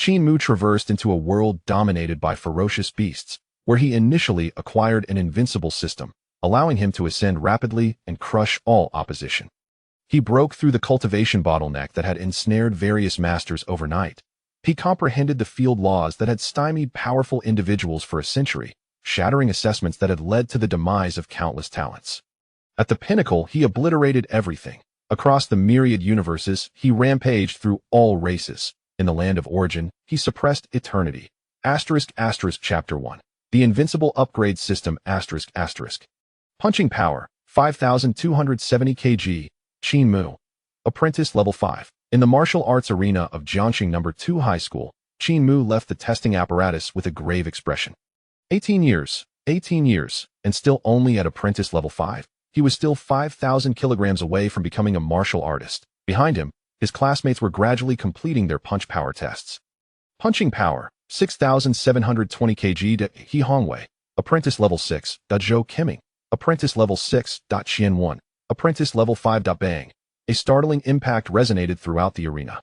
Qin Mu traversed into a world dominated by ferocious beasts, where he initially acquired an invincible system, allowing him to ascend rapidly and crush all opposition. He broke through the cultivation bottleneck that had ensnared various masters overnight. He comprehended the field laws that had stymied powerful individuals for a century, shattering assessments that had led to the demise of countless talents. At the pinnacle, he obliterated everything. Across the myriad universes, he rampaged through all races. In the land of origin, he suppressed eternity. Chapter 1. The Invincible Upgrade System ***. Punching Power, 5,270 kg, Qin Mu. Apprentice Level 5. In the martial arts arena of Jiangxing No. 2 High School, Qin Mu left the testing apparatus with a grave expression. 18 years, and still only at Apprentice Level 5. He was still 5,000 kilograms away from becoming a martial artist. Behind him, his classmates were gradually completing their punch power tests. Punching Power, 6,720 kg, He Hongwei. Apprentice Level 6, Zhou Qiming. Apprentice Level 6, Qian 1. Apprentice Level 5, Bang. A startling impact resonated throughout the arena.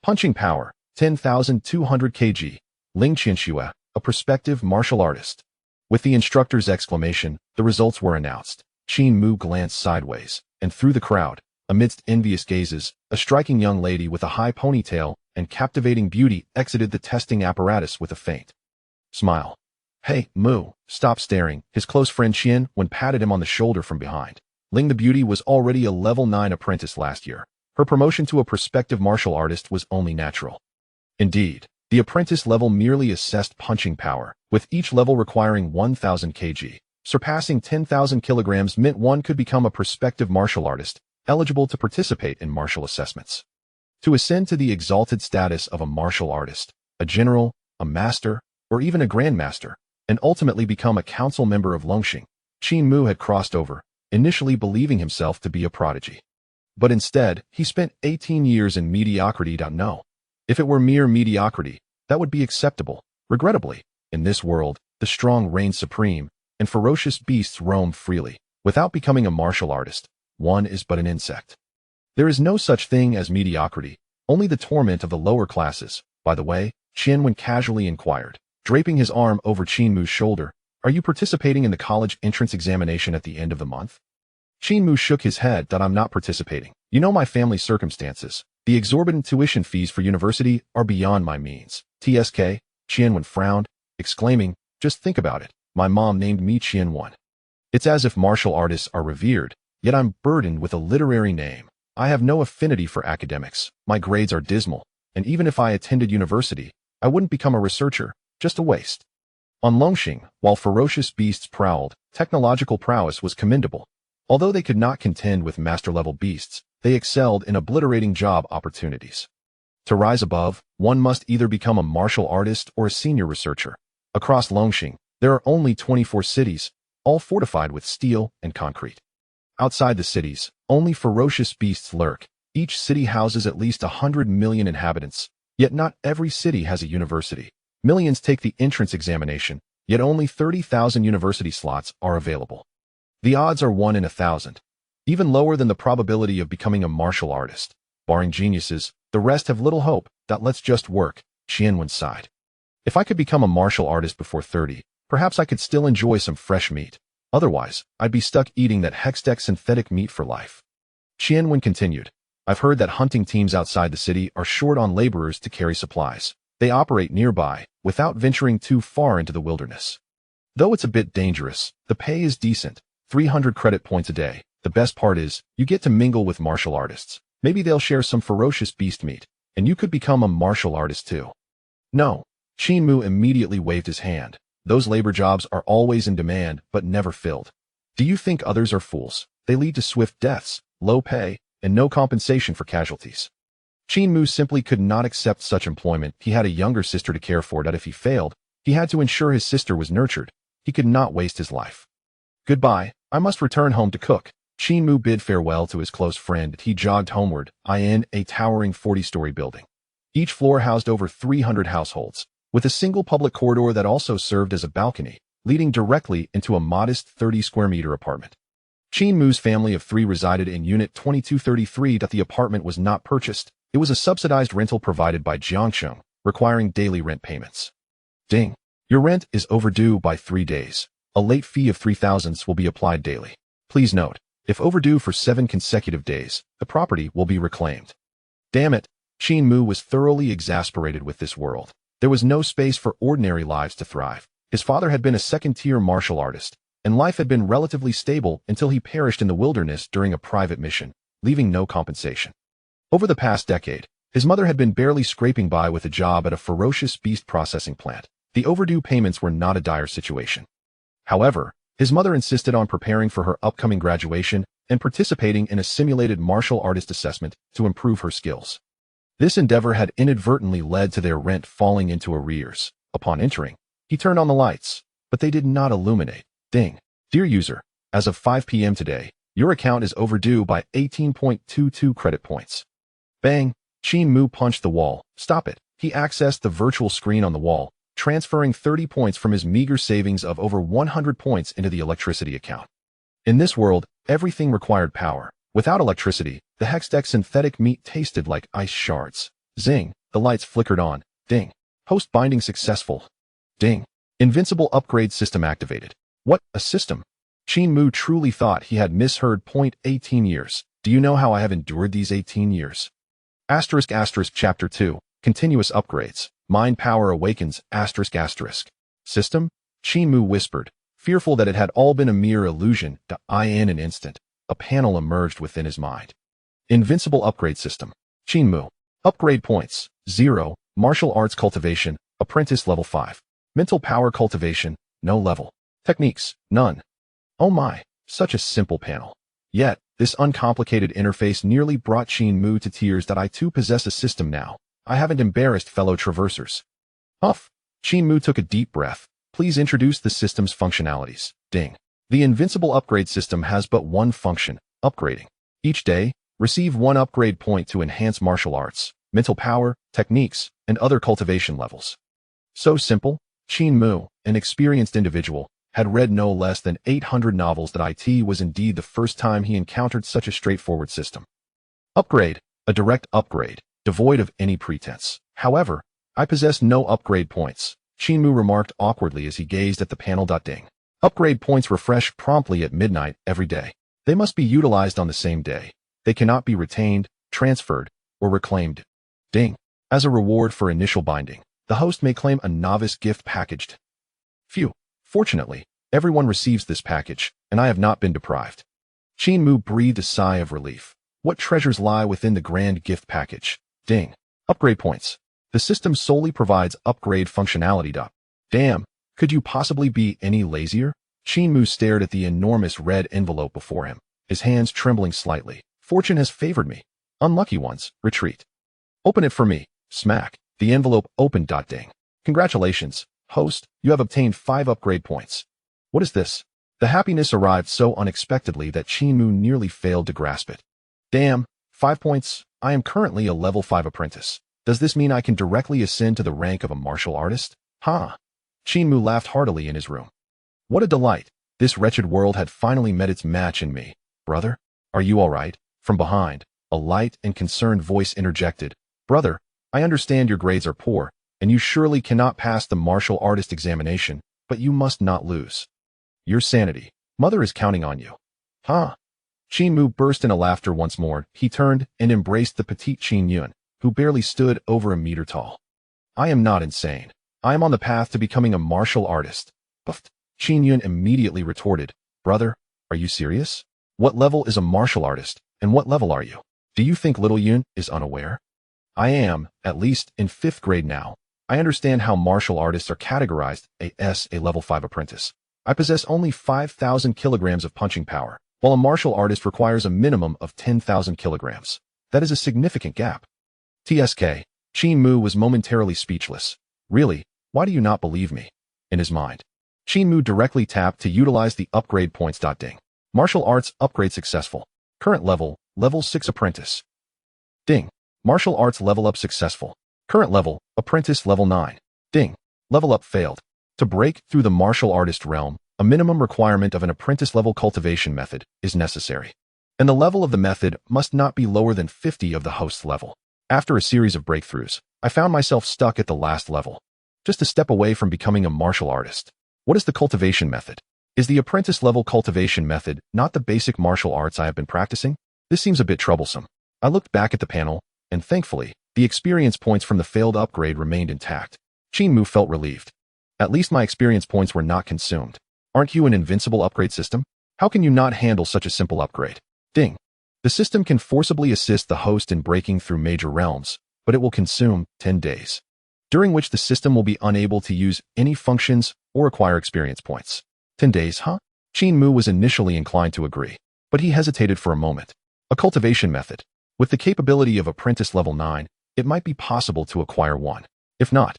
Punching Power, 10,200 kg, Ling Qianxue, a prospective martial artist. With the instructor's exclamation, the results were announced. Qin Mu glanced sideways, and through the crowd, amidst envious gazes, a striking young lady with a high ponytail and captivating beauty exited the testing apparatus with a faint smile. "Hey, Mu, stop staring," his close friend Qian Wen patted him on the shoulder from behind. Ling the beauty was already a level 9 apprentice last year. Her promotion to a prospective martial artist was only natural. Indeed, the apprentice level merely assessed punching power, with each level requiring 1,000 kg. Surpassing 10,000 kilograms meant one could become a prospective martial artist, eligible to participate in martial assessments. To ascend to the exalted status of a martial artist, a general, a master, or even a grandmaster, and ultimately become a council member of Longxing, Qin Mu had crossed over, initially believing himself to be a prodigy. But instead, he spent 18 years in mediocrity. No. If it were mere mediocrity, that would be acceptable. Regrettably, in this world, the strong reign supreme, and ferocious beasts roam freely. Without becoming a martial artist, one is but an insect. There is no such thing as mediocrity, only the torment of the lower classes. By the way, Qian Wen casually inquired, draping his arm over Qin Mu's shoulder, "Are you participating in the college entrance examination at the end of the month?" Qin Mu shook his head. "I'm not participating. You know my family circumstances. The exorbitant tuition fees for university are beyond my means." "TSK, Qian Wen frowned, exclaiming, "Just think about it. My mom named me Qian Wen. It's as if martial artists are revered, yet I'm burdened with a literary name. I have no affinity for academics. My grades are dismal, and even if I attended university, I wouldn't become a researcher. Just a waste." On Longxing, while ferocious beasts prowled, technological prowess was commendable. Although they could not contend with master-level beasts, they excelled in obliterating job opportunities. To rise above, one must either become a martial artist or a senior researcher. Across Longxing, there are only 24 cities, all fortified with steel and concrete. Outside the cities, only ferocious beasts lurk. Each city houses at least 100 million inhabitants, yet not every city has a university. Millions take the entrance examination, yet only 30,000 university slots are available. The odds are 1 in 1,000, even lower than the probability of becoming a martial artist. Barring geniuses, the rest have little hope. Let's just work, Qian Wen sighed. If I could become a martial artist before 30, perhaps I could still enjoy some fresh meat. Otherwise, I'd be stuck eating that hextech synthetic meat for life. Qian Wen continued, "I've heard that hunting teams outside the city are short on laborers to carry supplies. They operate nearby, without venturing too far into the wilderness. Though it's a bit dangerous, the pay is decent, 300 credit points a day. The best part is, you get to mingle with martial artists. Maybe they'll share some ferocious beast meat, and you could become a martial artist too." "No." Qin Mu immediately waved his hand. "Those labor jobs are always in demand, but never filled. Do you think others are fools? They lead to swift deaths, low pay, and no compensation for casualties." Qin Mu simply could not accept such employment. He had a younger sister to care for. If he failed, he had to ensure his sister was nurtured. He could not waste his life. "Goodbye, I must return home to cook." Qin Mu bid farewell to his close friend. He jogged homeward, in a towering 40-story building. Each floor housed over 300 households, with a single public corridor that also served as a balcony, leading directly into a modest 30-square-meter apartment. Qin Mu's family of 3 resided in Unit 2233. The apartment was not purchased. It was a subsidized rental provided by Jiangxing, requiring daily rent payments. Ding. Your rent is overdue by 3 days. A late fee of 3,000 will be applied daily. Please note, if overdue for 7 consecutive days, the property will be reclaimed. Damn it. Qin Mu was thoroughly exasperated with this world. There was no space for ordinary lives to thrive. His father had been a second-tier martial artist, and life had been relatively stable until he perished in the wilderness during a private mission, leaving no compensation. Over the past decade, his mother had been barely scraping by with a job at a ferocious beast processing plant. The overdue payments were not a dire situation. However, his mother insisted on preparing for her upcoming graduation and participating in a simulated martial artist assessment to improve her skills. This endeavor had inadvertently led to their rent falling into arrears. Upon entering, he turned on the lights, but they did not illuminate. Ding. Dear user, as of 5 p.m. today, your account is overdue by 18.22 credit points. Bang. Qin Mu punched the wall. Stop it. He accessed the virtual screen on the wall, transferring 30 points from his meager savings of over 100 points into the electricity account. In this world, everything required power. Without electricity, the hextech synthetic meat tasted like ice shards. Zing. The lights flickered on. Ding. Host binding successful. Ding. Invincible upgrade system activated. What, a system? Qin Mu truly thought he had misheard. 18 years. Do you know how I have endured these 18 years? Chapter 2. Continuous upgrades. Mind power awakens. System? Qin Mu whispered, fearful that it had all been a mere illusion. In an instant, a panel emerged within his mind. Invincible upgrade system. Qin Mu. Upgrade points. 0. Martial arts cultivation. Apprentice level 5. Mental power cultivation. No level. Techniques. None. Oh my, such a simple panel. Yet, this uncomplicated interface nearly brought Qin Mu to tears. That I too possess a system now. I haven't embarrassed fellow traversers. Huff. Qin Mu took a deep breath. Please introduce the system's functionalities. Ding. The Invincible upgrade system has but one function, upgrading. Each day, receive 1 upgrade point to enhance martial arts, mental power, techniques, and other cultivation levels. So simple. Qin Mu, an experienced individual, had read no less than 800 novels. That it was indeed the first time he encountered such a straightforward system. Upgrade, a direct upgrade, devoid of any pretense. However, I possess no upgrade points, Qin Mu remarked awkwardly as he gazed at the panel. Ding. Upgrade points refresh promptly at midnight every day. They must be utilized on the same day. They cannot be retained, transferred, or reclaimed. Ding. As a reward for initial binding, the host may claim a novice gift packaged. Phew. Fortunately, everyone receives this package, and I have not been deprived. Qin Mu breathed a sigh of relief. What treasures lie within the grand gift package? Ding. Upgrade points. The system solely provides upgrade functionality. Damn, could you possibly be any lazier? Qin Mu stared at the enormous red envelope before him, his hands trembling slightly. Fortune has favored me. Unlucky ones, retreat. Open it for me. Smack. The envelope opened. Ding. Congratulations, host, you have obtained 5 upgrade points. What is this? The happiness arrived so unexpectedly that Qin Mu nearly failed to grasp it. Damn, 5 points. I am currently a level 5 apprentice. Does this mean I can directly ascend to the rank of a martial artist? Huh? Qin Mu laughed heartily in his room. What a delight. This wretched world had finally met its match in me. Brother, are you all right? From behind, a light and concerned voice interjected. Brother, I understand your grades are poor, and you surely cannot pass the martial artist examination, but you must not lose your sanity. Mother is counting on you. Huh? Qin Mu burst into laughter once more. He turned and embraced the petite Qin Yun, who barely stood over a meter tall. I am not insane. I am on the path to becoming a martial artist. Buffed. Qin Yun immediately retorted. Brother, are you serious? What level is a martial artist, and what level are you? Do you think little Yun is unaware? I am, at least, in 5th grade now. I understand how martial artists are categorized. A level 5 apprentice. I possess only 5,000 kilograms of punching power, while a martial artist requires a minimum of 10,000 kilograms. That is a significant gap. TSK. Qin Mu was momentarily speechless. Really, why do you not believe me? In his mind, Qin Mu directly tapped to utilize the upgrade points. Ding. Martial arts upgrade successful. Current level, level 6 apprentice. Ding. Martial arts level up successful. Current level, apprentice level 9. Ding. Level up failed. To break through the martial artist realm, a minimum requirement of an apprentice level cultivation method is necessary, and the level of the method must not be lower than 50 of the host's level. After a series of breakthroughs, I found myself stuck at the last level, just a step away from becoming a martial artist. What is the cultivation method? Is the apprentice-level cultivation method not the basic martial arts I have been practicing? This seems a bit troublesome. I looked back at the panel, and thankfully, the experience points from the failed upgrade remained intact. Qin Mu felt relieved. At least my experience points were not consumed. Aren't you an invincible upgrade system? How can you not handle such a simple upgrade? Ding. The system can forcibly assist the host in breaking through major realms, but it will consume 10 days, during which the system will be unable to use any functions or acquire experience points. 10 days, huh? Qin Mu was initially inclined to agree, but he hesitated for a moment. A cultivation method. With the capability of apprentice level 9, it might be possible to acquire one. If not,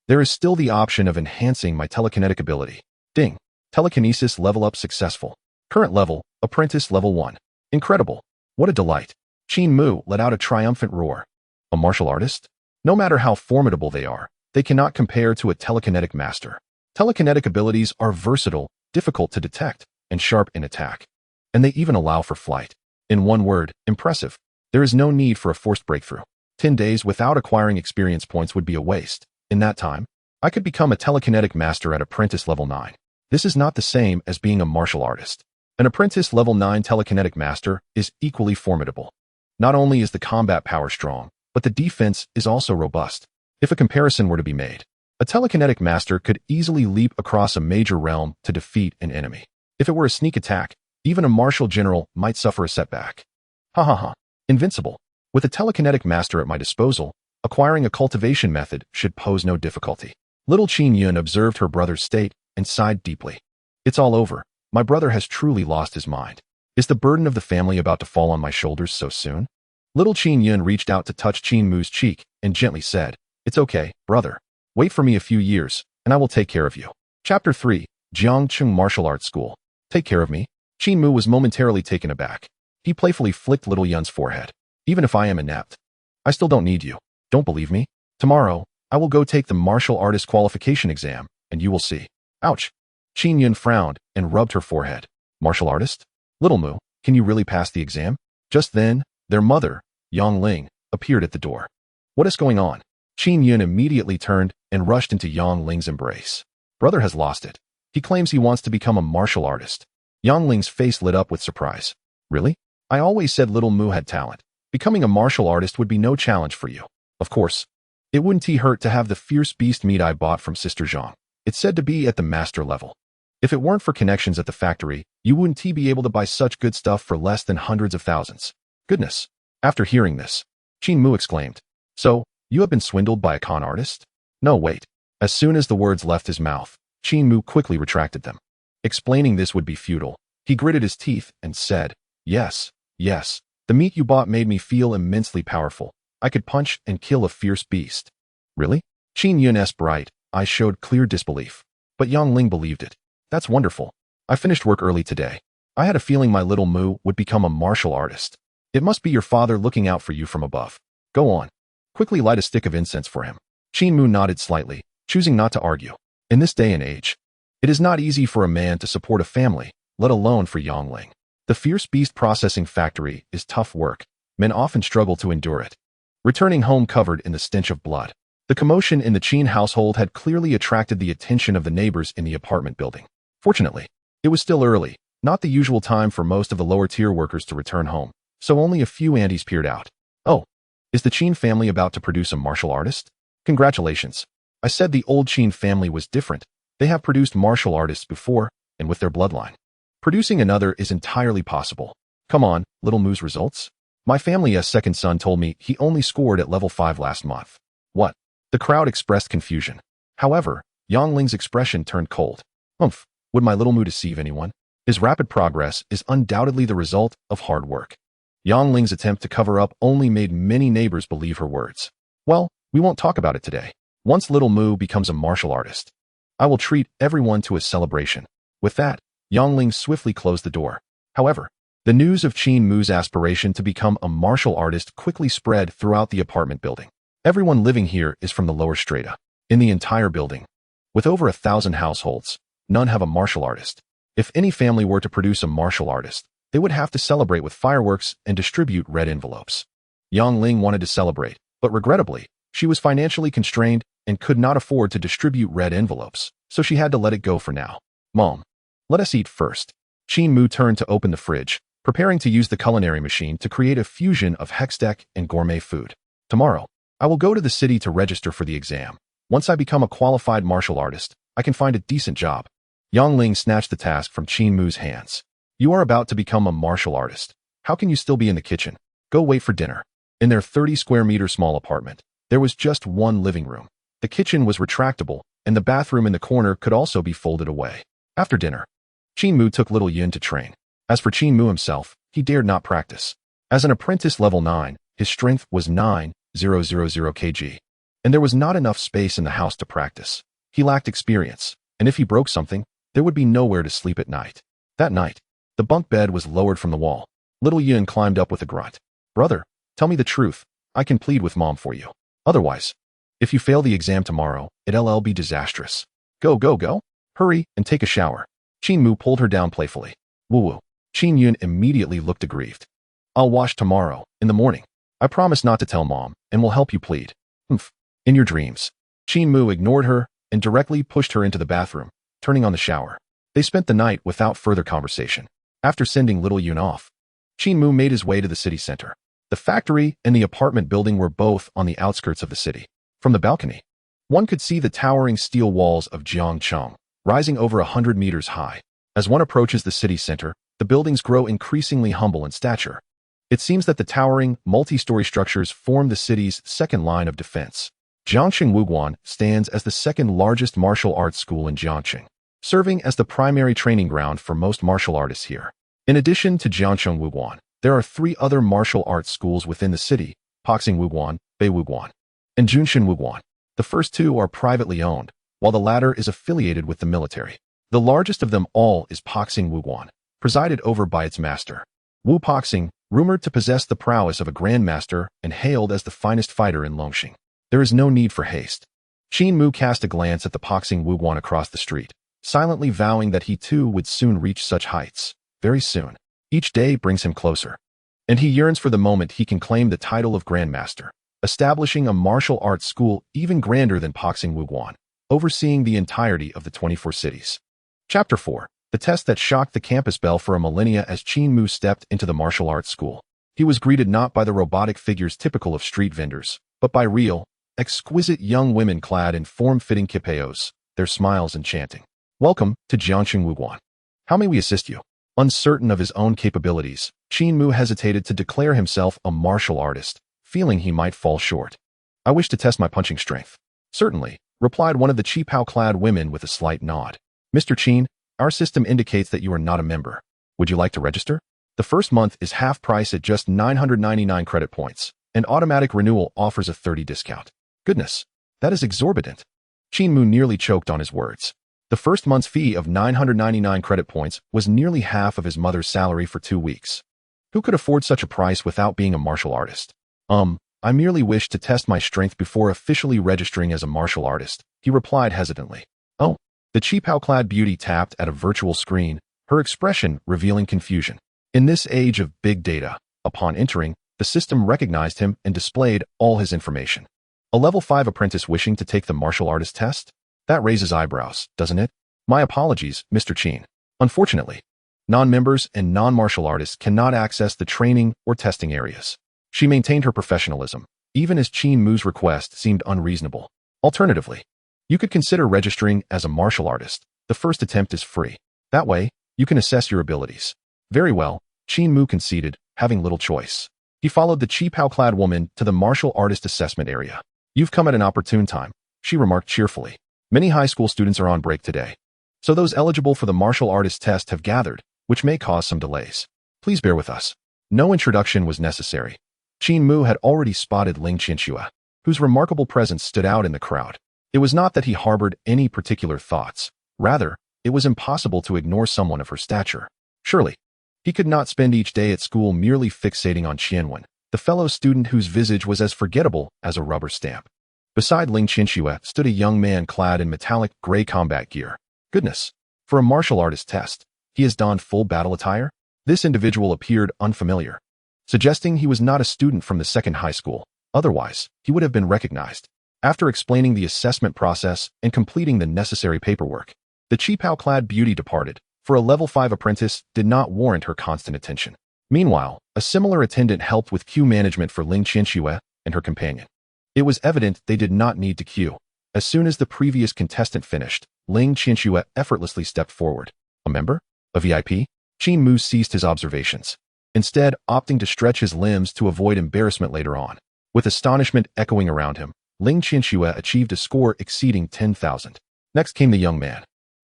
there is still the option of enhancing my telekinetic ability. Ding. Telekinesis level up successful. Current level, apprentice level 1. Incredible. What a delight. Qin Mu let out a triumphant roar. A martial artist? No matter how formidable they cannot compare to a telekinetic master. Telekinetic abilities are versatile, difficult to detect, and sharp in attack. And they even allow for flight. In one word, impressive. There is no need for a forced breakthrough. 10 days without acquiring experience points would be a waste. In that time, I could become a telekinetic master at apprentice level 9. This is not the same as being a martial artist. An apprentice level 9 telekinetic master is equally formidable. Not only is the combat power strong, but the defense is also robust. If a comparison were to be made, a telekinetic master could easily leap across a major realm to defeat an enemy. If it were a sneak attack, even a martial general might suffer a setback. Ha ha ha. Invincible. With a telekinetic master at my disposal, acquiring a cultivation method should pose no difficulty. Little Qin Yun observed her brother's state and sighed deeply. It's all over. My brother has truly lost his mind. Is the burden of the family about to fall on my shoulders so soon? Little Qin Yun reached out to touch Qin Mu's cheek and gently said, It's okay, brother. Wait for me a few years, and I will take care of you. Chapter 3, Jiangcheng Martial Arts School. Take care of me? Qin Mu was momentarily taken aback. He playfully flicked Little Yun's forehead. Even if I am inept, I still don't need you. Don't believe me? Tomorrow, I will go take the martial artist qualification exam, and you will see. Ouch. Qin Yun frowned and rubbed her forehead. Martial artist? Little Mu, can you really pass the exam? Just then, their mother, Yang Ling, appeared at the door. What is going on? Qin Yun immediately turned and rushed into Yang Ling's embrace. Brother has lost it. He claims he wants to become a martial artist. Yang Ling's face lit up with surprise. Really? I always said Little Mu had talent. Becoming a martial artist would be no challenge for you. Of course. It wouldn't hurt to have the fierce beast meat I bought from Sister Zhang. It's said to be at the master level. If it weren't for connections at the factory, you wouldn't be able to buy such good stuff for less than hundreds of thousands. Goodness. After hearing this, Qin Mu exclaimed, So, you have been swindled by a con artist? No, wait. As soon as the words left his mouth, Qin Mu quickly retracted them. Explaining this would be futile. He gritted his teeth and said, Yes. The meat you bought made me feel immensely powerful. I could punch and kill a fierce beast. Really? Qin Yun's bright eyes showed clear disbelief. But Yang Ling believed it. That's wonderful. I finished work early today. I had a feeling my Little Mu would become a martial artist. It must be your father looking out for you from above. Go on. Quickly light a stick of incense for him. Qin Mu nodded slightly, choosing not to argue. In this day and age, it is not easy for a man to support a family, let alone for Yang Ling. The fierce beast processing factory is tough work. Men often struggle to endure it. Returning home covered in the stench of blood, the commotion in the Qin household had clearly attracted the attention of the neighbors in the apartment building. Fortunately, it was still early, not the usual time for most of the lower-tier workers to return home, so only a few Andes peered out. Oh, is the Qin family about to produce a martial artist? Congratulations. I said the old Qin family was different. They have produced martial artists before, and with their bloodline. Producing another is entirely possible. Come on, Little Mu's results? My family's second son told me he only scored at level 5 last month. What? The crowd expressed confusion. However, Yang Ling's expression turned cold. Would my Little Mu deceive anyone? His rapid progress is undoubtedly the result of hard work. Yang Ling's attempt to cover up only made many neighbors believe her words. Well, we won't talk about it today. Once Little Mu becomes a martial artist, I will treat everyone to a celebration. With that, Yang Ling swiftly closed the door. However, the news of Qin Mu's aspiration to become a martial artist quickly spread throughout the apartment building. Everyone living here is from the lower strata. In the entire building, with over 1,000 households, none have a martial artist. If any family were to produce a martial artist, they would have to celebrate with fireworks and distribute red envelopes. Yang Ling wanted to celebrate, But regrettably, she was financially constrained and could not afford to distribute red envelopes, so she had to let it go for now. Mom, let us eat first. Qin Mu turned to open the fridge, preparing to use the culinary machine to create a fusion of hextech and gourmet food. Tomorrow, I will go to the city to register for the exam. Once I become a qualified martial artist, I can find a decent job. Yang Ling snatched the task from Qin Mu's hands. You are about to become a martial artist. How can you still be in the kitchen? Go wait for dinner. In their 30 square meter small apartment, there was just one living room. The kitchen was retractable, and the bathroom in the corner could also be folded away. After dinner, Qin Mu took little Yun to train. As for Qin Mu himself, he dared not practice. As an apprentice level 9, his strength was 9,000 kg, and there was not enough space in the house to practice. He lacked experience, and if he broke something, there would be nowhere to sleep at night. That night, the bunk bed was lowered from the wall. Little Yun climbed up with a grunt. Brother, tell me the truth. I can plead with Mom for you. Otherwise, if you fail the exam tomorrow, it'll be disastrous. Go, go, go. Hurry and take a shower. Qin Mu pulled her down playfully. Woo-woo. Qin Yun immediately looked aggrieved. I'll wash tomorrow, in the morning. I promise not to tell Mom, and will help you plead. Humph. In your dreams. Qin Mu ignored her and directly pushed her into the bathroom, turning on the shower. They spent the night without further conversation. After sending little Yun off, Qin Mu made his way to the city center. The factory and the apartment building were both on the outskirts of the city. From the balcony, one could see the towering steel walls of Jiangcheng, rising over 100 meters high. As one approaches the city center, the buildings grow increasingly humble in stature. It seems that the towering, multi-story structures form the city's second line of defense. Jiangxing Wuguan stands as the second largest martial arts school in Jiangxing, serving as the primary training ground for most martial artists here. In addition to Jiangxing Wuguan, there are 3 other martial arts schools within the city: Poxing Wuguan, Bei Wuguan, and Junshin Wuguan. The first 2 are privately owned, while the latter is affiliated with the military. The largest of them all is Poxing Wuguan, presided over by its master, Wu Poxing, rumored to possess the prowess of a grandmaster and hailed as the finest fighter in Longxing. There is no need for haste. Qin Mu cast a glance at the Poxing Wuguan across the street, silently vowing that he too would soon reach such heights. Very soon. Each day brings him closer. And he yearns for the moment he can claim the title of Grandmaster, establishing a martial arts school even grander than Poxing Wuguan, overseeing the entirety of the 24 cities. Chapter 4. The test that shocked the campus bell for a millennia. As Qin Mu stepped into the martial arts school, he was greeted not by the robotic figures typical of street vendors, but by real, exquisite young women clad in form-fitting kipayos, their smiles enchanting. Welcome to Jiangxing Wuguan. How may we assist you? Uncertain of his own capabilities, Qin Mu hesitated to declare himself a martial artist, feeling he might fall short. I wish to test my punching strength. Certainly, replied one of the qipao-clad women with a slight nod. Mr. Qin, our system indicates that you are not a member. Would you like to register? The first month is half price at just 999 credit points, and automatic renewal offers a 30% discount. Goodness, that is exorbitant. Qin Mu nearly choked on his words. The first month's fee of 999 credit points was nearly half of his mother's salary for 2 weeks. Who could afford such a price without being a martial artist? I merely wish to test my strength before officially registering as a martial artist, he replied hesitantly. Oh. The qipao-clad beauty tapped at a virtual screen, her expression revealing confusion. In this age of big data, upon entering, the system recognized him and displayed all his information. A level 5 apprentice wishing to take the martial artist test? That raises eyebrows, doesn't it? My apologies, Mr. Qin. Unfortunately, non-members and non-martial artists cannot access the training or testing areas. She maintained her professionalism, even as Qin Mu's request seemed unreasonable. Alternatively, you could consider registering as a martial artist. The first attempt is free. That way, you can assess your abilities. Very well, Qin Mu conceded, having little choice. He followed the qipao-clad woman to the martial artist assessment area. You've come at an opportune time, she remarked cheerfully. Many high school students are on break today, so those eligible for the martial artist test have gathered, which may cause some delays. Please bear with us. No introduction was necessary. Qin Mu had already spotted Ling Qianxue, whose remarkable presence stood out in the crowd. It was not that he harbored any particular thoughts. Rather, it was impossible to ignore someone of her stature. Surely, he could not spend each day at school merely fixating on Qianwen, the fellow student whose visage was as forgettable as a rubber stamp. Beside Ling Qianxue stood a young man clad in metallic gray combat gear. Goodness, for a martial artist test, he has donned full battle attire? This individual appeared unfamiliar, suggesting he was not a student from the second high school. Otherwise, he would have been recognized. After explaining the assessment process and completing the necessary paperwork, the qipao-clad beauty departed, for a level 5 apprentice did not warrant her constant attention. Meanwhile, a similar attendant helped with queue management for Ling Qianxue and her companion. It was evident they did not need to queue. As soon as the previous contestant finished, Ling Qianxue effortlessly stepped forward. A member? A VIP? Qin Mu ceased his observations, instead opting to stretch his limbs to avoid embarrassment later on. With astonishment echoing around him, Ling Qianxue achieved a score exceeding 10,000. Next came the young man.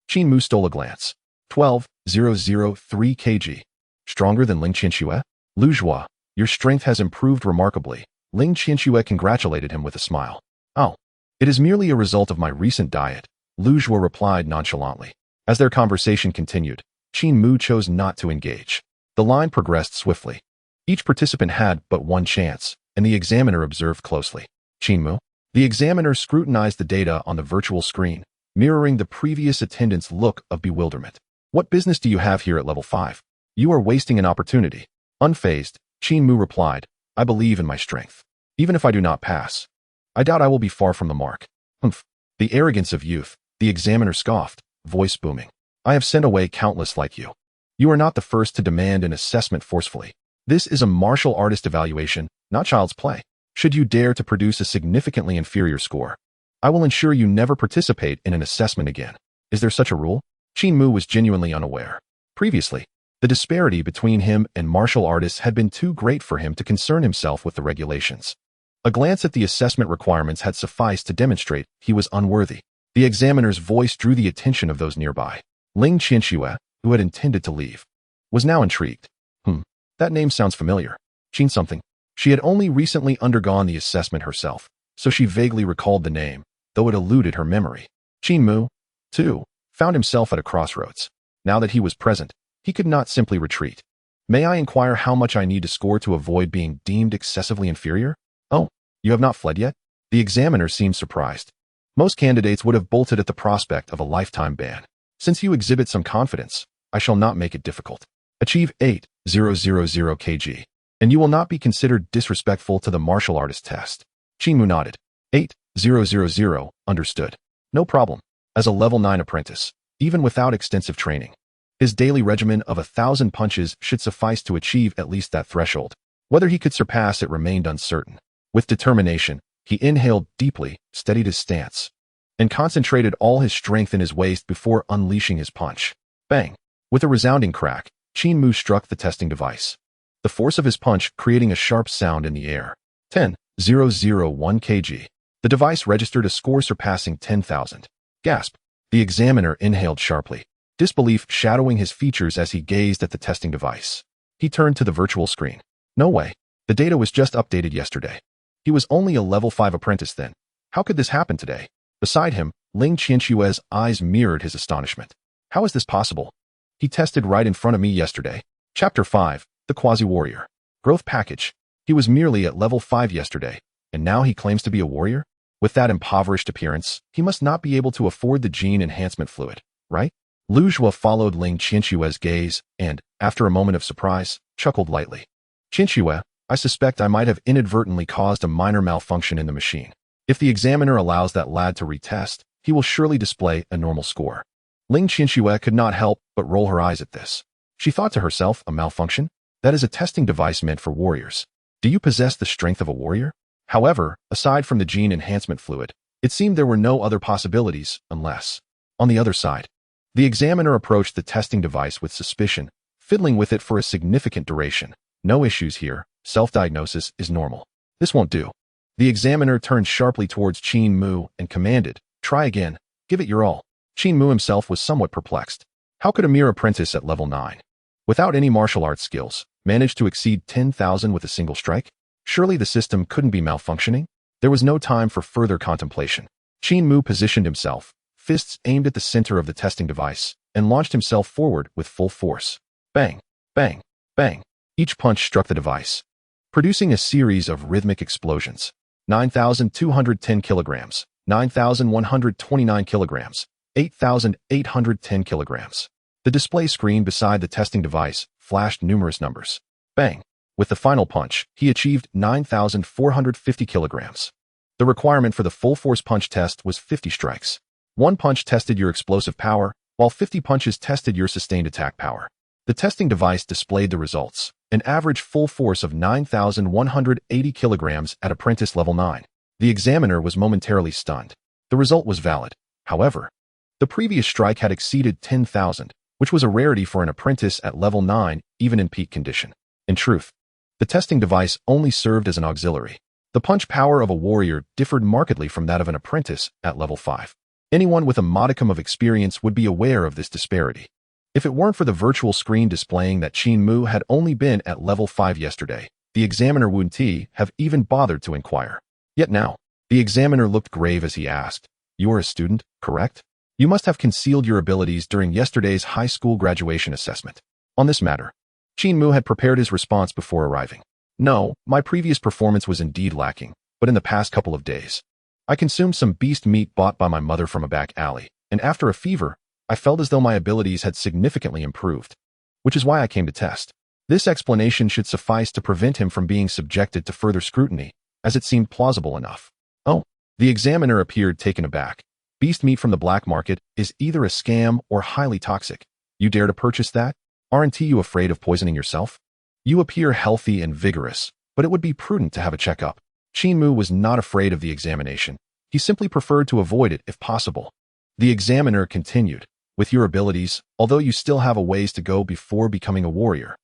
Qin Mu stole a glance. 12,003 kg. Stronger than Ling Qianxue? Lu Zhua, your strength has improved remarkably. Ling Qianxue congratulated him with a smile. Oh, it is merely a result of my recent diet, Lu Zhua replied nonchalantly. As their conversation continued, Qin Mu chose not to engage. The line progressed swiftly. Each participant had but one chance, and the examiner observed closely. Qin Mu? The examiner scrutinized the data on the virtual screen, mirroring the previous attendant's look of bewilderment. What business do you have here at level 5? You are wasting an opportunity. Unfazed, Qin Mu replied, I believe in my strength. Even if I do not pass, I doubt I will be far from the mark. Humph. The arrogance of youth, the examiner scoffed, voice booming. I have sent away countless like you. You are not the first to demand an assessment forcefully. This is a martial artist evaluation, not child's play. Should you dare to produce a significantly inferior score, I will ensure you never participate in an assessment again. Is there such a rule? Qin Mu was genuinely unaware. Previously, the disparity between him and martial artists had been too great for him to concern himself with the regulations. A glance at the assessment requirements had sufficed to demonstrate he was unworthy. The examiner's voice drew the attention of those nearby. Ling Qianxue, who had intended to leave, was now intrigued. That name sounds familiar. Qin something. She had only recently undergone the assessment herself, so she vaguely recalled the name, though it eluded her memory. Qin Mu, too, found himself at a crossroads. Now that he was present, he could not simply retreat. May I inquire how much I need to score to avoid being deemed excessively inferior? Oh, you have not fled yet? The examiner seemed surprised. Most candidates would have bolted at the prospect of a lifetime ban. Since you exhibit some confidence, I shall not make it difficult. Achieve 8,000 kg, and you will not be considered disrespectful to the martial artist test. Qin Mu nodded. 8,000, understood. No problem. As a level 9 apprentice, even without extensive training, his daily regimen of 1,000 punches should suffice to achieve at least that threshold. Whether he could surpass it remained uncertain. With determination, he inhaled deeply, steadied his stance, and concentrated all his strength in his waist before unleashing his punch. Bang! With a resounding crack, Qin Mu struck the testing device, the force of his punch creating a sharp sound in the air. 10,001 kg. The device registered a score surpassing 10,000. Gasp! The examiner inhaled sharply, disbelief shadowing his features as he gazed at the testing device. He turned to the virtual screen. No way. The data was just updated yesterday. He was only a level 5 apprentice then. How could this happen today? Beside him, Ling Qianxue's eyes mirrored his astonishment. How is this possible? He tested right in front of me yesterday. Chapter 5, The Quasi-Warrior. Growth Package. He was merely at level 5 yesterday, and now he claims to be a warrior? With that impoverished appearance, he must not be able to afford the gene enhancement fluid, right? Lu Zhua followed Ling Qianxue's gaze and, after a moment of surprise, chuckled lightly. Qianxue, I suspect I might have inadvertently caused a minor malfunction in the machine. If the examiner allows that lad to retest, he will surely display a normal score. Ling Qianxue could not help but roll her eyes at this. She thought to herself, a malfunction? That is a testing device meant for warriors. Do you possess the strength of a warrior? However, aside from the gene enhancement fluid, it seemed there were no other possibilities, unless. On the other side, the examiner approached the testing device with suspicion, fiddling with it for a significant duration. No issues here, self-diagnosis is normal. This won't do. The examiner turned sharply towards Qin Mu and commanded, try again, give it your all. Qin Mu himself was somewhat perplexed. How could a mere apprentice at level 9, without any martial arts skills, manage to exceed 10,000 with a single strike? Surely the system couldn't be malfunctioning? There was no time for further contemplation. Qin Mu positioned himself, fists aimed at the center of the testing device, and launched himself forward with full force. Bang, bang, bang. Each punch struck the device, producing a series of rhythmic explosions. 9,210 kilograms, 9,129 kilograms, 8,810 kilograms. The display screen beside the testing device flashed numerous numbers. Bang! With the final punch, he achieved 9,450 kilograms. The requirement for the full force punch test was 50 strikes. One punch tested your explosive power, while 50 punches tested your sustained attack power. The testing device displayed the results, an average full force of 9,180 kilograms at apprentice level 9. The examiner was momentarily stunned. The result was valid. However, the previous strike had exceeded 10,000, which was a rarity for an apprentice at level 9, even in peak condition. In truth, the testing device only served as an auxiliary. The punch power of a warrior differed markedly from that of an apprentice at level 5. Anyone with a modicum of experience would be aware of this disparity. If it weren't for the virtual screen displaying that Qin Mu had only been at level 5 yesterday, the examiner wouldn't have even bothered to inquire. Yet now, the examiner looked grave as he asked, "You are a student, correct? You must have concealed your abilities during yesterday's high school graduation assessment." On this matter, Qin Mu had prepared his response before arriving. "No, my previous performance was indeed lacking, but in the past couple of days, I consumed some beast meat bought by my mother from a back alley, and after a fever, I felt as though my abilities had significantly improved, which is why I came to test." This explanation should suffice to prevent him from being subjected to further scrutiny, as it seemed plausible enough. "Oh," the examiner appeared taken aback. "Beast meat from the black market is either a scam or highly toxic. You dare to purchase that? Aren't you afraid of poisoning yourself? You appear healthy and vigorous, but it would be prudent to have a checkup." Qin Mu was not afraid of the examination. He simply preferred to avoid it if possible. The examiner continued, "With your abilities, although you still have a ways to go before becoming a warrior,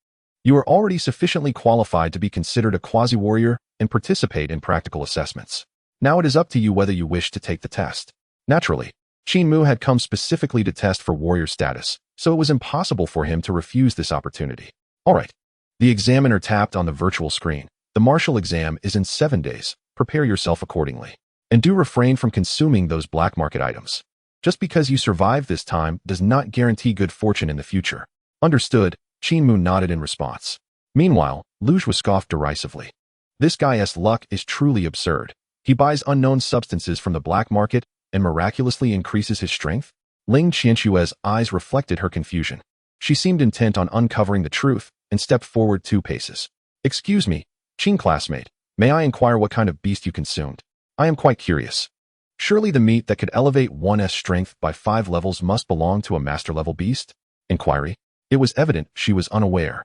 you are already sufficiently qualified to be considered a quasi-warrior and participate in practical assessments. Now it is up to you whether you wish to take the test." Naturally, Qin Mu had come specifically to test for warrior status, so it was impossible for him to refuse this opportunity. "All right." The examiner tapped on the virtual screen. "The martial exam is in 7 days. Prepare yourself accordingly. And do refrain from consuming those black market items. Just because you survive this time does not guarantee good fortune in the future." "Understood," Qin Mu nodded in response. Meanwhile, Luge was scoffed derisively. "This guy's luck is truly absurd. He buys unknown substances from the black market and miraculously increases his strength?" Ling Qianshue's eyes reflected her confusion. She seemed intent on uncovering the truth and stepped forward 2 paces. "Excuse me, Qin classmate, may I inquire what kind of beast you consumed? I am quite curious. Surely the meat that could elevate one's strength by 5 levels must belong to a master-level beast?" Inquiry. It was evident she was unaware.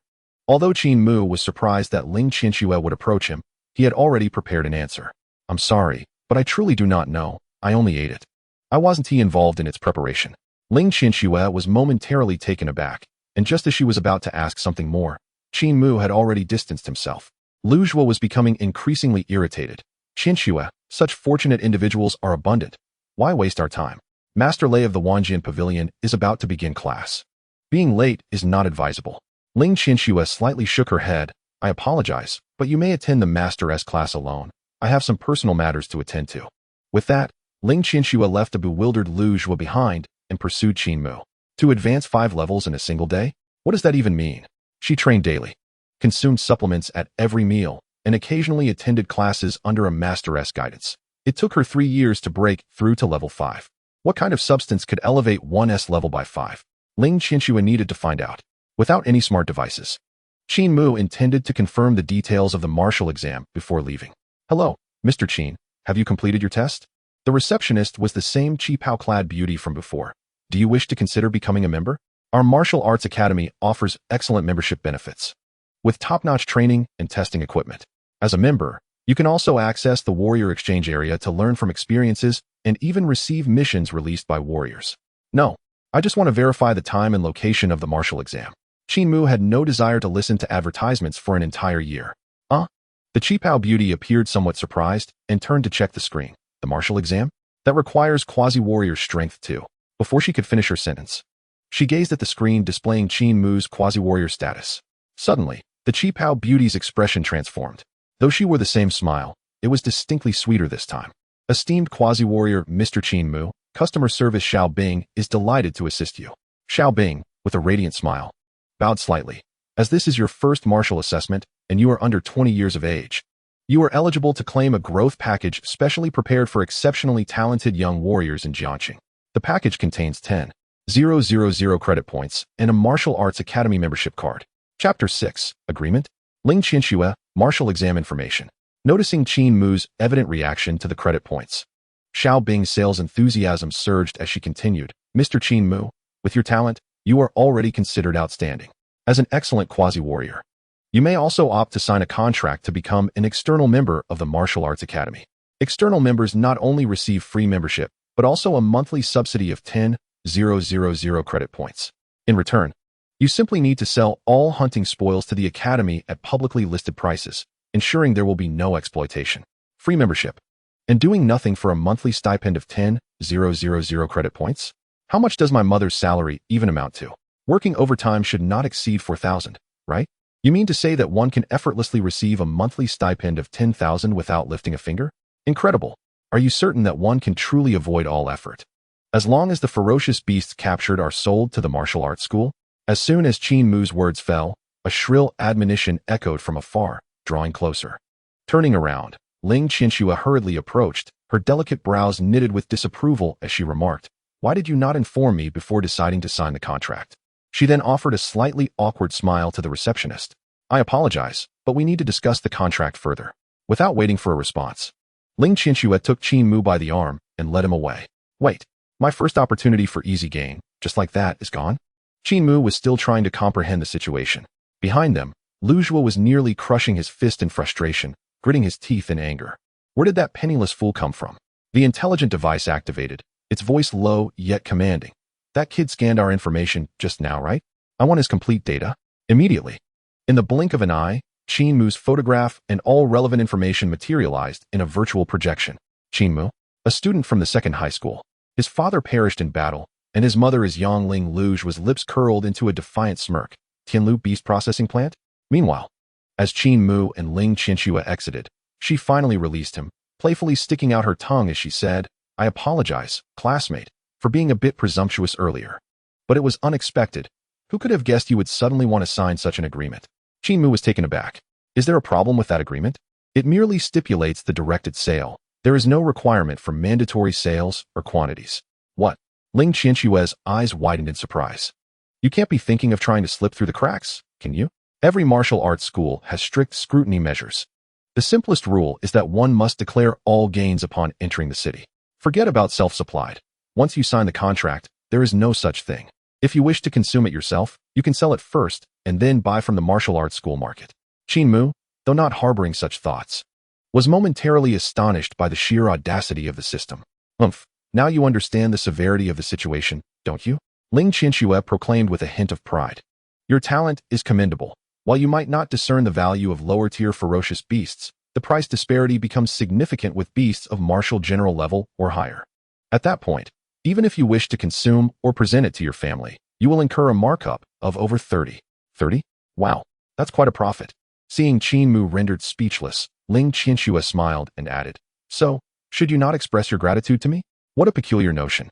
Although Qin Mu was surprised that Ling Qianxue would approach him, he had already prepared an answer. "I'm sorry, but I truly do not know. I only ate it. I wasn't involved in its preparation." Ling Qianxue was momentarily taken aback, and just as she was about to ask something more, Qin Mu had already distanced himself. Lu Zhuo was becoming increasingly irritated. "Qianxue, such fortunate individuals are abundant. Why waste our time? Master Lei of the Wanjian Pavilion is about to begin class. Being late is not advisable." Ling Qianxue slightly shook her head. "I apologize, but you may attend the Master S class alone. I have some personal matters to attend to." With that, Ling Qianxue left a bewildered Lu Zhuo behind and pursued Qin Mu. To advance 5 levels in a single day? What does that even mean? She trained daily, consumed supplements at every meal, and occasionally attended classes under a Master S guidance. It took her 3 years to break through to level 5. What kind of substance could elevate one's level by 5? Ling Qianxue needed to find out. Without any smart devices, Qin Mu intended to confirm the details of the martial exam before leaving. "Hello, Mr. Qin. Have you completed your test?" The receptionist was the same qipao-clad beauty from before. "Do you wish to consider becoming a member? Our martial arts academy offers excellent membership benefits, with top-notch training and testing equipment. As a member, you can also access the warrior exchange area to learn from experiences and even receive missions released by warriors." "No, I just want to verify the time and location of the martial exam." Qin Mu had no desire to listen to advertisements for an entire year. The qipao beauty appeared somewhat surprised and turned to check the screen. "The martial exam? That requires quasi-warrior strength too." Before she could finish her sentence, she gazed at the screen displaying Qin Mu's quasi-warrior status. Suddenly, the qipao beauty's expression transformed. Though she wore the same smile, it was distinctly sweeter this time. "Esteemed quasi-warrior Mr. Qin Mu, customer service Xiao Bing is delighted to assist you." Xiao Bing, with a radiant smile, bowed slightly. "As this is your first martial assessment, and you are under 20 years of age, you are eligible to claim a growth package specially prepared for exceptionally talented young warriors in Jiangxing. The package contains 10,000 credit points and a martial arts academy membership card." Chapter 6, Agreement? Ling Qianxue, martial exam information. Noticing Qin Mu's evident reaction to the credit points, Xiao Bing's sales enthusiasm surged as she continued. Mr. Qin Mu, with your talent, you are already considered outstanding. As an excellent quasi-warrior, you may also opt to sign a contract to become an external member of the Martial Arts Academy. External members not only receive free membership, but also a monthly subsidy of 10,000 credit points. In return, you simply need to sell all hunting spoils to the Academy at publicly listed prices, ensuring there will be no exploitation. Free membership. And doing nothing for a monthly stipend of 10,000 credit points? How much does my mother's salary even amount to? Working overtime should not exceed 4,000, right? You mean to say that one can effortlessly receive a monthly stipend of 10,000 without lifting a finger? Incredible. Are you certain that one can truly avoid all effort? As long as the ferocious beasts captured are sold to the martial arts school? As soon as Qin Mu's words fell, a shrill admonition echoed from afar, drawing closer. Turning around, Ling Qianxue hurriedly approached, her delicate brows knitted with disapproval as she remarked, "Why did you not inform me before deciding to sign the contract?" She then offered a slightly awkward smile to the receptionist. "I apologize, but we need to discuss the contract further." Without waiting for a response, Ling Qianxue took Qin Mu by the arm and led him away. "Wait, my first opportunity for easy gain, just like that, is gone?" Qin Mu was still trying to comprehend the situation. Behind them, Lu Zhuo was nearly crushing his fist in frustration, gritting his teeth in anger. Where did that penniless fool come from? The intelligent device activated, its voice low yet commanding. "That kid scanned our information just now, right? I want his complete data." Immediately. In the blink of an eye, Qin Mu's photograph and all relevant information materialized in a virtual projection. Qin Mu, a student from the second high school. His father perished in battle, and his mother is Yongling Luge was lips curled into a defiant smirk. Tianlu Beast Processing Plant? Meanwhile, as Qin Mu and Ling Qianxue exited, she finally released him, playfully sticking out her tongue as she said, "I apologize, classmate, for being a bit presumptuous earlier. But it was unexpected. Who could have guessed you would suddenly want to sign such an agreement?" Qin Mu was taken aback. "Is there a problem with that agreement? It merely stipulates the directed sale. There is no requirement for mandatory sales or quantities." "What?" Ling Qianxue's eyes widened in surprise. "You can't be thinking of trying to slip through the cracks, can you? Every martial arts school has strict scrutiny measures. The simplest rule is that one must declare all gains upon entering the city. Forget about self-supplied. Once you sign the contract, there is no such thing. If you wish to consume it yourself, you can sell it first and then buy from the martial arts school market." Qin Mu, though not harboring such thoughts, was momentarily astonished by the sheer audacity of the system. Now you understand the severity of the situation, don't you?" Ling Qianxue proclaimed with a hint of pride. "Your talent is commendable. While you might not discern the value of lower-tier ferocious beasts, the price disparity becomes significant with beasts of martial general level or higher. At that point, even if you wish to consume or present it to your family, you will incur a markup of over 30. 30? Wow, that's quite a profit." Seeing Qin Mu rendered speechless, Ling Qianxue smiled and added, "So, should you not express your gratitude to me? What a peculiar notion.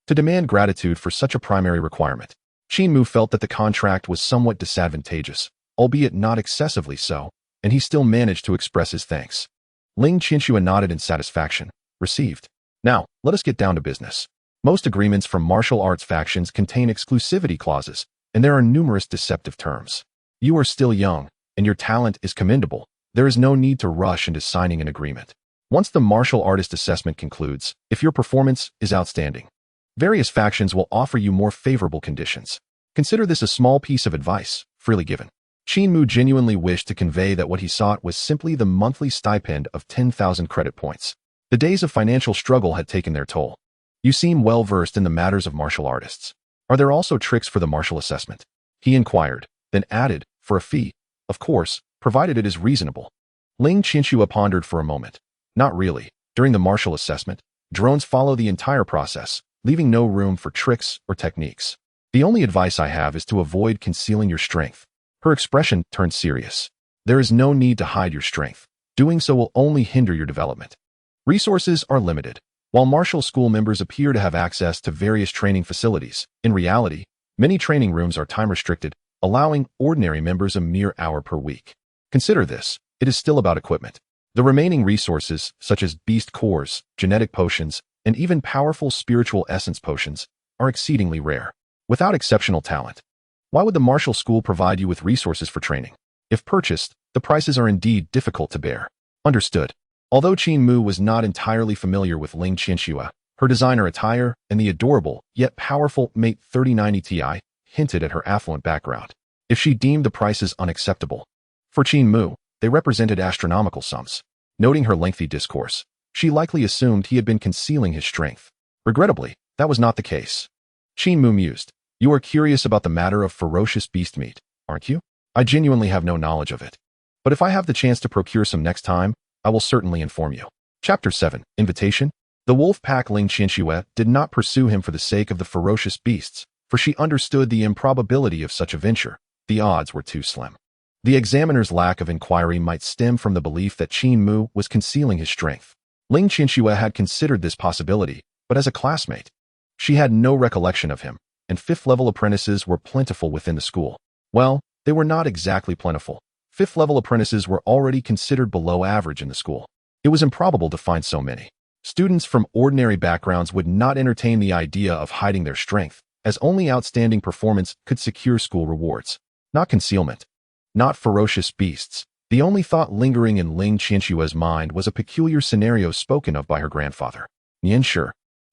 To demand gratitude for such a primary requirement." Qin Mu felt that the contract was somewhat disadvantageous, albeit not excessively so, and he still managed to express his thanks. Ling Qianxue nodded in satisfaction. "Received. Now, let us get down to business. Most agreements from martial arts factions contain exclusivity clauses, and there are numerous deceptive terms. You are still young, and your talent is commendable. There is no need to rush into signing an agreement. Once the martial artist assessment concludes, if your performance is outstanding, various factions will offer you more favorable conditions. Consider this a small piece of advice, freely given." Qin Mu genuinely wished to convey that what he sought was simply the monthly stipend of 10,000 credit points. The days of financial struggle had taken their toll. "You seem well versed in the matters of martial artists. Are there also tricks for the martial assessment?" he inquired, then added, "For a fee, of course, provided it is reasonable." Ling Qianxue pondered for a moment. "Not really. During the martial assessment, drones follow the entire process, leaving no room for tricks or techniques. The only advice I have is to avoid concealing your strength." Her expression turned serious. "There is no need to hide your strength. Doing so will only hinder your development. Resources are limited. While martial school members appear to have access to various training facilities, in reality, many training rooms are time-restricted, allowing ordinary members a mere hour per week. Consider this, it is still about equipment. The remaining resources, such as beast cores, genetic potions, and even powerful spiritual essence potions, are exceedingly rare. Without exceptional talent, why would the martial school provide you with resources for training? If purchased, The prices are indeed difficult to bear. Understood. Although Qin Mu was not entirely familiar with Ling Qianxue, her designer attire and the adorable, yet powerful Mate 3090 Ti hinted at her affluent background. If she deemed the prices unacceptable, for Qin Mu, they represented astronomical sums. Noting her lengthy discourse, she likely assumed he had been concealing his strength. Regrettably, that was not the case. Qin Mu mused. You are curious about the matter of ferocious beast meat, aren't you? I genuinely have no knowledge of it. But if I have the chance to procure some next time, I will certainly inform you. Chapter 7. Invitation. The wolf pack Ling Qianxue did not pursue him for the sake of the ferocious beasts, for she understood the improbability of such a venture. The odds were too slim. The examiner's lack of inquiry might stem from the belief that Qin Mu was concealing his strength. Ling Qianxue had considered this possibility, but as a classmate, she had no recollection of him, and fifth-level apprentices were plentiful within the school. Well, they were not exactly plentiful. Fifth-level apprentices were already considered below average in the school. It was improbable to find so many. Students from ordinary backgrounds would not entertain the idea of hiding their strength, as only outstanding performance could secure school rewards. Not concealment. Not ferocious beasts. The only thought lingering in Ling Qianxue's mind was a peculiar scenario spoken of by her grandfather. Nianshi.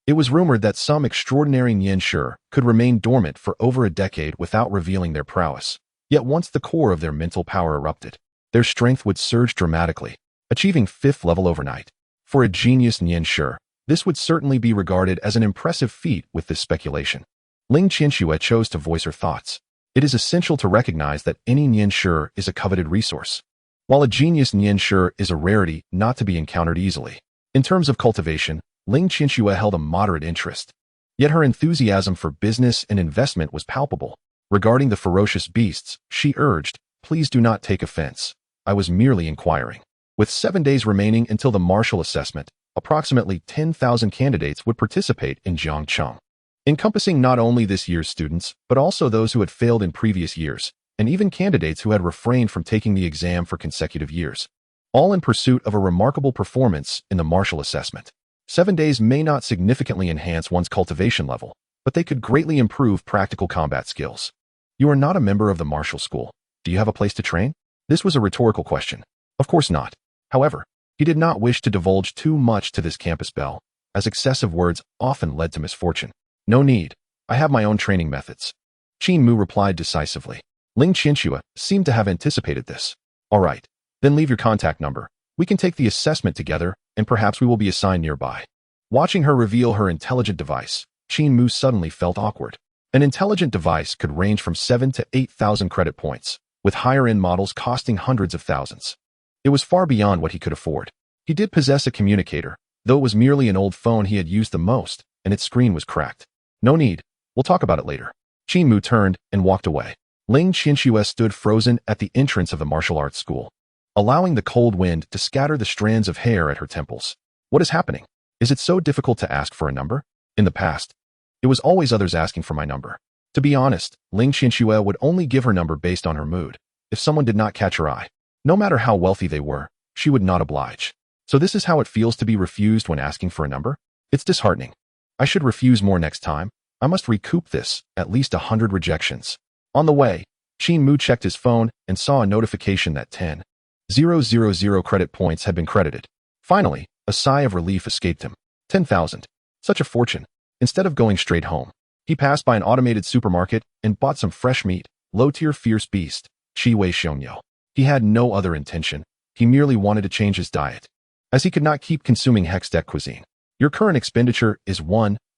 It was rumored that some extraordinary Nianshi could remain dormant for over a decade without revealing their prowess. Yet once the core of their mental power erupted, their strength would surge dramatically, achieving 5th level overnight. For a genius Nianshi, this would certainly be regarded as an impressive feat with this speculation. Ling Qianxue chose to voice her thoughts. It is essential to recognize that any Nianshi is a coveted resource, while a genius Nianshi is a rarity not to be encountered easily. In terms of cultivation, Ling Qianxue held a moderate interest. Yet her enthusiasm for business and investment was palpable. Regarding the ferocious beasts, she urged, please do not take offense. I was merely inquiring. With 7 days remaining until the martial assessment, approximately 10,000 candidates would participate in Jiangcheng, encompassing not only this year's students, but also those who had failed in previous years, and even candidates who had refrained from taking the exam for consecutive years, all in pursuit of a remarkable performance in the martial assessment. 7 days may not significantly enhance one's cultivation level, but they could greatly improve practical combat skills. You are not a member of the martial school. Do you have a place to train? This was a rhetorical question. Of course not. However, he did not wish to divulge too much to this campus belle, as excessive words often led to misfortune. No need. I have my own training methods. Qin Mu replied decisively. Ling Qianxue seemed to have anticipated this. All right. Then leave your contact number. We can take the assessment together, and perhaps we will be assigned nearby. Watching her reveal her intelligent device, Qin Mu suddenly felt awkward. An intelligent device could range from 7 to 8,000 credit points, with higher-end models costing hundreds of thousands. It was far beyond what he could afford. He did possess a communicator, though it was merely an old phone he had used the most, and its screen was cracked. No need. We'll talk about it later. Qin Mu turned and walked away. Ling Qianxue stood frozen at the entrance of the martial arts school, allowing the cold wind to scatter the strands of hair at her temples. What is happening? Is it so difficult to ask for a number? In the past, it was always others asking for my number. To be honest, Ling Qianxue would only give her number based on her mood. If someone did not catch her eye, no matter how wealthy they were, she would not oblige. So this is how it feels to be refused when asking for a number? It's disheartening. I should refuse more next time. I must recoup this, at least 100 rejections. On the way, Qin Mu checked his phone and saw a notification that 10,000 credit points had been credited. Finally, a sigh of relief escaped him. 10,000. Such a fortune. Instead of going straight home, he passed by an automated supermarket and bought some fresh meat, low-tier fierce beast, Qi Wei Xiongyo. He had no other intention. He merely wanted to change his diet, as he could not keep consuming Hex-Deck cuisine. Your current expenditure is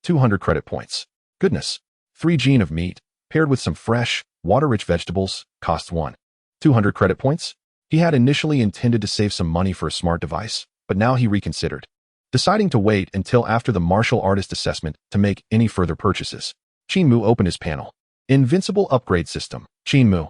200 credit points. Goodness. 3 gene of meat, paired with some fresh, water-rich vegetables, costs 200 credit points. He had initially intended to save some money for a smart device, but now he reconsidered, deciding to wait until after the martial artist assessment to make any further purchases. Qin Mu opened his panel. Invincible upgrade system. Qin Mu.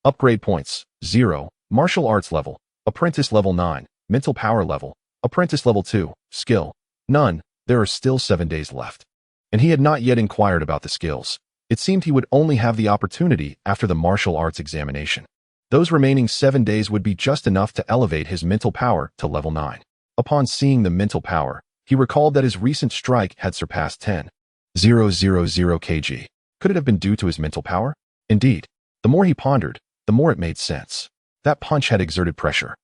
Upgrade points, 0, martial arts level, apprentice level 9, mental power level, apprentice level 2, skill, none. There are still 7 days left. And he had not yet inquired about the skills. It seemed he would only have the opportunity after the martial arts examination. Those remaining 7 days would be just enough to elevate his mental power to level 9. Upon seeing the mental power, he recalled that his recent strike had surpassed 10,000 kg. Could it have been due to his mental power? Indeed, the more he pondered, the more it made sense. That punch had exerted pressure.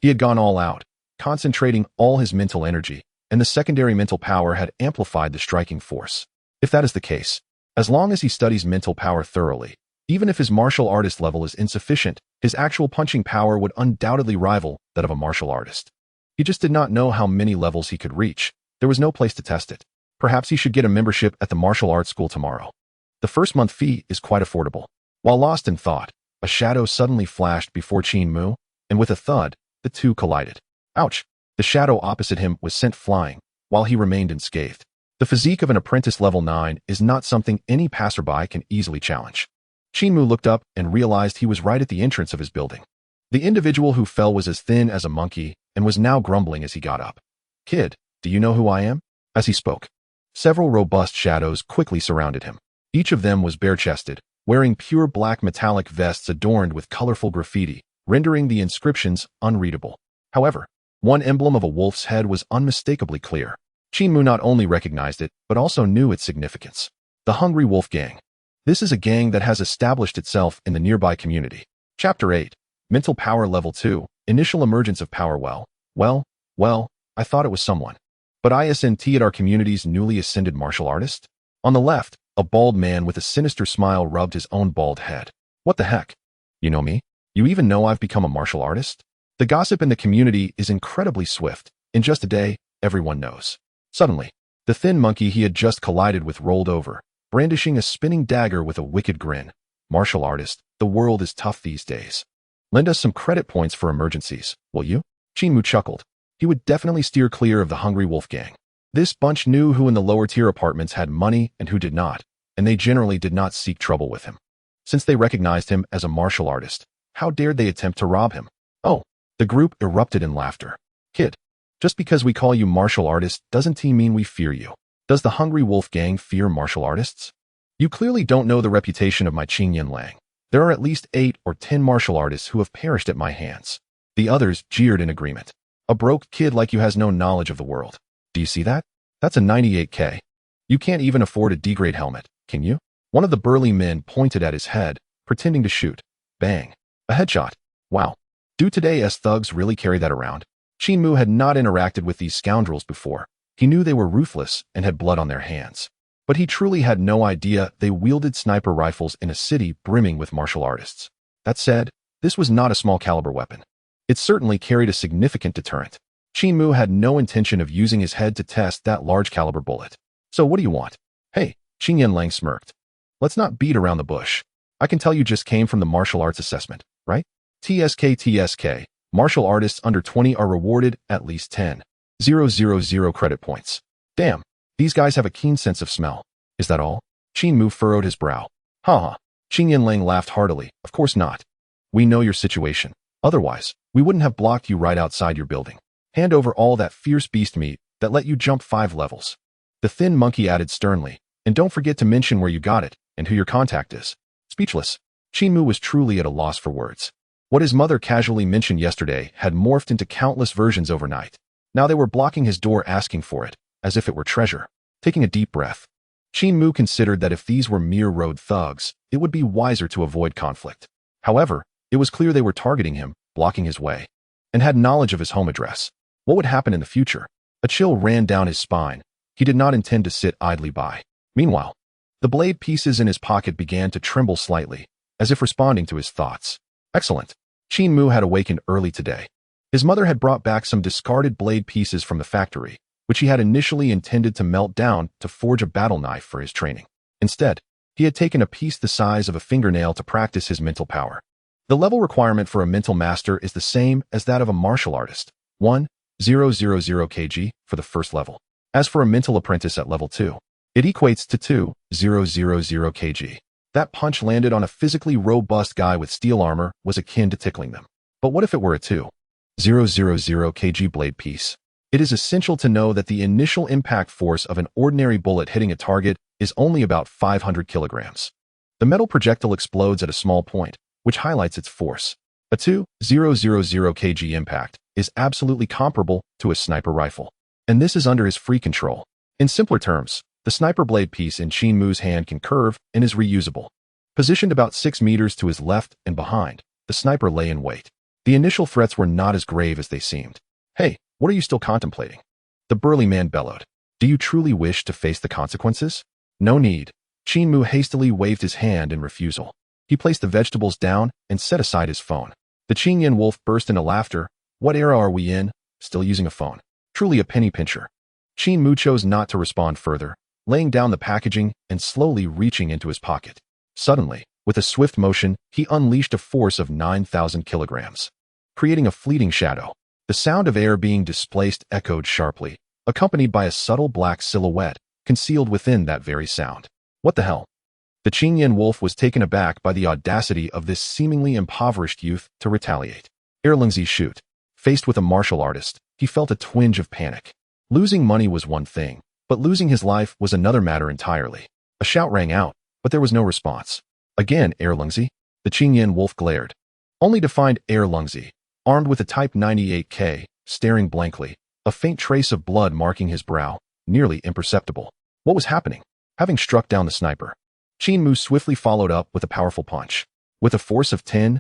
He had gone all out, concentrating all his mental energy, and the secondary mental power had amplified the striking force. If that is the case, as long as he studies mental power thoroughly, even if his martial artist level is insufficient, his actual punching power would undoubtedly rival that of a martial artist. He just did not know how many levels he could reach. There was no place to test it. Perhaps he should get a membership at the martial arts school tomorrow. The first month fee is quite affordable. While lost in thought, a shadow suddenly flashed before Qin Mu, and with a thud, the two collided. Ouch! The shadow opposite him was sent flying, while he remained unscathed. The physique of an apprentice level 9 is not something any passerby can easily challenge. Qin Mu looked up and realized he was right at the entrance of his building. The individual who fell was as thin as a monkey and was now grumbling as he got up. "Kid, do you know who I am?" As he spoke, several robust shadows quickly surrounded him. Each of them was bare-chested, wearing pure black metallic vests adorned with colorful graffiti, rendering the inscriptions unreadable. However, one emblem of a wolf's head was unmistakably clear. Qin Mu not only recognized it, but also knew its significance. The Hungry Wolf Gang. This is a gang that has established itself in the nearby community. Chapter 8. Mental Power Level 2. Initial Emergence of Power. Well, I thought it was someone. But isn't it our community's newly ascended martial artist? On the left, a bald man with a sinister smile rubbed his own bald head. What the heck? You know me? You even know I've become a martial artist? The gossip in the community is incredibly swift. In just a day, everyone knows. Suddenly, the thin monkey he had just collided with rolled over, brandishing a spinning dagger with a wicked grin. "Martial artist, the world is tough these days. Lend us some credit points for emergencies, will you?" Qin Mu chuckled. He would definitely steer clear of the Hungry Wolf Gang. This bunch knew who in the lower-tier apartments had money and who did not, and they generally did not seek trouble with him. Since they recognized him as a martial artist, how dared they attempt to rob him? Oh, the group erupted in laughter. "Kid, just because we call you martial artist doesn't mean we fear you. Does the Hungry Wolf Gang fear martial artists? You clearly don't know the reputation of my Qin Yanlang. There are at least 8 or 10 martial artists who have perished at my hands." The others jeered in agreement. "A broke kid like you has no knowledge of the world. Do you see that? That's a 98K. You can't even afford a D-grade helmet, can you?" One of the burly men pointed at his head, pretending to shoot. Bang. A headshot. Wow. Do today's thugs really carry that around? Qin Mu had not interacted with these scoundrels before. He knew they were ruthless and had blood on their hands. But he truly had no idea they wielded sniper rifles in a city brimming with martial artists. That said, this was not a small caliber weapon. It certainly carried a significant deterrent. Qin Mu had no intention of using his head to test that large caliber bullet. "So what do you want?" "Hey," Qin Yanlang smirked. "Let's not beat around the bush. I can tell you just came from the martial arts assessment, right? TSK. Martial artists under 20 are rewarded at least 10,000 credit points. Damn, these guys have a keen sense of smell. Is that all?" Qin Mu furrowed his brow. "Ha. Qin Yanlang laughed heartily. "Of course not. We know your situation. Otherwise, we wouldn't have blocked you right outside your building. Hand over all that fierce beast meat that let you jump 5 levels. The thin monkey added sternly, "And don't forget to mention where you got it and who your contact is." Speechless, Qin Mu was truly at a loss for words. What his mother casually mentioned yesterday had morphed into countless versions overnight. Now they were blocking his door asking for it, as if it were treasure. Taking a deep breath, Qin Mu considered that if these were mere road thugs, it would be wiser to avoid conflict. However, it was clear they were targeting him, blocking his way, and had knowledge of his home address. What would happen in the future? A chill ran down his spine. He did not intend to sit idly by. Meanwhile, the blade pieces in his pocket began to tremble slightly, as if responding to his thoughts. Excellent. Qin Mu had awakened early today. His mother had brought back some discarded blade pieces from the factory, which he had initially intended to melt down to forge a battle knife for his training. Instead, he had taken a piece the size of a fingernail to practice his mental power. The level requirement for a mental master is the same as that of a martial artist, 1000 kg for the first level. As for a mental apprentice at level 2, it equates to 2000 kg. That punch landed on a physically robust guy with steel armor was akin to tickling them. But what if it were a 2000 kg blade piece? It is essential to know that the initial impact force of an ordinary bullet hitting a target is only about 500 kilograms. The metal projectile explodes at a small point, which highlights its force. A 2000 kg impact is absolutely comparable to a sniper rifle, and this is under his free control. In simpler terms, the sniper blade piece in Qin Mu's hand can curve and is reusable. Positioned about 6 meters to his left and behind, the sniper lay in wait. The initial threats were not as grave as they seemed. Hey, what are you still contemplating? The burly man bellowed. Do you truly wish to face the consequences? No need. Qin Mu hastily waved his hand in refusal. He placed the vegetables down and set aside his phone. The Qin wolf burst into laughter. What era are we in? Still using a phone. Truly a penny pincher. Qin Mu chose not to respond further, laying down the packaging and slowly reaching into his pocket. Suddenly, with a swift motion, he unleashed a force of 9,000 kilograms, creating a fleeting shadow. The sound of air being displaced echoed sharply, accompanied by a subtle black silhouette concealed within that very sound. What the hell? The Qin wolf was taken aback by the audacity of this seemingly impoverished youth to retaliate. Erlingzi shoot. Faced with a martial artist, he felt a twinge of panic. Losing money was one thing, but losing his life was another matter entirely. A shout rang out, but there was no response. Again, Erlingzi? The Qin wolf glared, only to find Erlingzi, armed with a Type 98K, staring blankly, a faint trace of blood marking his brow, nearly imperceptible. What was happening? Having struck down the sniper, Qin Mu swiftly followed up with a powerful punch. With a force of 10,000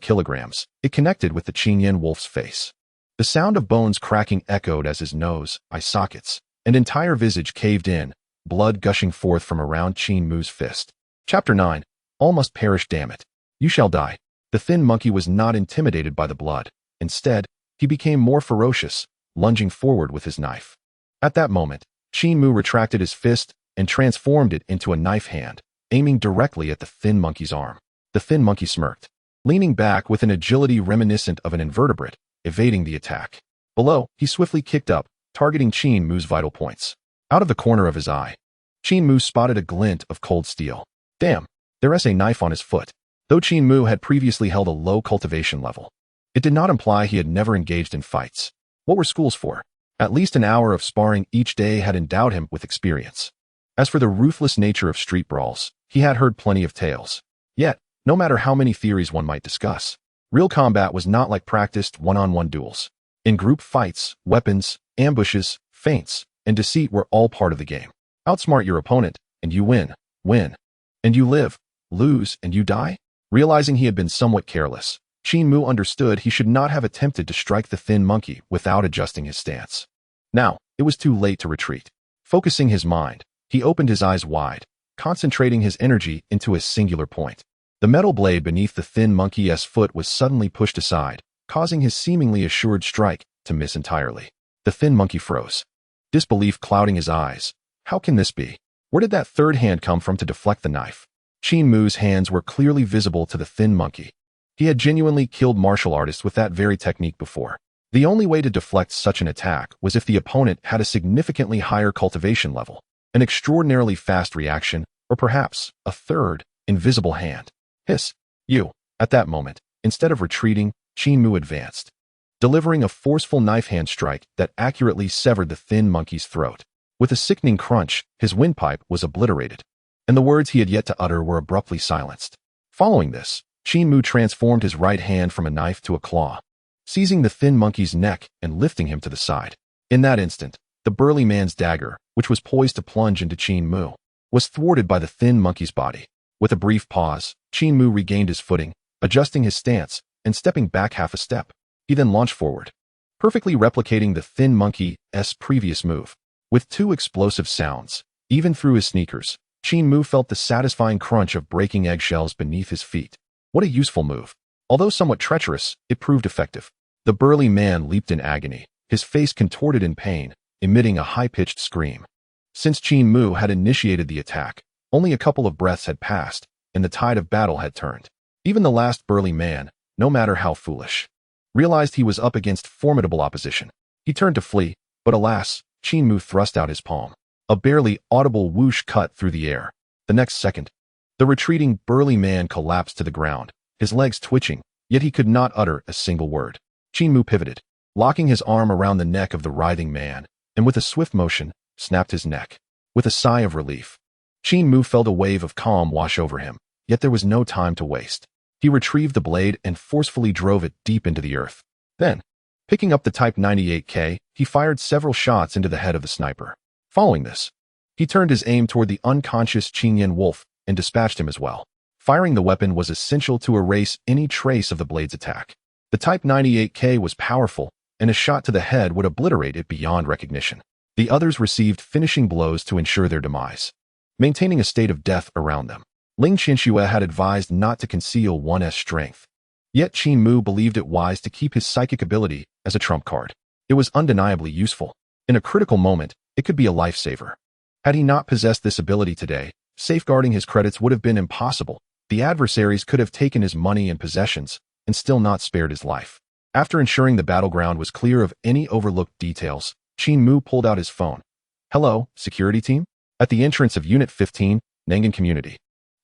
kilograms, it connected with the Qin wolf's face. The sound of bones cracking echoed as his nose, eye sockets, and entire visage caved in, blood gushing forth from around Qin Mu's fist. Chapter 9. All must perish, damn it. You shall die. The thin monkey was not intimidated by the blood. Instead, he became more ferocious, lunging forward with his knife. At that moment, Qin Mu retracted his fist and transformed it into a knife hand, aiming directly at the thin monkey's arm. The thin monkey smirked, leaning back with an agility reminiscent of an invertebrate, evading the attack. Below, he swiftly kicked up, targeting Qin Mu's vital points. Out of the corner of his eye, Qin Mu spotted a glint of cold steel. Damn, there's a knife on his foot. Though Qin Mu had previously held a low cultivation level, it did not imply he had never engaged in fights. What were schools for? At least an hour of sparring each day had endowed him with experience. As for the ruthless nature of street brawls, he had heard plenty of tales. Yet, no matter how many theories one might discuss, real combat was not like practiced one-on-one duels. In group fights, weapons, ambushes, feints, and deceit were all part of the game. Outsmart your opponent, and you win. Win. And you live. Lose, and you die? Realizing he had been somewhat careless, Qin Mu understood he should not have attempted to strike the thin monkey without adjusting his stance. Now, it was too late to retreat. Focusing his mind, he opened his eyes wide, concentrating his energy into a singular point. The metal blade beneath the thin monkey's foot was suddenly pushed aside, causing his seemingly assured strike to miss entirely. The thin monkey froze, disbelief clouding his eyes. How can this be? Where did that third hand come from to deflect the knife? Qin Mu's hands were clearly visible to the thin monkey. He had genuinely killed martial artists with that very technique before. The only way to deflect such an attack was if the opponent had a significantly higher cultivation level, an extraordinarily fast reaction, or perhaps a third, invisible hand. Hiss. You. At that moment, instead of retreating, Qin Mu advanced, delivering a forceful knife hand strike that accurately severed the thin monkey's throat. With a sickening crunch, his windpipe was obliterated, and the words he had yet to utter were abruptly silenced. Following this, Qin Mu transformed his right hand from a knife to a claw, seizing the thin monkey's neck and lifting him to the side. In that instant, the burly man's dagger, which was poised to plunge into Qin Mu, was thwarted by the thin monkey's body. With a brief pause, Qin Mu regained his footing, adjusting his stance and stepping back half a step. He then launched forward, perfectly replicating the thin monkey's previous move. With two explosive sounds, even through his sneakers, Qin Mu felt the satisfying crunch of breaking eggshells beneath his feet. What a useful move. Although somewhat treacherous, it proved effective. The burly man leaped in agony, his face contorted in pain, emitting a high-pitched scream. Since Qin Mu had initiated the attack, only a couple of breaths had passed, and the tide of battle had turned. Even the last burly man, no matter how foolish, realized he was up against formidable opposition. He turned to flee, but alas, Qin Mu thrust out his palm. A barely audible whoosh cut through the air. The next second, the retreating burly man collapsed to the ground, his legs twitching, yet he could not utter a single word. Qin Mu pivoted, locking his arm around the neck of the writhing man, and with a swift motion, snapped his neck. With a sigh of relief, Qin Mu felt a wave of calm wash over him, yet there was no time to waste. He retrieved the blade and forcefully drove it deep into the earth. Then, picking up the Type 98K, he fired several shots into the head of the sniper. Following this, he turned his aim toward the unconscious Qin wolf and dispatched him as well. Firing the weapon was essential to erase any trace of the blade's attack. The Type 98K was powerful, and a shot to the head would obliterate it beyond recognition. The others received finishing blows to ensure their demise, maintaining a state of death around them. Ling Qianxue had advised not to conceal one's strength. Yet Qin Mu believed it wise to keep his psychic ability as a trump card. It was undeniably useful. In a critical moment, it could be a lifesaver. Had he not possessed this ability today, safeguarding his credits would have been impossible. The adversaries could have taken his money and possessions and still not spared his life. After ensuring the battleground was clear of any overlooked details, Qin Mu pulled out his phone. Hello, security team? At the entrance of Unit 15, Nangan Community.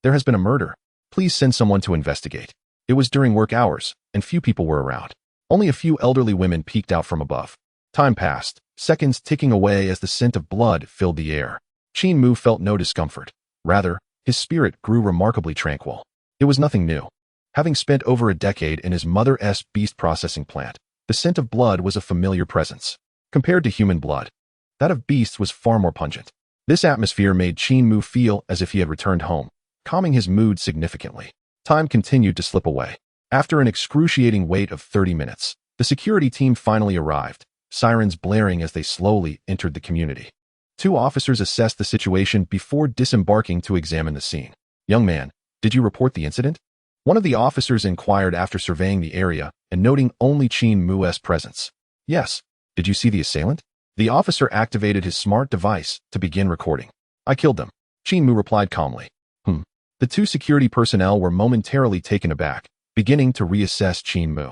There has been a murder. Please send someone to investigate. It was during work hours, and few people were around. Only a few elderly women peeked out from above. Time passed, seconds ticking away as the scent of blood filled the air. Qin Mu felt no discomfort. Rather, his spirit grew remarkably tranquil. It was nothing new. Having spent over a decade in his mother's beast processing plant, the scent of blood was a familiar presence. Compared to human blood, that of beasts was far more pungent. This atmosphere made Qin Mu feel as if he had returned home, calming his mood significantly. Time continued to slip away. After an excruciating wait of 30 minutes, the security team finally arrived, sirens blaring as they slowly entered the community. Two officers assessed the situation before disembarking to examine the scene. Young man, did you report the incident? One of the officers inquired after surveying the area and noting only Qin Mu's presence. Yes. Did you see the assailant? The officer activated his smart device to begin recording. I killed them. Qin Mu replied calmly. The two security personnel were momentarily taken aback, beginning to reassess Qin Mu.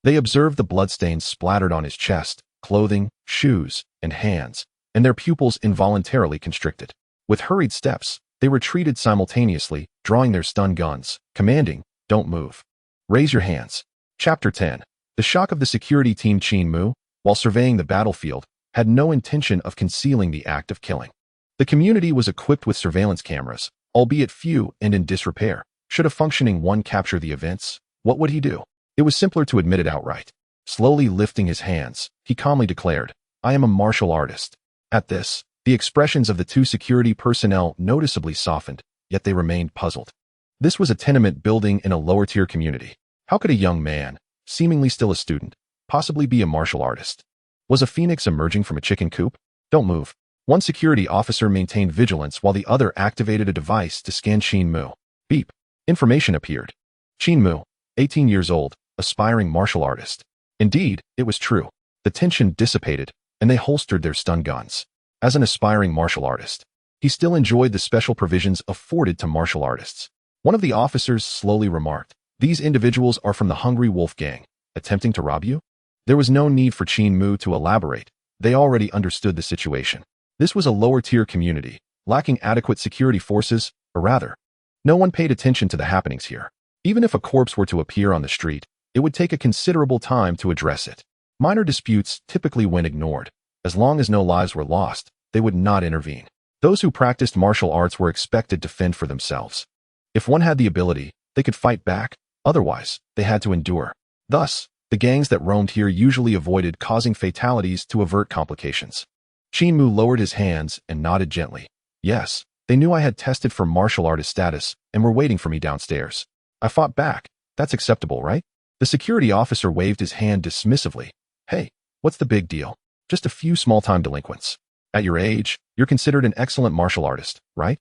They observed the bloodstains splattered on his chest, clothing, shoes, and hands, and their pupils involuntarily constricted. With hurried steps, they retreated simultaneously, drawing their stun guns, commanding, "Don't move. Raise your hands." Chapter 10. The shock of the security team. Qin Mu, while surveying the battlefield, had no intention of concealing the act of killing. The community was equipped with surveillance cameras, albeit few and in disrepair. Should a functioning one capture the events, what would he do? It was simpler to admit it outright. Slowly lifting his hands, he calmly declared, "I am a martial artist." At this, the expressions of the two security personnel noticeably softened, yet they remained puzzled. This was a tenement building in a lower-tier community. How could a young man, seemingly still a student, possibly be a martial artist? Was a phoenix emerging from a chicken coop? Don't move. One security officer maintained vigilance while the other activated a device to scan Qin Mu. Beep. Information appeared. Qin Mu, 18 years old, aspiring martial artist. Indeed, it was true. The tension dissipated, and they holstered their stun guns. As an aspiring martial artist, he still enjoyed the special provisions afforded to martial artists. One of the officers slowly remarked, "These individuals are from the Hungry Wolf Gang, attempting to rob you?" There was no need for Qin Mu to elaborate. They already understood the situation. This was a lower-tier community, lacking adequate security forces, or rather, no one paid attention to the happenings here. Even if a corpse were to appear on the street, it would take a considerable time to address it. Minor disputes typically went ignored. As long as no lives were lost, they would not intervene. Those who practiced martial arts were expected to fend for themselves. If one had the ability, they could fight back. Otherwise, they had to endure. Thus, the gangs that roamed here usually avoided causing fatalities to avert complications. Qin Mu lowered his hands and nodded gently. Yes, they knew I had tested for martial artist status and were waiting for me downstairs. I fought back. That's acceptable, right? The security officer waved his hand dismissively. Hey, what's the big deal? Just a few small-time delinquents. At your age, you're considered an excellent martial artist, right?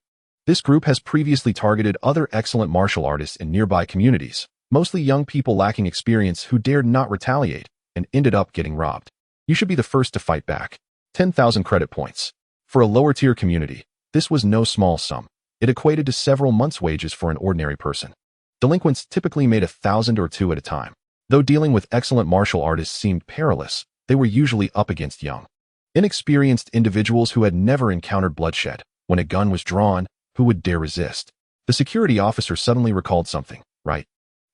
This group has previously targeted other excellent martial artists in nearby communities, mostly young people lacking experience who dared not retaliate and ended up getting robbed. You should be the first to fight back. 10,000 credit points. For a lower-tier community, this was no small sum. It equated to several months' wages for an ordinary person. Delinquents typically made 1,000 or two at a time. Though dealing with excellent martial artists seemed perilous, they were usually up against young, inexperienced individuals who had never encountered bloodshed. When a gun was drawn, who would dare resist? The security officer suddenly recalled something, right?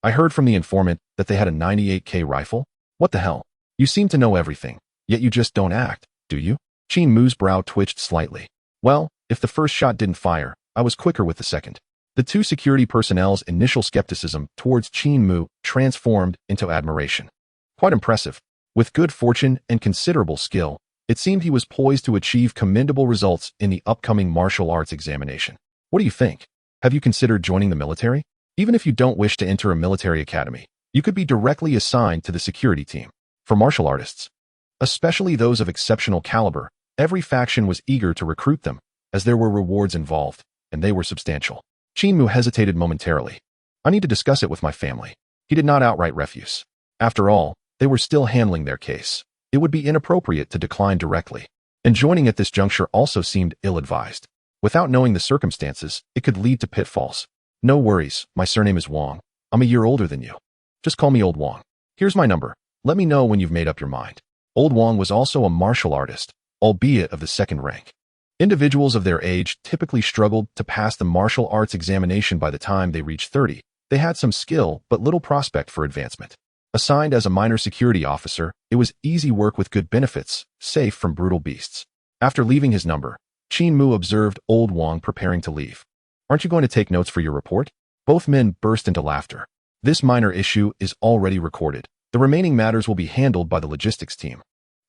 I heard from the informant that they had a 98K rifle. What the hell? You seem to know everything, yet you just don't act, do you? Qin Mu's brow twitched slightly. Well, if the first shot didn't fire, I was quicker with the second. The two security personnel's initial skepticism towards Qin Mu transformed into admiration. Quite impressive. With good fortune and considerable skill, it seemed he was poised to achieve commendable results in the upcoming martial arts examination. What do you think? Have you considered joining the military? Even if you don't wish to enter a military academy, you could be directly assigned to the security team. For martial artists, especially those of exceptional caliber, every faction was eager to recruit them, as there were rewards involved, and they were substantial. Qin Mu hesitated momentarily. I need to discuss it with my family. He did not outright refuse. After all, they were still handling their case. It would be inappropriate to decline directly, and joining at this juncture also seemed ill-advised. Without knowing the circumstances, it could lead to pitfalls. No worries, my surname is Wang. I'm a year older than you. Just call me Old Wang. Here's my number. Let me know when you've made up your mind. Old Wang was also a martial artist, albeit of the second rank. Individuals of their age typically struggled to pass the martial arts examination by the time they reached 30. They had some skill, but little prospect for advancement. Assigned as a minor security officer, it was easy work with good benefits, safe from brutal beasts. After leaving his number, Qin Mu observed Old Wang preparing to leave. Aren't you going to take notes for your report? Both men burst into laughter. This minor issue is already recorded. The remaining matters will be handled by the logistics team.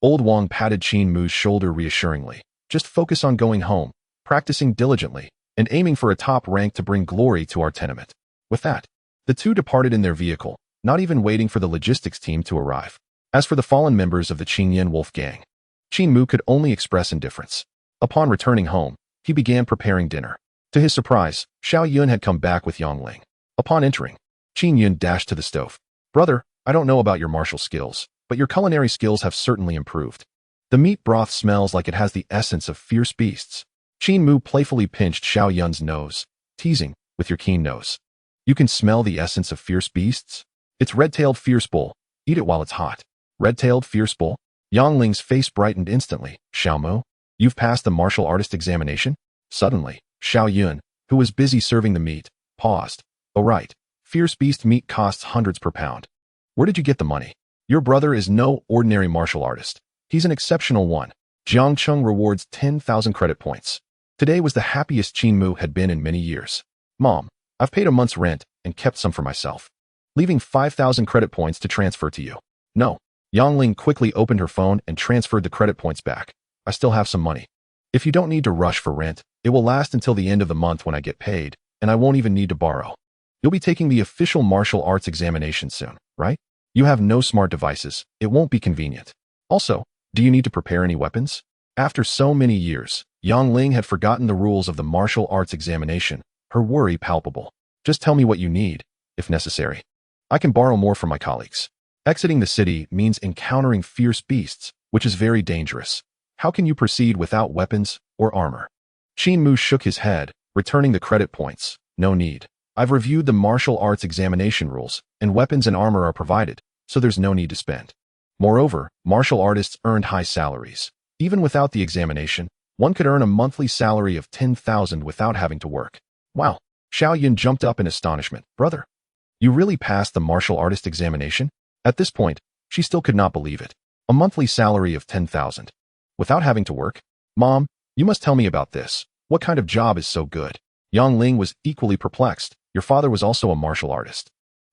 Old Wang patted Qin Mu's shoulder reassuringly. Just focus on going home, practicing diligently, and aiming for a top rank to bring glory to our tenement. With that, the two departed in their vehicle, not even waiting for the logistics team to arrive. As for the fallen members of the Qingyan Wolf gang, Qin Mu could only express indifference. Upon returning home, he began preparing dinner. To his surprise, Xiao Yun had come back with Yongling. Upon entering, Qin Yun dashed to the stove. Brother, I don't know about your martial skills, but your culinary skills have certainly improved. The meat broth smells like it has the essence of fierce beasts. Qin Mu playfully pinched Xiao Yun's nose, teasing, with your keen nose. You can smell the essence of fierce beasts? It's red-tailed fierce bull. Eat it while it's hot. Red-tailed fierce bull? Yongling's face brightened instantly. Xiao Mo, you've passed the martial artist examination? Suddenly, Xiao Yun, who was busy serving the meat, paused. Oh right, fierce beast meat costs hundreds per pound. Where did you get the money? Your brother is no ordinary martial artist. He's an exceptional one. Jiang Cheng rewards 10,000 credit points. Today was the happiest Qin Mu had been in many years. Mom, I've paid a month's rent and kept some for myself, leaving 5,000 credit points to transfer to you. No. Yongling quickly opened her phone and transferred the credit points back. I still have some money. If you don't need to rush for rent, it will last until the end of the month when I get paid, and I won't even need to borrow. You'll be taking the official martial arts examination soon, right? You have no smart devices. It won't be convenient. Also, do you need to prepare any weapons? After so many years, Yongling had forgotten the rules of the martial arts examination, her worry palpable. Just tell me what you need, if necessary. I can borrow more from my colleagues. Exiting the city means encountering fierce beasts, which is very dangerous. How can you proceed without weapons or armor? Qin Mu shook his head, returning the credit points. No need. I've reviewed the martial arts examination rules, and weapons and armor are provided, so there's no need to spend. Moreover, martial artists earned high salaries. Even without the examination, one could earn a monthly salary of 10,000 without having to work. Wow. Xiao Yun jumped up in astonishment. Brother, you really passed the martial artist examination? At this point, she still could not believe it. A monthly salary of 10,000. Without having to work? Mom, you must tell me about this. What kind of job is so good? Yongling was equally perplexed. Your father was also a martial artist,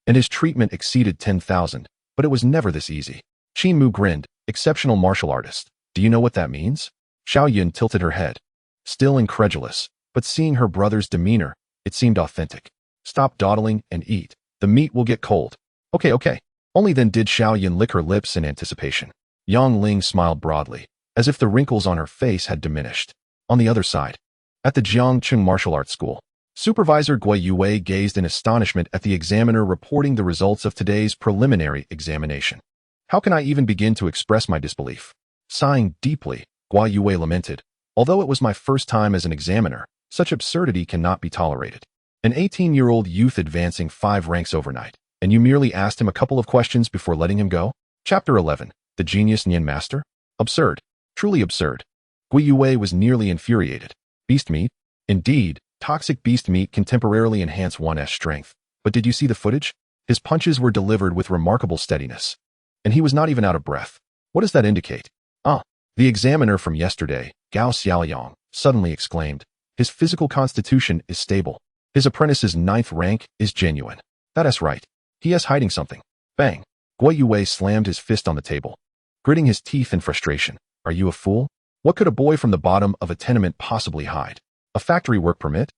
and his treatment exceeded 10,000, but it was never this easy. Qin Mu grinned. Exceptional martial artist. Do you know what that means? Xiao Yun tilted her head, still incredulous, but seeing her brother's demeanor, it seemed authentic. Stop dawdling and eat. The meat will get cold. Okay. Only then did Xiao Yun lick her lips in anticipation. Yongling smiled broadly, as if the wrinkles on her face had diminished. On the other side, at the Jiangcheng Martial Arts School, Supervisor Gui Yue gazed in astonishment at the examiner reporting the results of today's preliminary examination. How can I even begin to express my disbelief? Sighing deeply, Gui Yue lamented. Although it was my first time as an examiner, such absurdity cannot be tolerated. An 18-year-old youth advancing 5 ranks overnight, and you merely asked him a couple of questions before letting him go? Chapter 11. The Genius Nian Master? Absurd. Truly absurd. Gui Yue was nearly infuriated. Beast meat? Indeed, toxic beast meat can temporarily enhance one's strength. But did you see the footage? His punches were delivered with remarkable steadiness. And he was not even out of breath. What does that indicate? The examiner from yesterday, Gao Xiaoyang, suddenly exclaimed. His physical constitution is stable. His apprentice's 9th rank is genuine. That is right. He is hiding something. Bang. Gui Yue slammed his fist on the table, gritting his teeth in frustration. Are you a fool? What could a boy from the bottom of a tenement possibly hide? A factory work permit?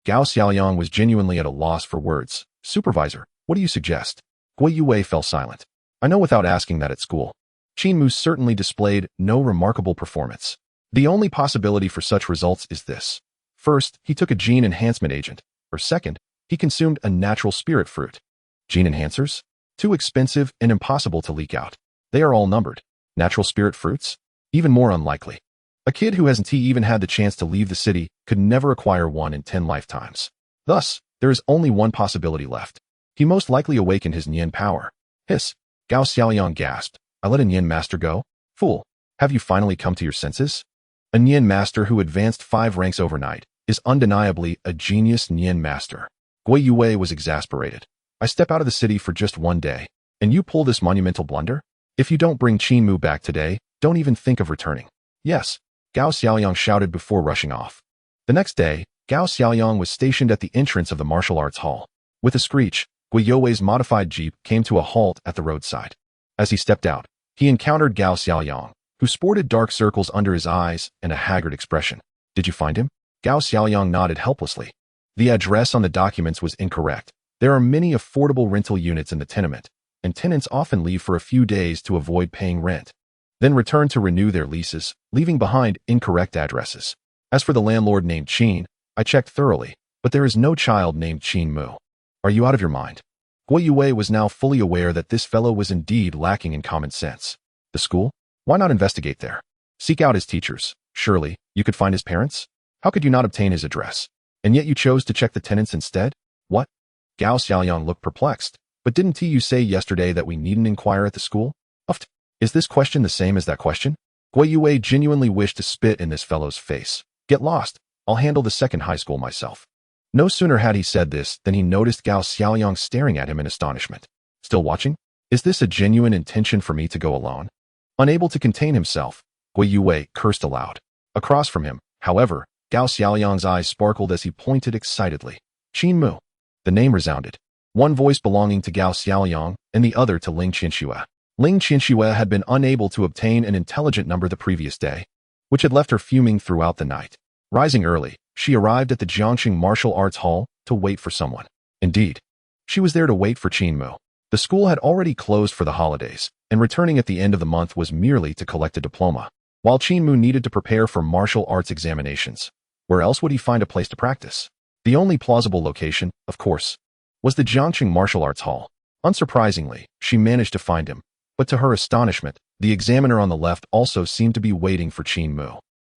Gao Xiaoyang was genuinely at a loss for words. Supervisor, what do you suggest? Gui Yue fell silent. I know without asking that at school. Qin Mu certainly displayed no remarkable performance. The only possibility for such results is this. First, he took a gene enhancement agent, or second, he consumed a natural spirit fruit. Gene enhancers? Too expensive and impossible to leak out. They are all numbered. Natural spirit fruits? Even more unlikely. A kid who hasn't even had the chance to leave the city could never acquire one in 10 lifetimes. Thus, there is only one possibility left. He most likely awakened his Nian power. Hiss. Gao Xiaoyang gasped. I let a Nian master go? Fool. Have you finally come to your senses? A Nian master who advanced 5 ranks overnight is undeniably a genius Nian master. Gui Yue was exasperated. I step out of the city for just 1 day, and you pull this monumental blunder? If you don't bring Qin Mu back today, don't even think of returning. Yes, Gao Xiaoyang shouted before rushing off. The next day, Gao Xiaoyang was stationed at the entrance of the martial arts hall. With a screech, Gui Yue's modified jeep came to a halt at the roadside. As he stepped out, he encountered Gao Xiaoyang, who sported dark circles under his eyes and a haggard expression. Did you find him? Gao Xiaoyang nodded helplessly. The address on the documents was incorrect. There are many affordable rental units in the tenement, and tenants often leave for a few days to avoid paying rent, then return to renew their leases, leaving behind incorrect addresses. As for the landlord named Qin, I checked thoroughly, but there is no child named Qin Mu. Are you out of your mind? Gui Yue was now fully aware that this fellow was indeed lacking in common sense. The school? Why not investigate there? Seek out his teachers. Surely, you could find his parents? How could you not obtain his address? And yet you chose to check the tenants instead? What? Gao Xiaoyang looked perplexed. But didn't you say yesterday that we needn't inquire at the school? Uft. Is this question the same as that question? Gui Yue genuinely wished to spit in this fellow's face. Get lost. I'll handle the second high school myself. No sooner had he said this than he noticed Gao Xiaoyang staring at him in astonishment. Still watching? Is this a genuine intention for me to go alone? Unable to contain himself, Gui Yue cursed aloud. Across from him, however, Gao Xiaoyang's eyes sparkled as he pointed excitedly. Qin Mu. The name resounded. One voice belonging to Gao Xiaoyang and the other to Ling Qianxue. Ling Qianxue had been unable to obtain an intelligent number the previous day, which had left her fuming throughout the night. Rising early, she arrived at the Jiangxing Martial Arts Hall to wait for someone. Indeed, she was there to wait for Qin Mu. The school had already closed for the holidays, and returning at the end of the month was merely to collect a diploma, while Qin Mu needed to prepare for martial arts examinations. Where else would he find a place to practice? The only plausible location, of course, was the Jiangxing Martial Arts Hall. Unsurprisingly, she managed to find him, but to her astonishment, the examiner on the left also seemed to be waiting for Qin Mu.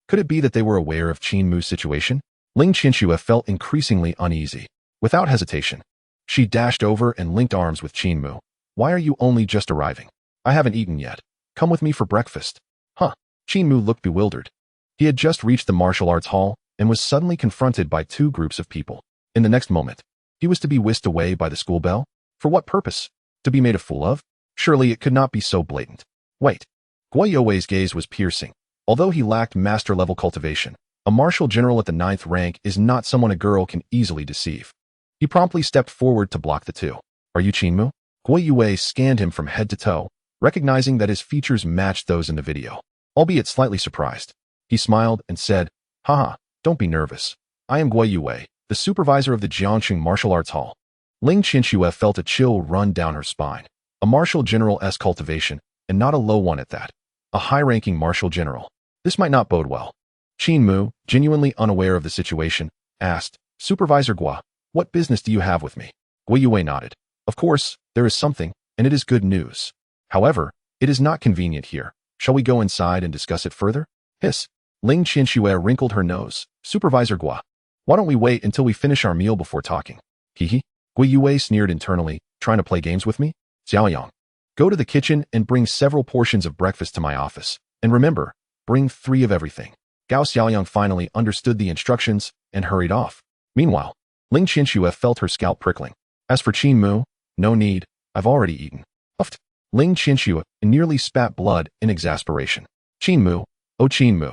Could it be that they were aware of Qin Mu's situation? Ling Qianxue felt increasingly uneasy. Without hesitation, she dashed over and linked arms with Qin Mu. Why are you only just arriving? I haven't eaten yet. Come with me for breakfast. Huh. Qin Mu looked bewildered. He had just reached the martial arts hall and was suddenly confronted by 2 groups of people. In the next moment, he was to be whisked away by the school bell? For what purpose? To be made a fool of? Surely it could not be so blatant. Wait. Gui Yue's gaze was piercing. Although he lacked master-level cultivation, a martial general at the 9th rank is not someone a girl can easily deceive. He promptly stepped forward to block the two. Are you Qin Mu? Gui Yue scanned him from head to toe, recognizing that his features matched those in the video. Albeit slightly surprised, he smiled and said, Haha, don't be nervous. I am Gui Yue, the supervisor of the Jiangxing Martial Arts Hall. Ling Qianxue felt a chill run down her spine. A martial general's cultivation, and not a low one at that. A high-ranking martial general. This might not bode well. Qin Mu, genuinely unaware of the situation, asked, Supervisor Gua, what business do you have with me? Gui Yue nodded. Of course, there is something, and it is good news. However, it is not convenient here. Shall we go inside and discuss it further? Hiss. Ling Qianxue wrinkled her nose. Supervisor Gua, why don't we wait until we finish our meal before talking? Hee. Gui Yue sneered internally, trying to play games with me? Xiaoyang, go to the kitchen and bring several portions of breakfast to my office. And remember, bring 3 of everything. Gao Xiaoyang finally understood the instructions and hurried off. Meanwhile, Ling Qianxue felt her scalp prickling. As for Qin Mu, no need, I've already eaten. Uffed. Ling Qianxue nearly spat blood in exasperation. Qin Mu, oh Qin Mu,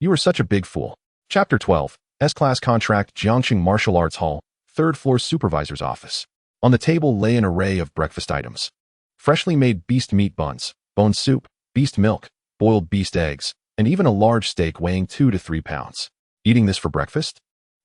you are such a big fool. Chapter 12, S-Class Contract Jiangxing Martial Arts Hall, 3rd floor supervisor's office. On the table lay an array of breakfast items. Freshly made beast meat buns, bone soup, beast milk, boiled beast eggs, and even a large steak weighing 2 to 3 pounds. Eating this for breakfast?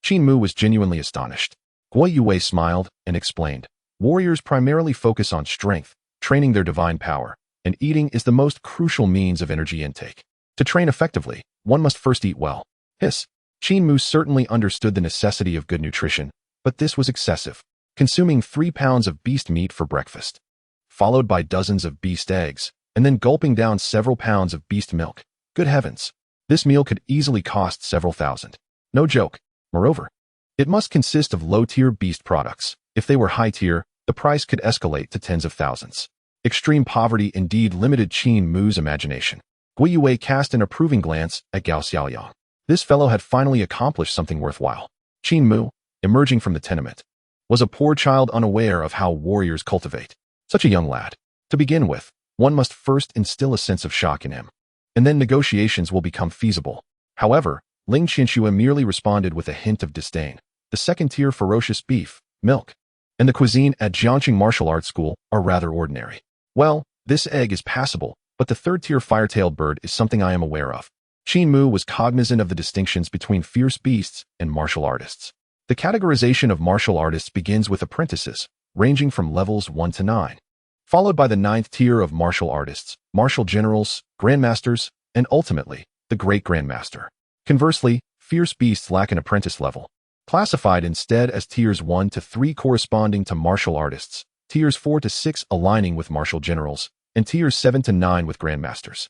Qin Mu was genuinely astonished. Guo Yue smiled and explained, warriors primarily focus on strength, training their divine power, and eating is the most crucial means of energy intake. To train effectively, one must first eat well. Hiss. Qin Mu certainly understood the necessity of good nutrition, but this was excessive, consuming 3 pounds of beast meat for breakfast, followed by dozens of beast eggs, and then gulping down several pounds of beast milk. Good heavens. This meal could easily cost several thousand. No joke. Moreover, it must consist of low-tier beast products. If they were high-tier, the price could escalate to tens of thousands. Extreme poverty indeed limited Qin Mu's imagination. Guo Yue cast an approving glance at Gao Xiaoyang. This fellow had finally accomplished something worthwhile. Qin Mu, emerging from the tenement, was a poor child unaware of how warriors cultivate. Such a young lad. To begin with, one must first instill a sense of shock in him, and then negotiations will become feasible. However, Ling Qianxue merely responded with a hint of disdain. The second-tier ferocious beef, milk, and the cuisine at Jiangqing Martial Arts School are rather ordinary. Well, this egg is passable, but the third-tier fire-tailed bird is something I am aware of. Qin Mu was cognizant of the distinctions between fierce beasts and martial artists. The categorization of martial artists begins with apprentices, ranging from levels 1 to 9, followed by the 9th tier of martial artists, martial generals, grandmasters, and ultimately, the great grandmaster. Conversely, fierce beasts lack an apprentice level, classified instead as tiers 1 to 3 corresponding to martial artists, tiers 4 to 6 aligning with martial generals, and tiers 7 to 9 with grandmasters.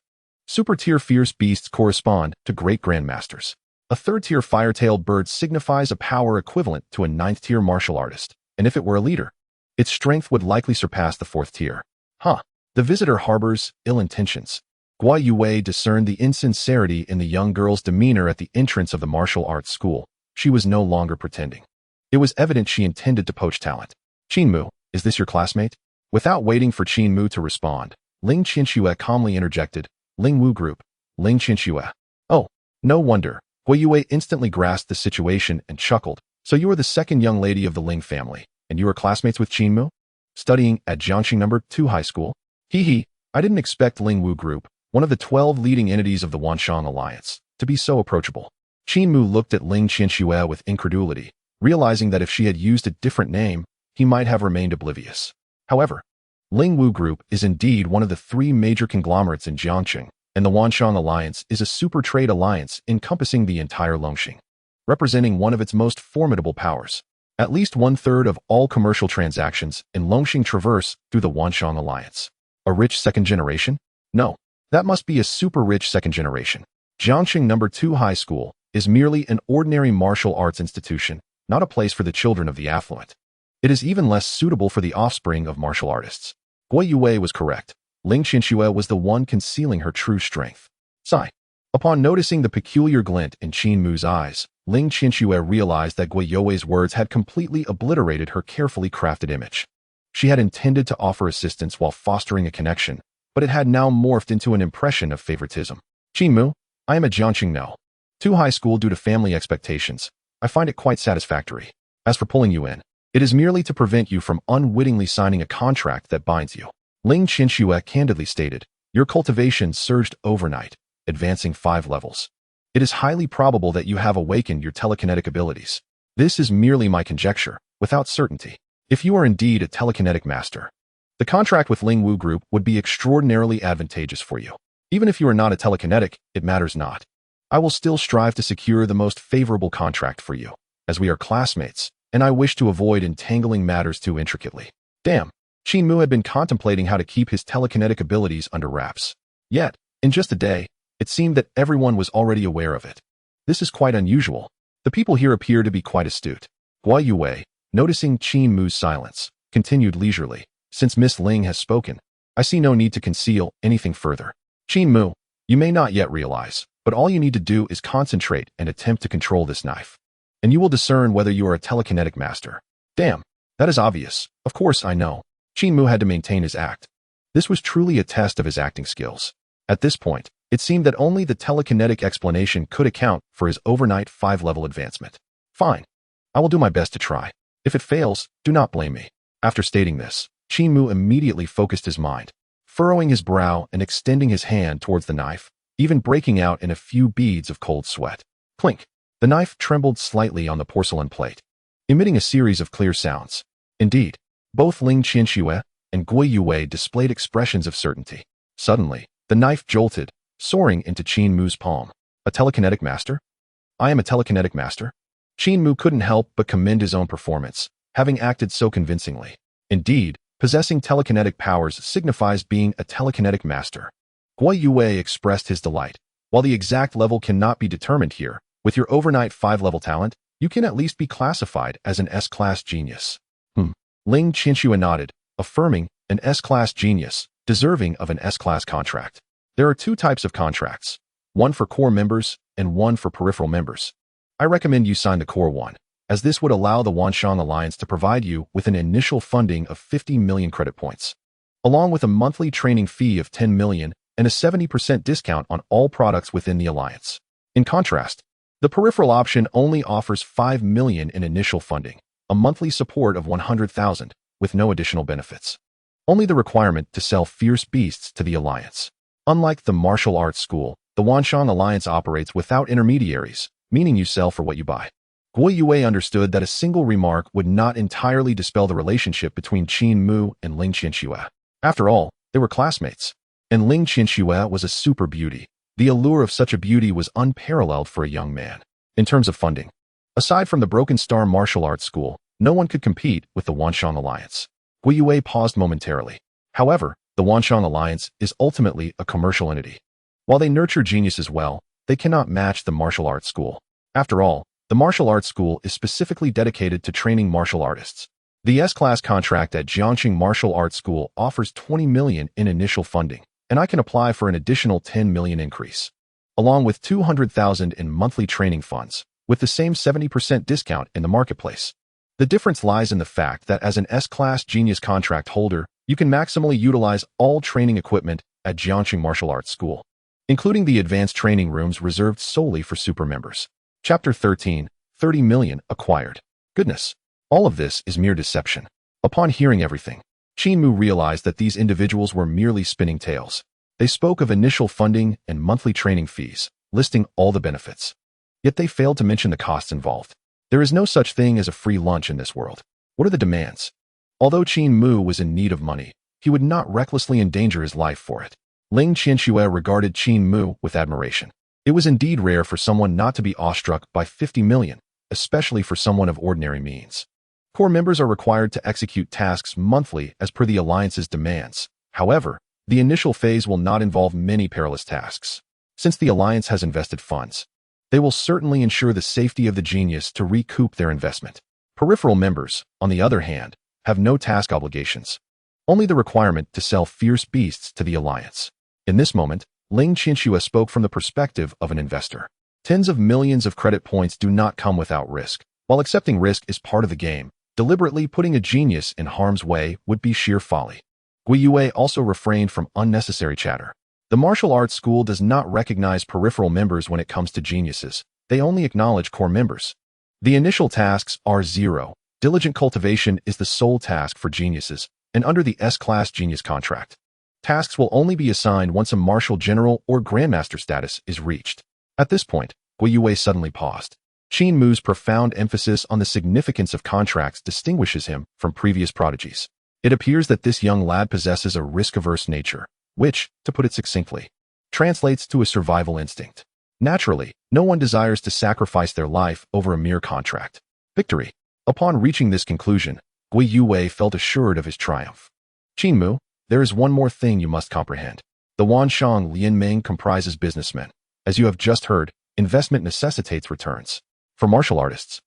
Super-tier fierce beasts correspond to great grandmasters. A third-tier fire-tailed bird signifies a power equivalent to a 9th-tier martial artist, and if it were a leader, its strength would likely surpass the 4th tier. The visitor harbors ill intentions. Guo Yue discerned the insincerity in the young girl's demeanor at the entrance of the martial arts school. She was no longer pretending. It was evident she intended to poach talent. Qin Mu, is this your classmate? Without waiting for Qin Mu to respond, Ling Qianxue calmly interjected, Ling Wu Group, Ling Qianxue. Oh, no wonder. Guo Yue instantly grasped the situation and chuckled. So you are the second young lady of the Ling family, and you are classmates with Qin Mu? Studying at Jiangqing No. 2 High School? Hee, I didn't expect Ling Wu Group, one of the 12 leading entities of the Wanshang Alliance, to be so approachable. Qin Mu looked at Ling Qianxue with incredulity, realizing that if she had used a different name, he might have remained oblivious. However, Ling Wu Group is indeed one of the 3 major conglomerates in Jiangqing, and the Wanshang Alliance is a super trade alliance encompassing the entire Longxing, representing one of its most formidable powers. At least 1/3 of all commercial transactions in Longxing traverse through the Wanshang Alliance. A rich second generation? No, that must be a super rich second generation. Jiangqing No. 2 High School is merely an ordinary martial arts institution, not a place for the children of the affluent. It is even less suitable for the offspring of martial artists. Guo Yue was correct. Ling Qianxue was the one concealing her true strength. Sigh. Upon noticing the peculiar glint in Qin Mu's eyes, Ling Qianxue realized that Guo Yue's words had completely obliterated her carefully crafted image. She had intended to offer assistance while fostering a connection, but it had now morphed into an impression of favoritism. Qin Mu, I am at Jiangqing No. 2 High School due to family expectations. I find it quite satisfactory. As for pulling you in, it is merely to prevent you from unwittingly signing a contract that binds you. Ling Qianxue candidly stated, your cultivation surged overnight, advancing 5 levels. It is highly probable that you have awakened your telekinetic abilities. This is merely my conjecture, without certainty. If you are indeed a telekinetic master, the contract with Ling Wu Group would be extraordinarily advantageous for you. Even if you are not a telekinetic, it matters not. I will still strive to secure the most favorable contract for you, as we are classmates, and I wish to avoid entangling matters too intricately. Damn, Qin Mu had been contemplating how to keep his telekinetic abilities under wraps. Yet, in just a day, it seemed that everyone was already aware of it. This is quite unusual. The people here appear to be quite astute. Guo Yue, noticing Qin Mu's silence, continued leisurely. Since Miss Ling has spoken, I see no need to conceal anything further. Qin Mu, you may not yet realize, but all you need to do is concentrate and attempt to control this knife, and you will discern whether you are a telekinetic master. Damn, that is obvious. Of course I know. Qin Mu had to maintain his act. This was truly a test of his acting skills. At this point, it seemed that only the telekinetic explanation could account for his overnight 5-level advancement. Fine. I will do my best to try. If it fails, do not blame me. After stating this, Qin Mu immediately focused his mind, furrowing his brow and extending his hand towards the knife, even breaking out in a few beads of cold sweat. Clink. The knife trembled slightly on the porcelain plate, emitting a series of clear sounds. Indeed, both Ling Qianxue and Gui Yue displayed expressions of certainty. Suddenly, the knife jolted, soaring into Qin Mu's palm. A telekinetic master? I am a telekinetic master? Qin Mu couldn't help but commend his own performance, having acted so convincingly. Indeed, possessing telekinetic powers signifies being a telekinetic master. Gui Yue expressed his delight. While the exact level cannot be determined here, with your overnight 5-level talent, you can at least be classified as an S-class genius. Ling Qianxue nodded, affirming an S-class genius, deserving of an S-class contract. There are 2 types of contracts, one for core members and one for peripheral members. I recommend you sign the core one, as this would allow the Wanshang Alliance to provide you with an initial funding of 50 million credit points, along with a monthly training fee of 10 million and a 70% discount on all products within the alliance. In contrast, the peripheral option only offers 5 million in initial funding, a monthly support of 100,000, with no additional benefits. Only the requirement to sell fierce beasts to the alliance. Unlike the martial arts school, the Wanshang Alliance operates without intermediaries, meaning you sell for what you buy. Gui Yue understood that a single remark would not entirely dispel the relationship between Qin Mu and Ling Qianxue. After all, they were classmates, and Ling Qianxue was a super beauty. The allure of such a beauty was unparalleled for a young man. In terms of funding, aside from the Broken Star Martial Arts School, no one could compete with the Wanshang Alliance. Gui Yue paused momentarily. However, the Wanshang Alliance is ultimately a commercial entity. While they nurture geniuses well, they cannot match the martial arts school. After all, the martial arts school is specifically dedicated to training martial artists. The S-class contract at Jiangxing Martial Arts School offers 20 million in initial funding, and I can apply for an additional 10 million increase, along with 200,000 in monthly training funds, with the same 70% discount in the marketplace. The difference lies in the fact that as an S-class genius contract holder, you can maximally utilize all training equipment at Jiangxing Martial Arts School, including the advanced training rooms reserved solely for super members. Chapter 13, 30 million acquired. Goodness, all of this is mere deception. Upon hearing everything, Qin Mu realized that these individuals were merely spinning tales. They spoke of initial funding and monthly training fees, listing all the benefits. Yet they failed to mention the costs involved. There is no such thing as a free lunch in this world. What are the demands? Although Qin Mu was in need of money, he would not recklessly endanger his life for it. Ling Qianxue regarded Qin Mu with admiration. It was indeed rare for someone not to be awestruck by 50 million, especially for someone of ordinary means. Core members are required to execute tasks monthly as per the Alliance's demands. However, the initial phase will not involve many perilous tasks. Since the Alliance has invested funds, they will certainly ensure the safety of the genius to recoup their investment. Peripheral members, on the other hand, have no task obligations, only the requirement to sell fierce beasts to the Alliance. In this moment, Ling Qianxue spoke from the perspective of an investor. Tens of millions of credit points do not come without risk. While accepting risk is part of the game, deliberately putting a genius in harm's way would be sheer folly. Gui Yue also refrained from unnecessary chatter. The martial arts school does not recognize peripheral members when it comes to geniuses. They only acknowledge core members. The initial tasks are 0. Diligent cultivation is the sole task for geniuses, and under the S-class genius contract, tasks will only be assigned once a martial general or grandmaster status is reached. At this point, Gui Yue suddenly paused. Qin Mu's profound emphasis on the significance of contracts distinguishes him from previous prodigies. It appears that this young lad possesses a risk-averse nature, which, to put it succinctly, translates to a survival instinct. Naturally, no one desires to sacrifice their life over a mere contract. Victory. Upon reaching this conclusion, Gui Yue felt assured of his triumph. Qin Mu, there is one more thing you must comprehend. The Wanshang Lianmeng comprises businessmen. As you have just heard, investment necessitates returns. For martial artists,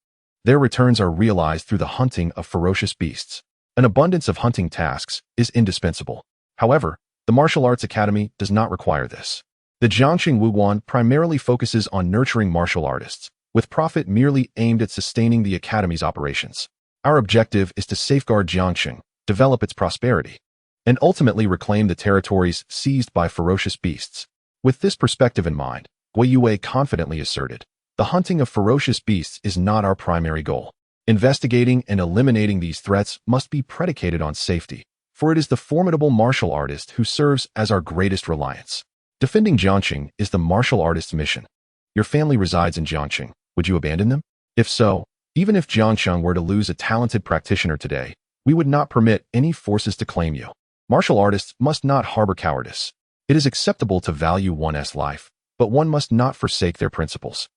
their returns are realized through the hunting of ferocious beasts. An abundance of hunting tasks is indispensable. However, the Martial Arts Academy does not require this. The Jiangxing Wuguan primarily focuses on nurturing martial artists, with profit merely aimed at sustaining the Academy's operations. Our objective is to safeguard Jiangxing, develop its prosperity, and ultimately reclaim the territories seized by ferocious beasts. With this perspective in mind, Gui Yue confidently asserted, the hunting of ferocious beasts is not our primary goal. Investigating and eliminating these threats must be predicated on safety, for it is the formidable martial artist who serves as our greatest reliance. Defending Jiangxing is the martial artist's mission. Your family resides in Jiangxing. would you abandon them? If so, even if Jiangsheng were to lose a talented practitioner today, we would not permit any forces to claim you. Martial artists must not harbor cowardice. It is acceptable to value one's life, but one must not forsake their principles.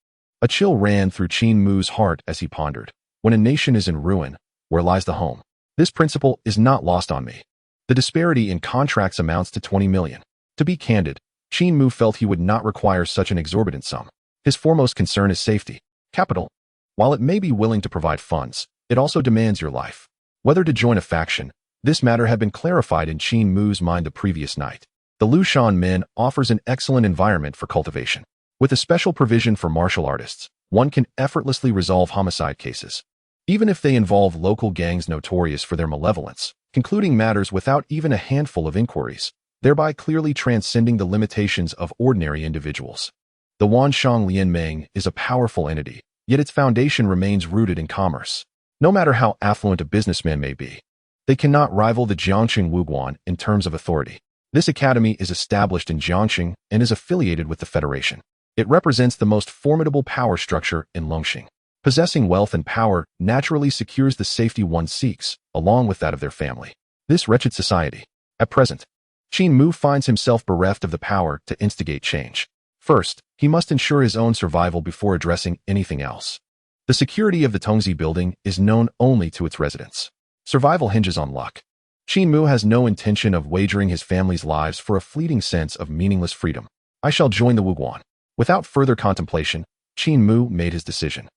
A chill ran through Qin Mu's heart as he pondered. When a nation is in ruin, where lies the home? This principle is not lost on me. The disparity in contracts amounts to 20 million. To be candid, Qin Mu felt he would not require such an exorbitant sum. His foremost concern is safety. Capital, while it may be willing to provide funds, it also demands your life. Whether to join a faction, this matter had been clarified in Qin Mu's mind the previous night. The Lushan Min offers an excellent environment for cultivation. With a special provision for martial artists, one can effortlessly resolve homicide cases, even if they involve local gangs notorious for their malevolence, concluding matters without even a handful of inquiries, thereby clearly transcending the limitations of ordinary individuals. The Wanshang Lianmeng is a powerful entity, yet its foundation remains rooted in commerce. No matter how affluent a businessman may be, they cannot rival the Jiangxing Wuguan in terms of authority. This academy is established in Jiangxing and is affiliated with the Federation. It represents the most formidable power structure in Longxing. Possessing wealth and power naturally secures the safety one seeks, along with that of their family. This wretched society. At present, Qin Mu finds himself bereft of the power to instigate change. First, he must ensure his own survival before addressing anything else. The security of the Tongzi building is known only to its residents. Survival hinges on luck. Qin Mu has no intention of wagering his family's lives for a fleeting sense of meaningless freedom. I shall join the Wuguan. Without further contemplation, Qin Mu made his decision.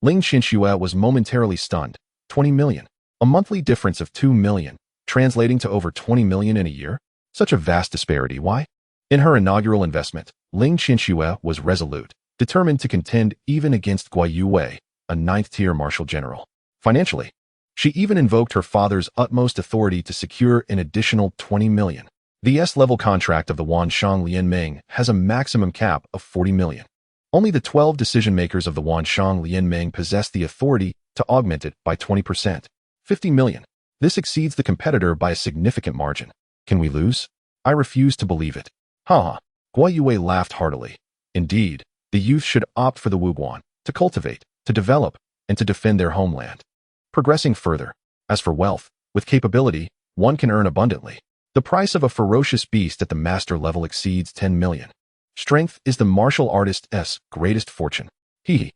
Ling Qianxue was momentarily stunned. 20 million. A monthly difference of 2 million, translating to over 20 million in a year? Such a vast disparity, why? In her inaugural investment, Ling Qianxue was resolute, determined to contend even against Guo Yuwei, a 9th-tier martial general. Financially, she even invoked her father's utmost authority to secure an additional 20 million. The S-level contract of the Wanshang Lianmeng has a maximum cap of 40 million. Only the 12 decision-makers of the Wanshang Lianmeng possess the authority to augment it by 20%. 50 million. This exceeds the competitor by a significant margin. Can we lose? I refuse to believe it. Ha! Guo Yuwei laughed heartily. Indeed, the youth should opt for the Wuguan, to cultivate, to develop, and to defend their homeland. Progressing further. As for wealth, with capability, one can earn abundantly. The price of a ferocious beast at the master level exceeds 10 million. Strength is the martial artist's greatest fortune. Qin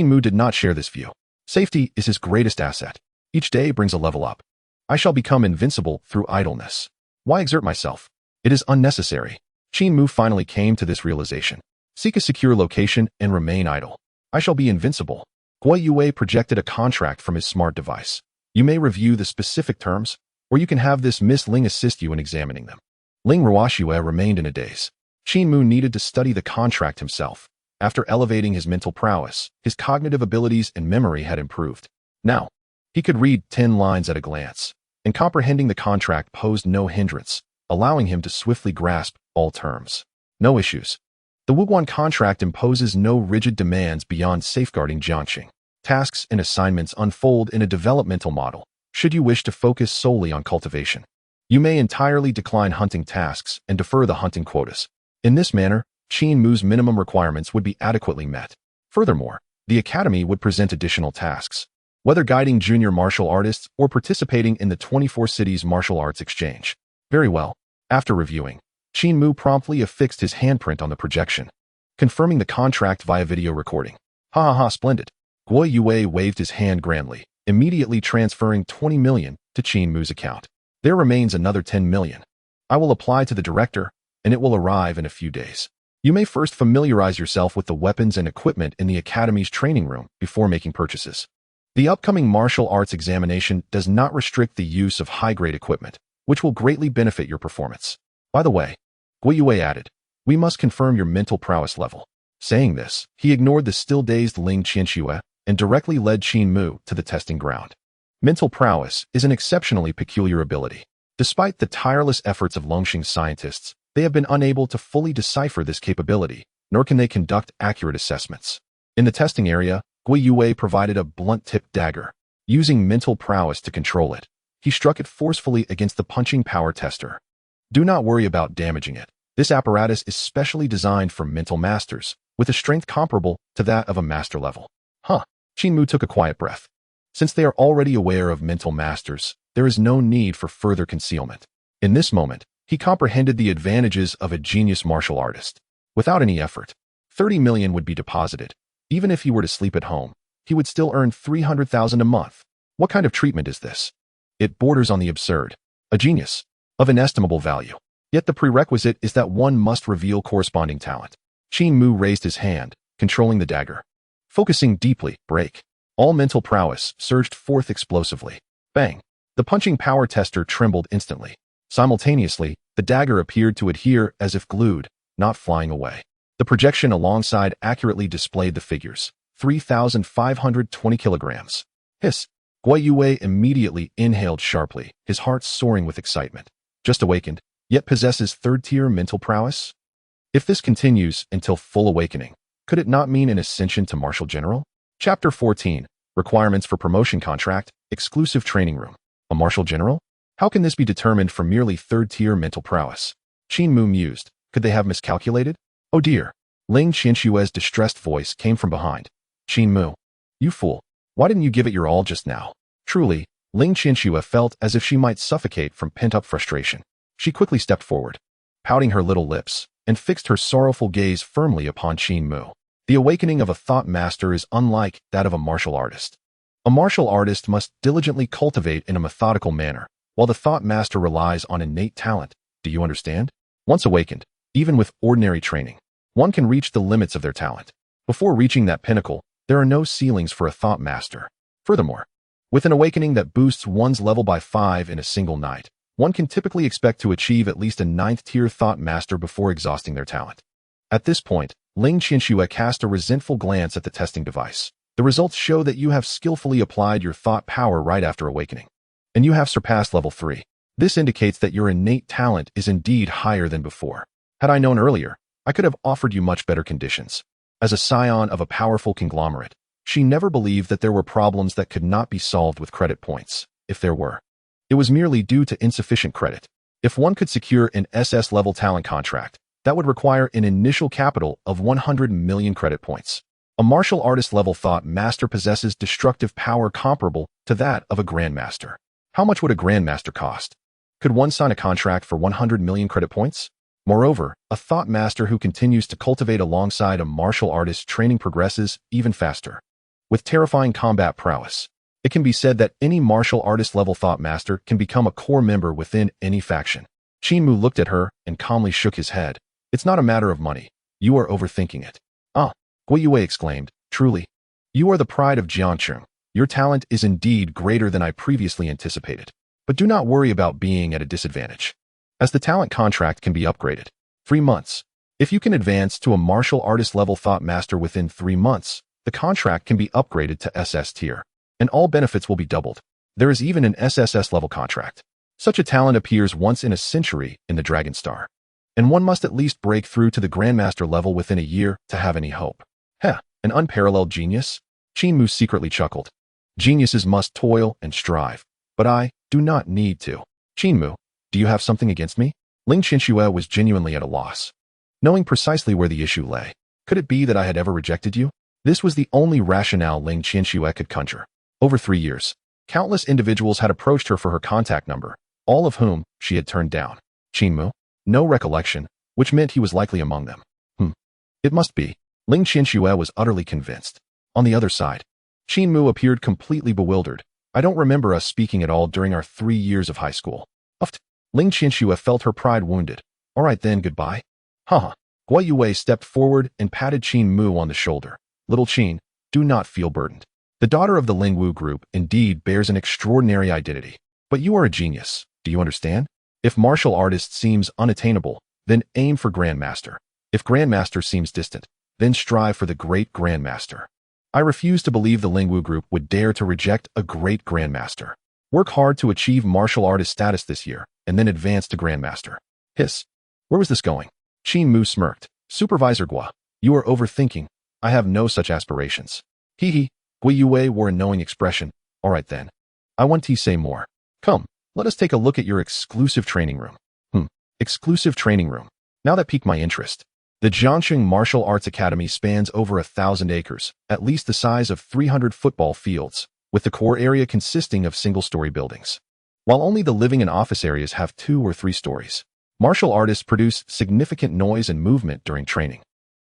Mu did not share this view. Safety is his greatest asset. Each day brings a level up. I shall become invincible through idleness. Why exert myself? It is unnecessary. Qin Mu finally came to this realization. Seek a secure location and remain idle. I shall be invincible. Guo Yuwei projected a contract from his smart device. You may review the specific terms, or you can have this Miss Ling assist you in examining them. Ling Ruoxue remained in a daze. Qin Mu needed to study the contract himself. After elevating his mental prowess, his cognitive abilities and memory had improved. Now, he could read 10 lines at a glance, and comprehending the contract posed no hindrance, allowing him to swiftly grasp all terms. No issues. The Wuguan contract imposes no rigid demands beyond safeguarding Jiangxing. Tasks and assignments unfold in a developmental model, should you wish to focus solely on cultivation. You may entirely decline hunting tasks and defer the hunting quotas. In this manner, Qin Mu's minimum requirements would be adequately met. Furthermore, the academy would present additional tasks, whether guiding junior martial artists or participating in the 24 cities martial arts exchange. Very well. After reviewing, Qin Mu promptly affixed his handprint on the projection, confirming the contract via video recording. Splendid. Guo Yuwei waved his hand grandly, immediately transferring 20 million to Qin Mu's account. There remains another 10 million. I will apply to the director, and it will arrive in a few days. You may first familiarize yourself with the weapons and equipment in the Academy's training room before making purchases. The upcoming martial arts examination does not restrict the use of high-grade equipment, which will greatly benefit your performance. By the way, Guo Yuwei added, we must confirm your mental prowess level. Saying this, he ignored the still-dazed Ling Qianxue and directly led Qin Mu to the testing ground. Mental prowess is an exceptionally peculiar ability. Despite the tireless efforts of Longxing scientists, they have been unable to fully decipher this capability, nor can they conduct accurate assessments. In the testing area, Guo Yuwei provided a blunt-tipped dagger. Using mental prowess to control it, he struck it forcefully against the punching power tester. Do not worry about damaging it. This apparatus is specially designed for mental masters, with a strength comparable to that of a master level. Huh. Qin Mu took a quiet breath. Since they are already aware of mental masters, there is no need for further concealment. In this moment, he comprehended the advantages of a genius martial artist. Without any effort, 30 million would be deposited. Even if he were to sleep at home, he would still earn 300,000 a month. What kind of treatment is this? It borders on the absurd. A genius of inestimable value. Yet the prerequisite is that one must reveal corresponding talent. Qin Mu raised his hand, controlling the dagger. Focusing deeply, break. All mental prowess surged forth explosively. Bang! The punching power tester trembled instantly. Simultaneously, the dagger appeared to adhere as if glued, not flying away. The projection alongside accurately displayed the figures. 3,520 kilograms. Hiss! Guo Yue immediately inhaled sharply, his heart soaring with excitement. Just awakened, yet possesses third-tier mental prowess? If this continues until full awakening, could it not mean an ascension to Martial General? Chapter 14. Requirements for Promotion Contract, Exclusive Training Room. A Martial General? How can this be determined from merely third-tier mental prowess? Qin Mu mused. Could they have miscalculated? Oh dear. Ling Qianshue's distressed voice came from behind. Qin Mu. You fool. Why didn't you give it your all just now? Truly, Ling Qianshue felt as if she might suffocate from pent-up frustration. She quickly stepped forward, pouting her little lips, and fixed her sorrowful gaze firmly upon Qin Mu. The awakening of a thought master is unlike that of a martial artist. A martial artist must diligently cultivate in a methodical manner, while the thought master relies on innate talent. Do you understand? Once awakened, even with ordinary training, one can reach the limits of their talent. Before reaching that pinnacle, there are no ceilings for a thought master. Furthermore, with an awakening that boosts one's level by 5 in a single night, one can typically expect to achieve at least a 9th-tier thought master before exhausting their talent. At this point, Ling Qianshue cast a resentful glance at the testing device. The results show that you have skillfully applied your thought power right after awakening, and you have surpassed level 3. This indicates that your innate talent is indeed higher than before. Had I known earlier, I could have offered you much better conditions. As a scion of a powerful conglomerate, she never believed that there were problems that could not be solved with credit points. If there were, it was merely due to insufficient credit. If one could secure an SS-level talent contract, that would require an initial capital of 100 million credit points. A martial artist-level thought master possesses destructive power comparable to that of a grandmaster. How much would a grandmaster cost? Could one sign a contract for 100 million credit points? Moreover, a thought master who continues to cultivate alongside a martial artist training progresses even faster. With terrifying combat prowess, it can be said that any martial artist-level thought master can become a core member within any faction. Qin Mu looked at her and calmly shook his head. It's not a matter of money. You are overthinking it. Ah, Guo Yue exclaimed. Truly, you are the pride of Jiangcheng. Your talent is indeed greater than I previously anticipated. But do not worry about being at a disadvantage, as the talent contract can be upgraded. 3 months. If you can advance to a martial artist-level thought master within 3 months, the contract can be upgraded to SS tier, and all benefits will be doubled. There is even an SSS-level contract. Such a talent appears once in a century in the Dragon Star, and one must at least break through to the Grandmaster level within a year to have any hope. Heh, an unparalleled genius? Qin Mu secretly chuckled. Geniuses must toil and strive, but I do not need to. Qin Mu, do you have something against me? Ling Qianshue was genuinely at a loss, knowing precisely where the issue lay. Could it be that I had ever rejected you? This was the only rationale Ling Qianshue could conjure. Over 3 years, countless individuals had approached her for her contact number, all of whom she had turned down. Qin Mu? No recollection, which meant he was likely among them. It must be. Ling Qianshue was utterly convinced. On the other side, Qin Mu appeared completely bewildered. I don't remember us speaking at all during our 3 years of high school. Uft. Ling Qianshue felt her pride wounded. All right then, goodbye. Haha. Guo Yue stepped forward and patted Qin Mu on the shoulder. Little Qin, do not feel burdened. The daughter of the Lingwu group indeed bears an extraordinary identity. But you are a genius, do you understand? If martial artist seems unattainable, then aim for Grandmaster. If Grandmaster seems distant, then strive for the Great Grandmaster. I refuse to believe the Lingwu group would dare to reject a Great Grandmaster. Work hard to achieve martial artist status this year, and then advance to Grandmaster. Hiss. Where was this going? Qin Mu smirked. Supervisor Guo, you are overthinking. I have no such aspirations. Hee hee. Guo Yue wore a knowing expression. All right then. I want to say more. Come, let us take a look at your exclusive training room. Exclusive training room. Now that piqued my interest. The Jiangxing Martial Arts Academy spans over 1,000 acres, at least the size of 300 football fields, with the core area consisting of single-story buildings. While only the living and office areas have 2 or 3 stories, martial artists produce significant noise and movement during training,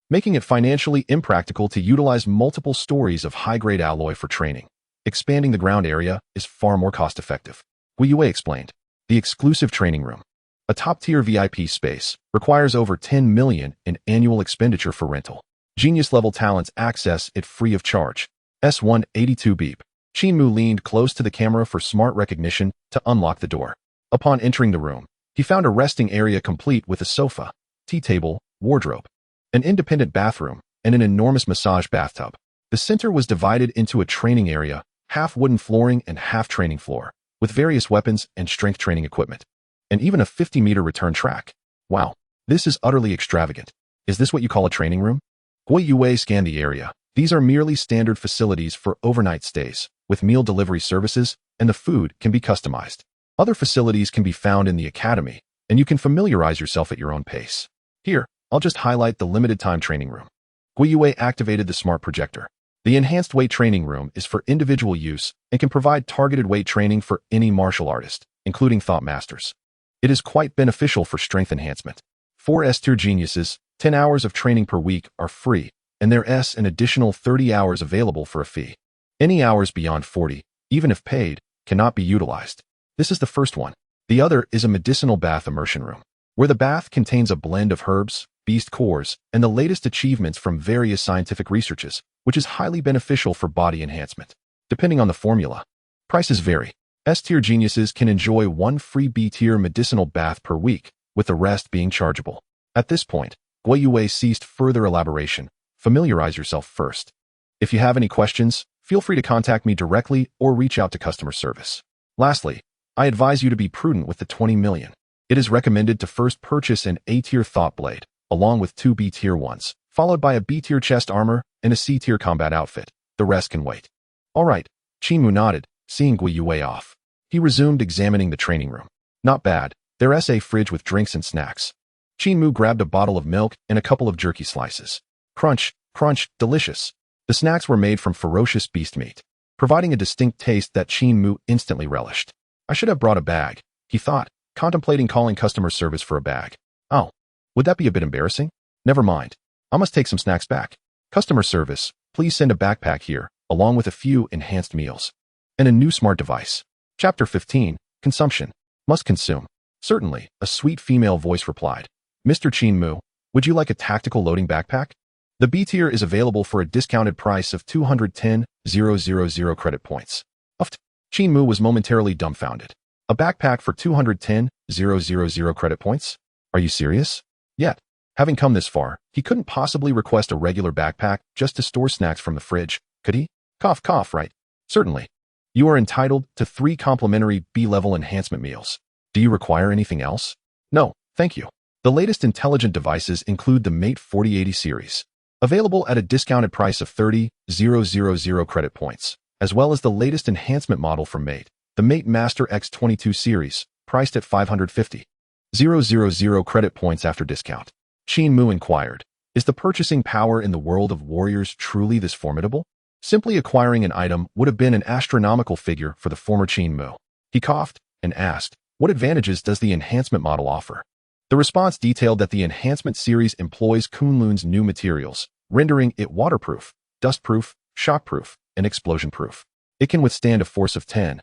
making it financially impractical to utilize multiple stories of high-grade alloy for training. Expanding the ground area is far more cost-effective. Guiyue explained. The exclusive training room, a top-tier VIP space, requires over 10 million in annual expenditure for rental. Genius-level talents access it free of charge. S182 beep. Qin Mu leaned close to the camera for smart recognition to unlock the door. Upon entering the room, he found a resting area complete with a sofa, tea table, wardrobe, an independent bathroom, and an enormous massage bathtub. The center was divided into a training area, half wooden flooring and half training floor, with various weapons and strength training equipment, and even a 50-meter return track. Wow, this is utterly extravagant. Is this what you call a training room? Guiyue scanned the area. These are merely standard facilities for overnight stays, with meal delivery services, and the food can be customized. Other facilities can be found in the academy, and you can familiarize yourself at your own pace. Here, I'll just highlight the limited-time training room. Guiyue activated the smart projector. The enhanced weight training room is for individual use and can provide targeted weight training for any martial artist, including thought masters. It is quite beneficial for strength enhancement. For S-tier geniuses, 10 hours of training per week are free, and there is an additional 30 hours available for a fee. Any hours beyond 40, even if paid, cannot be utilized. This is the first one. The other is a medicinal bath immersion room, where the bath contains a blend of herbs, beast cores, and the latest achievements from various scientific researches, which is highly beneficial for body enhancement. Depending on the formula, prices vary. S-tier geniuses can enjoy 1 free B-tier medicinal bath per week, with the rest being chargeable. At this point, Guiyue ceased further elaboration. Familiarize yourself first. If you have any questions, feel free to contact me directly or reach out to customer service. Lastly, I advise you to be prudent with the 20 million. It is recommended to first purchase an A-tier thought blade, along with 2 B-tier ones, followed by a B-tier chest armor and a C-tier combat outfit. The rest can wait. All right, Qin Mu nodded, seeing Guiyue off. He resumed examining the training room. Not bad. There's a fridge with drinks and snacks. Qin Mu grabbed a bottle of milk and a couple of jerky slices. Crunch, crunch, delicious. The snacks were made from ferocious beast meat, providing a distinct taste that Qin Mu instantly relished. I should have brought a bag, he thought, contemplating calling customer service for a bag. Oh, would that be a bit embarrassing? Never mind. I must take some snacks back. Customer service, please send a backpack here, along with a few enhanced meals. And a new smart device. Chapter 15, Consumption. Must consume. Certainly, a sweet female voice replied. Mr. Qin Mu, would you like a tactical loading backpack? The B tier is available for a discounted price of 210,000 credit points. Uft. Qin Mu was momentarily dumbfounded. A backpack for 210,000 credit points? Are you serious? Yet, having come this far, he couldn't possibly request a regular backpack just to store snacks from the fridge, could he? Cough, cough, right? Certainly. You are entitled to 3 complimentary B-level enhancement meals. Do you require anything else? No, thank you. The latest intelligent devices include the Mate 4080 series, available at a discounted price of 30,000 credit points, as well as the latest enhancement model from Mate, the Mate Master X22 series, priced at 550,000 credit points after discount. Qin Mu inquired, is the purchasing power in the world of warriors truly this formidable? Simply acquiring an item would have been an astronomical figure for the former Qin Mu. He coughed and asked, what advantages does the enhancement model offer? The response detailed that the enhancement series employs Kunlun's new materials, rendering it waterproof, dustproof, shockproof, and explosion-proof. It can withstand a force of 10,000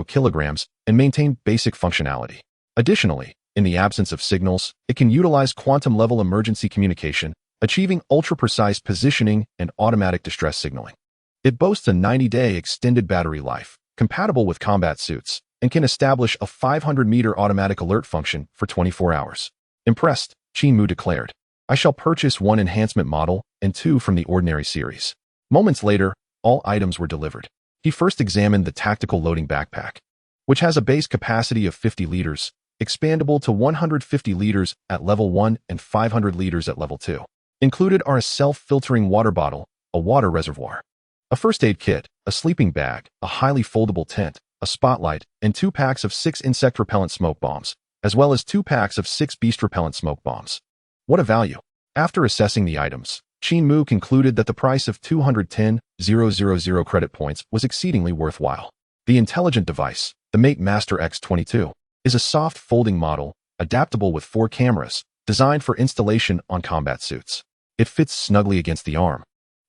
kilograms and maintain basic functionality. Additionally, in the absence of signals, it can utilize quantum-level emergency communication, achieving ultra-precise positioning and automatic distress signaling. It boasts a 90-day extended battery life, compatible with combat suits, and can establish a 500-meter automatic alert function for 24 hours. Impressed, Qin Mu declared, I shall purchase 1 enhancement model and 2 from the ordinary series. Moments later, all items were delivered. He first examined the tactical loading backpack, which has a base capacity of 50 liters, expandable to 150 liters at level 1 and 500 liters at level 2. Included are a self-filtering water bottle, a water reservoir, a first aid kit, a sleeping bag, a highly foldable tent, a spotlight, and 2 packs of 6 insect repellent smoke bombs, as well as 2 packs of 6 beast repellent smoke bombs. What a value. After assessing the items, Qin Mu concluded that the price of 210,000 credit points was exceedingly worthwhile. The intelligent device, the Mate Master X22, is a soft folding model, adaptable with 4 cameras, designed for installation on combat suits. It fits snugly against the arm.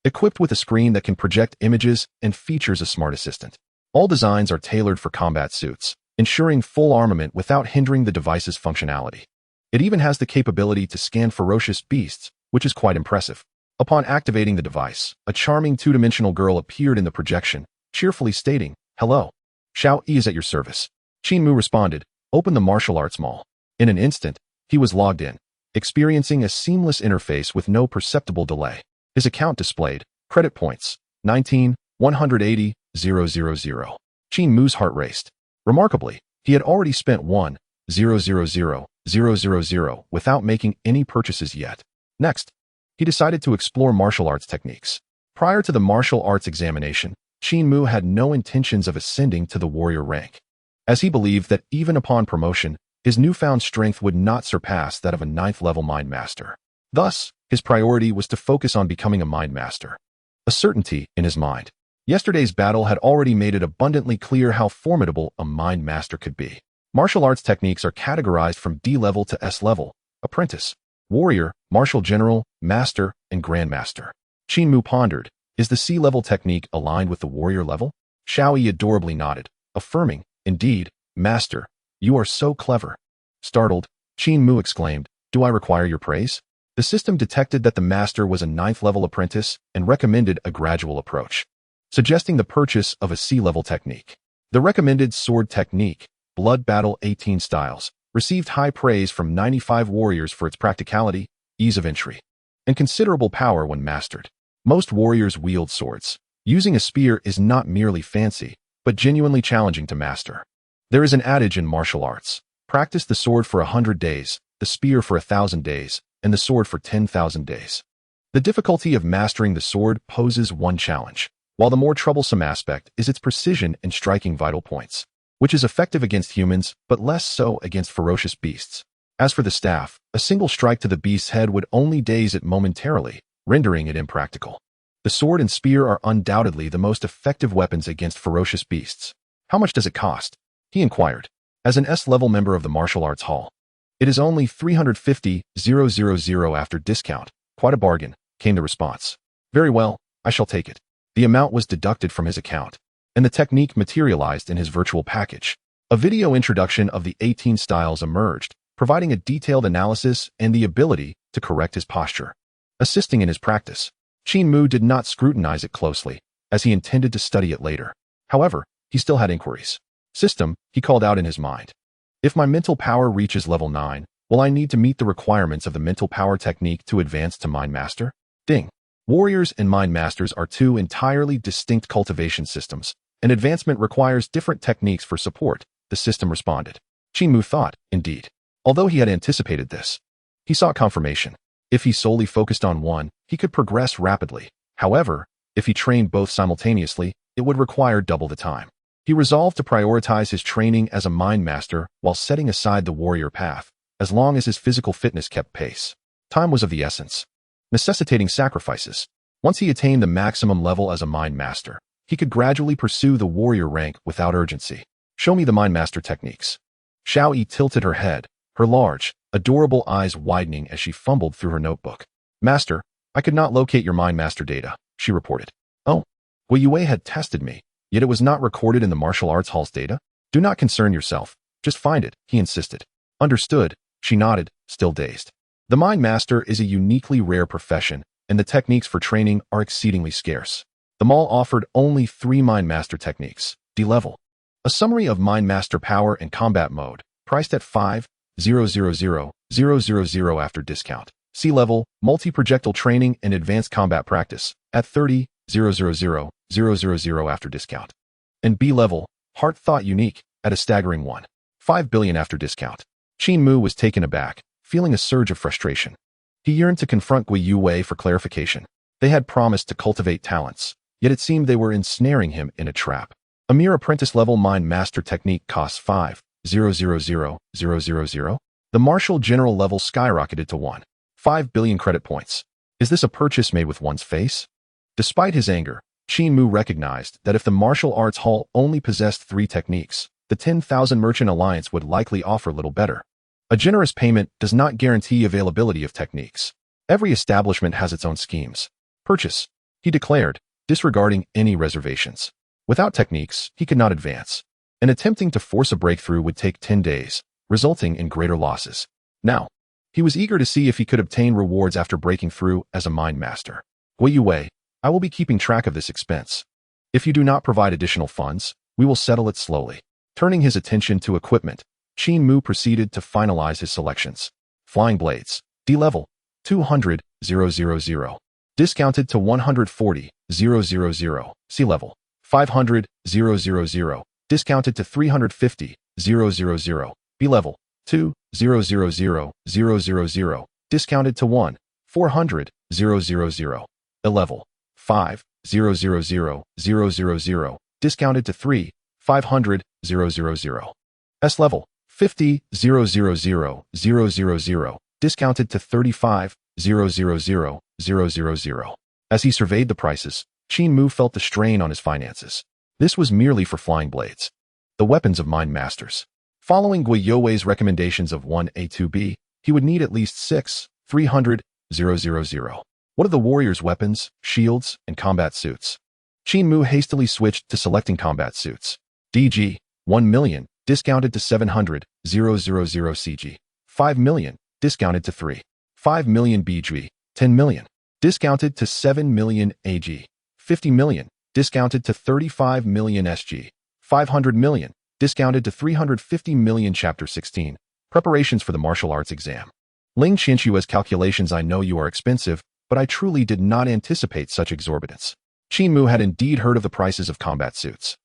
Equipped with a screen that can project images and features a smart assistant. All designs are tailored for combat suits, ensuring full armament without hindering the device's functionality. It even has the capability to scan ferocious beasts, which is quite impressive. Upon activating the device, a charming two-dimensional girl appeared in the projection, cheerfully stating, "Hello. Xiao Yi is at your service." Qin Mu responded, "Open the martial arts mall." In an instant, he was logged in, experiencing a seamless interface with no perceptible delay. His account displayed, credit points, 19,180,000. Qin Mu's heart raced. Remarkably, he had already spent 1,000,000 without making any purchases yet. Next, he decided to explore martial arts techniques. Prior to the martial arts examination, Qin Mu had no intentions of ascending to the warrior rank, as he believed that even upon promotion, his newfound strength would not surpass that of a 9th-level mind master. Thus, his priority was to focus on becoming a mind master. A certainty in his mind. Yesterday's battle had already made it abundantly clear how formidable a mind master could be. Martial arts techniques are categorized from D level to S level: apprentice, warrior, martial general, master, and grandmaster. Qin Mu pondered, is the C level technique aligned with the warrior level? Xiao Yi adorably nodded, affirming, indeed, master, you are so clever. Startled, Qin Mu exclaimed, do I require your praise? The system detected that the master was a 9th-level apprentice and recommended a gradual approach, suggesting the purchase of a C-level technique. The recommended sword technique, Blood Battle 18 Styles, received high praise from 95 warriors for its practicality, ease of entry, and considerable power when mastered. Most warriors wield swords. Using a spear is not merely fancy, but genuinely challenging to master. There is an adage in martial arts: practice the sword for 100 days, the spear for 1,000 days, and the sword for 10,000 days. The difficulty of mastering the sword poses one challenge, while the more troublesome aspect is its precision in striking vital points, which is effective against humans, but less so against ferocious beasts. As for the staff, a single strike to the beast's head would only daze it momentarily, rendering it impractical. The sword and spear are undoubtedly the most effective weapons against ferocious beasts. How much does it cost? He inquired. As an S-level member of the martial arts hall, it is only 350,000 after discount. Quite a bargain, came the response. Very well, I shall take it. The amount was deducted from his account, and the technique materialized in his virtual package. A video introduction of the 18 styles emerged, providing a detailed analysis and the ability to correct his posture, assisting in his practice. Qin Mu did not scrutinize it closely, as he intended to study it later. However, he still had inquiries. System, he called out in his mind. If my mental power reaches level 9, will I need to meet the requirements of the mental power technique to advance to Mind Master? Ding. Warriors and Mind Masters are two entirely distinct cultivation systems, and advancement requires different techniques for support, the system responded. Qin Mu thought, indeed. Although he had anticipated this, he sought confirmation. If he solely focused on one, he could progress rapidly. However, if he trained both simultaneously, it would require double the time. He resolved to prioritize his training as a mind master while setting aside the warrior path, as long as his physical fitness kept pace. Time was of the essence, necessitating sacrifices. Once he attained the maximum level as a mind master, he could gradually pursue the warrior rank without urgency. Show me the mind master techniques. Xiao Yi tilted her head, her large, adorable eyes widening as she fumbled through her notebook. Master, I could not locate your mind master data, she reported. Oh, Wei Yue had tested me, yet it was not recorded in the martial arts hall's data? Do not concern yourself, just find it, he insisted. Understood, she nodded, still dazed. The mind master is a uniquely rare profession, and the techniques for training are exceedingly scarce. The mall offered only 3 mind master techniques, D level. A summary of mind master power and combat mode, priced at 5,000,000 after discount. C level, multi-projectile training and advanced combat practice, at 30,000,000 after discount. And B level, heart thought unique, at a staggering 1.5 billion after discount. Qin Mu was taken aback, feeling a surge of frustration. He yearned to confront Gui Yue for clarification. They had promised to cultivate talents, yet it seemed they were ensnaring him in a trap. A mere apprentice-level mind master technique costs 5,000,000. The martial general level skyrocketed to 5 billion credit points. Is this a purchase made with one's face? Despite his anger, Qin Mu recognized that if the martial arts hall only possessed 3 techniques, the 10,000 Merchant Alliance would likely offer little better. A generous payment does not guarantee availability of techniques. Every establishment has its own schemes. Purchase, he declared, disregarding any reservations. Without techniques, he could not advance, and attempting to force a breakthrough would take 10 days, resulting in greater losses. Now, he was eager to see if he could obtain rewards after breaking through as a mind master. Wei, I will be keeping track of this expense. If you do not provide additional funds, we will settle it slowly. Turning his attention to equipment, Qin Mu proceeded to finalize his selections. Flying blades, D-level, 200,000. Discounted to 140,000. C-level, 500,000. Discounted to 350,000. B-level, 200,000. Discounted to 1,400,000. A-level, 5,000,000. Discounted to 3,500,000. S-level, 50,000,000. Discounted to 35,000,000. As he surveyed the prices, Qin Mu felt the strain on his finances. This was merely for flying blades, the weapons of mind masters. Following Guiyou's recommendations of 1A2B, he would need at least 6,300,000. What of the warrior's weapons, shields, and combat suits? Qin Mu hastily switched to selecting combat suits. DG, 1 million, discounted to 700,000 CG. 5 million, discounted to 3.5 million BG. 10 million, discounted to 7 million AG. 50 million, discounted to 35 million SG. 500 million, discounted to 350 million. Chapter 16. Preparations for the martial arts exam. Ling Qinshua's calculations. I know you are expensive, but I truly did not anticipate such exorbitance. Qin Mu had indeed heard of the prices of combat suits.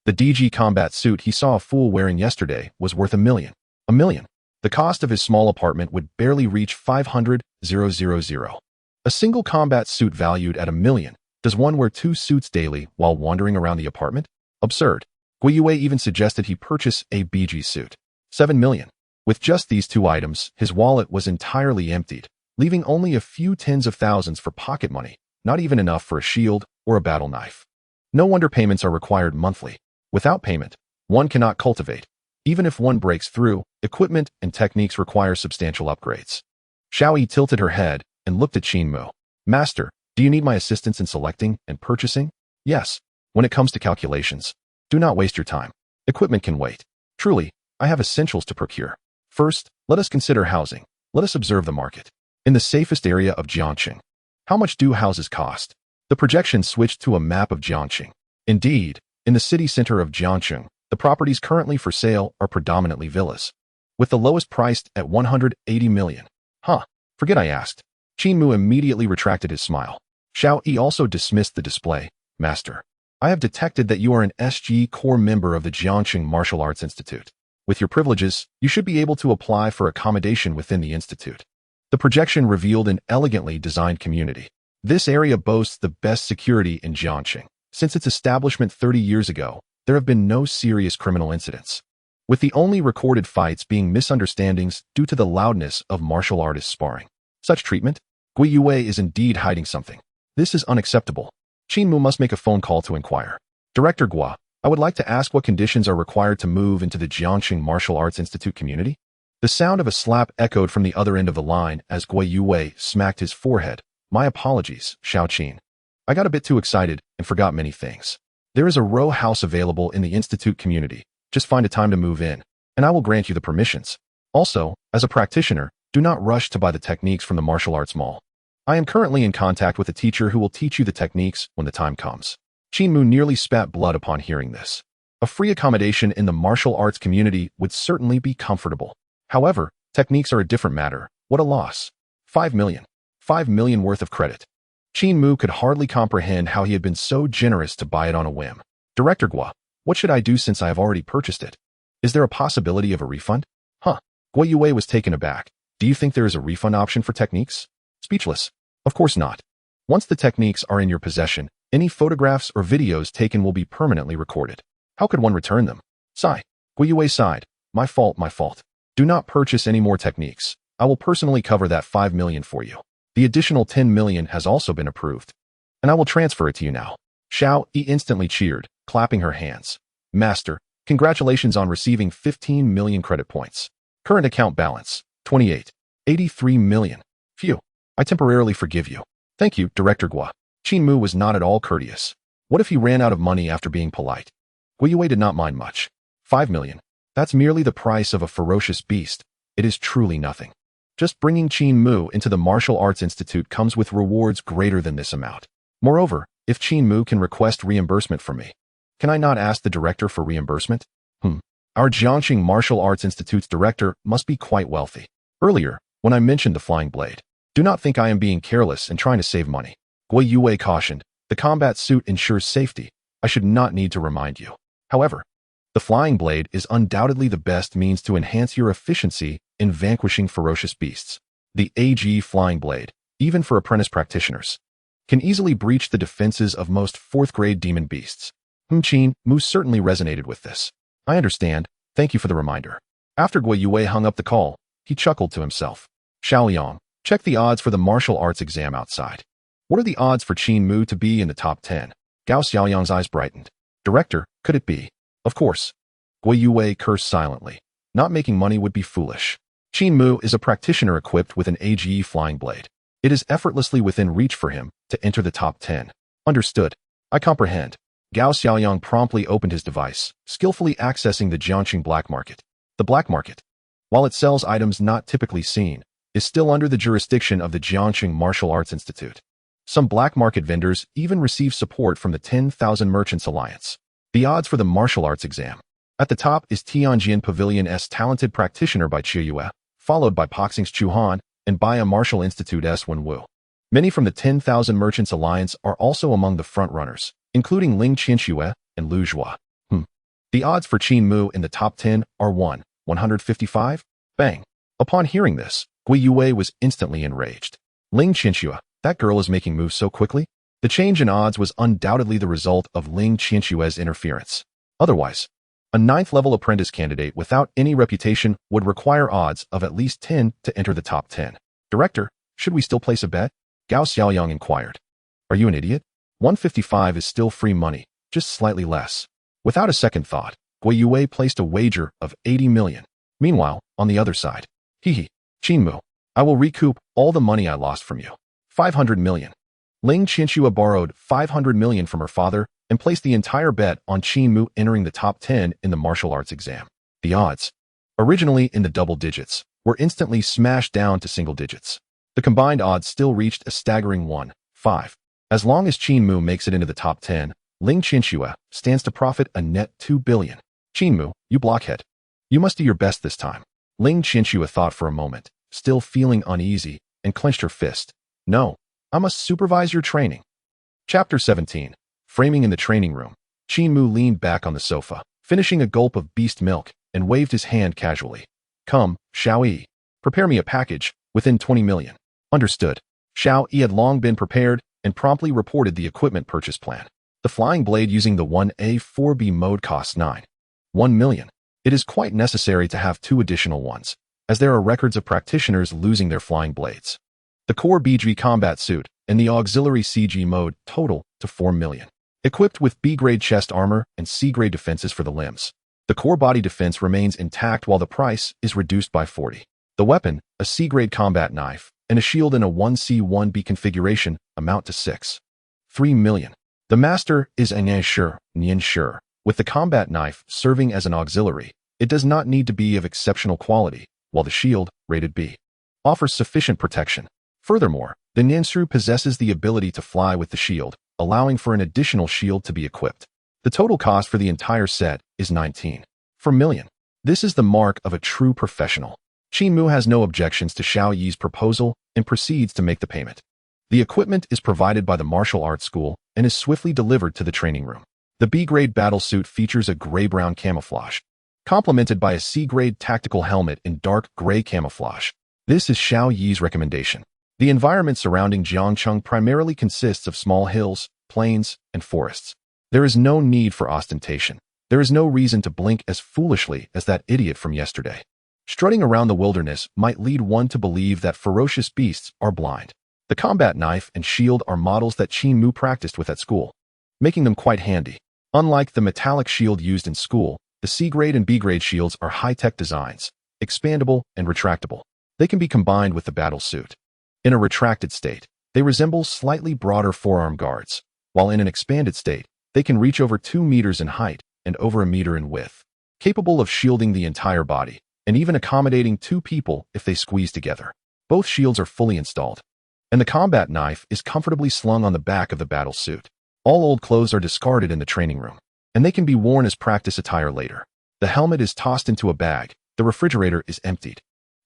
The DG combat suit he saw a fool wearing yesterday was worth 1 million. 1 million. The cost of his small apartment would barely reach 500,000. A single combat suit valued at 1 million. Does one wear 2 suits daily while wandering around the apartment? Absurd. Guiyue even suggested he purchase a BG suit. 7 million. With just these 2 items, his wallet was entirely emptied, leaving only a few tens of thousands for pocket money, not even enough for a shield or a battle knife. No wonder payments are required monthly. Without payment, one cannot cultivate. Even if one breaks through, equipment and techniques require substantial upgrades. Xiaoyi tilted her head and looked at Qin Mu. Master, do you need my assistance in selecting and purchasing? Yes. When it comes to calculations, do not waste your time. Equipment can wait. Truly, I have essentials to procure. First, let us consider housing. Let us observe the market. In the safest area of Jiangqing, how much do houses cost? The projection switched to a map of Jiangqing. Indeed, in the city center of Jiangqing, the properties currently for sale are predominantly villas, with the lowest priced at 180 million. Huh, forget I asked. Qin Mu immediately retracted his smile. Xiao Yi also dismissed the display. Master, I have detected that you are an SG core member of the Jiangqing Martial Arts Institute. With your privileges, you should be able to apply for accommodation within the institute. The projection revealed an elegantly designed community. This area boasts the best security in Jiangqing. Since its establishment 30 years ago, there have been no serious criminal incidents, with the only recorded fights being misunderstandings due to the loudness of martial artists sparring. Such treatment? Guiyue is indeed hiding something. This is unacceptable. Qin Mu must make a phone call to inquire. Director Gua, I would like to ask what conditions are required to move into the Jiangqing Martial Arts Institute community? The sound of a slap echoed from the other end of the line as Guiyue smacked his forehead. My apologies, Xiao Qin. I got a bit too excited and forgot many things. There is a row house available in the institute community. Just find a time to move in, and I will grant you the permissions. Also, as a practitioner, do not rush to buy the techniques from the martial arts mall. I am currently in contact with a teacher who will teach you the techniques when the time comes. Qin Mu nearly spat blood upon hearing this. A free accommodation in the martial arts community would certainly be comfortable. However, techniques are a different matter. What a loss. 5 million. 5 million worth of credit. Qin Mu could hardly comprehend how he had been so generous to buy it on a whim. Director Gua, what should I do since I have already purchased it? Is there a possibility of a refund? Huh. Guiyue was taken aback. Do you think there is a refund option for techniques? Speechless. Of course not. Once the techniques are in your possession, any photographs or videos taken will be permanently recorded. How could one return them? Sigh. Guiyue sighed. My fault, my fault. Do not purchase any more techniques. I will personally cover that 5 million for you. The additional 10 million has also been approved, and I will transfer it to you now. Xiao Yi instantly cheered, clapping her hands. Master, congratulations on receiving 15 million credit points. Current account balance, 28. 83 million. Phew, I temporarily forgive you. Thank you, Director Gua. Qin Mu was not at all courteous. What if he ran out of money after being polite? Guiyue did not mind much. 5 million. That's merely the price of a ferocious beast. It is truly nothing. Just bringing Qin Mu into the Martial Arts Institute comes with rewards greater than this amount. Moreover, if Qin Mu can request reimbursement from me, can I not ask the director for reimbursement? Our Jiangxing Martial Arts Institute's director must be quite wealthy. Earlier, when I mentioned the flying blade, do not think I am being careless and trying to save money. Guiyue cautioned, the combat suit ensures safety. I should not need to remind you. However, the flying blade is undoubtedly the best means to enhance your efficiency in vanquishing ferocious beasts. The AG flying blade, even for apprentice practitioners, can easily breach the defenses of most fourth-grade demon beasts. Qin Mu certainly resonated with this. I understand. Thank you for the reminder. After Guiyue hung up the call, he chuckled to himself. Xiaoyang, check the odds for the martial arts exam outside. What are the odds for Qin Mu to be in the top 10? Gao Xiaoyang's eyes brightened. Director, could it be? Of course. Guiyue cursed silently. Not making money would be foolish. Qin Mu is a practitioner equipped with an AGE flying blade. It is effortlessly within reach for him to enter the top 10. Understood. I comprehend. Gao Xiaoyang promptly opened his device, skillfully accessing the Jiangxing black market. The black market, while it sells items not typically seen, is still under the jurisdiction of the Jiangxing Martial Arts Institute. Some black market vendors even receive support from the 10,000 Merchants Alliance. The odds for the martial arts exam. At the top is Tianjin Pavilion's talented practitioner by Qiyue, followed by Poxing's Chu Han, and by a Martial Institute's Wen Wu. Many from the 10,000 Merchants Alliance are also among the front-runners, including Ling Qianxue and Lu Zhua. The odds for Qin Mu in the top 10 are 155? Bang. Upon hearing this, Guiyue was instantly enraged. Ling Qianxue, that girl is making moves so quickly? The change in odds was undoubtedly the result of Ling Qianxue's interference. Otherwise, a 9th-level apprentice candidate without any reputation would require odds of at least 10 to enter the top 10. Director, should we still place a bet? Gao Xiaoyang inquired. Are you an idiot? 155 is still free money, just slightly less. Without a second thought, Guiyue placed a wager of 80 million. Meanwhile, on the other side, Qin Mu, I will recoup all the money I lost from you. 500 million. Ling Qianxue borrowed 500 million from her father and placed the entire bet on Qin Mu entering the top 10 in the martial arts exam. The odds, originally in the double digits, were instantly smashed down to single digits. The combined odds still reached a staggering 1-5. As long as Qin Mu makes it into the top 10, Ling Qianxue stands to profit a net 2 billion. Qin Mu, you blockhead. You must do your best this time. Ling Qianxue thought for a moment, still feeling uneasy, and clenched her fist. No, I must supervise your training. Chapter 17. Framing in the training room. Qin Mu leaned back on the sofa, finishing a gulp of beast milk, and waved his hand casually. Come, Xiao Yi. Prepare me a package, within 20 million. Understood. Xiao Yi had long been prepared, and promptly reported the equipment purchase plan. The flying blade using the 1A4B mode costs 1 million. It is quite necessary to have 2 additional ones, as there are records of practitioners losing their flying blades. The core BG combat suit and the auxiliary CG mode total to 4 million. Equipped with B-grade chest armor and C-grade defenses for the limbs, the core body defense remains intact while the price is reduced by 40. The weapon, a C-grade combat knife, and a shield in a 1C1B configuration amount to 3 million. The master is a Nian Shi, with the combat knife serving as an auxiliary. It does not need to be of exceptional quality, while the shield, rated B, offers sufficient protection. Furthermore, the Niansu possesses the ability to fly with the shield, allowing for an additional shield to be equipped. The total cost for the entire set is 19 million. This is the mark of a true professional. Qin Mu has no objections to Xiao Yi's proposal and proceeds to make the payment. The equipment is provided by the martial arts school and is swiftly delivered to the training room. The B-grade battle suit features a gray-brown camouflage, complemented by a C-grade tactical helmet in dark gray camouflage. This is Xiao Yi's recommendation. The environment surrounding Jiangcheng primarily consists of small hills, plains, and forests. There is no need for ostentation. There is no reason to blink as foolishly as that idiot from yesterday. Strutting around the wilderness might lead one to believe that ferocious beasts are blind. The combat knife and shield are models that Qin Mu practiced with at school, making them quite handy. Unlike the metallic shield used in school, the C-grade and B-grade shields are high-tech designs, expandable and retractable. They can be combined with the battle suit. In a retracted state, they resemble slightly broader forearm guards, while in an expanded state, they can reach over 2 meters in height and over a meter in width, capable of shielding the entire body, and even accommodating 2 people if they squeeze together. Both shields are fully installed, and the combat knife is comfortably slung on the back of the battle suit. All old clothes are discarded in the training room, and they can be worn as practice attire later. The helmet is tossed into a bag, the refrigerator is emptied,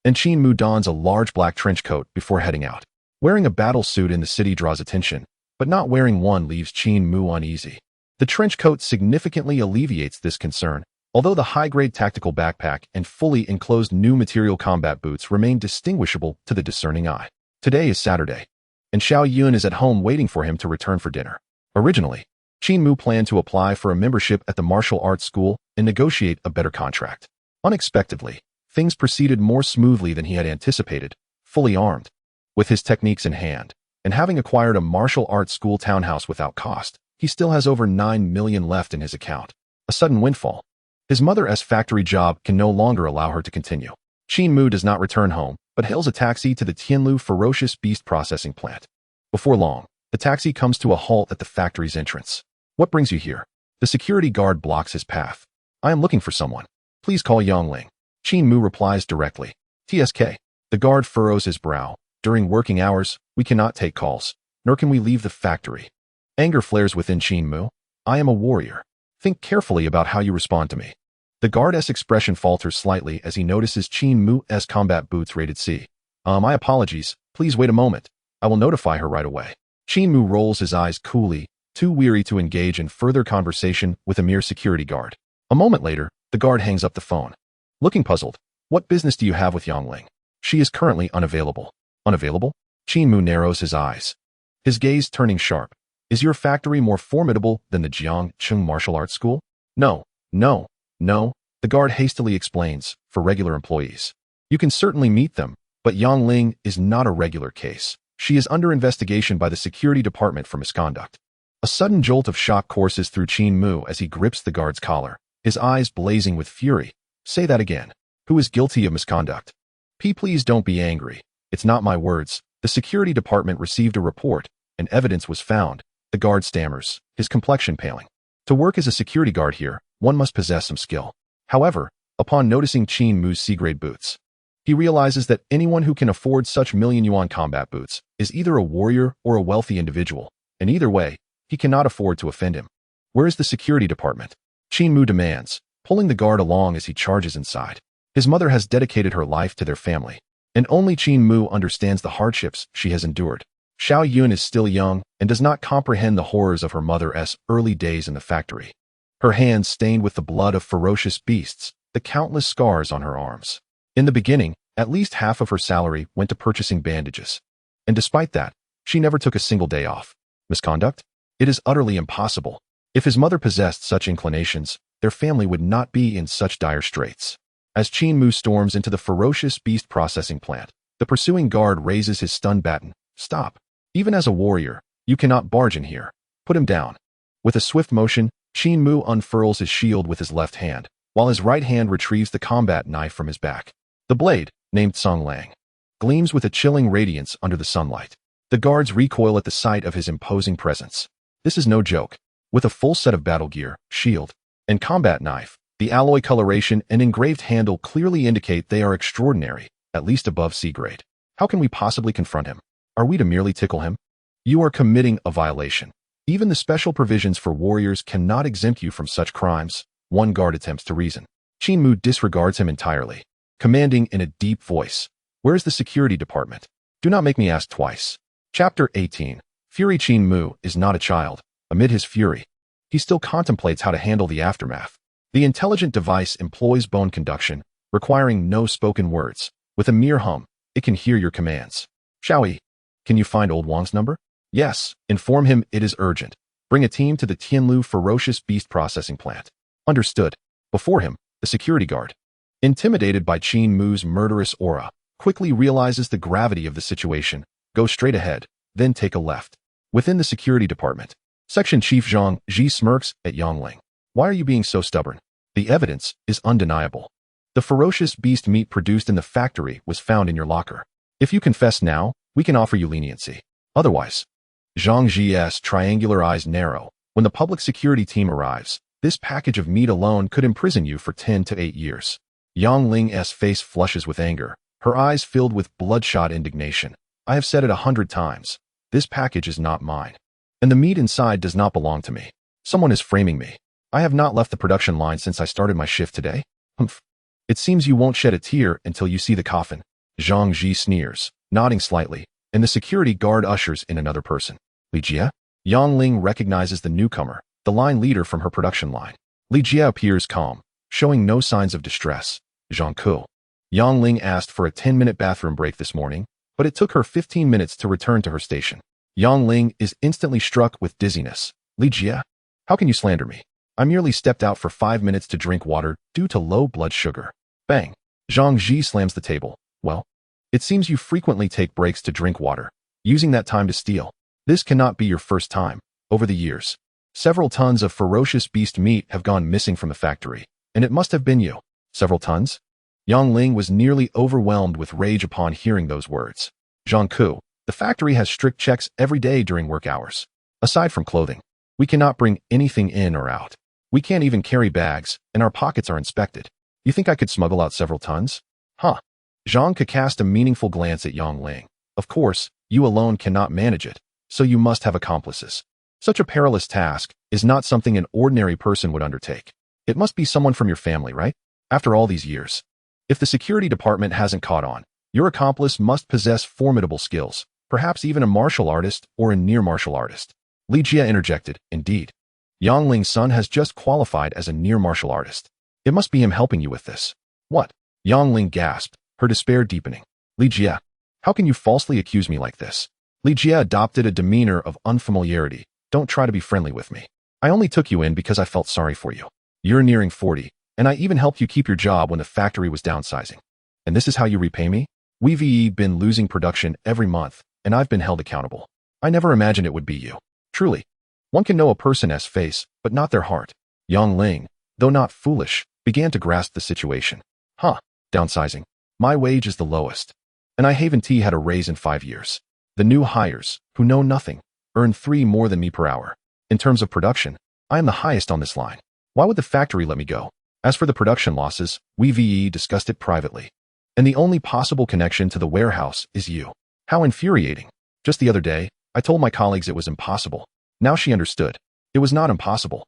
and Qin Mu dons a large black trench coat before heading out. Wearing a battle suit in the city draws attention, but not wearing one leaves Qin Mu uneasy. The trench coat significantly alleviates this concern, although the high-grade tactical backpack and fully enclosed new material combat boots remain distinguishable to the discerning eye. Today is Saturday, and Xiao Yun is at home waiting for him to return for dinner. Originally, Qin Mu planned to apply for a membership at the martial arts school and negotiate a better contract. Unexpectedly, things proceeded more smoothly than he had anticipated. Fully armed, with his techniques in hand, and having acquired a martial arts school townhouse without cost, he still has over 9 million left in his account. A sudden windfall. His mother's factory job can no longer allow her to continue. Qin Mu does not return home, but hails a taxi to the Tianlu ferocious beast processing plant. Before long, the taxi comes to a halt at the factory's entrance. What brings you here? The security guard blocks his path. I am looking for someone. Please call Yongling. Qin Mu replies directly. TSK. The guard furrows his brow. During working hours, we cannot take calls, nor can we leave the factory. Anger flares within Qin Mu. I am a warrior. Think carefully about how you respond to me. The guard's expression falters slightly as he notices Qin Mu's combat boots rated C. My apologies. Please wait a moment. I will notify her right away. Qin Mu rolls his eyes coolly, too weary to engage in further conversation with a mere security guard. A moment later, the guard hangs up the phone. Looking puzzled, what business do you have with Yongling? She is currently unavailable. Unavailable? Qin Mu narrows his eyes, his gaze turning sharp. Is your factory more formidable than the Jiangcheng Martial Arts School? No, no, no, the guard hastily explains, for regular employees. You can certainly meet them, but Yongling is not a regular case. She is under investigation by the security department for misconduct. A sudden jolt of shock courses through Qin Mu as he grips the guard's collar, his eyes blazing with fury. Say that again. Who is guilty of misconduct? Please don't be angry. It's not my words. The security department received a report, and evidence was found. The guard stammers, his complexion paling. To work as a security guard here, one must possess some skill. However, upon noticing Qin Mu's C-grade boots, he realizes that anyone who can afford such million-yuan combat boots is either a warrior or a wealthy individual, and either way, he cannot afford to offend him. Where is the security department? Qin Mu demands, pulling the guard along as he charges inside. His mother has dedicated her life to their family, and only Qin Mu understands the hardships she has endured. Xiao Yun is still young and does not comprehend the horrors of her mother's early days in the factory. Her hands stained with the blood of ferocious beasts, the countless scars on her arms. In the beginning, at least half of her salary went to purchasing bandages. And despite that, she never took a single day off. Misconduct? It is utterly impossible. If his mother possessed such inclinations, their family would not be in such dire straits. As Qin Mu storms into the ferocious beast processing plant, the pursuing guard raises his stun baton. Stop. Even as a warrior, you cannot barge in here. Put him down. With a swift motion, Qin Mu unfurls his shield with his left hand, while his right hand retrieves the combat knife from his back. The blade, named Song Lang, gleams with a chilling radiance under the sunlight. The guards recoil at the sight of his imposing presence. This is no joke. With a full set of battle gear, shield, and combat knife, the alloy coloration and engraved handle clearly indicate they are extraordinary, at least above C-grade. How can we possibly confront him? Are we to merely tickle him? You are committing a violation. Even the special provisions for warriors cannot exempt you from such crimes. One guard attempts to reason. Qin Mu disregards him entirely, commanding in a deep voice, "Where is the security department? Do not make me ask twice." Chapter 18. Fury. Qin Mu is not a child. Amid his fury, he still contemplates how to handle the aftermath. The intelligent device employs bone conduction, requiring no spoken words. With a mere hum, it can hear your commands. Xiaoyi, can you find old Wang's number? Yes, inform him it is urgent. Bring a team to the Tianlu ferocious beast processing plant. Understood. Before him, the security guard. Intimidated by Qin Mu's murderous aura, quickly realizes the gravity of the situation, go straight ahead, then take a left. Within the security department, Section Chief Zhang Ji smirks at Yangling. Why are you being so stubborn? The evidence is undeniable. The ferocious beast meat produced in the factory was found in your locker. If you confess now, we can offer you leniency. Otherwise, Zhang Ji's triangular eyes narrow. When the public security team arrives, this package of meat alone could imprison you for 10 to 8 years. Yang Ling's face flushes with anger, her eyes filled with bloodshot indignation. I have said it 100 times. This package is not mine. And the meat inside does not belong to me. Someone is framing me. I have not left the production line since I started my shift today. Humph. It seems you won't shed a tear until you see the coffin. Zhang Ji sneers, nodding slightly, and the security guard ushers in another person. Li Jie? Yang Ling recognizes the newcomer, the line leader from her production line. Li Jie appears calm, showing no signs of distress. Zhang Ku. Yang Ling asked for a 10-minute bathroom break this morning, but it took her 15 minutes to return to her station. Yang Ling is instantly struck with dizziness. Li Jie? How can you slander me? I merely stepped out for 5 minutes to drink water due to low blood sugar. Bang. Zhang Ji slams the table. Well, it seems you frequently take breaks to drink water, using that time to steal. This cannot be your first time. Over the years, several tons of ferocious beast meat have gone missing from the factory, and it must have been you. Several tons? Yang Ling was nearly overwhelmed with rage upon hearing those words. Zhang Ku, the factory has strict checks every day during work hours. Aside from clothing, we cannot bring anything in or out. We can't even carry bags, and our pockets are inspected. You think I could smuggle out several tons? Huh. Zhang Ke cast a meaningful glance at Yang Ling. Of course, you alone cannot manage it, so you must have accomplices. Such a perilous task is not something an ordinary person would undertake. It must be someone from your family, right? After all these years. If the security department hasn't caught on, your accomplice must possess formidable skills, perhaps even a martial artist or a near martial artist. Li Jie interjected, indeed. Yang Ling's son has just qualified as a near martial artist. It must be him helping you with this. What? Yang Ling gasped, her despair deepening. Li Jie, how can you falsely accuse me like this? Li Jie adopted a demeanor of unfamiliarity. Don't try to be friendly with me. I only took you in because I felt sorry for you. You're nearing 40, and I even helped you keep your job when the factory was downsizing. And this is how you repay me? We've been losing production every month, and I've been held accountable. I never imagined it would be you. Truly. One can know a person's face, but not their heart. Yang Ling, though not foolish, began to grasp the situation. Huh, downsizing. My wage is the lowest. And I haven't had a raise in 5 years. The new hires, who know nothing, earn 3 more than me per hour. In terms of production, I am the highest on this line. Why would the factory let me go? As for the production losses, we've discussed it privately. And the only possible connection to the warehouse is you. How infuriating. Just the other day, I told my colleagues it was impossible. Now she understood. It was not impossible.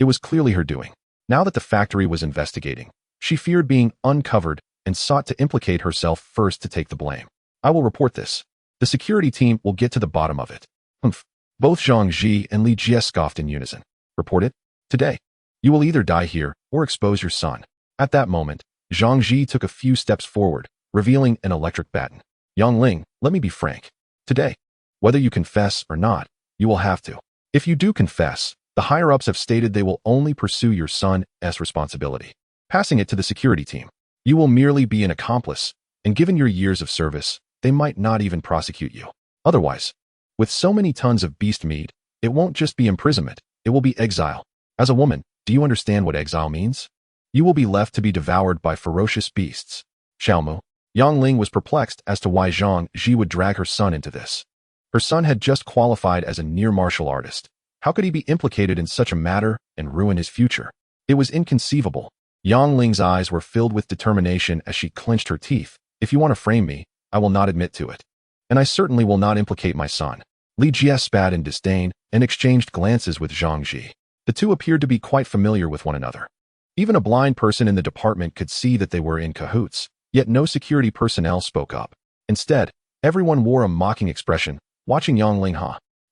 It was clearly her doing. Now that the factory was investigating, she feared being uncovered and sought to implicate herself first to take the blame. I will report this. The security team will get to the bottom of it. Humph. Both Zhang Ji and Li Jie scoffed in unison. Report it? Today. You will either die here or expose your son. At that moment, Zhang Ji took a few steps forward, revealing an electric baton. Yang Ling, let me be frank. Today, whether you confess or not, you will have to. If you do confess, the higher-ups have stated they will only pursue your son's responsibility, passing it to the security team. You will merely be an accomplice, and given your years of service, they might not even prosecute you. Otherwise, with so many tons of beast meat, it won't just be imprisonment, it will be exile. As a woman, do you understand what exile means? You will be left to be devoured by ferocious beasts. Qin Mu. Yang Ling was perplexed as to why Zhang Ji would drag her son into this. Her son had just qualified as a near martial artist. How could he be implicated in such a matter and ruin his future? It was inconceivable. Yang Ling's eyes were filled with determination as she clenched her teeth. If you want to frame me, I will not admit to it. And I certainly will not implicate my son. Li Jie spat in disdain and exchanged glances with Zhang Ji. The two appeared to be quite familiar with one another. Even a blind person in the department could see that they were in cahoots, yet no security personnel spoke up. Instead, everyone wore a mocking expression, watching Yang Ling.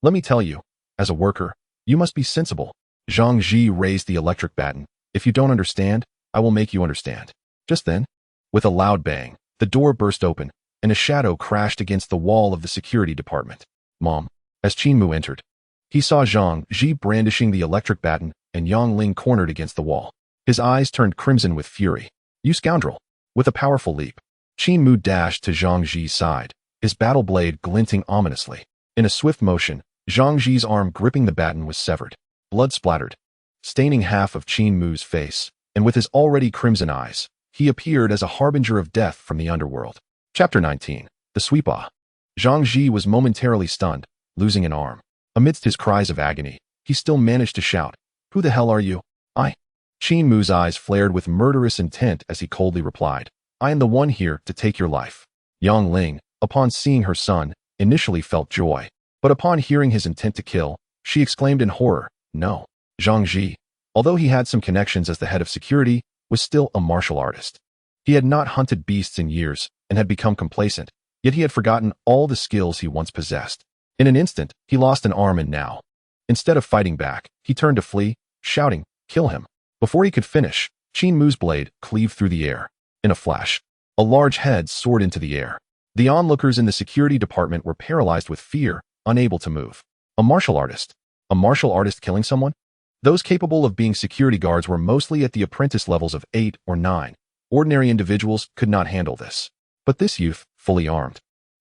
Let me tell you, as a worker, you must be sensible. Zhang Ji raised the electric baton. If you don't understand, I will make you understand. Just then, with a loud bang, the door burst open, and a shadow crashed against the wall of the security department. Mom. As Qin Mu entered, he saw Zhang Ji brandishing the electric baton and Yang Ling cornered against the wall. His eyes turned crimson with fury. You scoundrel. With a powerful leap, Qin Mu dashed to Zhang Zi's side, his battle blade glinting ominously. In a swift motion, Zhang Zi's arm gripping the baton was severed. Blood splattered, staining half of Qin Mu's face, and with his already crimson eyes, he appeared as a harbinger of death from the underworld. Chapter 19. The Sweepa. Zhang Zi was momentarily stunned, losing an arm. Amidst his cries of agony, he still managed to shout, "Who the hell are you?" "I." Qin Mu's eyes flared with murderous intent as he coldly replied, "I am the one here to take your life." Yang Ling, upon seeing her son, initially felt joy, but upon hearing his intent to kill, she exclaimed in horror, "No." Zhang Zi, although he had some connections as the head of security, was still a martial artist. He had not hunted beasts in years and had become complacent, yet he had forgotten all the skills he once possessed. In an instant, he lost an arm and now, instead of fighting back, he turned to flee, shouting, "Kill him." Before he could finish, Qin Mu's blade cleaved through the air. In a flash, a large head soared into the air. The onlookers in the security department were paralyzed with fear, unable to move. A martial artist? A martial artist killing someone? Those capable of being security guards were mostly at the apprentice levels of 8 or 9. Ordinary individuals could not handle this. But this youth, fully armed,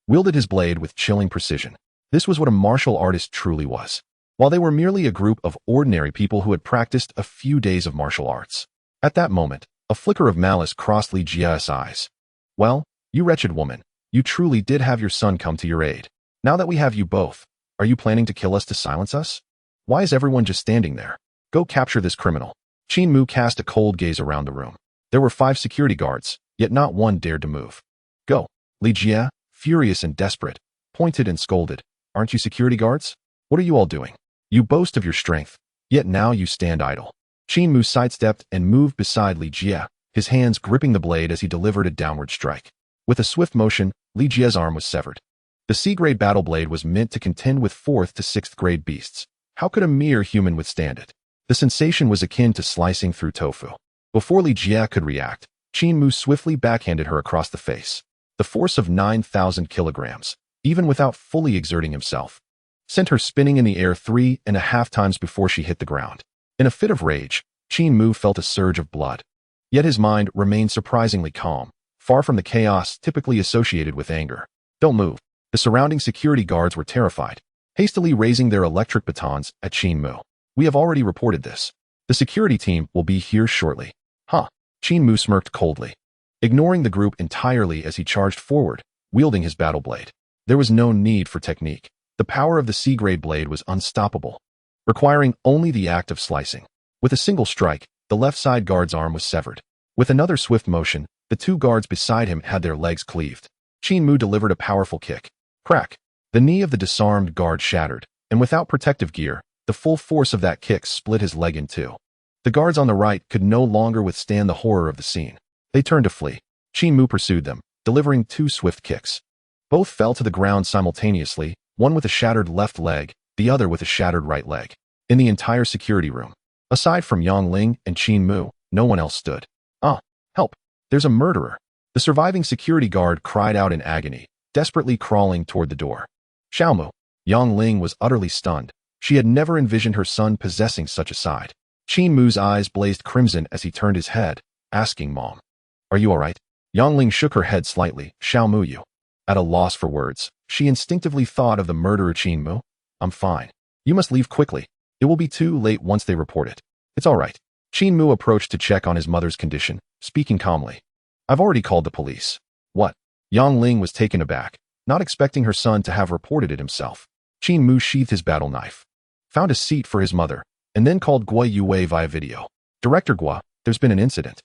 wielded his blade with chilling precision. This was what a martial artist truly was. While they were merely a group of ordinary people who had practiced a few days of martial arts. At that moment, a flicker of malice crossed Li Jia's eyes. "Well, you wretched woman, you truly did have your son come to your aid. Now that we have you both, are you planning to kill us to silence us? Why is everyone just standing there? Go capture this criminal." Qin Mu cast a cold gaze around the room. There were 5 security guards, yet not one dared to move. "Go." Li Jia, furious and desperate, pointed and scolded, "Aren't you security guards? What are you all doing? You boast of your strength, yet now you stand idle." Qin Mu sidestepped and moved beside Li Jia, his hands gripping the blade as he delivered a downward strike. With a swift motion, Li Jia's arm was severed. The C-grade battle blade was meant to contend with 4th to 6th grade beasts. How could a mere human withstand it? The sensation was akin to slicing through tofu. Before Li Jia could react, Qin Mu swiftly backhanded her across the face. The force of 9,000 kilograms, even without fully exerting himself, sent her spinning in the air 3.5 times before she hit the ground. In a fit of rage, Qin Mu felt a surge of blood. Yet his mind remained surprisingly calm, far from the chaos typically associated with anger. "Don't move." The surrounding security guards were terrified, hastily raising their electric batons at Qin Mu. "We have already reported this. The security team will be here shortly." "Huh." Qin Mu smirked coldly, ignoring the group entirely as he charged forward, wielding his battle blade. There was no need for technique. The power of the C-grade blade was unstoppable, requiring only the act of slicing. With a single strike, the left side guard's arm was severed. With another swift motion, the 2 guards beside him had their legs cleaved. Qin Mu delivered a powerful kick. Crack! The knee of the disarmed guard shattered, and without protective gear, the full force of that kick split his leg in 2. The guards on the right could no longer withstand the horror of the scene. They turned to flee. Qin Mu pursued them, delivering 2 swift kicks. Both fell to the ground simultaneously, one with a shattered left leg, the other with a shattered right leg. In the entire security room, aside from Yang Ling and Qin Mu, no one else stood. "Ah, help! There's a murderer!" The surviving security guard cried out in agony, desperately crawling toward the door. "Xiaomu." Yang Ling was utterly stunned. She had never envisioned her son possessing such a side. Qin Mu's eyes blazed crimson as he turned his head, asking, "Mom, are you all right?" Yang Ling shook her head slightly. "Xiaomu, you." At a loss for words, she instinctively thought of the murderer Qin Mu. "I'm fine. You must leave quickly. It will be too late once they report it." "It's all right." Qin Mu approached to check on his mother's condition, speaking calmly. "I've already called the police." "What?" Yang Ling was taken aback, not expecting her son to have reported it himself. Qin Mu sheathed his battle knife, found a seat for his mother, and then called Guo Yue via video. "Director Guo, there's been an incident."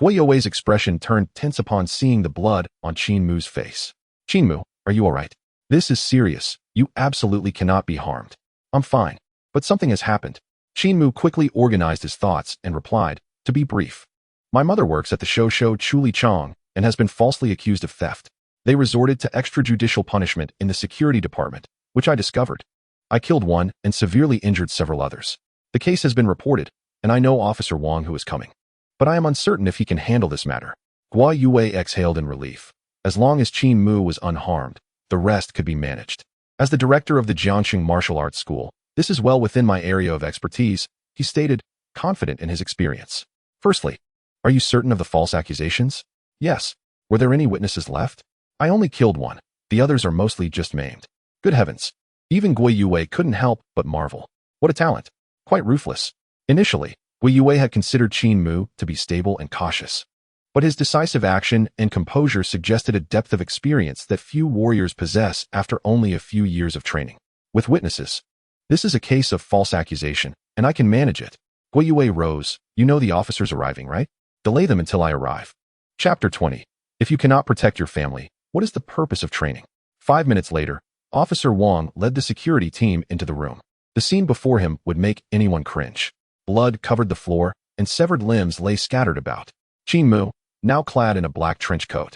Guo Yue's expression turned tense upon seeing the blood on Qin Mu's face. "Qin Mu, are you all right? This is serious. You absolutely cannot be harmed." "I'm fine, but something has happened." Qin Mu quickly organized his thoughts and replied, "To be brief, my mother works at the show Chuli Chong and has been falsely accused of theft. They resorted to extrajudicial punishment in the security department, which I discovered. I killed one and severely injured several others. The case has been reported, and I know Officer Wang who is coming. But I am uncertain if he can handle this matter." Guo Yue exhaled in relief. As long as Qin Mu was unharmed, the rest could be managed. "As the director of the Jiangxing Martial Arts School, this is well within my area of expertise," he stated, confident in his experience. "Firstly, are you certain of the false accusations?" Yes. Were there any witnesses left? I only killed one. The others are mostly just maimed. Good heavens. Even Gui Yue couldn't help but marvel. What a talent. Quite ruthless. Initially, Gui Yue had considered Qin Mu to be stable and cautious. But his decisive action and composure suggested a depth of experience that few warriors possess after only a few years of training. With witnesses, this is a case of false accusation, and I can manage it. Gui Yue rose. You know the officers arriving, right? Delay them until I arrive. Chapter 20. If you cannot protect your family, what is the purpose of training? 5 minutes later, Officer Wang led the security team into the room. The scene before him would make anyone cringe. Blood covered the floor, and severed limbs lay scattered about. Qin Mu, now clad in a black trench coat,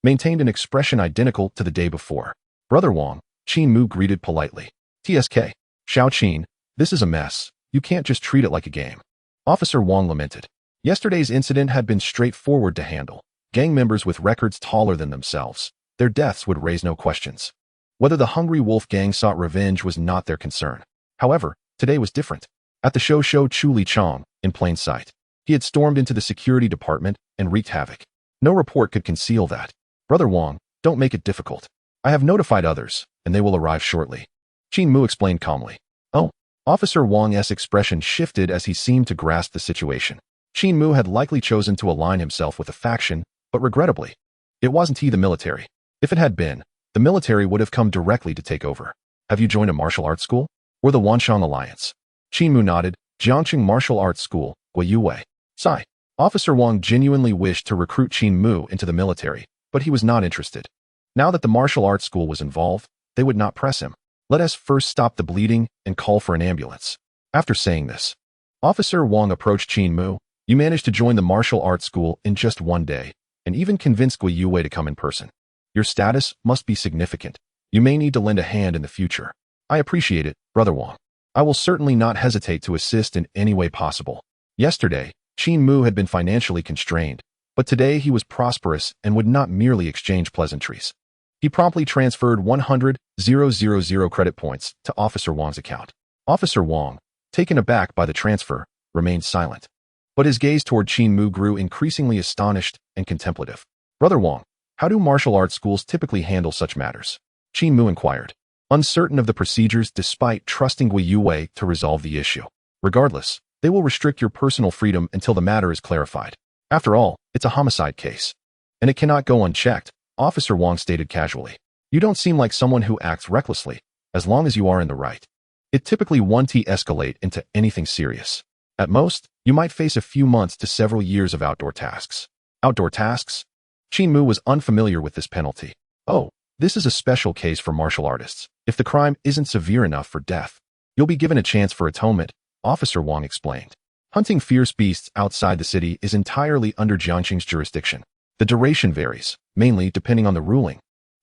maintained an expression identical to the day before. Brother Wang, Qin Mu greeted politely. TSK. Xiao Qin, this is a mess. You can't just treat it like a game. Officer Wang lamented. Yesterday's incident had been straightforward to handle. Gang members with records taller than themselves. Their deaths would raise no questions. Whether the Hungry Wolf gang sought revenge was not their concern. However, today was different. At the show Chu Li Chong, in plain sight, he had stormed into the security department and wreaked havoc. No report could conceal that. Brother Wang, don't make it difficult. I have notified others, and they will arrive shortly. Qin Mu explained calmly. Oh. Officer Wang's expression shifted as he seemed to grasp the situation. Qin Mu had likely chosen to align himself with a faction, but regrettably, it wasn't he the military. If it had been, the military would have come directly to take over. Have you joined a martial arts school? Or the Wanshang Alliance? Qin Mu nodded. Jiangqing Martial Arts School, Gui Yue. Sigh. Officer Wang genuinely wished to recruit Qin Mu into the military, but he was not interested. Now that the martial arts school was involved, they would not press him. Let us first stop the bleeding and call for an ambulance. After saying this, Officer Wang approached Qin Mu. You managed to join the martial arts school in just 1 day, and even convinced Gui Yue to come in person. Your status must be significant. You may need to lend a hand in the future. I appreciate it, Brother Wang. I will certainly not hesitate to assist in any way possible. Yesterday, Qin Mu had been financially constrained, but today he was prosperous and would not merely exchange pleasantries. He promptly transferred 100,000 credit points to Officer Wang's account. Officer Wang, taken aback by the transfer, remained silent. But his gaze toward Qin Mu grew increasingly astonished and contemplative. Brother Wang, how do martial arts schools typically handle such matters? Qin Mu inquired, uncertain of the procedures despite trusting Gui Yue to resolve the issue. Regardless, they will restrict your personal freedom until the matter is clarified. After all, it's a homicide case. And it cannot go unchecked, Officer Wang stated casually. You don't seem like someone who acts recklessly, as long as you are in the right. It typically won't escalate into anything serious. At most, you might face a few months to several years of outdoor tasks. Outdoor tasks? Qin Mu was unfamiliar with this penalty. Oh, this is a special case for martial artists. If the crime isn't severe enough for death, you'll be given a chance for atonement, Officer Wang explained. Hunting fierce beasts outside the city is entirely under Jiangqing's jurisdiction. The duration varies, mainly depending on the ruling.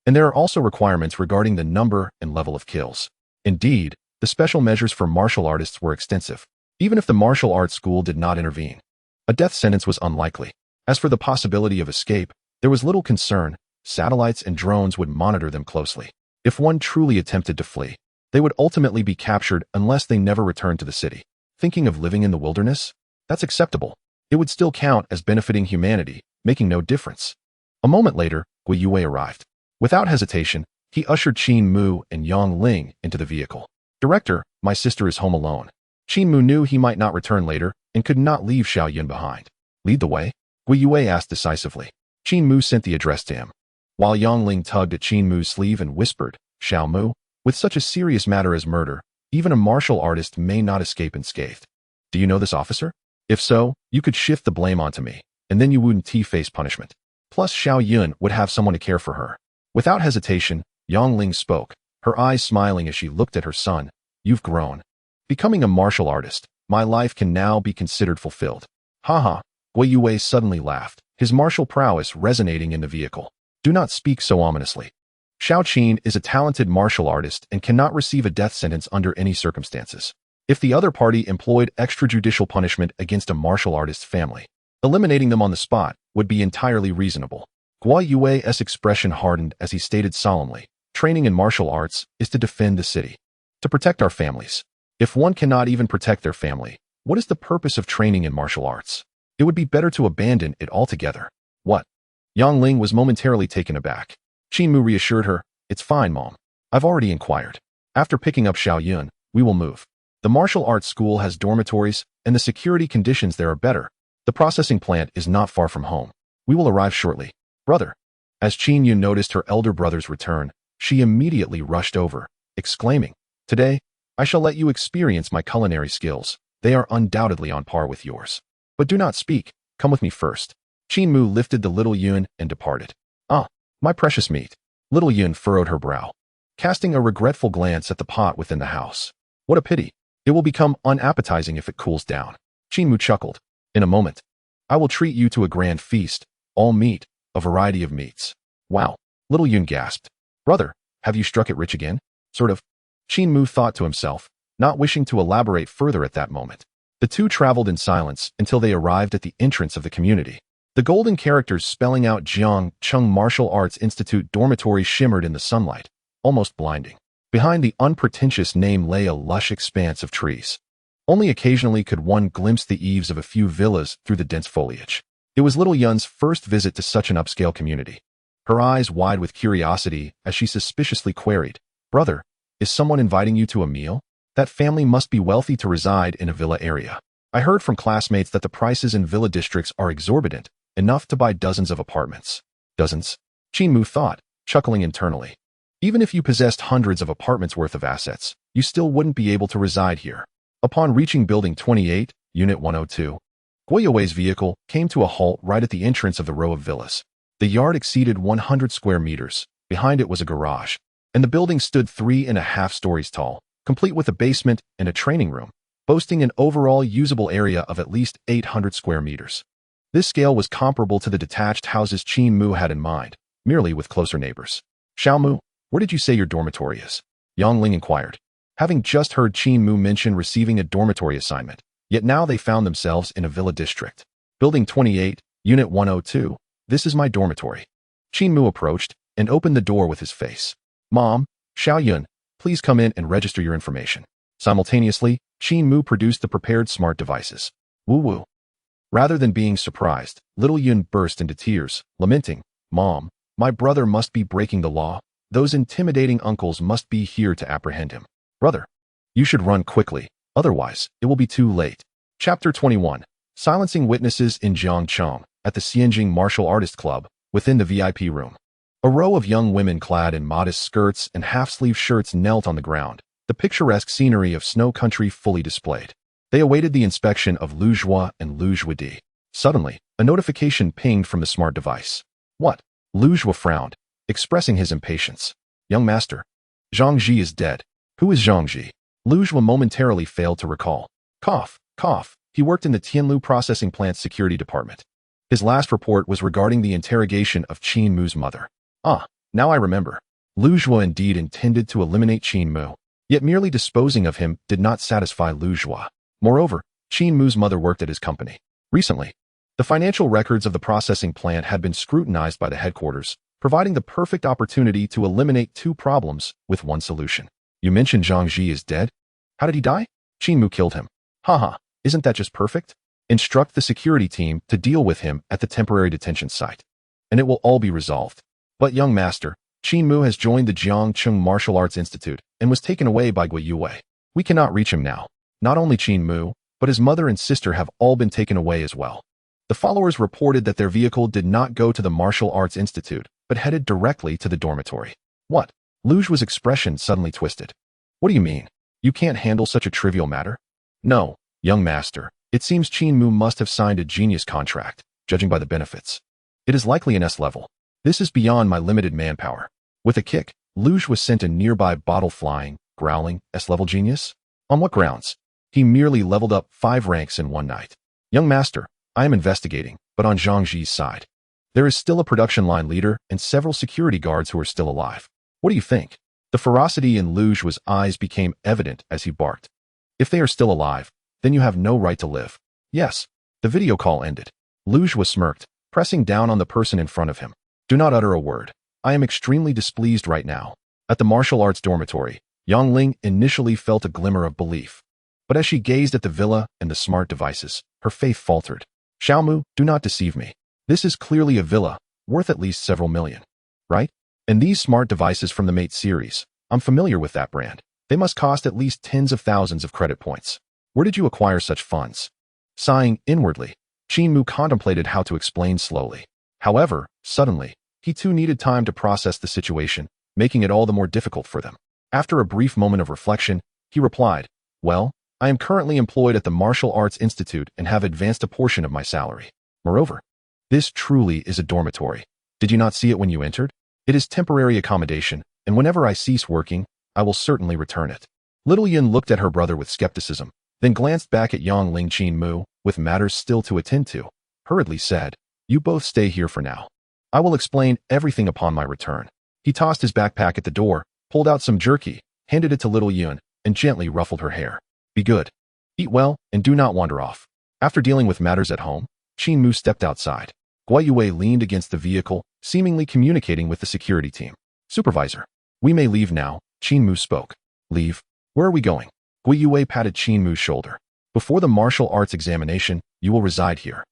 And there are also requirements regarding the number and level of kills. Indeed, the special measures for martial artists were extensive. Even if the martial arts school did not intervene, a death sentence was unlikely. As for the possibility of escape, there was little concern. Satellites and drones would monitor them closely. If one truly attempted to flee, they would ultimately be captured unless they never returned to the city. Thinking of living in the wilderness? That's acceptable. It would still count as benefiting humanity, making no difference. A moment later, Gui Yue arrived. Without hesitation, he ushered Qin Mu and Yang Ling into the vehicle. Director, my sister is home alone. Qin Mu knew he might not return later and could not leave Xiao Yun behind. Lead the way? Gui Yue asked decisively. Qin Mu sent the address to him. While Yang Ling tugged at Qin Mu's sleeve and whispered, Xiao Mu, with such a serious matter as murder, even a martial artist may not escape unscathed. Do you know this officer? If so, you could shift the blame onto me, and then you wouldn't face punishment. Plus Xiao Yun would have someone to care for her. Without hesitation, Yang Ling spoke, her eyes smiling as she looked at her son. You've grown. Becoming a martial artist, my life can now be considered fulfilled. Haha, Gui Yue suddenly laughed, his martial prowess resonating in the vehicle. Do not speak so ominously. Xiao Qin is a talented martial artist and cannot receive a death sentence under any circumstances. If the other party employed extrajudicial punishment against a martial artist's family, eliminating them on the spot would be entirely reasonable. Gui Yue's expression hardened as he stated solemnly, training in martial arts is to defend the city, to protect our families. If one cannot even protect their family, what is the purpose of training in martial arts? It would be better to abandon it altogether. What? Yang Ling was momentarily taken aback. Qin Mu reassured her, "It's fine, Mom. I've already inquired. After picking up Xiao Yun, we will move. The martial arts school has dormitories, and the security conditions there are better. The processing plant is not far from home. We will arrive shortly. Brother." As Qin Yun noticed her elder brother's return, she immediately rushed over, exclaiming, "Today, I shall let you experience my culinary skills. They are undoubtedly on par with yours. But do not speak. Come with me first." Qin Mu lifted the little Yun and departed. "Ah, my precious meat." Little Yun furrowed her brow, casting a regretful glance at the pot within the house. "What a pity. It will become unappetizing if it cools down." Qin Mu chuckled. "In a moment, I will treat you to a grand feast, all meat, a variety of meats." "Wow." Little Yun gasped. "Brother, have you struck it rich again?" "Sort of." Qin Mu thought to himself, not wishing to elaborate further at that moment. The two traveled in silence until they arrived at the entrance of the community. The golden characters spelling out Jiang Chung Martial Arts Institute dormitory shimmered in the sunlight, almost blinding. Behind the unpretentious name lay a lush expanse of trees. Only occasionally could one glimpse the eaves of a few villas through the dense foliage. It was little Yun's first visit to such an upscale community. Her eyes wide with curiosity as she suspiciously queried, "Brother, is someone inviting you to a meal? That family must be wealthy to reside in a villa area. I heard from classmates that the prices in villa districts are exorbitant, enough to buy dozens of apartments." "Dozens?" Qin Mu thought, chuckling internally. "Even if you possessed hundreds of apartments worth of assets, you still wouldn't be able to reside here." Upon reaching Building 28, Unit 102, Guoyuwei's vehicle came to a halt right at the entrance of the row of villas. The yard exceeded 100 square meters. Behind it was a garage, and the building stood 3.5 stories tall, complete with a basement and a training room, boasting an overall usable area of at least 800 square meters. This scale was comparable to the detached houses Qin Mu had in mind, merely with closer neighbors. "Xiao Mu, where did you say your dormitory is?" Yang Ling inquired. Having just heard Qin Mu mention receiving a dormitory assignment, yet now they found themselves in a villa district. "Building 28, Unit 102, this is my dormitory." Qin Mu approached and opened the door with his face. "Mom, Xiao Yun, please come in and register your information." Simultaneously, Qin Mu produced the prepared smart devices. "Woo-woo." Rather than being surprised, little Yun burst into tears, lamenting, "Mom, my brother must be breaking the law. Those intimidating uncles must be here to apprehend him. Brother, you should run quickly, otherwise it will be too late." Chapter 21. Silencing witnesses in Jiangchong, at the Xianjing Martial Artist Club, within the VIP room. A row of young women clad in modest skirts and half-sleeve shirts knelt on the ground, the picturesque scenery of snow country fully displayed. They awaited the inspection of Lu Zhua and Lu Zhuodi. Suddenly, a notification pinged from the smart device. "What?" Lu Zhua frowned, expressing his impatience. "Young master, Zhang Ji is dead." "Who is Zhang Ji?" Lu Zhua momentarily failed to recall. Cough, cough. He worked in the Tianlu processing plant security department. His last report was regarding the interrogation of Qin Mu's mother. "Ah, now I remember." Lu Zhua indeed intended to eliminate Qin Mu, yet merely disposing of him did not satisfy Lu Zhua. Moreover, Qin Mu's mother worked at his company. Recently, the financial records of the processing plant had been scrutinized by the headquarters, providing the perfect opportunity to eliminate two problems with one solution. "You mentioned Zhang Ji is dead? How did he die?" "Qin Mu killed him." "Haha, isn't that just perfect? Instruct the security team to deal with him at the temporary detention site, and it will all be resolved." "But young master, Qin Mu has joined the Jiangcheng Martial Arts Institute and was taken away by Guoyuwei. We cannot reach him now. Not only Qin Mu, but his mother and sister have all been taken away as well." The followers reported that their vehicle did not go to the Martial Arts Institute, but headed directly to the dormitory. "What?" Lu Zhua's expression suddenly twisted. "What do you mean? You can't handle such a trivial matter?" "No, young master. It seems Qin Mu must have signed a genius contract, judging by the benefits. It is likely an S level. This is beyond my limited manpower." With a kick, Lu Zhua sent a nearby bottle flying, growling, "S-level genius? On what grounds? He merely leveled up 5 ranks in one night." "Young master, I am investigating, but on Zhang Ji's side. There is still a production line leader and several security guards who are still alive. What do you think?" The ferocity in Lu Zhua's eyes became evident as he barked. "If they are still alive, then you have no right to live." "Yes." The video call ended. Lu Zhua smirked, pressing down on the person in front of him. "Do not utter a word. I am extremely displeased right now." At the martial arts dormitory, Yang Ling initially felt a glimmer of belief. But as she gazed at the villa and the smart devices, her faith faltered. "Xiao Mu, do not deceive me. This is clearly a villa, worth at least several million. Right? And these smart devices from the Mate series, I'm familiar with that brand. They must cost at least tens of thousands of credit points. Where did you acquire such funds? Sighing inwardly, Qin Mu contemplated how to explain slowly. However, suddenly, he too needed time to process the situation, making it all the more difficult for them. After a brief moment of reflection, he replied, "Well, I am currently employed at the Martial Arts Institute and have advanced a portion of my salary. Moreover, this truly is a dormitory. Did you not see it when you entered? It is temporary accommodation, and whenever I cease working, I will certainly return it." Little Yin looked at her brother with skepticism, then glanced back at Yongling Qin Mu, with matters still to attend to, hurriedly said, "You both stay here for now. I will explain everything upon my return." He tossed his backpack at the door, pulled out some jerky, handed it to Little Yun, and gently ruffled her hair. "Be good. Eat well, and do not wander off." After dealing with matters at home, Qin Mu stepped outside. Guo Yue leaned against the vehicle, seemingly communicating with the security team. "Supervisor, we may leave now," Qin Mu spoke. "Leave? Where are we going?" Guo Yue patted Qin Mu's shoulder. "Before the martial arts examination, you will reside here.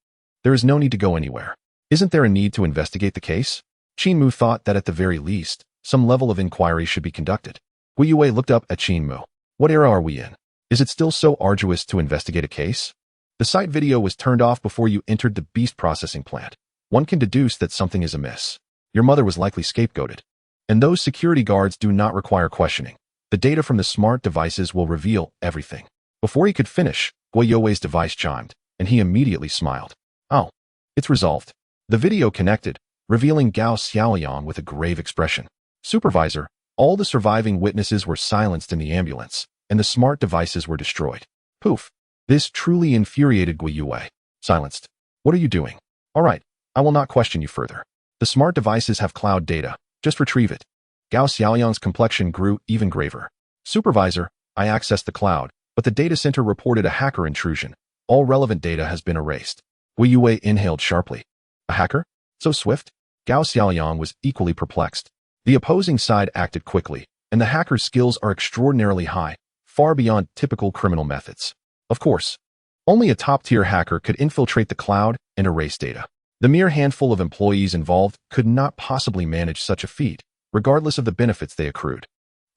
There is no need to go anywhere. Isn't there a need to investigate the case?" Qin Mu thought that at the very least, some level of inquiry should be conducted. Guo Yue looked up at Qin Mu. "What era are we in? Is it still so arduous to investigate a case? The site video was turned off before you entered the beast processing plant. One can deduce that something is amiss. Your mother was likely scapegoated. And those security guards do not require questioning. The data from the smart devices will reveal everything." Before he could finish, Guo Yue's device chimed, and he immediately smiled. "Oh, it's resolved." The video connected, revealing Gao Xiaoyang with a grave expression. "Supervisor, all the surviving witnesses were silenced in the ambulance, and the smart devices were destroyed." Poof. This truly infuriated Guo Yue. "Silenced? What are you doing? All right, I will not question you further. The smart devices have cloud data. Just retrieve it." Gao Xiaoyang's complexion grew even graver. "Supervisor, I accessed the cloud, but the data center reported a hacker intrusion. All relevant data has been erased." Guo Yue inhaled sharply. "A hacker? So swift?" Gao Xiaoyang was equally perplexed. The opposing side acted quickly, and the hacker's skills are extraordinarily high, far beyond typical criminal methods. Of course, only a top-tier hacker could infiltrate the cloud and erase data. The mere handful of employees involved could not possibly manage such a feat, regardless of the benefits they accrued.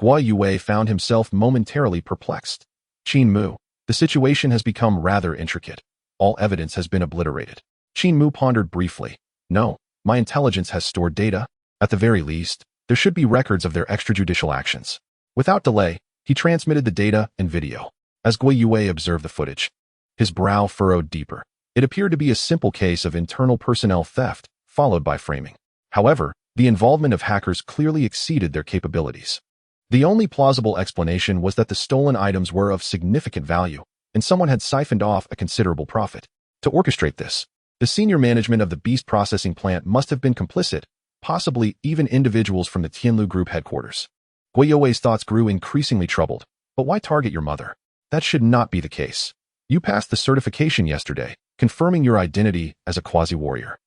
Guo Yue found himself momentarily perplexed. "Qin Mu, the situation has become rather intricate. All evidence has been obliterated." Qin Mu pondered briefly. "No, my intelligence has stored data. At the very least, there should be records of their extrajudicial actions." Without delay, he transmitted the data and video. As Guo Yue observed the footage, his brow furrowed deeper. It appeared to be a simple case of internal personnel theft, followed by framing. However, the involvement of hackers clearly exceeded their capabilities. The only plausible explanation was that the stolen items were of significant value, and someone had siphoned off a considerable profit. To orchestrate this, the senior management of the beast processing plant must have been complicit, possibly even individuals from the Tianlu Group headquarters. Guo Yue's thoughts grew increasingly troubled. But why target your mother? That should not be the case. You passed the certification yesterday, confirming your identity as a quasi-warrior.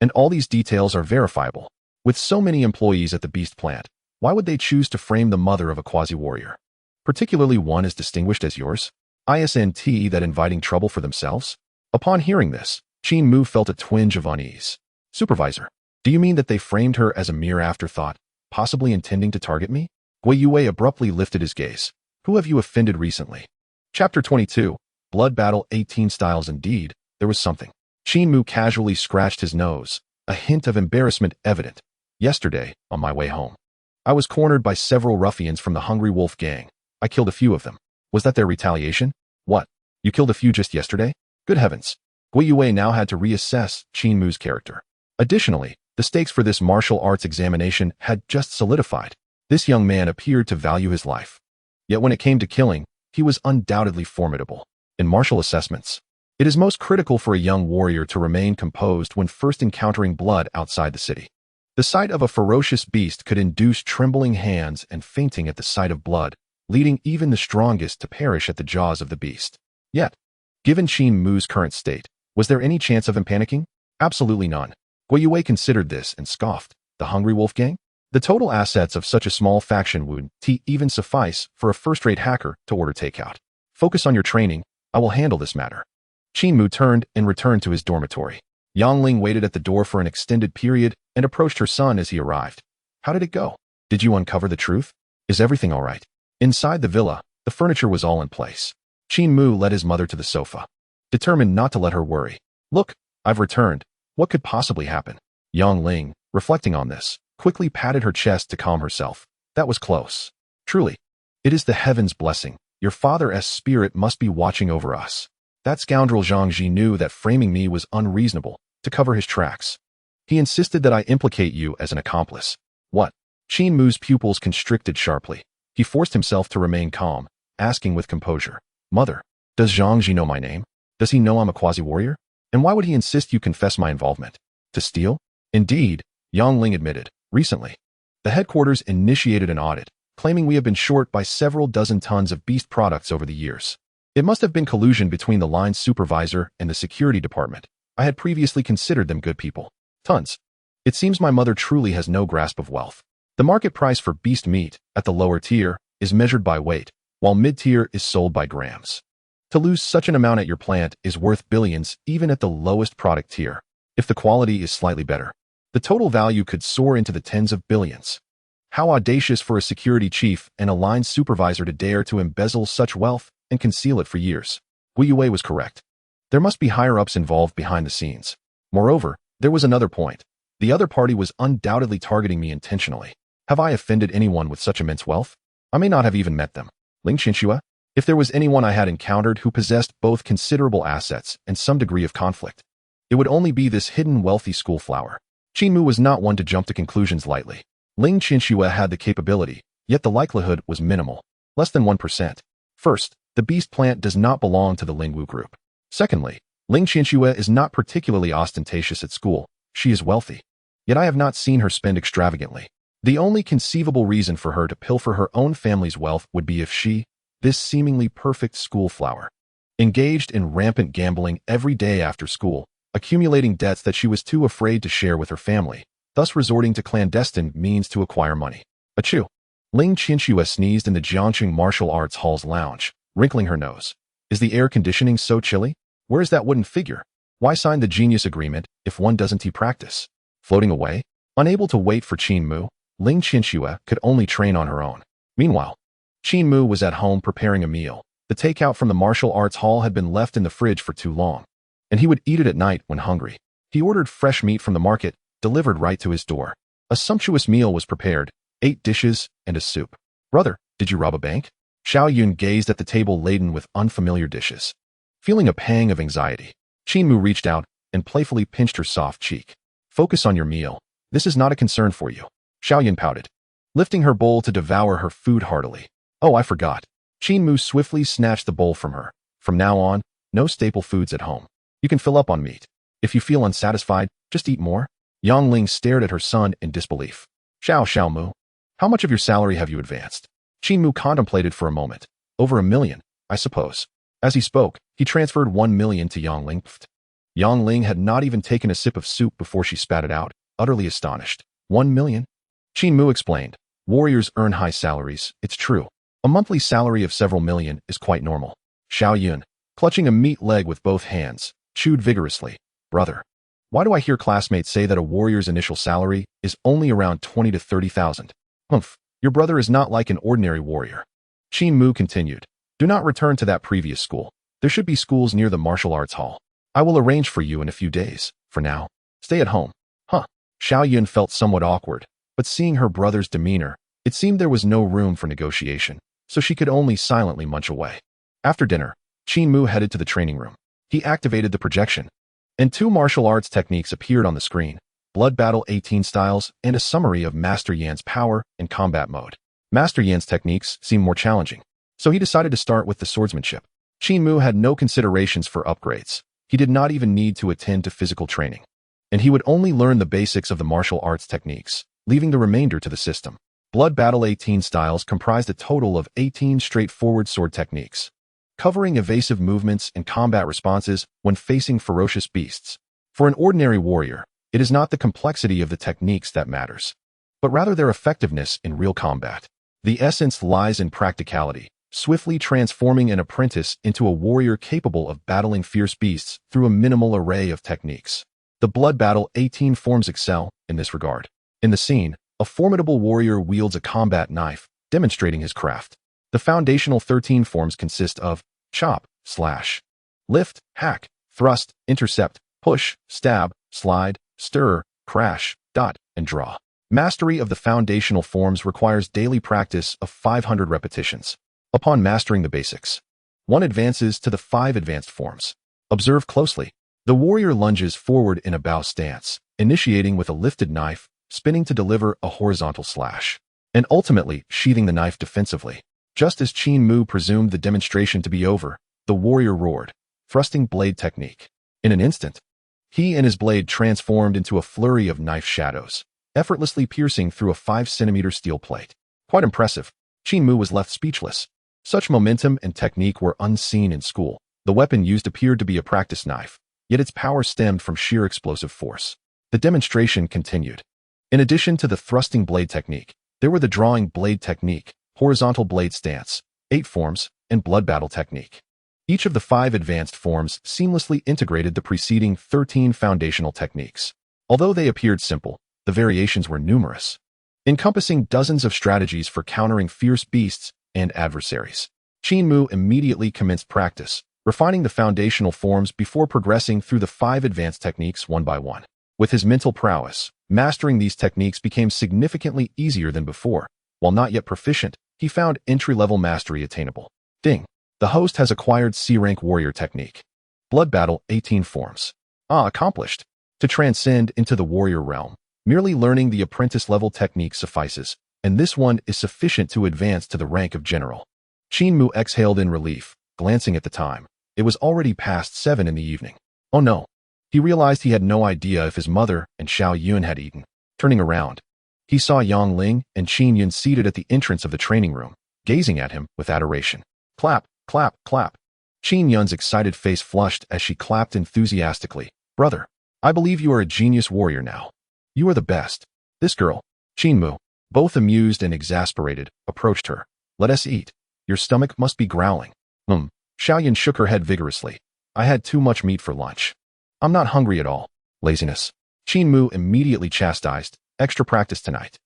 And all these details are verifiable. With so many employees at the beast plant, why would they choose to frame the mother of a quasi-warrior? Particularly one as distinguished as yours? Isn't that inviting trouble for themselves? Upon hearing this, Qin Mu felt a twinge of unease. "Supervisor, do you mean that they framed her as a mere afterthought, possibly intending to target me?" Guo Yue abruptly lifted his gaze. "Who have you offended recently?" Chapter 22, Blood Battle 18 Styles. Indeed, there was something. Qin Mu casually scratched his nose, a hint of embarrassment evident. "Yesterday, on my way home, I was cornered by several ruffians from the Hungry Wolf gang. I killed a few of them. Was that their retaliation?" "What? You killed a few just yesterday? Good heavens." Guo Yue now had to reassess Qin Mu's character. Additionally, the stakes for this martial arts examination had just solidified. This young man appeared to value his life. Yet when it came to killing, he was undoubtedly formidable. In martial assessments, it is most critical for a young warrior to remain composed when first encountering blood outside the city. The sight of a ferocious beast could induce trembling hands and fainting at the sight of blood, leading even the strongest to perish at the jaws of the beast. Yet, given Qin Mu's current state, was there any chance of him panicking? Absolutely none. Guo Yue considered this and scoffed. The Hungry Wolf gang? The total assets of such a small faction would even suffice for a first-rate hacker to order takeout. Focus on your training. I will handle this matter. Qin Mu turned and returned to his dormitory. Yang Ling waited at the door for an extended period and approached her son as he arrived. How did it go? Did you uncover the truth? Is everything all right? Inside the villa, the furniture was all in place. Qin Mu led his mother to the sofa, determined not to let her worry. Look, I've returned. What could possibly happen? Yang Ling, reflecting on this, quickly patted her chest to calm herself. That was close. Truly, it is the heaven's blessing. Your father's spirit must be watching over us. That scoundrel Zhang Ji knew that framing me was unreasonable to cover his tracks. He insisted that I implicate you as an accomplice. What? Qin Mu's pupils constricted sharply. He forced himself to remain calm, asking with composure, Mother, does Zhang Ji know my name? Does he know I'm a quasi-warrior? And why would he insist you confess my involvement? To steal? Indeed, Yang Ling admitted. Recently, the headquarters initiated an audit, claiming we have been short by several dozen tons of beast products over the years. It must have been collusion between the line supervisor and the security department. I had previously considered them good people. Tons. It seems my mother truly has no grasp of wealth. The market price for beast meat, at the lower tier, is measured by weight, while mid-tier is sold by grams. To lose such an amount at your plant is worth billions even at the lowest product tier. If the quality is slightly better, the total value could soar into the tens of billions. How audacious for a security chief and a line supervisor to dare to embezzle such wealth and conceal it for years. Wu Yue was correct. There must be higher-ups involved behind the scenes. Moreover, there was another point. The other party was undoubtedly targeting me intentionally. Have I offended anyone with such immense wealth? I may not have even met them. Ling Qinshuo? If there was anyone I had encountered who possessed both considerable assets and some degree of conflict, it would only be this hidden wealthy schoolflower. Qin Mu was not one to jump to conclusions lightly. Ling Qinshuo had the capability, yet the likelihood was minimal, less than 1%. First, the beast plant does not belong to the Lingwu group. Secondly, Ling Qinshuo is not particularly ostentatious at school. She is wealthy. Yet I have not seen her spend extravagantly. The only conceivable reason for her to pilfer her own family's wealth would be if she, this seemingly perfect schoolflower, engaged in rampant gambling every day after school, accumulating debts that she was too afraid to share with her family, thus resorting to clandestine means to acquire money. Achoo! Ling Qinshuo sneezed in the Jiangqing Martial Arts Hall's lounge, wrinkling her nose. Is the air conditioning so chilly? Where is that wooden figure? Why sign the genius agreement if one doesn't practice? Floating away? Unable to wait for Qin Mu, Ling Qinshuo could only train on her own. Meanwhile, Qin Mu was at home preparing a meal. The takeout from the martial arts hall had been left in the fridge for too long, and he would eat it at night when hungry. He ordered fresh meat from the market, delivered right to his door. A sumptuous meal was prepared, 8 dishes and a soup. Brother, did you rob a bank? Xiao Yun gazed at the table laden with unfamiliar dishes. Feeling a pang of anxiety, Qin Mu reached out and playfully pinched her soft cheek. Focus on your meal. This is not a concern for you. Xiao Yun pouted, lifting her bowl to devour her food heartily. Oh, I forgot. Qin Mu swiftly snatched the bowl from her. From now on, no staple foods at home. You can fill up on meat. If you feel unsatisfied, just eat more. Yang Ling stared at her son in disbelief. Xiao Mu, how much of your salary have you advanced? Qin Mu contemplated for a moment. Over 1 million, I suppose. As he spoke, he transferred 1 million to Yang Ling. Yang Ling had not even taken a sip of soup before she spat it out, utterly astonished. 1 million? Qin Mu explained. Warriors earn high salaries, it's true. A monthly salary of several million is quite normal. Xiao Yun, clutching a meat leg with both hands, chewed vigorously. Brother, why do I hear classmates say that a warrior's initial salary is only around 20 to 30,000? Humph, your brother is not like an ordinary warrior. Qin Mu continued. Do not return to that previous school. There should be schools near the martial arts hall. I will arrange for you in a few days. For now, stay at home. Huh. Xiao Yun felt somewhat awkward, but seeing her brother's demeanor, it seemed there was no room for negotiation, so she could only silently munch away. After dinner, Qin Mu headed to the training room. He activated the projection, and 2 martial arts techniques appeared on the screen, Blood Battle 18 styles and a summary of Master Yan's power and combat mode. Master Yan's techniques seemed more challenging, so he decided to start with the swordsmanship. Qin Mu had no considerations for upgrades. He did not even need to attend to physical training, and he would only learn the basics of the martial arts techniques, leaving the remainder to the system. Blood Battle 18 styles comprised a total of 18 straightforward sword techniques, covering evasive movements and combat responses when facing ferocious beasts. For an ordinary warrior, it is not the complexity of the techniques that matters, but rather their effectiveness in real combat. The essence lies in practicality, swiftly transforming an apprentice into a warrior capable of battling fierce beasts through a minimal array of techniques. The blood battle 18 forms excel in this regard. In the scene, a formidable warrior wields a combat knife, demonstrating his craft. The foundational 13 forms consist of chop, slash, lift, hack, thrust, intercept, push, stab, slide, stir, crash, dot, and draw. Mastery of the foundational forms requires daily practice of 500 repetitions. Upon mastering the basics, one advances to the 5 advanced forms. Observe closely. The warrior lunges forward in a bow stance, initiating with a lifted knife, spinning to deliver a horizontal slash, and ultimately sheathing the knife defensively. Just as Qin Mu presumed the demonstration to be over, the warrior roared, thrusting blade technique. In an instant, he and his blade transformed into a flurry of knife shadows, effortlessly piercing through a 5-centimeter steel plate. Quite impressive. Qin Mu was left speechless. Such momentum and technique were unseen in school. The weapon used appeared to be a practice knife, yet its power stemmed from sheer explosive force. The demonstration continued. In addition to the thrusting blade technique, there were the drawing blade technique, horizontal blade stance, 8 forms, and blood battle technique. Each of the 5 advanced forms seamlessly integrated the preceding 13 foundational techniques. Although they appeared simple, the variations were numerous, encompassing dozens of strategies for countering fierce beasts and adversaries. Qin Mu immediately commenced practice, refining the foundational forms before progressing through the 5 advanced techniques one by one. With his mental prowess, mastering these techniques became significantly easier than before. While not yet proficient, he found entry-level mastery attainable. Ding! The host has acquired C-rank warrior technique. Blood battle 18 forms. Accomplished. To transcend into the warrior realm, merely learning the apprentice-level technique suffices, and this one is sufficient to advance to the rank of general. Qin Mu exhaled in relief, glancing at the time. It was already past 7 in the evening. Oh no. He realized he had no idea if his mother and Xiao Yun had eaten. Turning around, he saw Yang Ling and Qin Yun seated at the entrance of the training room, gazing at him with adoration. Clap, clap, clap. Qin Yun's excited face flushed as she clapped enthusiastically. Brother, I believe you are a genius warrior now. You are the best. This girl, Qin Mu, both amused and exasperated, approached her. Let us eat. Your stomach must be growling. Xiao Yun shook her head vigorously. I had too much meat for lunch. I'm not hungry at all. Laziness. Qin Mu immediately chastised. Extra practice tonight.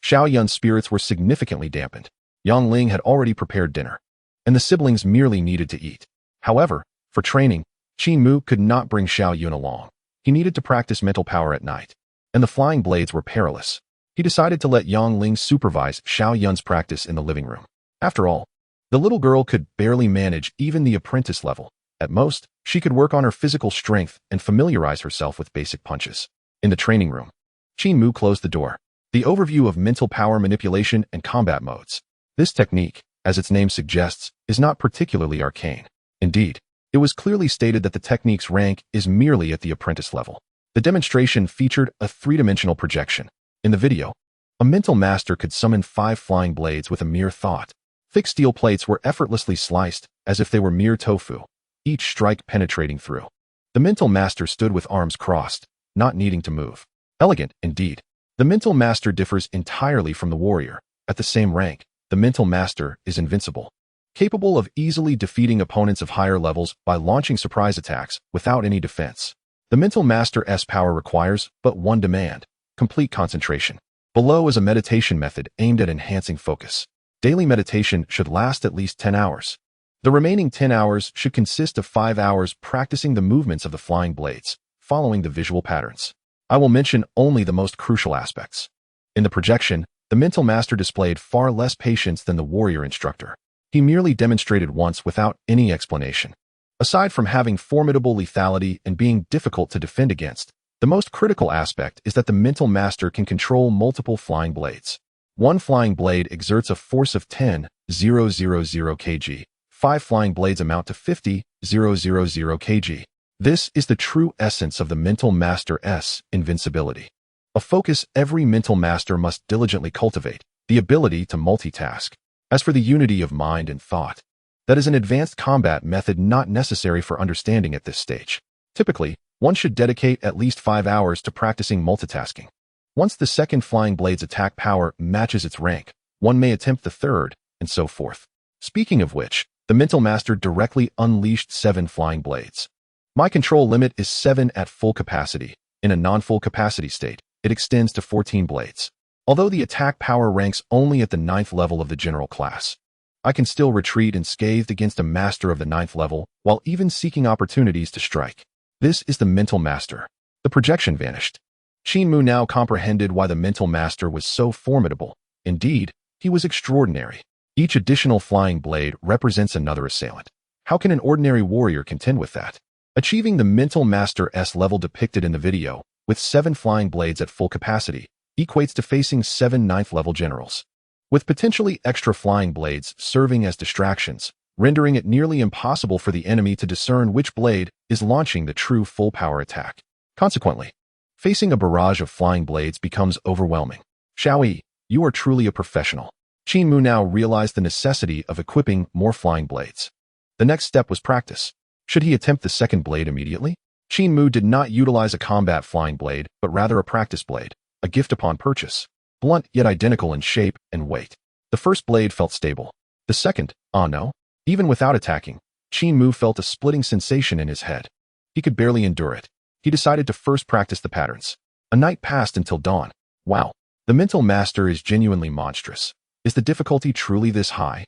Xiao Yun's spirits were significantly dampened. Yang Ling had already prepared dinner, and the siblings merely needed to eat. However, for training, Qin Mu could not bring Xiao Yun along. He needed to practice mental power at night, and the flying blades were perilous. He decided to let Yang Ling supervise Xiao Yun's practice in the living room. After all, the little girl could barely manage even the apprentice level. At most, she could work on her physical strength and familiarize herself with basic punches. In the training room, Qin Mu closed the door. The overview of mental power manipulation and combat modes. This technique, as its name suggests, is not particularly arcane. Indeed, it was clearly stated that the technique's rank is merely at the apprentice level. The demonstration featured a 3-dimensional projection. In the video, a mental master could summon 5 flying blades with a mere thought. Thick steel plates were effortlessly sliced as if they were mere tofu, each strike penetrating through. The mental master stood with arms crossed, not needing to move. Elegant, indeed. The mental master differs entirely from the warrior. At the same rank, the mental master is invincible, capable of easily defeating opponents of higher levels by launching surprise attacks without any defense. The mental master's power requires but one demand: complete concentration. Below is a meditation method aimed at enhancing focus. Daily meditation should last at least 10 hours. The remaining 10 hours should consist of 5 hours practicing the movements of the flying blades, following the visual patterns. I will mention only the most crucial aspects. In the projection, the mental master displayed far less patience than the warrior instructor. He merely demonstrated once without any explanation. Aside from having formidable lethality and being difficult to defend against, the most critical aspect is that the mental master can control multiple flying blades. One flying blade exerts a force of 10,000 kg. 5 flying blades amount to 50,000 kg. This is the true essence of the mental master's invincibility. A focus every mental master must diligently cultivate, the ability to multitask. As for the unity of mind and thought, that is an advanced combat method not necessary for understanding at this stage. Typically, one should dedicate at least 5 hours to practicing multitasking. Once the second flying blade's attack power matches its rank, one may attempt the third, and so forth. Speaking of which, the mental master directly unleashed 7 flying blades. My control limit is 7 at full capacity. In a non-full capacity state, it extends to 14 blades. Although the attack power ranks only at the 9th level of the general class, I can still retreat unscathed against a master of the 9th level while even seeking opportunities to strike. This is the mental master. The projection vanished. Qin Mu now comprehended why the mental master was so formidable. Indeed, he was extraordinary. Each additional flying blade represents another assailant. How can an ordinary warrior contend with that? Achieving the mental master S level depicted in the video, with 7 flying blades at full capacity, equates to facing 7 9th level generals, with potentially extra flying blades serving as distractions, rendering it nearly impossible for the enemy to discern which blade is launching the true full power attack. Consequently, facing a barrage of flying blades becomes overwhelming. Xiaoyi, you are truly a professional. Qin Mu now realized the necessity of equipping more flying blades. The next step was practice. Should he attempt the second blade immediately? Qin Mu did not utilize a combat flying blade, but rather a practice blade, a gift upon purchase, blunt yet identical in shape and weight. The first blade felt stable. The second, oh no. Even without attacking, Qin Mu felt a splitting sensation in his head. He could barely endure it. He decided to first practice the patterns. A night passed until dawn. Wow, the mental master is genuinely monstrous. Is the difficulty truly this high?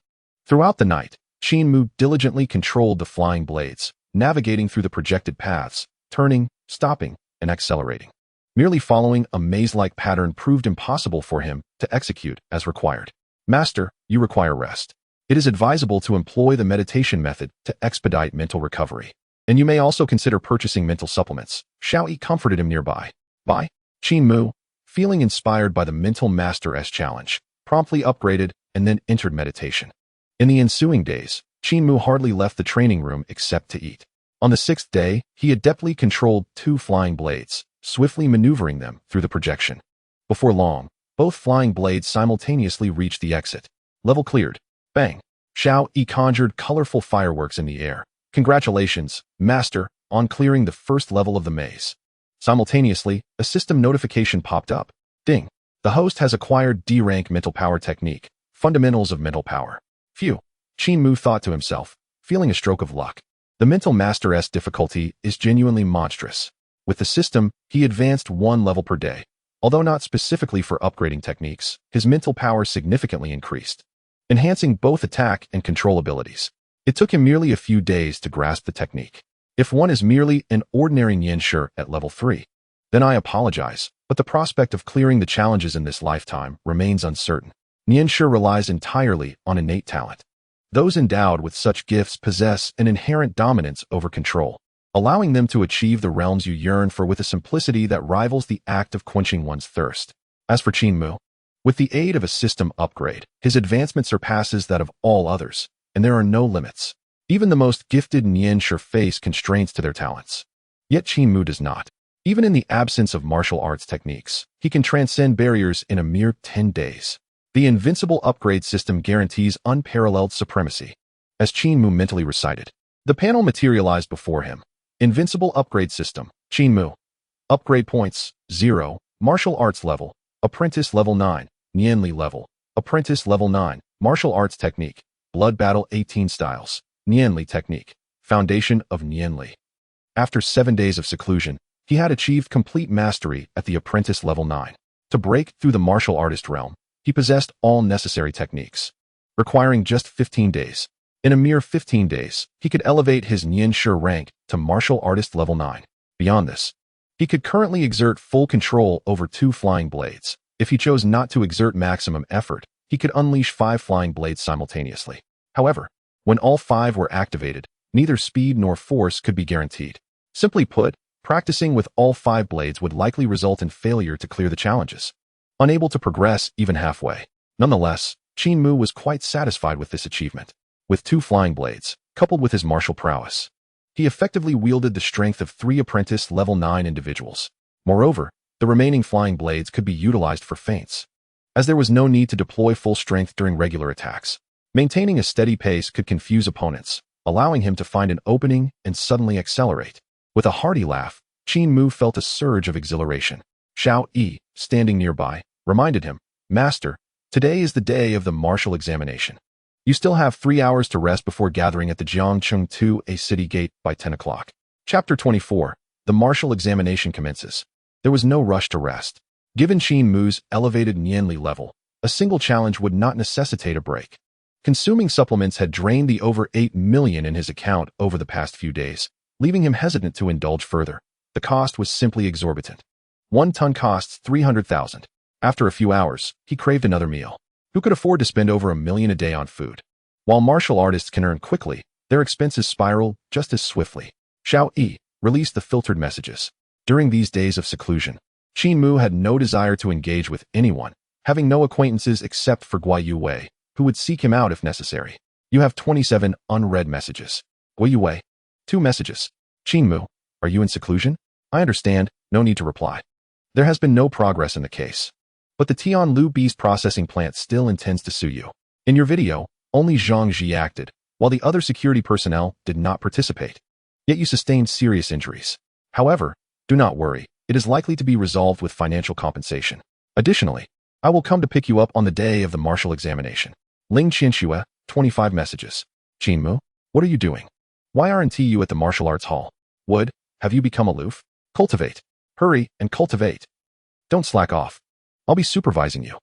Throughout the night, Qin Mu diligently controlled the flying blades, navigating through the projected paths, turning, stopping, and accelerating. Merely following a maze-like pattern proved impossible for him to execute as required. Master, you require rest. It is advisable to employ the meditation method to expedite mental recovery. And you may also consider purchasing mental supplements. Xiaoyi comforted him nearby. Bye. Qin Mu, feeling inspired by the mental master's challenge, promptly upgraded and then entered meditation. In the ensuing days, Qin Mu hardly left the training room except to eat. On the 6th day, he adeptly controlled 2 flying blades, swiftly maneuvering them through the projection. Before long, both flying blades simultaneously reached the exit. Level cleared. Bang! Xiaoyi conjured colorful fireworks in the air. Congratulations, Master, on clearing the first level of the maze. Simultaneously, a system notification popped up. Ding! The host has acquired D-rank mental power technique. Fundamentals of mental power. Phew! Qin Mu thought to himself, feeling a stroke of luck. The mental master's difficulty is genuinely monstrous. With the system, he advanced 1 level per day. Although not specifically for upgrading techniques, his mental power significantly increased, enhancing both attack and control abilities. It took him merely a few days to grasp the technique. If one is merely an ordinary Nianshi at level 3, then I apologize, but the prospect of clearing the challenges in this lifetime remains uncertain. Nianshi relies entirely on innate talent. Those endowed with such gifts possess an inherent dominance over control, allowing them to achieve the realms you yearn for with a simplicity that rivals the act of quenching one's thirst. As for Qin Mu, with the aid of a system upgrade, his advancement surpasses that of all others, and there are no limits. Even the most gifted Nianshi face constraints to their talents. Yet Qin Mu does not. Even in the absence of martial arts techniques, he can transcend barriers in a mere 10 days. The Invincible upgrade system guarantees unparalleled supremacy. As Qin Mu mentally recited, the panel materialized before him. Invincible upgrade system, Qin Mu. Upgrade points, 0, martial arts level, apprentice level 9, Nianli level, apprentice level 9, martial arts technique, blood battle 18 styles, Nianli technique, foundation of Nianli. After 7 days of seclusion, he had achieved complete mastery at the apprentice level 9. To break through the martial artist realm, he possessed all necessary techniques, requiring just 15 days. In a mere 15 days, he could elevate his Nianshi rank to martial artist level 9. Beyond this, he could currently exert full control over 2 flying blades. If he chose not to exert maximum effort, he could unleash 5 flying blades simultaneously. However, when all 5 were activated, neither speed nor force could be guaranteed. Simply put, practicing with all 5 blades would likely result in failure to clear the challenges, unable to progress even halfway. Nonetheless, Qin Mu was quite satisfied with this achievement. With 2 flying blades, coupled with his martial prowess, he effectively wielded the strength of 3 apprentice level 9 individuals. Moreover, the remaining flying blades could be utilized for feints, as there was no need to deploy full strength during regular attacks. Maintaining a steady pace could confuse opponents, allowing him to find an opening and suddenly accelerate. With a hearty laugh, Qin Mu felt a surge of exhilaration. Xiaoyi, standing nearby, reminded him, Master, today is the day of the martial examination. You still have 3 hours to rest before gathering at the Jiangcheng 2A city gate by 10 o'clock. Chapter 24. The martial examination commences. There was no rush to rest. Given Qin Mu's elevated Nianli level, a single challenge would not necessitate a break. Consuming supplements had drained the over 8 million in his account over the past few days, leaving him hesitant to indulge further. The cost was simply exorbitant. 1 ton costs 300,000. After a few hours, he craved another meal. Who could afford to spend over 1 million a day on food? While martial artists can earn quickly, their expenses spiral just as swiftly. Xiao Yi released the filtered messages. During these days of seclusion, Qin Mu had no desire to engage with anyone, having no acquaintances except for Guo Yuwei, who would seek him out if necessary. You have 27 unread messages. Guo Yuwei. 2 messages. Qin Mu, are you in seclusion? I understand, no need to reply. There has been no progress in the case. But the Tianlu Beast processing plant still intends to sue you. In your video, only Zhang Ji acted, while the other security personnel did not participate. Yet you sustained serious injuries. However, do not worry, it is likely to be resolved with financial compensation. Additionally, I will come to pick you up on the day of the martial examination. Ling Qianxue, 25 messages. Qin Mu, what are you doing? Why aren't you at the martial arts hall? Wood, have you become aloof? Cultivate. Hurry and cultivate. Don't slack off. I'll be supervising you.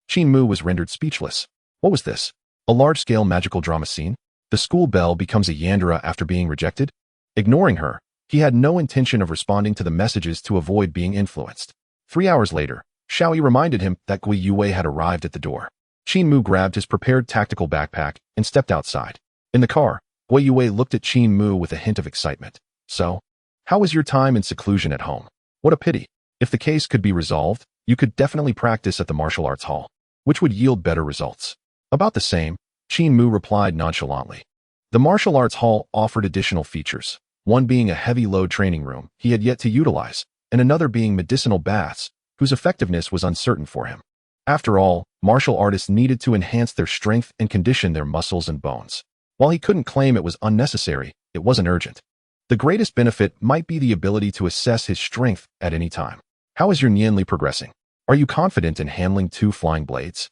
Qin Mu was rendered speechless. What was this? A large-scale magical drama scene? The school belle becomes a Yandere after being rejected? Ignoring her, he had no intention of responding to the messages to avoid being influenced. 3 hours later, Xiao Yi reminded him that Guo Yuwei had arrived at the door. Qin Mu grabbed his prepared tactical backpack and stepped outside. In the car, Guo Yuwei looked at Qin Mu with a hint of excitement. So, how was your time in seclusion at home? What a pity. If the case could be resolved, you could definitely practice at the martial arts hall, which would yield better results. About the same, Qin Mu replied nonchalantly. The martial arts hall offered additional features, one being a heavy load training room he had yet to utilize, and another being medicinal baths, whose effectiveness was uncertain for him. After all, martial artists needed to enhance their strength and condition their muscles and bones. While he couldn't claim it was unnecessary, it wasn't urgent. The greatest benefit might be the ability to assess his strength at any time. How is your Nianli progressing? Are you confident in handling 2 flying blades?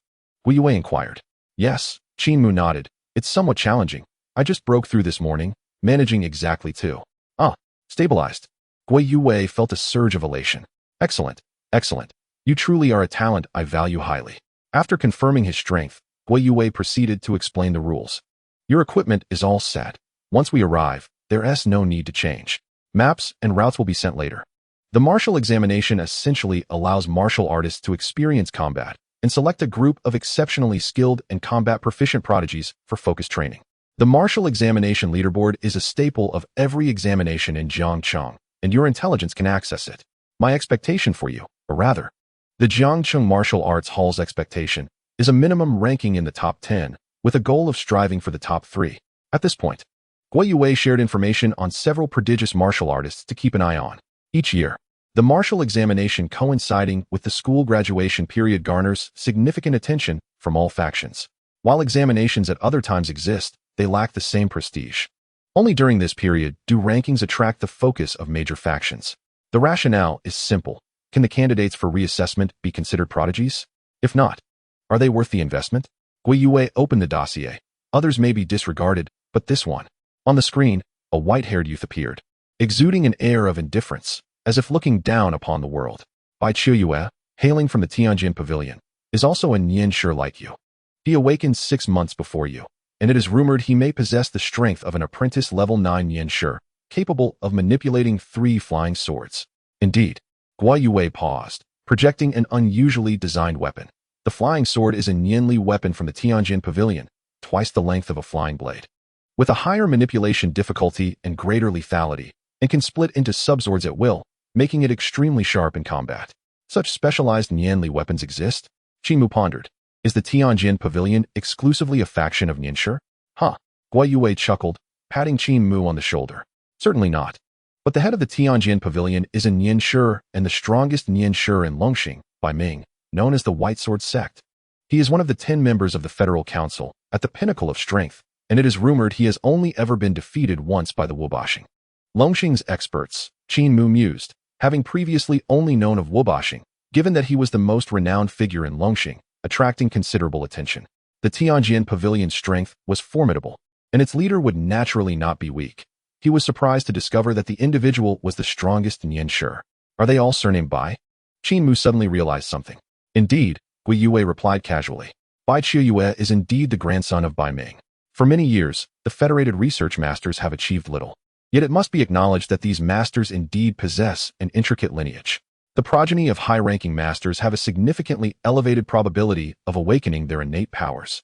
Guo Yuwei inquired. Yes, Qin Mu nodded. It's somewhat challenging. I just broke through this morning, managing exactly 2. Stabilized. Guo Yuwei felt a surge of elation. Excellent, excellent. You truly are a talent I value highly. After confirming his strength, Guo Yuwei proceeded to explain the rules. Your equipment is all set. Once we arrive, there's no need to change. Maps and routes will be sent later. The martial examination essentially allows martial artists to experience combat and select a group of exceptionally skilled and combat proficient prodigies for focused training. The martial examination leaderboard is a staple of every examination in Jiangcheng, and your intelligence can access it. My expectation for you, or rather, the Jiangcheng Martial Arts Hall's expectation, is a minimum ranking in the top 10, with a goal of striving for the top 3. At this point, Guo Yuwei shared information on several prodigious martial artists to keep an eye on. Each year, the martial examination coinciding with the school graduation period garners significant attention from all factions. While examinations at other times exist, they lack the same prestige. Only during this period do rankings attract the focus of major factions. The rationale is simple. Can the candidates for reassessment be considered prodigies? If not, are they worth the investment? Guo Yuwei opened the dossier. Others may be disregarded, but this one. On the screen, a white-haired youth appeared, exuding an air of indifference, as if looking down upon the world. Bai Qiuyue, hailing from the Tianjin Pavilion, is also a Nianshi like you. He awakened 6 months before you, and it is rumored he may possess the strength of an apprentice level 9 Nianshi, capable of manipulating 3 flying swords. Indeed, Guo Yuwei paused, projecting an unusually designed weapon. The flying sword is a Nianli weapon from the Tianjin Pavilion, twice the length of a flying blade, with a higher manipulation difficulty and greater lethality, and can split into subswords at will, making it extremely sharp in combat. Such specialized Nianli weapons exist? Qin Mu pondered. Is the Tianjin Pavilion exclusively a faction of Nianshi? Guo Yuwei chuckled, patting Qin Mu on the shoulder. Certainly not. But the head of the Tianjin Pavilion is a Nianshi and the strongest Nianshi in Longxing, by Ming, known as the White Sword Sect. He is one of the 10 members of the Federal Council, at the pinnacle of strength, and it is rumored he has only ever been defeated once by the Wubaxing. Longxing's experts, Qin Mu mused, having previously only known of Wubaxing, given that he was the most renowned figure in Longxing, attracting considerable attention. The Tianjin Pavilion's strength was formidable, and its leader would naturally not be weak. he was surprised to discover that the individual was the strongest in Yanshi. Are they all surnamed Bai? Qin Mu suddenly realized something. Indeed, Gui Yue replied casually. Bai Qiuyue is indeed the grandson of Bai Ming. For many years, the Federated Research Masters have achieved little. Yet it must be acknowledged that these masters indeed possess an intricate lineage. The progeny of high-ranking masters have a significantly elevated probability of awakening their innate powers.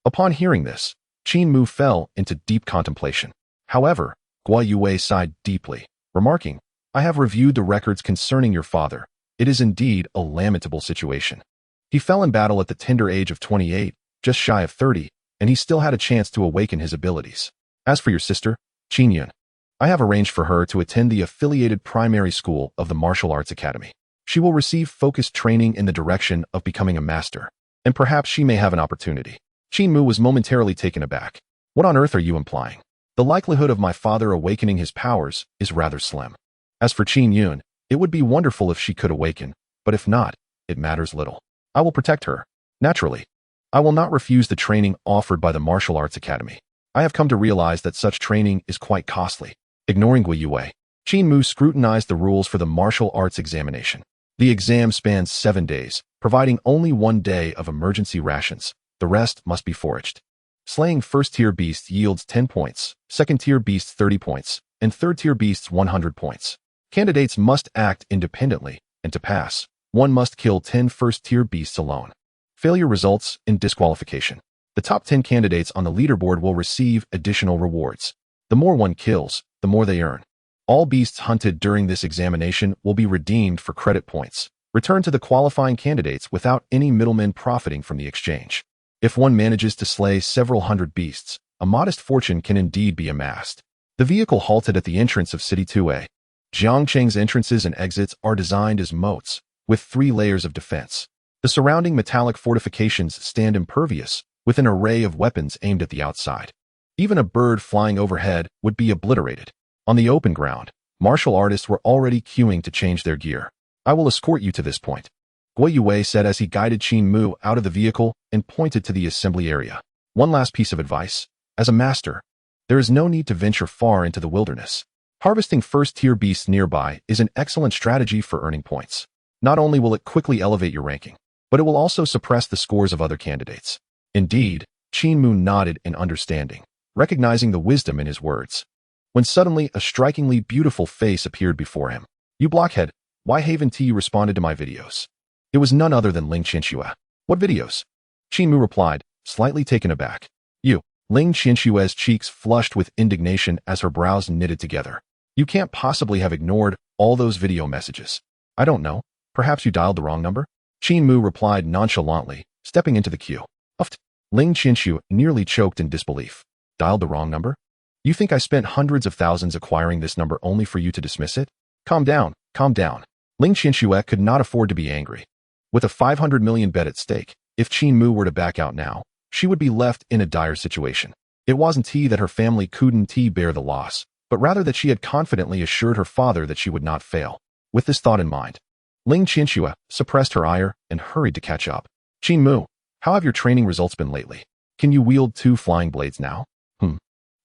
Upon hearing this, Qin Mu fell into deep contemplation. However, Gui Yue sighed deeply, remarking, I have reviewed the records concerning your father. It is indeed a lamentable situation. He fell in battle at the tender age of 28, just shy of 30, and he still had a chance to awaken his abilities. As for your sister, Qin Yun, I have arranged for her to attend the affiliated primary school of the Martial Arts Academy. She will receive focused training in the direction of becoming a master, and perhaps she may have an opportunity. Qin Mu was momentarily taken aback. What on earth are you implying? The likelihood of my father awakening his powers is rather slim. As for Qin Yun, it would be wonderful if she could awaken, but if not, it matters little. I will protect her. Naturally, I will not refuse the training offered by the Martial Arts Academy. I have come to realize that such training is quite costly. Ignoring Gui Yue, Qin Mu scrutinized the rules for the martial arts examination. The exam spans 7 days, providing only 1 day of emergency rations. The rest must be foraged. Slaying first-tier beasts yields 10 points, second-tier beasts 30 points, and third-tier beasts 100 points. Candidates must act independently, and to pass, one must kill 10 first-tier beasts alone. Failure results in disqualification. The top 10 candidates on the leaderboard will receive additional rewards. The more one kills, the more they earn. All beasts hunted during this examination will be redeemed for credit points, returned to the qualifying candidates without any middlemen profiting from the exchange. If one manages to slay several hundred beasts, a modest fortune can indeed be amassed. The vehicle halted at the entrance of City 2A. Jiangcheng's entrances and exits are designed as moats, with 3 layers of defense. The surrounding metallic fortifications stand impervious, with an array of weapons aimed at the outside. Even a bird flying overhead would be obliterated. On the open ground, martial artists were already queuing to change their gear. I will escort you to this point, Gui Yue said as he guided Qin Mu out of the vehicle and pointed to the assembly area. One last piece of advice. As a master, there is no need to venture far into the wilderness. Harvesting first-tier beasts nearby is an excellent strategy for earning points. Not only will it quickly elevate your ranking, but it will also suppress the scores of other candidates. Indeed, Qin Mu nodded in understanding, recognizing the wisdom in his words. When suddenly a strikingly beautiful face appeared before him. You blockhead, why haven't you responded to my videos? It was none other than Ling Qinshuo. What videos? Qin Mu replied, slightly taken aback. You. Ling Qinshuo's cheeks flushed with indignation as her brows knitted together. You can't possibly have ignored all those video messages. I don't know. Perhaps you dialed the wrong number? Qin Mu replied nonchalantly, stepping into the queue. Uft. Ling Qinshuo nearly choked in disbelief. Dialed the wrong number? You think I spent hundreds of thousands acquiring this number only for you to dismiss it? Calm down, calm down. Ling Qinshuo could not afford to be angry. With a 500 million bet at stake, if Qin Mu were to back out now, she would be left in a dire situation. It wasn't that her family couldn't bear the loss, but rather that she had confidently assured her father that she would not fail. With this thought in mind, Ling Qinshuo suppressed her ire and hurried to catch up. Qin Mu, how have your training results been lately? Can you wield 2 flying blades now?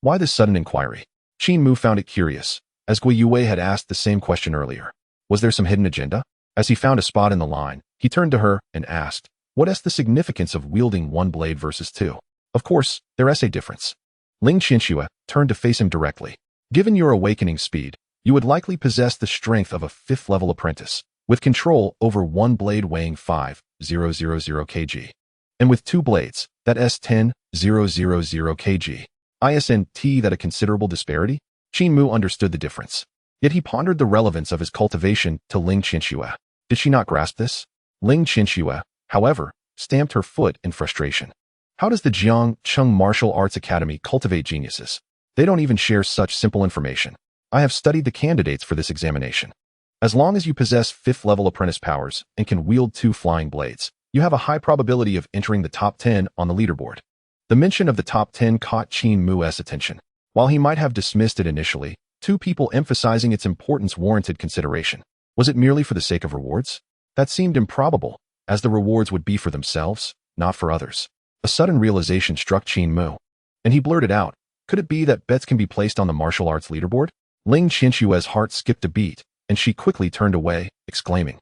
Why this sudden inquiry? Qin Mu found it curious, as Gui Yue had asked the same question earlier. Was there some hidden agenda? As he found a spot in the line, he turned to her and asked, what is the significance of wielding 1 blade versus 2? Of course, there is a difference. Ling Qinshuo turned to face him directly. Given your awakening speed, you would likely possess the strength of a 5th-level apprentice, with control over 1 blade weighing 5,000 kg. And with 2 blades, that is 10,000 kg. Isn't that a considerable disparity? Qin Mu understood the difference. Yet he pondered the relevance of his cultivation to Ling Qinshuo. Did she not grasp this? Ling Qinshuo, however, stamped her foot in frustration. How does the Jiangcheng Martial Arts Academy cultivate geniuses? They don't even share such simple information. I have studied the candidates for this examination. As long as you possess 5th-level apprentice powers and can wield 2 flying blades, you have a high probability of entering the top 10 on the leaderboard. The mention of the top 10 caught Qin Mu's attention. While he might have dismissed it initially, 2 people emphasizing its importance warranted consideration. Was it merely for the sake of rewards? That seemed improbable, as the rewards would be for themselves, not for others. A sudden realization struck Qin Mu, and he blurted out, Could it be that bets can be placed on the martial arts leaderboard? Ling Qinshue's heart skipped a beat, and she quickly turned away, exclaiming,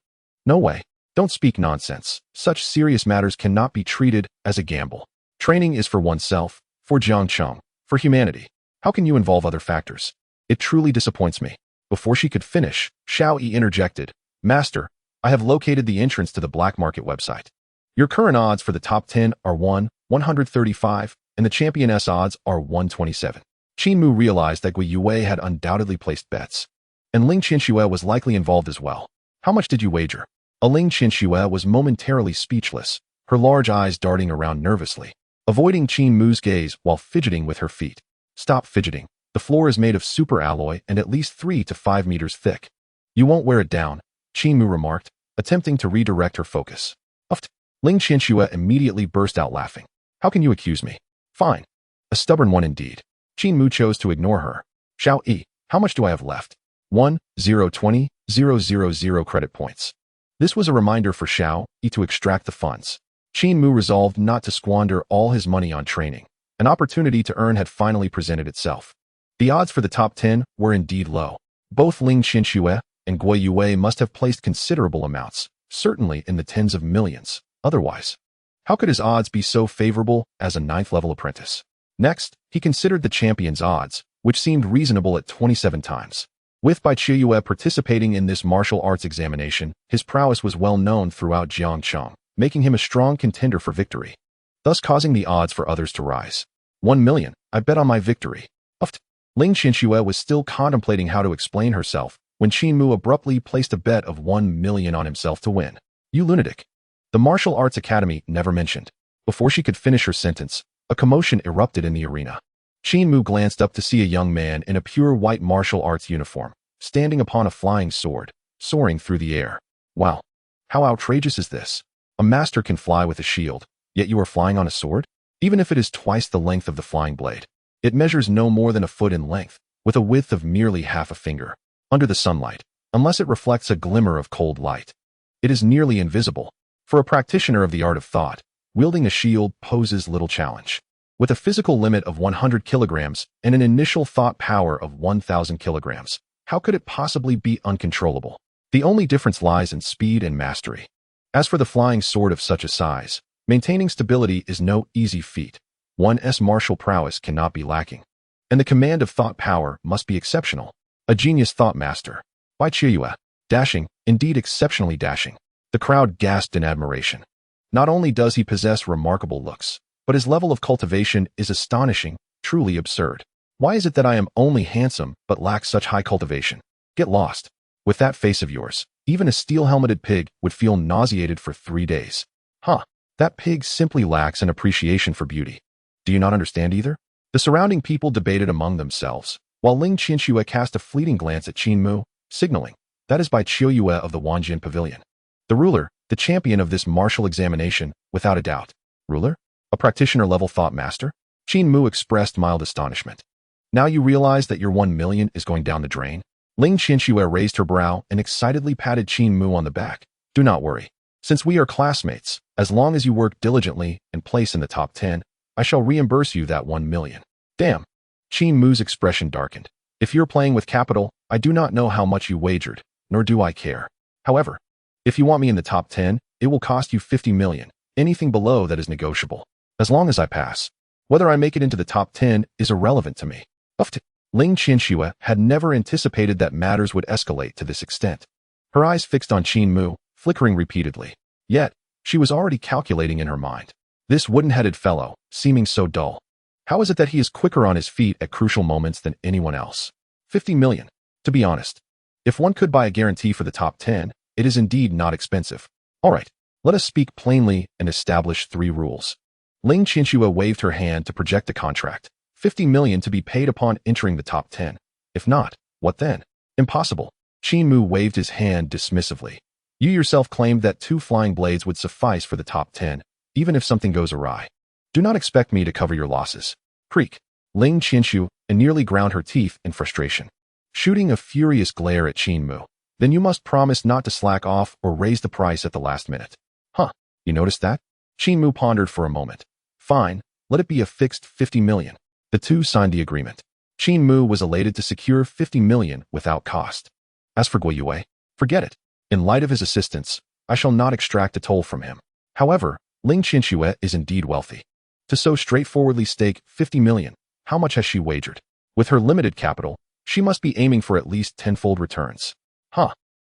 "No way. Don't speak nonsense. Such serious matters cannot be treated as a gamble. Training is for oneself, for Jiangcheng, for humanity. How can you involve other factors? It truly disappoints me." Before she could finish, Xiao Yi interjected, "Master, I have located the entrance to the black market website. Your current odds for the top 10 are 135, and the championess odds are 127. Qin Mu realized that Gui Yue had undoubtedly placed bets, and Ling Qinshui was likely involved as well. "How much did you wager?" Ling Qinshui was momentarily speechless, her large eyes darting around nervously, avoiding Qin Mu's gaze while fidgeting with her feet. "Stop fidgeting. The floor is made of super alloy and at least 3 to 5 meters thick. You won't wear it down," Qin Mu remarked, attempting to redirect her focus. "Uft." Ling Qinshui immediately burst out laughing. "How can you accuse me?" "Fine. A stubborn one indeed." Qin Mu chose to ignore her. "Xiao Yi, how much do I have left?" 1,020,000 credit points. This was a reminder for Xiao Yi to extract the funds. Qin Mu resolved not to squander all his money on training. An opportunity to earn had finally presented itself. The odds for the top 10 were indeed low. Both Ling Qinshui and Gui Yue must have placed considerable amounts, certainly in the tens of millions. Otherwise, how could his odds be so favorable as a 9th-level apprentice? Next, he considered the champion's odds, which seemed reasonable at 27 times. With Bai Qiuyue participating in this martial arts examination, his prowess was well known throughout Jiangcheng, making him a strong contender for victory, thus causing the odds for others to rise. 1 million, I bet on my victory. Uft. Ling Qinshui was still contemplating how to explain herself when Qin Mu abruptly placed a bet of 1 million on himself to win. "You lunatic." The Martial Arts Academy never mentioned. Before she could finish her sentence, a commotion erupted in the arena. Qin Mu glanced up to see a young man in a pure white martial arts uniform, standing upon a flying sword, soaring through the air. Wow, how outrageous is this? A master can fly with a shield, yet you are flying on a sword? Even if it is twice the length of the flying blade. It measures no more than a foot in length, with a width of merely half a finger. Under the sunlight, unless it reflects a glimmer of cold light, it is nearly invisible. For a practitioner of the art of thought, wielding a shield poses little challenge. With a physical limit of 100 kilograms and an initial thought power of 1,000 kilograms, how could it possibly be uncontrollable? The only difference lies in speed and mastery. As for the flying sword of such a size, maintaining stability is no easy feat. One's martial prowess cannot be lacking, and the command of thought power must be exceptional. A genius thought master. Bai Qiuyue. Dashing, indeed exceptionally dashing. The crowd gasped in admiration. Not only does he possess remarkable looks, but his level of cultivation is astonishing, truly absurd. Why is it that I am only handsome but lack such high cultivation? Get lost. With that face of yours, even a steel-helmeted pig would feel nauseated for 3 days. Huh, that pig simply lacks an appreciation for beauty. Do you not understand either? The surrounding people debated among themselves, while Ling Qinshui cast a fleeting glance at Qin Mu, signaling, "That is Bai Qiuyue of the Wanjin Pavilion. The ruler, the champion of this martial examination, without a doubt." Ruler? A practitioner-level thought master? Qin Mu expressed mild astonishment. "Now you realize that your 1 million is going down the drain?" Ling Qinshui raised her brow and excitedly patted Qin Mu on the back. "Do not worry. Since we are classmates, as long as you work diligently and place in the top 10, I shall reimburse you that 1 million. Damn. Qin Mu's expression darkened. "If you're playing with capital, I do not know how much you wagered, nor do I care. However, if you want me in the top 10, it will cost you 50 million. Anything below that is negotiable. As long as I pass. Whether I make it into the top 10 is irrelevant to me." Uft. Ling Qinshui had never anticipated that matters would escalate to this extent. Her eyes fixed on Qin Mu, flickering repeatedly. Yet, she was already calculating in her mind. This wooden-headed fellow, seeming so dull. How is it that he is quicker on his feet at crucial moments than anyone else? 50 million. To be honest, if one could buy a guarantee for the top 10, it is indeed not expensive. All right, let us speak plainly and establish 3 rules. Ling Qinshui waved her hand to project a contract. 50 million to be paid upon entering the top 10. If not, what then? Impossible. Qin Mu waved his hand dismissively. You yourself claimed that 2 flying blades would suffice for the top 10, even if something goes awry. Do not expect me to cover your losses. Creak. Ling Qinshui nearly ground her teeth in frustration, shooting a furious glare at Qin Mu. Then you must promise not to slack off or raise the price at the last minute. Huh, you noticed that? Qin Mu pondered for a moment. Fine, let it be a fixed 50 million. The two signed the agreement. Qin Mu was elated to secure 50 million without cost. As for Guiyue, forget it. In light of his assistance, I shall not extract a toll from him. However, Ling Qinxue is indeed wealthy. To so straightforwardly stake 50 million, how much has she wagered? With her limited capital, she must be aiming for at least tenfold returns.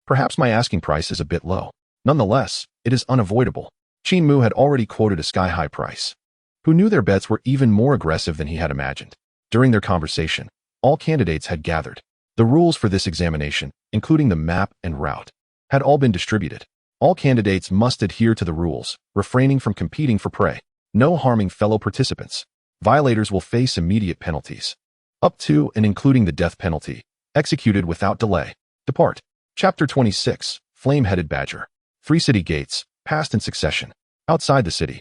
Perhaps my asking price is a bit low. Nonetheless, it is unavoidable. Qin Mu had already quoted a sky-high price. Who knew their bets were even more aggressive than he had imagined? During their conversation, all candidates had gathered. The rules for this examination, including the map and route, had all been distributed. All candidates must adhere to the rules, refraining from competing for prey. No harming fellow participants. Violators will face immediate penalties. Up to and including the death penalty. Executed without delay. Depart. Chapter 26. Flame-Headed Badger. 3 city gates, passed in succession. Outside the city,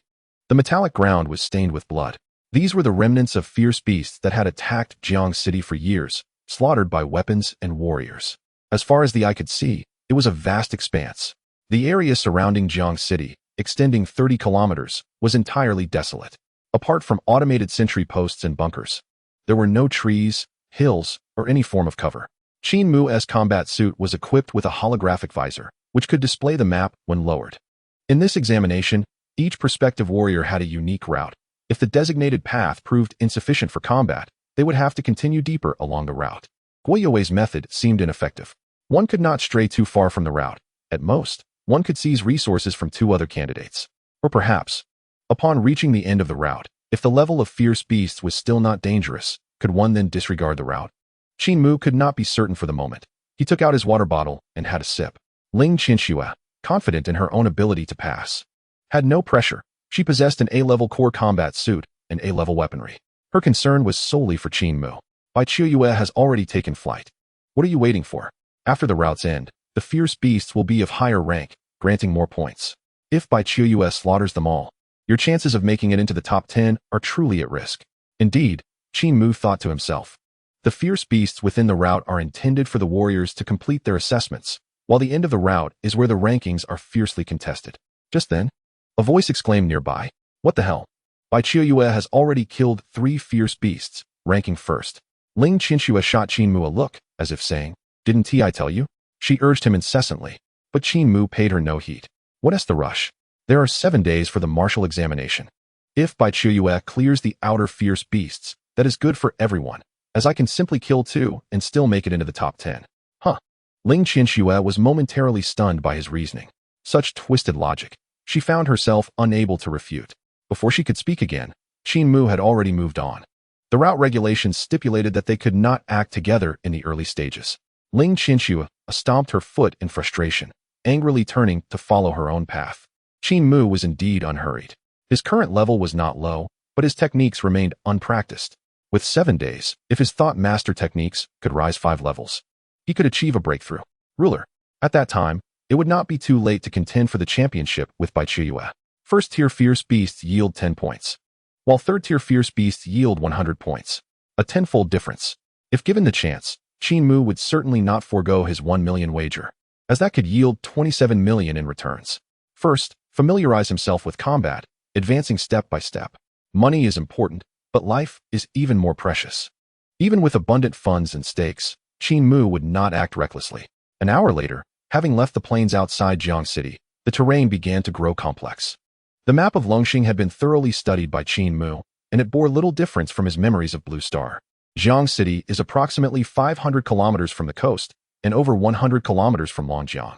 the metallic ground was stained with blood. These were the remnants of fierce beasts that had attacked Jiang City for years, slaughtered by weapons and warriors. As far as the eye could see, it was a vast expanse. The area surrounding Jiang City, extending 30 kilometers, was entirely desolate. Apart from automated sentry posts and bunkers, there were no trees, hills, or any form of cover. Qin Mu's combat suit was equipped with a holographic visor, which could display the map when lowered. In this examination, each prospective warrior had a unique route. If the designated path proved insufficient for combat, they would have to continue deeper along the route. Guiyue's method seemed ineffective. One could not stray too far from the route. At most, one could seize resources from 2 other candidates. Or perhaps, upon reaching the end of the route, if the level of fierce beasts was still not dangerous, could one then disregard the route? Qin Mu could not be certain for the moment. He took out his water bottle and had a sip. Ling Qinxue, confident in her own ability to pass, had no pressure. She possessed an A-level core combat suit and A-level weaponry. Her concern was solely for Qin Mu. Bai Qiuyue has already taken flight. What are you waiting for? After the route's end, the fierce beasts will be of higher rank, granting more points. If Bai Qiuyue slaughters them all, your chances of making it into the top 10 are truly at risk. Indeed, Qin Mu thought to himself. The fierce beasts within the route are intended for the warriors to complete their assessments, while the end of the route is where the rankings are fiercely contested. Just then, a voice exclaimed nearby, "What the hell? Bai Qiuyue has already killed 3 fierce beasts, ranking first." Ling Qinxue shot Qin Mu a look, as if saying, "Didn't I tell you?" She urged him incessantly, but Qin Mu paid her no heed. What's the rush? There are 7 days for the martial examination. If Bai Qiuyue clears the outer fierce beasts, that is good for everyone, as I can simply kill 2 and still make it into the top 10. Ling Qinxue was momentarily stunned by his reasoning. Such twisted logic. She found herself unable to refute. Before she could speak again, Qin Mu had already moved on. The route regulations stipulated that they could not act together in the early stages. Ling Qinxue stamped her foot in frustration, angrily turning to follow her own path. Qin Mu was indeed unhurried. His current level was not low, but his techniques remained unpracticed. With 7 days, if his thought master techniques could rise 5 levels, he could achieve a breakthrough. Ruler. At that time, it would not be too late to contend for the championship with Bai Qiuyue. First-tier fierce beasts yield 10 points, while third-tier fierce beasts yield 100 points. A tenfold difference. If given the chance, Qin Mu would certainly not forego his 1 million wager, as that could yield 27 million in returns. First, familiarize himself with combat, advancing step by step. Money is important, but life is even more precious. Even with abundant funds and stakes, Qin Mu would not act recklessly. An hour later, having left the plains outside Jiang City, the terrain began to grow complex. The map of Longxing had been thoroughly studied by Qin Mu, and it bore little difference from his memories of Blue Star. Jiang City is approximately 500 kilometers from the coast and over 100 kilometers from Longjiang.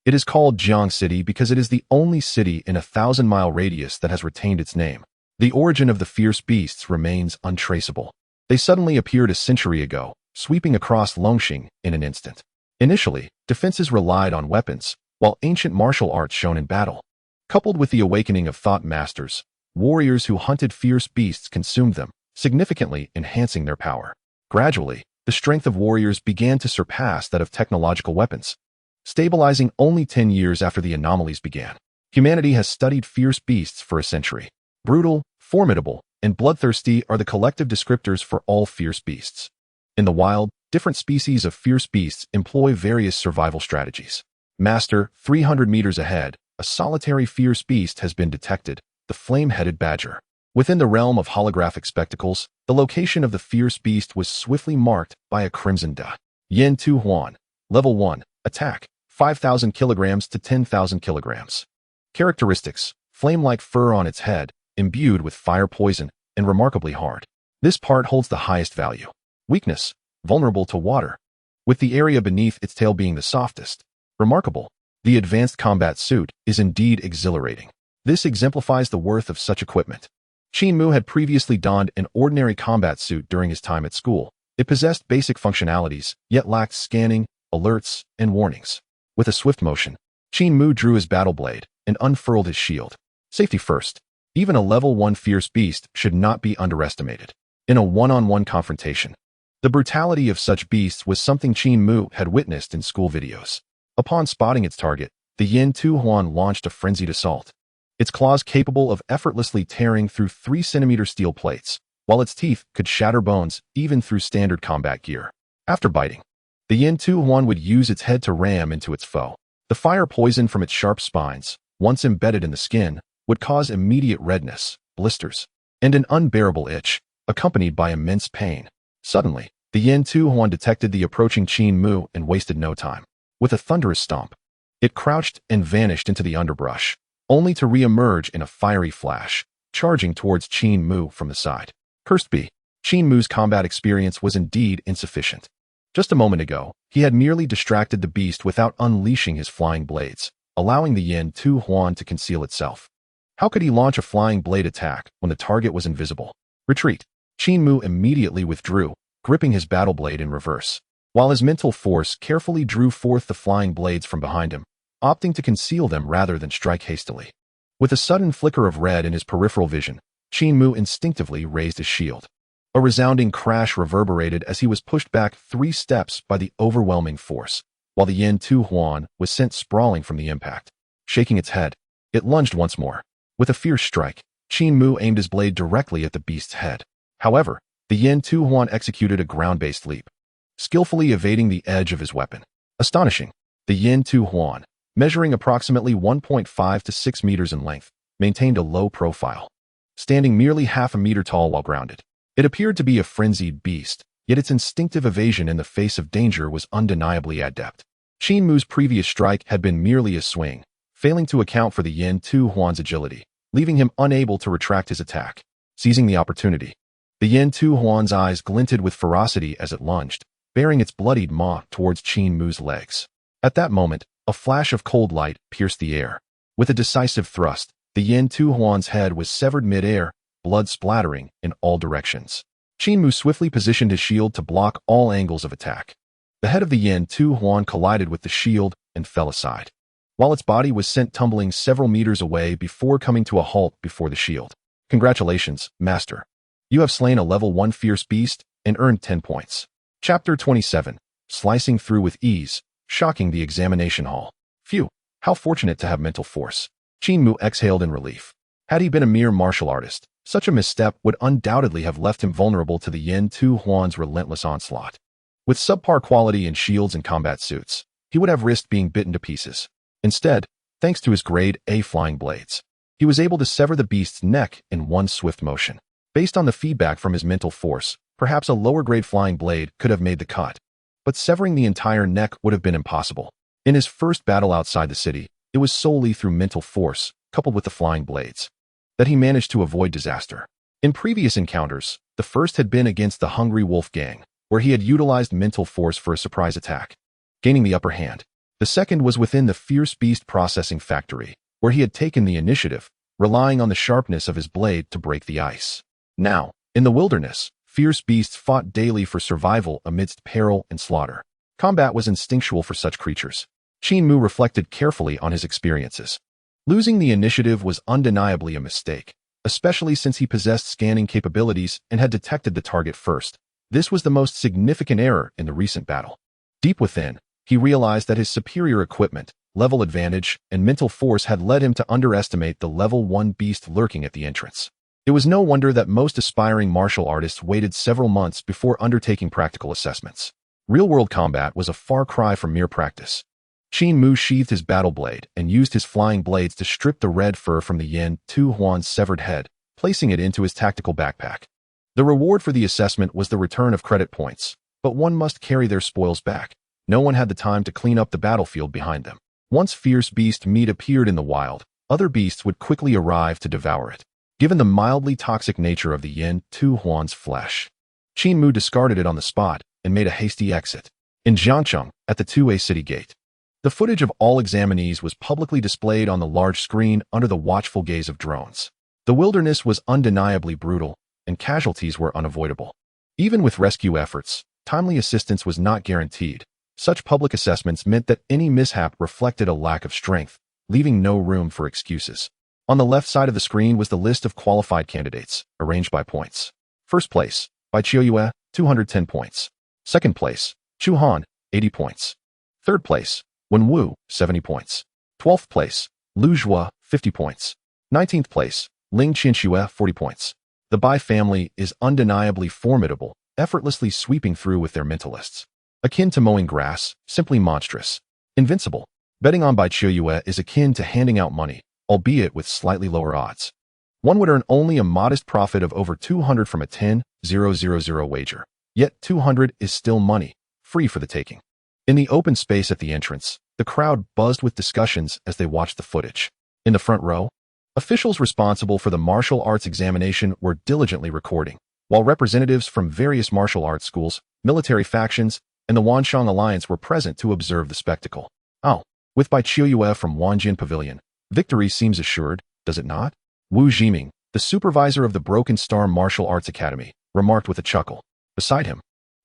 It is called Jiang City because it is the only city in a 1,000-mile radius that has retained its name. The origin of the fierce beasts remains untraceable. They suddenly appeared a century ago, sweeping across Longxing in an instant. Initially, defenses relied on weapons, while ancient martial arts shone in battle. Coupled with the awakening of thought masters, warriors who hunted fierce beasts consumed them, significantly enhancing their power. Gradually, the strength of warriors began to surpass that of technological weapons. Stabilizing only 10 years after the anomalies began, humanity has studied fierce beasts for a century. Brutal, formidable, and bloodthirsty are the collective descriptors for all fierce beasts. In the wild, different species of fierce beasts employ various survival strategies. Master, 300 meters ahead, a solitary fierce beast has been detected, the flame-headed badger. Within the realm of holographic spectacles, the location of the fierce beast was swiftly marked by a crimson dot. Yin Tu Huan, Level 1, Attack, 5,000 kilograms to 10,000 kilograms. Characteristics: flame-like fur on its head, imbued with fire poison, and remarkably hard. This part holds the highest value. Weakness: vulnerable to water, with the area beneath its tail being the softest. Remarkable: the advanced combat suit is indeed exhilarating. This exemplifies the worth of such equipment. Qin Mu had previously donned an ordinary combat suit during his time at school. It possessed basic functionalities, yet lacked scanning, alerts, and warnings. With a swift motion, Qin Mu drew his battle blade and unfurled his shield. Safety first. Even a level 1 fierce beast should not be underestimated. In a one-on-one confrontation, the brutality of such beasts was something Qin Mu had witnessed in school videos. Upon spotting its target, the Yin Tu Huan launched a frenzied assault. Its claws capable of effortlessly tearing through 3-centimeter steel plates, while its teeth could shatter bones even through standard combat gear. After biting, the Yin Tu Huan would use its head to ram into its foe. The fire poison from its sharp spines, once embedded in the skin, would cause immediate redness, blisters, and an unbearable itch, accompanied by immense pain. Suddenly, the Yin Tu Huan detected the approaching Qin Mu and wasted no time. With a thunderous stomp, it crouched and vanished into the underbrush, only to re-emerge in a fiery flash, charging towards Qin Mu from the side. Cursed be, Qin Mu's combat experience was indeed insufficient. Just a moment ago, he had merely distracted the beast without unleashing his flying blades, allowing the Yin Tu Huan to conceal itself. How could he launch a flying blade attack when the target was invisible? Retreat. Qin Mu immediately withdrew, gripping his battle blade in reverse, while his mental force carefully drew forth the flying blades from behind him, opting to conceal them rather than strike hastily. With a sudden flicker of red in his peripheral vision, Qin Mu instinctively raised his shield. A resounding crash reverberated as he was pushed back 3 steps by the overwhelming force, while the Yin Tu Huan was sent sprawling from the impact. Shaking its head, it lunged once more. With a fierce strike, Qin Mu aimed his blade directly at the beast's head. However, the Yin Tu Huan executed a ground-based leap, skillfully evading the edge of his weapon. Astonishing! The Yin Tu Huan, measuring approximately 1.5 to 6 meters in length, maintained a low profile, standing merely half a meter tall while grounded. It appeared to be a frenzied beast, yet its instinctive evasion in the face of danger was undeniably adept. Qin Mu's previous strike had been merely a swing, failing to account for the Yin Tu Huan's agility, leaving him unable to retract his attack. Seizing the opportunity, the Yin Tu Huan's eyes glinted with ferocity as it lunged, bearing its bloodied maw towards Qin Mu's legs. At that moment, a flash of cold light pierced the air. With a decisive thrust, the Yin Tu Huan's head was severed mid-air, blood splattering in all directions. Qin Mu swiftly positioned his shield to block all angles of attack. The head of the Yin Tu Huan collided with the shield and fell aside, while its body was sent tumbling several meters away before coming to a halt before the shield. Congratulations, Master. You have slain a level 1 fierce beast and earned 10 points. Chapter 27. Slicing through with ease, shocking the examination hall. Phew, how fortunate to have mental force. Qin Mu exhaled in relief. Had he been a mere martial artist, such a misstep would undoubtedly have left him vulnerable to the Yin Tu Huan's relentless onslaught. With subpar quality in shields and combat suits, he would have risked being bitten to pieces. Instead, thanks to his grade A flying blades, he was able to sever the beast's neck in one swift motion. Based on the feedback from his mental force, perhaps a lower-grade flying blade could have made the cut, but severing the entire neck would have been impossible. In his first battle outside the city, it was solely through mental force, coupled with the flying blades, that he managed to avoid disaster. In previous encounters, the first had been against the Hungry Wolf Gang, where he had utilized mental force for a surprise attack, gaining the upper hand. The second was within the Fierce Beast Processing Factory, where he had taken the initiative, relying on the sharpness of his blade to break the ice. Now, in the wilderness, fierce beasts fought daily for survival amidst peril and slaughter. Combat was instinctual for such creatures. Qin Mu reflected carefully on his experiences. Losing the initiative was undeniably a mistake, especially since he possessed scanning capabilities and had detected the target first. This was the most significant error in the recent battle. Deep within, he realized that his superior equipment, level advantage, and mental force had led him to underestimate the level 1 beast lurking at the entrance. It was no wonder that most aspiring martial artists waited several months before undertaking practical assessments. Real-world combat was a far cry from mere practice. Qin Mu sheathed his battle blade and used his flying blades to strip the red fur from the Yin Tu Huan's severed head, placing it into his tactical backpack. The reward for the assessment was the return of credit points, but one must carry their spoils back. No one had the time to clean up the battlefield behind them. Once fierce beast meat appeared in the wild, other beasts would quickly arrive to devour it. Given the mildly toxic nature of the yin Tu Huan's flesh, Qin Mu discarded it on the spot and made a hasty exit. In Jiangcheng, at the 2A city gate, the footage of all examinees was publicly displayed on the large screen under the watchful gaze of drones. The wilderness was undeniably brutal, and casualties were unavoidable. Even with rescue efforts, timely assistance was not guaranteed. Such public assessments meant that any mishap reflected a lack of strength, leaving no room for excuses. On the left side of the screen was the list of qualified candidates, arranged by points. First place, Bai Qiuyue, 210 points. Second place, Chu Han, 80 points. Third place, Wen Wu, 70 points. 12th place, Lu Zhua, 50 points. 19th place, Ling Qianxue, 40 points. The Bai family is undeniably formidable, effortlessly sweeping through with their mentalists. Akin to mowing grass, simply monstrous. Invincible. Betting on Bai Qiuyue is akin to handing out money, albeit with slightly lower odds. One would earn only a modest profit of over 200 from a 10,000 wager. Yet 200 is still money, free for the taking. In the open space at the entrance, the crowd buzzed with discussions as they watched the footage. In the front row, officials responsible for the martial arts examination were diligently recording, while representatives from various martial arts schools, military factions, and the Wanshang Alliance were present to observe the spectacle. Oh, with Bai Qiuyue from Wanjin Pavilion, victory seems assured, does it not? Wu Jiming, the supervisor of the Broken Star Martial Arts Academy, remarked with a chuckle. Beside him,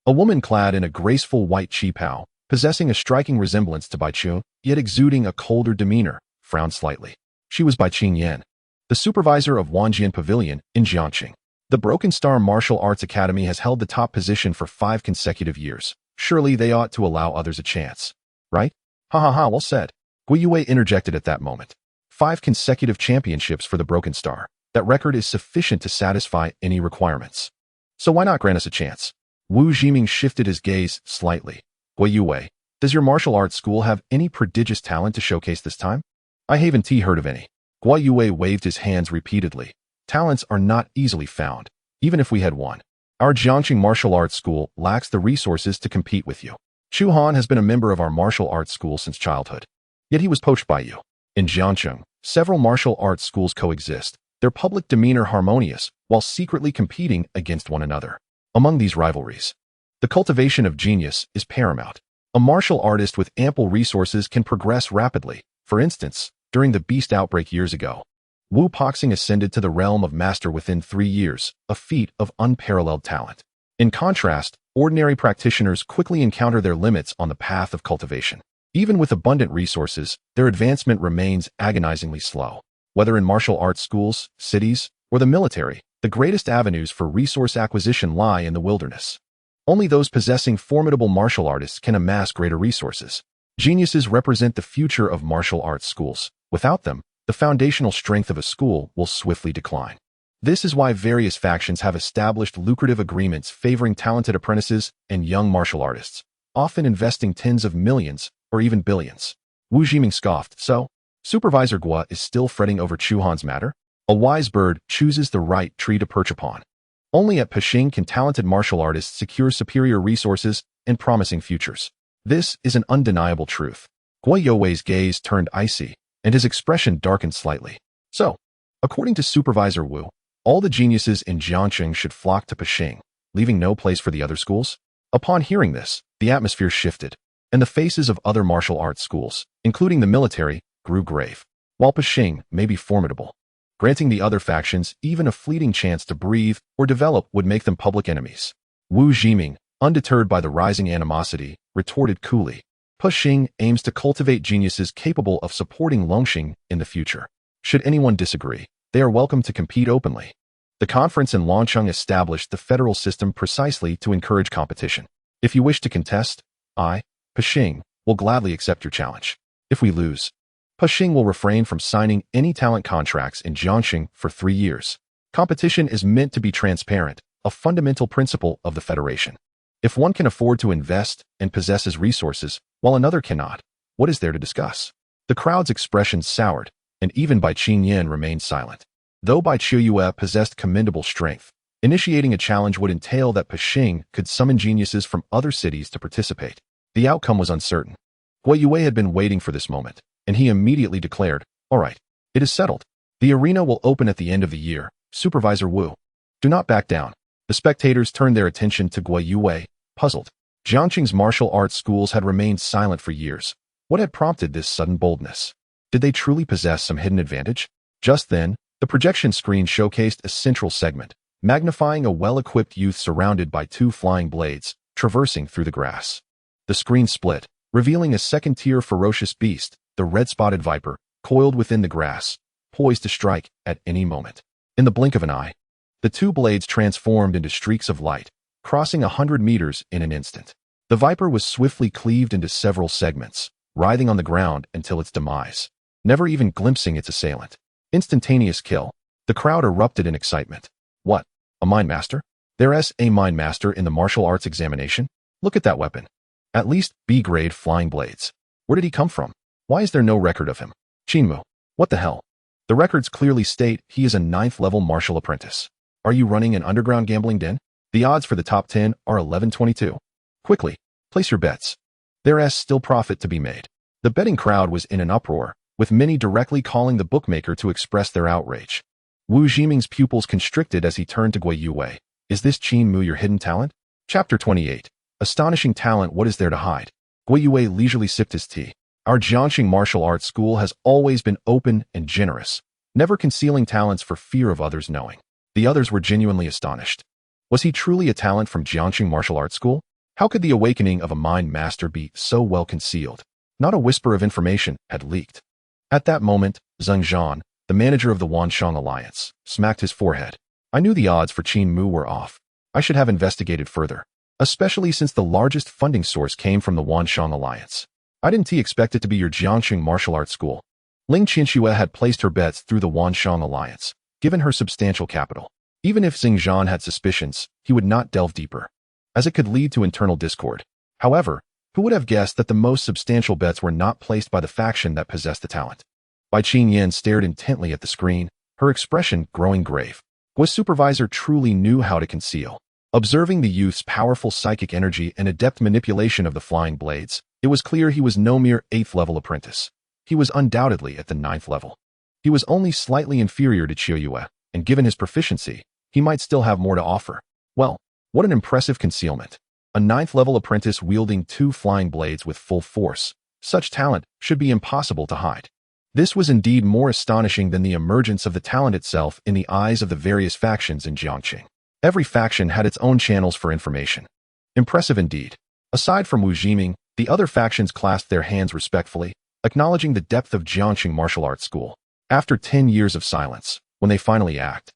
a woman clad in a graceful white qipao, possessing a striking resemblance to Bai Qiu, yet exuding a colder demeanor, frowned slightly. She was Bai Qin Yan, the supervisor of Wanjian Pavilion in Jiangxing. The Broken Star Martial Arts Academy has held the top position for 5 consecutive years. Surely they ought to allow others a chance. Right? Ha ha ha, well said. Guiyue interjected at that moment. 5 consecutive championships for the Broken Star. That record is sufficient to satisfy any requirements. So why not grant us a chance? Wu Jiming shifted his gaze slightly. Guiyue, does your martial arts school have any prodigious talent to showcase this time? I haven't heard of any. Guiyue waved his hands repeatedly. Talents are not easily found, even if we had one. Our Jiangxing martial arts school lacks the resources to compete with you. Chu Han has been a member of our martial arts school since childhood. Yet he was poached by you. In Jiangxing, several martial arts schools coexist, their public demeanor harmonious, while secretly competing against one another. Among these rivalries, the cultivation of genius is paramount. A martial artist with ample resources can progress rapidly. For instance, during the beast outbreak years ago, Wu Poxing ascended to the realm of master within 3 years, a feat of unparalleled talent. In contrast, ordinary practitioners quickly encounter their limits on the path of cultivation. Even with abundant resources, their advancement remains agonizingly slow. Whether in martial arts schools, cities, or the military, the greatest avenues for resource acquisition lie in the wilderness. Only those possessing formidable martial artists can amass greater resources. Geniuses represent the future of martial arts schools. Without them, the foundational strength of a school will swiftly decline. This is why various factions have established lucrative agreements favoring talented apprentices and young martial artists, often investing tens of millions or even billions. Wu Jiming scoffed. So, Supervisor Gua is still fretting over Chu Han's matter? A wise bird chooses the right tree to perch upon. Only at Pexing can talented martial artists secure superior resources and promising futures. This is an undeniable truth. Guiyue's gaze turned icy, and his expression darkened slightly. So, according to Supervisor Wu, all the geniuses in Jiangxing should flock to Pexing, leaving no place for the other schools? Upon hearing this, the atmosphere shifted, and the faces of other martial arts schools, including the military, grew grave. While Pexing may be formidable, granting the other factions even a fleeting chance to breathe or develop would make them public enemies. Wu Jiming, undeterred by the rising animosity, retorted coolly. Pexing aims to cultivate geniuses capable of supporting Longxing in the future. Should anyone disagree, they are welcome to compete openly. The conference in Longcheng established the federal system precisely to encourage competition. If you wish to contest, I, Pexing, will gladly accept your challenge. If we lose, Pexing will refrain from signing any talent contracts in Jiangxing for 3 years. Competition is meant to be transparent, a fundamental principle of the Federation. If one can afford to invest and possesses resources, while another cannot, what is there to discuss? The crowd's expression soured, and even Bai Qin Yan remained silent. Though Bai Qiuyue possessed commendable strength, initiating a challenge would entail that Pexing could summon geniuses from other cities to participate. The outcome was uncertain. Guiyue had been waiting for this moment, and he immediately declared, "All right, it is settled. The arena will open at the end of the year. Supervisor Wu, do not back down." The spectators turned their attention to Guiyue, puzzled. Jiangqing's martial arts schools had remained silent for years. What had prompted this sudden boldness? Did they truly possess some hidden advantage? Just then, the projection screen showcased a central segment, magnifying a well-equipped youth surrounded by two flying blades, traversing through the grass. The screen split, revealing a second-tier ferocious beast, the red-spotted viper, coiled within the grass, poised to strike at any moment. In the blink of an eye, the two blades transformed into streaks of light, crossing 100 meters in an instant. The viper was swiftly cleaved into several segments, writhing on the ground until its demise, never even glimpsing its assailant. Instantaneous kill. The crowd erupted in excitement. What? A mind master? There's a mind master in the martial arts examination? Look at that weapon. At least B-grade flying blades. Where did he come from? Why is there no record of him? Qin Mu. What the hell? The records clearly state he is a 9th-level martial apprentice. Are you running an underground gambling den? The odds for the top 10 are 11-22. Quickly, place your bets. There's still profit to be made. The betting crowd was in an uproar, with many directly calling the bookmaker to express their outrage. Wu Jiming's pupils constricted as he turned to Guiyue. Is this Qin Mu your hidden talent? Chapter 28. Astonishing talent, what is there to hide? Guiyue leisurely sipped his tea. Our Jiangqing martial arts school has always been open and generous, never concealing talents for fear of others knowing. The others were genuinely astonished. Was he truly a talent from Jiangqing martial arts school? How could the awakening of a mind master be so well concealed? Not a whisper of information had leaked. At that moment, Zheng Zhan, the manager of the Wanshang Alliance, smacked his forehead. I knew the odds for Qin Mu were off. I should have investigated further, especially since the largest funding source came from the Wanshang Alliance. I didn't expect it to be your Jiangqing martial arts school. Ling Qinxue had placed her bets through the Wanshang Alliance, given her substantial capital. Even if Zheng Zhan had suspicions, he would not delve deeper, as it could lead to internal discord. However, who would have guessed that the most substantial bets were not placed by the faction that possessed the talent? Bai Qingyan stared intently at the screen, her expression growing grave. Gui's supervisor truly knew how to conceal. Observing the youth's powerful psychic energy and adept manipulation of the flying blades, it was clear he was no mere 8th-level apprentice. He was undoubtedly at the 9th level. He was only slightly inferior to Qiuyue, and given his proficiency, he might still have more to offer. Well, what an impressive concealment. A 9th-level apprentice wielding two flying blades with full force. Such talent should be impossible to hide. This was indeed more astonishing than the emergence of the talent itself in the eyes of the various factions in Jiangqing. Every faction had its own channels for information. Impressive indeed. Aside from Wu Jiming, the other factions clasped their hands respectfully, acknowledging the depth of Jiangqing martial arts school. After 10 years of silence, when they finally act,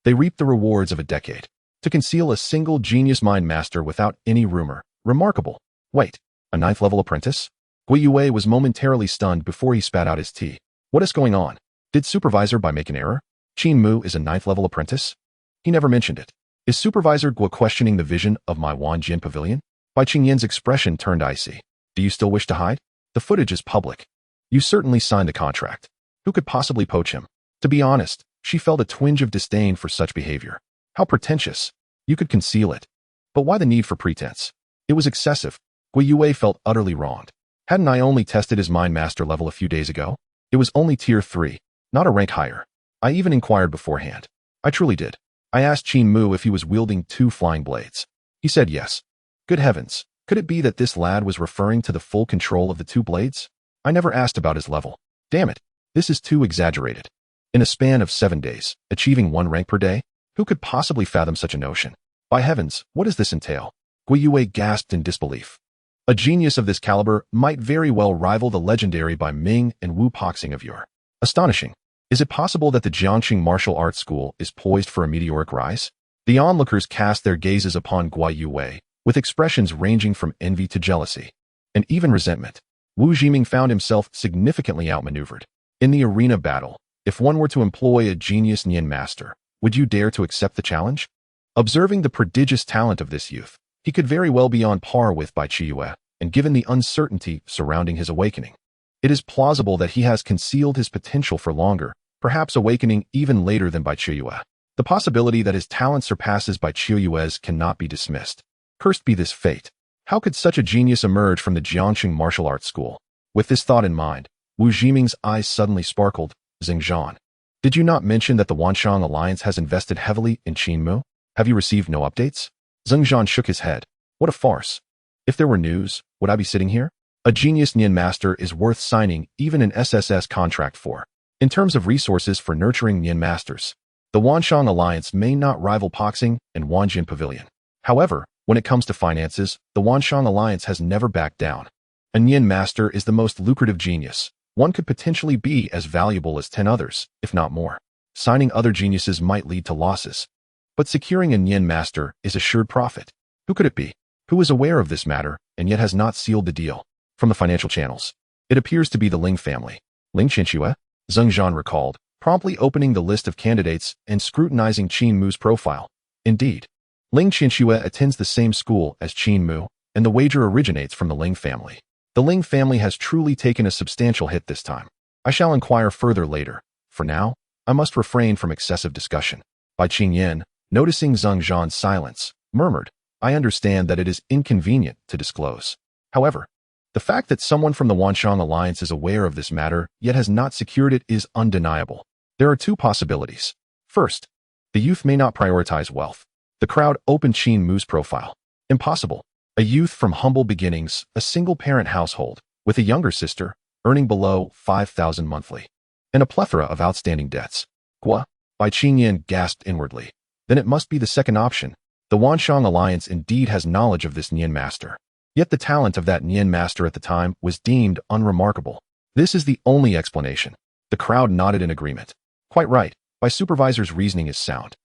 they reaped the rewards of a decade. To conceal a single genius mind master without any rumor. Remarkable. Wait, a 9th-level apprentice? Guiyue was momentarily stunned before he spat out his tea. What is going on? Did Supervisor Bai make an error? Qin Mu is a 9th-level apprentice? He never mentioned it. Is Supervisor Gui questioning the vision of my Wanjin pavilion? Bai Qingyan's expression turned icy. Do you still wish to hide? The footage is public. You certainly signed the contract. Who could possibly poach him? To be honest, she felt a twinge of disdain for such behavior. How pretentious. You could conceal it. But why the need for pretense? It was excessive. Guiyue felt utterly wronged. Hadn't I only tested his mind master level a few days ago? It was only tier 3, not a rank higher. I even inquired beforehand. I truly did. I asked Qin Mu if he was wielding two flying blades. He said yes. Good heavens, could it be that this lad was referring to the full control of the two blades? I never asked about his level. Damn it, this is too exaggerated. In a span of 7 days, achieving 1 rank per day? Who could possibly fathom such a notion? By heavens, what does this entail? Guiyue gasped in disbelief. A genius of this caliber might very well rival the legendary Bai Ming and Wu Poxing of yore. Astonishing. Is it possible that the Jiangqing martial arts school is poised for a meteoric rise? The onlookers cast their gazes upon Guiyue, with expressions ranging from envy to jealousy, and even resentment. Wu Jiming found himself significantly outmaneuvered. In the arena battle, if one were to employ a genius Nian master, would you dare to accept the challenge? Observing the prodigious talent of this youth, he could very well be on par with Bai Qiuyue, and given the uncertainty surrounding his awakening, it is plausible that he has concealed his potential for longer perhaps awakening even later than Bai Qiuyue. The possibility that his talent surpasses Bai Qiuyue's cannot be dismissed. Cursed be this fate. How could such a genius emerge from the Jiangxing martial arts school? With this thought in mind, Wu Jiming's eyes suddenly sparkled. Xingzhan, did you not mention that the Wanshang Alliance has invested heavily in Qin Mu? Have you received no updates? Xingzhan shook his head. What a farce. If there were news, would I be sitting here? A genius Nian master is worth signing even an SSS contract for. In terms of resources for nurturing Nian masters, the Wanshang Alliance may not rival Poxing and Wanjin Pavilion. However, when it comes to finances, the Wanshang Alliance has never backed down. A Nian master is the most lucrative genius. One could potentially be as valuable as 10 others, if not more. Signing other geniuses might lead to losses. But securing a Nian master is assured profit. Who could it be? Who is aware of this matter and yet has not sealed the deal? From the financial channels, it appears to be the Ling family. Ling Qinxue? Xingzhan recalled, promptly opening the list of candidates and scrutinizing Qin Mu's profile. Indeed, Ling Qinxue attends the same school as Qin Mu, and the wager originates from the Ling family. The Ling family has truly taken a substantial hit this time. I shall inquire further later. For now, I must refrain from excessive discussion. Bai Qingyan, noticing Xingzhan's silence, murmured, I understand that it is inconvenient to disclose. However, the fact that someone from the Wanshang Alliance is aware of this matter yet has not secured it is undeniable. There are two possibilities. First, the youth may not prioritize wealth. The crowd opened Qin Mu's profile. Impossible. A youth from humble beginnings, a single-parent household, with a younger sister, earning below 5,000 monthly, and a plethora of outstanding debts. Gua, Bai Qingyan gasped inwardly. Then it must be the second option. The Wanshang Alliance indeed has knowledge of this Nian master. Yet the talent of that Nian master at the time was deemed unremarkable. This is the only explanation. The crowd nodded in agreement. Quite right. Bai supervisor's reasoning is sound.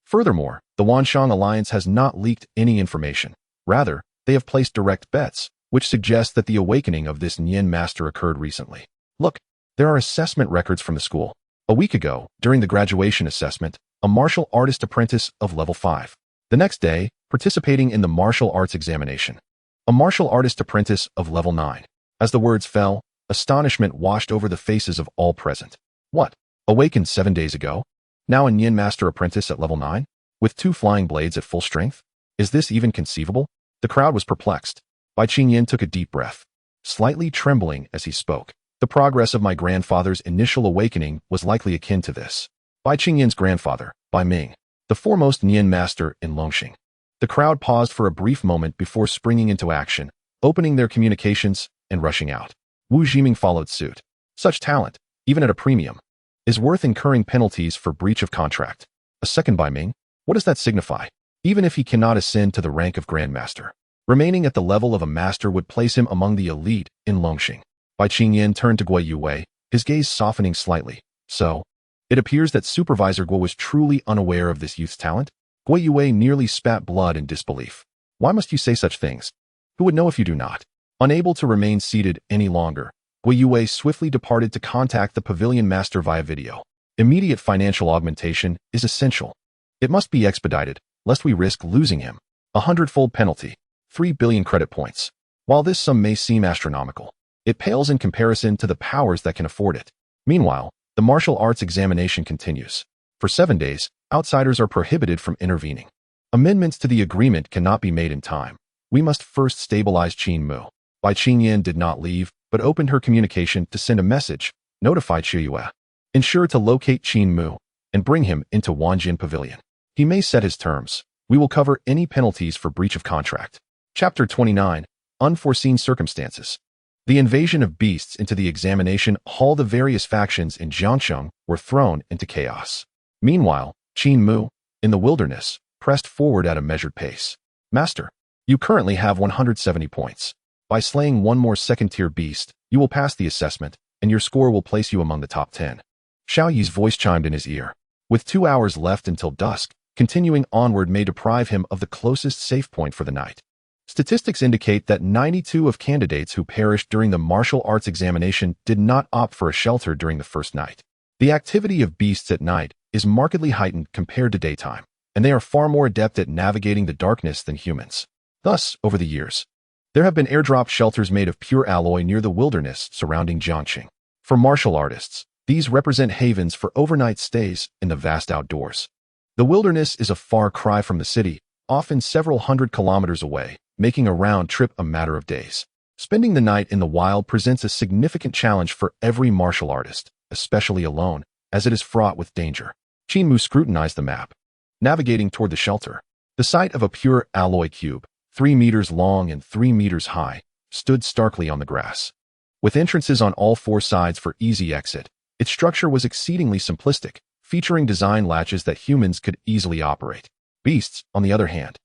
Furthermore, the Wanshang Alliance has not leaked any information. Rather, they have placed direct bets, which suggests that the awakening of this Nian master occurred recently. Look, there are assessment records from the school. A week ago, during the graduation assessment, a martial artist apprentice of level 5. The next day, participating in the martial arts examination, a martial artist apprentice of level 9. As the words fell, astonishment washed over the faces of all present. What? Awakened 7 days ago? Now a Nian master apprentice at level 9? With 2 flying blades at full strength? Is this even conceivable? The crowd was perplexed. Bai Qingyan took a deep breath, slightly trembling as he spoke. The progress of my grandfather's initial awakening was likely akin to this. Bai Qingyan's grandfather, Bai Ming, the foremost Nian master in Longxing. The crowd paused for a brief moment before springing into action, opening their communications and rushing out. Wu Jiming followed suit. Such talent, even at a premium, is worth incurring penalties for breach of contract. A second Bai Ming? What does that signify? Even if he cannot ascend to the rank of Grandmaster, remaining at the level of a master would place him among the elite in Longxing. Bai Qingyan turned to Guo Yue, his gaze softening slightly. So, it appears that Supervisor Guo was truly unaware of this youth's talent? Guo Yue nearly spat blood in disbelief. Why must you say such things? Who would know if you do not? Unable to remain seated any longer, Guo Yue swiftly departed to contact the pavilion master via video. Immediate financial augmentation is essential. It must be expedited, lest we risk losing him. 100-fold penalty. 3 billion credit points. While this sum may seem astronomical, it pales in comparison to the powers that can afford it. Meanwhile, the martial arts examination continues. For 7 days, outsiders are prohibited from intervening. Amendments to the agreement cannot be made in time. We must first stabilize Qin Mu. Bai Qingyan did not leave, but opened her communication to send a message, notified Qiuyue. Ensure to locate Qin Mu and bring him into Wanjin Pavilion. He may set his terms. We will cover any penalties for breach of contract. Chapter 29. Unforeseen Circumstances. The invasion of beasts into the examination hall. The various factions in Jiangxing were thrown into chaos. Meanwhile, Qin Mu, in the wilderness, pressed forward at a measured pace. Master, you currently have 170 points. By slaying one more second-tier beast, you will pass the assessment, and your score will place you among the top 10. Xiao Yi's voice chimed in his ear. With 2 hours left until dusk, continuing onward may deprive him of the closest safe point for the night. Statistics indicate that 92 of candidates who perished during the martial arts examination did not opt for a shelter during the first night. The activity of beasts at night is markedly heightened compared to daytime, and they are far more adept at navigating the darkness than humans. Thus, over the years, there have been airdrop shelters made of pure alloy near the wilderness surrounding Jiangxing. For martial artists, These represent havens for overnight stays in the vast outdoors. The wilderness is a far cry from the city, often several hundred kilometers away, making a round trip a matter of days. Spending the night in the wild presents a significant challenge for every martial artist, especially alone, as it is fraught with danger. Qin Mu scrutinized the map, navigating toward the shelter. The site of a pure alloy cube, 3 meters long and 3 meters high, stood starkly on the grass. With entrances on all 4 sides for easy exit, its structure was exceedingly simplistic, featuring design latches that humans could easily operate. Beasts, on the other hand,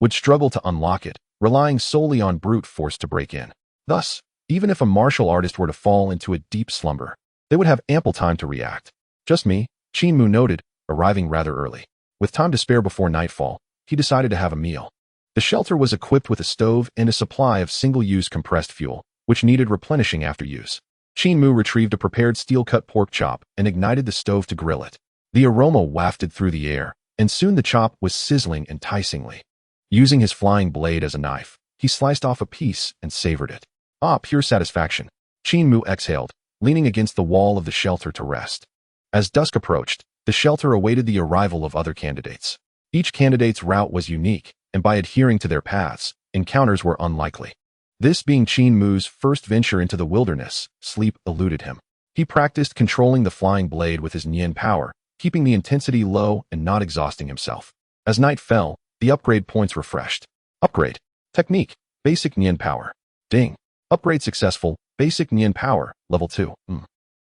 would struggle to unlock it, relying solely on brute force to break in. Thus, even if a martial artist were to fall into a deep slumber, they would have ample time to react. Just me, Qin Mu noted, arriving rather early. With time to spare before nightfall, he decided to have a meal. The shelter was equipped with a stove and a supply of single-use compressed fuel, which needed replenishing after use. Qin Mu retrieved a prepared steel-cut pork chop and ignited the stove to grill it. The aroma wafted through the air, and soon the chop was sizzling enticingly. Using his flying blade as a knife, he sliced off a piece and savored it. Ah, pure satisfaction. Qin Mu exhaled, leaning against the wall of the shelter to rest. As dusk approached, the shelter awaited the arrival of other candidates. Each candidate's route was unique, and by adhering to their paths, encounters were unlikely. This being Qin Mu's first venture into the wilderness, sleep eluded him. He practiced controlling the flying blade with his Nian power, keeping the intensity low and not exhausting himself. As night fell, the upgrade points refreshed. Upgrade. Technique. Basic Nian power. Ding. Upgrade successful. Basic Nian power. Level 2.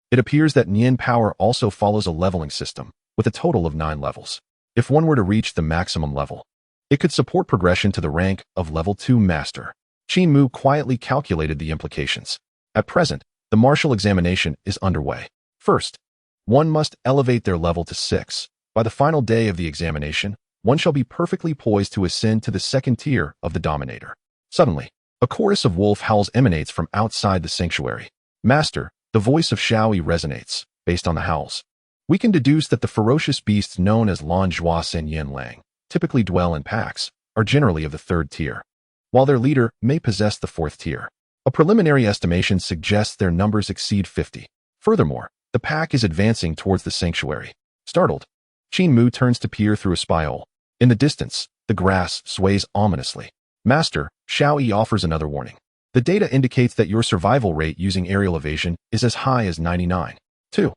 It appears that Nian power also follows a leveling system, with a total of 9 levels. If one were to reach the maximum level, it could support progression to the rank of Level 2 Master. Qin Mu quietly calculated the implications. At present, the martial examination is underway. First, one must elevate their level to 6. By the final day of the examination, one shall be perfectly poised to ascend to the 2nd tier of the Dominator. Suddenly, a chorus of wolf howls emanates from outside the sanctuary. Master, the voice of Shaoyi resonates, based on the howls. We can deduce that the ferocious beasts known as Lan Zhua Sen Yin Lang typically dwell in packs, are generally of the 3rd tier, while their leader may possess the 4th tier. A preliminary estimation suggests their numbers exceed 50. Furthermore, the pack is advancing towards the sanctuary. Startled, Qin Mu turns to peer through a spy hole. In the distance, the grass sways ominously. Master, Shaoyi offers another warning. The data indicates that your survival rate using aerial evasion is as high as 99. 2.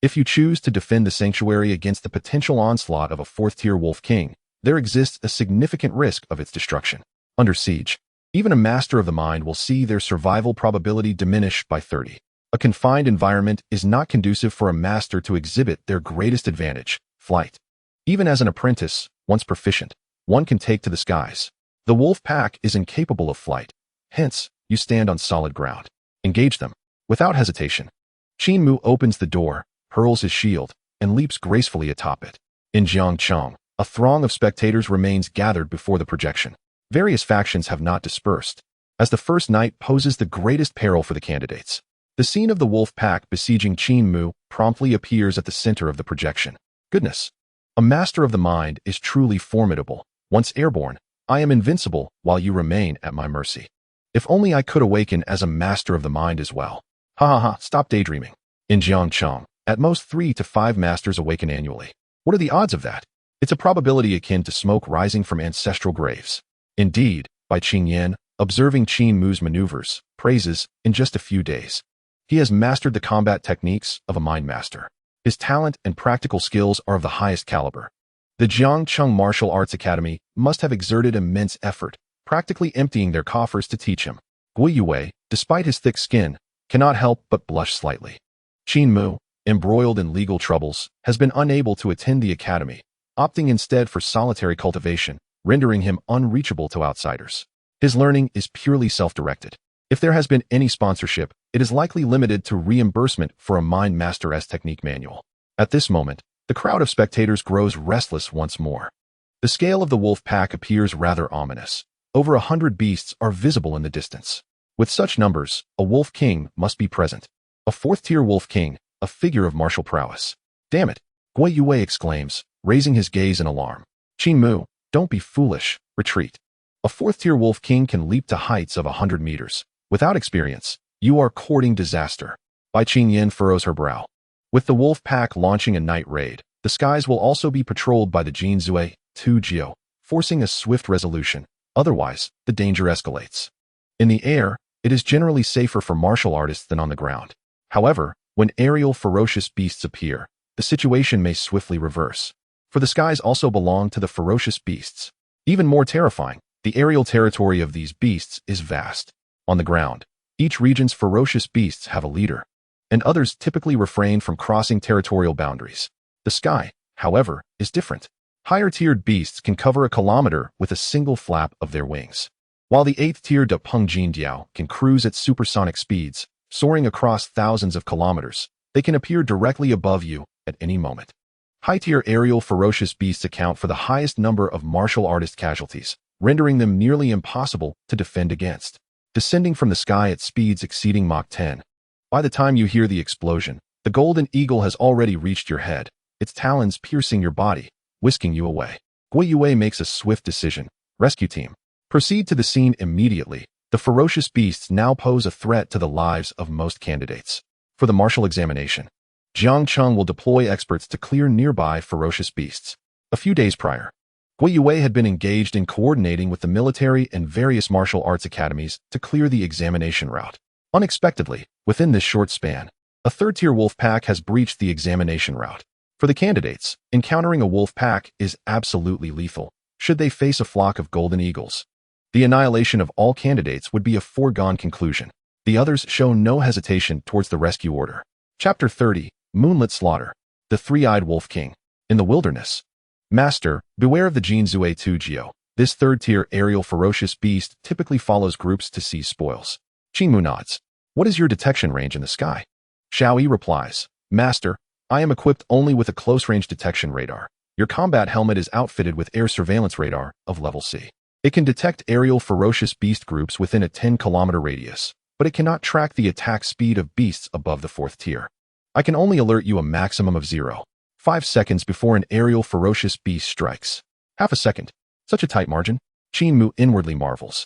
If you choose to defend the sanctuary against the potential onslaught of a 4th-tier Wolf King, there exists a significant risk of its destruction. Under siege, even a master of the mind will see their survival probability diminish by 30. A confined environment is not conducive for a master to exhibit their greatest advantage, flight. Even as an apprentice, once proficient, one can take to the skies. The wolf pack is incapable of flight. Hence, you stand on solid ground. Engage them. Without hesitation, Qin Mu opens the door, hurls his shield, and leaps gracefully atop it. In Jiangcheng, a throng of spectators remains gathered before the projection. Various factions have not dispersed, as the first night poses the greatest peril for the candidates. The scene of the wolf pack besieging Qin Mu promptly appears at the center of the projection. Goodness! A master of the mind is truly formidable. Once airborne, I am invincible while you remain at my mercy. If only I could awaken as a master of the mind as well. Ha ha ha, stop daydreaming. In Jiangcheng, at most 3 to 5 masters awaken annually. What are the odds of that? It's a probability akin to smoke rising from ancestral graves. Indeed, by Qing Yan, observing Qin Mu's maneuvers, praises, in just a few days, he has mastered the combat techniques of a mind master. His talent and practical skills are of the highest caliber. The Jiangcheng Martial Arts Academy must have exerted immense effort, practically emptying their coffers to teach him. Gui Yue, despite his thick skin, cannot help but blush slightly. Qin Mu, embroiled in legal troubles, has been unable to attend the academy, opting instead for solitary cultivation, rendering him unreachable to outsiders. His learning is purely self-directed. If there has been any sponsorship, it is likely limited to reimbursement for a Mind Master-S technique manual. At this moment, the crowd of spectators grows restless once more. The scale of the wolf pack appears rather ominous. Over 100 beasts are visible in the distance. With such numbers, a wolf king must be present. A 4th-tier wolf king, a figure of martial prowess. Damn it! Gui Yue exclaims, raising his gaze in alarm. Qin Mu, don't be foolish, retreat. A 4th-tier wolf king can leap to heights of 100 meters. Without experience, you are courting disaster. Bai Qingyan furrows her brow. With the wolf pack launching a night raid, the skies will also be patrolled by the Qin Mu 2 Geo, forcing a swift resolution. Otherwise, the danger escalates. In the air, it is generally safer for martial artists than on the ground. However, when aerial ferocious beasts appear, the situation may swiftly reverse. For the skies also belong to the ferocious beasts. Even more terrifying, the aerial territory of these beasts is vast. On the ground, each region's ferocious beasts have a leader, and others typically refrain from crossing territorial boundaries. The sky, however, is different. Higher-tiered beasts can cover a kilometer with a single flap of their wings, while the 8th-tier De Peng Jin Diao can cruise at supersonic speeds, soaring across thousands of kilometers. They can appear directly above you at any moment. High-tier aerial ferocious beasts account for the highest number of martial artist casualties, rendering them nearly impossible to defend against. Descending from the sky at speeds exceeding Mach 10. By the time you hear the explosion, the golden eagle has already reached your head, its talons piercing your body, whisking you away. Gui Yue makes a swift decision. Rescue team. Proceed to the scene immediately. The ferocious beasts now pose a threat to the lives of most candidates. For the martial examination, Jiang Cheng will deploy experts to clear nearby ferocious beasts. A few days prior, Gui Yue had been engaged in coordinating with the military and various martial arts academies to clear the examination route. Unexpectedly, within this short span, a third-tier wolf pack has breached the examination route. For the candidates, encountering a wolf pack is absolutely lethal, should they face a flock of golden eagles. The annihilation of all candidates would be a foregone conclusion. The others show no hesitation towards the rescue order. Chapter 30, Moonlit Slaughter. The Three-Eyed Wolf King. In the wilderness. Master, beware of the Qin Mu 2 Geo. This third-tier aerial ferocious beast typically follows groups to seize spoils. Qin Mu nods. What is your detection range in the sky? Xiao Yi replies. Master, I am equipped only with a close-range detection radar. Your combat helmet is outfitted with air surveillance radar of level C. It can detect aerial ferocious beast groups within a 10-kilometer radius, but it cannot track the attack speed of beasts above the 4th tier. I can only alert you a maximum of 0.5 seconds before an aerial ferocious beast strikes. Half a second. Such a tight margin? Qin Mu inwardly marvels.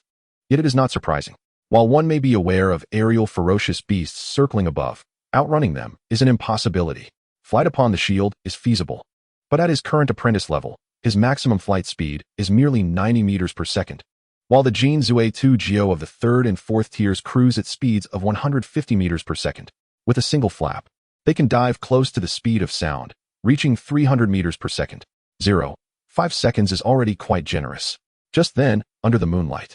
Yet it is not surprising. While one may be aware of aerial ferocious beasts circling above, outrunning them is an impossibility. Flight upon the shield is feasible. But at his current apprentice level, his maximum flight speed is merely 90 meters per second. While the Qin Mu 2 Geo of the 3rd and 4th tiers cruise at speeds of 150 meters per second. With a single flap, they can dive close to the speed of sound, reaching 300 meters per second. 0.5 seconds is already quite generous. Just then, under the moonlight,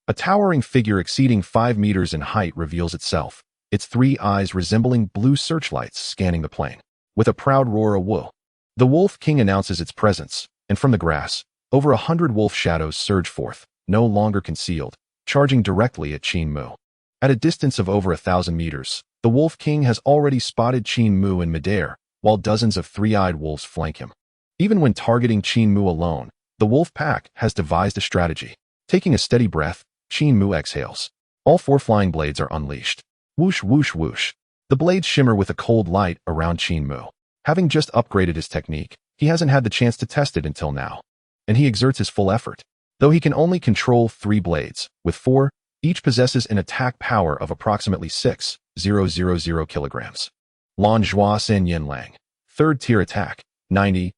a towering figure exceeding 5 meters in height reveals itself, its 3 eyes resembling blue searchlights scanning the plain. With a proud roar a woo, the Wolf King announces its presence, and from the grass, over 100 wolf shadows surge forth, no longer concealed, charging directly at Qin Mu. At a distance of over 1,000 meters, the Wolf King has already spotted Qin Mu in midair, while dozens of three-eyed wolves flank him. Even when targeting Qin Mu alone, the wolf pack has devised a strategy. Taking a steady breath, Qin Mu exhales. All 4 flying blades are unleashed. Whoosh, whoosh, whoosh. The blades shimmer with a cold light around Qin Mu. Having just upgraded his technique, he hasn't had the chance to test it until now, and he exerts his full effort. Though he can only control 3 blades, with 4, each possesses an attack power of approximately 6,000 kilograms. Lan Zhua Sen Yin Lang. 3rd tier attack, 90,000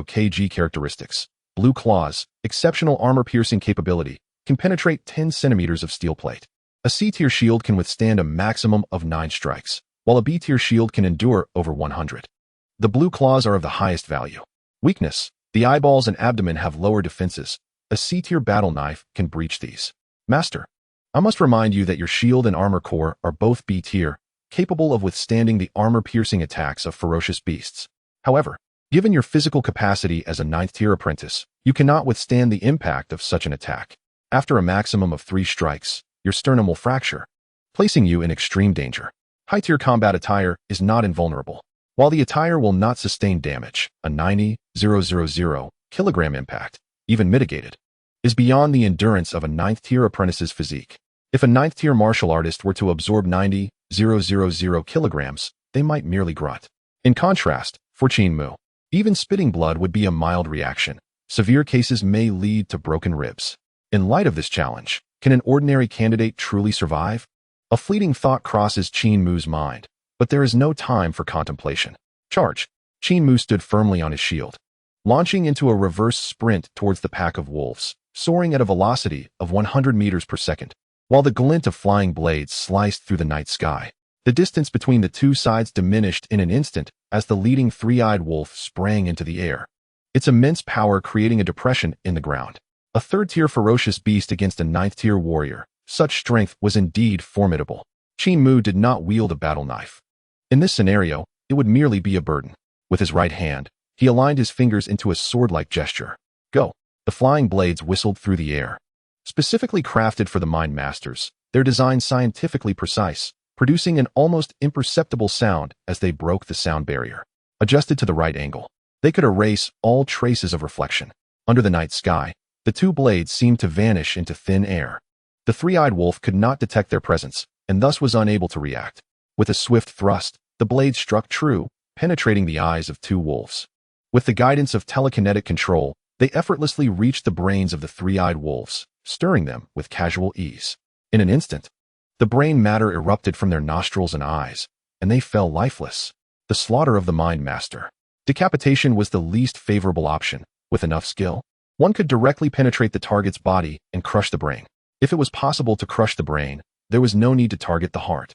kg characteristics. Blue claws, exceptional armor-piercing capability, can penetrate 10 centimeters of steel plate. A C-tier shield can withstand a maximum of 9 strikes, while a B-tier shield can endure over 100. The blue claws are of the highest value. Weakness: the eyeballs and abdomen have lower defenses. A C-tier battle knife can breach these. Master, I must remind you that your shield and armor core are both B-tier, capable of withstanding the armor-piercing attacks of ferocious beasts. However, given your physical capacity as a 9th-tier apprentice, you cannot withstand the impact of such an attack. After a maximum of 3 strikes, your sternum will fracture, placing you in extreme danger. High-tier combat attire is not invulnerable. While the attire will not sustain damage, a 90,000 kilogram impact, even mitigated, is beyond the endurance of a 9th-tier apprentice's physique. If a 9th-tier martial artist were to absorb 90,000 kilograms, they might merely grunt. In contrast, for Qin Mu, even spitting blood would be a mild reaction. Severe cases may lead to broken ribs. In light of this challenge, can an ordinary candidate truly survive? A fleeting thought crosses Qin Mu's mind. But there is no time for contemplation. Charge! Qin Mu stood firmly on his shield, launching into a reverse sprint towards the pack of wolves, soaring at a velocity of 100 meters per second. While the glint of flying blades sliced through the night sky, the distance between the two sides diminished in an instant as the leading three-eyed wolf sprang into the air, its immense power creating a depression in the ground. A third-tier ferocious beast against a ninth-tier warrior. Such strength was indeed formidable. Qin Mu did not wield a battle knife. In this scenario, it would merely be a burden. With his right hand, he aligned his fingers into a sword-like gesture. Go! The flying blades whistled through the air. Specifically crafted for the Mind Masters, their design scientifically precise, producing an almost imperceptible sound as they broke the sound barrier. Adjusted to the right angle, they could erase all traces of reflection. Under the night sky, the two blades seemed to vanish into thin air. The three-eyed wolf could not detect their presence, and thus was unable to react. With a swift thrust, the blade struck true, penetrating the eyes of two wolves. With the guidance of telekinetic control, they effortlessly reached the brains of the three-eyed wolves, stirring them with casual ease. In an instant, the brain matter erupted from their nostrils and eyes, and they fell lifeless. The slaughter of the Mind Master. Decapitation was the least favorable option. With enough skill, one could directly penetrate the target's body and crush the brain. If it was possible to crush the brain, there was no need to target the heart.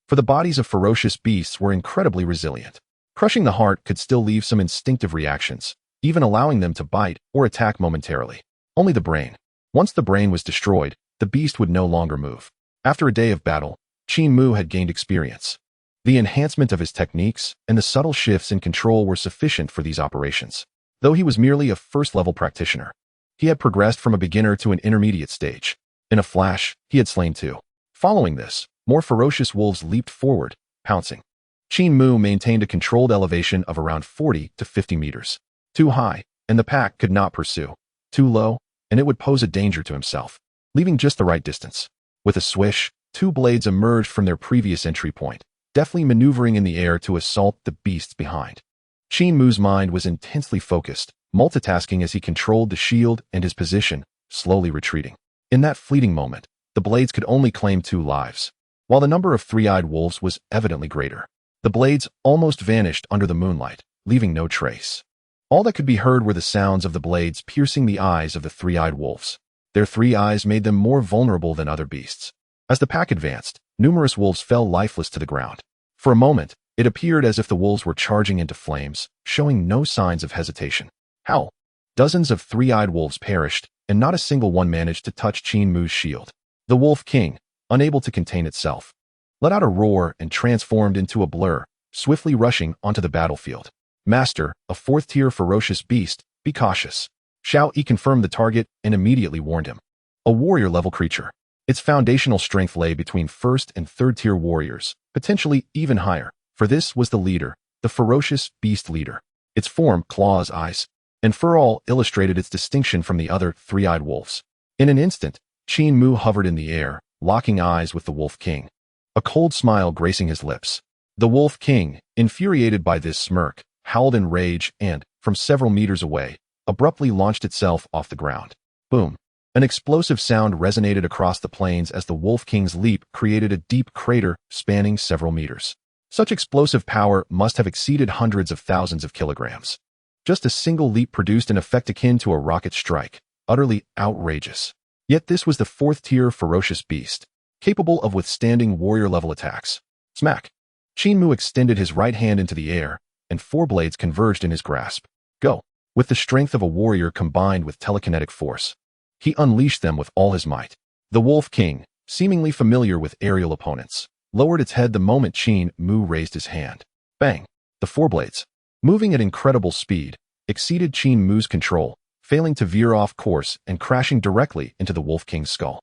For the bodies of ferocious beasts were incredibly resilient. Crushing the heart could still leave some instinctive reactions, even allowing them to bite or attack momentarily. Only the brain. Once the brain was destroyed, the beast would no longer move. After a day of battle, Qin Mu had gained experience. The enhancement of his techniques and the subtle shifts in control were sufficient for these operations. Though he was merely a first-level practitioner, he had progressed from a beginner to an intermediate stage. In a flash, he had slain two. Following this, more ferocious wolves leaped forward, pouncing. Qin Mu maintained a controlled elevation of around 40 to 50 meters. Too high, and the pack could not pursue. Too low, and it would pose a danger to himself, leaving just the right distance. With a swish, two blades emerged from their previous entry point, deftly maneuvering in the air to assault the beasts behind. Qin Mu's mind was intensely focused, multitasking as he controlled the shield and his position, slowly retreating. In that fleeting moment, the blades could only claim 2 lives, while the number of three-eyed wolves was evidently greater. The blades almost vanished under the moonlight, leaving no trace. All that could be heard were the sounds of the blades piercing the eyes of the three-eyed wolves. Their 3 eyes made them more vulnerable than other beasts. As the pack advanced, numerous wolves fell lifeless to the ground. For a moment, it appeared as if the wolves were charging into flames, showing no signs of hesitation. How? Dozens of three-eyed wolves perished, and not a single one managed to touch Qin Mu's shield. The Wolf King, unable to contain itself, let out a roar and transformed into a blur, swiftly rushing onto the battlefield. Master, a 4th-tier ferocious beast, be cautious. Xiao Yi confirmed the target and immediately warned him. A warrior-level creature. Its foundational strength lay between 1st and 3rd-tier warriors, potentially even higher, for this was the leader, the ferocious beast leader. Its form, claws, eyes, and fur all illustrated its distinction from the other three-eyed wolves. In an instant, Qin Mu hovered in the air, locking eyes with the Wolf King, a cold smile gracing his lips. The Wolf King, infuriated by this smirk, howled in rage and, from several meters away, abruptly launched itself off the ground. Boom! An explosive sound resonated across the plains as the Wolf King's leap created a deep crater spanning several meters. Such explosive power must have exceeded hundreds of thousands of kilograms. Just a single leap produced an effect akin to a rocket strike, utterly outrageous. Yet this was the 4th-tier ferocious beast, capable of withstanding warrior-level attacks. Smack! Qin Mu extended his right hand into the air, and 4 blades converged in his grasp. Go! With the strength of a warrior combined with telekinetic force, he unleashed them with all his might. The Wolf King, seemingly familiar with aerial opponents, lowered its head the moment Qin Mu raised his hand. Bang! The 4 blades, moving at incredible speed, exceeded Qin Mu's control, failing to veer off course and crashing directly into the Wolf King's skull,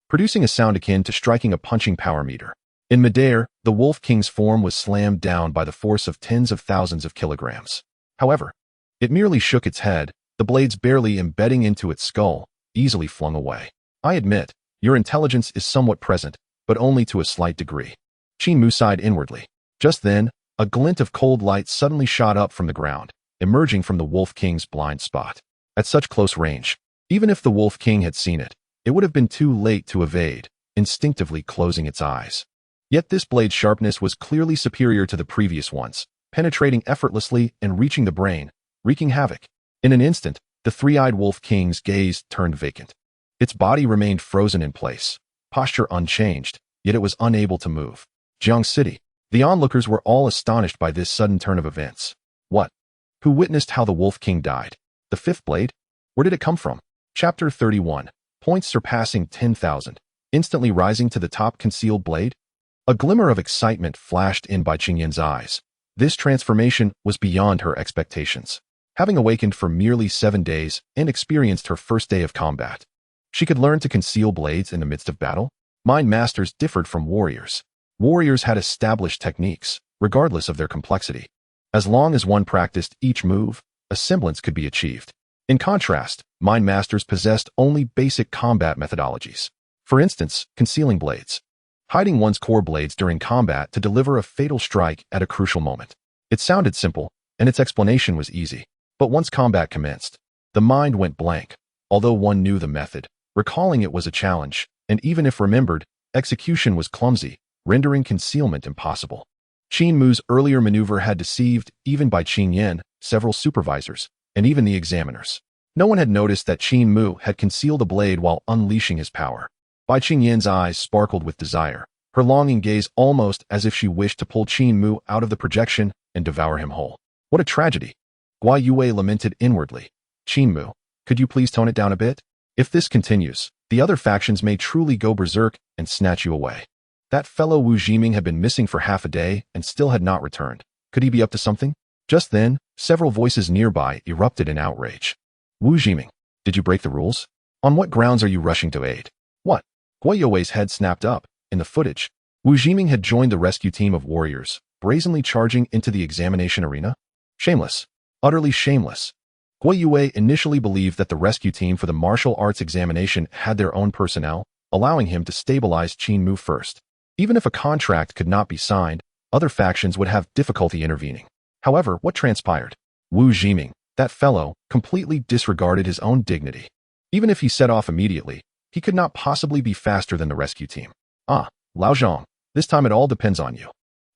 producing a sound akin to striking a punching power meter. In midair, the Wolf King's form was slammed down by the force of tens of thousands of kilograms. However, it merely shook its head, the blades barely embedding into its skull, easily flung away. I admit, your intelligence is somewhat present, but only to a slight degree. Qin Mu sighed inwardly. Just then, a glint of cold light suddenly shot up from the ground, emerging from the Wolf King's blind spot. At such close range, even if the Wolf King had seen it, it would have been too late to evade, instinctively closing its eyes. Yet this blade's sharpness was clearly superior to the previous ones, penetrating effortlessly and reaching the brain, wreaking havoc. In an instant, the three-eyed Wolf King's gaze turned vacant. Its body remained frozen in place, posture unchanged, yet it was unable to move. Jiang City. The onlookers were all astonished by this sudden turn of events. What? Who witnessed how the Wolf King died? The fifth blade? Where did it come from? Chapter 31. Points surpassing 10,000. Instantly rising to the top concealed blade? A glimmer of excitement flashed in by Qinyan's eyes. This transformation was beyond her expectations. Having awakened for merely 7 days and experienced her first day of combat, she could learn to conceal blades in the midst of battle. Mind masters differed from warriors. Warriors had established techniques, regardless of their complexity. As long as one practiced each move, a semblance could be achieved. In contrast, mind masters possessed only basic combat methodologies. For instance, concealing blades. Hiding one's core blades during combat to deliver a fatal strike at a crucial moment. It sounded simple, and its explanation was easy. But once combat commenced, the mind went blank. Although one knew the method, recalling it was a challenge, and even if remembered, execution was clumsy, rendering concealment impossible. Qin Mu's earlier maneuver had deceived, even by Qin, several supervisors, and even the examiners. No one had noticed that Qin Mu had concealed a blade while unleashing his power. Bai Qinyan's eyes sparkled with desire, her longing gaze almost as if she wished to pull Qin Mu out of the projection and devour him whole. What a tragedy! Guai Yue lamented inwardly. Qin Mu, could you please tone it down a bit? If this continues, the other factions may truly go berserk and snatch you away. That fellow Wu Jiming had been missing for half a day and still had not returned. Could he be up to something? Just then, several voices nearby erupted in outrage. Wu Jiming, did you break the rules? On what grounds are you rushing to aid? What? Guai Yue's head snapped up. In the footage, Wu Jiming had joined the rescue team of warriors, brazenly charging into the examination arena. Shameless. Utterly shameless. Guai Yue initially believed that the rescue team for the martial arts examination had their own personnel, allowing him to stabilize Qin Mu first. Even if a contract could not be signed, other factions would have difficulty intervening. However, what transpired? Wu Jiming, that fellow, completely disregarded his own dignity. Even if he set off immediately, he could not possibly be faster than the rescue team. Ah, Lao Zhang, this time it all depends on you.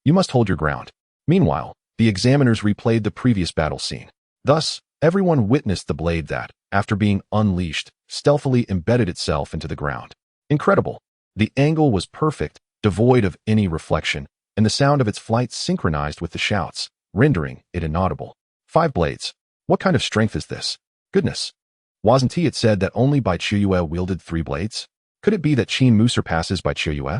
You must hold your ground. Meanwhile, the examiners replayed the previous battle scene. Thus, everyone witnessed the blade that, after being unleashed, stealthily embedded itself into the ground. Incredible. The angle was perfect, devoid of any reflection, and the sound of its flight synchronized with the shouts, rendering it inaudible. 5 blades. What kind of strength is this? Goodness. Wasn't it said that only Bai Qiyue wielded 3 blades? Could it be that Qin Mu surpasses Bai Qiyue?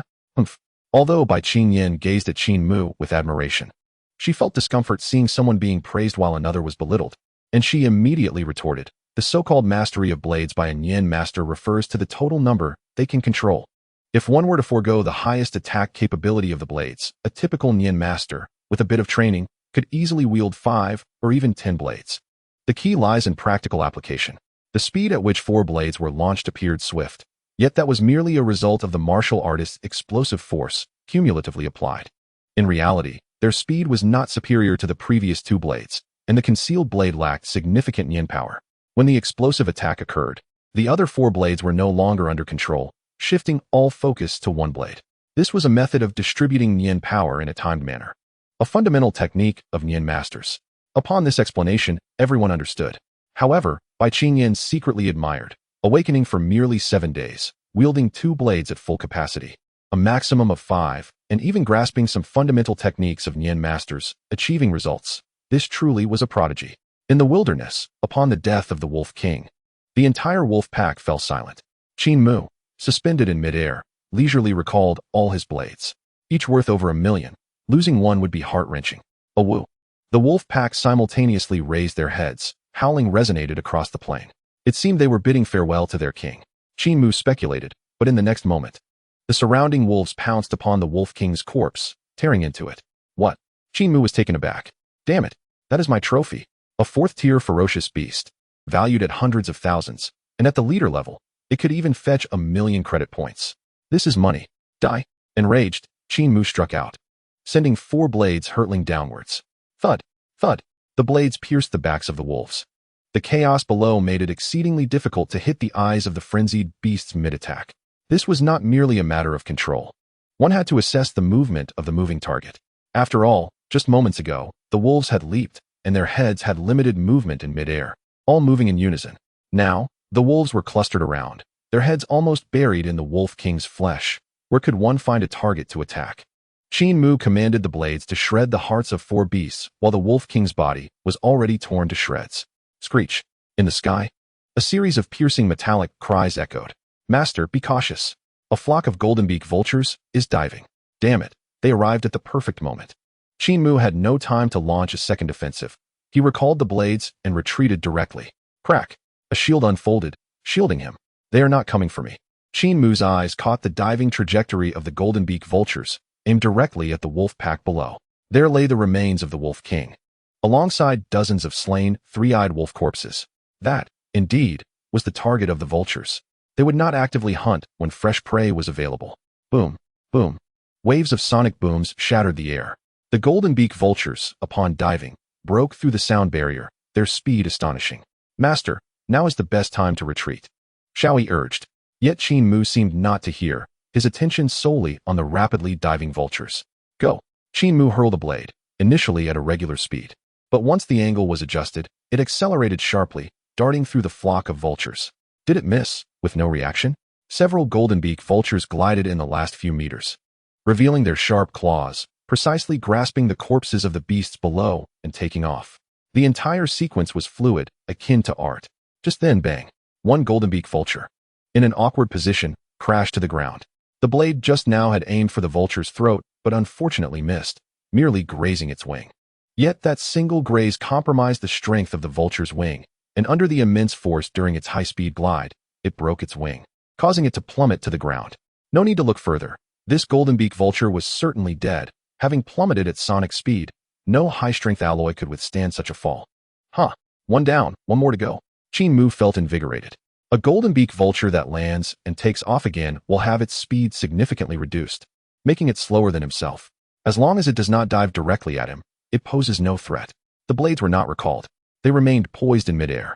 Although Bai Qinyan gazed at Qin Mu with admiration, she felt discomfort seeing someone being praised while another was belittled, and she immediately retorted, the so-called mastery of blades by a Nian master refers to the total number they can control. If one were to forego the highest attack capability of the blades, a typical Nian master, with a bit of training, could easily wield 5 or even 10 blades. The key lies in practical application. The speed at which 4 blades were launched appeared swift, yet that was merely a result of the martial artist's explosive force, cumulatively applied. In reality, their speed was not superior to the previous 2 blades, and the concealed blade lacked significant Nian power. When the explosive attack occurred, the other 4 blades were no longer under control, shifting all focus to 1 blade. This was a method of distributing Nian power in a timed manner, a fundamental technique of Nian masters. Upon this explanation, everyone understood. However, Bai Qinyan secretly admired, awakening for merely 7 days, wielding 2 blades at full capacity, a maximum of 5, and even grasping some fundamental techniques of Nian masters, achieving results. This truly was a prodigy. In the wilderness, upon the death of the Wolf King, the entire wolf pack fell silent. Qin Mu, suspended in midair, leisurely recalled all his blades, each worth over 1 million. Losing one would be heart-wrenching. A woo. The wolf pack simultaneously raised their heads, howling resonated across the plain. It seemed they were bidding farewell to their king. Qin Mu speculated, but in the next moment, the surrounding wolves pounced upon the Wolf King's corpse, tearing into it. What? Qin Mu was taken aback. Damn it, that is my trophy. A 4th-tier ferocious beast, valued at hundreds of thousands, and at the leader level, it could even fetch 1 million credit points. This is money. Die. Enraged, Qin Mu struck out, sending 4 blades hurtling downwards. Thud, thud. The blades pierced the backs of the wolves. The chaos below made it exceedingly difficult to hit the eyes of the frenzied beasts mid-attack. This was not merely a matter of control. One had to assess the movement of the moving target. After all, just moments ago, the wolves had leaped, and their heads had limited movement in midair, all moving in unison. Now, the wolves were clustered around, their heads almost buried in the Wolf King's flesh. Where could one find a target to attack? Qin Mu commanded the blades to shred the hearts of 4 beasts, while the Wolf King's body was already torn to shreds. Screech. In the sky, a series of piercing metallic cries echoed. Master, be cautious. A flock of golden-beak vultures is diving. Damn it, they arrived at the perfect moment. Qin Mu had no time to launch a second offensive. He recalled the blades and retreated directly. Crack. A shield unfolded, shielding him. They are not coming for me. Qin Mu's eyes caught the diving trajectory of the golden-beak vultures, aimed directly at the wolf pack below. There lay the remains of the Wolf King, alongside dozens of slain, 3-eyed wolf corpses. That, indeed, was the target of the vultures. They would not actively hunt when fresh prey was available. Boom, boom. Waves of sonic booms shattered the air. The golden-beak vultures, upon diving, broke through the sound barrier, their speed astonishing. Master, now is the best time to retreat, Shaoi urged. Yet Qin Mu seemed not to hear, his attention solely on the rapidly diving vultures. Go. Qin Mu hurled a blade, initially at a regular speed. But once the angle was adjusted, it accelerated sharply, darting through the flock of vultures. Did it miss, with no reaction? Several golden-beak vultures glided in the last few meters, revealing their sharp claws, precisely grasping the corpses of the beasts below and taking off. The entire sequence was fluid, akin to art. Just then, bang. One golden-beak vulture, in an awkward position, crashed to the ground. The blade just now had aimed for the vulture's throat, but unfortunately missed, merely grazing its wing. Yet that single graze compromised the strength of the vulture's wing, and under the immense force during its high-speed glide, it broke its wing, causing it to plummet to the ground. No need to look further. This golden-beak vulture was certainly dead, having plummeted at sonic speed. No high-strength alloy could withstand such a fall. Huh. One down, one more to go. Qin Mu felt invigorated. A golden-beak vulture that lands and takes off again will have its speed significantly reduced, making it slower than himself. As long as it does not dive directly at him, it poses no threat. The blades were not recalled. They remained poised in midair.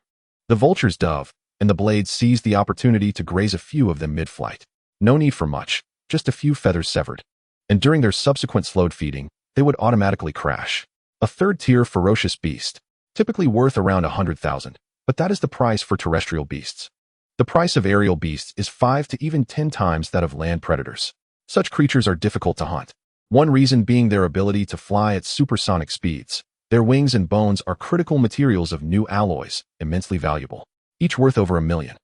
The vultures dove, and the blades seized the opportunity to graze a few of them mid-flight. No need for much, just a few feathers severed. And during their subsequent slowed feeding, they would automatically crash. A third-tier ferocious beast, typically worth around 100,000, but that is the price for terrestrial beasts. The price of aerial beasts is 5 to even 10 times that of land predators. Such creatures are difficult to hunt. One reason being their ability to fly at supersonic speeds. Their wings and bones are critical materials of new alloys, immensely valuable, each worth over $1 million.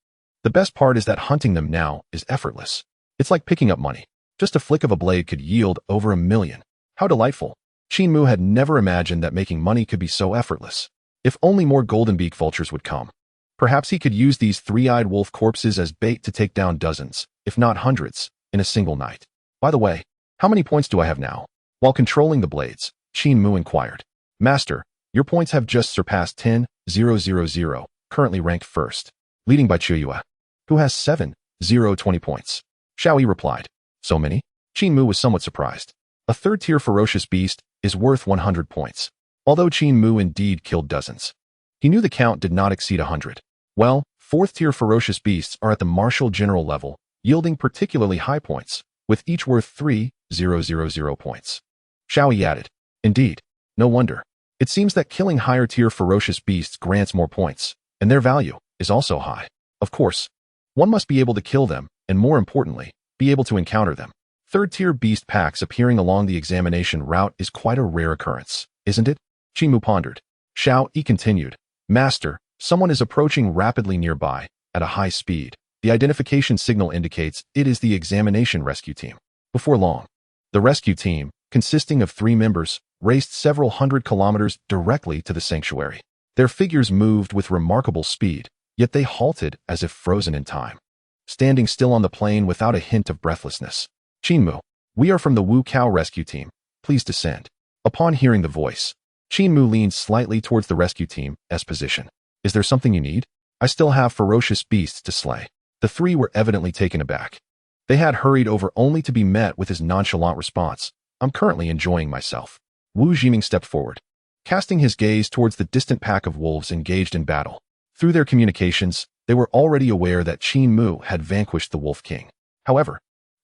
The best part is that hunting them now is effortless. It's like picking up money. Just a flick of a blade could yield over $1 million. How delightful. Qin Mu had never imagined that making money could be so effortless. If only more golden-beak vultures would come. Perhaps he could use these 3-eyed wolf corpses as bait to take down dozens, if not hundreds, in a single night. By the way, how many points do I have now? While controlling the blades, Qin Mu inquired. Master, your points have just surpassed 10,000, currently ranked first, leading by Chuyue, who has 7,020 points. Shaoi replied. So many? Qin Mu was somewhat surprised. A third-tier ferocious beast is worth 100 points. Although Qin Mu indeed killed dozens, he knew the count did not exceed 100. Well, fourth-tier ferocious beasts are at the martial general level, yielding particularly high points, with each worth 3,000 points. Shaoi added. Indeed. No wonder. It seems that killing higher-tier ferocious beasts grants more points, and their value is also high. Of course, one must be able to kill them, and more importantly, be able to encounter them. Third-tier beast packs appearing along the examination route is quite a rare occurrence, isn't it? Qin Mu pondered. Shaoi continued. Master, someone is approaching rapidly nearby, at a high speed. The identification signal indicates it is the examination rescue team. Before long, the rescue team, consisting of 3 members, raced several hundred kilometers directly to the sanctuary. Their figures moved with remarkable speed, yet they halted as if frozen in time, standing still on the plain without a hint of breathlessness. Qin Mu, we are from the Wu Cow rescue team. Please descend. Upon hearing the voice, Qin Mu leaned slightly towards the rescue team's position. Is there something you need? I still have ferocious beasts to slay. The 3 were evidently taken aback. They had hurried over only to be met with his nonchalant response. I'm currently enjoying myself. Wu Jiming stepped forward, casting his gaze towards the distant pack of wolves engaged in battle. Through their communications, they were already aware that Qin Mu had vanquished the Wolf King. However,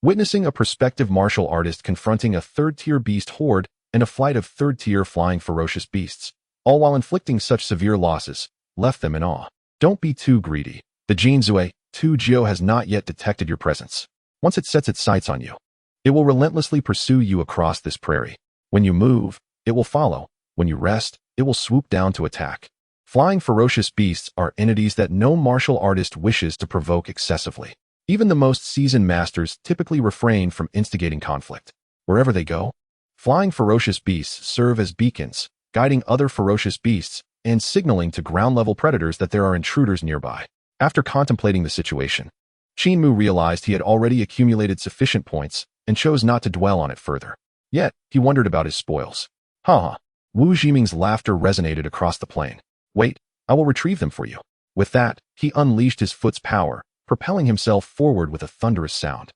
Witnessing a prospective martial artist confronting a third-tier beast horde and a flight of third-tier flying ferocious beasts, all while inflicting such severe losses, left them in awe. Don't be too greedy. The Jinzue 2Geo has not yet detected your presence. Once it sets its sights on you, it will relentlessly pursue you across this prairie. When you move, it will follow. When you rest, it will swoop down to attack. Flying ferocious beasts are entities that no martial artist wishes to provoke excessively. Even the most seasoned masters typically refrain from instigating conflict. Wherever they go, flying ferocious beasts serve as beacons, guiding other ferocious beasts and signaling to ground-level predators that there are intruders nearby. After contemplating the situation, Qin Mu realized he had already accumulated sufficient points and chose not to dwell on it further. Yet, he wondered about his spoils. Ha! Wu Jiming's laughter resonated across the plain. Wait, I will retrieve them for you. With that, he unleashed his foot's power, propelling himself forward with a thunderous sound,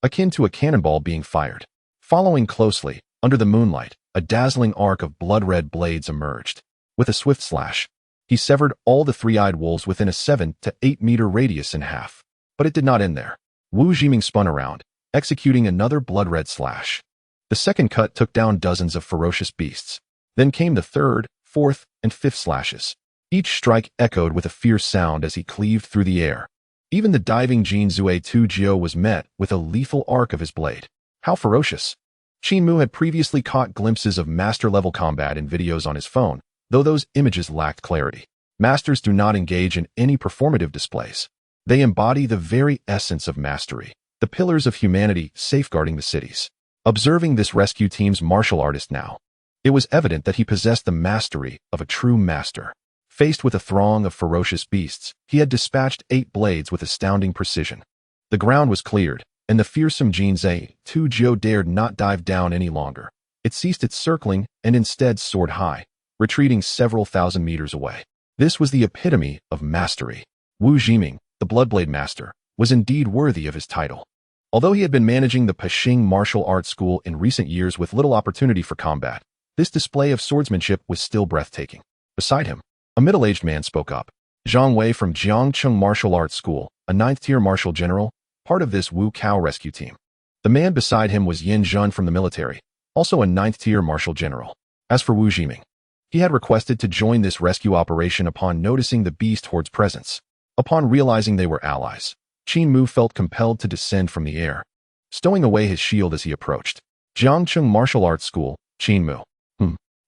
akin to a cannonball being fired. Following closely, under the moonlight, a dazzling arc of blood-red blades emerged. With a swift slash, he severed all the three-eyed wolves within a 7 to 8 meter radius in half. But it did not end there. Wu Jiming spun around, executing another blood-red slash. The second cut took down dozens of ferocious beasts. Then came the third, fourth, and fifth slashes. Each strike echoed with a fierce sound as he cleaved through the air. Even the diving Jinzue 2Geo was met with a lethal arc of his blade. How ferocious! Qin Mu had previously caught glimpses of master-level combat in videos on his phone, though those images lacked clarity. Masters do not engage in any performative displays. They embody the very essence of mastery, the pillars of humanity safeguarding the cities. Observing this rescue team's martial artist now, it was evident that he possessed the mastery of a true master. Faced with a throng of ferocious beasts, he had dispatched 8 blades with astounding precision. The ground was cleared, and the fearsome Jinzue 2Geo dared not dive down any longer. It ceased its circling and instead soared high, retreating several thousand meters away. This was the epitome of mastery. Wu Jiming, the Bloodblade Master, was indeed worthy of his title. Although he had been managing the Pashing Martial Arts School in recent years with little opportunity for combat, this display of swordsmanship was still breathtaking. Beside him, a middle-aged man spoke up. Zhang Wei from Jiangcheng Martial Arts School, a 9th-tier martial general, part of this Wu Cao rescue team. The man beside him was Yin Zhun from the military, also a 9th-tier martial general. As for Wu Jiming, he had requested to join this rescue operation upon noticing the beast horde's presence. Upon realizing they were allies, Qin Mu felt compelled to descend from the air, stowing away his shield as he approached. Jiangcheng Martial Arts School, Qin Mu.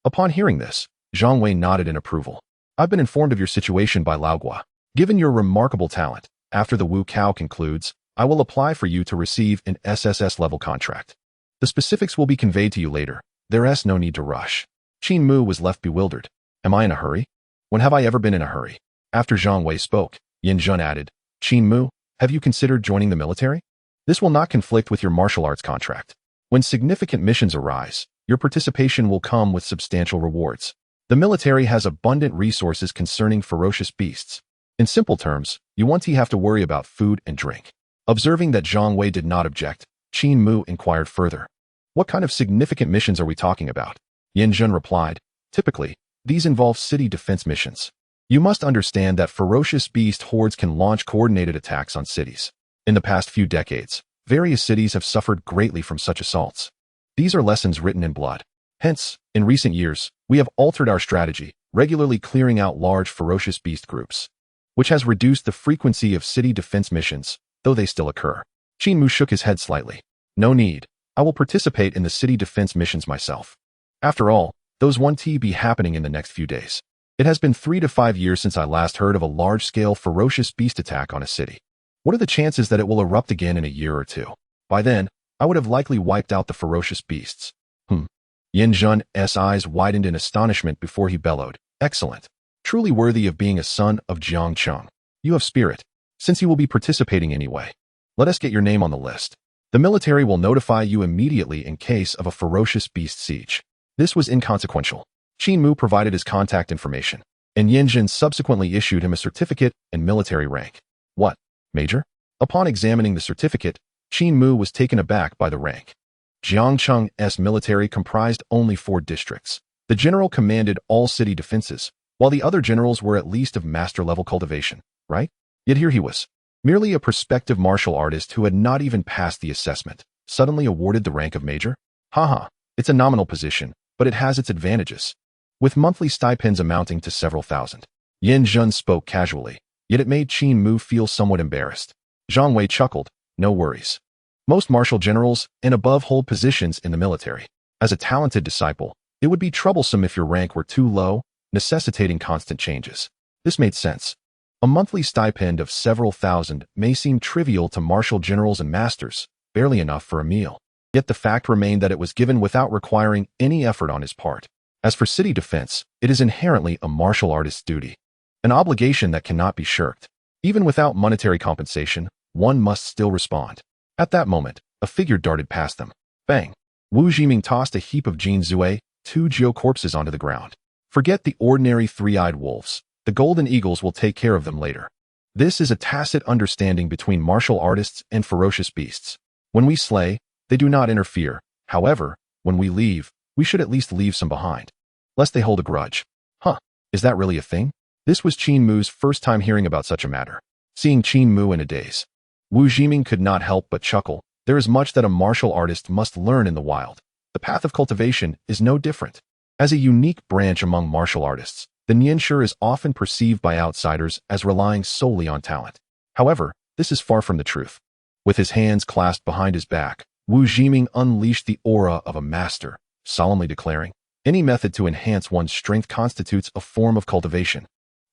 Upon hearing this, Zhang Wei nodded in approval. I've been informed of your situation by Lao Gua. Given your remarkable talent, after the Wu Cao concludes, I will apply for you to receive an SSS-level contract. The specifics will be conveyed to you later. There's no need to rush. Qin Mu was left bewildered. Am I in a hurry? When have I ever been in a hurry? After Zhang Wei spoke, Yin Zhun added, Qin Mu, have you considered joining the military? This will not conflict with your martial arts contract. When significant missions arise, your participation will come with substantial rewards. The military has abundant resources concerning ferocious beasts. In simple terms, you won't have to worry about food and drink. Observing that Zhang Wei did not object, Qin Mu inquired further. What kind of significant missions are we talking about? Yin Zhun replied, typically, these involve city defense missions. You must understand that ferocious beast hordes can launch coordinated attacks on cities. In the past few decades, various cities have suffered greatly from such assaults. These are lessons written in blood. Hence, in recent years, we have altered our strategy, regularly clearing out large ferocious beast groups, which has reduced the frequency of city defense missions, though they still occur. Qin Mu shook his head slightly. No need. I will participate in the city defense missions myself. After all, those won't be happening in the next few days. It has been 3 to 5 years since I last heard of a large-scale ferocious beast attack on a city. What are the chances that it will erupt again in a year or two? By then, I would have likely wiped out the ferocious beasts. Yin Zhun's eyes widened in astonishment before he bellowed. Excellent. Truly worthy of being a son of Jiangcheng. You have spirit. Since you will be participating anyway, let us get your name on the list. The military will notify you immediately in case of a ferocious beast siege. This was inconsequential. Qin Mu provided his contact information, and Yin Zhun subsequently issued him a certificate and military rank. What, Major? Upon examining the certificate, Qin Mu was taken aback by the rank. Jiangcheng's military comprised only 4 districts. The general commanded all city defenses, while the other generals were at least of master-level cultivation, right? Yet here he was, Merely a prospective martial artist who had not even passed the assessment, suddenly awarded the rank of major? Haha, it's a nominal position, but it has its advantages. With monthly stipends amounting to several thousand. Yin Zhun spoke casually, yet it made Qin Mu feel somewhat embarrassed. Zhang Wei chuckled, no worries. Most martial generals and above hold positions in the military. As a talented disciple, it would be troublesome if your rank were too low, necessitating constant changes. This made sense. A monthly stipend of several thousand may seem trivial to martial generals and masters, barely enough for a meal. Yet the fact remained that it was given without requiring any effort on his part. As for city defense, it is inherently a martial artist's duty. An obligation that cannot be shirked. Even without monetary compensation, one must still respond. At that moment, a figure darted past them. Bang! Wu Jiming tossed a heap of Jin Zue, 2 Jiu corpses onto the ground. Forget the ordinary three-eyed wolves. The golden eagles will take care of them later. This is a tacit understanding between martial artists and ferocious beasts. When we slay, they do not interfere. However, when we leave, we should at least leave some behind. Lest they hold a grudge. Huh, is that really a thing? This was Qin Mu's first time hearing about such a matter. Seeing Qin Mu in a daze, Wu Jiming could not help but chuckle. There is much that a martial artist must learn in the wild. The path of cultivation is no different. As a unique branch among martial artists, the Nianshi is often perceived by outsiders as relying solely on talent. However, this is far from the truth. With his hands clasped behind his back, Wu Jiming unleashed the aura of a master, solemnly declaring, any method to enhance one's strength constitutes a form of cultivation.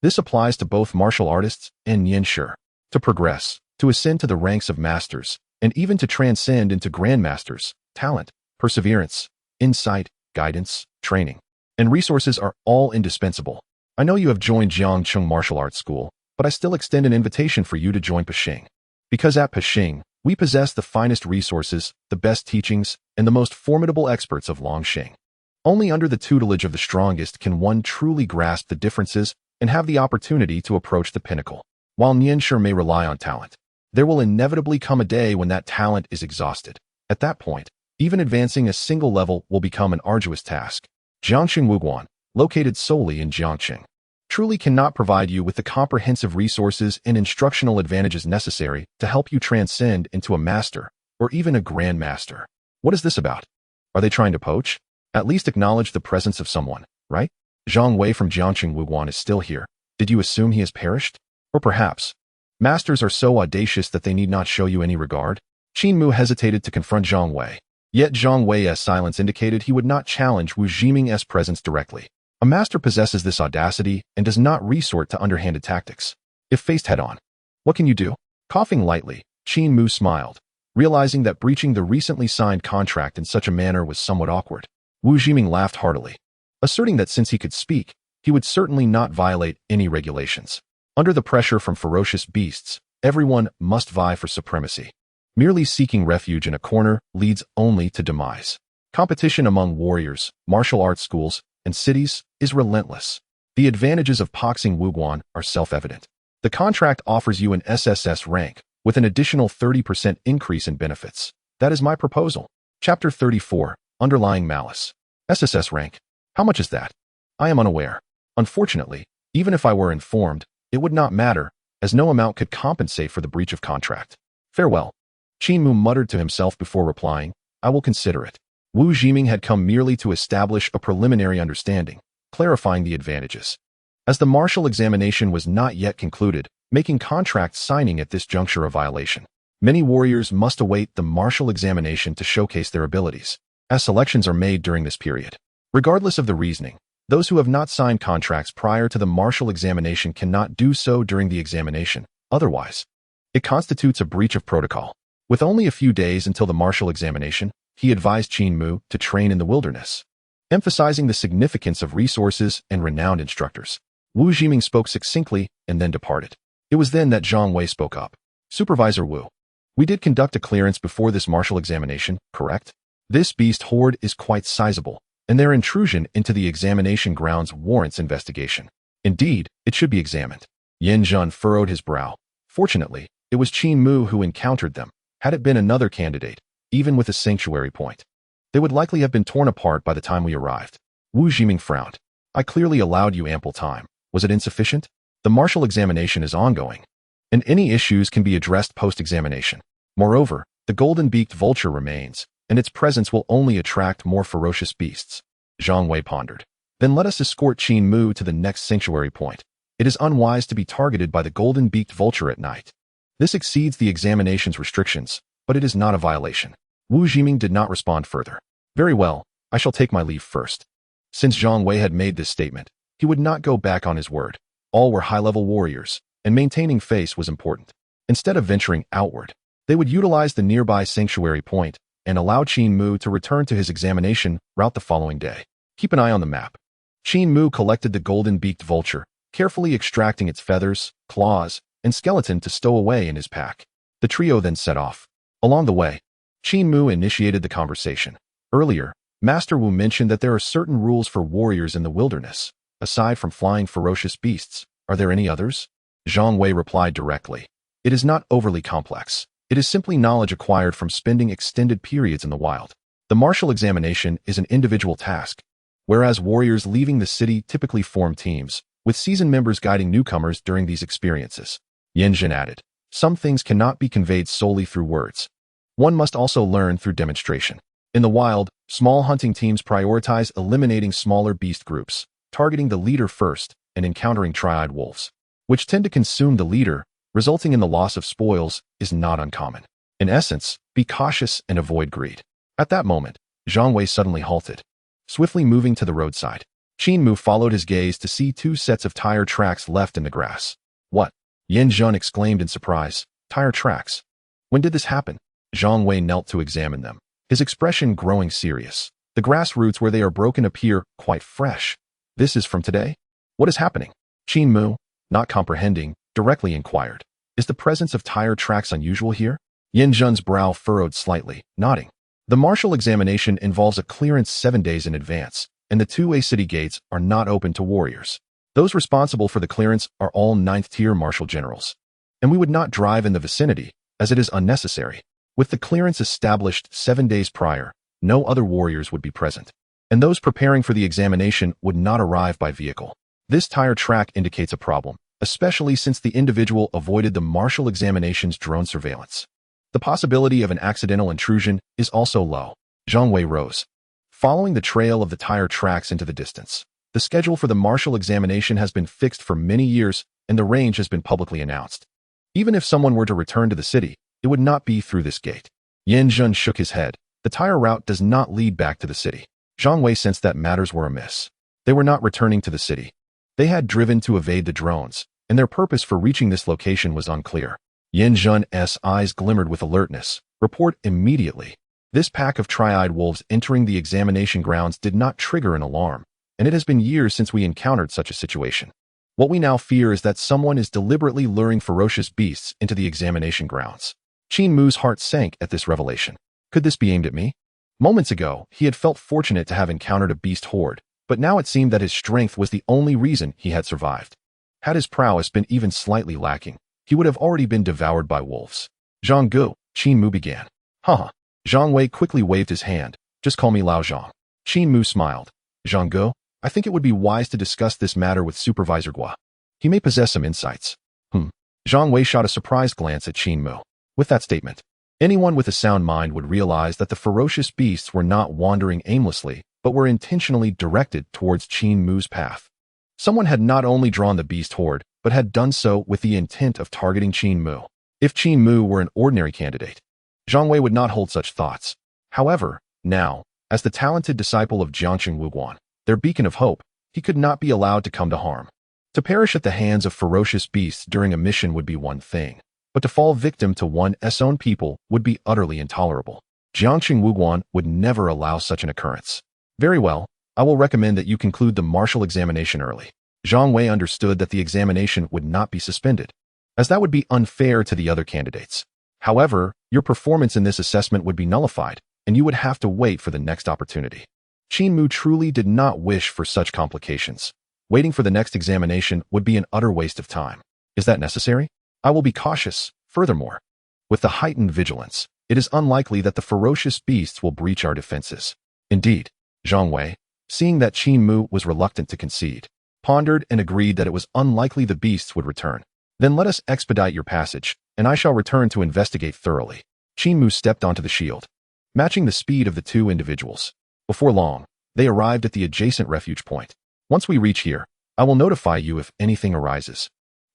This applies to both martial artists and Nianshi. To progress, to ascend to the ranks of masters, and even to transcend into grandmasters, talent, perseverance, insight, guidance, training, and resources are all indispensable. I know you have joined Jiangcheng Martial Arts School, but I still extend an invitation for you to join Pexing. Because at Pexing, we possess the finest resources, the best teachings, and the most formidable experts of Longxing. Only under the tutelage of the strongest can one truly grasp the differences and have the opportunity to approach the pinnacle. While Nianshi may rely on talent, there will inevitably come a day when that talent is exhausted. At that point, even advancing a single level will become an arduous task. Jiangxing Wuguan, located solely in Jiangxing, truly cannot provide you with the comprehensive resources and instructional advantages necessary to help you transcend into a master, or even a grandmaster. What is this about? Are they trying to poach? At least acknowledge the presence of someone, right? Zhang Wei from Jiangxing Wuguan is still here. Did you assume he has perished? Or perhaps, masters are so audacious that they need not show you any regard? Qin Mu hesitated to confront Zhang Wei. Yet Zhang Wei's silence indicated he would not challenge Wu Jiming's presence directly. A master possesses this audacity and does not resort to underhanded tactics. If faced head-on, what can you do? Coughing lightly, Qin Mu smiled, realizing that breaching the recently signed contract in such a manner was somewhat awkward. Wu Jiming laughed heartily, asserting that since he could speak, he would certainly not violate any regulations. Under the pressure from ferocious beasts, everyone must vie for supremacy. Merely seeking refuge in a corner leads only to demise. Competition among warriors, martial arts schools, and cities is relentless. The advantages of Pexing Wuguan are self-evident. The contract offers you an SSS rank, with an additional 30% increase in benefits. That is my proposal. Chapter 34, Underlying Malice. SSS rank. How much is that? I am unaware. Unfortunately, even if I were informed, it would not matter, as no amount could compensate for the breach of contract. Farewell. Qin Mu muttered to himself before replying, I will consider it. Wu Jiming had come merely to establish a preliminary understanding, clarifying the advantages. As the martial examination was not yet concluded, making contract signing at this juncture a violation. Many warriors must await the martial examination to showcase their abilities, as selections are made during this period. Regardless of the reasoning, those who have not signed contracts prior to the martial examination cannot do so during the examination. Otherwise, it constitutes a breach of protocol. With only a few days until the martial examination, he advised Qin Mu to train in the wilderness, emphasizing the significance of resources and renowned instructors. Wu Jiming spoke succinctly and then departed. It was then that Zhang Wei spoke up. Supervisor Wu, we did conduct a clearance before this martial examination, correct? This beast horde is quite sizable, and their intrusion into the examination grounds warrants investigation. Indeed, it should be examined. Yin Zhun furrowed his brow. Fortunately, it was Qin Mu who encountered them. Had it been another candidate, even with a sanctuary point, they would likely have been torn apart by the time we arrived. Wu Jiming frowned. I clearly allowed you ample time. Was it insufficient? The martial examination is ongoing. and any issues can be addressed post-examination. Moreover, the golden-beaked vulture remains, and its presence will only attract more ferocious beasts. Zhang Wei pondered. Then let us escort Qin Mu to the next sanctuary point. It is unwise to be targeted by the golden-beaked vulture at night. This exceeds the examination's restrictions, but it is not a violation. Wu Jiming did not respond further. Very well, I shall take my leave first. Since Zhang Wei had made this statement, he would not go back on his word. All were high-level warriors, and maintaining face was important. Instead of venturing outward, they would utilize the nearby sanctuary point and allow Qin Mu to return to his examination route the following day. Keep an eye on the map. Qin Mu collected the golden-beaked vulture, carefully extracting its feathers, claws, and skeleton to stow away in his pack. The trio then set off. Along the way, Qin Mu initiated the conversation. Earlier, Master Wu mentioned that there are certain rules for warriors in the wilderness. Aside from flying ferocious beasts, are there any others? Zhang Wei replied directly. It is not overly complex. It is simply knowledge acquired from spending extended periods in the wild. The martial examination is an individual task, whereas warriors leaving the city typically form teams, with seasoned members guiding newcomers during these experiences. Yan Zhen added, some things cannot be conveyed solely through words. One must also learn through demonstration. In the wild, small hunting teams prioritize eliminating smaller beast groups, targeting the leader first, and encountering tri-eyed wolves, which tend to consume the leader, resulting in the loss of spoils, is not uncommon. In essence, be cautious and avoid greed. At that moment, Zhang Wei suddenly halted, swiftly moving to the roadside. Qin Mu followed his gaze to see two sets of tire tracks left in the grass. What? Yan Zhen exclaimed in surprise. Tire tracks? When did this happen? Zhang Wei knelt to examine them, his expression growing serious. The grass roots where they are broken appear quite fresh. This is from today? What is happening? Qin Mu, not comprehending, directly inquired. Is the presence of tire tracks unusual here? Yan Zhen's brow furrowed slightly, nodding. The martial examination involves a clearance 7 days in advance, and the 2-way city gates are not open to warriors. Those responsible for the clearance are all 9th-tier martial generals. And we would not drive in the vicinity, as it is unnecessary. With the clearance established 7 days prior, no other warriors would be present, and those preparing for the examination would not arrive by vehicle. This tire track indicates a problem, especially since the individual avoided the martial examination's drone surveillance. The possibility of an accidental intrusion is also low. Zhang Wei rose, following the trail of the tire tracks into the distance. The schedule for the martial examination has been fixed for many years, and the range has been publicly announced. Even if someone were to return to the city, it would not be through this gate. Yan Zhen shook his head. The tire route does not lead back to the city. Zhang Wei sensed that matters were amiss. They were not returning to the city. They had driven to evade the drones, and their purpose for reaching this location was unclear. Yan Zhen's eyes glimmered with alertness. Report immediately. This pack of tri-eyed wolves entering the examination grounds did not trigger an alarm, and it has been years since we encountered such a situation. What we now fear is that someone is deliberately luring ferocious beasts into the examination grounds. Qin Mu's heart sank at this revelation. Could this be aimed at me? Moments ago, he had felt fortunate to have encountered a beast horde, but now it seemed that his strength was the only reason he had survived. Had his prowess been even slightly lacking, he would have already been devoured by wolves. Zhang Gu, Qin Mu began. Haha. Zhang Wei quickly waved his hand. Just call me Lao Zhang. Qin Mu smiled. Zhang Gu, I think it would be wise to discuss this matter with Supervisor Gua. He may possess some insights. Zhang Wei shot a surprised glance at Qin Mu. With that statement, anyone with a sound mind would realize that the ferocious beasts were not wandering aimlessly, but were intentionally directed towards Qin Mu's path. Someone had not only drawn the beast horde, but had done so with the intent of targeting Qin Mu. If Qin Mu were an ordinary candidate, Zhang Wei would not hold such thoughts. However, now, as the talented disciple of Jiangqing Wuguan, their beacon of hope, he could not be allowed to come to harm. To perish at the hands of ferocious beasts during a mission would be one thing, but to fall victim to one's own people would be utterly intolerable. Jiangqing Wuguan would never allow such an occurrence. Very well, I will recommend that you conclude the martial examination early. Zhang Wei understood that the examination would not be suspended, as that would be unfair to the other candidates. However, your performance in this assessment would be nullified, and you would have to wait for the next opportunity. Qin Mu truly did not wish for such complications. Waiting for the next examination would be an utter waste of time. Is that necessary? I will be cautious. Furthermore, with the heightened vigilance, it is unlikely that the ferocious beasts will breach our defenses. Indeed, Zhang Wei, seeing that Qin Mu was reluctant to concede, pondered and agreed that it was unlikely the beasts would return. Then let us expedite your passage, and I shall return to investigate thoroughly. Qin Mu stepped onto the shield, matching the speed of the two individuals. Before long, they arrived at the adjacent refuge point. Once we reach here, I will notify you if anything arises,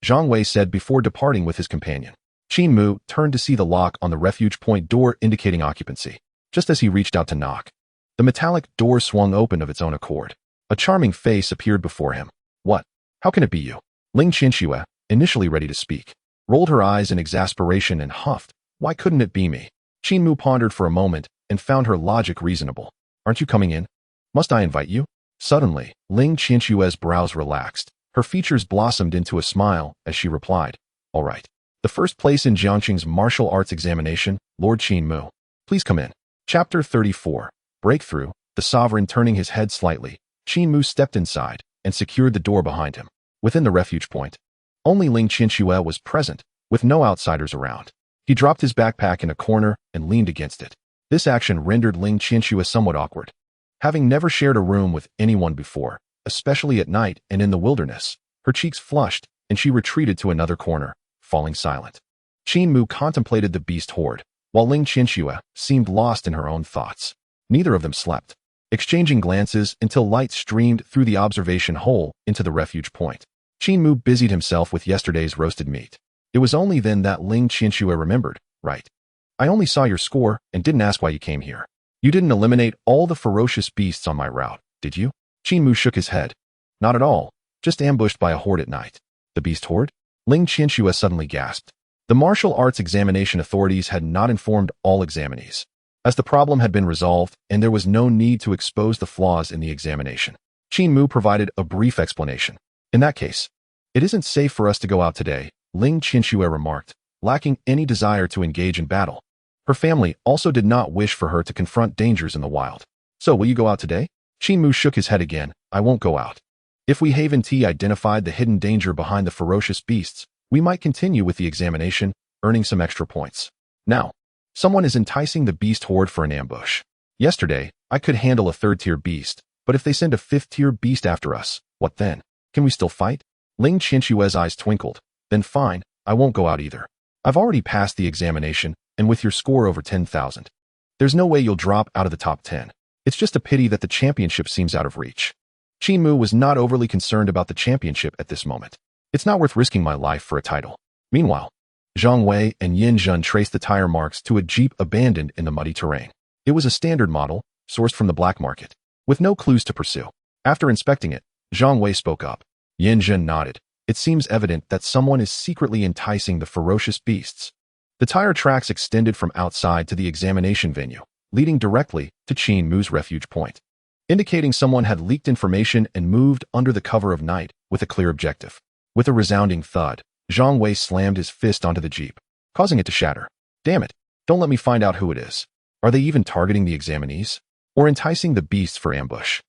Zhang Wei said before departing with his companion. Qin Mu turned to see the lock on the refuge point door indicating occupancy. Just as he reached out to knock, the metallic door swung open of its own accord. A charming face appeared before him. What? How can it be you? Ling Qianxue, initially ready to speak, rolled her eyes in exasperation and huffed. Why couldn't it be me? Qin Mu pondered for a moment and found her logic reasonable. Aren't you coming in? Must I invite you? Suddenly, Ling Qianxue's brows relaxed. Her features blossomed into a smile as she replied, all right. The first place in Jiangqing's martial arts examination, Lord Qin Mu. Please come in. Chapter 34. Breakthrough. The sovereign turning his head slightly, Qin Mu stepped inside and secured the door behind him. Within the refuge point, only Ling Qianxue was present, with no outsiders around. He dropped his backpack in a corner and leaned against it. This action rendered Ling Qianxue somewhat awkward. Having never shared a room with anyone before, especially at night and in the wilderness, her cheeks flushed and she retreated to another corner, falling silent. Qin Mu contemplated the beast horde, while Ling Qianxue seemed lost in her own thoughts. Neither of them slept, exchanging glances until light streamed through the observation hole into the refuge point. Qin Mu busied himself with yesterday's roasted meat. It was only then that Ling Qianxue remembered, right? I only saw your score and didn't ask why you came here. You didn't eliminate all the ferocious beasts on my route, did you? Qin Mu shook his head. Not at all, just ambushed by a horde at night. The beast horde? Ling Qianxue suddenly gasped. The martial arts examination authorities had not informed all examinees, as the problem had been resolved and there was no need to expose the flaws in the examination. Qin Mu provided a brief explanation. In that case, it isn't safe for us to go out today, Ling Qianxue remarked, lacking any desire to engage in battle. Her family also did not wish for her to confront dangers in the wild. So will you go out today? Qin Mu shook his head again. I won't go out. If we Haven T identified the hidden danger behind the ferocious beasts, we might continue with the examination, earning some extra points. Now, someone is enticing the beast horde for an ambush. Yesterday, I could handle a third-tier beast, but if they send a fifth-tier beast after us, what then? Can we still fight? Ling Qianxue's eyes twinkled. Then fine, I won't go out either. I've already passed the examination, and with your score over 10,000, there's no way you'll drop out of the top 10. It's just a pity that the championship seems out of reach. Qin Mu was not overly concerned about the championship at this moment. It's not worth risking my life for a title. Meanwhile, Zhang Wei and Yin Zhen traced the tire marks to a jeep abandoned in the muddy terrain. It was a standard model, sourced from the black market, with no clues to pursue. After inspecting it, Zhang Wei spoke up. Yin Zhen nodded. It seems evident that someone is secretly enticing the ferocious beasts. The tire tracks extended from outside to the examination venue, leading directly to Qin Mu's refuge point, indicating someone had leaked information and moved under the cover of night with a clear objective. With a resounding thud, Zhang Wei slammed his fist onto the jeep, causing it to shatter. Damn it, don't let me find out who it is. Are they even targeting the examinees? Or enticing the beasts for ambush?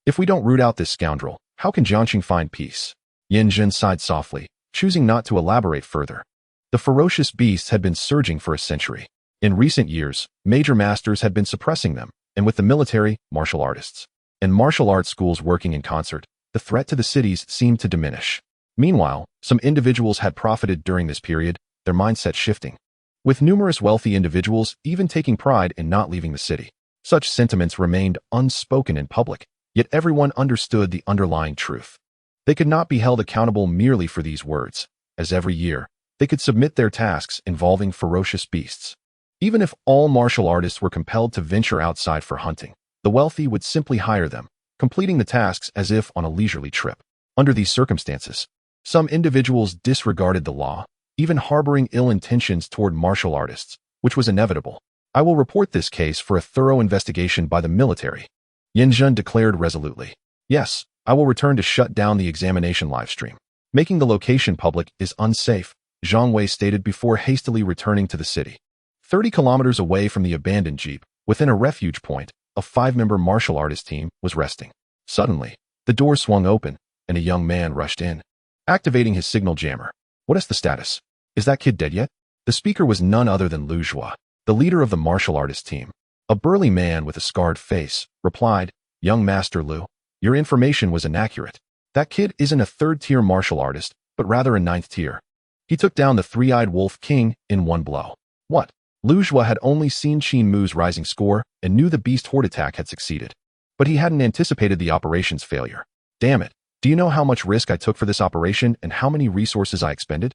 If we don't root out this scoundrel, how can Jiangqing find peace? Yin Zhen sighed softly, choosing not to elaborate further. The ferocious beasts had been surging for a century. In recent years, major masters had been suppressing them, and with the military, martial artists, and martial arts schools working in concert, the threat to the cities seemed to diminish. Meanwhile, some individuals had profited during this period, their mindset shifting, with numerous wealthy individuals even taking pride in not leaving the city. Such sentiments remained unspoken in public, yet everyone understood the underlying truth. They could not be held accountable merely for these words, as every year, they could submit their tasks involving ferocious beasts. Even if all martial artists were compelled to venture outside for hunting, the wealthy would simply hire them, completing the tasks as if on a leisurely trip. Under these circumstances, some individuals disregarded the law, even harboring ill intentions toward martial artists, which was inevitable. I will report this case for a thorough investigation by the military, Yin Zhen declared resolutely. Yes, I will return to shut down the examination livestream. Making the location public is unsafe, Zhang Wei stated before hastily returning to the city. 30 kilometers away from the abandoned jeep, within a refuge point, a 5-member martial artist team was resting. Suddenly, the door swung open, and a young man rushed in, activating his signal jammer. What is the status? Is that kid dead yet? The speaker was none other than Lu Zhua, the leader of the martial artist team. A burly man with a scarred face replied, Young Master Lu, your information was inaccurate. That kid isn't a third-tier martial artist, but rather a 9th tier. He took down the three-eyed wolf king in one blow. What? Lu Zhua had only seen Qin Mu's rising score and knew the beast horde attack had succeeded. But he hadn't anticipated the operation's failure. Damn it. Do you know how much risk I took for this operation and how many resources I expended?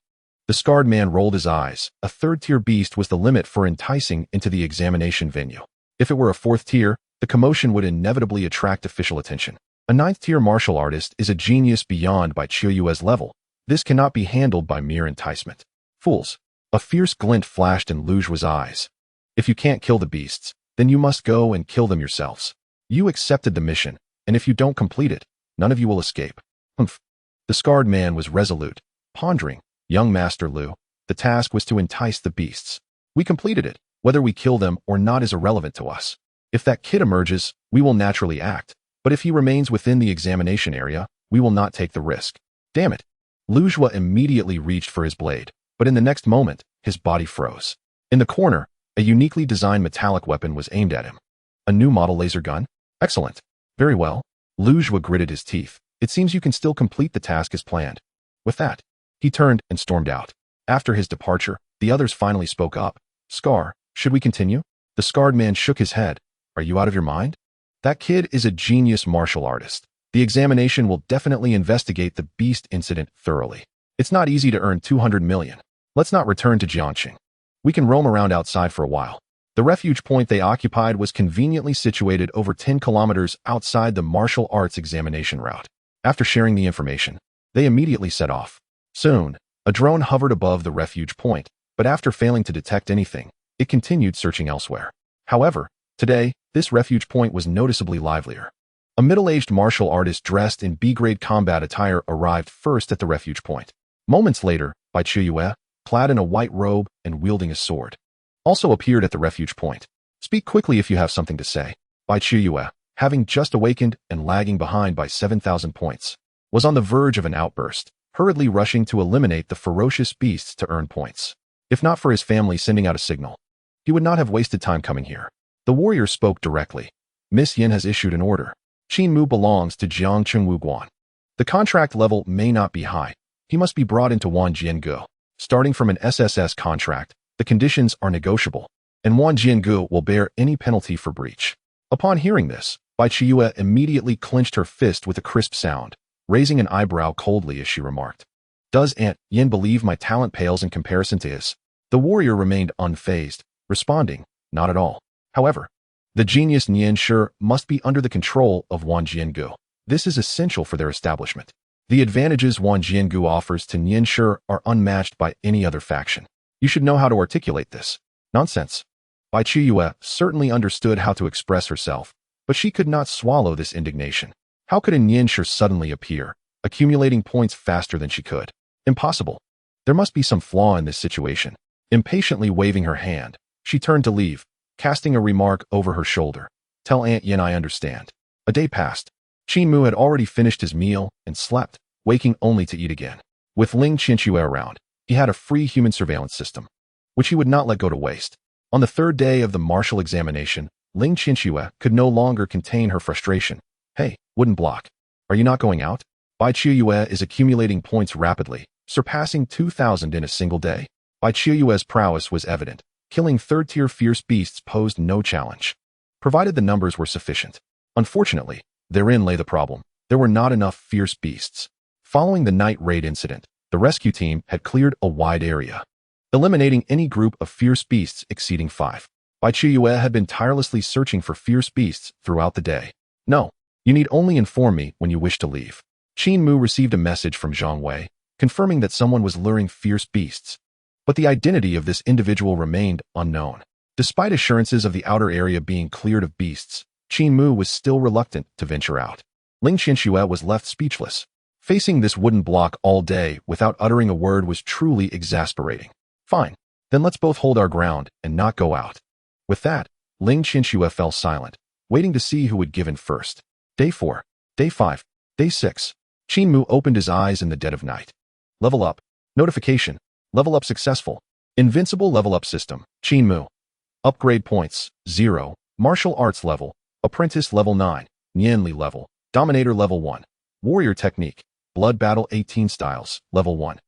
The scarred man rolled his eyes. A third-tier beast was the limit for enticing into the examination venue. If it were a fourth tier, the commotion would inevitably attract official attention. A ninth-tier martial artist is a genius beyond Bai Qiuyue's level. This cannot be handled by mere enticement. Fools. A fierce glint flashed in Lu Zhua's eyes. If you can't kill the beasts, then you must go and kill them yourselves. You accepted the mission, and if you don't complete it, none of you will escape. Humph. The scarred man was resolute, pondering. Young Master Lu, the task was to entice the beasts. We completed it. Whether we kill them or not is irrelevant to us. If that kid emerges, we will naturally act. But if he remains within the examination area, we will not take the risk. Damn it. Lu Zhua immediately reached for his blade, but in the next moment, his body froze. In the corner, a uniquely designed metallic weapon was aimed at him. A new model laser gun? Excellent. Very well. Lu Zhua gritted his teeth. It seems you can still complete the task as planned. With that, he turned and stormed out. After his departure, the others finally spoke up. Scar, should we continue? The scarred man shook his head. Are you out of your mind? That kid is a genius martial artist. The examination will definitely investigate the beast incident thoroughly. It's not easy to earn 200 million. Let's not return to Jiangqing. We can roam around outside for a while. The refuge point they occupied was conveniently situated over 10 kilometers outside the martial arts examination route. After sharing the information, they immediately set off. Soon, a drone hovered above the refuge point, but after failing to detect anything, it continued searching elsewhere. However, today, this refuge point was noticeably livelier. A middle-aged martial artist dressed in B-grade combat attire arrived first at the refuge point. Moments later, Bai Qiuyue, clad in a white robe and wielding a sword, also appeared at the refuge point. Speak quickly if you have something to say. Bai Qiuyue, having just awakened and lagging behind by 7,000 points, was on the verge of an outburst, hurriedly rushing to eliminate the ferocious beasts to earn points. If not for his family sending out a signal, he would not have wasted time coming here. The warrior spoke directly. Miss Yin has issued an order. Qin Mu belongs to Jiangqing Wuguan. The contract level may not be high. He must be brought into Wanjiangu. Starting from an SSS contract, the conditions are negotiable, and Wanjiangu will bear any penalty for breach. Upon hearing this, Bai Qiuyue immediately clenched her fist with a crisp sound, raising an eyebrow coldly as she remarked, "Does Aunt Yin believe my talent pales in comparison to his?" The warrior remained unfazed, responding, "Not at all." However, the genius Nian Shi must be under the control of Wanjiangu. This is essential for their establishment. The advantages Wanjiangu offers to Nian Shi are unmatched by any other faction. You should know how to articulate this. Nonsense. Bai Qiuyue certainly understood how to express herself, but she could not swallow this indignation. How could a Nian Shi suddenly appear, accumulating points faster than she could? Impossible. There must be some flaw in this situation. Impatiently waving her hand, she turned to leave, casting a remark over her shoulder. "Tell Aunt Yin I understand." A day passed. Qin Mu had already finished his meal and slept, waking only to eat again. With Ling Qianxue around, he had a free human surveillance system, which he would not let go to waste. On the third day of the martial examination, Ling Qianxue could no longer contain her frustration. "Hey, wooden block. Are you not going out?" Bai Qiuyue is accumulating points rapidly, surpassing 2,000 in a single day. Bai Qiuyue's prowess was evident. Killing third-tier fierce beasts posed no challenge, provided the numbers were sufficient. Unfortunately, therein lay the problem. There were not enough fierce beasts. Following the night raid incident, the rescue team had cleared a wide area, eliminating any group of fierce beasts exceeding 5. Bai Qiuyue had been tirelessly searching for fierce beasts throughout the day. "No, you need only inform me when you wish to leave." Qin Mu received a message from Zhang Wei, confirming that someone was luring fierce beasts, but the identity of this individual remained unknown. Despite assurances of the outer area being cleared of beasts, Qin Mu was still reluctant to venture out. Ling Qianxue was left speechless. Facing this wooden block all day without uttering a word was truly exasperating. "Fine, then let's both hold our ground and not go out." With that, Ling Qianxue fell silent, waiting to see who would give in first. Day 4, Day 5, Day 6. Qin Mu opened his eyes in the dead of night. Level up. Notification. Level up successful. Invincible level-up system. Qin Mu. Upgrade points. 0. Martial arts level. Apprentice level 9. Nianli level. Dominator level 1. Warrior technique. Blood battle 18 styles. Level 1.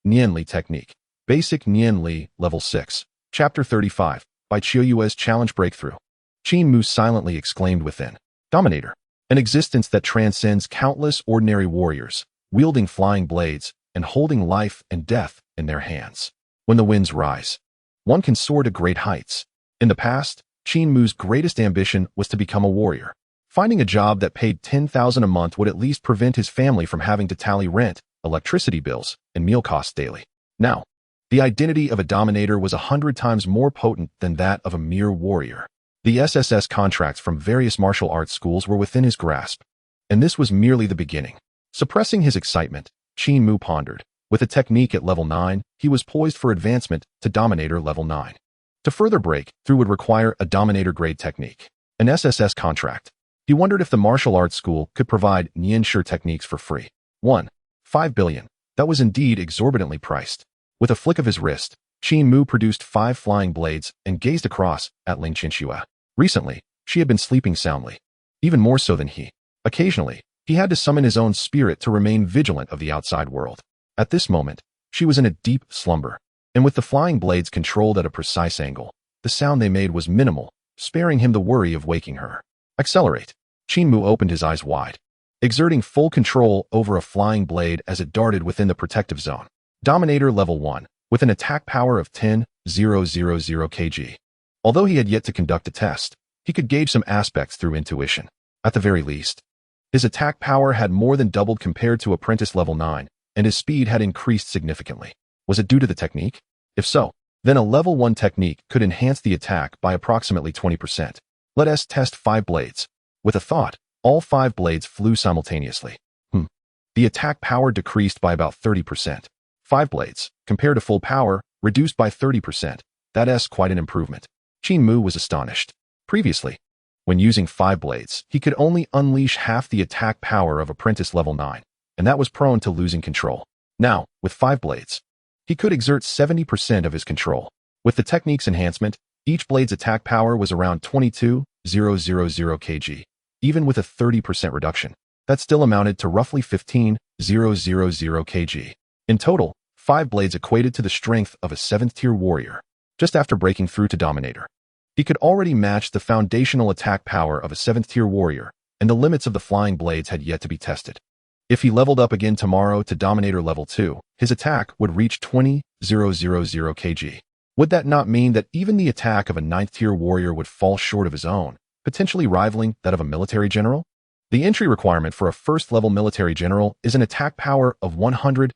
Nianli Technique. Basic Nianli, Level 6. Chapter 35. By Qiuyue's Challenge Breakthrough. Qin Mu silently exclaimed within. Dominator. An existence that transcends countless ordinary warriors, wielding flying blades and holding life and death in their hands. When the winds rise, one can soar to great heights. In the past, Qin Mu's greatest ambition was to become a warrior. Finding a job that paid 10,000 a month would at least prevent his family from having to tally rent, electricity bills, and meal costs daily. Now, the identity of a dominator was 100 times more potent than that of a mere warrior. The SSS contracts from various martial arts schools were within his grasp, and this was merely the beginning. Suppressing his excitement, Qin Mu pondered. With a technique at level 9, he was poised for advancement to Dominator level 9. To further break through would require a Dominator-grade technique, an SSS contract. He wondered if the martial arts school could provide Nianshi techniques for free. 5 billion. That was indeed exorbitantly priced. With a flick of his wrist, Qin Mu produced 5 flying blades and gazed across at Ling Qianxue. Recently, she had been sleeping soundly, even more so than he. Occasionally, he had to summon his own spirit to remain vigilant of the outside world. At this moment, she was in a deep slumber, and with the flying blades controlled at a precise angle, the sound they made was minimal, sparing him the worry of waking her. Accelerate. Qin Mu opened his eyes wide, exerting full control over a flying blade as it darted within the protective zone. Dominator level 1, with an attack power of 10,000 kg. Although he had yet to conduct a test, he could gauge some aspects through intuition. At the very least, his attack power had more than doubled compared to Apprentice level 9, and his speed had increased significantly. Was it due to the technique? If so, then a level 1 technique could enhance the attack by approximately 20%. Let us test 5 blades. With a thought, all 5 blades flew simultaneously. The attack power decreased by about 30%. 5 blades, compared to full power, reduced by 30%. That's quite an improvement. Qin Mu was astonished. Previously, when using 5 blades, he could only unleash half the attack power of Apprentice level 9, and that was prone to losing control. Now, with 5 blades, he could exert 70% of his control. With the technique's enhancement, each blade's attack power was around 22,000 kg. Even with a 30% reduction, that still amounted to roughly 15,000 kg. In total, 5 blades equated to the strength of a 7th-tier warrior. Just after breaking through to Dominator, he could already match the foundational attack power of a 7th-tier warrior, and the limits of the flying blades had yet to be tested. If he leveled up again tomorrow to Dominator level 2, his attack would reach 20,000 kg. Would that not mean that even the attack of a 9th-tier warrior would fall short of his own, potentially rivaling that of a military general? The entry requirement for a first-level military general is an attack power of 100,000.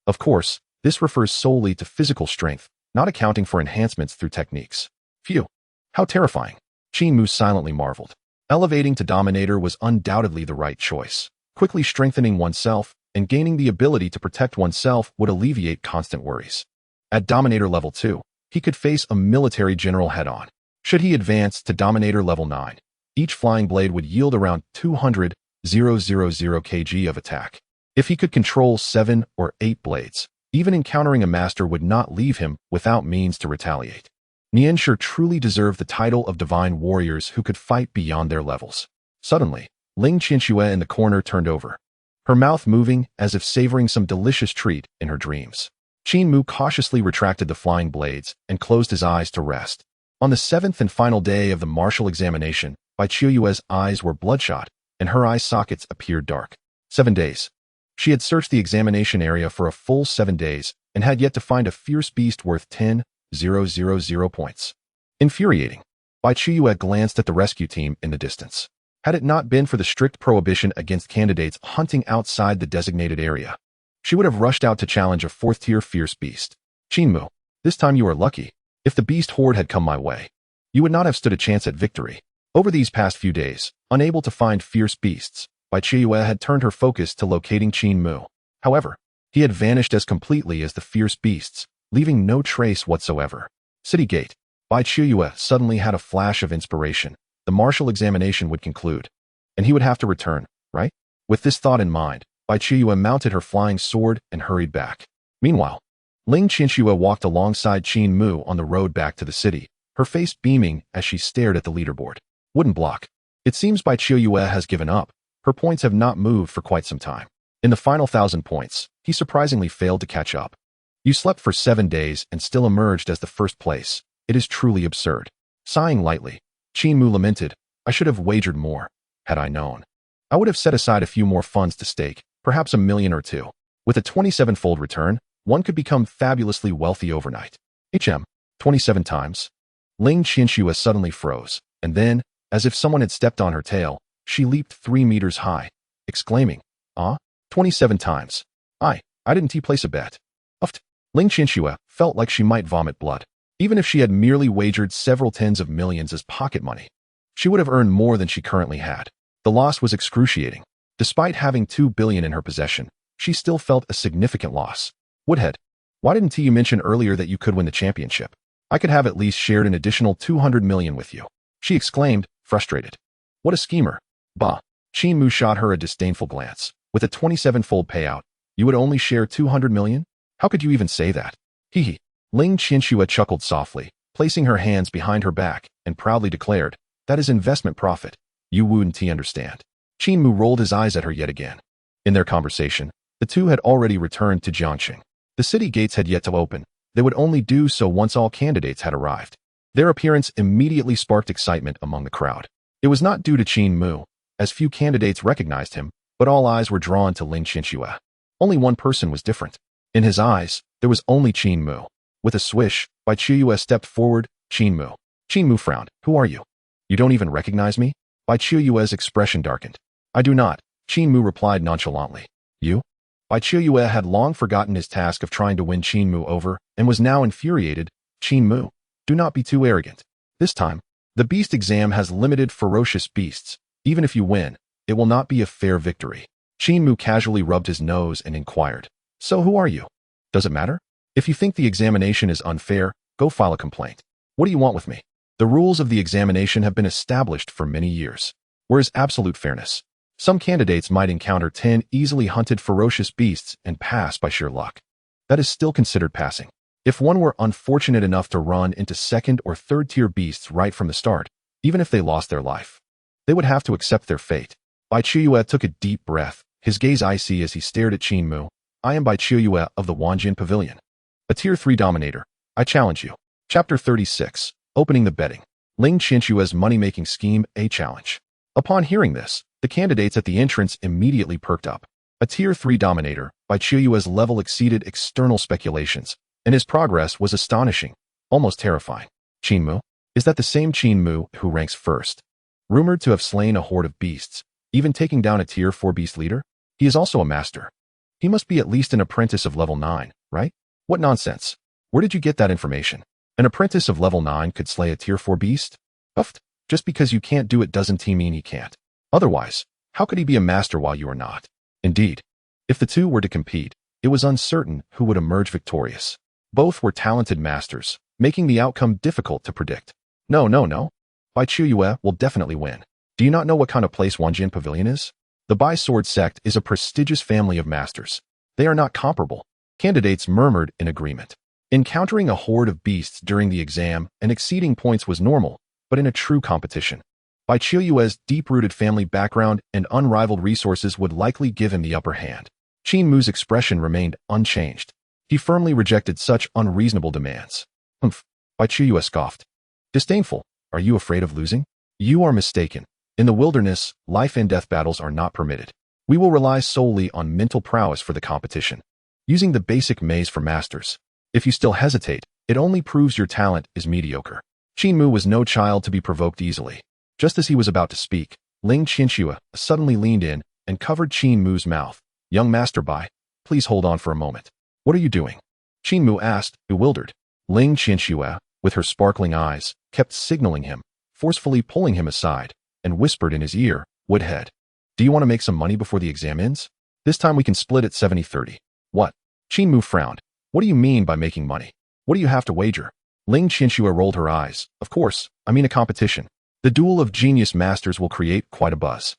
Of course, this refers solely to physical strength, not accounting for enhancements through techniques. Phew, how terrifying. Qin Mu silently marveled. Elevating to Dominator was undoubtedly the right choice. Quickly strengthening oneself and gaining the ability to protect oneself would alleviate constant worries. At Dominator level 2, he could face a military general head-on. Should he advance to Dominator level 9, each flying blade would yield around 200,000 kg of attack. If he could control 7 or 8 blades, even encountering a master would not leave him without means to retaliate. Nianshi truly deserved the title of divine warriors who could fight beyond their levels. Suddenly, Ling Qianxue in the corner turned over, her mouth moving as if savoring some delicious treat in her dreams. Qin Mu cautiously retracted the flying blades and closed his eyes to rest. On the 7th and final day of the martial examination, Bai Qiuyue's eyes were bloodshot and her eye sockets appeared dark. 7 days. She had searched the examination area for a full 7 days and had yet to find a fierce beast worth 10,000 points. Infuriating. Bai Qiuyue glanced at the rescue team in the distance. Had it not been for the strict prohibition against candidates hunting outside the designated area, she would have rushed out to challenge a 4th-tier fierce beast. Qin Mu, this time you are lucky. If the beast horde had come my way, you would not have stood a chance at victory. Over these past few days, unable to find fierce beasts, Bai Qiuyue had turned her focus to locating Qin Mu. However, he had vanished as completely as the fierce beasts, leaving no trace whatsoever. City Gate. Bai Qiuyue suddenly had a flash of inspiration. The martial examination would conclude, and he would have to return, right? With this thought in mind, Bai Qiuyue mounted her flying sword and hurried back. Meanwhile, Ling Qianxue walked alongside Qin Mu on the road back to the city, her face beaming as she stared at the leaderboard. Wooden block. It seems Bai Qiuyue has given up. Her points have not moved for quite some time. In the final 1,000 points, he surprisingly failed to catch up. You slept for 7 days and still emerged as the first place. It is truly absurd. Sighing lightly, Qin Mu lamented, I should have wagered more, had I known. I would have set aside a few more funds to stake, perhaps 1 million or 2. With a 27-fold return, one could become fabulously wealthy overnight. 27 times. Ling Qianxue suddenly froze, and then, as if someone had stepped on her tail, she leaped 3 meters high, exclaiming, 27 times. I didn't place a bet. Uffed. Ling Qianxue felt like she might vomit blood. Even if she had merely wagered several tens of millions as pocket money, she would have earned more than she currently had. The loss was excruciating. Despite having 2 billion in her possession, she still felt a significant loss. Woodhead, why didn't you mention earlier that you could win the championship? I could have at least shared an additional 200 million with you, she exclaimed, frustrated. What a schemer. Bah. Qin Mu shot her a disdainful glance. With a 27-fold payout, you would only share 200 million? How could you even say that? Hee. Ling Qianxue chuckled softly, placing her hands behind her back, and proudly declared, that is investment profit. You wouldn't understand. Qin Mu rolled his eyes at her yet again. In their conversation, the two had already returned to Jiangqing. The city gates had yet to open. They would only do so once all candidates had arrived. Their appearance immediately sparked excitement among the crowd. It was not due to Qin Mu, as few candidates recognized him, but all eyes were drawn to Ling Qianxue. Only one person was different. In his eyes, there was only Qin Mu. With a swish, Bai Qiuyue stepped forward. Qin Mu. Qin Mu frowned. Who are you? You don't even recognize me? Bai Qiuyue's expression darkened. I do not, Qin Mu replied nonchalantly. You? Bai Qiuyue had long forgotten his task of trying to win Qin Mu over, and was now infuriated. Qin Mu, do not be too arrogant. This time, the beast exam has limited ferocious beasts. Even if you win, it will not be a fair victory. Qin Mu casually rubbed his nose and inquired. So who are you? Does it matter? If you think the examination is unfair, go file a complaint. What do you want with me? The rules of the examination have been established for many years. Where is absolute fairness? Some candidates might encounter 10 easily hunted ferocious beasts and pass by sheer luck. That is still considered passing. If one were unfortunate enough to run into second or third tier beasts right from the start, even if they lost their life, they would have to accept their fate. Bai Qiuyue took a deep breath, his gaze icy as he stared at Qin Mu. I am Bai Qiuyue of the Wanjin Pavilion. A Tier 3 Dominator. I challenge you. Chapter 36. Opening the betting. Ling Qianxue's money-making scheme, a challenge. Upon hearing this, the candidates at the entrance immediately perked up. A Tier 3 Dominator, Bai Qiuyue's level exceeded external speculations, and his progress was astonishing, almost terrifying. Qin Mu? Is that the same Qin Mu who ranks first? Rumored to have slain a horde of beasts, even taking down a Tier 4 beast leader? He is also a master. He must be at least an apprentice of level 9, right? What nonsense. Where did you get that information? An apprentice of level 9 could slay a Tier 4 beast? Huffed. Just because you can't do it doesn't mean he can't. Otherwise, how could he be a master while you are not? Indeed, if the two were to compete, it was uncertain who would emerge victorious. Both were talented masters, making the outcome difficult to predict. No. Bai Qiuyue will definitely win. Do you not know what kind of place Wanjin Pavilion is? The Bai Sword sect is a prestigious family of masters. They are not comparable. Candidates murmured in agreement. Encountering a horde of beasts during the exam and exceeding points was normal, but in a true competition, Bai Qiuyue's deep-rooted family background and unrivaled resources would likely give him the upper hand. Qin Mu's expression remained unchanged. He firmly rejected such unreasonable demands. Humph, Bai Qiuyue scoffed. Disdainful, are you afraid of losing? You are mistaken. In the wilderness, life and death battles are not permitted. We will rely solely on mental prowess for the competition, using the basic maze for masters. If you still hesitate, it only proves your talent is mediocre. Qin Mu was no child to be provoked easily. Just as he was about to speak, Ling Qianxue suddenly leaned in and covered Qin Mu's mouth. Young Master Bai, please hold on for a moment. What are you doing? Qin Mu asked, bewildered. Ling Qianxue, with her sparkling eyes, kept signaling him, forcefully pulling him aside, and whispered in his ear, Woodhead, do you want to make some money before the exam ends? This time we can split it 70-30. What? Qin Mu frowned. What do you mean by making money? What do you have to wager? Ling Qianxue rolled her eyes. Of course, I mean a competition. The duel of genius masters will create quite a buzz.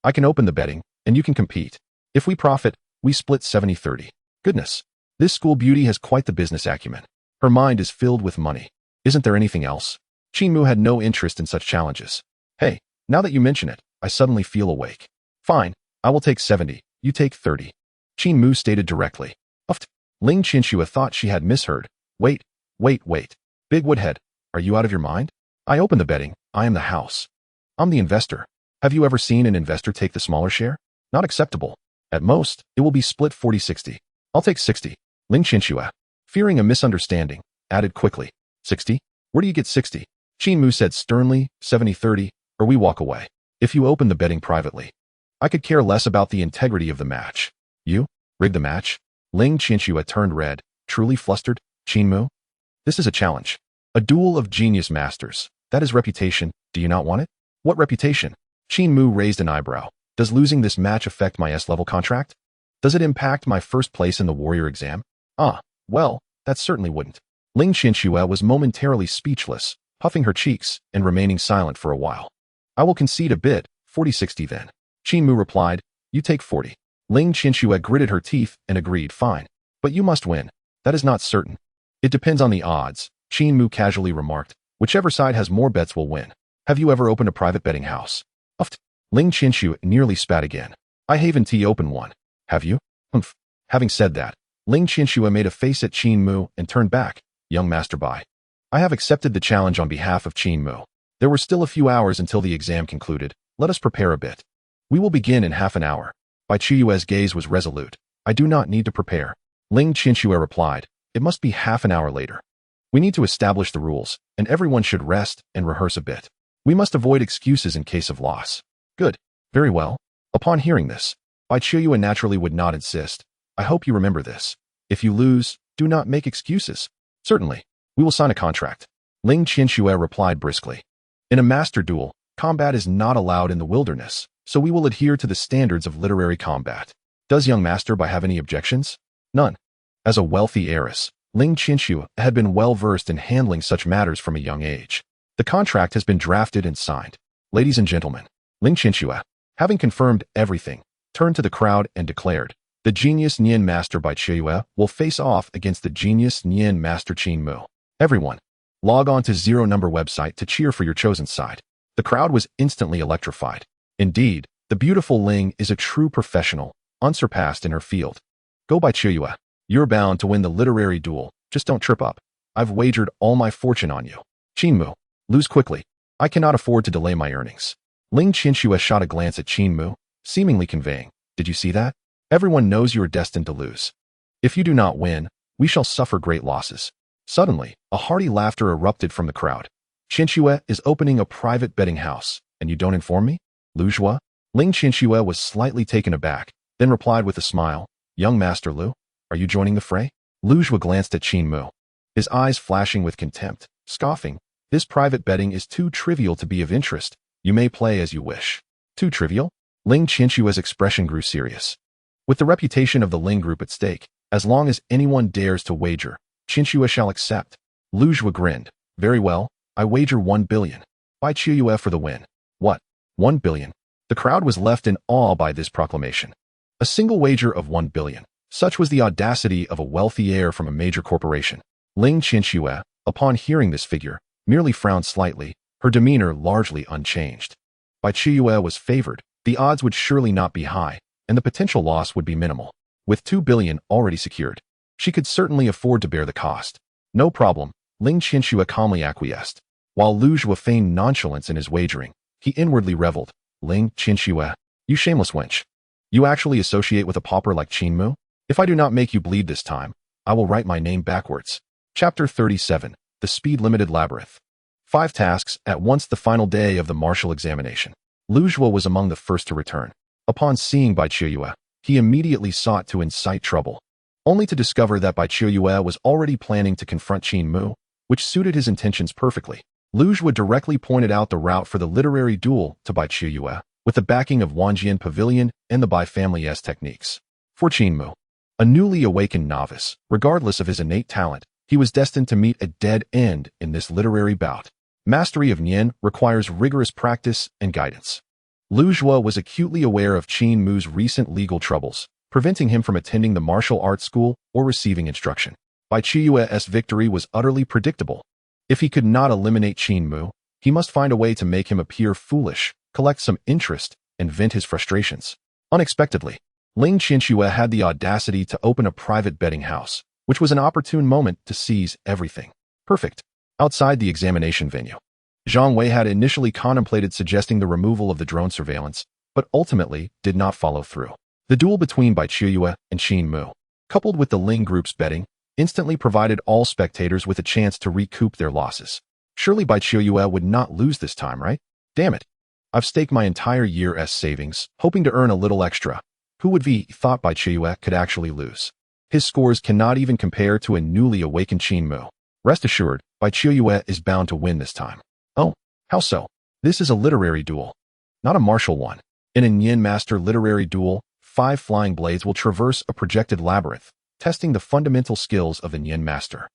I can open the betting, and you can compete. If we profit, we split 70-30. Goodness, this school beauty has quite the business acumen. Her mind is filled with money. Isn't there anything else? Qin Mu had no interest in such challenges. Hey, now that you mention it, I suddenly feel awake. Fine, I will take 70, you take 30. Qin Mu stated directly. Uft. Ling Qianxue thought she had misheard. Wait. Big Woodhead, are you out of your mind? I open the betting, I am the house. I'm the investor. Have you ever seen an investor take the smaller share? Not acceptable. At most, it will be split 40-60. I'll take 60. Ling Qianxue, fearing a misunderstanding, added quickly. 60? Where do you get 60? Qin Mu said sternly, 70-30, or we walk away. If you open the betting privately. I could care less about the integrity of the match. You? Rig the match? Ling Qianxue turned red, truly flustered. Qin Mu? This is a challenge. A duel of genius masters. That is reputation. Do you not want it? What reputation? Qin Mu raised an eyebrow. Does losing this match affect my S-level contract? Does it impact my first place in the warrior exam? Well, that certainly wouldn't. Ling Qianxue was momentarily speechless, puffing her cheeks and remaining silent for a while. I will concede a bit, 40-60 then. Qin Mu replied, you take 40. Ling Qianxue gritted her teeth and agreed, fine. But you must win. That is not certain. It depends on the odds, Qin Mu casually remarked. Whichever side has more bets will win. Have you ever opened a private betting house? Uft. Ling Qianxue nearly spat again. I haven't opened one. Have you? Humph. Having said that, Ling Qianxue made a face at Qin Mu and turned back. Young Master Bai. I have accepted the challenge on behalf of Qin Mu. There were still a few hours until the exam concluded. Let us prepare a bit. We will begin in half an hour. Bai Qiue's gaze was resolute. I do not need to prepare. Ling Qianxue replied. It must be half an hour later. We need to establish the rules, and everyone should rest and rehearse a bit. We must avoid excuses in case of loss. Good. Very well. Upon hearing this, Bai Qiue naturally would not insist. I hope you remember this. If you lose, do not make excuses. Certainly. We will sign a contract. Ling Qianxue replied briskly. In a master duel, combat is not allowed in the wilderness, so we will adhere to the standards of literary combat. Does young Master Bai have any objections? None. As a wealthy heiress, Ling Qianxue had been well versed in handling such matters from a young age. The contract has been drafted and signed. Ladies and gentlemen, Ling Qianxue, having confirmed everything, turned to the crowd and declared, the genius Nian Master Bai Qiue will face off against the genius Nian Master Qin Mu. Everyone, log on to Zero Number website to cheer for your chosen side. The crowd was instantly electrified. Indeed, the beautiful Ling is a true professional, unsurpassed in her field. Go Bai Qiue. You're bound to win the literary duel. Just don't trip up. I've wagered all my fortune on you. Qin Mu, lose quickly. I cannot afford to delay my earnings. Ling Qianxue shot a glance at Qin Mu, seemingly conveying, did you see that? Everyone knows you are destined to lose. If you do not win, we shall suffer great losses. Suddenly, a hearty laughter erupted from the crowd. Qianxue is opening a private betting house, and you don't inform me? Lu Zhua? Ling Qianxue was slightly taken aback, then replied with a smile, young Master Lu, are you joining the fray? Lu Zhua glanced at Qin Mu, his eyes flashing with contempt, scoffing. This private betting is too trivial to be of interest. You may play as you wish. Too trivial? Ling Qianxue's expression grew serious. With the reputation of the Ling group at stake, as long as anyone dares to wager, Qianxue shall accept. Lu Zhua grinned. Very well, I wager 1 billion. Bai Qiue for the win. What? 1 billion? The crowd was left in awe by this proclamation. A single wager of 1 billion. Such was the audacity of a wealthy heir from a major corporation. Ling Qianxue, upon hearing this figure, merely frowned slightly, her demeanor largely unchanged. Bai Qiue was favored, the odds would surely not be high, and the potential loss would be minimal. With 2 billion already secured, she could certainly afford to bear the cost. No problem, Ling Qianxue calmly acquiesced. While Lu Zhua feigned nonchalance in his wagering, he inwardly reveled. Ling Qianxue, you shameless wench. You actually associate with a pauper like Qin Mu? If I do not make you bleed this time, I will write my name backwards. Chapter 37, The Speed-Limited Labyrinth. 5 tasks at once the final day of the martial examination. Lu Zhua was among the first to return. Upon seeing Bai Qiue, he immediately sought to incite trouble, only to discover that Bai Qiue was already planning to confront Qin Mu, which suited his intentions perfectly. Lu Zhua directly pointed out the route for the literary duel to Bai Qiue, with the backing of Wanjian Pavilion and the Bai family's techniques. For Qin Mu, a newly awakened novice, regardless of his innate talent, he was destined to meet a dead end in this literary bout. Mastery of Nian requires rigorous practice and guidance. Lu Zhua was acutely aware of Qin Mu's recent legal troubles, preventing him from attending the martial arts school or receiving instruction. Bai Qiue's victory was utterly predictable. If he could not eliminate Qin Mu, he must find a way to make him appear foolish, collect some interest, and vent his frustrations. Unexpectedly, Ling Qianxue had the audacity to open a private betting house, which was an opportune moment to seize everything. Perfect. Outside the examination venue, Zhang Wei had initially contemplated suggesting the removal of the drone surveillance, but ultimately did not follow through. The duel between Bai Qiuyue and Qin Mu, coupled with the Ling group's betting, instantly provided all spectators with a chance to recoup their losses. Surely Bai Qiuyue would not lose this time, right? Damn it. I've staked my entire year's savings, hoping to earn a little extra. Who would be thought Bai Qiuyue could actually lose? His scores cannot even compare to a newly awakened Qin Mu. Rest assured, Bai Qiuyue is bound to win this time. Oh, how so? This is a literary duel, not a martial one. In a Yin Master literary duel, 5 flying blades will traverse a projected labyrinth, testing the fundamental skills of the Yin Master,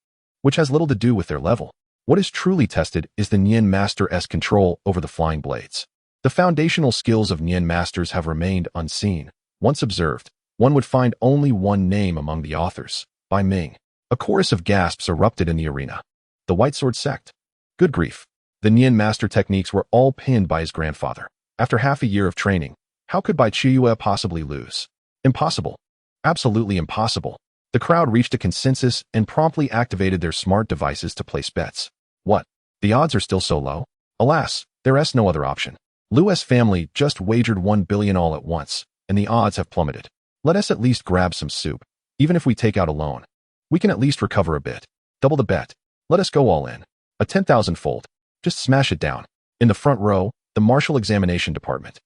which has little to do with their level. What is truly tested is the Yin Master's control over the flying blades. The foundational skills of Yin Masters have remained unseen. Once observed, one would find only one name among the authors, Bai Ming. A chorus of gasps erupted in the arena. The White Sword Sect. Good grief. The Yin Master techniques were all pinned by his grandfather. After half a year of training, how could Bai Qiuyue possibly lose? Impossible. Absolutely impossible. The crowd reached a consensus and promptly activated their smart devices to place bets. What? The odds are still so low? Alas, there's no other option. Lu's family just wagered 1 billion all at once, and the odds have plummeted. Let us at least grab some soup. Even if we take out a loan, we can at least recover a bit. Double the bet. Let us go all in. A 10,000-fold. Just smash it down. In the front row, the martial examination department.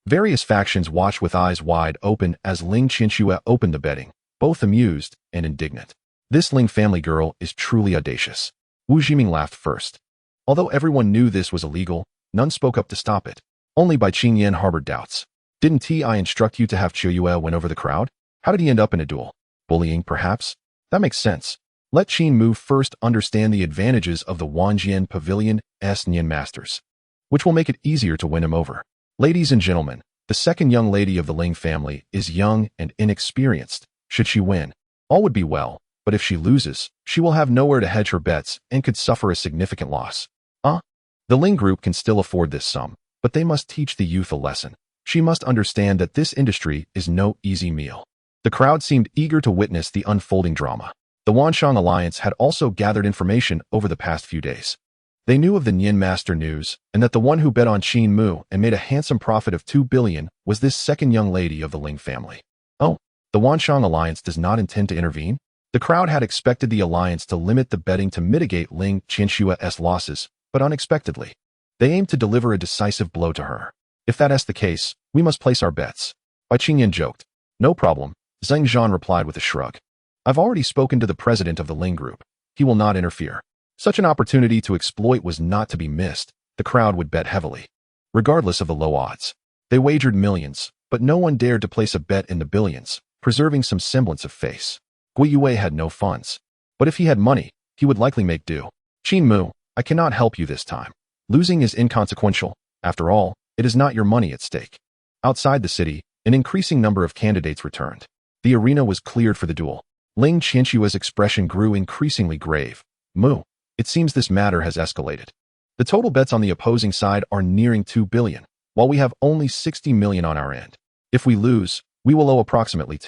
Various factions watched with eyes wide open as Ling Qianxue opened the betting, both amused and indignant. This Ling family girl is truly audacious. Wu Jiming laughed first. Although everyone knew this was illegal, none spoke up to stop it. Only Bai Qingyan harbored doubts. Didn't I instruct you to have Qiuyue win over the crowd? How did he end up in a duel? Bullying, perhaps? That makes sense. Let Qin Mu first understand the advantages of the Wanjian Pavilion's Yin Masters, which will make it easier to win him over. Ladies and gentlemen, the second young lady of the Ling family is young and inexperienced. Should she win, all would be well, but if she loses, she will have nowhere to hedge her bets and could suffer a significant loss. The Ling group can still afford this sum, but they must teach the youth a lesson. She must understand that this industry is no easy meal. The crowd seemed eager to witness the unfolding drama. The Wanshang Alliance had also gathered information over the past few days. They knew of the Yin Master news, and that the one who bet on Qin Mu and made a handsome profit of 2 billion was this second young lady of the Ling family. Oh, the Wanshang Alliance does not intend to intervene? The crowd had expected the alliance to limit the betting to mitigate Ling Qianxue's losses, but unexpectedly, they aimed to deliver a decisive blow to her. If that's the case, we must place our bets. Bai Qingyan joked. No problem, Zheng Zhan replied with a shrug. I've already spoken to the president of the Ling group. He will not interfere. Such an opportunity to exploit was not to be missed. The crowd would bet heavily, regardless of the low odds. They wagered millions, but no one dared to place a bet in the billions, preserving some semblance of face. Gui Yue had no funds, but if he had money, he would likely make do. Qin Mu, I cannot help you this time. Losing is inconsequential. After all, it is not your money at stake. Outside the city, an increasing number of candidates returned. The arena was cleared for the duel. Ling Qianxue's expression grew increasingly grave. Mu, it seems this matter has escalated. The total bets on the opposing side are nearing 2 billion, while we have only 60 million on our end. If we lose, we will owe approximately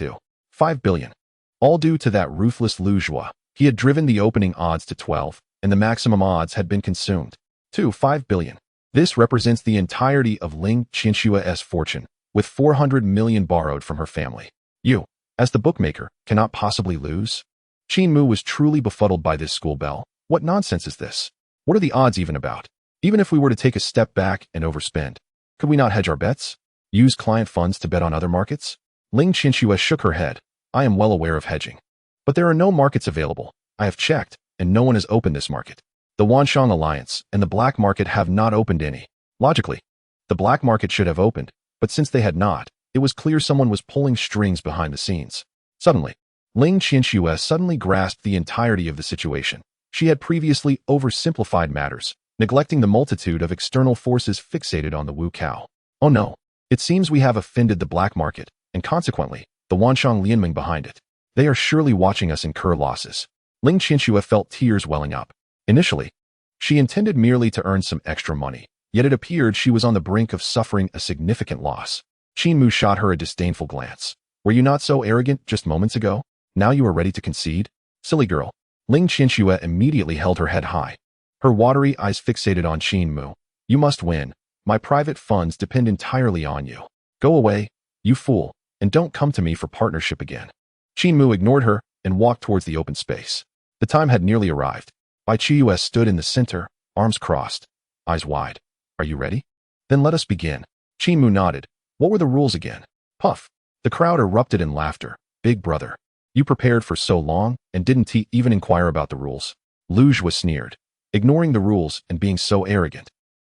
5 billion. All due to that ruthless Lu Zhua. He had driven the opening odds to 12, and the maximum odds had been consumed. 5 billion. This represents the entirety of Ling Qianxue's fortune, with 400 million borrowed from her family. You, as the bookmaker, cannot possibly lose? Qin Mu was truly befuddled by this school bell. What nonsense is this? What are the odds even about? Even if we were to take a step back and overspend, could we not hedge our bets? Use client funds to bet on other markets? Ling Qianxue shook her head. I am well aware of hedging. But there are no markets available. I have checked, and no one has opened this market. The Wanshang Alliance and the black market have not opened any. Logically, the black market should have opened, but since they had not, it was clear someone was pulling strings behind the scenes. Suddenly, Ling Qianxue suddenly grasped the entirety of the situation. She had previously oversimplified matters, neglecting the multitude of external forces fixated on the Wu Cow. Oh no, it seems we have offended the black market, and consequently, the Wanshang Lianming behind it. They are surely watching us incur losses. Ling Qianxue felt tears welling up. Initially, she intended merely to earn some extra money, yet it appeared she was on the brink of suffering a significant loss. Qin Mu shot her a disdainful glance. Were you not so arrogant just moments ago? Now you are ready to concede? Silly girl. Ling Qianxue immediately held her head high, her watery eyes fixated on Qin Mu. You must win. My private funds depend entirely on you. Go away, you fool, and don't come to me for partnership again. Qin Mu ignored her and walked towards the open space. The time had nearly arrived. Bai Qiyu stood in the center, arms crossed, eyes wide. Are you ready? Then let us begin. Qin Mu nodded. What were the rules again? Puff. The crowd erupted in laughter. Big brother. You prepared for so long and didn't even inquire about the rules. Luge was sneered. Ignoring the rules and being so arrogant.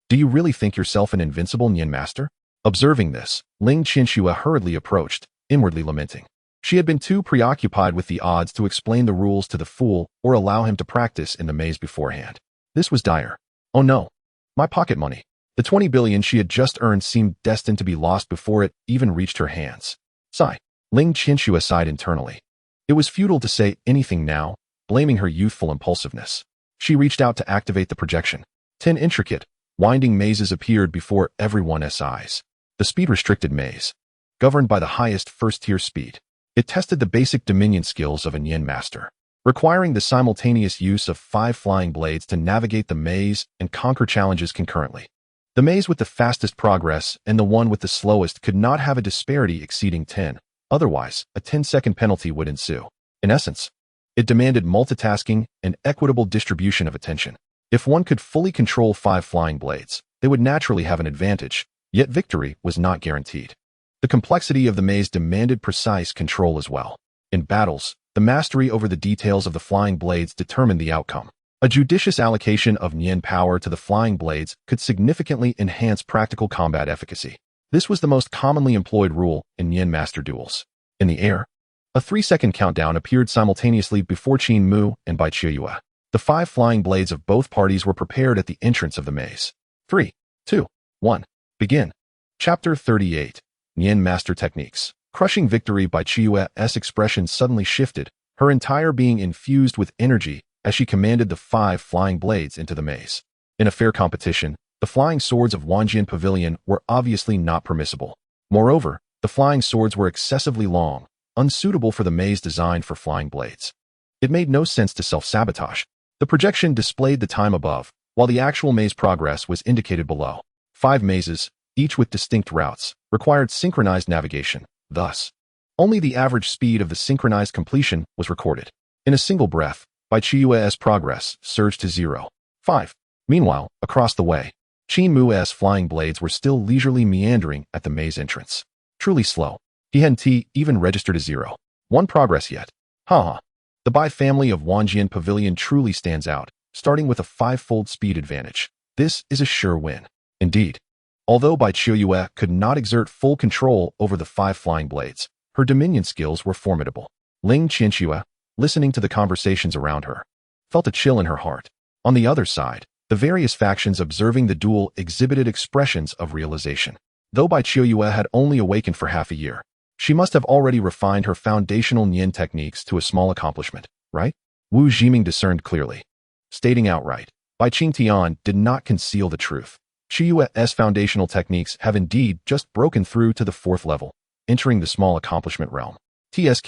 Do you really think yourself an invincible Nian master? Observing this, Ling Qianxue hurriedly approached, inwardly lamenting. She had been too preoccupied with the odds to explain the rules to the fool or allow him to practice in the maze beforehand. This was dire. Oh no. My pocket money. The 20 billion she had just earned seemed destined to be lost before it even reached her hands. Sigh. Ling Qianxue sighed internally. It was futile to say anything now, blaming her youthful impulsiveness. She reached out to activate the projection. 10 intricate, winding mazes appeared before everyone's eyes. The speed-restricted maze, governed by the highest first-tier speed. It tested the basic dominion skills of a Nian master, requiring the simultaneous use of 5 flying blades to navigate the maze and conquer challenges concurrently. The maze with the fastest progress and the one with the slowest could not have a disparity exceeding 10, otherwise, a 10-second penalty would ensue. In essence, it demanded multitasking and equitable distribution of attention. If one could fully control 5 flying blades, they would naturally have an advantage, yet victory was not guaranteed. The complexity of the maze demanded precise control as well. In battles, the mastery over the details of the flying blades determined the outcome. A judicious allocation of Nian power to the flying blades could significantly enhance practical combat efficacy. This was the most commonly employed rule in Nian master duels. In the air, a 3-second countdown appeared simultaneously before Qin Mu and Bai Qiyu. The 5 flying blades of both parties were prepared at the entrance of the maze. 3, 2, 1. Begin. Chapter 38. Nian Master Techniques. Crushing victory. Bai Qiyu's expression suddenly shifted, her entire being infused with energy as she commanded the 5 flying blades into the maze. In a fair competition, the flying swords of Wanjian Pavilion were obviously not permissible. Moreover, the flying swords were excessively long, unsuitable for the maze designed for flying blades. It made no sense to self-sabotage. The projection displayed the time above, while the actual maze progress was indicated below. 5 mazes, each with distinct routes, required synchronized navigation. Thus, only the average speed of the synchronized completion was recorded. In a single breath, Bai Qiyu's progress surged to 0. 5. Meanwhile, across the way, Qin Mu's flying blades were still leisurely meandering at the maze entrance. Truly slow. He hadn't even registered a 0. 1 progress yet. Haha. The Bai family of Wanjian Pavilion truly stands out, starting with a 5-fold speed advantage. This is a sure win. Indeed. Although Bai Qiyu could not exert full control over the 5 flying blades, her dominion skills were formidable. Ling Qianxue, listening to the conversations around her, felt a chill in her heart. On the other side, the various factions observing the duel exhibited expressions of realization. Though Bai Qiyu had only awakened for half a year, she must have already refined her foundational Nian techniques to a small accomplishment, right? Wu Jiming discerned clearly. Stating outright, Bai Qingtian did not conceal the truth. Qiyu's foundational techniques have indeed just broken through to the 4th level, entering the small accomplishment realm. TSK.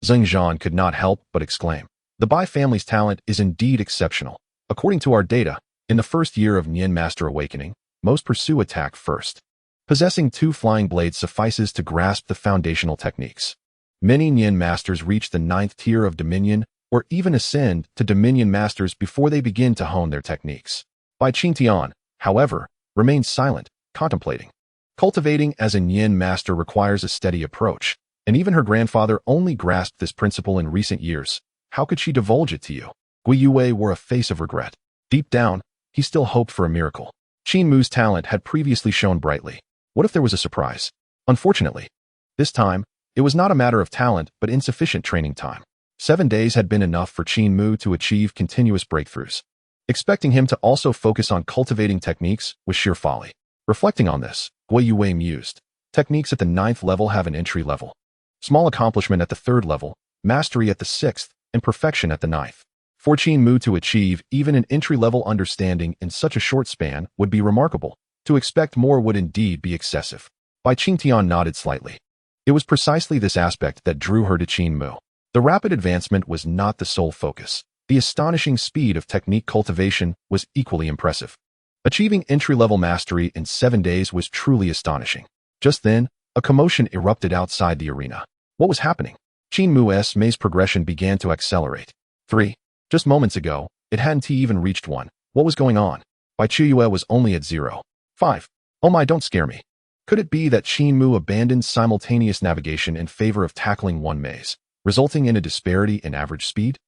Zheng Zhan could not help but exclaim. The Bai family's talent is indeed exceptional. According to our data, in the first year of Nian Master Awakening, most pursue attack first. Possessing 2 flying blades suffices to grasp the foundational techniques. Many Nian Masters reach the 9th tier of Dominion or even ascend to Dominion Masters before they begin to hone their techniques. Bai Qingtian, however, remains silent, contemplating. Cultivating as a Nian Master requires a steady approach, and even her grandfather only grasped this principle in recent years. How could she divulge it to you? Gui Yue wore a face of regret. Deep down, he still hoped for a miracle. Qin Mu's talent had previously shone brightly. What if there was a surprise? Unfortunately, this time, it was not a matter of talent but insufficient training time. 7 days had been enough for Qin Mu to achieve continuous breakthroughs. Expecting him to also focus on cultivating techniques was sheer folly. Reflecting on this, Gui Yue mused. Techniques at the 9th level have an entry level. Small accomplishment at the 3rd level, mastery at the 6th, and perfection at the 9th. For Qin Mu to achieve even an entry-level understanding in such a short span would be remarkable. To expect more would indeed be excessive. Bai Qingtian nodded slightly. It was precisely this aspect that drew her to Qin Mu. The rapid advancement was not the sole focus. The astonishing speed of technique cultivation was equally impressive. Achieving entry-level mastery in 7 days was truly astonishing. Just then, a commotion erupted outside the arena. What was happening? Qin Mu's maze progression began to accelerate. 3. Just moments ago, it hadn't even reached 1. What was going on? Bai Qiuyue was only at 0. 5. Oh my, don't scare me. Could it be that Qin Mu abandoned simultaneous navigation in favor of tackling one maze, resulting in a disparity in average speed?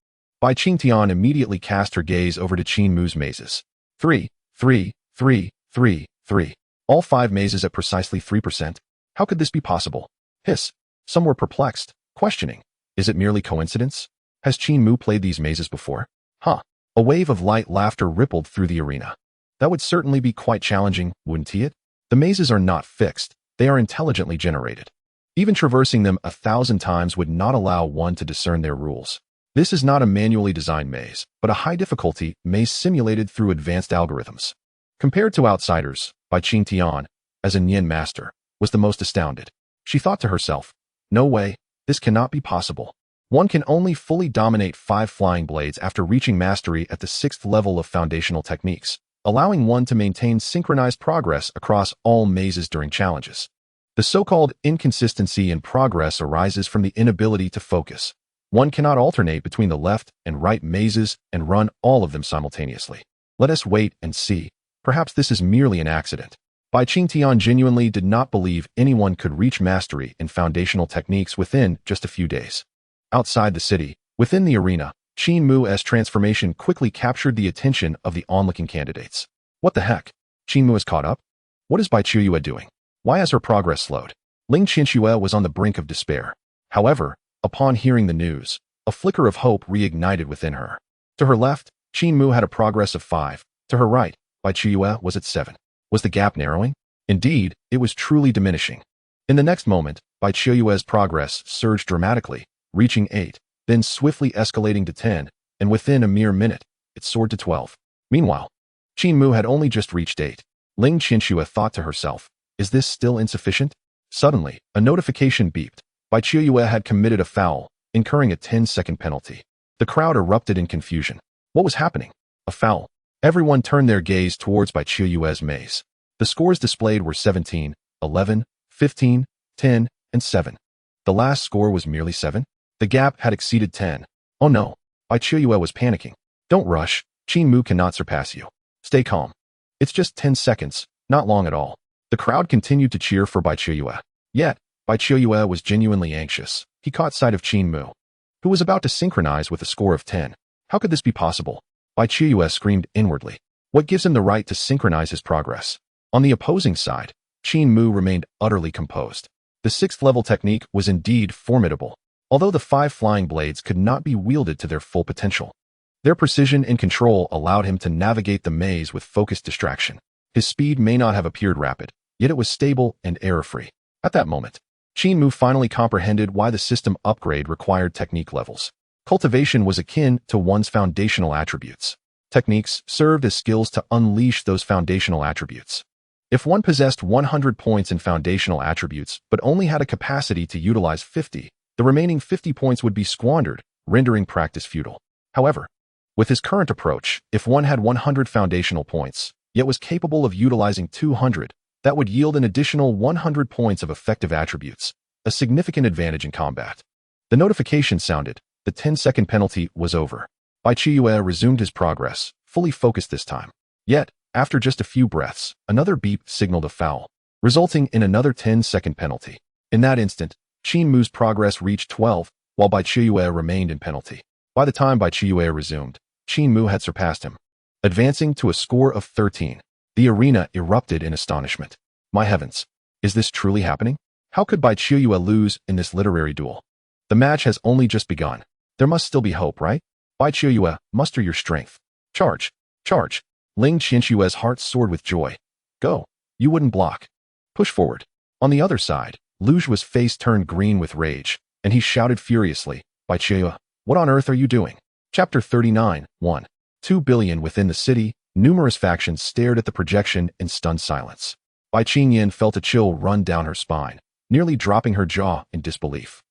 Bai Qingtian immediately cast her gaze over to Qin Mu's mazes. 3, 3, 3, 3, 3. All 5 mazes at precisely 3%. How could this be possible? Hiss. Some were perplexed, questioning. Is it merely coincidence? Has Qin Mu played these mazes before? Huh. A wave of light laughter rippled through the arena. That would certainly be quite challenging, wouldn't it? The mazes are not fixed. They are intelligently generated. Even traversing them 1,000 times would not allow one to discern their rules. This is not a manually designed maze, but a high-difficulty maze simulated through advanced algorithms. Compared to outsiders, Bai Qingtian, as a Nian master, was the most astounded. She thought to herself, no way, this cannot be possible. One can only fully dominate 5 flying blades after reaching mastery at the 6th level of foundational techniques, allowing one to maintain synchronized progress across all mazes during challenges. The so-called inconsistency in progress arises from the inability to focus. One cannot alternate between the left and right mazes and run all of them simultaneously. Let us wait and see. Perhaps this is merely an accident. Bai Qingtian genuinely did not believe anyone could reach mastery in foundational techniques within just a few days. Outside the city, within the arena, Qin Mu's transformation quickly captured the attention of the onlooking candidates. What the heck? Qin Mu is caught up? What is Bai Qiuyue doing? Why has her progress slowed? Ling Qianxue was on the brink of despair. However, upon hearing the news, a flicker of hope reignited within her. To her left, Qin Mu had a progress of 5. To her right, Bai Qiuyue was at 7. Was the gap narrowing? Indeed, it was truly diminishing. In the next moment, Bai Qiuyue's progress surged dramatically, reaching 8, then swiftly escalating to 10, and within a mere minute, it soared to 12. Meanwhile, Qin Mu had only just reached 8. Ling Qianxue thought to herself, is this still insufficient? Suddenly, a notification beeped. Bai Qiuyue had committed a foul, incurring a 10-second penalty. The crowd erupted in confusion. What was happening? A foul. Everyone turned their gaze towards Bai Qiuyue's maze. The scores displayed were 17, 11, 15, 10, and 7. The last score was merely 7. The gap had exceeded 10. Oh no, Bai Qiuyue was panicking. Don't rush, Qin Mu cannot surpass you. Stay calm. It's just 10 seconds, not long at all. The crowd continued to cheer for Bai Qiuyue. Yet, Bai Qiuyue was genuinely anxious. He caught sight of Qin Mu, who was about to synchronize with a score of 10. How could this be possible? Bai Qiuyue screamed inwardly. What gives him the right to synchronize his progress? On the opposing side, Qin Mu remained utterly composed. The 6th level technique was indeed formidable, although the 5 flying blades could not be wielded to their full potential. Their precision and control allowed him to navigate the maze with focused distraction. His speed may not have appeared rapid, yet it was stable and error-free. At that moment, Qin Mu finally comprehended why the system upgrade required technique levels. Cultivation was akin to one's foundational attributes. Techniques served as skills to unleash those foundational attributes. If one possessed 100 points in foundational attributes but only had a capacity to utilize 50, the remaining 50 points would be squandered, rendering practice futile. However, with his current approach, if one had 100 foundational points, yet was capable of utilizing 200, that would yield an additional 100 points of effective attributes, a significant advantage in combat. The notification sounded. The 10-second penalty was over. Bai Qiuyue resumed his progress, fully focused this time. Yet, after just a few breaths, another beep signaled a foul, resulting in another 10-second penalty. In that instant, Qin Mu's progress reached 12, while Bai Qiuyue remained in penalty. By the time Bai Qiuyue resumed, Qin Mu had surpassed him, advancing to a score of 13. The arena erupted in astonishment. My heavens, is this truly happening? How could Bai Qiuyue lose in this literary duel? The match has only just begun. There must still be hope, right? Bai Qiuyue, muster your strength. Charge! Charge! Ling Qianxue's heart soared with joy. Go! You wouldn't block. Push forward. On the other side, Lu Zhu's face turned green with rage, and he shouted furiously, Bai Qiuyue, what on earth are you doing? Chapter 39, 1. 2 billion within the city, numerous factions stared at the projection in stunned silence. Bai Qingyan felt a chill run down her spine. nearly dropping her jaw in disbelief.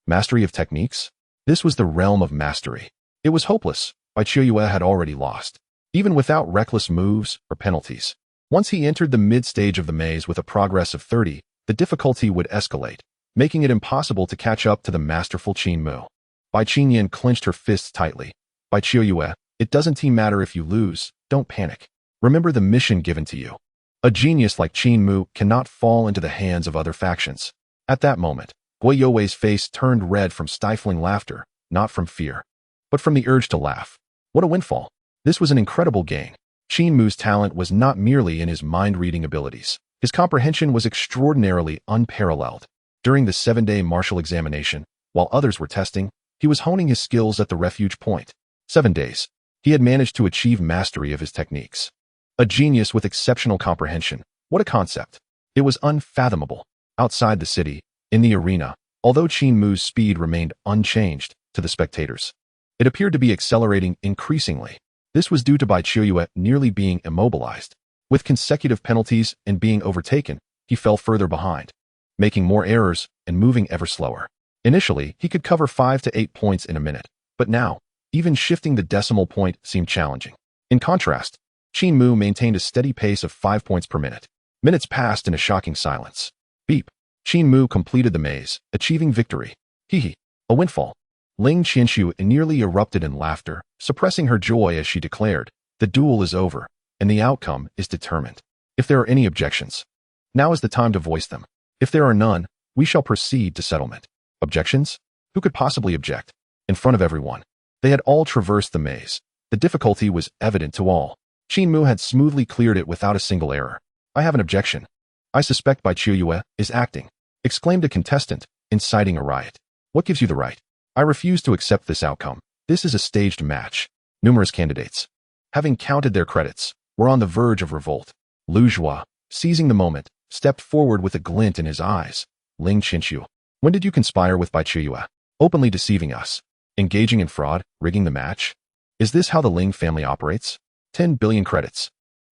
Mastery of techniques? This was the realm of mastery. It was hopeless. Bai Qiuyue had already lost, even without reckless moves or penalties. Once he entered the mid-stage of the maze with a progress of 30, the difficulty would escalate, making it impossible to catch up to the masterful Qin Mu. Bai Qingyan clenched her fists tightly. Bai Qiuyue, it doesn't matter if you lose, don't panic. Remember the mission given to you. A genius like Qin Mu cannot fall into the hands of other factions. At that moment, Gui Youwei's face turned red from stifling laughter, not from fear, but from the urge to laugh. What a windfall. This was an incredible gain. Qin Mu's talent was not merely in his mind-reading abilities. His comprehension was extraordinarily unparalleled. During the 7-day martial examination, while others were testing, he was honing his skills at the refuge point. 7 days. He had managed to achieve mastery of his techniques. A genius with exceptional comprehension. What a concept. It was unfathomable. Outside the city, in the arena, although Qin Mu's speed remained unchanged to the spectators, it appeared to be accelerating increasingly. This was due to Bai Qiuyue nearly being immobilized. With consecutive penalties and being overtaken, he fell further behind, making more errors and moving ever slower. Initially, he could cover 5 to 8 points in a minute, but now, even shifting the decimal point seemed challenging. In contrast, Qin Mu maintained a steady pace of 5 points per minute. Minutes passed in a shocking silence. Beep. Qin Mu completed the maze, achieving victory. Hee. A windfall. Ling Qinshu nearly erupted in laughter, suppressing her joy as she declared, the duel is over, and the outcome is determined. If there are any objections, now is the time to voice them. If there are none, we shall proceed to settlement. Objections? Who could possibly object? In front of everyone. They had all traversed the maze. The difficulty was evident to all. Qin Mu had smoothly cleared it without a single error. I have an objection. I suspect Bai Qiuyue is acting, exclaimed a contestant, inciting a riot. What gives you the right? I refuse to accept this outcome. This is a staged match. Numerous candidates, having counted their credits, were on the verge of revolt. Lu Zhua, seizing the moment, stepped forward with a glint in his eyes. Ling Qinshu, when did you conspire with Bai Qiuyue? Openly deceiving us? Engaging in fraud? Rigging the match? Is this how the Ling family operates? 10 billion credits.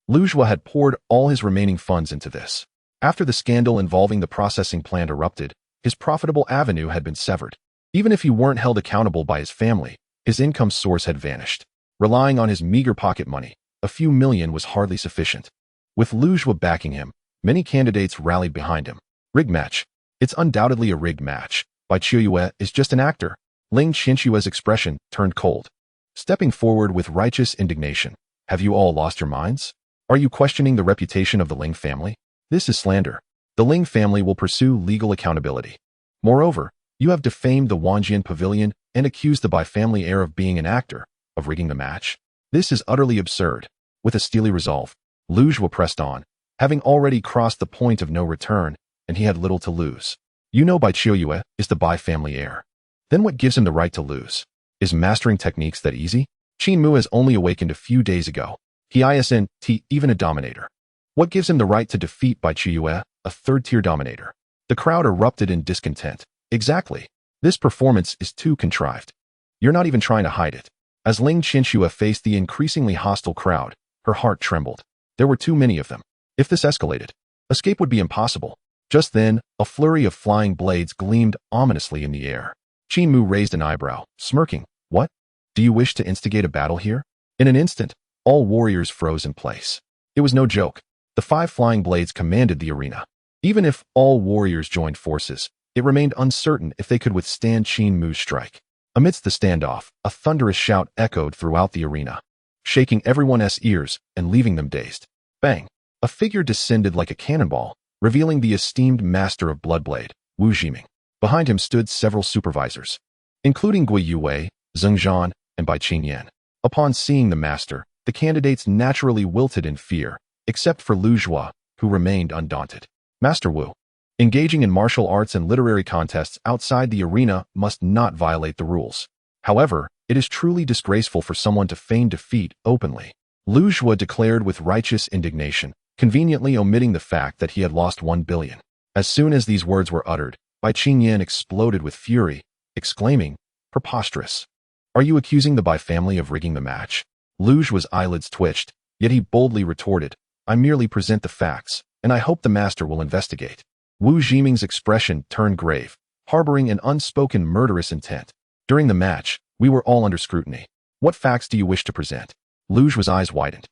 Lu Zhua had poured all his remaining funds into this. After the scandal involving the processing plant erupted, his profitable avenue had been severed. Even if he weren't held accountable by his family, his income source had vanished. Relying on his meager pocket money, a few million was hardly sufficient. With Lu Zhua backing him, many candidates rallied behind him. Rigged match. It's undoubtedly a rigged match. Bai Qiuyue is just an actor. Ling Qinshue's expression turned cold. Stepping forward with righteous indignation. Have you all lost your minds? Are you questioning the reputation of the Ling family? This is slander. The Ling family will pursue legal accountability. Moreover, you have defamed the Wanjian Pavilion and accused the Bai family heir of being an actor, of rigging the match. This is utterly absurd. With a steely resolve, Lu Zhua pressed on, having already crossed the point of no return, and he had little to lose. You know Bai Qiuyue is the Bai family heir. Then what gives him the right to lose? Is mastering techniques that easy? Qin Mu has only awakened a few days ago. He isn't even a dominator. What gives him the right to defeat Bai Qiuyue, a third-tier dominator? The crowd erupted in discontent. Exactly. This performance is too contrived. You're not even trying to hide it. As Ling Qinshu faced the increasingly hostile crowd, her heart trembled. There were too many of them. If this escalated, escape would be impossible. Just then, a flurry of flying blades gleamed ominously in the air. Qin Mu raised an eyebrow, smirking. What? Do you wish to instigate a battle here? In an instant, all warriors froze in place. It was no joke. The 5 flying blades commanded the arena. Even if all warriors joined forces, it remained uncertain if they could withstand Qin Mu's strike. Amidst the standoff, a thunderous shout echoed throughout the arena, shaking everyone's ears and leaving them dazed. Bang! A figure descended like a cannonball, revealing the esteemed master of Bloodblade, Wu Jiming. Behind him stood several supervisors, including Gui Youwei, Zheng Zhan, and Bai Qingyan. Upon seeing the master, the candidates naturally wilted in fear, except for Lu Zhua, who remained undaunted. Master Wu. Engaging in martial arts and literary contests outside the arena must not violate the rules. However, it is truly disgraceful for someone to feign defeat openly. Lu Zhua declared with righteous indignation, conveniently omitting the fact that he had lost 1 billion. As soon as these words were uttered, Bai Qingyan exploded with fury, exclaiming, Preposterous. Are you accusing the Bai family of rigging the match? Lu Zhua's eyelids twitched, yet he boldly retorted, I merely present the facts, and I hope the master will investigate. Wu Jiming's expression turned grave, harboring an unspoken murderous intent. During the match, we were all under scrutiny. What facts do you wish to present? Luju's eyes widened,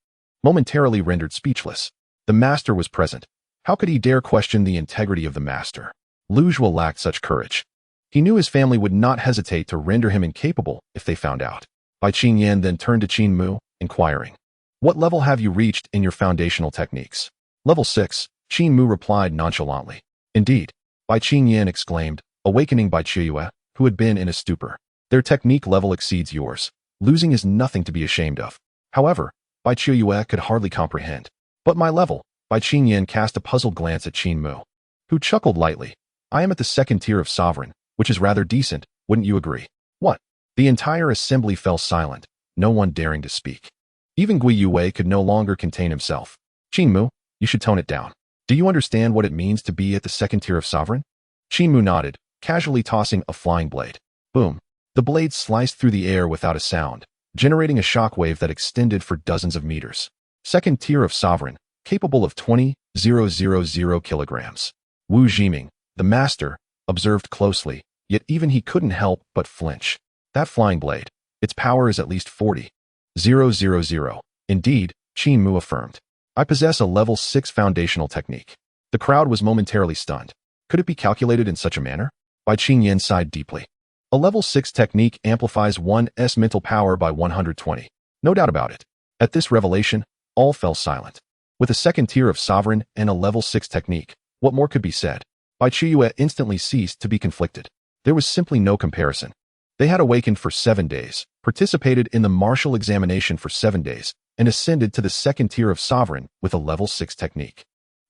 momentarily rendered speechless. The master was present. How could he dare question the integrity of the master? Luju lacked such courage. He knew his family would not hesitate to render him incapable if they found out. Bai Qingyan then turned to Qin Mu, inquiring, "What level have you reached in your foundational techniques?" "Level 6, Qin Mu replied nonchalantly. "Indeed," Bai Qingyan exclaimed, awakening Bai Qiyue, who had been in a stupor. "Their technique level exceeds yours. Losing is nothing to be ashamed of." However, Bai Qiyue could hardly comprehend. "But my level?" Bai Qingyan cast a puzzled glance at Qin Mu, who chuckled lightly. "I am at the second tier of sovereign, which is rather decent, wouldn't you agree?" "What?" The entire assembly fell silent, no one daring to speak. Even Gui Yue could no longer contain himself. "Qin Mu, you should tone it down. Do you understand what it means to be at the second tier of sovereign?" Qin Mu nodded, casually tossing a flying blade. Boom. The blade sliced through the air without a sound, generating a shockwave that extended for dozens of meters. Second tier of sovereign, capable of 20,000 kilograms. Wu Jiming, the master, observed closely, yet even he couldn't help but flinch. That flying blade, its power is at least 40,000. Indeed, Qin Mu affirmed. "I possess a level 6 foundational technique." The crowd was momentarily stunned. Could it be calculated in such a manner? Bai Qingyan sighed deeply. A level 6 technique amplifies one's mental power by 120. No doubt about it. At this revelation, all fell silent. With a second tier of sovereign and a level 6 technique, what more could be said? Bai Qiyue instantly ceased to be conflicted. There was simply no comparison. They had awakened for 7 days, participated in the martial examination for 7 days, and ascended to the second tier of sovereign with a level 6 technique.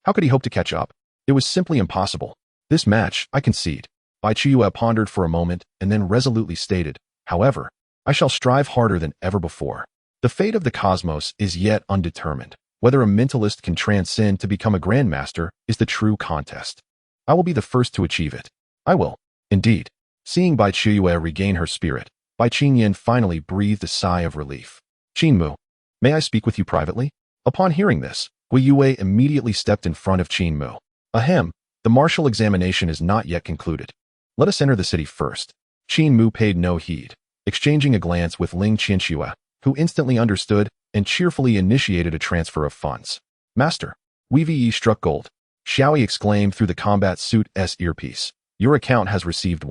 How could he hope to catch up? It was simply impossible. "This match, I concede." Bai Qiyue pondered for a moment and then resolutely stated, "However, I shall strive harder than ever before. The fate of the cosmos is yet undetermined. Whether a mentalist can transcend to become a grandmaster is the true contest. I will be the first to achieve it. I will." Indeed. Seeing Bai Qiyue regain her spirit, Bai Qingyan finally breathed a sigh of relief. "Qin Mu, may I speak with you privately?" Upon hearing this, Gui Yue immediately stepped in front of Qin Mu. "Ahem, the martial examination is not yet concluded. Let us enter the city first." Qin Mu paid no heed, exchanging a glance with Ling Qianxue, who instantly understood and cheerfully initiated a transfer of funds. "Master," Wei struck gold. Xiaoi exclaimed through the combat suit's earpiece. "Your account has received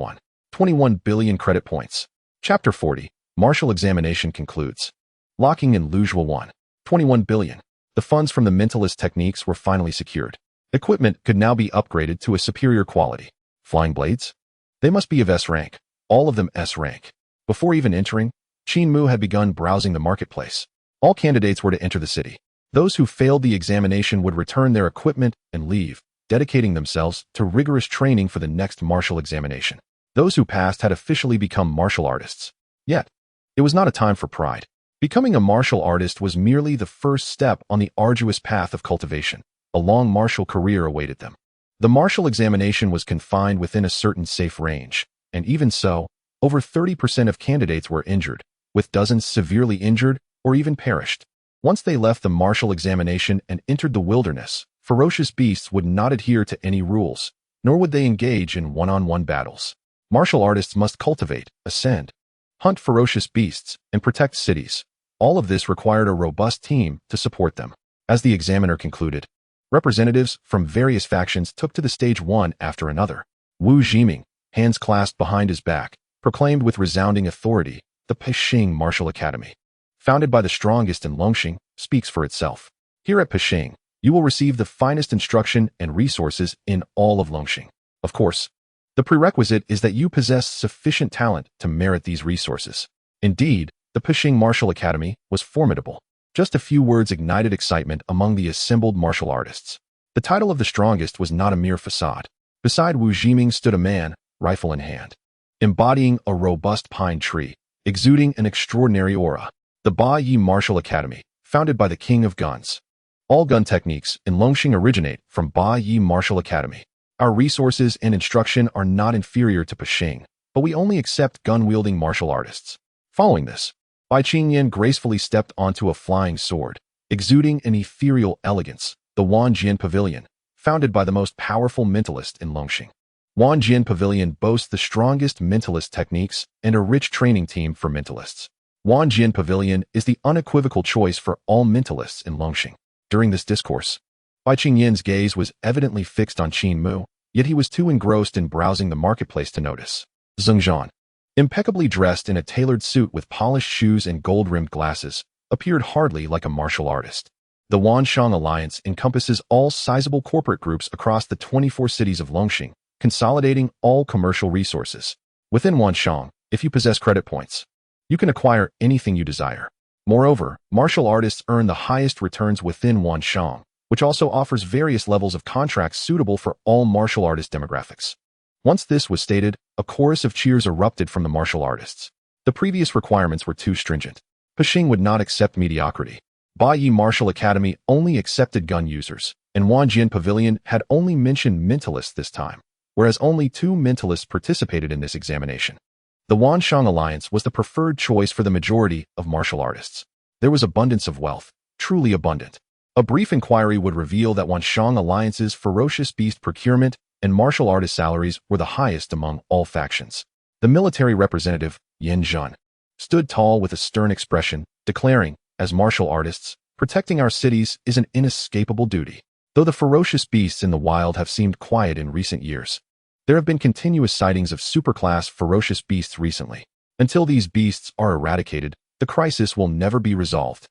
21 billion credit points." Chapter 40, Martial Examination concludes. Locking in Luzhua 21 billion. The funds from the mentalist techniques were finally secured. Equipment could now be upgraded to a superior quality. Flying blades? They must be of S rank, all of them S rank. Before even entering, Qin Mu had begun browsing the marketplace. All candidates were to enter the city. Those who failed the examination would return their equipment and leave, dedicating themselves to rigorous training for the next martial examination. Those who passed had officially become martial artists. Yet, it was not a time for pride. Becoming a martial artist was merely the first step on the arduous path of cultivation. A long martial career awaited them. The martial examination was confined within a certain safe range, and even so, over 30% of candidates were injured, with dozens severely injured or even perished. Once they left the martial examination and entered the wilderness, ferocious beasts would not adhere to any rules, nor would they engage in one-on-one battles. Martial artists must cultivate, ascend, hunt ferocious beasts, and protect cities. All of this required a robust team to support them. As the examiner concluded, representatives from various factions took to the stage one after another. Wu Jiming, hands clasped behind his back, proclaimed with resounding authority, "The Pexing Martial Academy, founded by the strongest in Longxing, speaks for itself. Here at Pexing, you will receive the finest instruction and resources in all of Longxing. Of course, the prerequisite is that you possess sufficient talent to merit these resources." Indeed, the Pexing Martial Academy was formidable. Just a few words ignited excitement among the assembled martial artists. The title of the strongest was not a mere facade. Beside Wu Jiming stood a man, rifle in hand, embodying a robust pine tree, exuding an extraordinary aura. The Ba Yi Martial Academy, founded by the King of Guns. All gun techniques in Longxing originate from Ba Yi Martial Academy. Our resources and instruction are not inferior to Pexing, but we only accept gun-wielding martial artists. Following this, Bai Qingyan gracefully stepped onto a flying sword, exuding an ethereal elegance. The Wanjian Pavilion, founded by the most powerful mentalist in Longxing. Wanjian Pavilion boasts the strongest mentalist techniques and a rich training team for mentalists. Wanjian Pavilion is the unequivocal choice for all mentalists in Longxing. During this discourse, Bai Qingyin's gaze was evidently fixed on Qin Mu, yet he was too engrossed in browsing the marketplace to notice. Zhengzhan, impeccably dressed in a tailored suit with polished shoes and gold-rimmed glasses, appeared hardly like a martial artist. The Wanshang Alliance encompasses all sizable corporate groups across the 24 cities of Longxing, consolidating all commercial resources. Within Wanshang, if you possess credit points, you can acquire anything you desire. Moreover, martial artists earn the highest returns within Wanshang, which also offers various levels of contracts suitable for all martial artist demographics. Once this was stated, a chorus of cheers erupted from the martial artists. The previous requirements were too stringent. Pexing would not accept mediocrity. Baiyi Martial Academy only accepted gun users, and Wanjian Pavilion had only mentioned mentalists this time, whereas only 2 mentalists participated in this examination. The Wanshang Alliance was the preferred choice for the majority of martial artists. There was abundance of wealth, truly abundant. A brief inquiry would reveal that Wanshang Alliance's ferocious beast procurement and martial artist salaries were the highest among all factions. The military representative, Yin Zhan, stood tall with a stern expression, declaring, as martial artists, protecting our cities is an inescapable duty. Though the ferocious beasts in the wild have seemed quiet in recent years, there have been continuous sightings of superclass ferocious beasts recently. Until these beasts are eradicated, the crisis will never be resolved.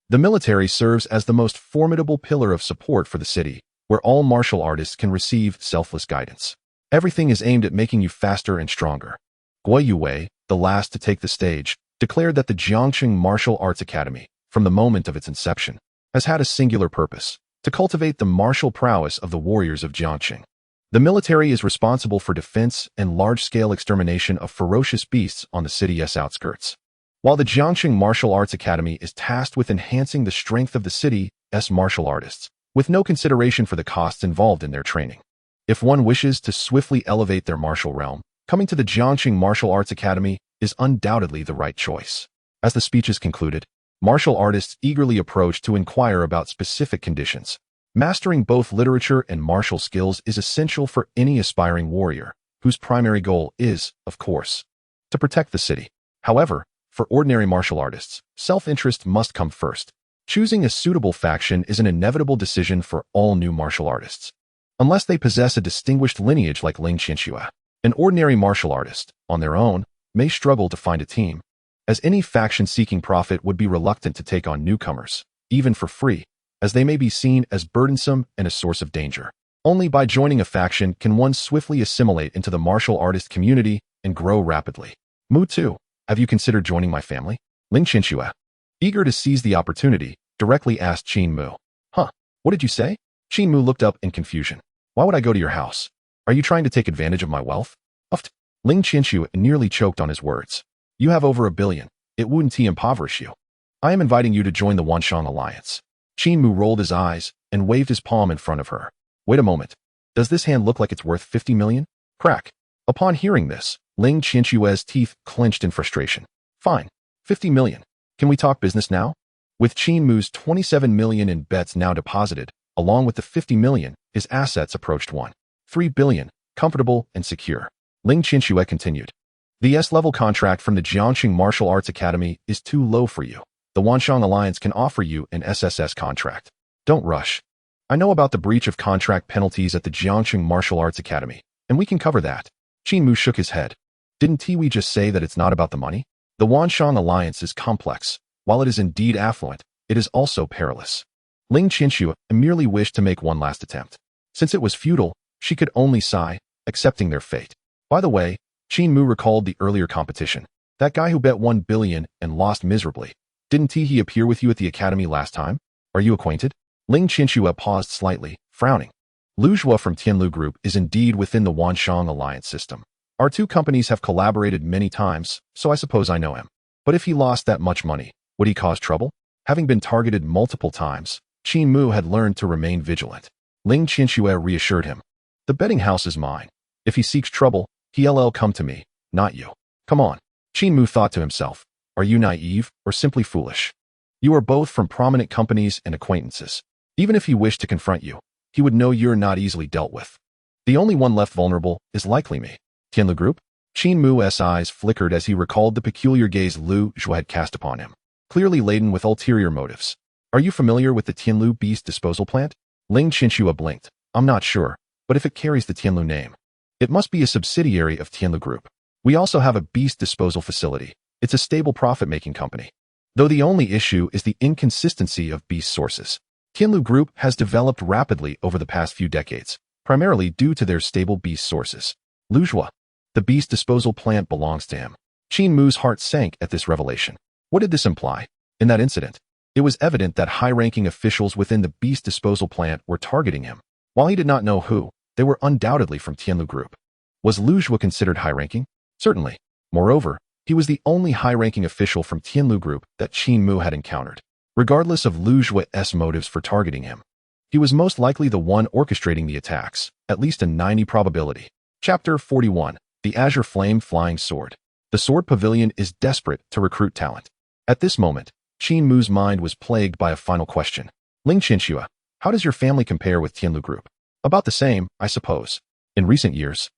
The military serves as the most formidable pillar of support for the city, where all martial artists can receive selfless guidance. Everything is aimed at making you faster and stronger. Guo Yuwei, the last to take the stage, declared that the Jiangqing Martial Arts Academy, from the moment of its inception, has had a singular purpose: to cultivate the martial prowess of the warriors of Jiangqing. The military is responsible for defense and large-scale extermination of ferocious beasts on the city's outskirts, while the Jiangqing Martial Arts Academy is tasked with enhancing the strength of the city's martial artists, with no consideration for the costs involved in their training. If one wishes to swiftly elevate their martial realm, coming to the Jiangqing Martial Arts Academy is undoubtedly the right choice. As the speeches concluded, martial artists eagerly approached to inquire about specific conditions. Mastering both literature and martial skills is essential for any aspiring warrior, whose primary goal is, of course, to protect the city. However, for ordinary martial artists, self-interest must come first. Choosing a suitable faction is an inevitable decision for all new martial artists. Unless they possess a distinguished lineage like Ling Qianxue, an ordinary martial artist, on their own, may struggle to find a team, as any faction seeking profit would be reluctant to take on newcomers, even for free, as they may be seen as burdensome and a source of danger. Only by joining a faction can one swiftly assimilate into the martial artist community and grow rapidly. Mu too, have you considered joining my family? Ling Qianxue, eager to seize the opportunity, directly asked Qin Mu. Huh, what did you say? Qin Mu looked up in confusion. Why would I go to your house? Are you trying to take advantage of my wealth? Uft. Ling Qianxue nearly choked on his words. You have over $1 billion. It wouldn't impoverish you. I am inviting you to join the Wanshang Alliance. Qin Mu rolled his eyes and waved his palm in front of her. Wait a moment. Does this hand look like it's worth 50 million? Crack. Upon hearing this, Ling Qianxue's teeth clenched in frustration. Fine. 50 million. Can we talk business now? With Qin Mu's 27 million in bets now deposited, along with the 50 million, his assets approached 1.3 billion, comfortable and secure. Ling Qianxue continued. The S-level contract from the Jiangqing Martial Arts Academy is too low for you. The Wanshang Alliance can offer you an SSS contract. Don't rush. I know about the breach of contract penalties at the Jiangqing Martial Arts Academy, and we can cover that. Qin Mu shook his head. Didn't Tiwi just say that it's not about the money? The Wanshang Alliance is complex. While it is indeed affluent, it is also perilous. Ling Qianxue merely wished to make one last attempt. Since it was futile, she could only sigh, accepting their fate. By the way, Qin Mu recalled the earlier competition. That guy who bet 1 billion and lost miserably. Didn't he appear with you at the academy last time? Are you acquainted? Ling Qianxue paused slightly, frowning. Lu Zhuo from Tianlu Group is indeed within the Wanshang Alliance system. Our two companies have collaborated many times, so I suppose I know him. But if he lost that much money, would he cause trouble? Having been targeted multiple times, Qin Mu had learned to remain vigilant. Ling Qianxue reassured him. The betting house is mine. If he seeks trouble, he'll come to me, not you. Come on. Qin Mu thought to himself. Are you naive or simply foolish? You are both from prominent companies and acquaintances. Even if he wished to confront you, he would know you're not easily dealt with. The only one left vulnerable is likely me. Tianlu Group? Qin Mu's eyes flickered as he recalled the peculiar gaze Lu Zhuo had cast upon him, clearly laden with ulterior motives. Are you familiar with the Tianlu beast disposal plant? Ling Qianxue blinked. I'm not sure, but if it carries the Tianlu name, it must be a subsidiary of Tianlu Group. We also have a beast disposal facility. It's a stable profit-making company. Though the only issue is the inconsistency of beast sources. Tianlu Group has developed rapidly over the past few decades, primarily due to their stable beast sources. Lu Zhuo, the beast disposal plant belongs to him. Qin Mu's heart sank at this revelation. What did this imply? In that incident, it was evident that high-ranking officials within the beast disposal plant were targeting him. While he did not know who, they were undoubtedly from Tianlu Group. Was Lu Zhuo considered high-ranking? Certainly. Moreover, he was the only high-ranking official from Tianlu Group that Qin Mu had encountered. Regardless of Lu Zhuo's motives for targeting him, he was most likely the one orchestrating the attacks, at least a 90 probability. Chapter 41. The Azure Flame Flying Sword. The Sword Pavilion is desperate to recruit talent. At this moment, Qin Mu's mind was plagued by a final question. Ling Qianxue, how does your family compare with Tianlu Group? About the same, I suppose. In recent years,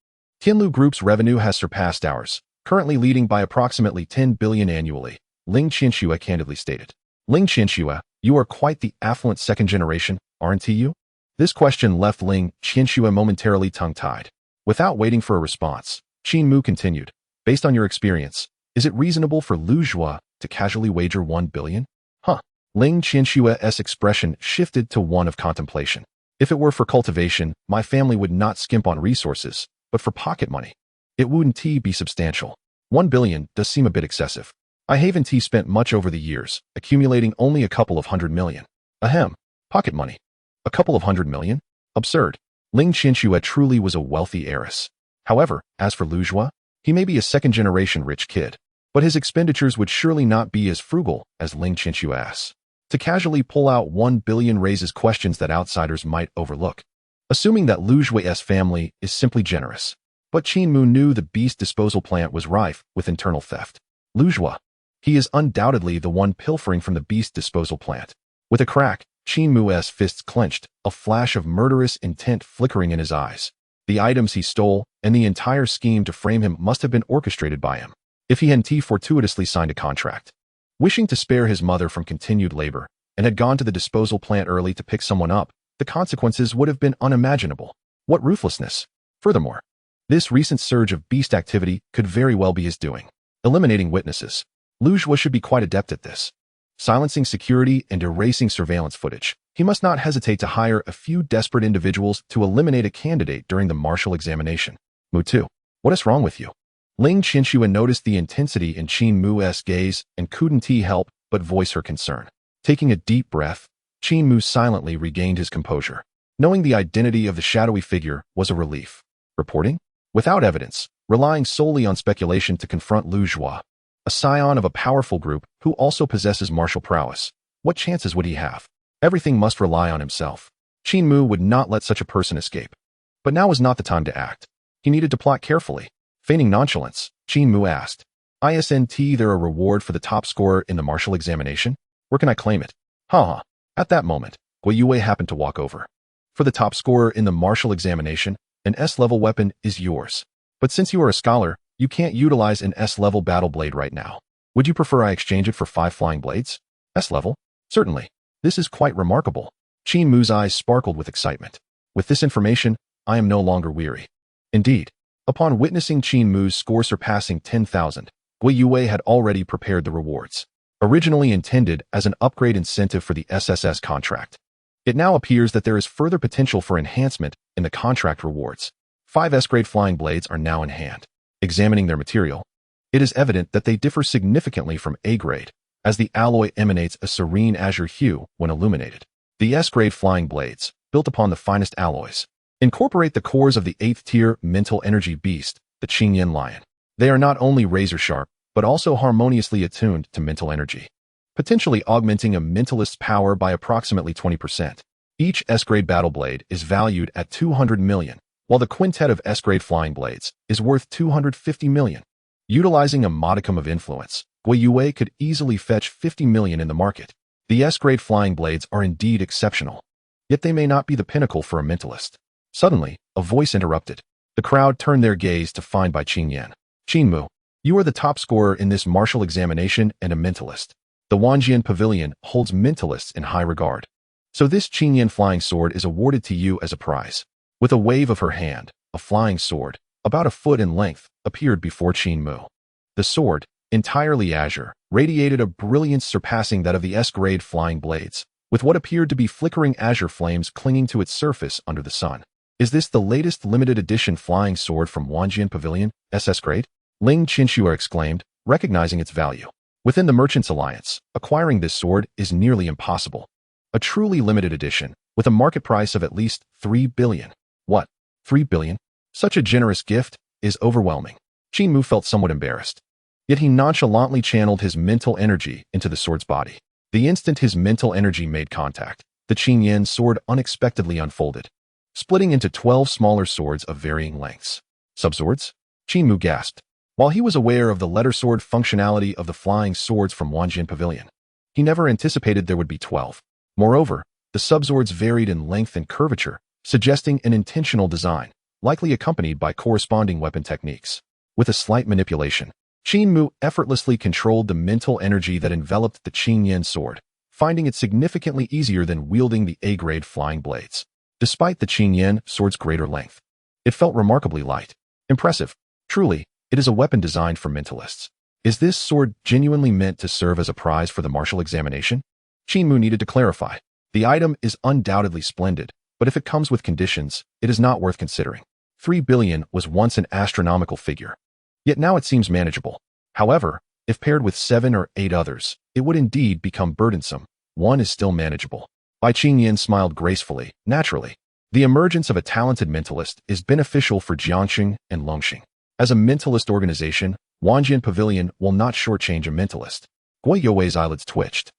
Tianlu Group's revenue has surpassed ours, currently leading by approximately 10 billion annually, Ling Qianxue candidly stated. Ling Qianxue, you are quite the affluent second generation, aren't you? This question left Ling Qianxue momentarily tongue-tied. Without waiting for a response, Qin Mu continued. Based on your experience, is it reasonable for Lu Zhuo to casually wager 1 billion? Ling Qianxue's expression shifted to one of contemplation. If it were for cultivation, my family would not skimp on resources, but for pocket money, it wouldn't be substantial. 1 billion does seem a bit excessive. I haven't spent much over the years, accumulating only a couple of 100 million. Ahem. Pocket money. A couple of 100 million? Absurd. Ling Qianxue truly was a wealthy heiress. However, as for Lu Zhuo, he may be a second-generation rich kid, but his expenditures would surely not be as frugal as Ling Qianxue's. To casually pull out 1 billion raises questions that outsiders might overlook, assuming that Lu Zhuo's family is simply generous. But Qin Mu knew the beast disposal plant was rife with internal theft. Lu Zhuo, he is undoubtedly the one pilfering from the beast disposal plant. With a crack, Qin Mu's fists clenched, a flash of murderous intent flickering in his eyes. The items he stole and the entire scheme to frame him must have been orchestrated by him, if he hadn't fortuitously signed a contract. Wishing to spare his mother from continued labor, and had gone to the disposal plant early to pick someone up, the consequences would have been unimaginable. What ruthlessness! Furthermore, this recent surge of beast activity could very well be his doing. Eliminating witnesses. Lu Zhuo should be quite adept at this. Silencing security and erasing surveillance footage. He must not hesitate to hire a few desperate individuals to eliminate a candidate during the martial examination. Mu 2. What is wrong with you? Ling Qianxue noticed the intensity in Qin Mu's gaze and couldn't help but voice her concern. Taking a deep breath, Qin Mu silently regained his composure. Knowing the identity of the shadowy figure was a relief. Reporting? Without evidence, relying solely on speculation to confront Lu Zhuo, a scion of a powerful group who also possesses martial prowess. What chances would he have? Everything must rely on himself. Qin Mu would not let such a person escape. But now was not the time to act. He needed to plot carefully. Feigning nonchalance, Qin Mu asked, Isn't there a reward for the top scorer in the martial examination? Where can I claim it? At that moment, Guo Yue happened to walk over. For the top scorer in the martial examination, an S-level weapon is yours. But since you are a scholar, you can't utilize an S-level battle blade right now. Would you prefer I exchange it for 5 flying blades? S-level? Certainly. This is quite remarkable. Qin Mu's eyes sparkled with excitement. With this information, I am no longer weary. Indeed, upon witnessing Qin Mu's score surpassing 10,000, Guo Yue had already prepared the rewards. Originally intended as an upgrade incentive for the SSS contract, it now appears that there is further potential for enhancement in the contract rewards. 5 S-grade flying blades are now in hand. Examining their material, it is evident that they differ significantly from A-grade, as the alloy emanates a serene azure hue when illuminated. The S-grade flying blades, built upon the finest alloys, incorporate the cores of the 8th-tier mental energy beast, the Qingyan lion. They are not only razor-sharp, but also harmoniously attuned to mental energy, potentially augmenting a mentalist's power by approximately 20%. Each S-grade battle blade is valued at 200 million, while the quintet of S-grade flying blades is worth 250 million. Utilizing a modicum of influence, Guo Yue could easily fetch 50 million in the market. The S-grade flying blades are indeed exceptional. yet they may not be the pinnacle for a mentalist. Suddenly, a voice interrupted. The crowd turned their gaze to find by Qin Yan. Qin Mu, you are the top scorer in this martial examination and a mentalist. The Wanjian Pavilion holds mentalists in high regard. So this Qin Yan flying sword is awarded to you as a prize. With a wave of her hand, a flying sword, about a foot in length, appeared before Qin Mu. The sword, entirely azure, radiated a brilliance surpassing that of the S-grade flying blades, with what appeared to be flickering azure flames clinging to its surface under the sun. Is this the latest limited edition flying sword from Wanjian Pavilion, SS grade? Ling Qinshuer exclaimed, recognizing its value. Within the Merchants Alliance, acquiring this sword is nearly impossible. A truly limited edition, with a market price of at least 3 billion. What? 3 billion? Such a generous gift is overwhelming. Qin Mu felt somewhat embarrassed. Yet he nonchalantly channeled his mental energy into the sword's body. The instant his mental energy made contact, the Qin Yan sword unexpectedly unfolded, splitting into 12 smaller swords of varying lengths. Subswords? Qin Mu gasped. While he was aware of the letter sword functionality of the flying swords from Wanjian Pavilion, he never anticipated there would be 12. Moreover, the subswords varied in length and curvature, suggesting an intentional design, likely accompanied by corresponding weapon techniques. With a slight manipulation, Qin Mu effortlessly controlled the mental energy that enveloped the Qin Yan sword, finding it significantly easier than wielding the A-grade flying blades. Despite the Qin Yan sword's greater length, it felt remarkably light. Impressive. Truly, it is a weapon designed for mentalists. Is this sword genuinely meant to serve as a prize for the martial examination? Qin Mu needed to clarify. The item is undoubtedly splendid, but if it comes with conditions, it is not worth considering. 3 billion was once an astronomical figure. Yet now it seems manageable. However, if paired with 7 or 8 others, it would indeed become burdensome. One is still manageable. Bai Qingyan smiled gracefully, naturally. The emergence of a talented mentalist is beneficial for Jiangxing and Longxing. As a mentalist organization, Wanjian Pavilion will not shortchange a mentalist. Guo Youwei's eyelids twitched.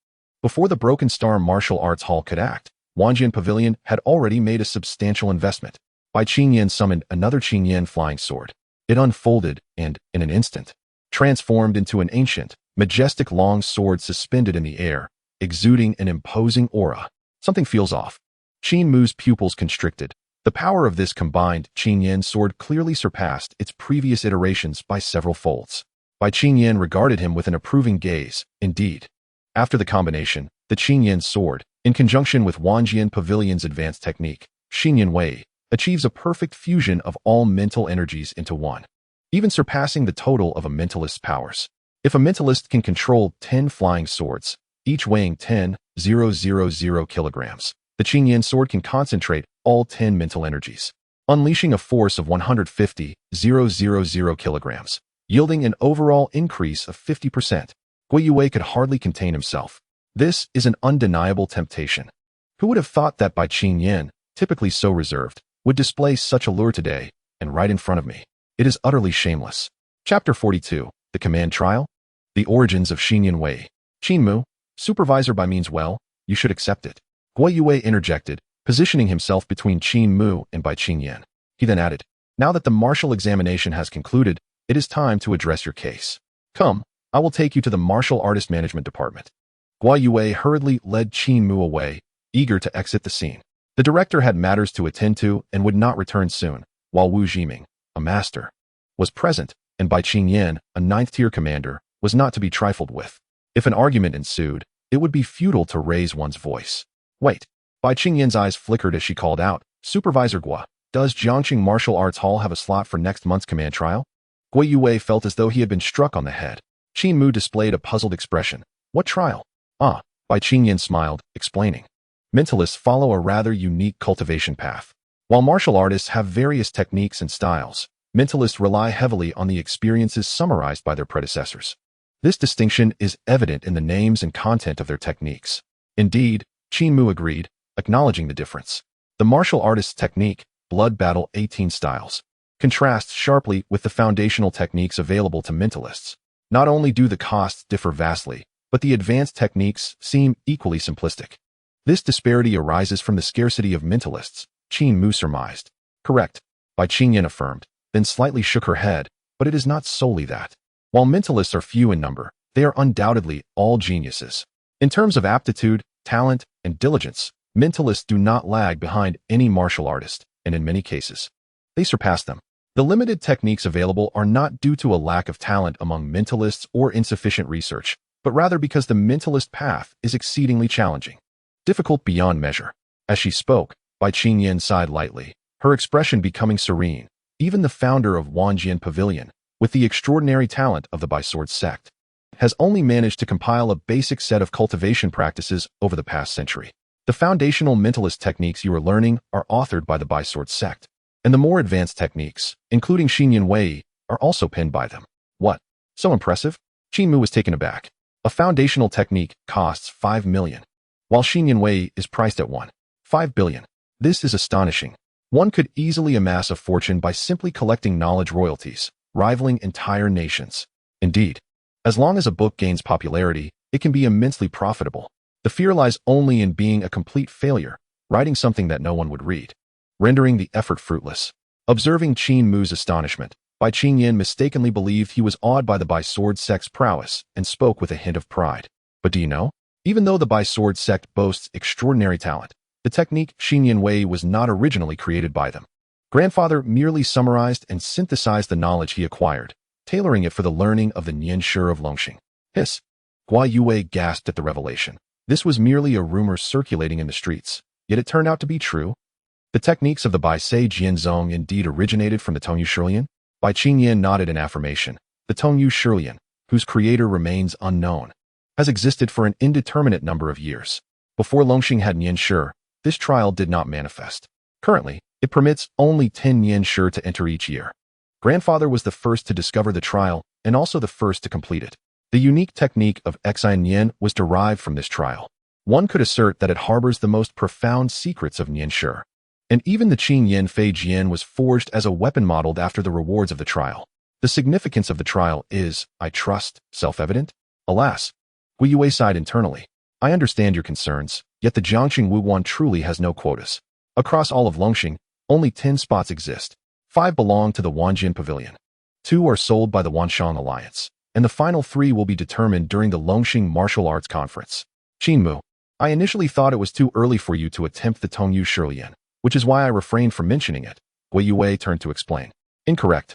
Before the Broken Star Martial Arts Hall could act, Wanjian Pavilion had already made a substantial investment. Bai Qingyan summoned another Qin Yan flying sword. It unfolded and, in an instant, transformed into an ancient, majestic long sword suspended in the air, exuding an imposing aura. Something feels off. Qin Mu's pupils constricted. The power of this combined Qin Yan sword clearly surpassed its previous iterations by several folds. Bai Qingyan regarded him with an approving gaze. Indeed. After the combination, the Qin Yan sword, in conjunction with Wanjian Pavilion's advanced technique, Xinyan Wei, achieves a perfect fusion of all mental energies into one, even surpassing the total of a mentalist's powers. If a mentalist can control 10 flying swords, each weighing 10,000 kilograms, the Qin Yan sword can concentrate all 10 mental energies, unleashing a force of 150,000 kilograms, yielding an overall increase of 50%. Guo Youwei could hardly contain himself. This is an undeniable temptation. Who would have thought that Bai Qingyan, typically so reserved, would display such allure today, and right in front of me? It is utterly shameless. Chapter 42, The Command Trial? The Origins of Xinyan Wei. Qin Mu, supervisor by means well, you should accept it. Guo Youwei interjected, positioning himself between Qin Mu and Bai Qingyan. He then added, now that the martial examination has concluded, it is time to address your case. Come, I will take you to the Martial Artist Management Department. Guo Youwei hurriedly led Qin Mu away, eager to exit the scene. The director had matters to attend to and would not return soon, while Wu Jiming, a master, was present, and Bai Qingyan, a 9th-tier commander, was not to be trifled with. If an argument ensued, it would be futile to raise one's voice. Wait. Bai Qingyan's eyes flickered as she called out, Supervisor Guo, does Jiangxing Martial Arts Hall have a slot for next month's command trial? Guo Youwei felt as though he had been struck on the head. Qin Mu displayed a puzzled expression. What trial? Ah, Bai Qingyan smiled, explaining. Mentalists follow a rather unique cultivation path. While martial artists have various techniques and styles, mentalists rely heavily on the experiences summarized by their predecessors. This distinction is evident in the names and content of their techniques. Indeed, Qin Mu agreed, acknowledging the difference. The martial artist's technique, Blood Battle 18 Styles, contrasts sharply with the foundational techniques available to mentalists. Not only do the costs differ vastly, but the advanced techniques seem equally simplistic. This disparity arises from the scarcity of mentalists, Qin Mu surmised. Correct, Bai Qingyan affirmed, then slightly shook her head, but it is not solely that. While mentalists are few in number, they are undoubtedly all geniuses. In terms of aptitude, talent, and diligence, Mentalists do not lag behind any martial artist, and in many cases, they surpass them. The limited techniques available are not due to a lack of talent among mentalists or insufficient research, but rather because the mentalist path is exceedingly challenging, difficult beyond measure. As she spoke, Bai Qingyan sighed lightly, her expression becoming serene. Even the founder of Wanjian Pavilion, with the extraordinary talent of the Bai-Sword sect, has only managed to compile a basic set of cultivation practices over the past century. The foundational mentalist techniques you are learning are authored by the Bai-Sword sect, and the more advanced techniques, including Xinyan Wei, are also penned by them. What? So impressive? Qin Mu was taken aback. A foundational technique costs 5 million, while Xinyan Wei is priced at 1.5 billion. This is astonishing. One could easily amass a fortune by simply collecting knowledge royalties, rivaling entire nations. Indeed, as long as a book gains popularity, it can be immensely profitable. The fear lies only in being a complete failure, writing something that no one would read, rendering the effort fruitless. Observing Qin Mu's astonishment, Bai Qingyan mistakenly believed he was awed by the Bai-Sword sect's prowess and spoke with a hint of pride. But do you know? Even though the Bai-Sword sect boasts extraordinary talent, the technique Xinyan Wei was not originally created by them. Grandfather merely summarized and synthesized the knowledge he acquired, tailoring it for the learning of the Nian Shi of Longxing. Hiss! Guo Yue gasped at the revelation. This was merely a rumor circulating in the streets, yet it turned out to be true. The techniques of the Bai Sei Jianzong indeed originated from the Tongyu Shilian. Bai Qingyan nodded in affirmation. The Tongyu Shilian, whose creator remains unknown, has existed for an indeterminate number of years. Before Longxing had Nian Shi, this trial did not manifest. Currently, it permits only 10 Nian Shi to enter each year. Grandfather was the first to discover the trial and also the first to complete it. The unique technique of Xian Nian was derived from this trial. One could assert that it harbors the most profound secrets of Nian Shi. And even the Qin Yin Fei Jian was forged as a weapon modeled after the rewards of the trial. The significance of the trial is, I trust, self-evident? Alas, Gui Yue sighed internally. I understand your concerns, yet the Jiangxing Wuguan truly has no quotas. Across all of Longxing, only 10 spots exist. 5 belong to the Wanjian Pavilion. 2 are sold by the Wanshang Alliance, and the final 3 will be determined during the Longxing Martial Arts Conference. Qin Mu, I initially thought it was too early for you to attempt the Tongyu Shilian, which is why I refrained from mentioning it. Gui Yue turned to explain. Incorrect.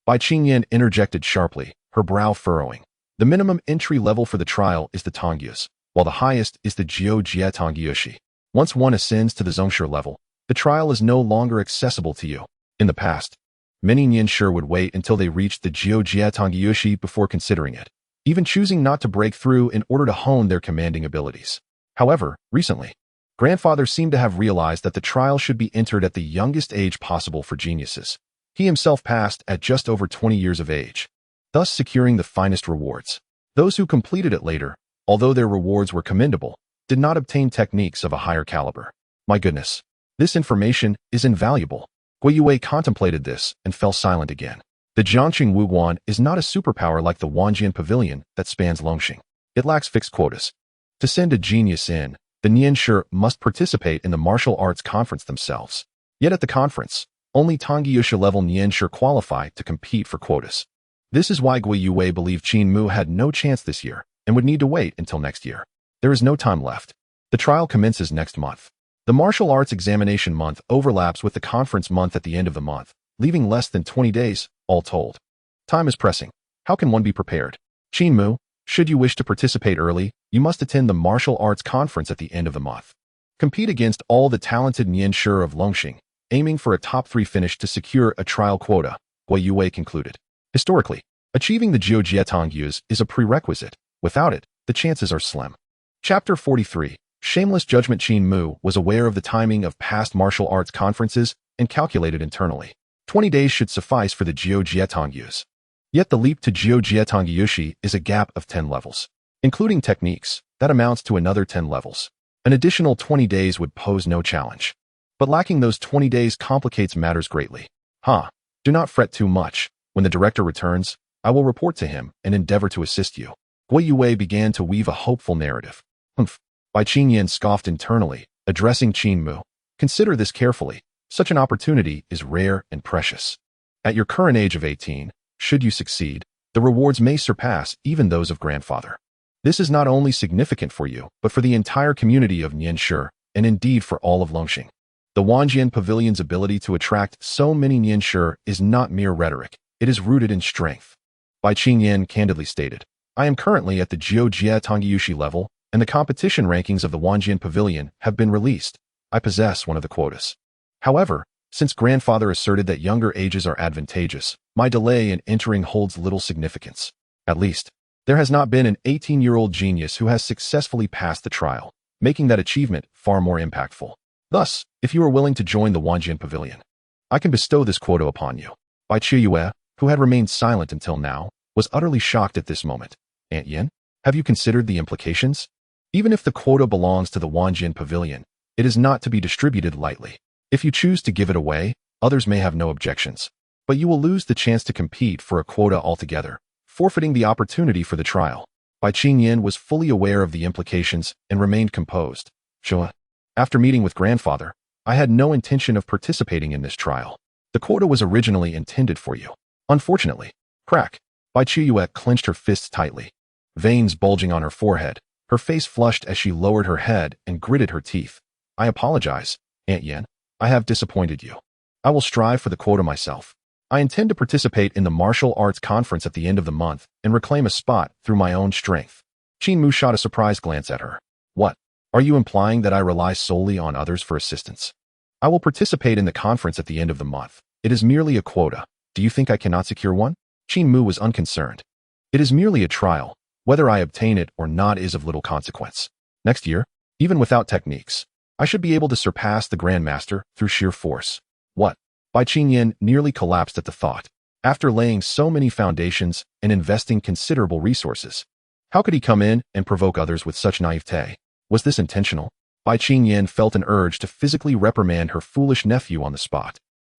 Bai Qingyan interjected sharply, her brow furrowing. The minimum entry level for the trial is the Tongyus, while the highest is the Jiu Jie Tongyushi. Once one ascends to the Zongshi level, the trial is no longer accessible to you. In the past, many Nian Shi would wait until they reached the Jiu Jie Tongyushi before considering it, even choosing not to break through in order to hone their commanding abilities. However, recently, Grandfather seemed to have realized that the trial should be entered at the youngest age possible for geniuses. He himself passed at just over 20 years of age, thus securing the finest rewards. Those who completed it later, although their rewards were commendable, did not obtain techniques of a higher caliber. My goodness, this information is invaluable. Gui Yue contemplated this and fell silent again. The Jiangxing Wuguan is not a superpower like the Wanjian Pavilion that spans Longxing. It lacks fixed quotas. To send a genius in, the Nian Shi must participate in the martial arts conference themselves. Yet at the conference, only Tongyusha level Nian Shi qualify to compete for quotas. This is why Gui Yue believed Qin Mu had no chance this year and would need to wait until next year. There is no time left. The trial commences next month. The martial arts examination month overlaps with the conference month at the end of the month, leaving less than 20 days, all told. Time is pressing. How can one be prepared? Qin Mu, should you wish to participate early, you must attend the martial arts conference at the end of the month. Compete against all the talented Nian Shi of Longxing, aiming for a top 3 finish to secure a trial quota, Gui Yue concluded. Historically, achieving the Jiu Jie Tongyus is a prerequisite. Without it, the chances are slim. Chapter 43. Shameless Judgment. Qin Mu was aware of the timing of past martial arts conferences and calculated internally. 20 days should suffice for the Jiu Jie Tongyus. Yet the leap to Jiu Jie Tongyushi is a gap of 10 levels. Including techniques, that amounts to another 10 levels. An additional 20 days would pose no challenge. But lacking those 20 days complicates matters greatly. Do not fret too much. When the director returns, I will report to him and endeavor to assist you. Gui Yue began to weave a hopeful narrative. Bai Qingyan scoffed internally, addressing Qin Mu. Consider this carefully. Such an opportunity is rare and precious. At your current age of 18, should you succeed, the rewards may surpass even those of grandfather. This is not only significant for you, but for the entire community of Nian Shi, and indeed for all of Longxing. The Wanjian Pavilion's ability to attract so many Nianshi is not mere rhetoric, it is rooted in strength. Bai Qingyan candidly stated, I am currently at the Jiujie Tongyushi level, and the competition rankings of the Wanjian Pavilion have been released. I possess one of the quotas. However, since grandfather asserted that younger ages are advantageous, my delay in entering holds little significance. At least, there has not been an 18-year-old genius who has successfully passed the trial, making that achievement far more impactful. Thus, if you are willing to join the Wanjian Pavilion, I can bestow this quota upon you. Bai Qiyue, who had remained silent until now, was utterly shocked at this moment. Aunt Yin, have you considered the implications? Even if the quota belongs to the Wanjian Pavilion, it is not to be distributed lightly. If you choose to give it away, others may have no objections, but you will lose the chance to compete for a quota altogether, forfeiting the opportunity for the trial. Bai Qingyan was fully aware of the implications and remained composed. Shua, after meeting with grandfather, I had no intention of participating in this trial. The quota was originally intended for you. Unfortunately, crack. Bai Qiyue clenched her fists tightly, veins bulging on her forehead. Her face flushed as she lowered her head and gritted her teeth. I apologize, Aunt Yin. I have disappointed you. I will strive for the quota myself. I intend to participate in the martial arts conference at the end of the month and reclaim a spot through my own strength. Qin Mu shot a surprised glance at her. What? Are you implying that I rely solely on others for assistance? I will participate in the conference at the end of the month. It is merely a quota. Do you think I cannot secure one? Qin Mu was unconcerned. It is merely a trial. Whether I obtain it or not is of little consequence. Next year, even without techniques, I should be able to surpass the Grandmaster through sheer force. What? Bai Qingyan nearly collapsed at the thought. After laying so many foundations and investing considerable resources, how could he come in and provoke others with such naivete? Was this intentional? Bai Qingyan felt an urge to physically reprimand her foolish nephew on the spot.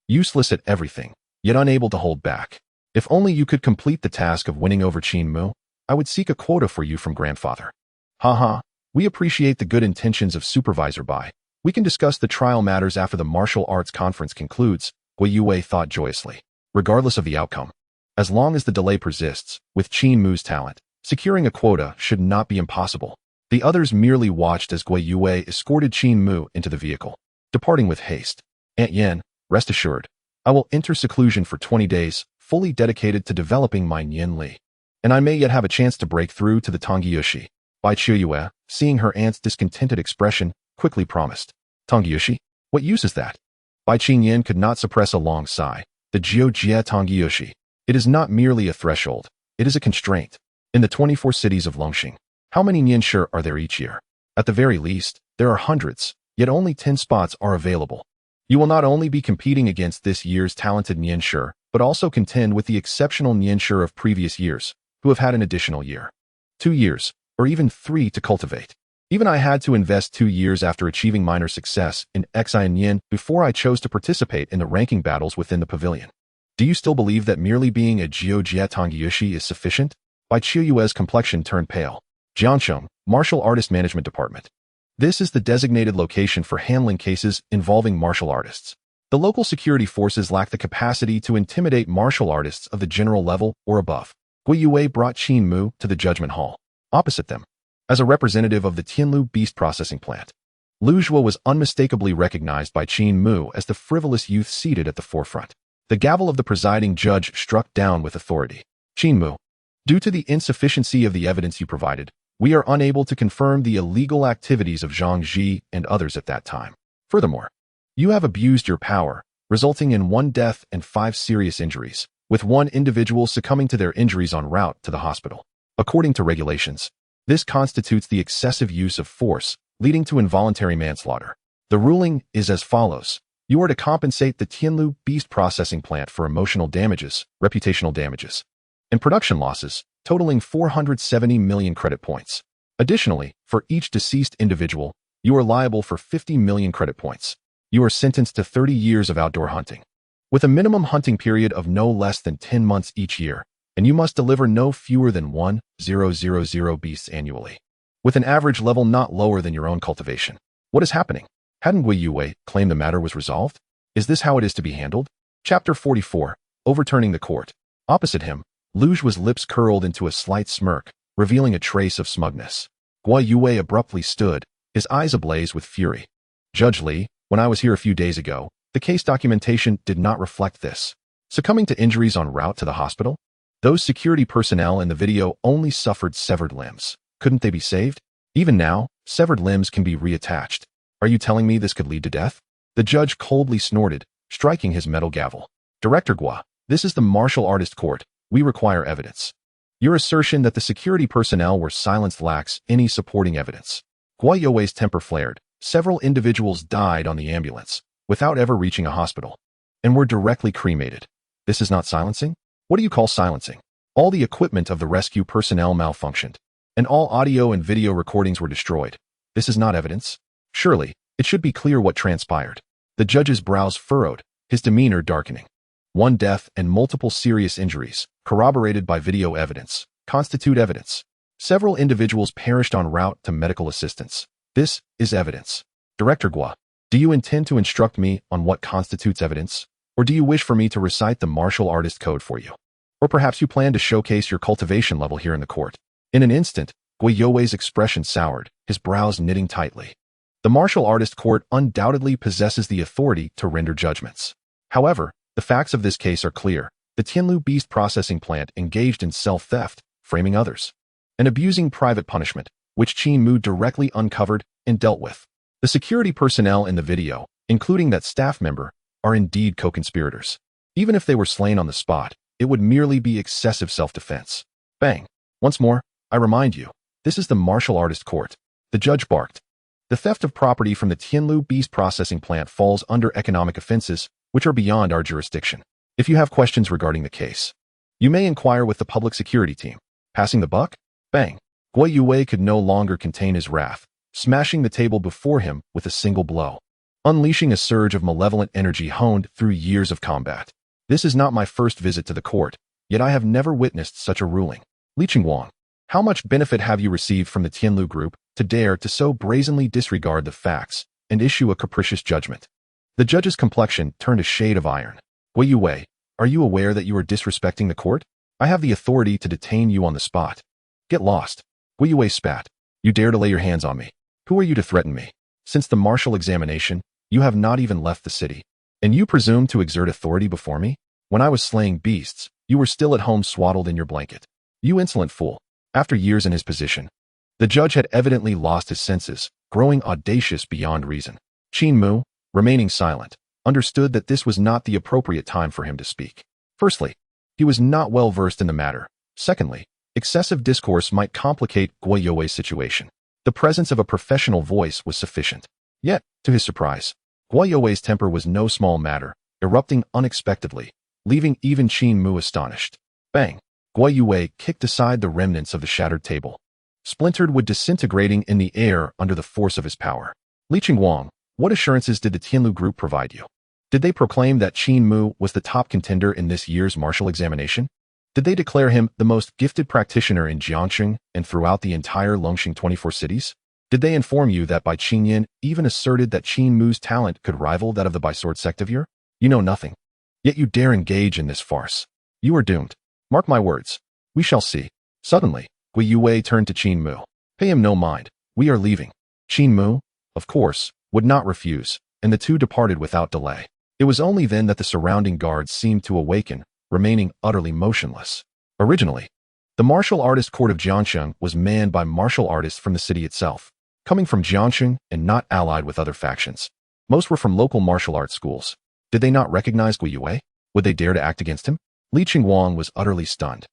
Useless at everything, yet unable to hold back. If only you could complete the task of winning over Qin Mu, I would seek a quota for you from grandfather. Haha, we appreciate the good intentions of Supervisor Bai. We can discuss the trial matters after the martial arts conference concludes, Gui Yue thought joyously. Regardless of the outcome, as long as the delay persists, with Qin Mu's talent, securing a quota should not be impossible. The others merely watched as Gui Yue escorted Qin Mu into the vehicle, departing with haste. Aunt Yin, rest assured, I will enter seclusion for 20 days, fully dedicated to developing my Nian Li. And I may yet have a chance to break through to the Tongyushi. Bai Qiyue, seeing her aunt's discontented expression, quickly promised. Tongyushi? What use is that? Bai Qingyan could not suppress a long sigh. The Jiujie Tongyushi. It is not merely a threshold. It is a constraint. In the 24 cities of Longxing, how many Nianshi are there each year? At the very least, there are hundreds, yet only 10 spots are available. You will not only be competing against this year's talented Nianshi, but also contend with the exceptional Nianshi of previous years, who have had an additional year, 2 years, or even 3 to cultivate. Even I had to invest 2 years after achieving minor success in Xian before I chose to participate in the ranking battles within the pavilion. Do you still believe that merely being a Jiujie Tongyushi is sufficient? Bai Qiyue's complexion turned pale. Jiangcheng, Martial Artist Management Department. This is the designated location for handling cases involving martial artists. The local security forces lack the capacity to intimidate martial artists of the general level or above. Gui Yue brought Qin Mu to the judgment hall. Opposite them, as a representative of the Tianlu beast processing plant, Lu Zhuo was unmistakably recognized by Qin Mu as the frivolous youth seated at the forefront. The gavel of the presiding judge struck down with authority. Qin Mu, due to the insufficiency of the evidence you provided, we are unable to confirm the illegal activities of Zhang Ji and others at that time. Furthermore, you have abused your power, resulting in 1 death and 5 serious injuries, with 1 individual succumbing to their injuries en route to the hospital. According to regulations, this constitutes the excessive use of force, leading to involuntary manslaughter. The ruling is as follows. You are to compensate the Tianlu beast processing plant for emotional damages, reputational damages, and production losses, totaling 470 million credit points. Additionally, for each deceased individual, you are liable for 50 million credit points. You are sentenced to 30 years of outdoor hunting, with a minimum hunting period of no less than 10 months each year, and you must deliver no fewer than 1,000 beasts annually, with an average level not lower than your own cultivation. What is happening? Hadn't Gui Yue claimed the matter was resolved? Is this how it is to be handled? Chapter 44, Overturning the Court. Opposite him, Lu Zhuo's lips curled into a slight smirk, revealing a trace of smugness. Gui Yue abruptly stood, his eyes ablaze with fury. Judge Lee, when I was here a few days ago, the case documentation did not reflect this. Succumbing to injuries en route to the hospital? Those security personnel in the video only suffered severed limbs. Couldn't they be saved? Even now, severed limbs can be reattached. Are you telling me this could lead to death? The judge coldly snorted, striking his metal gavel. Director Gua, this is the martial artist court. We require evidence. Your assertion that the security personnel were silenced lacks any supporting evidence. Gua Youwei's temper flared. Several individuals died on the ambulance, without ever reaching a hospital, and were directly cremated. This is not silencing? What do you call silencing? All the equipment of the rescue personnel malfunctioned, and all audio and video recordings were destroyed. This is not evidence? Surely, it should be clear what transpired. The judge's brows furrowed, his demeanor darkening. One death and multiple serious injuries, corroborated by video evidence, constitute evidence. Several individuals perished en route to medical assistance. This is evidence. Director Gua, do you intend to instruct me on what constitutes evidence? Or do you wish for me to recite the martial artist code for you? Or perhaps you plan to showcase your cultivation level here in the court. In an instant, Gua Youwei's expression soured, his brows knitting tightly. The martial artist court undoubtedly possesses the authority to render judgments. However, the facts of this case are clear. The Tianlu beast processing plant engaged in self-theft, framing others, and abusing private punishment, which Qin Mu directly uncovered and dealt with. The security personnel in the video, including that staff member, are indeed co-conspirators. Even if they were slain on the spot, it would merely be excessive self-defense. Bang. Once more, I remind you, this is the martial artist court. The judge barked. The theft of property from the Tianlu beast processing plant falls under economic offenses, which are beyond our jurisdiction. If you have questions regarding the case, you may inquire with the public security team. Passing the buck? Bang. Gua Youwei could no longer contain his wrath, smashing the table before him with a single blow, unleashing a surge of malevolent energy honed through years of combat. This is not my first visit to the court, yet I have never witnessed such a ruling. Li Qingwang, how much benefit have you received from the Tianlu group to dare to so brazenly disregard the facts and issue a capricious judgment? The judge's complexion turned a shade of iron. Gua Youwei, are you aware that you are disrespecting the court? I have the authority to detain you on the spot. Get lost. Gua Youwei spat. You dare to lay your hands on me. Who are you to threaten me? Since the martial examination, you have not even left the city. And you presume to exert authority before me? When I was slaying beasts, you were still at home swaddled in your blanket. You insolent fool. After years in his position, the judge had evidently lost his senses, growing audacious beyond reason. Qin Mu, remaining silent, understood that this was not the appropriate time for him to speak. Firstly, he was not well versed in the matter. Secondly, excessive discourse might complicate Gua Youwei's situation. The presence of a professional voice was sufficient. Yet, to his surprise, Gua Youwei's temper was no small matter, erupting unexpectedly, leaving even Qin Mu astonished. Bang! Gua Youwei kicked aside the remnants of the shattered table, splintered wood disintegrating in the air under the force of his power. Li Qingwang, what assurances did the Tianlu group provide you? Did they proclaim that Qin Mu was the top contender in this year's martial examination? Did they declare him the most gifted practitioner in Jiangxing and throughout the entire Longxing 24 cities? Did they inform you that Bai Qingyan even asserted that Qin Mu's talent could rival that of the Bai-sword sectivere? You know nothing. Yet you dare engage in this farce. You are doomed. Mark my words. We shall see. Suddenly, Gua Youwei turned to Qin Mu. Pay him no mind. We are leaving. Qin Mu, of course, would not refuse, and the two departed without delay. It was only then that the surrounding guards seemed to awaken, remaining utterly motionless. Originally, the martial artist court of Jiangxing was manned by martial artists from the city itself, coming from Jiangxing and not allied with other factions. Most were from local martial arts schools. Did they not recognize Gua Youwei? Would they dare to act against him? Li Qingwang was utterly stunned.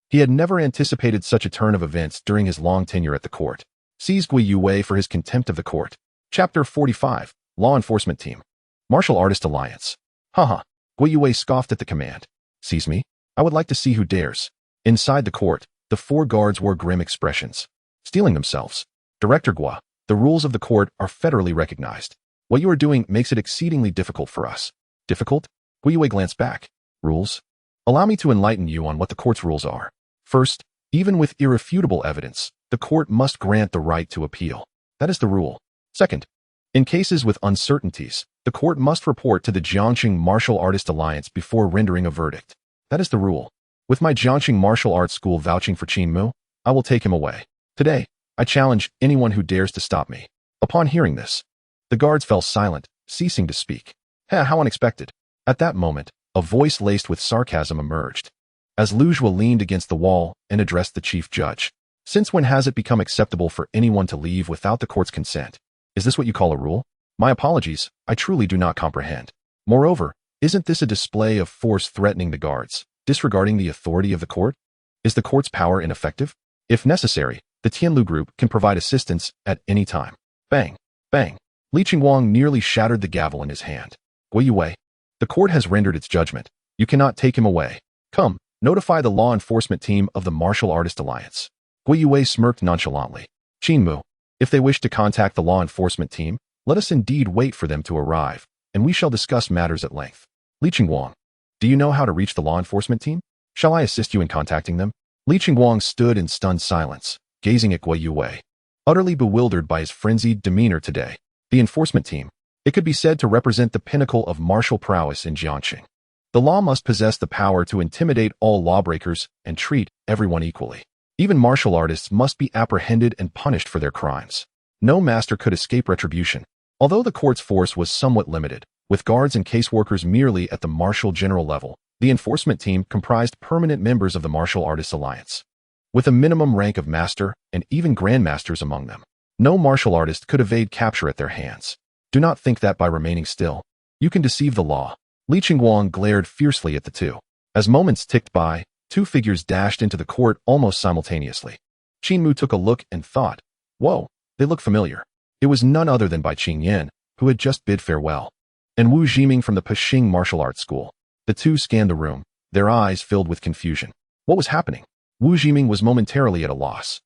He had never anticipated such a turn of events during his long tenure at the court. Seized Gua Youwei for his contempt of the court. Chapter 45, Law Enforcement Team. Martial Artist Alliance. Haha. Gua Youwei scoffed at the command. Seize me? I would like to see who dares. Inside the court, the four guards wore grim expressions, steeling themselves. Director Gua, the rules of the court are federally recognized. What you are doing makes it exceedingly difficult for us. Difficult? Gua Youwei glanced back. Rules? Allow me to enlighten you on what the court's rules are. First, even with irrefutable evidence, the court must grant the right to appeal. That is the rule. Second, in cases with uncertainties, the court must report to the Jiangxing Martial Artist Alliance before rendering a verdict. That is the rule. With my Jiangxing Martial Arts School vouching for Qin Mu, I will take him away. Today, I challenge anyone who dares to stop me. Upon hearing this, The guards fell silent, ceasing to speak. How unexpected. At that moment, a voice laced with sarcasm emerged. As Lu Zhuo leaned against the wall and addressed the chief judge. Since when has it become acceptable for anyone to leave without the court's consent? Is this what you call a rule? My apologies, I truly do not comprehend. Moreover, isn't this a display of force threatening the guards, disregarding the authority of the court? Is the court's power ineffective? If necessary, the Tianlu group can provide assistance at any time. Bang! Bang! Li Qingguang nearly shattered the gavel in his hand. Guo Yue, the court has rendered its judgment. You cannot take him away. Come, notify the law enforcement team of the Martial Artist Alliance. Guo Yue smirked nonchalantly. Qin Mu, if they wish to contact the law enforcement team, let us indeed wait for them to arrive, and we shall discuss matters at length. Li Qingguang, do you know how to reach the law enforcement team? Shall I assist you in contacting them? Li Qingguang stood in stunned silence, gazing at Guo Yue, utterly bewildered by his frenzied demeanor today. The enforcement team. It could be said to represent the pinnacle of martial prowess in Jiangxing. The law must possess the power to intimidate all lawbreakers and treat everyone equally. Even martial artists must be apprehended and punished for their crimes. No master could escape retribution. Although the court's force was somewhat limited, with guards and caseworkers merely at the martial general level, the enforcement team comprised permanent members of the Martial Artists Alliance, with a minimum rank of master and even grandmasters among them. No martial artist could evade capture at their hands. Do not think that by remaining still, you can deceive the law. Li Qingguang glared fiercely at the two. As moments ticked by, two figures dashed into the court almost simultaneously. Qin Mu took a look and thought, whoa, they look familiar. It was none other than Bai Qingyan, who had just bid farewell, and Wu Jiming from the Pexing Martial Arts School. The two scanned the room, their eyes filled with confusion. What was happening? Wu Jiming was momentarily at a loss.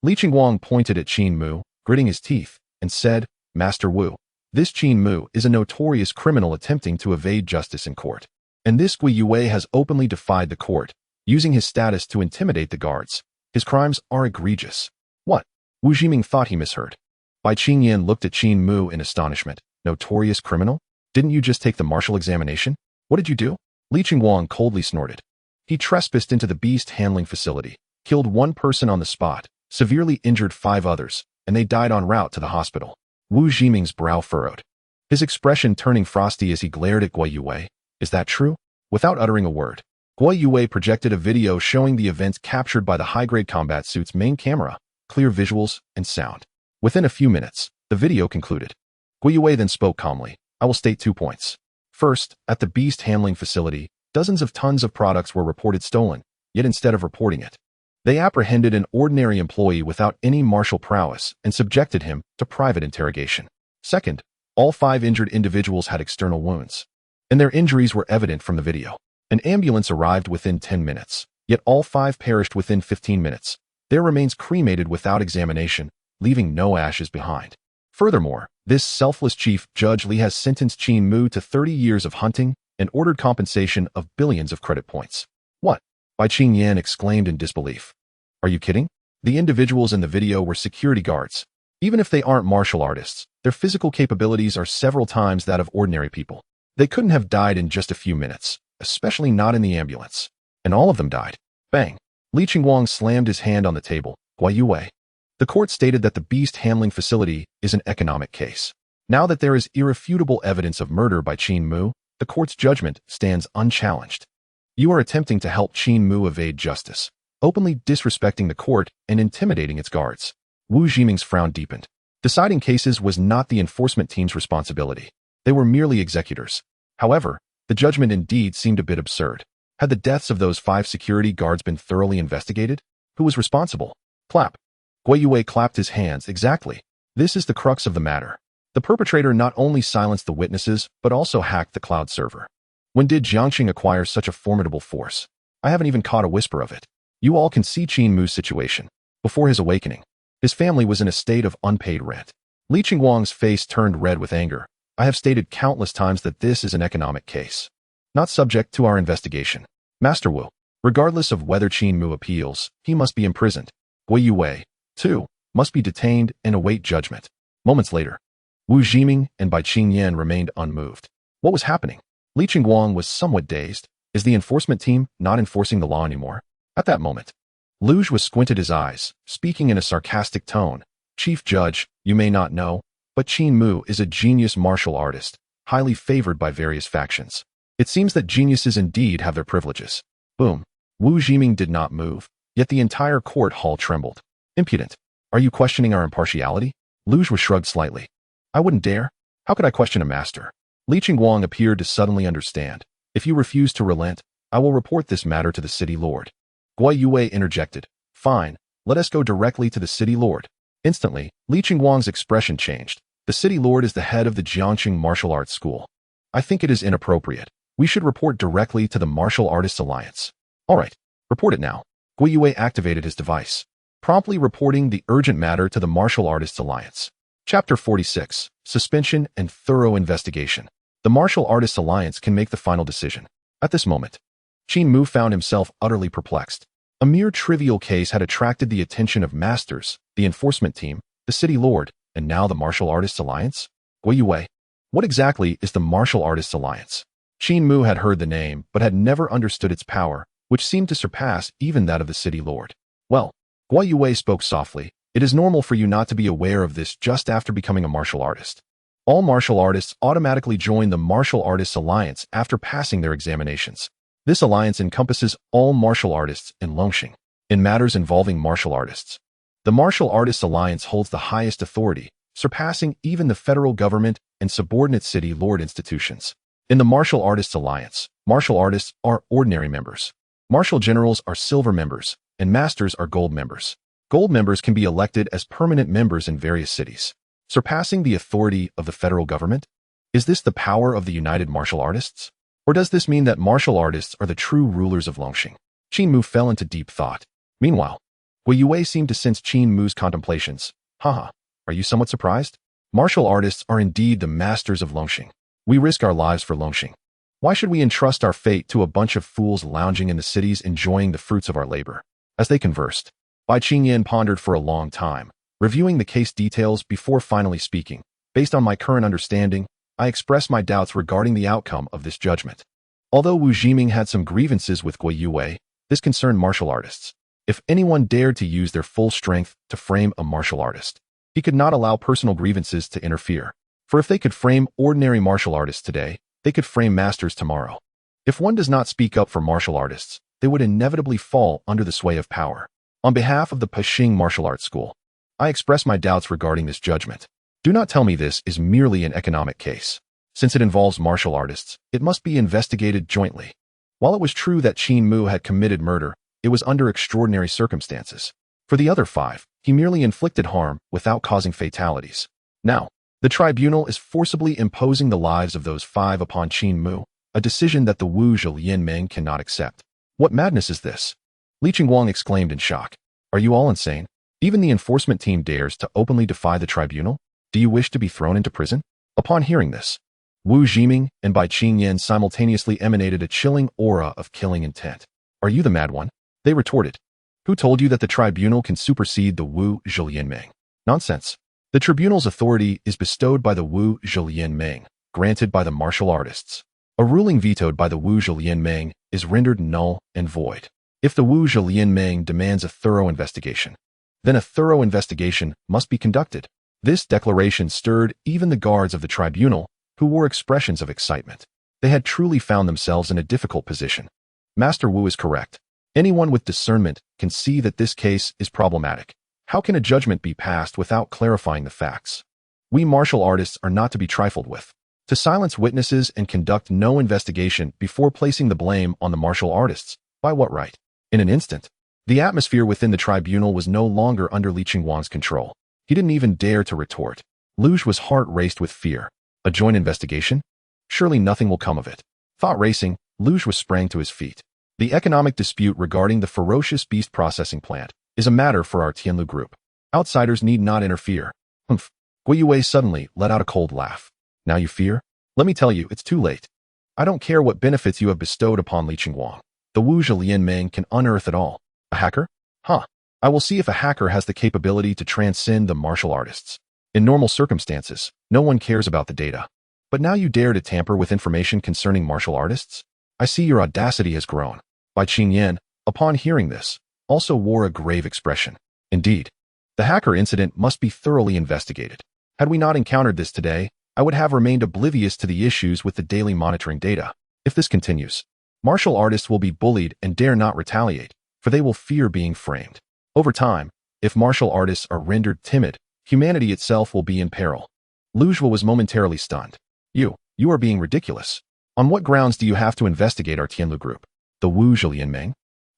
Li Qingguang pointed at Qin Mu, gritting his teeth, and said, Master Wu, this Qin Mu is a notorious criminal attempting to evade justice in court. And this Guo Yue has openly defied the court, using his status to intimidate the guards. His crimes are egregious. What? Wu Jiming thought he misheard. Bai Qingyan looked at Qin Mu in astonishment. Notorious criminal? Didn't you just take the martial examination? What did you do? Li Qingguang coldly snorted. He trespassed into the beast handling facility, killed one person on the spot, severely injured 5 others, and they died en route to the hospital. Wu Jiming's brow furrowed, his expression turning frosty as he glared at Guo Yue. Is that true? Without uttering a word, Guo Yue projected a video showing the events captured by the high-grade combat suit's main camera, clear visuals and sound. Within a few minutes, the video concluded. Guo Yue then spoke calmly. I will state 2 points. First, at the beast handling facility, dozens of tons of products were reported stolen, yet instead of reporting it, they apprehended an ordinary employee without any martial prowess and subjected him to private interrogation. Second, all 5 injured individuals had external wounds, and their injuries were evident from the video. An ambulance arrived within 10 minutes, yet all 5 perished within 15 minutes. Their remains cremated without examination, leaving no ashes behind. Furthermore, this selfless chief judge Li has sentenced Qin Mu to 30 years of hunting and ordered compensation of billions of credit points. What? Bai Qingyan exclaimed in disbelief. Are you kidding? The individuals in the video were security guards. Even if they aren't martial artists, their physical capabilities are several times that of ordinary people. They couldn't have died in just a few minutes, especially not in the ambulance. And all of them died. Bang! Li Qingguang slammed his hand on the table. Guo Yue. The court stated that the beast handling facility is an economic case. Now that there is irrefutable evidence of murder by Qin Mu, the court's judgment stands unchallenged. You are attempting to help Qin Mu evade justice, openly disrespecting the court and intimidating its guards. Wu Jiming's frown deepened. Deciding cases was not the enforcement team's responsibility. They were merely executors. However, the judgment indeed seemed a bit absurd. Had the deaths of those 5 security guards been thoroughly investigated? Who was responsible? Clap. Guo Yue clapped his hands. Exactly. This is the crux of the matter. The perpetrator not only silenced the witnesses, but also hacked the cloud server. When did Jiangxing acquire such a formidable force? I haven't even caught a whisper of it. You all can see Qin Mu's situation. Before his awakening, his family was in a state of unpaid rent. Li Qingguang's face turned red with anger. I have stated countless times that this is an economic case, not subject to our investigation. Master Wu, regardless of whether Qin Mu appeals, he must be imprisoned. Guo Yue, too, must be detained and await judgment. Moments later, Wu Jiming and Bai Qingyan remained unmoved. What was happening? Li Qingguang was somewhat dazed. Is the enforcement team not enforcing the law anymore? At that moment, Lu Zhuo squinted his eyes, speaking in a sarcastic tone. Chief Judge, you may not know, But Qin Mu is a genius martial artist, highly favored by various factions. It seems that geniuses indeed have their privileges. Boom. Wu Jiming did not move, yet the entire court hall trembled. Impudent. Are you questioning our impartiality? Luge was shrugged slightly. I wouldn't dare. How could I question a master? Li Qingguang appeared to suddenly understand. If you refuse to relent, I will report this matter to the city lord. Guai Yue interjected. Fine, let us go directly to the city lord. Instantly, Li Qingguang's expression changed. The city lord is the head of the Jiangqing Martial Arts School. I think it is inappropriate. We should report directly to the Martial Artists Alliance. All right, report it now. Guai Yue activated his device, promptly reporting the urgent matter to the Martial Artists Alliance. Chapter 46, Suspension and Thorough Investigation. The Martial Artists Alliance can make the final decision. At this moment, Qin Mu found himself utterly perplexed. A mere trivial case had attracted the attention of masters, the enforcement team, the city lord, and now the Martial Artists Alliance? Guai Yue. What exactly is the Martial Artists Alliance? Qin Mu had heard the name, but had never understood its power, which seemed to surpass even that of the city lord. Well, Guai Yue spoke softly. It is normal for you not to be aware of this just after becoming a martial artist. All martial artists automatically join the Martial Artists Alliance after passing their examinations. This alliance encompasses all martial artists in Longxing. In matters involving martial artists, the Martial Artists Alliance holds the highest authority, surpassing even the federal government and subordinate city lord institutions. In the Martial Artists Alliance, martial artists are ordinary members. Martial generals are silver members, and masters are gold members. Gold members can be elected as permanent members in various cities, surpassing the authority of the federal government. Is this the power of the United Martial Artists? Or does this mean that martial artists are the true rulers of Longxing? Qin Mu fell into deep thought. Meanwhile, Guai Yue seemed to sense Qin Mu's contemplations. Haha, are you somewhat surprised? Martial artists are indeed the masters of Longxing. We risk our lives for Longxing. Why should we entrust our fate to a bunch of fools lounging in the cities enjoying the fruits of our labor? As they conversed, Bai Qingyan pondered for a long time, reviewing the case details before finally speaking. Based on my current understanding, I express my doubts regarding the outcome of this judgment. Although Wu Jiming had some grievances with Guai Yue, this concerned martial artists. If anyone dared to use their full strength to frame a martial artist, he could not allow personal grievances to interfere. For if they could frame ordinary martial artists today, they could frame masters tomorrow. If one does not speak up for martial artists, they would inevitably fall under the sway of power. On behalf of the Pexing Martial Arts School, I express my doubts regarding this judgment. Do not tell me this is merely an economic case. Since it involves martial artists, it must be investigated jointly. While it was true that Qin Mu had committed murder, it was under extraordinary circumstances. For the other 5, he merely inflicted harm without causing fatalities. Now, the tribunal is forcibly imposing the lives of those 5 upon Qin Mu, a decision that the Wu Zhilianmeng cannot accept. What madness is this? Li Qingguang exclaimed in shock. Are you all insane? Even the enforcement team dares to openly defy the tribunal? Do you wish to be thrown into prison? Upon hearing this, Wu Jiming and Bai Qingyan simultaneously emanated a chilling aura of killing intent. Are you the mad one? They retorted. Who told you that the tribunal can supersede the Wu Zhilianmeng? Nonsense. The tribunal's authority is bestowed by the Wu Zhilianmeng, granted by the martial artists. A ruling vetoed by the Wu Zhilianmeng is rendered null and void. If the Wu Zhilianmeng demands a thorough investigation, then a thorough investigation must be conducted. This declaration stirred even the guards of the tribunal, who wore expressions of excitement. They had truly found themselves in a difficult position. Master Wu is correct. Anyone with discernment can see that this case is problematic. How can a judgment be passed without clarifying the facts? We martial artists are not to be trifled with. To silence witnesses and conduct no investigation before placing the blame on the martial artists, by what right? In an instant, the atmosphere within the tribunal was no longer under Li Qingguang's control. He didn't even dare to retort. Luge was heart-raced with fear. A joint investigation? Surely nothing will come of it. Thought racing, Luge was sprang to his feet. The economic dispute regarding the ferocious beast processing plant is a matter for our Tianlu group. Outsiders need not interfere. Humph. Guai Yue suddenly let out a cold laugh. Now you fear? Let me tell you, it's too late. I don't care what benefits you have bestowed upon Li Qingguang. The Wu Zhilianmeng can unearth it all. A hacker? Huh. I will see if a hacker has the capability to transcend the martial artists. In normal circumstances, no one cares about the data. But now you dare to tamper with information concerning martial artists? I see your audacity has grown. Bai Qingyan, upon hearing this, also wore a grave expression. Indeed, the hacker incident must be thoroughly investigated. Had we not encountered this today, I would have remained oblivious to the issues with the daily monitoring data. If this continues, martial artists will be bullied and dare not retaliate, for they will fear being framed. Over time, if martial artists are rendered timid, humanity itself will be in peril. Lu Zhuo was momentarily stunned. You are being ridiculous. On what grounds do you have to investigate our Tianlu group? The Wu Zhilianmeng?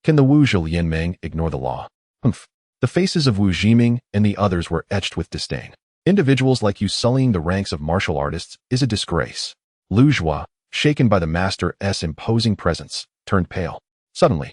Can the Wu Zhilianmeng ignore the law? Humph. The faces of Wu Zhiming and the others were etched with disdain. Individuals like you sullying the ranks of martial artists is a disgrace. Lu Zhuo, shaken by the master's imposing presence, turned pale. Suddenly,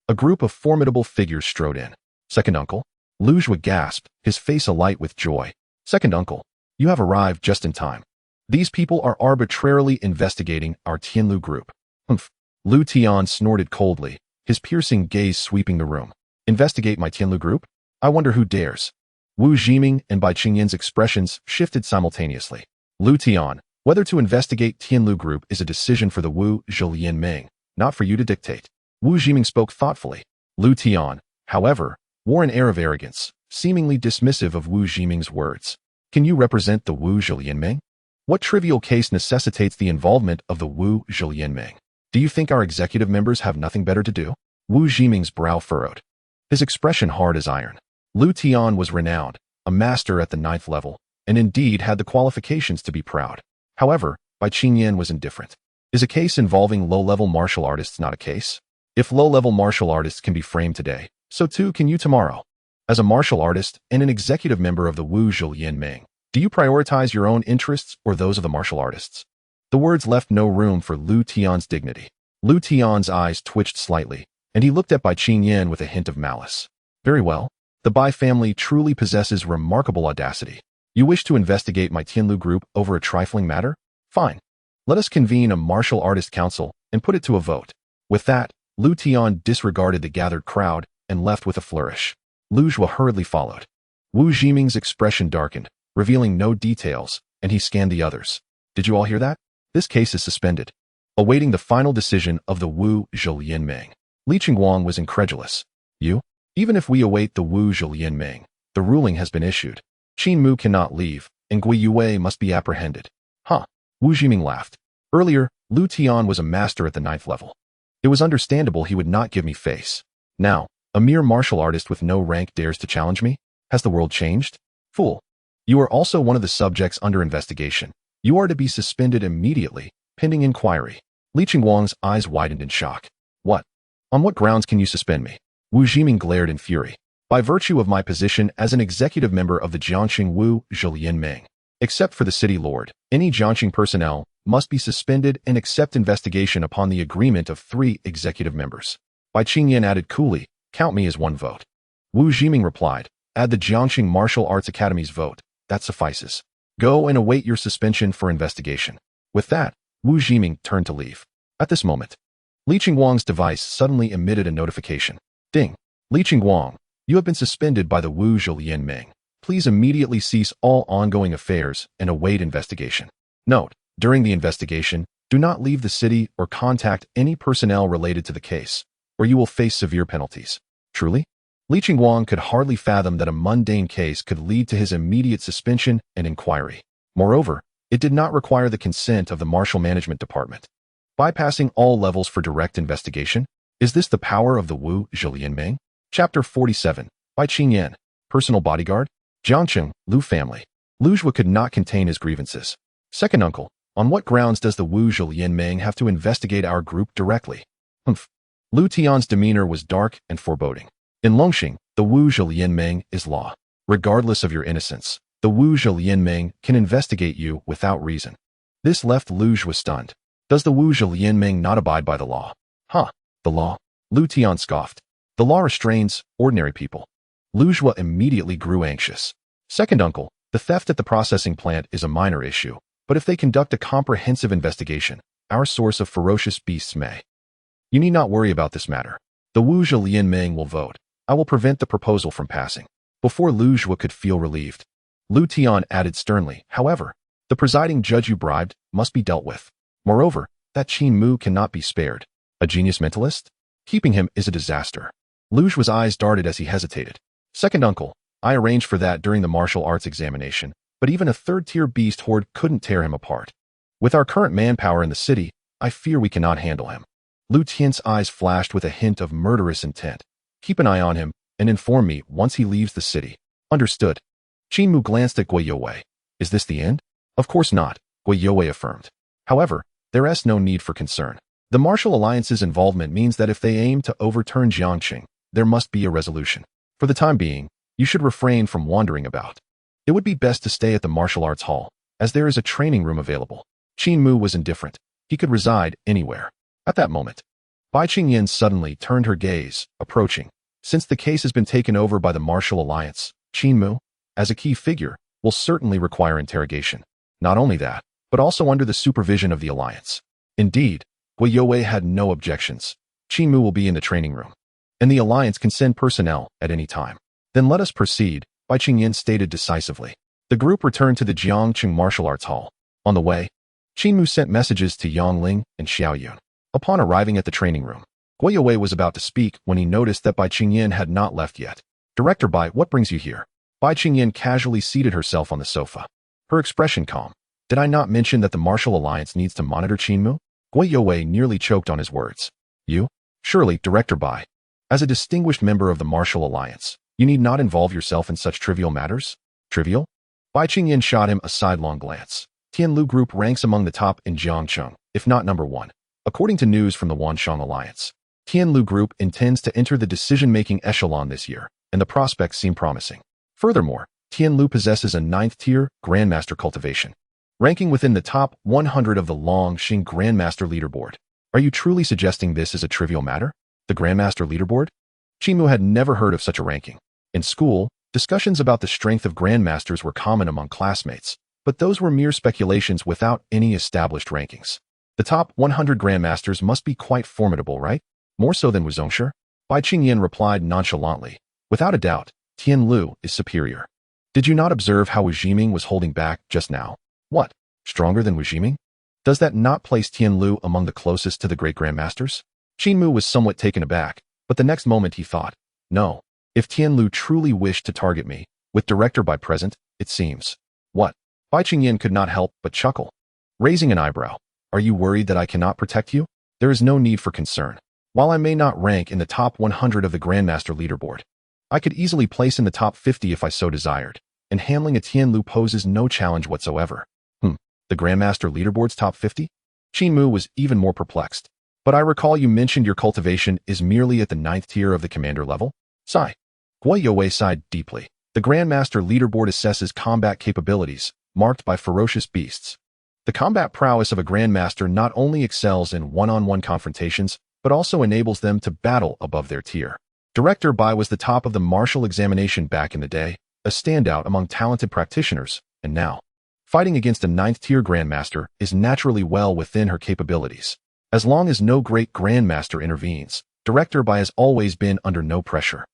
a group of formidable figures strode in. Second uncle? Lu Zhuo gasped, his face alight with joy. Second uncle, you have arrived just in time. These people are arbitrarily investigating our Tianlu group. Humph. Lu Tian snorted coldly, his piercing gaze sweeping the room. Investigate my Tianlu group? I wonder who dares. Wu Zhiming and Bai Qingyan's expressions shifted simultaneously. Lu Tian, whether to investigate Tianlu group is a decision for the Wu Zhilianmeng, not for you to dictate. Wu Zhiming spoke thoughtfully. Lu Tian, however, wore an air of arrogance, seemingly dismissive of Wu Zhiming's words. Can you represent the Wu Zhilianmeng? What trivial case necessitates the involvement of the Wu Zhilianmeng? Do you think our executive members have nothing better to do? Wu Zhiming's brow furrowed, his expression hard as iron. Lu Tian was renowned, a master at the 9th level, and indeed had the qualifications to be proud. However, Bai Qingyan was indifferent. Is a case involving low-level martial artists not a case? If low-level martial artists can be framed today, so too can you tomorrow. As a martial artist and an executive member of the Wu Zhilianmeng, do you prioritize your own interests or those of the martial artists? The words left no room for Lu Tian's dignity. Lu Tian's eyes twitched slightly, and he looked at Bai Qingyan with a hint of malice. Very well. The Bai family truly possesses remarkable audacity. You wish to investigate my Tianlu group over a trifling matter? Fine. Let us convene a martial artist council and put it to a vote. With that, Lu Tian disregarded the gathered crowd and left with a flourish. Lu Zhuo hurriedly followed. Wu Zhiming's expression darkened, revealing no details, and he scanned the others. Did you all hear that? This case is suspended, awaiting the final decision of the Wu Zhilianmeng. Li Qingguang was incredulous. You? Even if we await the Wu Zhilianmeng, the ruling has been issued. Qin Mu cannot leave, and Gui Yue must be apprehended. Huh. Wu Zhiming laughed. Earlier, Lu Tian was a master at the 9th level. It was understandable he would not give me face. Now, a mere martial artist with no rank dares to challenge me? Has the world changed? Fool. You are also one of the subjects under investigation. You are to be suspended immediately, pending inquiry. Li Qingguang's eyes widened in shock. What? On what grounds can you suspend me? Wu Zhiming glared in fury. By virtue of my position as an executive member of the Jiangxing Wu Zhilianmeng. Except for the city lord, any Jiangxing personnel must be suspended and accept investigation upon the agreement of 3 executive members. Bai Qingyan added coolly, count me as one vote. Wu Zhiming replied, add the Jiangxing Martial Arts Academy's vote. That suffices. Go and await your suspension for investigation. With that, Wu Zhiming turned to leave. At this moment, Li Qingguang's device suddenly emitted a notification. Ding. Li Qingguang, you have been suspended by the Wu Zhilianmeng. Please immediately cease all ongoing affairs and await investigation. Note, during the investigation, do not leave the city or contact any personnel related to the case, or you will face severe penalties. Truly? Li Qingguang could hardly fathom that a mundane case could lead to his immediate suspension and inquiry. Moreover, it did not require the consent of the Martial Management Department. Bypassing all levels for direct investigation? Is this the power of the Wu Zhilianmeng? Chapter 47. Bai Qingyan, Personal Bodyguard? Jiangcheng, Lu family. Lu Zhuo could not contain his grievances. Second uncle, on what grounds does the Wu Zhilianmeng have to investigate our group directly? Humph. Lu Tian's demeanor was dark and foreboding. In Longxing, the Wu Zhilianmeng is law. Regardless of your innocence, the Wu Zhilianmeng can investigate you without reason. This left Lu Zhuo stunned. Does the Wu Zhilianmeng not abide by the law? Huh, the law? Lu Tian scoffed. The law restrains ordinary people. Lu Zhuo immediately grew anxious. Second uncle, the theft at the processing plant is a minor issue, but if they conduct a comprehensive investigation, our source of ferocious beasts may. You need not worry about this matter. The Wu Zhilianmeng will vote. I will prevent the proposal from passing. Before Lu Zhuo could feel relieved, Lu Tian added sternly, however, the presiding judge you bribed must be dealt with. Moreover, that Qin Mu cannot be spared. A genius mentalist? Keeping him is a disaster. Lu Zhuo's eyes darted as he hesitated. Second uncle, I arranged for that during the martial arts examination, but even a third-tier beast horde couldn't tear him apart. With our current manpower in the city, I fear we cannot handle him. Lu Tian's eyes flashed with a hint of murderous intent. Keep an eye on him and inform me once he leaves the city. Understood. Qin Mu glanced at Guiyue. Is this the end? Of course not, Guiyue affirmed. However, there is no need for concern. The Martial Alliance's involvement means that if they aim to overturn Jiangqing, there must be a resolution. For the time being, you should refrain from wandering about. It would be best to stay at the martial arts hall, as there is a training room available. Qin Mu was indifferent. He could reside anywhere. At that moment, Bai Qingyan suddenly turned her gaze, approaching. Since the case has been taken over by the Martial Alliance, Qin Mu, as a key figure, will certainly require interrogation. Not only that, but also under the supervision of the Alliance. Indeed, Guiyue had no objections. Qin Mu will be in the training room, and the Alliance can send personnel at any time. Then let us proceed, Bai Qingyan stated decisively. The group returned to the Jiangqing Martial Arts Hall. On the way, Qin Mu sent messages to Yangling and Xiaoyun. Upon arriving at the training room, Guiyue was about to speak when he noticed that Bai Qingyan had not left yet. Director Bai, what brings you here? Bai Qingyan casually seated herself on the sofa. Her expression calm. Did I not mention that the Martial Alliance needs to monitor Qin Mu? Guiyue nearly choked on his words. You? Surely, Director Bai. As a distinguished member of the Martial Alliance, you need not involve yourself in such trivial matters? Trivial? Bai Qingyan shot him a sidelong glance. Tianlu Group ranks among the top in Jiangcheng, if not number one. According to news from the Wanshang Alliance, Tianlu Group intends to enter the decision-making echelon this year, and the prospects seem promising. Furthermore, Tianlu possesses a 9th-tier Grandmaster cultivation, ranking within the top 100 of the Longxing Grandmaster leaderboard. Are you truly suggesting this is a trivial matter? The Grandmaster leaderboard? Qin Mu had never heard of such a ranking. In school, discussions about the strength of Grandmasters were common among classmates, but those were mere speculations without any established rankings. The top 100 Grandmasters must be quite formidable, right? More so than Wuzhongshe? Bai Qingyan replied nonchalantly. Without a doubt, Tianlu is superior. Did you not observe how Wu Jiming was holding back just now? What? Stronger than Wu Jiming? Does that not place Tianlu among the closest to the great Grandmasters? Qin Mu was somewhat taken aback, but the next moment he thought, no. If Tianlu truly wished to target me, with Director Bai present, it seems. What? Bai Qingyan could not help but chuckle. Raising an eyebrow. Are you worried that I cannot protect you? There is no need for concern. While I may not rank in the top 100 of the Grandmaster leaderboard, I could easily place in the top 50 if I so desired, and handling a Tianlu poses no challenge whatsoever. The Grandmaster leaderboard's top 50? Qin Mu was even more perplexed. But I recall you mentioned your cultivation is merely at the 9th tier of the commander level? Sigh. Guiyue sighed deeply. The Grandmaster leaderboard assesses combat capabilities, marked by ferocious beasts. The combat prowess of a Grandmaster not only excels in one-on-one confrontations, but also enables them to battle above their tier. Director Bai was the top of the martial examination back in the day, a standout among talented practitioners, and now, fighting against a 9th-tier Grandmaster is naturally well within her capabilities. As long as no great Grandmaster intervenes, Director Bai has always been under no pressure.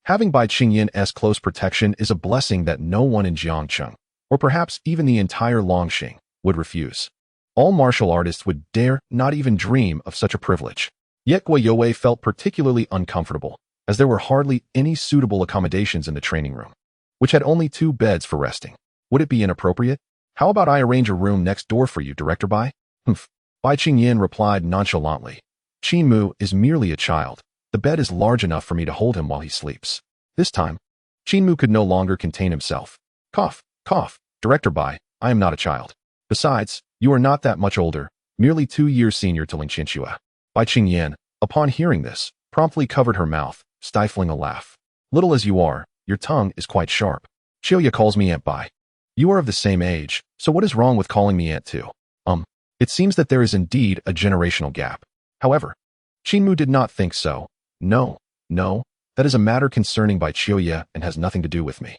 Having Bai Qingyan's close protection is a blessing that no one in Jiangcheng, or perhaps even the entire Longxing, would refuse. All martial artists would dare not even dream of such a privilege. Yet Guiyue felt particularly uncomfortable, as there were hardly any suitable accommodations in the training room, which had only 2 beds for resting. Would it be inappropriate? How about I arrange a room next door for you, Director Bai? Bai Qingyan replied nonchalantly. Qin Mu is merely a child. The bed is large enough for me to hold him while he sleeps. This time, Qin Mu could no longer contain himself. Cough, cough, Director Bai, I am not a child. Besides, you are not that much older, merely 2 years senior to Ling Qianxue. Bai Qingyan, upon hearing this, promptly covered her mouth, stifling a laugh. Little as you are, your tongue is quite sharp. Xiaoya calls me Aunt Bai. You are of the same age, so what is wrong with calling me Aunt too? It seems that there is indeed a generational gap. However, Qin Mu did not think so. No, that is a matter concerning Bai Xiaoya and has nothing to do with me.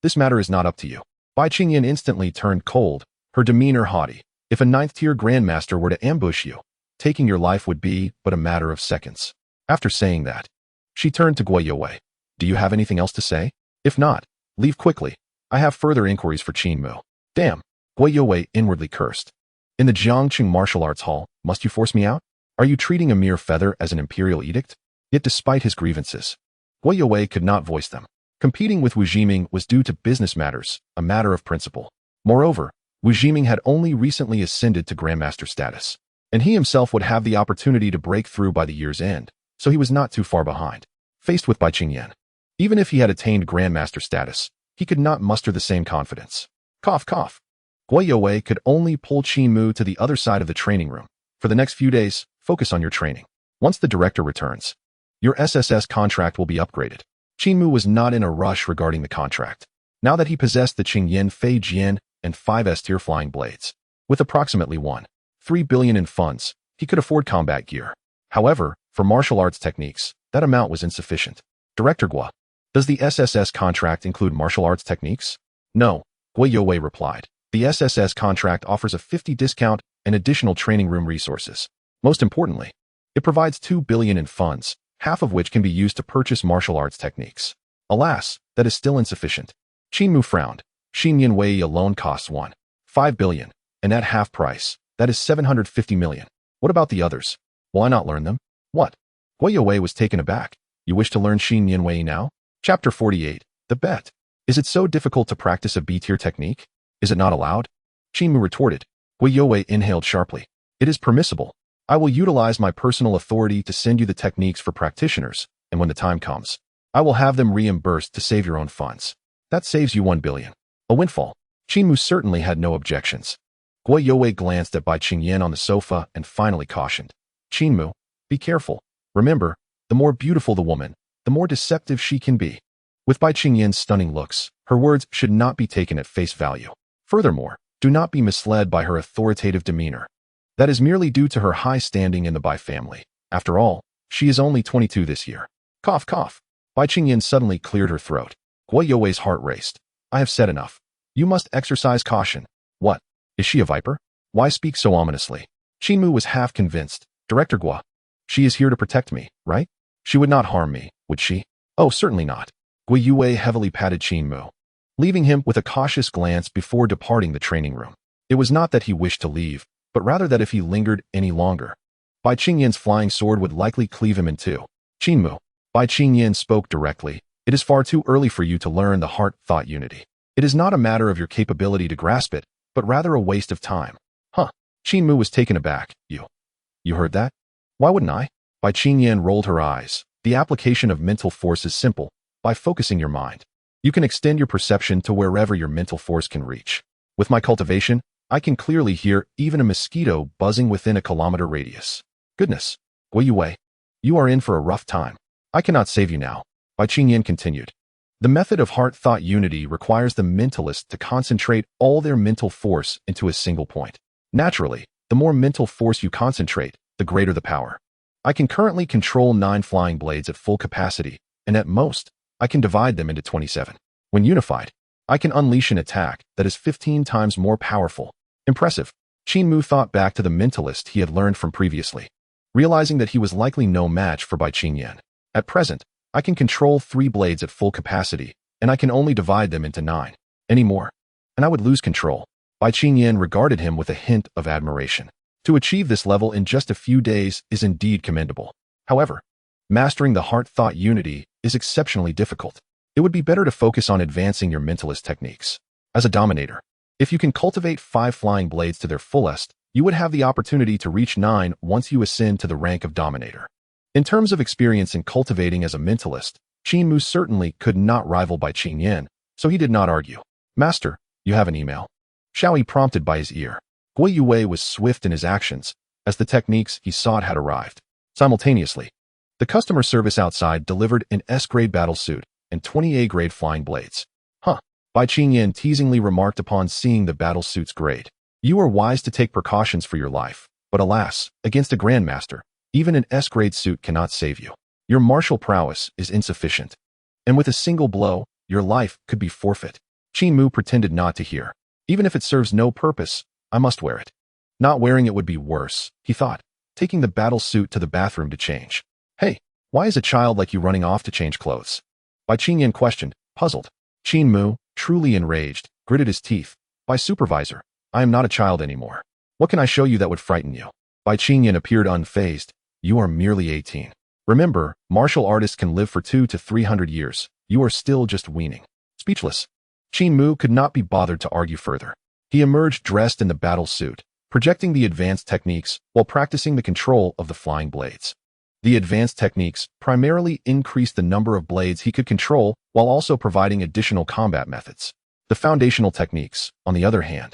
This matter is not up to you. Bai Qingyan instantly turned cold, her demeanor haughty. If a 9th-tier Grandmaster were to ambush you, taking your life would be but a matter of seconds. After saying that, she turned to Guiyue. Do you have anything else to say? If not, leave quickly. I have further inquiries for Qin Mu. Damn, Guiyue inwardly cursed. In the Jiangqing Martial Arts Hall, must you force me out? Are you treating a mere feather as an imperial edict? Yet despite his grievances, Guiyue could not voice them. Competing with Wu Jiming was due to business matters, a matter of principle. Moreover, Wu Jiming had only recently ascended to Grandmaster status, and he himself would have the opportunity to break through by the year's end, so he was not too far behind. Faced with Bai Qingyan, even if he had attained Grandmaster status, he could not muster the same confidence. Cough, cough. Guo Youwei could only pull Qin Mu to the other side of the training room. For the next few days, focus on your training. Once the director returns, your SSS contract will be upgraded. Qin Mu was not in a rush regarding the contract. Now that he possessed the Qingyan Fei Jian and 5 S-tier flying blades, with approximately 1.3 billion in funds, he could afford combat gear. However, for martial arts techniques, that amount was insufficient. Director Guo, does the SSS contract include martial arts techniques? No, Guo Youwei replied. The SSS contract offers a 50% discount and additional training room resources. Most importantly, it provides 2 billion in funds, half of which can be used to purchase martial arts techniques. Alas, that is still insufficient. Qin Mu frowned. Xinyan Wei alone costs 1.5 billion, and at half price, that is 750 million. What about the others? Will I not learn them? What? Guo Youwei was taken aback. You wish to learn Xinyan Wei now? Chapter 48. The bet. Is it so difficult to practice a B-tier technique? Is it not allowed? Qin Mu retorted. Guo Youwei inhaled sharply. It is permissible. I will utilize my personal authority to send you the techniques for practitioners, and when the time comes, I will have them reimbursed to save your own funds. That saves you 1 billion. A windfall. Qin Mu certainly had no objections. Guo Youwei glanced at Bai Qingyan on the sofa and finally cautioned. Qin Mu, be careful. Remember, the more beautiful the woman, the more deceptive she can be. With Bai Qingyan's stunning looks, her words should not be taken at face value. Furthermore, do not be misled by her authoritative demeanor. That is merely due to her high standing in the Bai family. After all, she is only 22 this year. Cough, cough. Bai Qingyan suddenly cleared her throat. Guo Youwei's heart raced. I have said enough. You must exercise caution. What? Is she a viper? Why speak so ominously? Qin Mu was half convinced. Director Guo. She is here to protect me, right? She would not harm me, would she? Oh, certainly not. Guo Youwei heavily patted Qin Mu, leaving him with a cautious glance before departing the training room. It was not that he wished to leave, but rather that if he lingered any longer, Bai Qingyan's flying sword would likely cleave him in two. Qin Mu. Bai Qingyan spoke directly. It is far too early for you to learn the heart-thought unity. It is not a matter of your capability to grasp it, but rather a waste of time. Huh. Qin Mu was taken aback. You heard that? Why wouldn't I? Bai Qingyan rolled her eyes. The application of mental force is simple. By focusing your mind, you can extend your perception to wherever your mental force can reach. With my cultivation, I can clearly hear even a mosquito buzzing within a kilometer radius. Goodness. Guo Youwei, you are in for a rough time. I cannot save you now. Bai Qingyan continued. The method of heart-thought unity requires the mentalist to concentrate all their mental force into a single point. Naturally, the more mental force you concentrate, the greater the power. I can currently control 9 flying blades at full capacity, and at most, I can divide them into 27. When unified, I can unleash an attack that is 15 times more powerful. Impressive. Qin Mu thought back to the mentalist he had learned from previously, realizing that he was likely no match for Bai Qingyan. At present, I can control 3 blades at full capacity, and I can only divide them into 9. Any more, and I would lose control. Bai Qingyan regarded him with a hint of admiration. To achieve this level in just a few days is indeed commendable. However, mastering the heart-thought unity is exceptionally difficult. It would be better to focus on advancing your mentalist techniques. As a dominator, if you can cultivate 5 flying blades to their fullest, you would have the opportunity to reach 9 once you ascend to the rank of dominator. In terms of experience in cultivating as a mentalist, Qin Mu certainly could not rival Bai Qingyan, so he did not argue. Master, you have an email? Xiaoyi prompted by his ear. Guo Youwei was swift in his actions, as the techniques he sought had arrived. Simultaneously, the customer service outside delivered an S-grade battle suit and 20 A-grade flying blades. Huh. Bai Qingyan teasingly remarked upon seeing the battle suit's grade. You are wise to take precautions for your life, but alas, against a grandmaster, even an S-grade suit cannot save you. Your martial prowess is insufficient, and with a single blow, your life could be forfeit. Qin Mu pretended not to hear. Even if it serves no purpose, I must wear it. Not wearing it would be worse, he thought, taking the battle suit to the bathroom to change. Hey, why is a child like you running off to change clothes? Bai Qingyan questioned, puzzled. Qin Mu, truly enraged, gritted his teeth. By supervisor, I am not a child anymore. What can I show you that would frighten you? Bai Qingyan appeared unfazed. You are merely 18. Remember, martial artists can live for 200 to 300 years. You are still just weaning. Speechless, Qin Mu could not be bothered to argue further. He emerged dressed in the battle suit, projecting the advanced techniques while practicing the control of the flying blades. The advanced techniques primarily increased the number of blades he could control while also providing additional combat methods. The foundational techniques, on the other hand,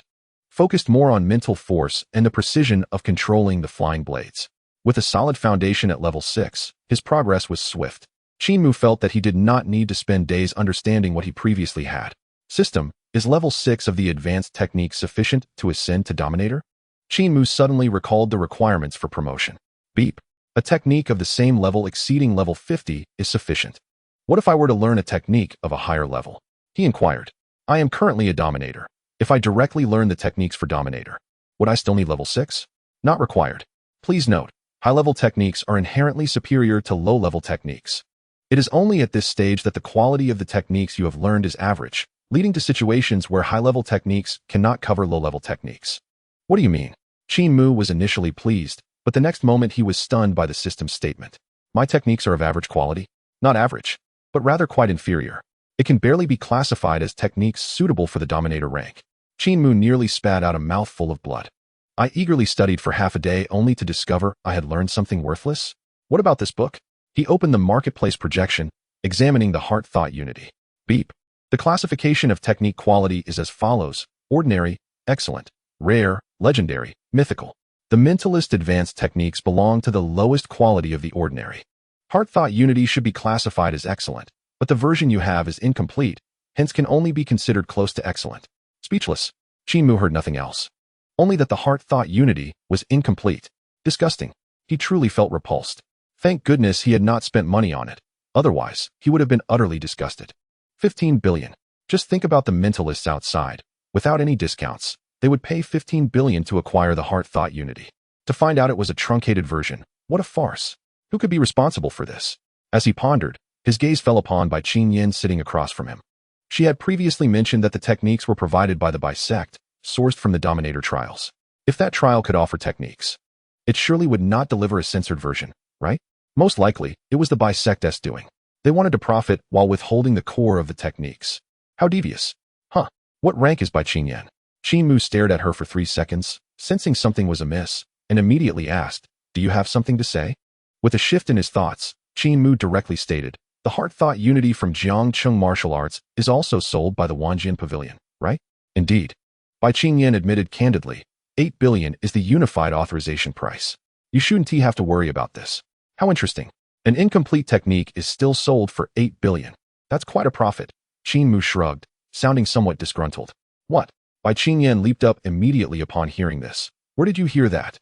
focused more on mental force and the precision of controlling the flying blades. With a solid foundation at level 6, his progress was swift. Qin Mu felt that he did not need to spend days understanding what he previously had. System, is level 6 of the advanced technique sufficient to ascend to Dominator? Qin Mu suddenly recalled the requirements for promotion. Beep. A technique of the same level exceeding level 50 is sufficient. What if I were to learn a technique of a higher level? He inquired. I am currently a Dominator. If I directly learn the techniques for Dominator, would I still need level 6? Not required. Please note, high-level techniques are inherently superior to low-level techniques. It is only at this stage that the quality of the techniques you have learned is average, leading to situations where high-level techniques cannot cover low-level techniques. What do you mean? Qin Mu was initially pleased, but the next moment he was stunned by the system's statement. My techniques are of average quality? Not average, but rather quite inferior. It can barely be classified as techniques suitable for the Dominator rank. Qin Mu nearly spat out a mouthful of blood. I eagerly studied for half a day only to discover I had learned something worthless. What about this book? He opened the marketplace projection, examining the heart-thought unity. Beep. The classification of technique quality is as follows: ordinary, excellent, rare, legendary, mythical. The mentalist advanced techniques belong to the lowest quality of the ordinary. Heart-thought unity should be classified as excellent, but the version you have is incomplete, hence can only be considered close to excellent. Speechless, Qin Mu heard nothing else. Only that the heart-thought unity was incomplete. Disgusting. He truly felt repulsed. Thank goodness he had not spent money on it. Otherwise, he would have been utterly disgusted. 15 billion. Just think about the mentalists outside. Without any discounts, they would pay 15 billion to acquire the heart-thought unity. To find out it was a truncated version. What a farce. Who could be responsible for this? As he pondered, his gaze fell upon by Qin Yin sitting across from him. She had previously mentioned that the techniques were provided by the bisect, sourced from the Dominator trials. If that trial could offer techniques, it surely would not deliver a censored version, right? Most likely, it was the bisect's doing. They wanted to profit while withholding the core of the techniques. How devious. Huh. What rank is by Qin Yin? Qin Mu stared at her for 3 seconds, sensing something was amiss, and immediately asked, do you have something to say? With a shift in his thoughts, Qin Mu directly stated, the heart-thought unity from Jiangcheng Martial Arts is also sold by the Wanjian Pavilion, right? Indeed. Bai Qingyan admitted candidly, 8 billion is the unified authorization price. You shouldn't have to worry about this. How interesting. An incomplete technique is still sold for 8 billion. That's quite a profit. Qin Mu shrugged, sounding somewhat disgruntled. What? Bai Qingyan leaped up immediately upon hearing this. Where did you hear that?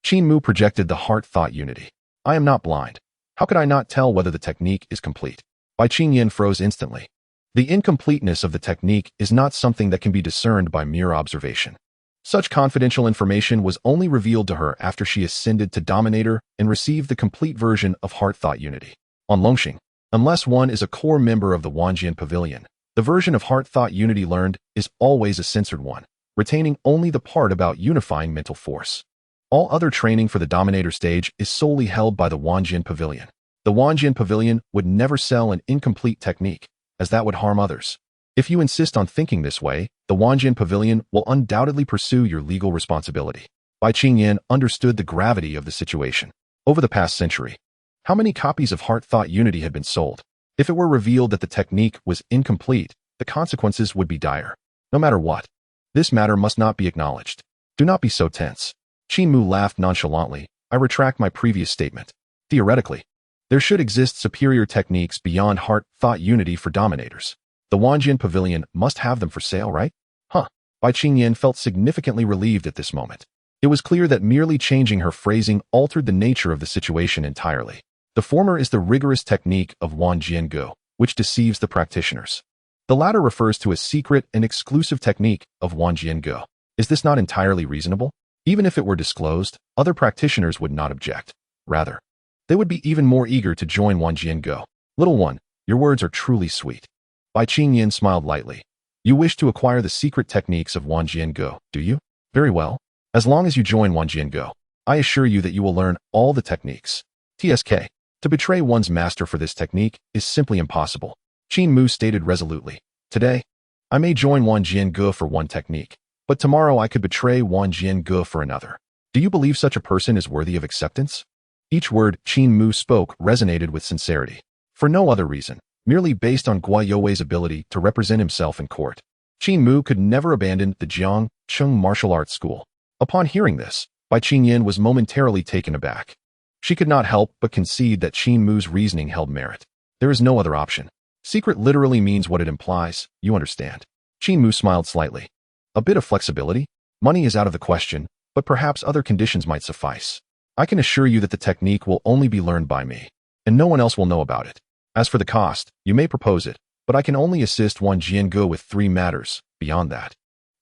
Qin Mu projected the heart-thought unity. I am not blind. How could I not tell whether the technique is complete? Bai Qingyan froze instantly. The incompleteness of the technique is not something that can be discerned by mere observation. Such confidential information was only revealed to her after she ascended to Dominator and received the complete version of Heart-Thought Unity. On Longxing, unless one is a core member of the Wanjian Pavilion, the version of Heart-Thought Unity learned is always a censored one, retaining only the part about unifying mental force. All other training for the Dominator stage is solely held by the Wanjian Pavilion. The Wanjian Pavilion would never sell an incomplete technique, as that would harm others. If you insist on thinking this way, the Wanjian Pavilion will undoubtedly pursue your legal responsibility. Bai Qingyan understood the gravity of the situation. Over the past century, how many copies of Heart-Thought Unity had been sold? If it were revealed that the technique was incomplete, the consequences would be dire. No matter what, this matter must not be acknowledged. Do not be so tense. Qin Mu laughed nonchalantly. I retract my previous statement. Theoretically, there should exist superior techniques beyond Heart-Thought Unity for Dominators. The Wanjian Pavilion must have them for sale, right? Huh. Bai Qingyan felt significantly relieved at this moment. It was clear that merely changing her phrasing altered the nature of the situation entirely. The former is the rigorous technique of Wanjian Go, which deceives the practitioners. The latter refers to a secret and exclusive technique of Wanjian Go. Is this not entirely reasonable? Even if it were disclosed, other practitioners would not object. Rather, they would be even more eager to join Wanjian Go. Little one, your words are truly sweet. Bai Qingyan smiled lightly. You wish to acquire the secret techniques of Wanjian Go, do you? Very well. As long as you join Wanjian Go, I assure you that you will learn all the techniques. TSK. To betray one's master for this technique is simply impossible. Qin Mu stated resolutely. Today, I may join Wan Jiange for one technique, but tomorrow I could betray Wan Jiange for another. Do you believe such a person is worthy of acceptance? Each word Qin Mu spoke resonated with sincerity. For no other reason, merely based on Guo Youwei's ability to represent himself in court. Qin Mu could never abandon the Jiang Cheng martial arts school. Upon hearing this, Bai Qingyan was momentarily taken aback. She could not help but concede that Qin Mu's reasoning held merit. There is no other option. Secret literally means what it implies, you understand. Qin Mu smiled slightly. A bit of flexibility? Money is out of the question, but perhaps other conditions might suffice. I can assure you that the technique will only be learned by me, and no one else will know about it. As for the cost, you may propose it, but I can only assist Wan Jiange with 3 matters. Beyond that,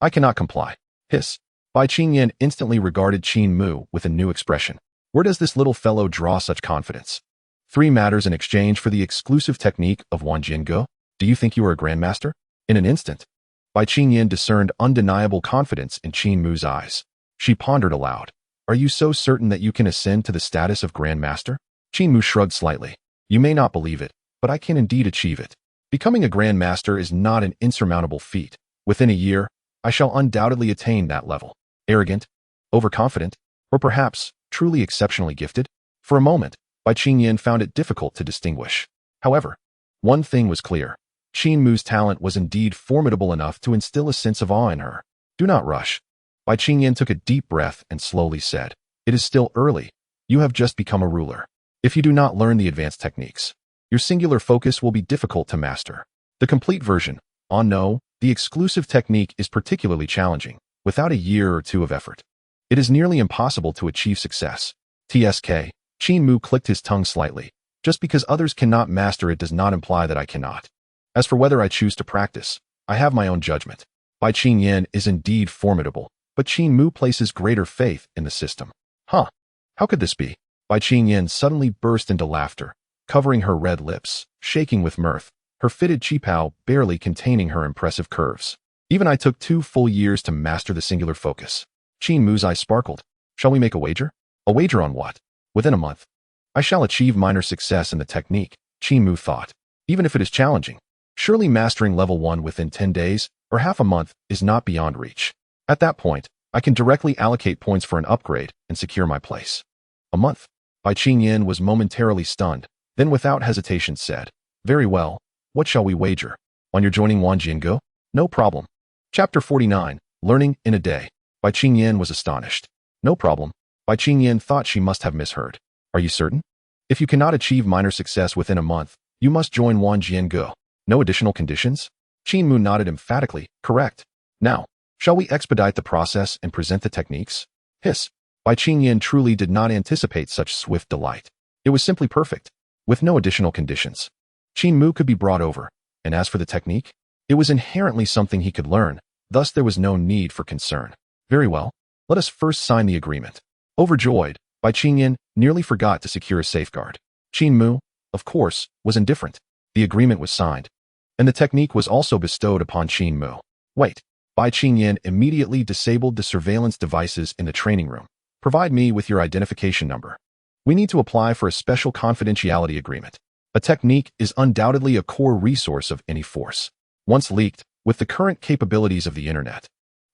I cannot comply. Hiss. Bai Qingyan instantly regarded Qin Mu with a new expression. Where does this little fellow draw such confidence? 3 matters in exchange for the exclusive technique of Wan Jiange? Do you think you are a grandmaster? In an instant, Bai Qingyan discerned undeniable confidence in Qin Mu's eyes. She pondered aloud. Are you so certain that you can ascend to the status of grandmaster? Qin Mu shrugged slightly. You may not believe it, but I can indeed achieve it. Becoming a grandmaster is not an insurmountable feat. Within a year, I shall undoubtedly attain that level. Arrogant, overconfident, or perhaps truly exceptionally gifted? For a moment, Bai Qingyan found it difficult to distinguish. However, one thing was clear. Qin Mu's talent was indeed formidable enough to instill a sense of awe in her. Do not rush. Bai Qingyan took a deep breath and slowly said, It is still early. You have just become a ruler. If you do not learn the advanced techniques, your singular focus will be difficult to master. The complete version, no, the exclusive technique is particularly challenging, without a year or 2 of effort. It is nearly impossible to achieve success. TSK, Qin Mu clicked his tongue slightly. Just because others cannot master it does not imply that I cannot. As for whether I choose to practice, I have my own judgment. Bai Qingyan is indeed formidable, but Qin Mu places greater faith in the system. How could this be? Bai Qingyan suddenly burst into laughter, covering her red lips, shaking with mirth, her fitted qipao barely containing her impressive curves. Even I took 2 full years to master the singular focus. Qin Mu's eyes sparkled. Shall we make a wager? A wager on what? Within a month, I shall achieve minor success in the technique, Qin Mu thought. Even if it is challenging, surely mastering level 1 within 10 days, or half a month, is not beyond reach. At that point, I can directly allocate points for an upgrade and secure my place. A month? Bai Qingyan was momentarily stunned, then without hesitation said, Very well, what shall we wager? On your joining Wan Jiange? No problem. Chapter 49, Learning in a Day. Bai Qingyan was astonished. No problem. Bai Qingyan thought she must have misheard. Are you certain? If you cannot achieve minor success within a month, you must join Wan Jiange. No additional conditions? Qin Mu nodded emphatically. Correct. Now, shall we expedite the process and present the techniques? Hiss. Bai Qingyan truly did not anticipate such swift delight. It was simply perfect, with no additional conditions. Qin Mu could be brought over, and as for the technique, it was inherently something he could learn, thus there was no need for concern. Very well, let us first sign the agreement. Overjoyed, Bai Qingyan nearly forgot to secure a safeguard. Qin Mu, of course, was indifferent. The agreement was signed, and the technique was also bestowed upon Qin Mu. Wait. Bai Qingyan immediately disabled the surveillance devices in the training room. Provide me with your identification number. We need to apply for a special confidentiality agreement. A technique is undoubtedly a core resource of any force. Once leaked, with the current capabilities of the internet,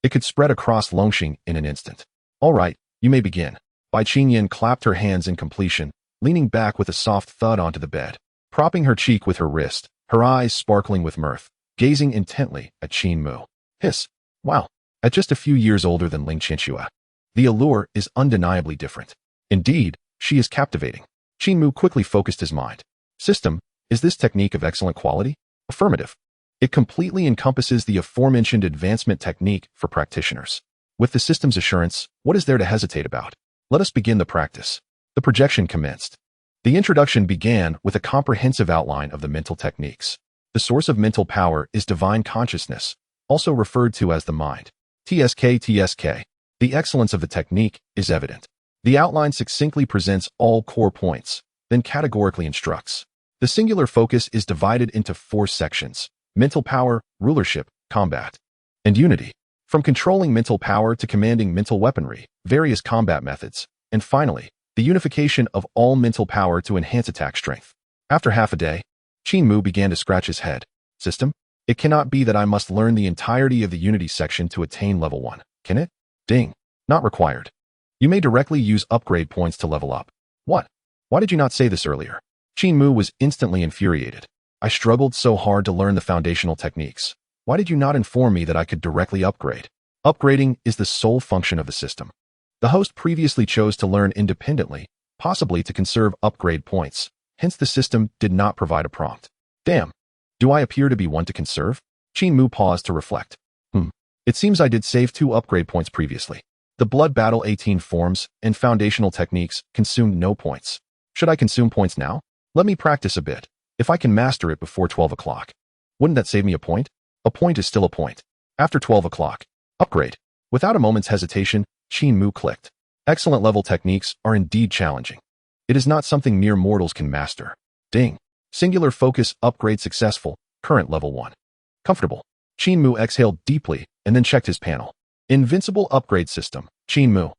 it could spread across Longxing in an instant. All right, you may begin. Bai Qingyan clapped her hands in completion, leaning back with a soft thud onto the bed, propping her cheek with her wrist, her eyes sparkling with mirth, gazing intently at Qin Mu. Hiss. Wow. At just a few years older than Ling Qianxue, the allure is undeniably different. Indeed, she is captivating. Qin Mu quickly focused his mind. System, is this technique of excellent quality? Affirmative. It completely encompasses the aforementioned advancement technique for practitioners. With the system's assurance, what is there to hesitate about? Let us begin the practice. The projection commenced. The introduction began with a comprehensive outline of the mental techniques. The source of mental power is divine consciousness, also referred to as the mind. TSK. The excellence of the technique is evident. The outline succinctly presents all core points, then categorically instructs. The singular focus is divided into 4 sections: mental power, rulership, combat, and unity. From controlling mental power to commanding mental weaponry, various combat methods, and finally, the unification of all mental power to enhance attack strength. After half a day, Qin Mu began to scratch his head. System? It cannot be that I must learn the entirety of the Unity section to attain level 1, can it? Ding. Not required. You may directly use upgrade points to level up. What? Why did you not say this earlier? Qin Mu was instantly infuriated. I struggled so hard to learn the foundational techniques. Why did you not inform me that I could directly upgrade? Upgrading is the sole function of the system. The host previously chose to learn independently, possibly to conserve upgrade points. Hence the system did not provide a prompt. Damn. Do I appear to be one to conserve? Qin Mu paused to reflect. It seems I did save 2 upgrade points previously. The Blood Battle 18 forms and foundational techniques consumed no points. Should I consume points now? Let me practice a bit. If I can master it before 12 o'clock. Wouldn't that save me a point? A point is still a point. After 12 o'clock. Upgrade. Without a moment's hesitation, Qin Mu clicked. Excellent level techniques are indeed challenging. It is not something mere mortals can master. Ding. Singular focus upgrade successful. Current level 1. Comfortable. Qin Mu exhaled deeply and then checked his panel. Invincible upgrade system. Qin Mu.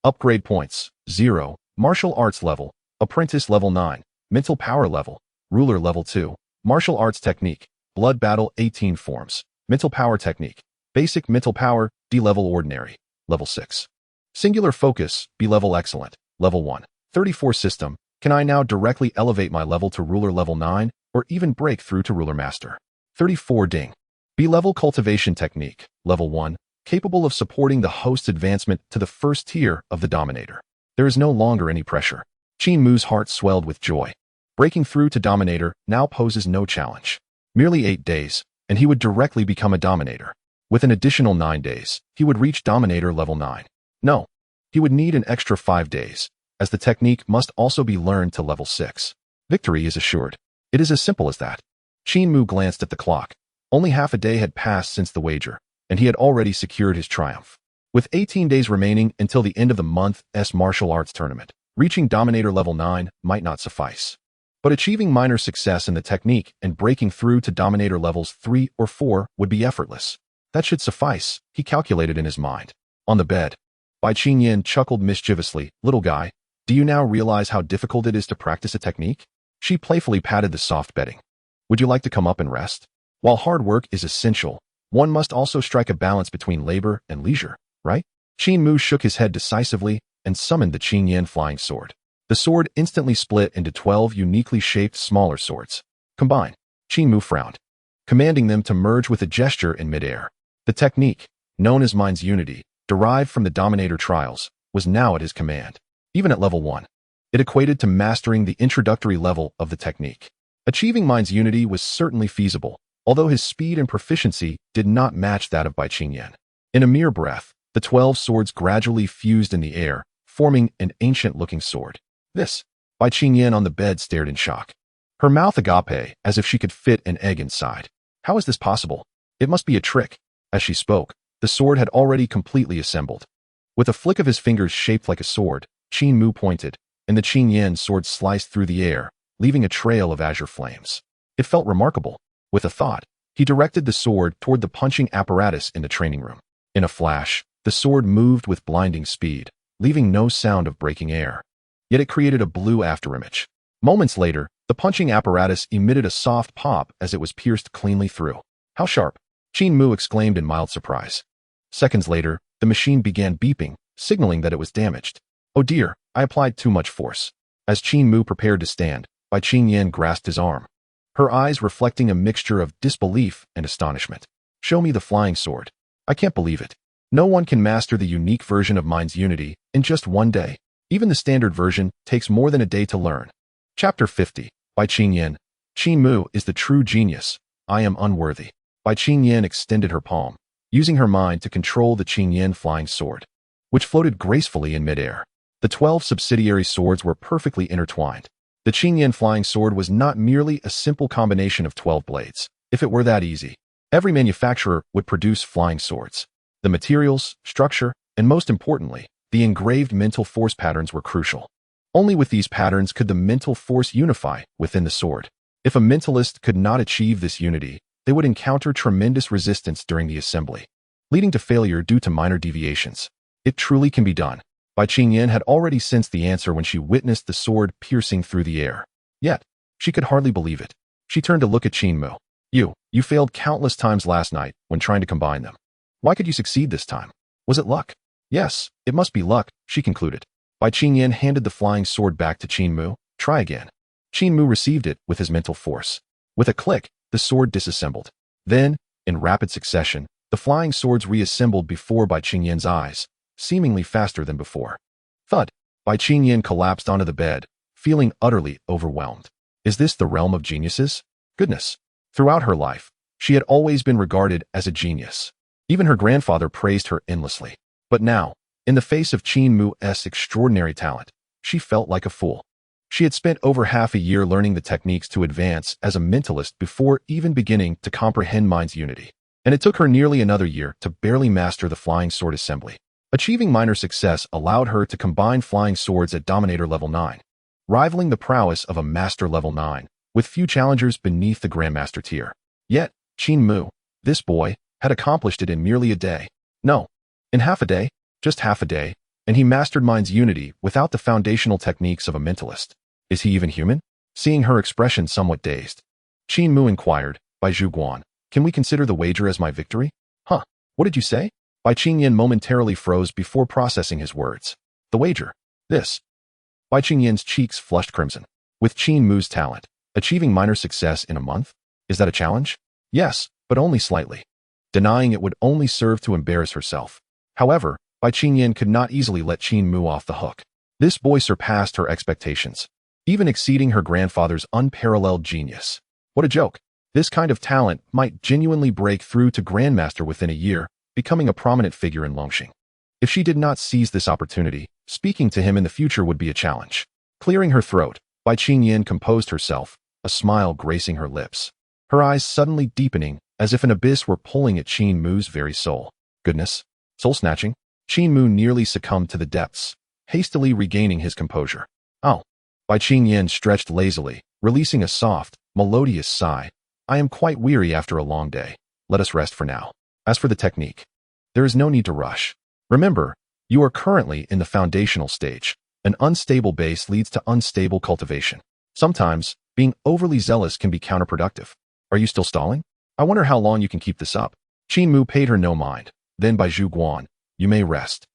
Upgrade points. 0. Martial arts level. Apprentice level 9. Mental power level. Ruler level 2. Martial arts technique. Blood battle 18 forms. Mental power technique. Basic mental power. D level ordinary. Level 6. Singular focus. B level excellent. Level 1. 34 system. Can I now directly elevate my level to ruler level 9 or even break through to ruler master? 34 ding. B-level cultivation technique. Level 1. Capable of supporting the host's advancement to the first tier of the Dominator. There is no longer any pressure. Qin Mu's heart swelled with joy. Breaking through to Dominator now poses no challenge. Merely 8 days, and he would directly become a Dominator. With an additional 9 days, he would reach Dominator level 9. No, he would need an extra 5 days, as the technique must also be learned to level 6. Victory is assured. It is as simple as that. Qin Mu glanced at the clock. Only half a day had passed since the wager, and he had already secured his triumph. With 18 days remaining until the end of the month's martial arts tournament, reaching Dominator level 9 might not suffice. But achieving minor success in the technique and breaking through to Dominator levels 3 or 4 would be effortless. That should suffice, he calculated in his mind. On the bed, Bai Qingyan chuckled mischievously. Little guy, do you now realize how difficult it is to practice a technique? She playfully patted the soft bedding. Would you like to come up and rest? While hard work is essential, one must also strike a balance between labor and leisure, right? Qin Mu shook his head decisively and summoned the Qingyan flying sword. The sword instantly split into 12 uniquely shaped smaller swords. Combine. Qin Mu frowned, commanding them to merge with a gesture in midair. The technique, known as Mind's Unity, derived from the Dominator trials, was now at his command. Even at level 1, it equated to mastering the introductory level of the technique. Achieving Mind's Unity was certainly feasible, although his speed and proficiency did not match that of Bai Qingyan. In a mere breath, the 12 swords gradually fused in the air, forming an ancient-looking sword. This, Bai Qingyan on the bed stared in shock. Her mouth agape as if she could fit an egg inside. How is this possible? It must be a trick. As she spoke, the sword had already completely assembled. With a flick of his fingers shaped like a sword, Qin Mu pointed, and the Qingyan sword sliced through the air, leaving a trail of azure flames. It felt remarkable. With a thought, he directed the sword toward the punching apparatus in the training room. In a flash, the sword moved with blinding speed, leaving no sound of breaking air. Yet it created a blue afterimage. Moments later, the punching apparatus emitted a soft pop as it was pierced cleanly through. How sharp! Qin Mu exclaimed in mild surprise. Seconds later, the machine began beeping, signaling that it was damaged. Oh dear, I applied too much force. As Qin Mu prepared to stand, Bai Qingyan grasped his arm, her eyes reflecting a mixture of disbelief and astonishment. Show me the flying sword. I can't believe it. No one can master the unique version of Mind's Unity in just 1 day. Even the standard version takes more than a day to learn. Chapter 50. Bai Qingyan. Qin Mu is the true genius. I am unworthy. Bai Qingyan extended her palm, using her mind to control the Qingyan flying sword, which floated gracefully in midair. The 12 subsidiary swords were perfectly intertwined. The Qingyan flying sword was not merely a simple combination of 12 blades. If it were that easy, every manufacturer would produce flying swords. The materials, structure, and most importantly, the engraved mental force patterns were crucial. Only with these patterns could the mental force unify within the sword. If a mentalist could not achieve this unity, they would encounter tremendous resistance during the assembly, leading to failure due to minor deviations. It truly can be done. Bai Qingyan had already sensed the answer when she witnessed the sword piercing through the air. Yet, she could hardly believe it. She turned to look at Qin Mu. You failed countless times last night when trying to combine them. Why could you succeed this time? Was it luck? Yes, it must be luck, she concluded. Bai Qingyan handed the flying sword back to Qin Mu. Try again. Qin Mu received it with his mental force. With a click, the sword disassembled. Then, in rapid succession, the flying swords reassembled before Bai Qingyan's eyes, seemingly faster than before. Thud! Bai Qingyan collapsed onto the bed, feeling utterly overwhelmed. Is this the realm of geniuses? Goodness! Throughout her life, she had always been regarded as a genius. Even her grandfather praised her endlessly. But now, in the face of Qin Mu's extraordinary talent, she felt like a fool. She had spent over half a year learning the techniques to advance as a mentalist before even beginning to comprehend mind's unity. And it took her nearly another year to barely master the flying sword assembly. Achieving minor success allowed her to combine flying swords at Dominator level 9, rivaling the prowess of a Master level 9, with few challengers beneath the Grandmaster tier. Yet, Qin Mu, this boy, had accomplished it in merely a day. No, in half a day, just half a day, and he mastered mind's unity without the foundational techniques of a mentalist. Is he even human? Seeing her expression somewhat dazed, Qin Mu inquired, Bai Zhuguan, can we consider the wager as my victory? Huh, what did you say? Bai Qingyan momentarily froze before processing his words. The wager. This. Bai Qingyan's cheeks flushed crimson. With Qin Mu's talent, achieving minor success in a month? Is that a challenge? Yes, but only slightly. Denying it would only serve to embarrass herself. However, Bai Qingyan could not easily let Qin Mu off the hook. This boy surpassed her expectations, even exceeding her grandfather's unparalleled genius. What a joke. This kind of talent might genuinely break through to Grandmaster within a year, becoming a prominent figure in Longxing. If she did not seize this opportunity, speaking to him in the future would be a challenge. Clearing her throat, Bai Qingyan composed herself, a smile gracing her lips. Her eyes suddenly deepening, as if an abyss were pulling at Qin Mu's very soul. Goodness. Soul-snatching? Qin Mu nearly succumbed to the depths, hastily regaining his composure. Oh. Bai Qingyan stretched lazily, releasing a soft, melodious sigh. I am quite weary after a long day. Let us rest for now. As for the technique, there is no need to rush. Remember, you are currently in the foundational stage. An unstable base leads to unstable cultivation. Sometimes, being overly zealous can be counterproductive. Are you still stalling? I wonder how long you can keep this up. Qin Mu paid her no mind. Then Bai Zhuguan, you may rest.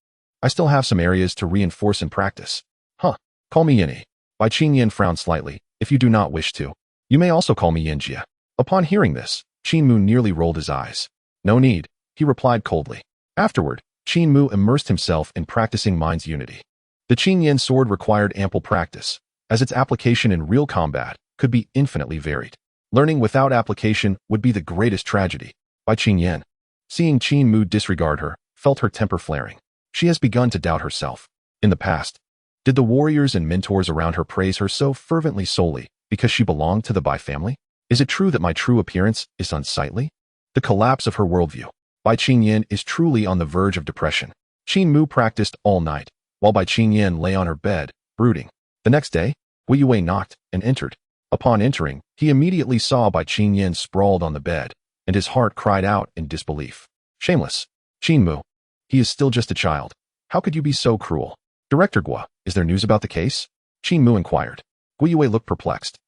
I still have some areas to reinforce and practice. Huh, call me Yinny. Bai Qingyan frowned slightly. If you do not wish to, you may also call me Yinjia. Upon hearing this, Qin Mu nearly rolled his eyes. No need, he replied coldly. Afterward, Qin Mu immersed himself in practicing mind's unity. The Qingyan sword required ample practice, as its application in real combat could be infinitely varied. Learning without application would be the greatest tragedy. Bai Qingyan, seeing Qin Mu disregard her, felt her temper flaring. She has begun to doubt herself. In the past, did the warriors and mentors around her praise her so fervently solely because she belonged to the Bai family? Is it true that my true appearance is unsightly? The collapse of her worldview. Bai Qingyan is truly on the verge of depression. Qin Mu practiced all night, while Bai Qingyan lay on her bed, brooding. The next day, Gui Yue knocked and entered. Upon entering, he immediately saw Bai Qingyan sprawled on the bed, and his heart cried out in disbelief. Shameless. Qin Mu. He is still just a child. How could you be so cruel? Director Gua, is there news about the case? Qin Mu inquired. Gui Yue looked perplexed.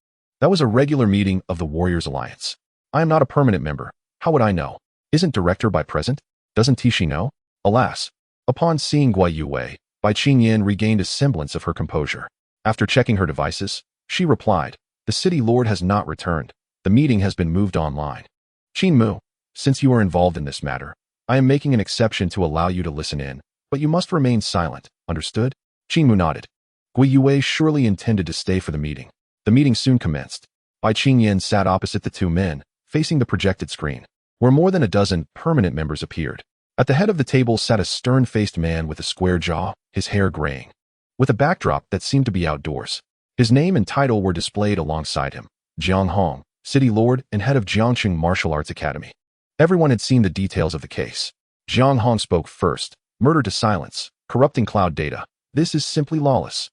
That was a regular meeting of the Warriors Alliance. I am not a permanent member. How would I know? Isn't Director Bai present? Doesn't Tishi know? Alas. Upon seeing Gui Yue, Bai Qingyan regained a semblance of her composure. After checking her devices, she replied, the city lord has not returned. The meeting has been moved online. Qin Mu, since you are involved in this matter, I am making an exception to allow you to listen in, but you must remain silent, understood? Qin Mu nodded. Gui Yue surely intended to stay for the meeting. The meeting soon commenced. Bai Qingyan sat opposite the two men, facing the projected screen, where more than a dozen permanent members appeared. At the head of the table sat a stern-faced man with a square jaw, his hair graying, with a backdrop that seemed to be outdoors. His name and title were displayed alongside him. Jiang Hong, City Lord and head of Jiangqing Martial Arts Academy. Everyone had seen the details of the case. Jiang Hong spoke first. Murder to silence, corrupting cloud data. This is simply lawless.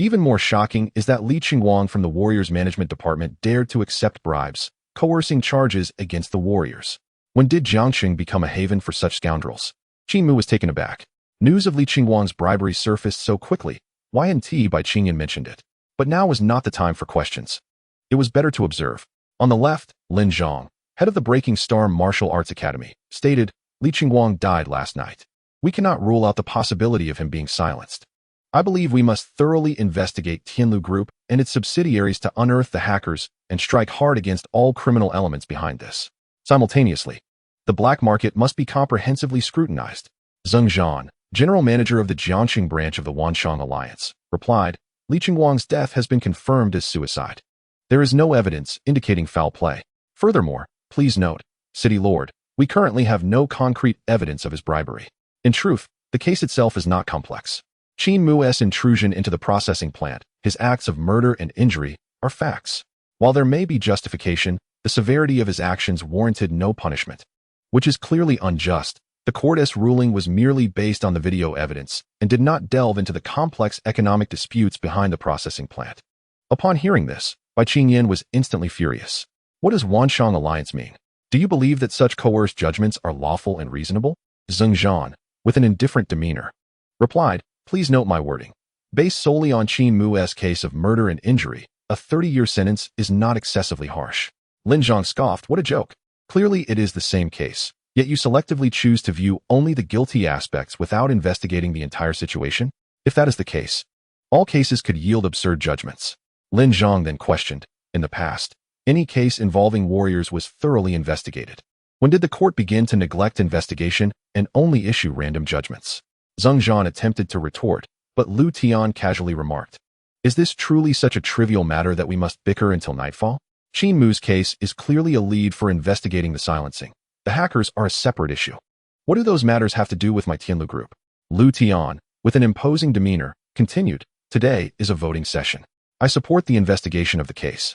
Even more shocking is that Li Qingwang from the Warriors Management Department dared to accept bribes, coercing charges against the Warriors. When did Jiangqing become a haven for such scoundrels? Qin Mu was taken aback. News of Li Qingwang's bribery surfaced so quickly. Y&T by Qingyan mentioned it. But now was not the time for questions. It was better to observe. On the left, Lin Zhang, head of the Breaking Star Martial Arts Academy, stated, Li Qingwang died last night. We cannot rule out the possibility of him being silenced. I believe we must thoroughly investigate Tianlu Group and its subsidiaries to unearth the hackers and strike hard against all criminal elements behind this. Simultaneously, the black market must be comprehensively scrutinized. Zheng Zhan, general manager of the Jiangxing branch of the Wanshang Alliance, replied, Li Qingwang's death has been confirmed as suicide. There is no evidence indicating foul play. Furthermore, please note, City Lord, we currently have no concrete evidence of his bribery. In truth, the case itself is not complex. Qin Mu's intrusion into the processing plant, his acts of murder and injury, are facts. While there may be justification, the severity of his actions warranted no punishment. Which is clearly unjust. The court's ruling was merely based on the video evidence and did not delve into the complex economic disputes behind the processing plant. Upon hearing this, Bai Qingyan was instantly furious. What does Wanshang Alliance mean? Do you believe that such coerced judgments are lawful and reasonable? Zheng Zhan, with an indifferent demeanor, replied, Please note my wording. Based solely on Qin Mu's case of murder and injury, a 30-year sentence is not excessively harsh. Lin Zhang scoffed, what a joke. Clearly it is the same case, yet you selectively choose to view only the guilty aspects without investigating the entire situation? If that is the case, all cases could yield absurd judgments. Lin Zhang then questioned, in the past, any case involving warriors was thoroughly investigated. When did the court begin to neglect investigation and only issue random judgments? Zheng Zhan attempted to retort, but Lu Tian casually remarked, Is this truly such a trivial matter that we must bicker until nightfall? Qin Mu's case is clearly a lead for investigating the silencing. The hackers are a separate issue. What do those matters have to do with my Tianlu group? Lu Tian, with an imposing demeanor, continued, Today is a voting session. I support the investigation of the case.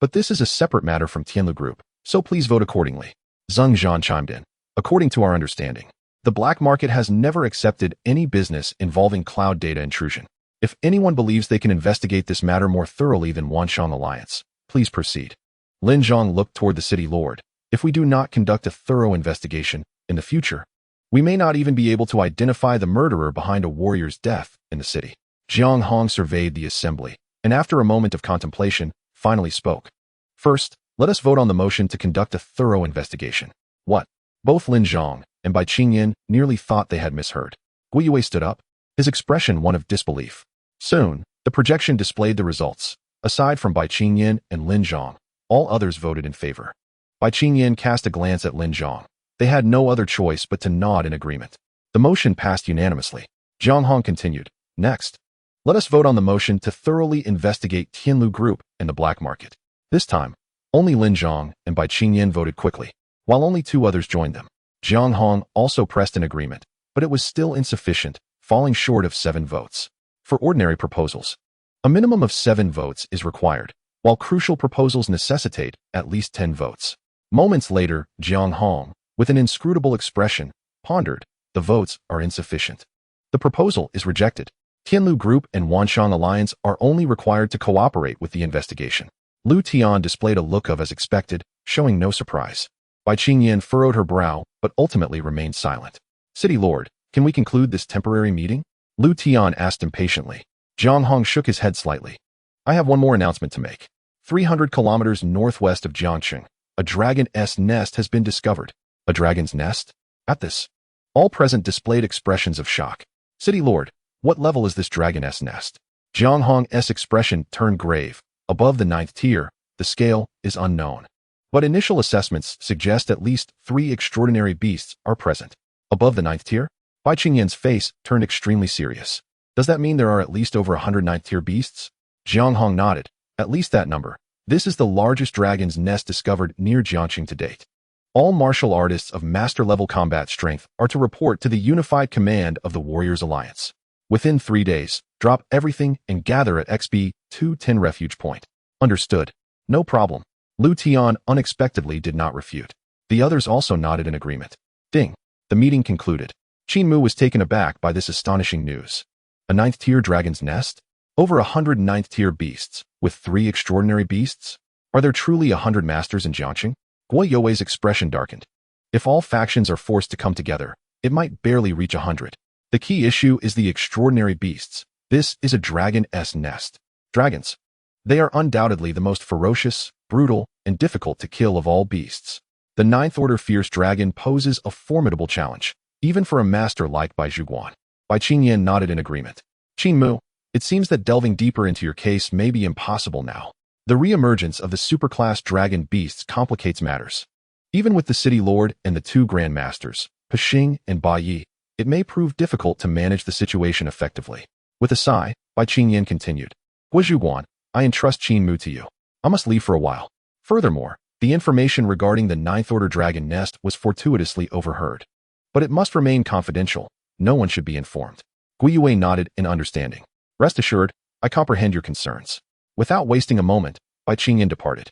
But this is a separate matter from Tianlu group, so please vote accordingly. Zheng Zhan chimed in. According to our understanding, the black market has never accepted any business involving cloud data intrusion. If anyone believes they can investigate this matter more thoroughly than Wanshang Alliance, please proceed. Lin Zhang looked toward the city lord. If we do not conduct a thorough investigation, in the future, we may not even be able to identify the murderer behind a warrior's death in the city. Jiang Hong surveyed the assembly, and after a moment of contemplation, finally spoke. First, let us vote on the motion to conduct a thorough investigation. What? Both Lin Zhang and Bai Qingyan nearly thought they had misheard. Gui Yue stood up, his expression one of disbelief. Soon, the projection displayed the results. Aside from Bai Qingyan and Lin Zhang, all others voted in favor. Bai Qingyan cast a glance at Lin Zhang. They had no other choice but to nod in agreement. The motion passed unanimously. Jiang Hong continued, Next, let us vote on the motion to thoroughly investigate Tianlu Group and the black market. This time, only Lin Zhang and Bai Qingyan voted quickly, while only two others joined them. Jiang Hong also pressed an agreement, but it was still insufficient, falling short of 7 votes. For ordinary proposals, a minimum of 7 votes is required, while crucial proposals necessitate at least 10 votes. Moments later, Jiang Hong, with an inscrutable expression, pondered, the votes are insufficient. The proposal is rejected. Tianlu Group and Wanshang Alliance are only required to cooperate with the investigation. Lu Tian displayed a look of as expected, showing no surprise. Bai Qingyan furrowed her brow, but ultimately remained silent. City Lord, can we conclude this temporary meeting? Lu Tian asked impatiently. Jiang Hong shook his head slightly. I have one more announcement to make. 300 kilometers northwest of Jiangxing, a dragon's nest has been discovered. A dragon's nest? At this, all present displayed expressions of shock. City Lord, what level is this dragon's nest? Jiang Hong's expression turned grave. Above the 9th tier, the scale is unknown. But initial assessments suggest at least 3 extraordinary beasts are present. Above the 9th tier? Bai Qingyan's face turned extremely serious. Does that mean there are at least over 100 9th tier beasts? Jiang Hong nodded. At least that number. This is the largest dragon's nest discovered near Jiangxing to date. All martial artists of master-level combat strength are to report to the unified command of the Warriors Alliance. Within 3 days, drop everything and gather at XB 210 Refuge Point. Understood. No problem. Lu Tian unexpectedly did not refute. The others also nodded in agreement. Ding. The meeting concluded. Qin Mu was taken aback by this astonishing news. A 9th tier dragon's nest? Over 100 9th tier beasts, with 3 extraordinary beasts? Are there truly 100 masters in Jiangxing? Gui You's expression darkened. If all factions are forced to come together, it might barely reach 100. The key issue is the extraordinary beasts. This is a dragon's nest. Dragons. They are undoubtedly the most ferocious, brutal, and difficult to kill of all beasts. The ninth order fierce dragon poses a formidable challenge, even for a master like Bai Zhuguan. Bai Qingyan nodded in agreement. Qin Mu, it seems that delving deeper into your case may be impossible now. The re-emergence of the superclass dragon beasts complicates matters. Even with the city lord and the two grandmasters, Pexing and Bai Yi, it may prove difficult to manage the situation effectively. With a sigh, Bai Qingyan continued. Bai Zhuguan, I entrust Qin Mu to you. I must leave for a while. Furthermore, the information regarding the ninth order dragon nest was fortuitously overheard. But it must remain confidential. No one should be informed. Gui Yue nodded in understanding. Rest assured, I comprehend your concerns. Without wasting a moment, Bai Qingyan departed.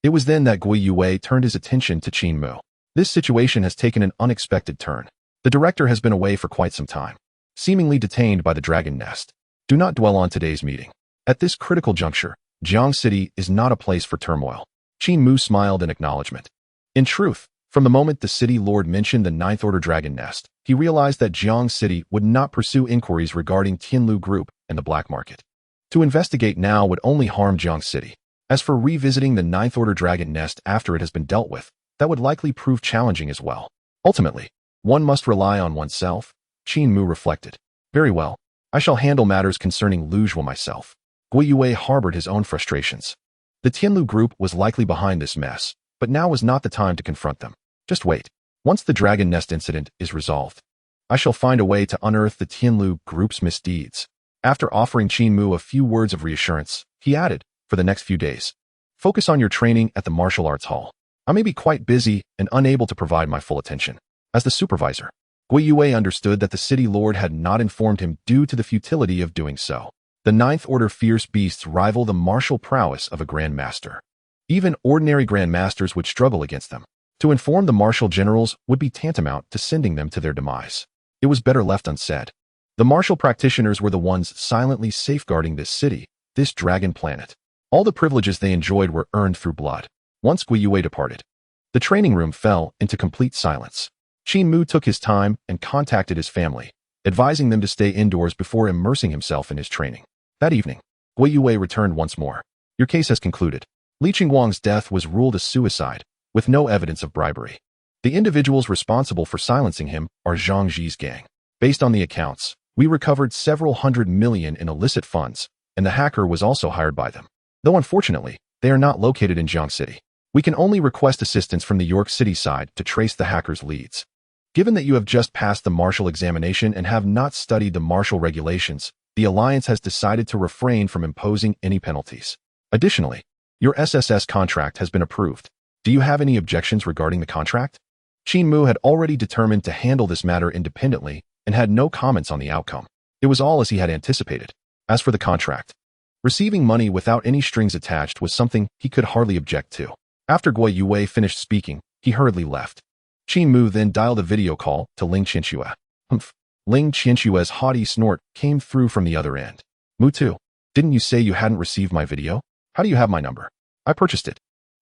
It was then that Gui Yue turned his attention to Qin Mu. This situation has taken an unexpected turn. The director has been away for quite some time, seemingly detained by the dragon nest. Do not dwell on today's meeting. At this critical juncture, Jiang City is not a place for turmoil. Qin Mu smiled in acknowledgement. In truth, from the moment the city lord mentioned the ninth order dragon nest, he realized that Jiang City would not pursue inquiries regarding Tianlu Group and the black market. To investigate now would only harm Jiang City. As for revisiting the ninth order dragon nest after it has been dealt with, that would likely prove challenging as well. Ultimately, one must rely on oneself, Qin Mu reflected. Very well, I shall handle matters concerning Luzhua myself. Gui Yue harbored his own frustrations. The Tianlu Group was likely behind this mess, but now was not the time to confront them. Just wait. Once the dragon nest incident is resolved, I shall find a way to unearth the Tianlu Group's misdeeds. After offering Qin Mu a few words of reassurance, he added, for the next few days, focus on your training at the martial arts hall. I may be quite busy and unable to provide my full attention. As the supervisor, Gui Yue understood that the city lord had not informed him due to the futility of doing so. The ninth order fierce beasts rival the martial prowess of a grandmaster. Even ordinary grandmasters would struggle against them. To inform the martial generals would be tantamount to sending them to their demise. It was better left unsaid. The martial practitioners were the ones silently safeguarding this city, this dragon planet. All the privileges they enjoyed were earned through blood. Once Gui Yue departed, the training room fell into complete silence. Qin Mu took his time and contacted his family, advising them to stay indoors before immersing himself in his training. That evening, Gui Yue returned once more. Your case has concluded. Li Qingguang's death was ruled a suicide, with no evidence of bribery. The individuals responsible for silencing him are Zhang Ji's gang. Based on the accounts, we recovered several $100 million in illicit funds, and the hacker was also hired by them. Though unfortunately, they are not located in Jiang City. We can only request assistance from the York City side to trace the hacker's leads. Given that you have just passed the martial examination and have not studied the martial regulations, the Alliance has decided to refrain from imposing any penalties. Additionally, your SSS contract has been approved. Do you have any objections regarding the contract? Qin Mu had already determined to handle this matter independently and had no comments on the outcome. It was all as he had anticipated. As for the contract, receiving money without any strings attached was something he could hardly object to. After Gui Yue finished speaking, he hurriedly left. Qin Mu then dialed a video call to Ling Qianxue. Humph. Ling Qianxue's haughty snort came through from the other end. Mu too. Didn't you say you hadn't received my video? How do you have my number? I purchased it.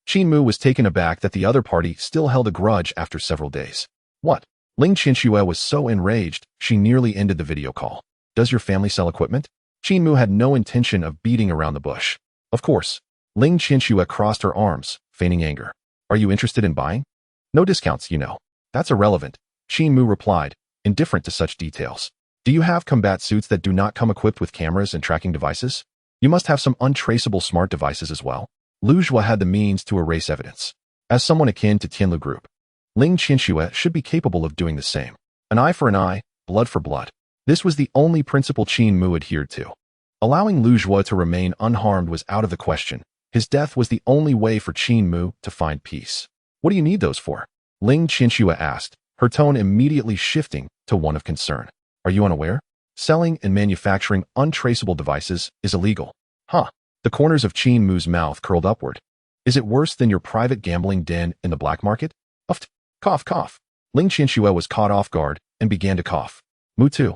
Qin Mu was taken aback that the other party still held a grudge after several days. What? Ling Qianxue was so enraged, she nearly ended the video call. Does your family sell equipment? Qin Mu had no intention of beating around the bush. Of course. Ling Qianxue crossed her arms, feigning anger. Are you interested in buying? No discounts, you know. That's irrelevant. Qin Mu replied, indifferent to such details. Do you have combat suits that do not come equipped with cameras and tracking devices? You must have some untraceable smart devices as well. Luzhua had the means to erase evidence. As someone akin to Tianlu Group, Ling Qianxue should be capable of doing the same. An eye for an eye, blood for blood. This was the only principle Qin Mu adhered to. Allowing Luzhua to remain unharmed was out of the question. His death was the only way for Qin Mu to find peace. What do you need those for? Ling Qianxue asked, her tone immediately shifting to one of concern. Are you unaware? Selling and manufacturing untraceable devices is illegal. Huh. The corners of Qin Mu's mouth curled upward. Is it worse than your private gambling den in the black market? Uft. Cough, cough. Ling Qianxue was caught off guard and began to cough. Mu too.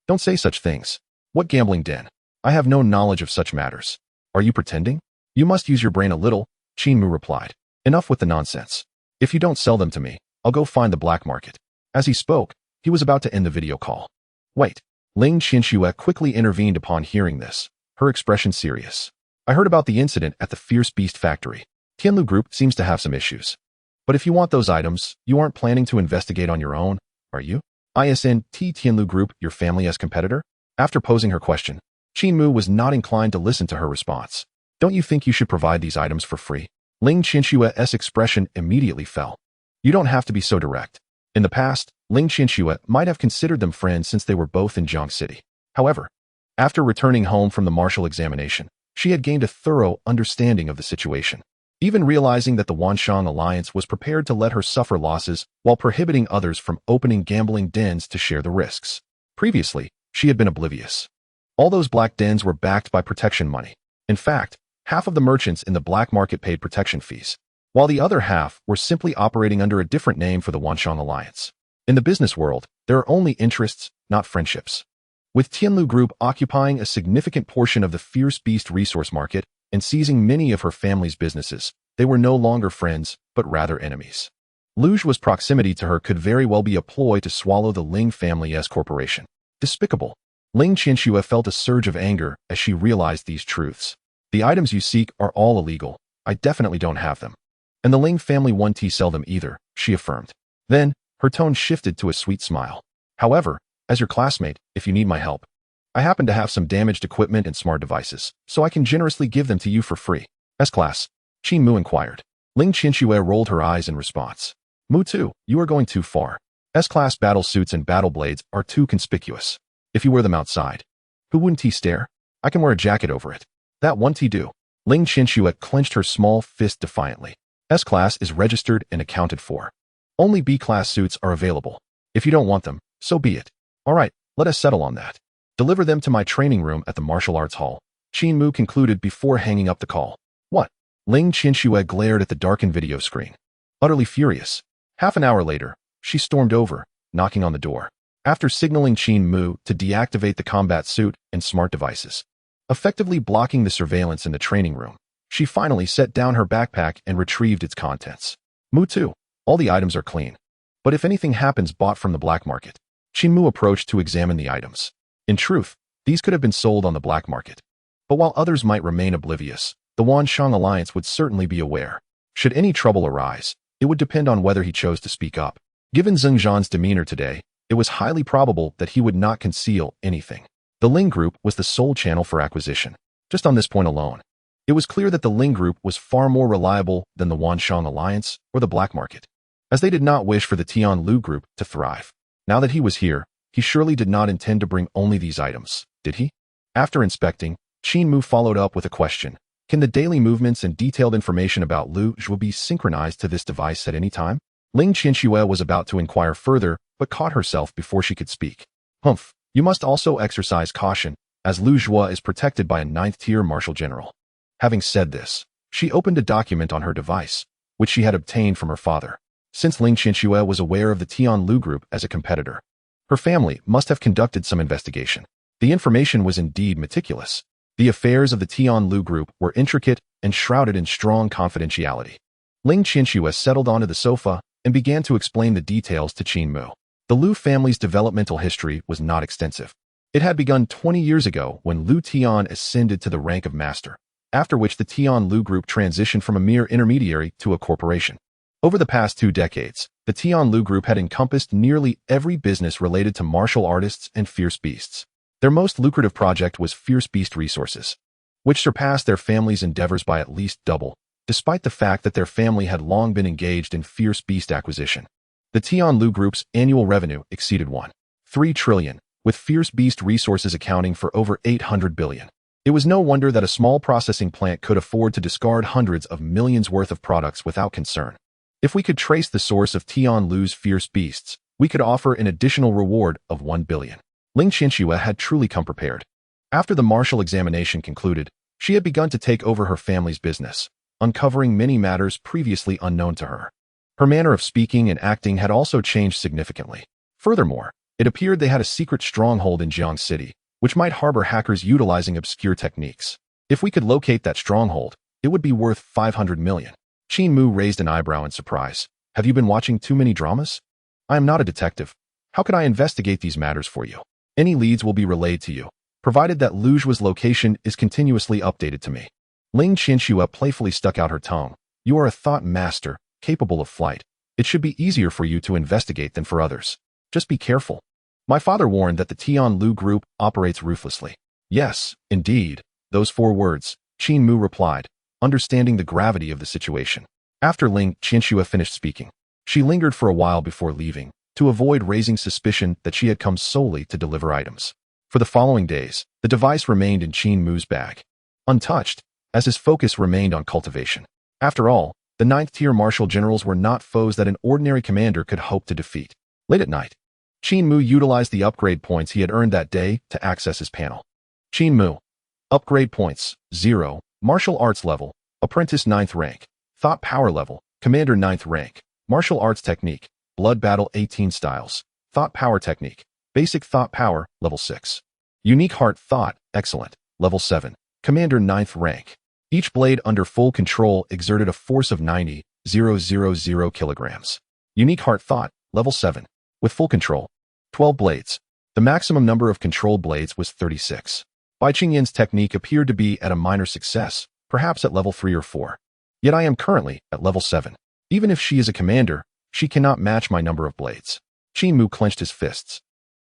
Don't say such things. What gambling den? I have no knowledge of such matters. Are you pretending? You must use your brain a little, Qin Mu replied. Enough with the nonsense. If you don't sell them to me, I'll go find the black market. As he spoke, he was about to end the video call. Wait. Ling Qianxue quickly intervened upon hearing this, her expression serious. I heard about the incident at the Fierce Beast Factory. Tianlu Group seems to have some issues. But if you want those items, you aren't planning to investigate on your own, are you? Isn't Tianlu Group your family as competitor? After posing her question, Qin Mu was not inclined to listen to her response. Don't you think you should provide these items for free? Ling Qianxue's expression immediately fell. You don't have to be so direct. In the past, Ling Qianxue might have considered them friends since they were both in Jiang City. However, after returning home from the martial examination, she had gained a thorough understanding of the situation. Even realizing that the Wanshang Alliance was prepared to let her suffer losses while prohibiting others from opening gambling dens to share the risks. Previously, she had been oblivious. All those black dens were backed by protection money. In fact, half of the merchants in the black market paid protection fees, while the other half were simply operating under a different name for the Wanshang Alliance. In the business world, there are only interests, not friendships. With Tianlu Group occupying a significant portion of the Fierce Beast resource market and seizing many of her family's businesses, they were no longer friends, but rather enemies. Lu Zhua's proximity to her could very well be a ploy to swallow the Ling family's corporation. Despicable. Ling Qianxue felt a surge of anger as she realized these truths. The items you seek are all illegal. I definitely don't have them. And the Ling family won't sell them either, she affirmed. Then, her tone shifted to a sweet smile. However, as your classmate, if you need my help, I happen to have some damaged equipment and smart devices, so I can generously give them to you for free. S-Class, Qin Mu inquired. Ling Qianxue rolled her eyes in response. Mu too, you are going too far. S-Class battle suits and battle blades are too conspicuous. If you wear them outside, who wouldn't he stare? I can wear a jacket over it. That won't he do? Ling Qianxue clenched her small fist defiantly. S-Class is registered and accounted for. Only B-Class suits are available. If you don't want them, so be it. All right, let us settle on that. Deliver them to my training room at the martial arts hall. Qin Mu concluded before hanging up the call. What? Ling Qianxue glared at the darkened video screen. Utterly furious. Half an hour later, she stormed over, knocking on the door. After signaling Qin Mu to deactivate the combat suit and smart devices, effectively blocking the surveillance in the training room, she finally set down her backpack and retrieved its contents. Mu too. All the items are clean. But if anything happens bought from the black market, Qin Mu approached to examine the items. In truth, these could have been sold on the black market. But while others might remain oblivious, the Wanshang Alliance would certainly be aware. Should any trouble arise, it would depend on whether he chose to speak up. Given Zheng Zhan's demeanor today, it was highly probable that he would not conceal anything. The Ling Group was the sole channel for acquisition. Just on this point alone, it was clear that the Ling Group was far more reliable than the Wanshang Alliance or the black market, as they did not wish for the Tianlu Group to thrive. Now that he was here, he surely did not intend to bring only these items, did he? After inspecting, Qin Mu followed up with a question. Can the daily movements and detailed information about Lu Zhu be synchronized to this device at any time? Ling Qianxue was about to inquire further, but caught herself before she could speak. Humph, you must also exercise caution, as Lu Zhu is protected by a 9th-tier martial general. Having said this, she opened a document on her device, which she had obtained from her father. Since Ling Qianxue was aware of the Tianlu Group as a competitor, her family must have conducted some investigation. The information was indeed meticulous. The affairs of the Tianlu Group were intricate and shrouded in strong confidentiality. Ling Qianxue settled onto the sofa and began to explain the details to Qin Mu. The Lu family's developmental history was not extensive. It had begun 20 years ago when Lu Tian ascended to the rank of master, after which the Tianlu Group transitioned from a mere intermediary to a corporation. Over the past 2 decades, the Tianlu Group had encompassed nearly every business related to martial artists and fierce beasts. Their most lucrative project was Fierce Beast Resources, which surpassed their family's endeavors by at least double, despite the fact that their family had long been engaged in fierce beast acquisition. The Tianlu Group's annual revenue exceeded 1.3 trillion, with fierce beast resources accounting for over 800 billion. It was no wonder that a small processing plant could afford to discard hundreds of millions worth of products without concern. If we could trace the source of Tianlu's fierce beasts, we could offer an additional reward of 1 billion. Ling Qianxue had truly come prepared. After the martial examination concluded, she had begun to take over her family's business, uncovering many matters previously unknown to her. Her manner of speaking and acting had also changed significantly. Furthermore, it appeared they had a secret stronghold in Jiang City, which might harbor hackers utilizing obscure techniques. If we could locate that stronghold, it would be worth 500 million. Qin Mu raised an eyebrow in surprise. Have you been watching too many dramas? I am not a detective. How could I investigate these matters for you? Any leads will be relayed to you, provided that Lu Zhua's location is continuously updated to me. Ling Qianxue playfully stuck out her tongue. You are a thought master, capable of flight. It should be easier for you to investigate than for others. Just be careful. My father warned that the Tianlu group operates ruthlessly. Yes, indeed. Those 4 words, Qin Mu replied, understanding the gravity of the situation. After Ling Qianxue finished speaking, she lingered for a while before leaving, to avoid raising suspicion that she had come solely to deliver items. For the following days, the device remained in Qin Mu's bag, untouched, as his focus remained on cultivation. After all, the 9th-tier martial generals were not foes that an ordinary commander could hope to defeat. Late at night, Qin Mu utilized the upgrade points he had earned that day to access his panel. Qin Mu. Upgrade points, 0, martial arts level, apprentice 9th rank, thought power level, commander 9th rank, martial arts technique, blood battle 18 styles, thought power technique, basic thought power, level 6. Unique heart thought, excellent, level 7, commander 9th rank. Each blade under full control exerted a force of 90,000 kilograms. Unique heart thought, level 7. With full control, 12 blades. The maximum number of controlled blades was 36. Bai Qingyan's technique appeared to be at a minor success, perhaps at level 3 or 4. Yet I am currently at level 7. Even if she is a commander, she cannot match my number of blades. Qin Mu clenched his fists.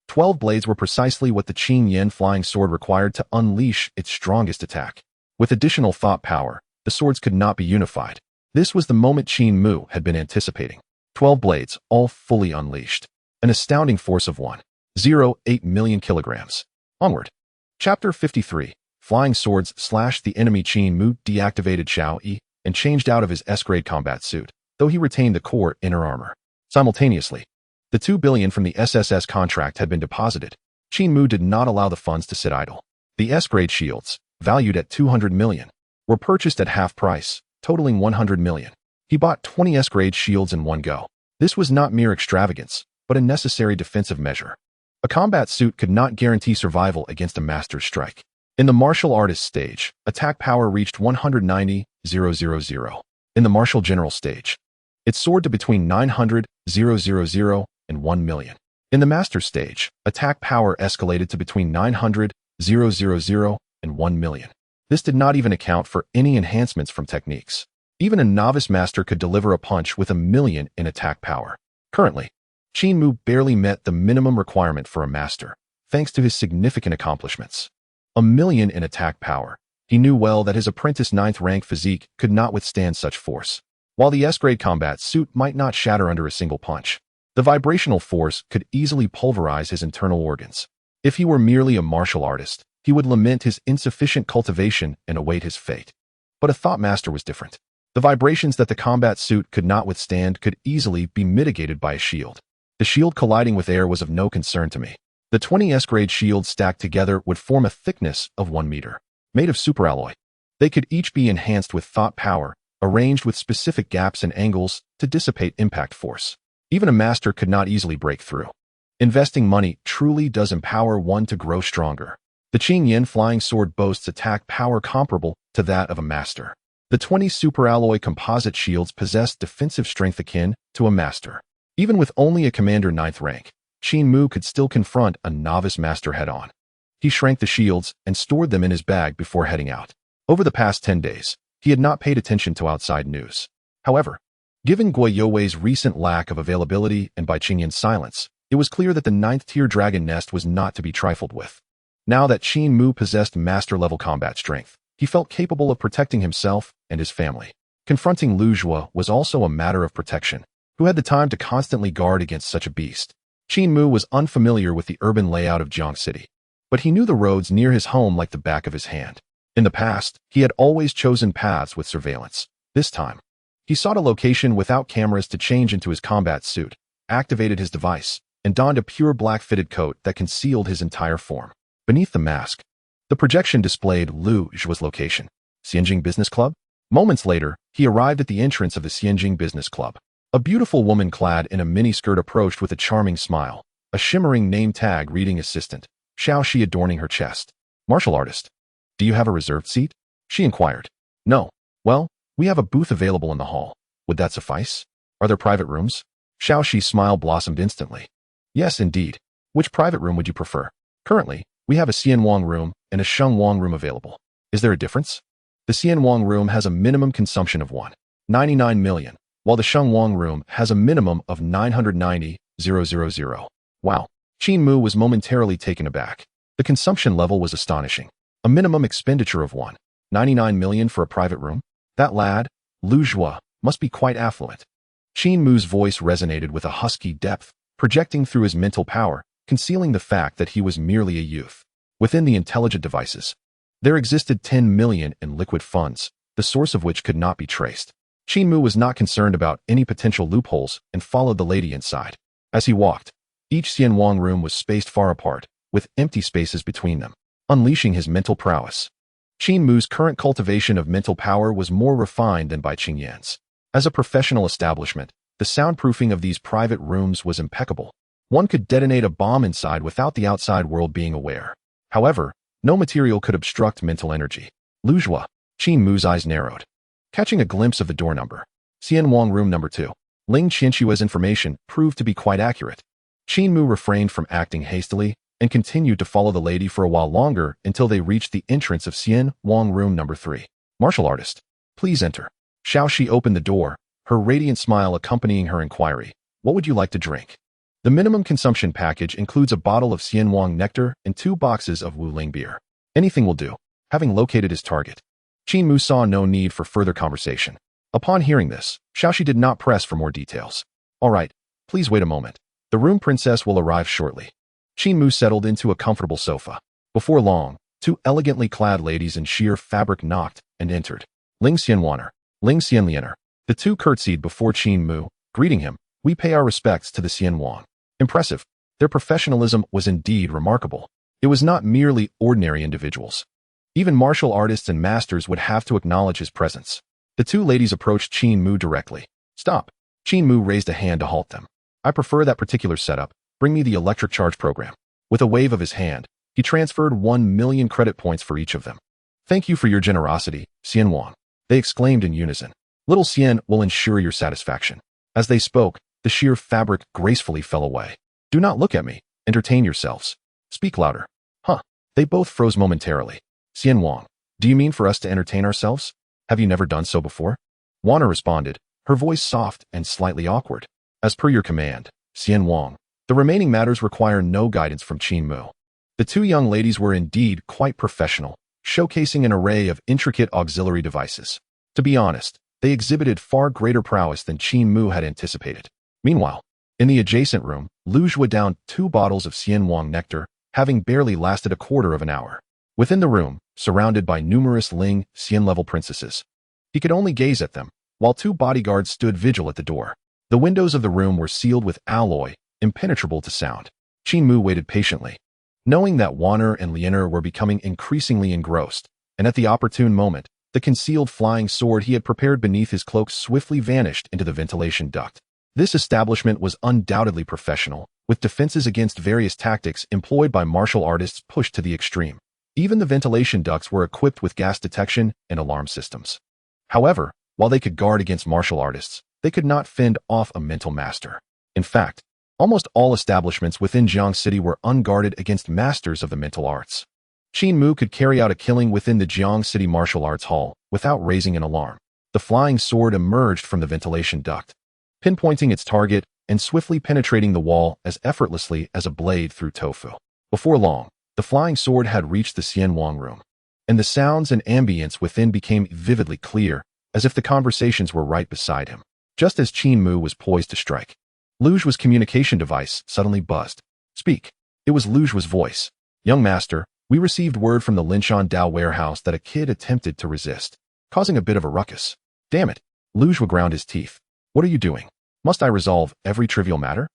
12 blades were precisely what the Qin Yan flying sword required to unleash its strongest attack. With additional thought power, the swords could not be unified. This was the moment Qin Mu had been anticipating. 12 blades, all fully unleashed. An astounding force of 1.08 million kilograms. Onward. Chapter 53. Flying swords slashed the enemy. Qin Mu deactivated Xiao Yi and changed out of his S-grade combat suit, though he retained the core inner armor. Simultaneously, the 2 billion from the SSS contract had been deposited. Qin Mu did not allow the funds to sit idle. The S-grade shields, valued at 200 million, were purchased at half price, totaling 100 million. He bought 20 S-grade shields in one go. This was not mere extravagance, but a necessary defensive measure. A combat suit could not guarantee survival against a master's strike. In the martial artist stage, attack power reached 190,000. In the martial general stage, it soared to between 900,000 and 1 million. In the master stage, attack power escalated to between 900,000 and 1 million. This did not even account for any enhancements from techniques. Even a novice master could deliver a punch with 1 million in attack power. Currently, Qin Mu barely met the minimum requirement for a master, thanks to his significant accomplishments. 1 million in attack power. He knew well that his apprentice 9th rank physique could not withstand such force. While the S-grade combat suit might not shatter under a single punch, the vibrational force could easily pulverize his internal organs. If he were merely a martial artist, he would lament his insufficient cultivation and await his fate. But a thought master was different. The vibrations that the combat suit could not withstand could easily be mitigated by a shield. The shield colliding with air was of no concern to me. The 20 S-grade shields stacked together would form a thickness of 1 meter, made of superalloy. They could each be enhanced with thought power, arranged with specific gaps and angles to dissipate impact force. Even a master could not easily break through. Investing money truly does empower one to grow stronger. The Qin Yan flying sword boasts attack power comparable to that of a master. The 20 superalloy composite shields possess defensive strength akin to a master. Even with only a commander 9th rank, Qin Mu could still confront a novice master head-on. He shrank the shields and stored them in his bag before heading out. Over the past 10 days, he had not paid attention to outside news. However, given Guo Youwei's recent lack of availability and Bai Qingyan's silence, it was clear that the 9th-tier dragon nest was not to be trifled with. Now that Qin Mu possessed master-level combat strength, he felt capable of protecting himself and his family. Confronting Lu Zhua was also a matter of protection. Who had the time to constantly guard against such a beast? Qin Mu was unfamiliar with the urban layout of Jiang City, but he knew the roads near his home like the back of his hand. In the past, he had always chosen paths with surveillance. This time, he sought a location without cameras to change into his combat suit, activated his device, and donned a pure black fitted coat that concealed his entire form. Beneath the mask, the projection displayed Lu Zhua's location. Xianjing Business Club? Moments later, he arrived at the entrance of the Xianjing Business Club. A beautiful woman clad in a miniskirt approached with a charming smile, a shimmering name tag reading assistant, Xiaoxi adorning her chest. Martial artist. Do you have a reserved seat? She inquired. No. Well, we have a booth available in the hall. Would that suffice? Are there private rooms? Xiaoxi's smile blossomed instantly. Yes, indeed. Which private room would you prefer? Currently, we have a Xian Wang room and a Sheng Wang room available. Is there a difference? The Xian Wang room has a minimum consumption of 1.99 million, while the Sheng Wang room has a minimum of 990,000. Wow. Qin Mu was momentarily taken aback. The consumption level was astonishing. A minimum expenditure of 1.99 million for a private room? That lad, Lu Zhua, must be quite affluent. Qin Mu's voice resonated with a husky depth, projecting through his mental power, concealing the fact that he was merely a youth. Within the intelligent devices, there existed 10 million in liquid funds, the source of which could not be traced. Qin Mu was not concerned about any potential loopholes and followed the lady inside. As he walked, each Xian Wang room was spaced far apart, with empty spaces between them, unleashing his mental prowess. Qin Mu's current cultivation of mental power was more refined than by Qing Yan's. As a professional establishment, the soundproofing of these private rooms was impeccable. One could detonate a bomb inside without the outside world being aware. However, no material could obstruct mental energy. Lu Zhua, Qin Mu's eyes narrowed. Catching a glimpse of the door number, Xian Wang room number 2, Ling Qianxue's information proved to be quite accurate. Qin Mu refrained from acting hastily and continued to follow the lady for a while longer until they reached the entrance of Xian Wang room number 3. Martial artist, please enter. Xiaoxi opened the door, her radiant smile accompanying her inquiry. What would you like to drink? The minimum consumption package includes a bottle of Xian Wang nectar and 2 boxes of Wu Ling beer. Anything will do. Having located his target, Qin Mu saw no need for further conversation. Upon hearing this, Xiaoxi did not press for more details. All right, please wait a moment. The room princess will arrive shortly. Qin Mu settled into a comfortable sofa. Before long, 2 elegantly clad ladies in sheer fabric knocked and entered. Ling Xianwaner, Ling Xianlianer. The 2 curtsied before Qin Mu, greeting him. We pay our respects to the Xian Wang. Impressive. Their professionalism was indeed remarkable. It was not merely ordinary individuals. Even martial artists and masters would have to acknowledge his presence. The 2 ladies approached Qin Mu directly. Stop. Qin Mu raised a hand to halt them. I prefer that particular setup. Bring me the electric charge program. With a wave of his hand, he transferred 1 million credit points for each of them. Thank you for your generosity, Xian Wang. They exclaimed in unison. Little Xian will ensure your satisfaction. As they spoke, the sheer fabric gracefully fell away. Do not look at me. Entertain yourselves. Speak louder. Huh. They both froze momentarily. Xian Wang, do you mean for us to entertain ourselves? Have you never done so before? Wana responded, her voice soft and slightly awkward. As per your command, Xian Wang. The remaining matters require no guidance from Qin Mu. The 2 young ladies were indeed quite professional, showcasing an array of intricate auxiliary devices. To be honest, they exhibited far greater prowess than Qin Mu had anticipated. Meanwhile, in the adjacent room, Lu Zhua downed 2 bottles of Xian Wang nectar, having barely lasted a quarter of an hour. Within the room, surrounded by numerous Ling Xian-level princesses, he could only gaze at them, while 2 bodyguards stood vigil at the door. The windows of the room were sealed with alloy, impenetrable to sound. Qin Mu waited patiently, knowing that Wanner and Lianer were becoming increasingly engrossed, and at the opportune moment, the concealed flying sword he had prepared beneath his cloak swiftly vanished into the ventilation duct. This establishment was undoubtedly professional, with defenses against various tactics employed by martial artists pushed to the extreme. Even the ventilation ducts were equipped with gas detection and alarm systems. However, while they could guard against martial artists, they could not fend off a mental master. In fact, almost all establishments within Jiang City were unguarded against masters of the mental arts. Qin Mu could carry out a killing within the Jiang City Martial Arts Hall without raising an alarm. The flying sword emerged from the ventilation duct, pinpointing its target and swiftly penetrating the wall as effortlessly as a blade through tofu. Before long, the flying sword had reached the Xian Wang room, and the sounds and ambience within became vividly clear, as if the conversations were right beside him. Just as Qin Mu was poised to strike, Lu Zhua's communication device suddenly buzzed. Speak. It was Lu Zhua's voice. Young master, we received word from the Linshan Dao warehouse that a kid attempted to resist, causing a bit of a ruckus. Damn it. Lu Zhua ground his teeth. What are you doing? Must I resolve every trivial matter?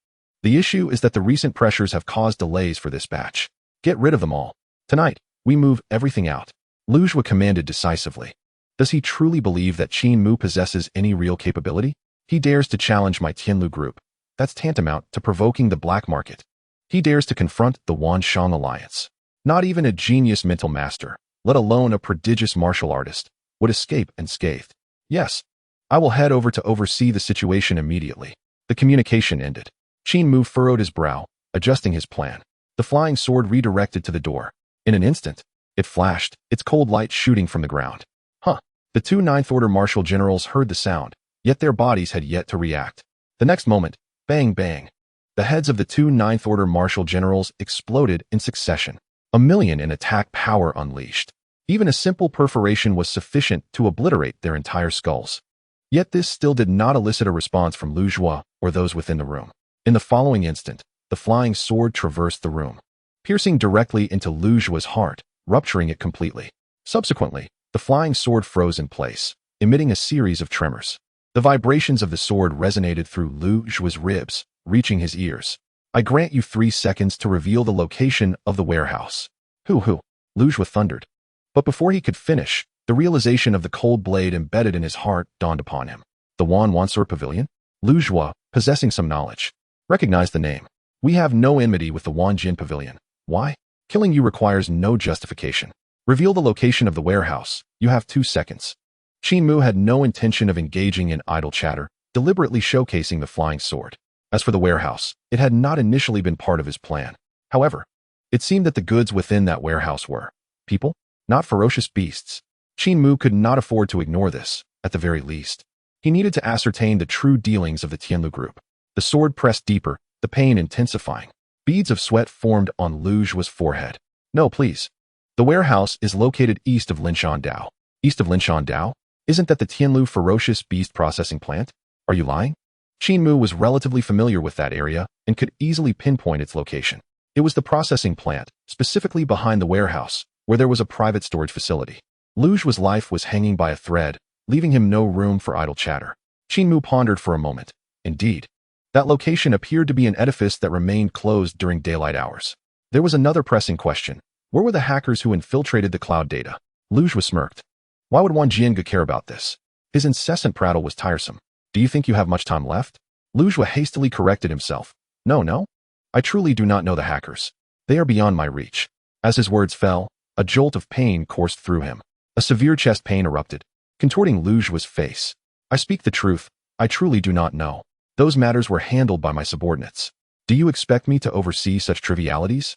The issue is that the recent pressures have caused delays for this batch. Get rid of them all. Tonight, we move everything out. Lu Zhua commanded decisively. Does he truly believe that Qin Mu possesses any real capability? He dares to challenge my Tianlu group. That's tantamount to provoking the black market. He dares to confront the Wanshang Alliance. Not even a genius mental master, let alone a prodigious martial artist, would escape unscathed. Yes, I will head over to oversee the situation immediately. The communication ended. Qin Mu furrowed his brow, adjusting his plan. The flying sword redirected to the door. In an instant, it flashed, its cold light shooting from the ground. Huh. The two Ninth Order martial generals heard the sound, yet their bodies had yet to react. The next moment, bang bang. The heads of the two Ninth Order martial generals exploded in succession. 1,000,000 in attack power unleashed. Even a simple perforation was sufficient to obliterate their entire skulls. Yet this still did not elicit a response from Lu Zhuo or those within the room. In the following instant, the flying sword traversed the room, piercing directly into Lu Zhuo's heart, rupturing it completely. Subsequently, the flying sword froze in place, emitting a series of tremors. The vibrations of the sword resonated through Lu Zhuo's ribs, reaching his ears. I grant you 3 seconds to reveal the location of the warehouse. Hoo, Lu Zhuo thundered. But before he could finish, the realization of the cold blade embedded in his heart dawned upon him. The Wanwansur Pavilion? Lu Zhuo, possessing some knowledge, recognized the name. We have no enmity with the Wanjin Pavilion. Why? Killing you requires no justification. Reveal the location of the warehouse. You have 2 seconds. Qin Mu had no intention of engaging in idle chatter, deliberately showcasing the flying sword. As for the warehouse, it had not initially been part of his plan. However, it seemed that the goods within that warehouse were people, not ferocious beasts. Qin Mu could not afford to ignore this, at the very least. He needed to ascertain the true dealings of the Tianlu group. The sword pressed deeper, the pain intensifying. Beads of sweat formed on Lu Zhuo's forehead. No, please. The warehouse is located east of Linshan Dao. East of Linshan Dao? Isn't that the Tianlu ferocious beast processing plant? Are you lying? Qin Mu was relatively familiar with that area and could easily pinpoint its location. It was the processing plant, specifically behind the warehouse, where there was a private storage facility. Lu Zhuo's life was hanging by a thread, leaving him no room for idle chatter. Qin Mu pondered for a moment. Indeed, that location appeared to be an edifice that remained closed during daylight hours. There was another pressing question. Where were the hackers who infiltrated the cloud data? Lu Zhuo smirked. Why would Wang Jianga care about this? His incessant prattle was tiresome. Do you think you have much time left? Lu Zhuo hastily corrected himself. No. I truly do not know the hackers. They are beyond my reach. As his words fell, a jolt of pain coursed through him. A severe chest pain erupted, contorting Lu Zhuo's face. I speak the truth. I truly do not know. Those matters were handled by my subordinates. Do you expect me to oversee such trivialities?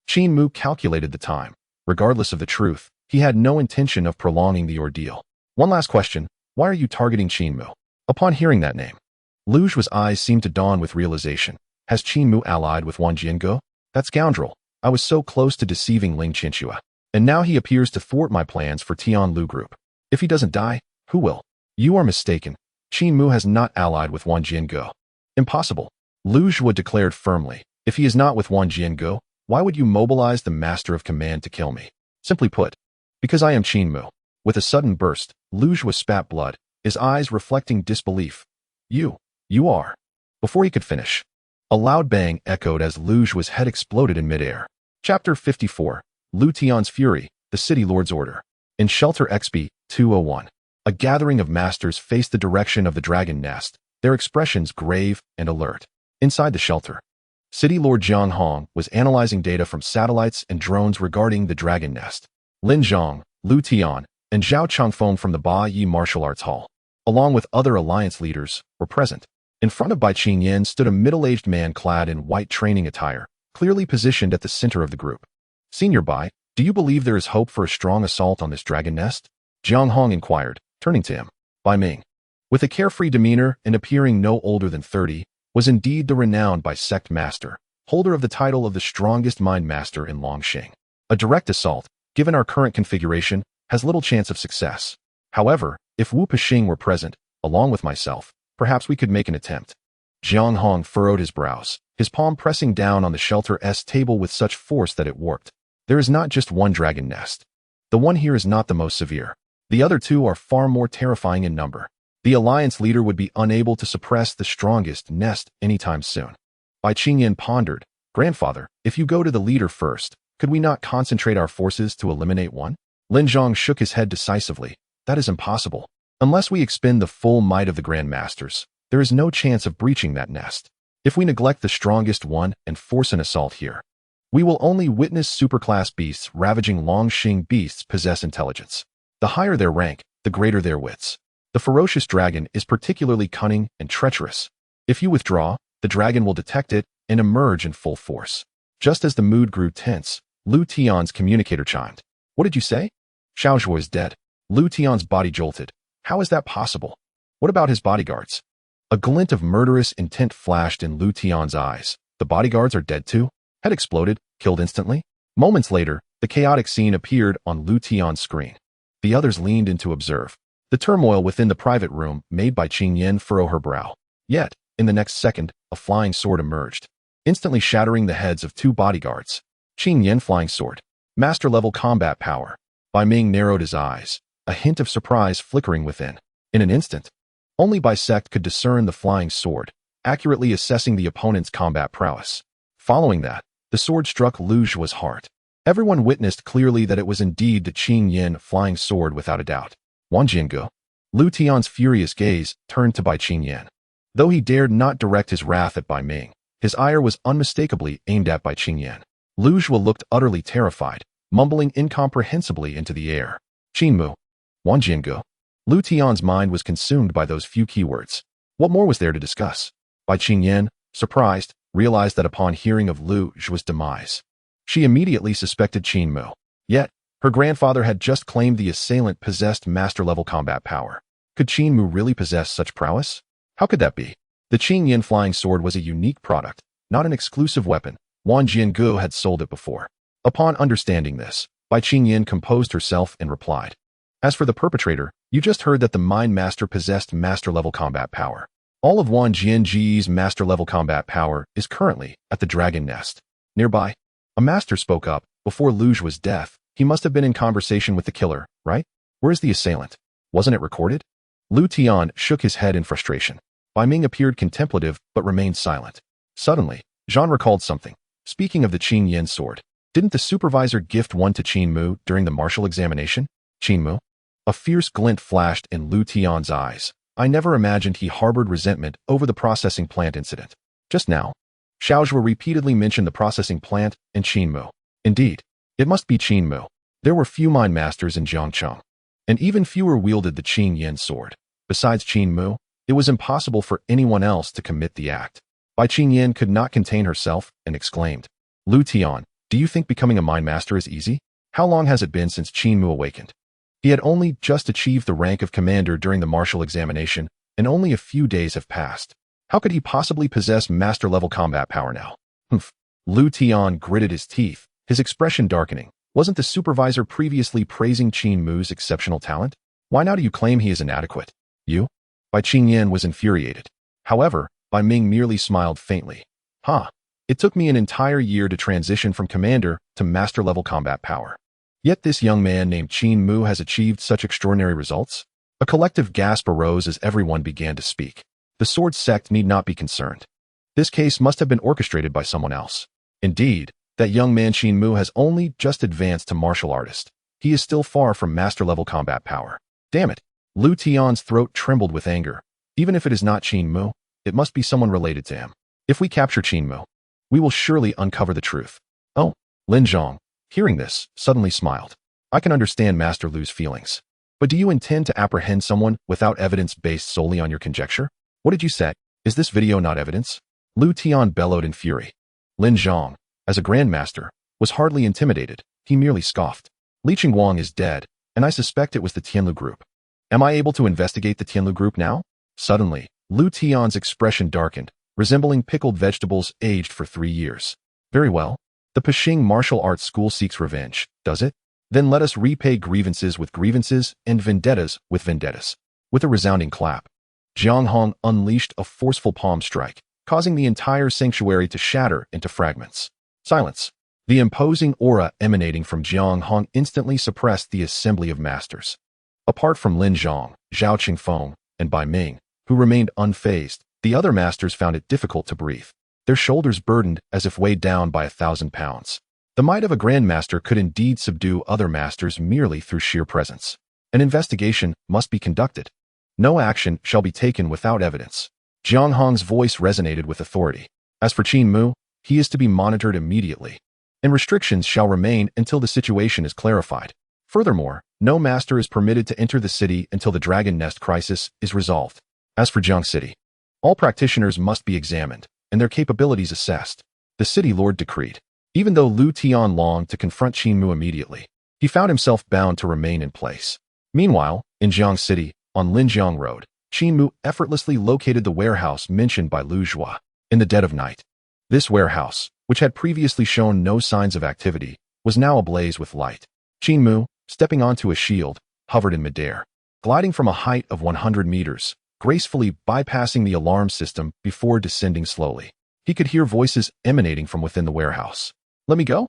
Qin Mu calculated the time. Regardless of the truth, he had no intention of prolonging the ordeal. One last question. Why are you targeting Qin Mu? Upon hearing that name, Lu Zhuo's eyes seemed to dawn with realization. Has Qin Mu allied with Wang Jiango? That scoundrel. I was so close to deceiving Ling Qianxue. And now he appears to thwart my plans for Tianlu Group. If he doesn't die, who will? You are mistaken. Qin Mu has not allied with Wang Jiango. Impossible. Lu Zhuo declared firmly. If he is not with Wang Jiango, why would you mobilize the Master of Command to kill me? Simply put, because I am Qin Mu. With a sudden burst, Lu Zhuo spat blood, his eyes reflecting disbelief. You are. Before he could finish, a loud bang echoed as Lu Zhuo's head exploded in midair. Chapter 54. Lu Tian's Fury, the City Lord's Order. In Shelter XP 201, a gathering of masters faced the direction of the dragon nest, their expressions grave and alert. Inside the shelter, City Lord Jiang Hong was analyzing data from satellites and drones regarding the dragon nest. Lin Zhang, Lu Tian, and Zhao Changfeng from the Ba Yi Martial Arts Hall, along with other alliance leaders, were present. In front of Bai Qingyan stood a middle-aged man clad in white training attire, clearly positioned at the center of the group. Senior Bai, do you believe there is hope for a strong assault on this dragon nest? Jiang Hong inquired, turning to him. Bai Ming, with a carefree demeanor and appearing no older than 30, was indeed the renowned Bai sect master, holder of the title of the strongest mind master in Longxing. A direct assault, given our current configuration, has little chance of success. However, if Wu Peixing were present, along with myself, perhaps we could make an attempt. Jiang Hong furrowed his brows, his palm pressing down on the shelter's table with such force that it warped. There is not just one dragon nest. The one here is not the most severe. The other two are far more terrifying in number. The alliance leader would be unable to suppress the strongest nest anytime soon. Bai Qingyan pondered. Grandfather, if you go to the leader first, could we not concentrate our forces to eliminate one? Lin Zhang shook his head decisively. That is impossible. Unless we expend the full might of the Grand Masters, there is no chance of breaching that nest. If we neglect the strongest one and force an assault here, we will only witness superclass beasts ravaging Longxing beasts possess intelligence. The higher their rank, the greater their wits. The ferocious dragon is particularly cunning and treacherous. If you withdraw, the dragon will detect it and emerge in full force. Just as the mood grew tense, Lu Tian's communicator chimed. What did you say? Xiaozhuo is dead. Lu Tian's body jolted. How is that possible? What about his bodyguards? A glint of murderous intent flashed in Lu Tian's eyes. The bodyguards are dead too? Head exploded, killed instantly. Moments later, the chaotic scene appeared on Lu Tian's screen. The others leaned in to observe. The turmoil within the private room made by Qin Yen furrow her brow. Yet, in the next second, a flying sword emerged, instantly shattering the heads of 2 bodyguards. Qin Yen flying sword. Master-level combat power. Bai Ming narrowed his eyes, a hint of surprise flickering within. In an instant, only Bai Sect could discern the flying sword, accurately assessing the opponent's combat prowess. Following that, the sword struck Lu Zhuo's heart. Everyone witnessed clearly that it was indeed the Qin Yen flying sword without a doubt. Wang Jiangu. Lu Tian's furious gaze turned to Bai Qin Yen. Though he dared not direct his wrath at Bai Ming, his ire was unmistakably aimed at Bai Qin Yen. Lu Zhuo looked utterly terrified, mumbling incomprehensibly into the air. Qin Mu. Wang Jiangu. Lu Tian's mind was consumed by those few keywords. What more was there to discuss? Bai Qin Yen, surprised, realized that upon hearing of Lu Zhuo's demise, she immediately suspected Qin Mu. Yet, her grandfather had just claimed the assailant possessed master-level combat power. Could Qin Mu really possess such prowess? How could that be? The Qin Yen flying sword was a unique product, not an exclusive weapon. Wang Jiangu had sold it before. Upon understanding this, Bai Qin Yen composed herself and replied. As for the perpetrator, you just heard that the Mind Master possessed master-level combat power. All of Wang Jianji's master-level combat power is currently at the Dragon Nest. Nearby, a master spoke up. Before Lu Zhuo's death, he must have been in conversation with the killer, right? Where is the assailant? Wasn't it recorded? Lu Tian shook his head in frustration. Bai Ming appeared contemplative but remained silent. Suddenly, Zhan recalled something. Speaking of the Qin Yen sword, didn't the supervisor gift one to Qin Mu during the martial examination? Qin Mu? A fierce glint flashed in Lu Tian's eyes. I never imagined he harbored resentment over the processing plant incident. Just now, Xiaozhuo repeatedly mentioned the processing plant and Qin Mu. Indeed, it must be Qin Mu. There were few mind masters in Jiangcheng, and even fewer wielded the Qin Yen sword. Besides Qin Mu, it was impossible for anyone else to commit the act. Bai Qin Yen could not contain herself and exclaimed, Lu Tian, do you think becoming a mind master is easy? How long has it been since Qin Mu awakened? He had only just achieved the rank of commander during the martial examination, and only a few days have passed. How could he possibly possess master-level combat power now? Humph. Lu Tian gritted his teeth, his expression darkening. Wasn't the supervisor previously praising Qin Mu's exceptional talent? Why now do you claim he is inadequate? You? Bai Qin Yen was infuriated. However, Bai Ming merely smiled faintly. It took me an entire year to transition from commander to master-level combat power. Yet this young man named Qin Mu has achieved such extraordinary results? A collective gasp arose as everyone began to speak. The sword sect need not be concerned. This case must have been orchestrated by someone else. Indeed, that young man Qin Mu has only just advanced to martial artist. He is still far from master-level combat power. Damn it! Lu Tian's throat trembled with anger. Even if it is not Qin Mu, it must be someone related to him. If we capture Qin Mu, we will surely uncover the truth. Oh, Lin Zhang, hearing this, suddenly smiled. I can understand Master Lu's feelings. But do you intend to apprehend someone without evidence based solely on your conjecture? What did you say? Is this video not evidence? Lu Tian bellowed in fury. Lin Zhang, as a grandmaster, was hardly intimidated. He merely scoffed. Li Qingguang is dead, and I suspect it was the Tianlu group. Am I able to investigate the Tianlu group now? Suddenly, Lu Tian's expression darkened, resembling pickled vegetables aged for 3 years. Very well. The Pexing martial arts school seeks revenge, does it? Then let us repay grievances with grievances and vendettas with vendettas. With a resounding clap, Jiang Hong unleashed a forceful palm strike, causing the entire sanctuary to shatter into fragments. Silence. The imposing aura emanating from Jiang Hong instantly suppressed the assembly of masters. Apart from Lin Zhang, Zhao Qingfeng, and Bai Ming, who remained unfazed, the other masters found it difficult to breathe. Their shoulders burdened as if weighed down by 1,000 pounds. The might of a grandmaster could indeed subdue other masters merely through sheer presence. An investigation must be conducted. No action shall be taken without evidence. Jiang Hong's voice resonated with authority. As for Qin Mu, he is to be monitored immediately, and restrictions shall remain until the situation is clarified. Furthermore, no master is permitted to enter the city until the Dragon Nest crisis is resolved. As for Jiang City, all practitioners must be examined, and their capabilities assessed. The city lord decreed. Even though Lu Tian longed to confront Qin Mu immediately, he found himself bound to remain in place. Meanwhile, in Jiang City, on Linjiang Road, Qin Mu effortlessly located the warehouse mentioned by Lu Zhua in the dead of night. This warehouse, which had previously shown no signs of activity, was now ablaze with light. Qin Mu, stepping onto a shield, hovered in midair, gliding from a height of 100 meters, gracefully bypassing the alarm system before descending slowly. He could hear voices emanating from within the warehouse. "Let me go?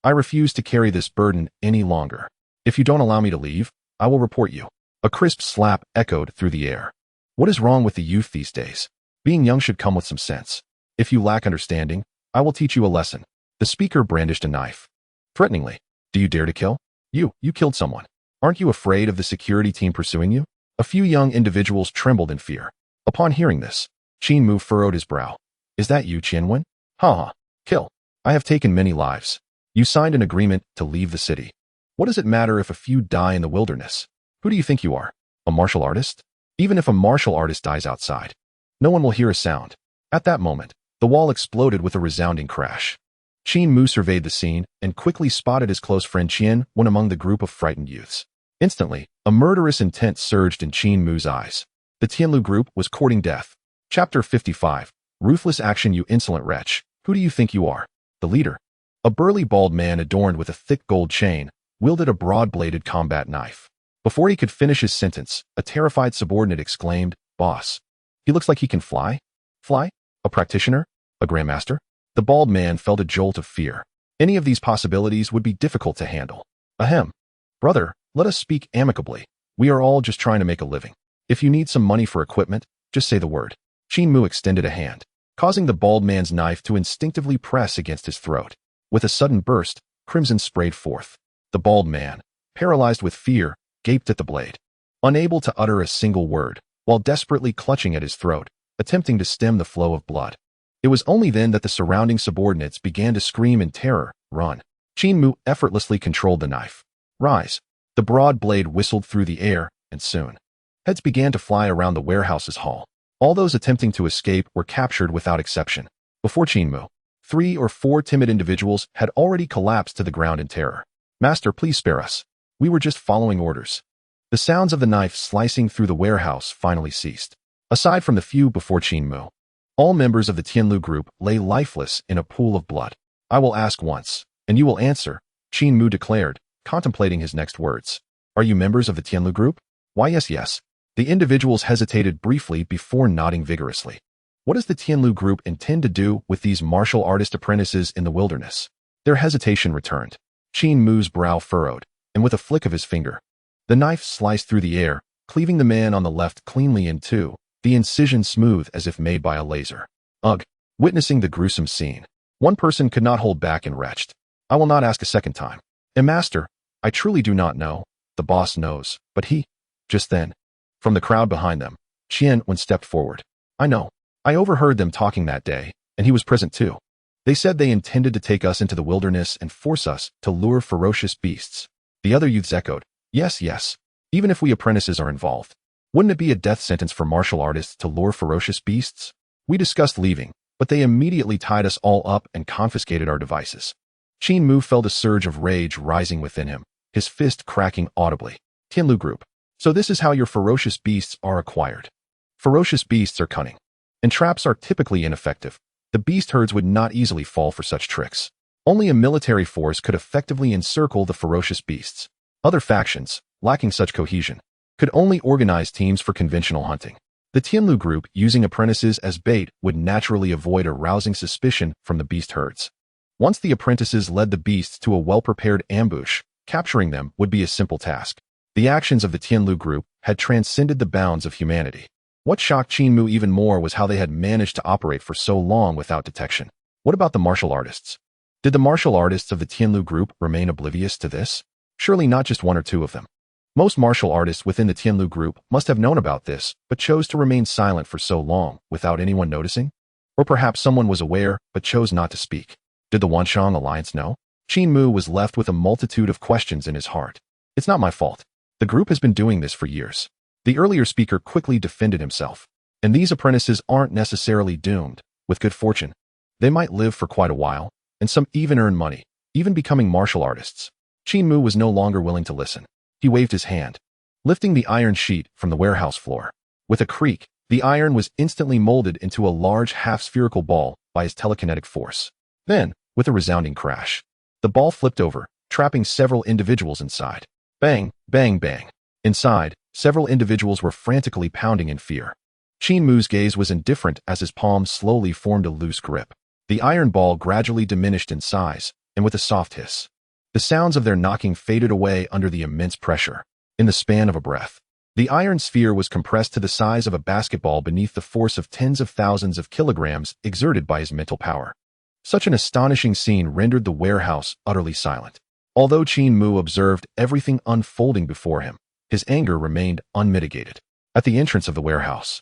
I refuse to carry this burden any longer. If you don't allow me to leave, I will report you." A crisp slap echoed through the air. What is wrong with the youth these days? Being young should come with some sense. If you lack understanding, I will teach you a lesson. The speaker brandished a knife. Threateningly, "Do you dare to kill? You killed someone. Aren't you afraid of the security team pursuing you?" A few young individuals trembled in fear. Upon hearing this, Qin Mu furrowed his brow. "Is that you, Qianwen? Ha! Kill. I have taken many lives. You signed an agreement to leave the city. What does it matter if a few die in the wilderness? Who do you think you are? A martial artist? Even if a martial artist dies outside, no one will hear a sound." At that moment, the wall exploded with a resounding crash. Qin Mu surveyed the scene and quickly spotted his close friend Qian Wen among the group of frightened youths. Instantly, a murderous intent surged in Qin Mu's eyes. The Tianlu group was courting death. Chapter 55. Ruthless action, you insolent wretch. Who do you think you are? The leader. A burly bald man adorned with a thick gold chain wielded a broad-bladed combat knife. Before he could finish his sentence, a terrified subordinate exclaimed, "Boss, he looks like he can fly." Fly? A practitioner? A grandmaster? The bald man felt a jolt of fear. Any of these possibilities would be difficult to handle. Ahem. Brother, let us speak amicably. We are all just trying to make a living. If you need some money for equipment, just say the word. Qin Mu extended a hand, causing the bald man's knife to instinctively press against his throat. With a sudden burst, crimson sprayed forth. The bald man, paralyzed with fear, gaped at the blade, unable to utter a single word, while desperately clutching at his throat, attempting to stem the flow of blood. It was only then that the surrounding subordinates began to scream in terror, "Run!" Qin Mu effortlessly controlled the knife. "Rise!" The broad blade whistled through the air, and soon, heads began to fly around the warehouse's hall. All those attempting to escape were captured without exception. Before Qin Mu, 3 or 4 timid individuals had already collapsed to the ground in terror. "Master, please spare us. We were just following orders." The sounds of the knife slicing through the warehouse finally ceased. Aside from the few before Qin Mu, all members of the Tianlu group lay lifeless in a pool of blood. "I will ask once, and you will answer," Qin Mu declared, contemplating his next words. "Are you members of the Tianlu group?" "Why, yes. The individuals hesitated briefly before nodding vigorously. What does the Tianlu group intend to do with these martial artist apprentices in the wilderness? Their hesitation returned. Qin Mu's brow furrowed, and with a flick of his finger, the knife sliced through the air, cleaving the man on the left cleanly in two, the incision smooth as if made by a laser. Ugh! Witnessing the gruesome scene, one person could not hold back and retched. "I will not ask a second time. And master, I truly do not know. The boss knows, but he..." Just then, from the crowd behind them, Qian Wen stepped forward. "I know. I overheard them talking that day, and he was present too. They said they intended to take us into the wilderness and force us to lure ferocious beasts." The other youths echoed, Yes. Even if we apprentices are involved. Wouldn't it be a death sentence for martial artists to lure ferocious beasts? We discussed leaving, but they immediately tied us all up and confiscated our devices." Qin Mu felt a surge of rage rising within him, his fist cracking audibly. "Tianlu group. So this is how your ferocious beasts are acquired. Ferocious beasts are cunning, and traps are typically ineffective. The beast herds would not easily fall for such tricks. Only a military force could effectively encircle the ferocious beasts. Other factions, lacking such cohesion, could only organize teams for conventional hunting. The Tianlu group, using apprentices as bait, would naturally avoid arousing suspicion from the beast herds. Once the apprentices led the beasts to a well-prepared ambush, capturing them would be a simple task. The actions of the Tianlu group had transcended the bounds of humanity. What shocked Qin Mu even more was how they had managed to operate for so long without detection. What about the martial artists? Did the martial artists of the Tianlu group remain oblivious to this? Surely not just 1 or 2 of them. Most martial artists within the Tianlu group must have known about this, but chose to remain silent for so long without anyone noticing? Or perhaps someone was aware, but chose not to speak. Did the Wanshang Alliance know? Qin Mu was left with a multitude of questions in his heart. "It's not my fault. The group has been doing this for years." The earlier speaker quickly defended himself. "And these apprentices aren't necessarily doomed. With good fortune, they might live for quite a while. and some even earn money, even becoming martial artists. Qin Mu was no longer willing to listen. He waved his hand, lifting the iron sheet from the warehouse floor. With a creak, the iron was instantly molded into a large half-spherical ball by his telekinetic force. Then, with a resounding crash, the ball flipped over, trapping several individuals inside. Bang, bang, bang. Inside, several individuals were frantically pounding in fear. Qin Mu's gaze was indifferent as his palm slowly formed a loose grip. The iron ball gradually diminished in size, and with a soft hiss, the sounds of their knocking faded away under the immense pressure. In the span of a breath, the iron sphere was compressed to the size of a basketball beneath the force of tens of thousands of kilograms exerted by his mental power. Such an astonishing scene rendered the warehouse utterly silent. Although Qin Mu observed everything unfolding before him, his anger remained unmitigated. At the entrance of the warehouse,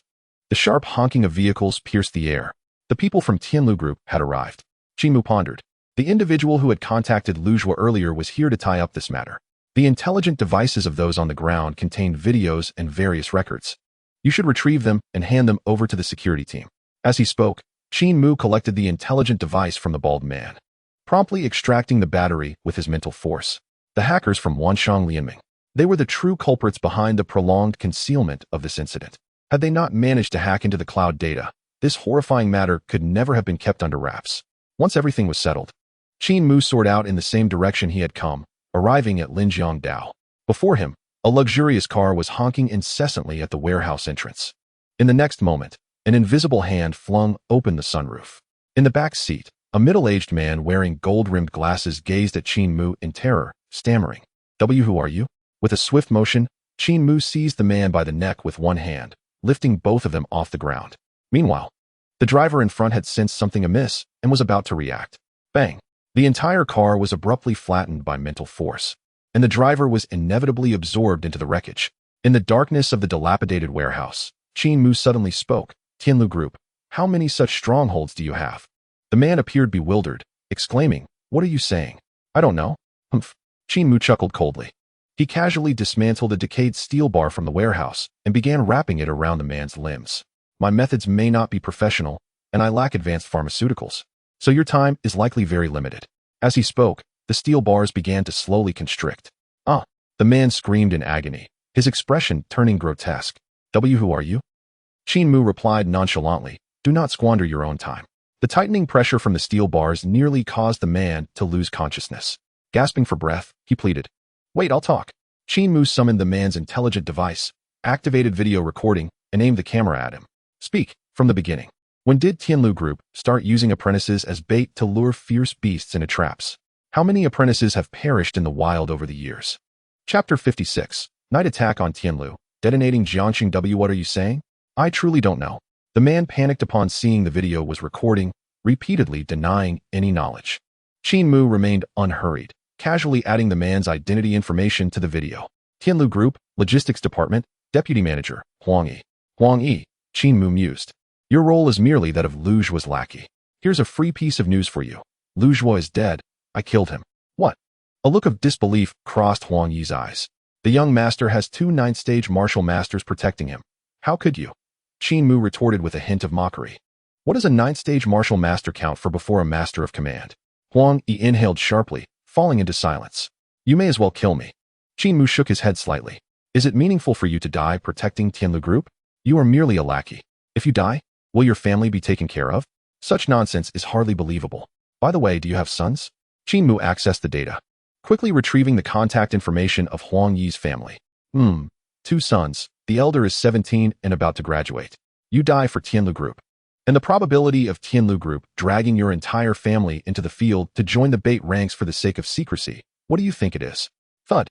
the sharp honking of vehicles pierced the air. The people from Tianlu Group had arrived. Qin Mu pondered. The individual who had contacted Lu Zhuo earlier was here to tie up this matter. The intelligent devices of those on the ground contained videos and various records. You should retrieve them and hand them over to the security team. As he spoke, Qin Mu collected the intelligent device from the bald man, promptly extracting the battery with his mental force. The hackers from Wanshang Lianming. They were the true culprits behind the prolonged concealment of this incident. Had they not managed to hack into the cloud data, this horrifying matter could never have been kept under wraps. Once everything was settled, Qin Mu soared out in the same direction he had come, arriving at Linjiang Dao. Before him, a luxurious car was honking incessantly at the warehouse entrance. In the next moment, an invisible hand flung open the sunroof. In the back seat, a middle-aged man wearing gold-rimmed glasses gazed at Qin Mu in terror, stammering, Who are you?" With a swift motion, Qin Mu seized the man by the neck with one hand, lifting both of them off the ground. Meanwhile, the driver in front had sensed something amiss and was about to react. Bang! The entire car was abruptly flattened by mental force, and the driver was inevitably absorbed into the wreckage. In the darkness of the dilapidated warehouse, Qin Mu suddenly spoke. Tianlu Group, how many such strongholds do you have? The man appeared bewildered, exclaiming, What are you saying? I don't know. Humph. Qin Mu chuckled coldly. He casually dismantled a decayed steel bar from the warehouse and began wrapping it around the man's limbs. My methods may not be professional, and I lack advanced pharmaceuticals, so your time is likely very limited. As he spoke, the steel bars began to slowly constrict. Ah! The man screamed in agony, his expression turning grotesque. Who are you? Qin Mu replied nonchalantly, Do not squander your own time. The tightening pressure from the steel bars nearly caused the man to lose consciousness. Gasping for breath, he pleaded, Wait, I'll talk. Qin Mu summoned the man's intelligent device, activated video recording, and aimed the camera at him. Speak, from the beginning. When did Tianlu Group start using apprentices as bait to lure fierce beasts into traps? How many apprentices have perished in the wild over the years? Chapter 56. Night Attack on Tianlu. Detonating Jiangxing W. What are you saying? I truly don't know. The man panicked upon seeing the video was recording, repeatedly denying any knowledge. Qin Mu remained unhurried, casually adding the man's identity information to the video. Tianlu Group, Logistics Department, Deputy Manager, Huang Yi. Huang Yi, Qin Mu mused. Your role is merely that of Lu Zhuo's lackey. Here's a free piece of news for you. Lu Zhuo is dead. I killed him. What? A look of disbelief crossed Huang Yi's eyes. The young master has 2 9th-stage martial masters protecting him. How could you? Qin Mu retorted with a hint of mockery. What does a 9th-stage martial master count for before a master of command? Huang Yi inhaled sharply, falling into silence. You may as well kill me. Qin Mu shook his head slightly. Is it meaningful for you to die protecting Tianlu Group? You are merely a lackey. If you die, will your family be taken care of? Such nonsense is hardly believable. By the way, do you have sons? Qin Mu accessed the data, quickly retrieving the contact information of Huang Yi's family. 2 sons. The elder is 17 and about to graduate. You die for Tianlu Group. And the probability of Tianlu Group dragging your entire family into the field to join the bait ranks for the sake of secrecy, what do you think it is? Thud.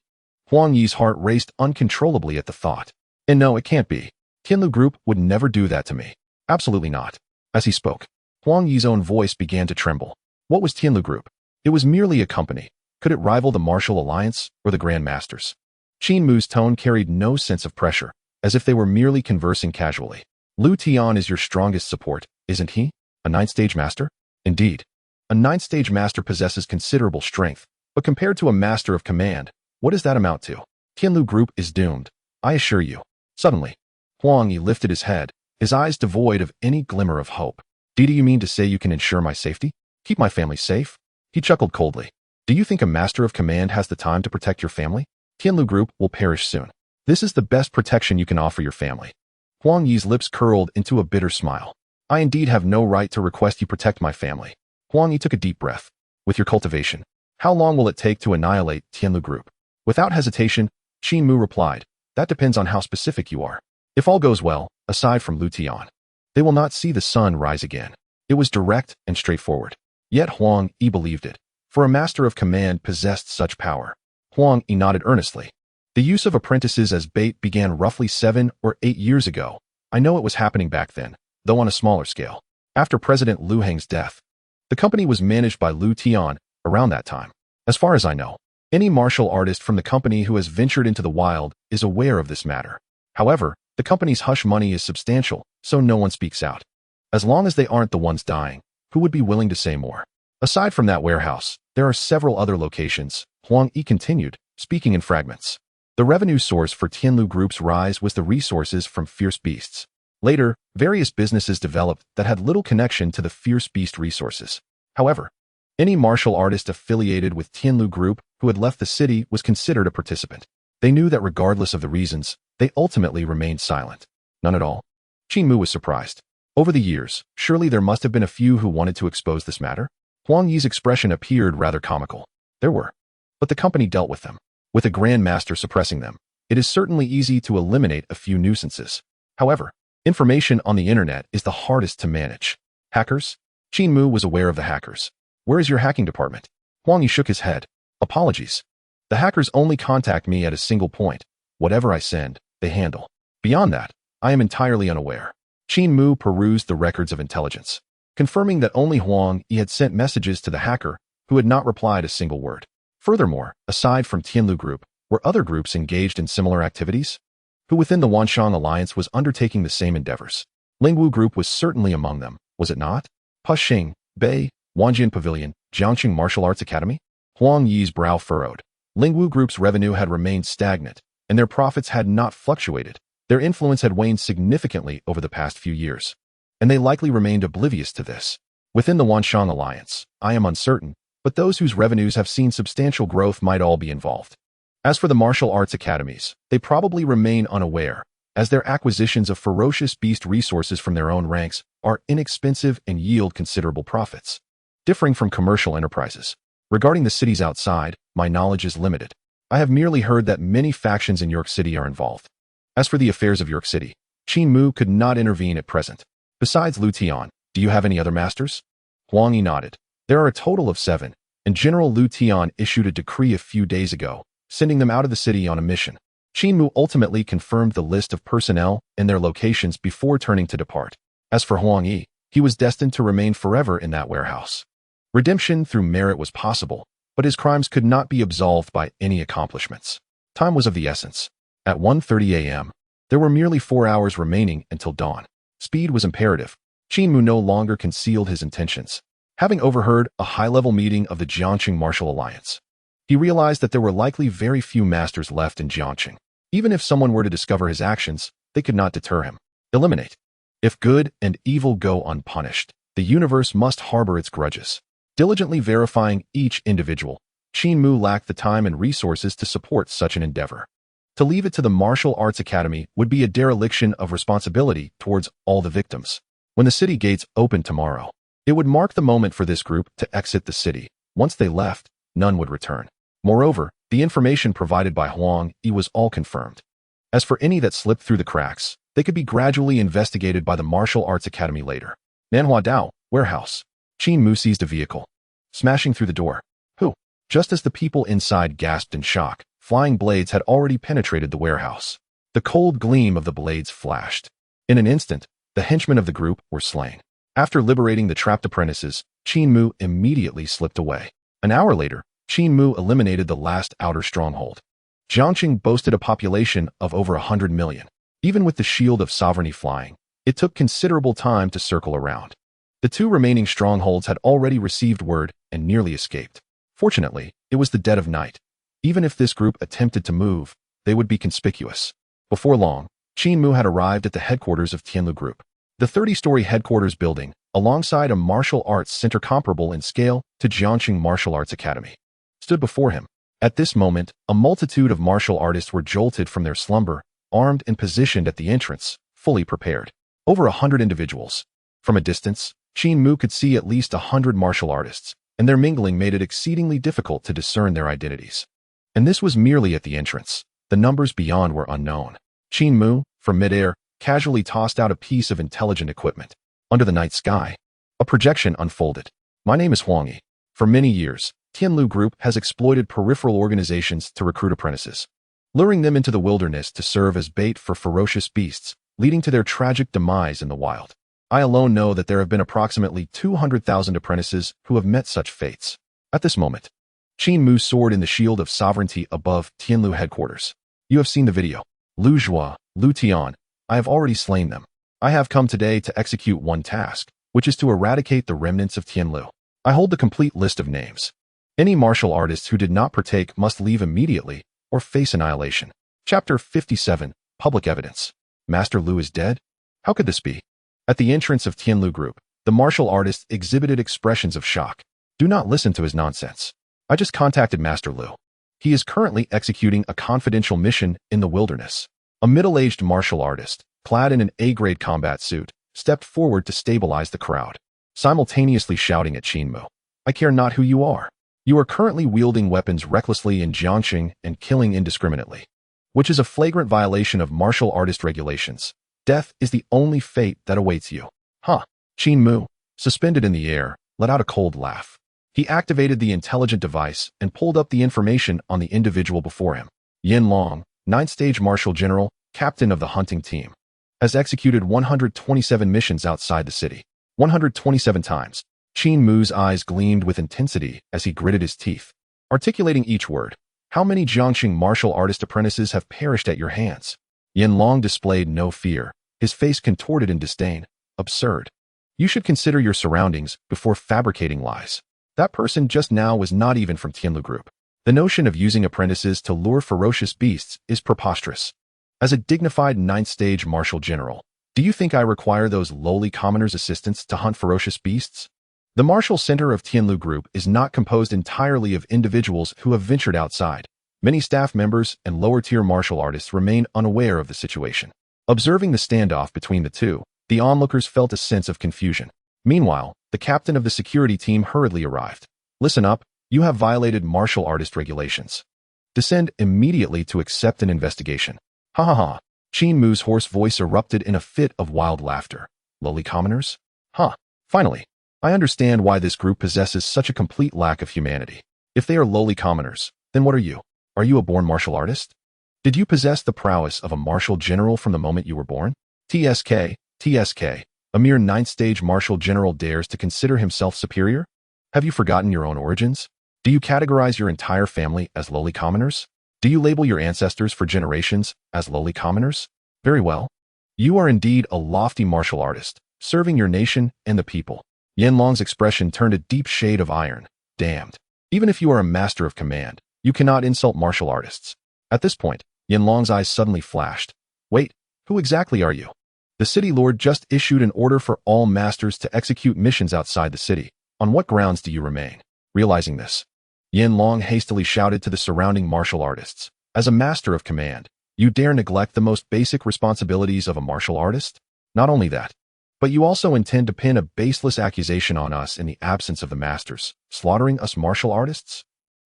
Huang Yi's heart raced uncontrollably at the thought. And no, it can't be. Tianlu Group would never do that to me. Absolutely not. As he spoke, Huang Yi's own voice began to tremble. What was Tianlu Group? It was merely a company. Could it rival the Martial Alliance or the Grand Masters? Qin Mu's tone carried no sense of pressure, as if they were merely conversing casually. Lu Tian is your strongest support, isn't he? A 9th-stage master? Indeed. A 9th-stage master possesses considerable strength, but compared to a master of command, what does that amount to? Tianlu Group is doomed, I assure you. Suddenly, Huang Yi lifted his head, his eyes devoid of any glimmer of hope. Do you mean to say you can ensure my safety? Keep my family safe? He chuckled coldly. Do you think a master of command has the time to protect your family? Tianlu Group will perish soon. This is the best protection you can offer your family. Huang Yi's lips curled into a bitter smile. I indeed have no right to request you protect my family. Huang Yi took a deep breath. With your cultivation, how long will it take to annihilate Tianlu Group? Without hesitation, Qin Mu replied, that depends on how specific you are. If all goes well, aside from Lu Tian, they will not see the sun rise again. It was direct and straightforward. Yet Huang Yi believed it, for a master of command possessed such power. Huang Yi nodded earnestly. The use of apprentices as bait began roughly 7 or 8 years ago. I know it was happening back then, though on a smaller scale. After President Lu Heng's death, the company was managed by Lu Tian around that time. As far as I know, any martial artist from the company who has ventured into the wild is aware of this matter. However, the company's hush money is substantial, so no one speaks out. As long as they aren't the ones dying, who would be willing to say more? Aside from that warehouse, there are several other locations, Huang Yi continued, speaking in fragments. The revenue source for Tianlu Group's rise was the resources from fierce beasts. Later, various businesses developed that had little connection to the fierce beast resources. However, any martial artist affiliated with Tianlu Group who had left the city was considered a participant. They knew that regardless of the reasons, they ultimately remained silent. None at all. Qin Mu was surprised. Over the years, surely there must have been a few who wanted to expose this matter? Huang Yi's expression appeared rather comical. There were. But the company dealt with them. With a Grand Master suppressing them, it is certainly easy to eliminate a few nuisances. However, information on the internet is the hardest to manage. Hackers? Qin Mu was aware of the hackers. Where is your hacking department? Huang Yi shook his head. Apologies. The hackers only contact me at a single point. Whatever I send, they handle. Beyond that, I am entirely unaware. Qin Mu perused the records of intelligence, confirming that only Huang Yi had sent messages to the hacker who had not replied a single word. Furthermore, aside from Tianlu Group, were other groups engaged in similar activities? Who within the Wanshang Alliance was undertaking the same endeavors? Lingwu Group was certainly among them, was it not? Puxing, Bei, Wanjian Pavilion, Jiangqing Martial Arts Academy? Huang Yi's brow furrowed. Lingwu Group's revenue had remained stagnant, and their profits had not fluctuated. Their influence had waned significantly over the past few years, and they likely remained oblivious to this. Within the Wanshang Alliance, I am uncertain, but those whose revenues have seen substantial growth might all be involved. As for the martial arts academies, they probably remain unaware, as their acquisitions of ferocious beast resources from their own ranks are inexpensive and yield considerable profits. Differing from commercial enterprises, regarding the cities outside, my knowledge is limited. I have merely heard that many factions in York City are involved. As for the affairs of York City, Qin Mu could not intervene at present. Besides Lu Tian, do you have any other masters? Huang Yi nodded. There are a total of 7, and General Lu Tian issued a decree a few days ago, sending them out of the city on a mission. Qin Mu ultimately confirmed the list of personnel and their locations before turning to depart. As for Huang Yi, he was destined to remain forever in that warehouse. Redemption through merit was possible, but his crimes could not be absolved by any accomplishments. Time was of the essence. At 1:30 a.m., there were merely 4 hours remaining until dawn. Speed was imperative. Qin Mu no longer concealed his intentions. Having overheard a high-level meeting of the Jiangqing Martial Alliance, he realized that there were likely very few masters left in Jiangqing. Even if someone were to discover his actions, they could not deter him. Eliminate. If good and evil go unpunished, the universe must harbor its grudges. Diligently verifying each individual, Qin Mu lacked the time and resources to support such an endeavor. To leave it to the Martial Arts Academy would be a dereliction of responsibility towards all the victims. When the city gates opened tomorrow, it would mark the moment for this group to exit the city. Once they left, none would return. Moreover, the information provided by Huang Yi was all confirmed. As for any that slipped through the cracks, they could be gradually investigated by the Martial Arts Academy later. Nanhua Dao, warehouse. Qin Mu seized a vehicle, smashing through the door. Who? Just as the people inside gasped in shock, flying blades had already penetrated the warehouse. The cold gleam of the blades flashed. In an instant, the henchmen of the group were slain. After liberating the trapped apprentices, Qin Mu immediately slipped away. An hour later, Qin Mu eliminated the last outer stronghold. Jiangqing boasted a population of over 100 million. Even with the shield of sovereignty flying, it took considerable time to circle around. The 2 remaining strongholds had already received word and nearly escaped. Fortunately, it was the dead of night. Even if this group attempted to move, they would be conspicuous. Before long, Qin Mu had arrived at the headquarters of Tianlu Group. The 30-story headquarters building alongside a martial arts center comparable in scale to Jiangxing Martial Arts Academy, stood before him. At this moment, a multitude of martial artists were jolted from their slumber, armed and positioned at the entrance, fully prepared. Over 100 individuals. From a distance, Qin Mu could see at least 100 martial artists, and their mingling made it exceedingly difficult to discern their identities. And this was merely at the entrance. The numbers beyond were unknown. Qin Mu, from midair, casually tossed out a piece of intelligent equipment. Under the night sky, a projection unfolded. My name is Huang Yi. For many years, Tianlu Group has exploited peripheral organizations to recruit apprentices, luring them into the wilderness to serve as bait for ferocious beasts, leading to their tragic demise in the wild. I alone know that there have been approximately 200,000 apprentices who have met such fates. At this moment, Qin Mu soared in the shield of sovereignty above Tianlu headquarters. You have seen the video. Lu Zhua, Lu Tian, I have already slain them. I have come today to execute one task, which is to eradicate the remnants of Tianlu. I hold the complete list of names. Any martial artists who did not partake must leave immediately or face annihilation. Chapter 57, Public Evidence. Master Lu is dead? How could this be? At the entrance of Tianlu Group, the martial artist exhibited expressions of shock. Do not listen to his nonsense. I just contacted Master Lu. He is currently executing a confidential mission in the wilderness. A middle-aged martial artist, clad in an A-grade combat suit, stepped forward to stabilize the crowd, simultaneously shouting at Qin Mu. I care not who you are. You are currently wielding weapons recklessly in Jiangxing and killing indiscriminately, which is a flagrant violation of martial artist regulations. Death is the only fate that awaits you. Huh. Qin Mu, suspended in the air, let out a cold laugh. He activated the intelligent device and pulled up the information on the individual before him. Yin Long, 9th Stage Martial General, Captain of the Hunting Team, has executed 127 missions outside the city. 127 times. Qin Mu's eyes gleamed with intensity as he gritted his teeth, articulating each word. How many Jiangxing martial artist apprentices have perished at your hands? Yin Long displayed no fear, his face contorted in disdain. Absurd. You should consider your surroundings before fabricating lies. That person just now was not even from Tianlu Group. The notion of using apprentices to lure ferocious beasts is preposterous. As a dignified 9th Stage Martial General, do you think I require those lowly commoners' assistance to hunt ferocious beasts? The Martial Center of Tianlu Group is not composed entirely of individuals who have ventured outside. Many staff members and lower-tier martial artists remain unaware of the situation. Observing the standoff between the two, the onlookers felt a sense of confusion. Meanwhile, the captain of the security team hurriedly arrived. Listen up, you have violated martial artist regulations. Descend immediately to accept an investigation. Ha ha ha. Qin Mu's hoarse voice erupted in a fit of wild laughter. Lowly commoners? Huh. Finally, I understand why this group possesses such a complete lack of humanity. If they are lowly commoners, then what are you? Are you a born martial artist? Did you possess the prowess of a martial general from the moment you were born? TSK, a mere 9th Stage martial general dares to consider himself superior? Have you forgotten your own origins? Do you categorize your entire family as lowly commoners? Do you label your ancestors for generations as lowly commoners? Very well. You are indeed a lofty martial artist, serving your nation and the people. Yin Long's expression turned a deep shade of iron. Damned. Even if you are a master of command, you cannot insult martial artists. At this point, Yin Long's eyes suddenly flashed. Wait, who exactly are you? The city lord just issued an order for all masters to execute missions outside the city. On what grounds do you remain? Realizing this, Yin Long hastily shouted to the surrounding martial artists. As a master of command, you dare neglect the most basic responsibilities of a martial artist? Not only that, but you also intend to pin a baseless accusation on us in the absence of the masters, slaughtering us martial artists?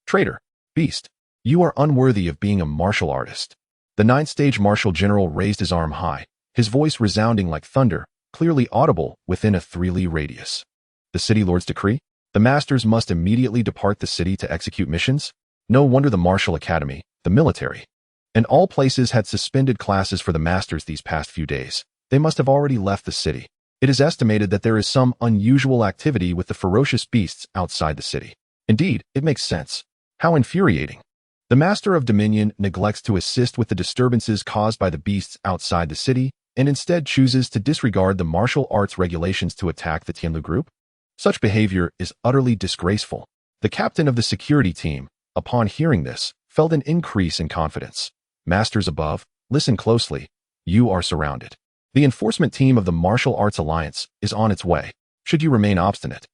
Traitor! Beast! You are unworthy of being a martial artist. The 9th Stage Martial General raised his arm high, his voice resounding like thunder, clearly audible within a 3-li radius. The city lord's decree? The masters must immediately depart the city to execute missions? No wonder the Martial Academy, the military, and all places had suspended classes for the masters these past few days. They must have already left the city. It is estimated that there is some unusual activity with the ferocious beasts outside the city. Indeed, it makes sense. How infuriating. The Master of Dominion neglects to assist with the disturbances caused by the beasts outside the city and instead chooses to disregard the martial arts regulations to attack the Tianlu Group? Such behavior is utterly disgraceful. The captain of the security team, upon hearing this, felt an increase in confidence. Masters above, listen closely. You are surrounded. The enforcement team of the Martial Arts Alliance is on its way. should you remain obstinate.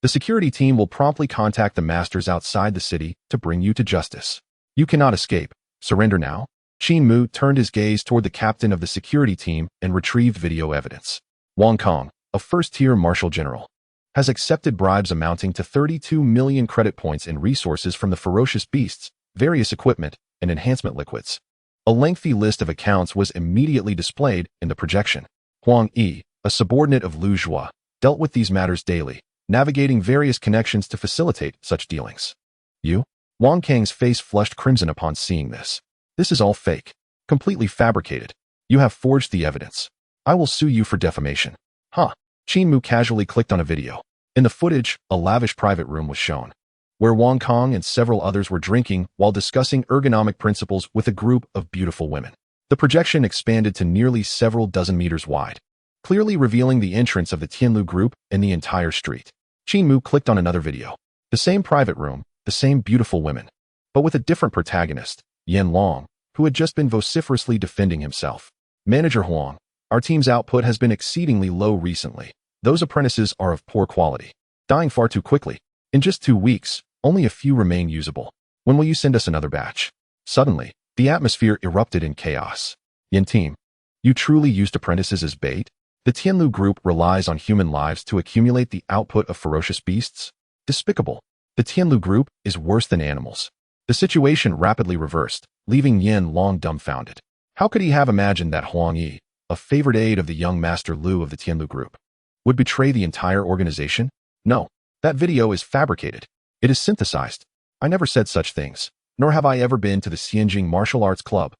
The security team will promptly contact the masters outside the city to bring you to justice. You cannot escape. Surrender now. Qin Mu turned his gaze toward the captain of the security team and retrieved video evidence. Wang Kong, a first-tier martial general, has accepted bribes amounting to 32 million credit points in resources from the ferocious beasts, various equipment, and enhancement liquids. A lengthy list of accounts was immediately displayed in the projection. Huang Yi, a subordinate of Lu Zhua, dealt with these matters daily, navigating various connections to facilitate such dealings. You? Wang Kang's face flushed crimson upon seeing this. This is all fake. Completely fabricated. You have forged the evidence. I will sue you for defamation. Huh. Qin Mu casually clicked on a video. In the footage, a lavish private room was shown, where Wang Kong and several others were drinking while discussing ergonomic principles with a group of beautiful women. The projection expanded to nearly several dozen meters wide, clearly revealing the entrance of the Tianlu group and the entire street. Qin Mu clicked on another video. The same private room, the same beautiful women, but with a different protagonist, Yan Long, who had just been vociferously defending himself. Manager Huang, our team's output has been exceedingly low recently. Those apprentices are of poor quality, dying far too quickly. In just 2 weeks, only a few remain usable. When will you send us another batch? Suddenly, the atmosphere erupted in chaos. Yin team, you truly used apprentices as bait? The Tianlu group relies on human lives to accumulate the output of ferocious beasts? Despicable. The Tianlu group is worse than animals. The situation rapidly reversed, leaving Yan Long dumbfounded. How could he have imagined that Huang Yi, a favored aide of the young Master Lu of the Tianlu group, would betray the entire organization? No, that video is fabricated. It is synthesized. I never said such things, nor have I ever been to the Xianjing Martial Arts Club.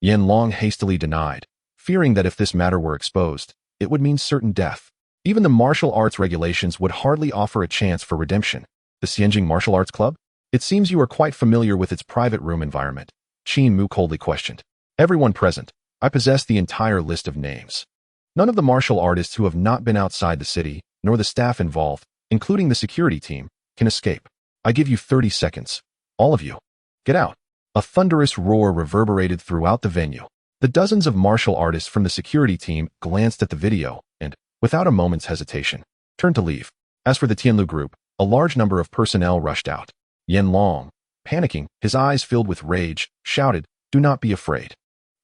Yan Long hastily denied, fearing that if this matter were exposed, it would mean certain death. Even the martial arts regulations would hardly offer a chance for redemption. The Xianjing Martial Arts Club? It seems you are quite familiar with its private room environment, Qin Mu coldly questioned. Everyone present, I possess the entire list of names. None of the martial artists who have not been outside the city, nor the staff involved, including the security team, can escape. I give you 30 seconds. All of you. Get out. A thunderous roar reverberated throughout the venue. The dozens of martial artists from the security team glanced at the video and, without a moment's hesitation, turned to leave. As for the Tianlu group, a large number of personnel rushed out. Yan Long, panicking, his eyes filled with rage, shouted, "Do not be afraid.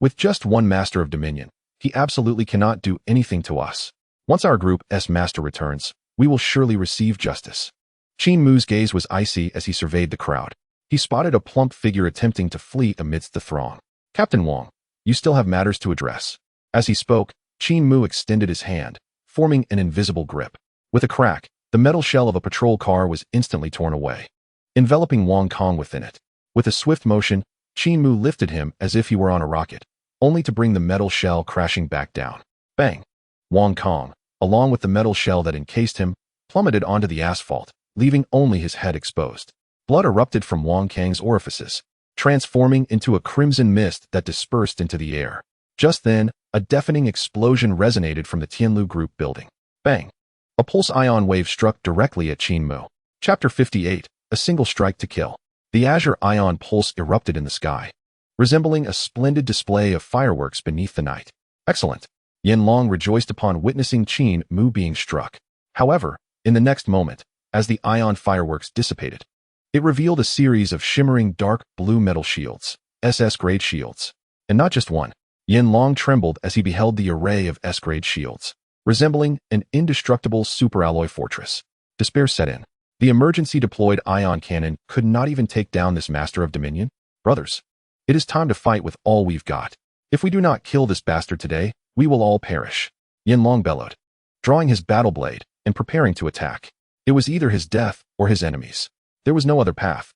With just one master of dominion, he absolutely cannot do anything to us. Once our group's master returns, we will surely receive justice." Qin Mu's gaze was icy as he surveyed the crowd. He spotted a plump figure attempting to flee amidst the throng. Captain Wang, you still have matters to address. As he spoke, Qin Mu extended his hand, forming an invisible grip. With a crack, the metal shell of a patrol car was instantly torn away, enveloping Wang Kong within it. With a swift motion, Qin Mu lifted him as if he were on a rocket, only to bring the metal shell crashing back down. Bang! Wang Kong, along with the metal shell that encased him, plummeted onto the asphalt, leaving only his head exposed. Blood erupted from Wang Kang's orifices, transforming into a crimson mist that dispersed into the air. Just then, a deafening explosion resonated from the Tianlu group building. Bang! A pulse ion wave struck directly at Qin Mu. Chapter 58, A Single Strike to Kill. The azure ion pulse erupted in the sky, resembling a splendid display of fireworks beneath the night. Excellent. Yan Long rejoiced upon witnessing Qin Mu being struck. However, in the next moment, as the ion fireworks dissipated, it revealed a series of shimmering dark blue metal shields, SS-grade shields. And not just one. Yan Long trembled as he beheld the array of S-grade shields, resembling an indestructible superalloy fortress. Despair set in. The emergency deployed ion cannon could not even take down this master of dominion. Brothers, it is time to fight with all we've got. If we do not kill this bastard today, we will all perish. Yan Long bellowed, drawing his battle blade and preparing to attack. It was either his death or his enemies. There was no other path.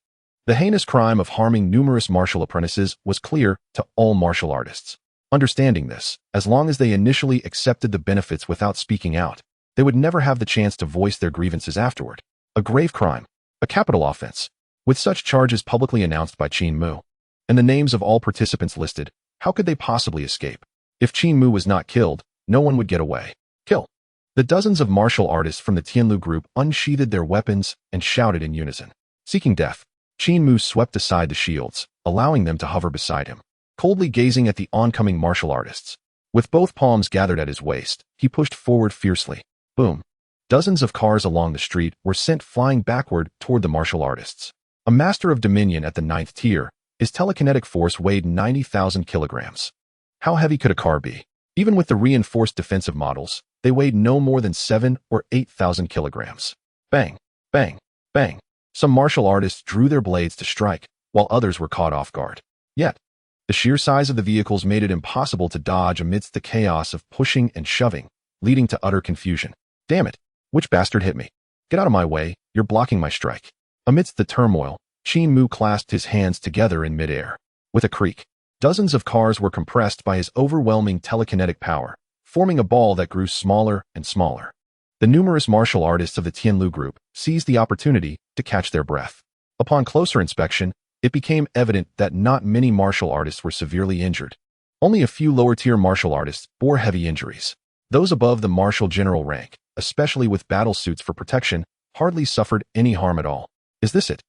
The heinous crime of harming numerous martial apprentices was clear to all martial artists. Understanding this, as long as they initially accepted the benefits without speaking out, they would never have the chance to voice their grievances afterward. A grave crime, a capital offense. With such charges publicly announced by Qin Mu, and the names of all participants listed, how could they possibly escape? If Qin Mu was not killed, no one would get away. Kill. The dozens of martial artists from the Tianlu group unsheathed their weapons and shouted in unison. Seeking death, Qin Mu swept aside the shields, allowing them to hover beside him, coldly gazing at the oncoming martial artists. With both palms gathered at his waist, he pushed forward fiercely. Boom. Dozens of cars along the street were sent flying backward toward the martial artists. A master of Dominion at the 9th tier, his telekinetic force weighed 90,000 kilograms. How heavy could a car be? Even with the reinforced defensive models, they weighed no more than 7 or 8,000 kilograms. Bang, bang, bang. Some martial artists drew their blades to strike, while others were caught off guard. Yet, the sheer size of the vehicles made it impossible to dodge amidst the chaos of pushing and shoving, leading to utter confusion. Damn it! Which bastard hit me? Get out of my way, you're blocking my strike. Amidst the turmoil, Qin Mu clasped his hands together in midair. With a creak, dozens of cars were compressed by his overwhelming telekinetic power, forming a ball that grew smaller and smaller. The numerous martial artists of the Tianlu group seized the opportunity to catch their breath. Upon closer inspection, it became evident that not many martial artists were severely injured. Only a few lower-tier martial artists bore heavy injuries. Those above the martial general rank, especially with battle suits for protection, hardly suffered any harm at all. Is this it?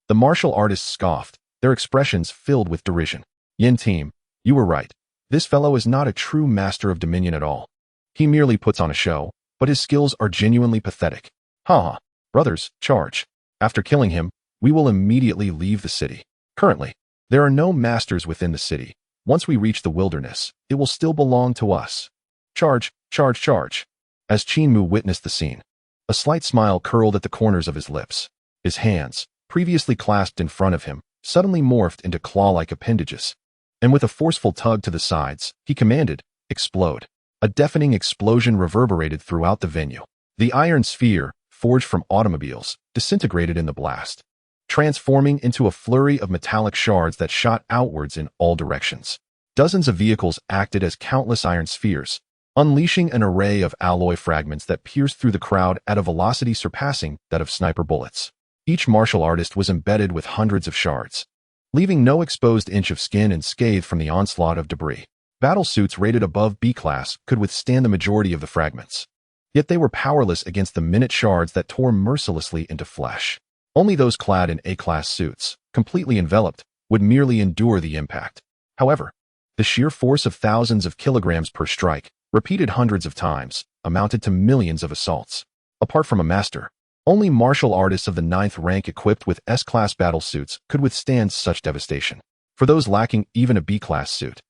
The martial artists scoffed, their expressions filled with derision. Yin team, you were right. This fellow is not a true master of Dominion at all. He merely puts on a show, but his skills are genuinely pathetic. Ha! Brothers, charge. After killing him, we will immediately leave the city. Currently, there are no masters within the city. Once we reach the wilderness, it will still belong to us. Charge, charge, charge. As Qin Mu witnessed the scene, a slight smile curled at the corners of his lips. His hands, previously clasped in front of him, suddenly morphed into claw-like appendages. And with a forceful tug to the sides, he commanded, explode. A deafening explosion reverberated throughout the venue. The iron sphere, forged from automobiles, disintegrated in the blast, transforming into a flurry of metallic shards that shot outwards in all directions. Dozens of vehicles acted as countless iron spheres, unleashing an array of alloy fragments that pierced through the crowd at a velocity surpassing that of sniper bullets. Each martial artist was embedded with hundreds of shards, leaving no exposed inch of skin unscathed from the onslaught of debris. Battle suits rated above B-class could withstand the majority of the fragments. Yet they were powerless against the minute shards that tore mercilessly into flesh. Only those clad in A-class suits, completely enveloped, would merely endure the impact. However, the sheer force of thousands of kilograms per strike, repeated hundreds of times, amounted to millions of assaults. Apart from a master, only martial artists of the 9th rank equipped with S-class battle suits could withstand such devastation. For those lacking even a B-class suit,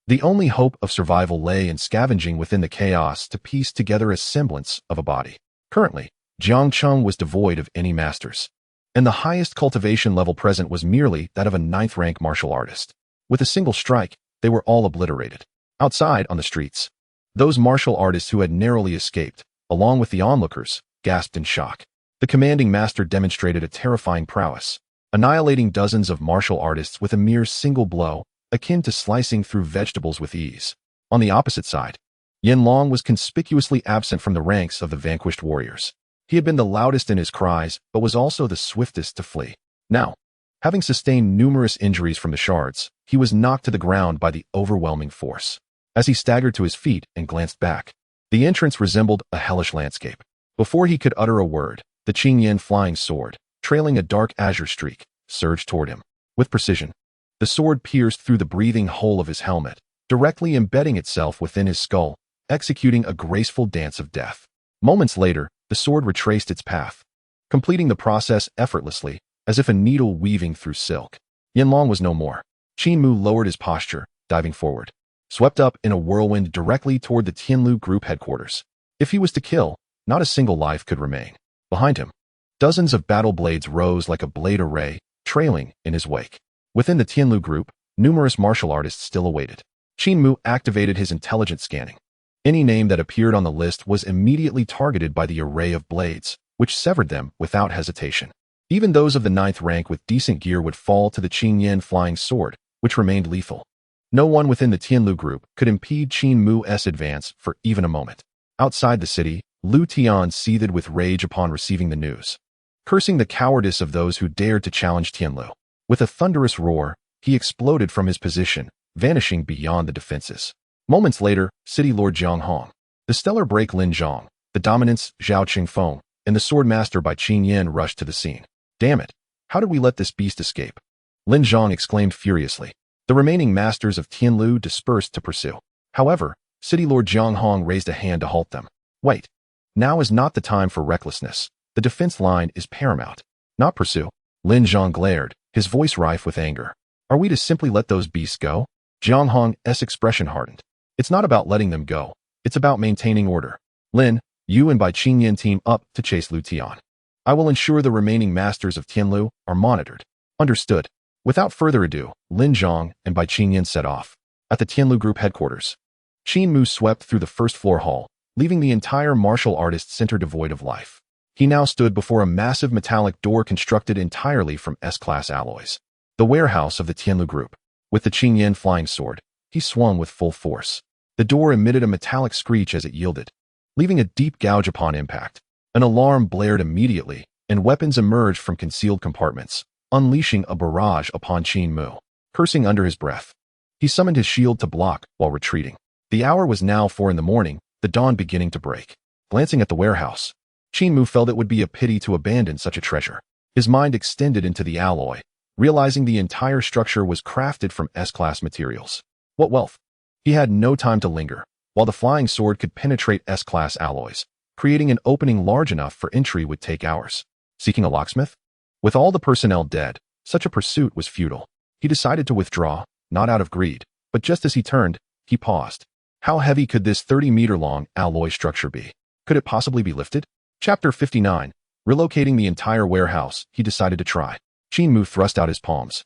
the only hope of survival lay in scavenging within the chaos to piece together a semblance of a body. Currently, Jiangcheng was devoid of any masters, and the highest cultivation level present was merely that of a 9th rank martial artist. With a single strike, they were all obliterated. Outside, on the streets, those martial artists who had narrowly escaped, along with the onlookers, gasped in shock. The commanding master demonstrated a terrifying prowess, annihilating dozens of martial artists with a mere single blow, akin to slicing through vegetables with ease. On the opposite side, Yin Long was conspicuously absent from the ranks of the vanquished warriors. He had been the loudest in his cries, but was also the swiftest to flee. Now, having sustained numerous injuries from the shards, he was knocked to the ground by the overwhelming force. As he staggered to his feet and glanced back, the entrance resembled a hellish landscape. Before he could utter a word, the Qin Yin flying sword, trailing a dark azure streak, surged toward him. With precision, the sword pierced through the breathing hole of his helmet, directly embedding itself within his skull, executing a graceful dance of death. Moments later, the sword retraced its path, completing the process effortlessly, as if a needle weaving through silk. Yin Long was no more. Qin Mu lowered his posture, diving forward, swept up in a whirlwind directly toward the Tianlu group headquarters. If he was to kill, not a single life could remain. Behind him, dozens of battle blades rose like a blade array, trailing in his wake. Within the Tianlu group, numerous martial artists still awaited. Qin Mu activated his intelligent scanning. Any name that appeared on the list was immediately targeted by the array of blades, which severed them without hesitation. Even those of the 9th rank with decent gear would fall to the Qin Yin flying sword, which remained lethal. No one within the Tianlu group could impede Qin Mu's advance for even a moment. Outside the city, Lu Tian seethed with rage upon receiving the news, cursing the cowardice of those who dared to challenge Tianlu. With a thunderous roar, he exploded from his position, vanishing beyond the defenses. Moments later, City Lord Jiang Hong, the stellar break Lin Zhang, the dominance Zhao Qingfeng, and the sword master by Qin Yin rushed to the scene. Damn it! How did we let this beast escape? Lin Zhang exclaimed furiously. The remaining masters of Tianlu dispersed to pursue. However, City Lord Jiang Hong raised a hand to halt them. Wait. Now is not the time for recklessness. The defense line is paramount. Not pursue. Lin Zhang glared, his voice rife with anger. Are we to simply let those beasts go? Jiang Hong's expression hardened. It's not about letting them go. It's about maintaining order. Lin, you and Bai Qingyan team up to chase Lu Tian. I will ensure the remaining masters of Tianlu are monitored. Understood. Without further ado, Lin Zhang and Bai Qingyan set off. At the Tianlu Group headquarters, Qin Mu swept through the first-floor hall, leaving the entire martial artist center devoid of life. He now stood before a massive metallic door constructed entirely from S-class alloys. The warehouse of the Tianlu Group. With the Qingyan flying sword, he swung with full force. The door emitted a metallic screech as it yielded, leaving a deep gouge upon impact. An alarm blared immediately, and weapons emerged from concealed compartments, unleashing a barrage upon Qin Mu. Cursing under his breath, he summoned his shield to block while retreating. The hour was now 4 a.m, the dawn beginning to break. Glancing at the warehouse, Qin Mu felt it would be a pity to abandon such a treasure. His mind extended into the alloy, realizing the entire structure was crafted from S-class materials. What wealth! He had no time to linger, while the flying sword could penetrate S-class alloys. Creating an opening large enough for entry would take hours. Seeking a locksmith? With all the personnel dead, such a pursuit was futile. He decided to withdraw, not out of greed, but just as he turned, he paused. How heavy could this 30-meter-long alloy structure be? Could it possibly be lifted? Chapter 59. Relocating the entire warehouse, he decided to try. Qin Mu thrust out his palms,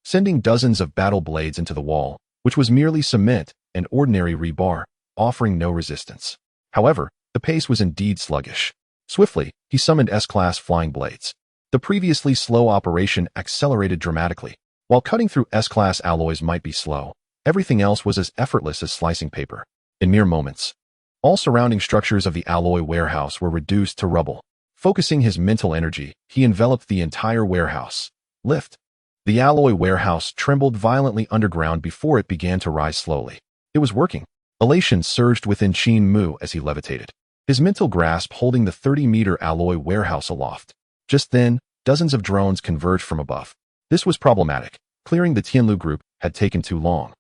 sending dozens of battle blades into the wall, which was merely cement and ordinary rebar, offering no resistance. However, the pace was indeed sluggish. Swiftly, he summoned S-class flying blades. The previously slow operation accelerated dramatically. While cutting through S-class alloys might be slow, everything else was as effortless as slicing paper. In mere moments, all surrounding structures of the alloy warehouse were reduced to rubble. Focusing his mental energy, he enveloped the entire warehouse. Lift. The alloy warehouse trembled violently underground before it began to rise slowly. It was working. Elation surged within Qin Mu as he levitated, his mental grasp holding the 30-meter alloy warehouse aloft. Just then, dozens of drones converged from above. This was problematic. Clearing the Tianlu Group had taken too long,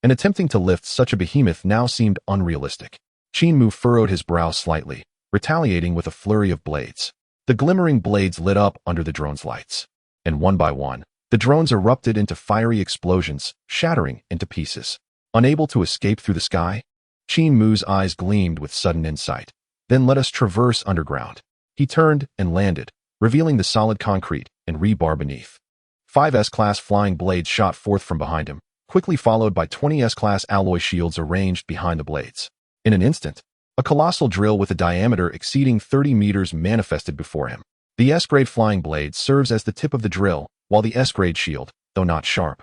and attempting to lift such a behemoth now seemed unrealistic. Qin Mu furrowed his brow slightly, retaliating with a flurry of blades. The glimmering blades lit up under the drone's lights, and one by one, the drones erupted into fiery explosions, shattering into pieces. Unable to escape through the sky, Qin Mu's eyes gleamed with sudden insight. Then let us traverse underground. He turned and landed, revealing the solid concrete and rebar beneath. 5 S-class flying blades shot forth from behind him, quickly followed by 20 S-class alloy shields arranged behind the blades. In an instant, a colossal drill with a diameter exceeding 30 meters manifested before him. The S-grade flying blade serves as the tip of the drill, while the S-grade shield, though not sharp,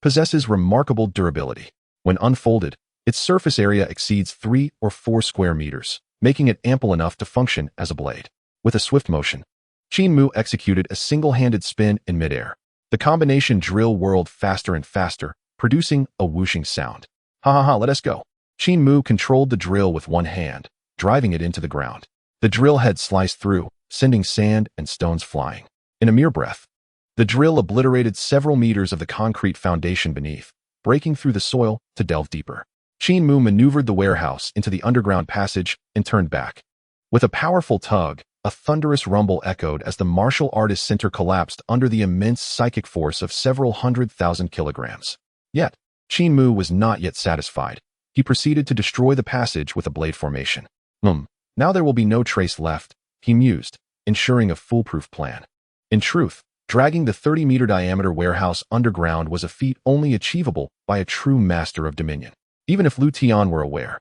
possesses remarkable durability. When unfolded, its surface area exceeds 3 or 4 square meters, making it ample enough to function as a blade. With a swift motion, Qin Mu executed a single-handed spin in midair. The combination drill whirled faster and faster, producing a whooshing sound. Ha ha ha, let us go. Qin Mu controlled the drill with one hand, driving it into the ground. The drill head sliced through, sending sand and stones flying. In a mere breath, the drill obliterated several meters of the concrete foundation beneath, breaking through the soil to delve deeper. Qin Mu maneuvered the warehouse into the underground passage and turned back. With a powerful tug, a thunderous rumble echoed as the martial artist center collapsed under the immense psychic force of several 100,000 kilograms. Yet, Qin Mu was not yet satisfied. He proceeded to destroy the passage with a blade formation. Now there will be no trace left, he mused, ensuring a foolproof plan. In truth, dragging the 30-meter diameter warehouse underground was a feat only achievable by a true master of dominion. Even if Lu Tian were aware,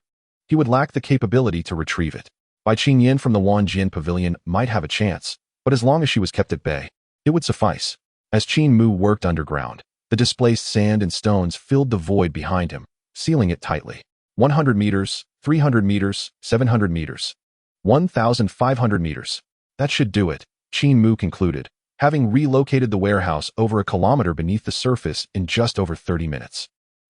he would lack the capability to retrieve it. Bai Qingyan from the Wanjian Pavilion might have a chance, but as long as she was kept at bay, it would suffice. As Qin Mu worked underground, the displaced sand and stones filled the void behind him, sealing it tightly. 100 meters, 300 meters, 700 meters, 1,500 meters. That should do it, Qin Mu concluded, having relocated the warehouse over a kilometer beneath the surface in just over 30 minutes.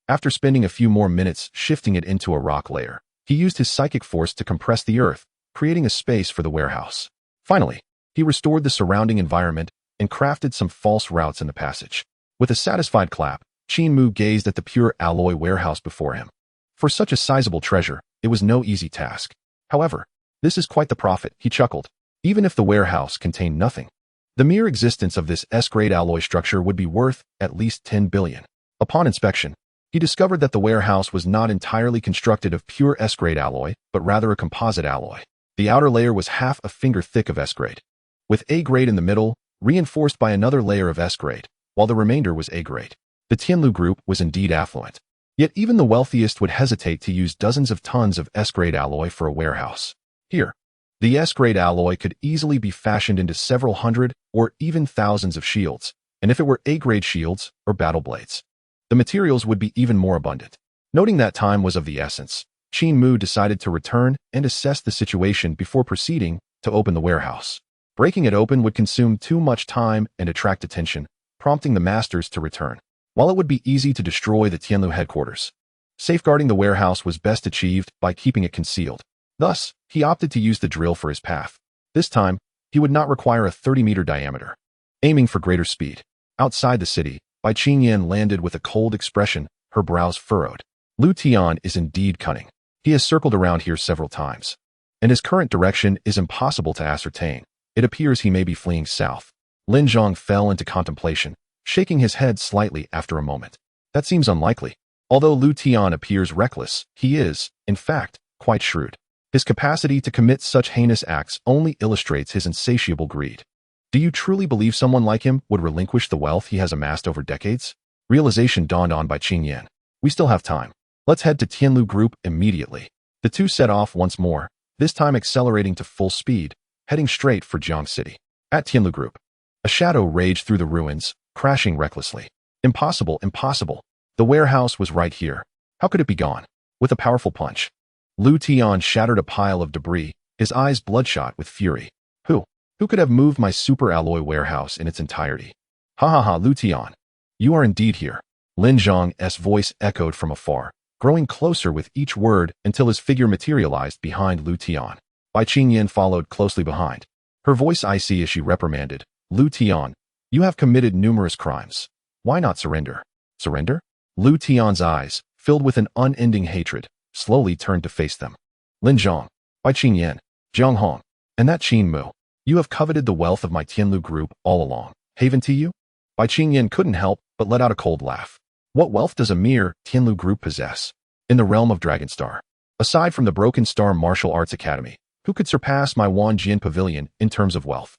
After spending a few more minutes shifting it into a rock layer, he used his psychic force to compress the earth, creating a space for the warehouse. Finally, he restored the surrounding environment and crafted some false routes in the passage. With a satisfied clap, Qin Mu gazed at the pure alloy warehouse before him. For such a sizable treasure, it was no easy task. However, This is quite the profit, he chuckled. Even if the warehouse contained nothing, the mere existence of this S-grade alloy structure would be worth at least 10 billion. Upon inspection, he discovered that the warehouse was not entirely constructed of pure S-grade alloy, but rather a composite alloy. The outer layer was half a finger thick of S-grade, with A-grade in the middle, reinforced by another layer of S-grade, while the remainder was A-grade. The Qin group was indeed affluent. Yet even the wealthiest would hesitate to use dozens of tons of S-grade alloy for a warehouse. Here, the S-grade alloy could easily be fashioned into several hundred or even thousands of shields, and if it were A-grade shields or battle blades, the materials would be even more abundant. Noting that time was of the essence, Qin Mu decided to return and assess the situation before proceeding to open the warehouse. Breaking it open would consume too much time and attract attention, prompting the masters to return. While it would be easy to destroy the Tianlu headquarters, safeguarding the warehouse was best achieved by keeping it concealed. Thus, he opted to use the drill for his path. This time, he would not require a 30-meter diameter. Aiming for greater speed. Outside the city, Bai Qingyan landed with a cold expression, her brows furrowed. Lu Tian is indeed cunning. He has circled around here several times, and his current direction is impossible to ascertain. It appears he may be fleeing south. Lin Zhang fell into contemplation, shaking his head slightly after a moment. That seems unlikely. Although Lu Tian appears reckless, he is, in fact, quite shrewd. His capacity to commit such heinous acts only illustrates his insatiable greed. Do you truly believe someone like him would relinquish the wealth he has amassed over decades? Realization dawned on Bai Qingyan. We still have time. Let's head to Tianlu Group immediately. The two set off once more, this time accelerating to full speed, heading straight for Jiang City. At Tianlu Group, a shadow raged through the ruins, crashing recklessly. Impossible, impossible. The warehouse was right here. How could it be gone? With a powerful punch, Lu Tian shattered a pile of debris, his eyes bloodshot with fury. Who could have moved my super alloy warehouse in its entirety? Ha ha ha, Lu Tian. You are indeed here. Lin Zhang's voice echoed from afar, growing closer with each word until his figure materialized behind Lu Tian. Bai Qingyan followed closely behind, her voice icy as she reprimanded. Lu Tian, you have committed numerous crimes. Why not surrender? Surrender? Lu Tian's eyes, filled with an unending hatred, slowly turned to face them. Lin Zhang, Bai Qingyan, Jiang Hong, and that Qin Mu. You have coveted the wealth of my Tianlu group all along. Haven to you? Bai Qingyan couldn't help but let out a cold laugh. What wealth does a mere Tianlu group possess? In the realm of Dragonstar, aside from the Broken Star Martial Arts Academy, who could surpass my Wanjian Pavilion in terms of wealth?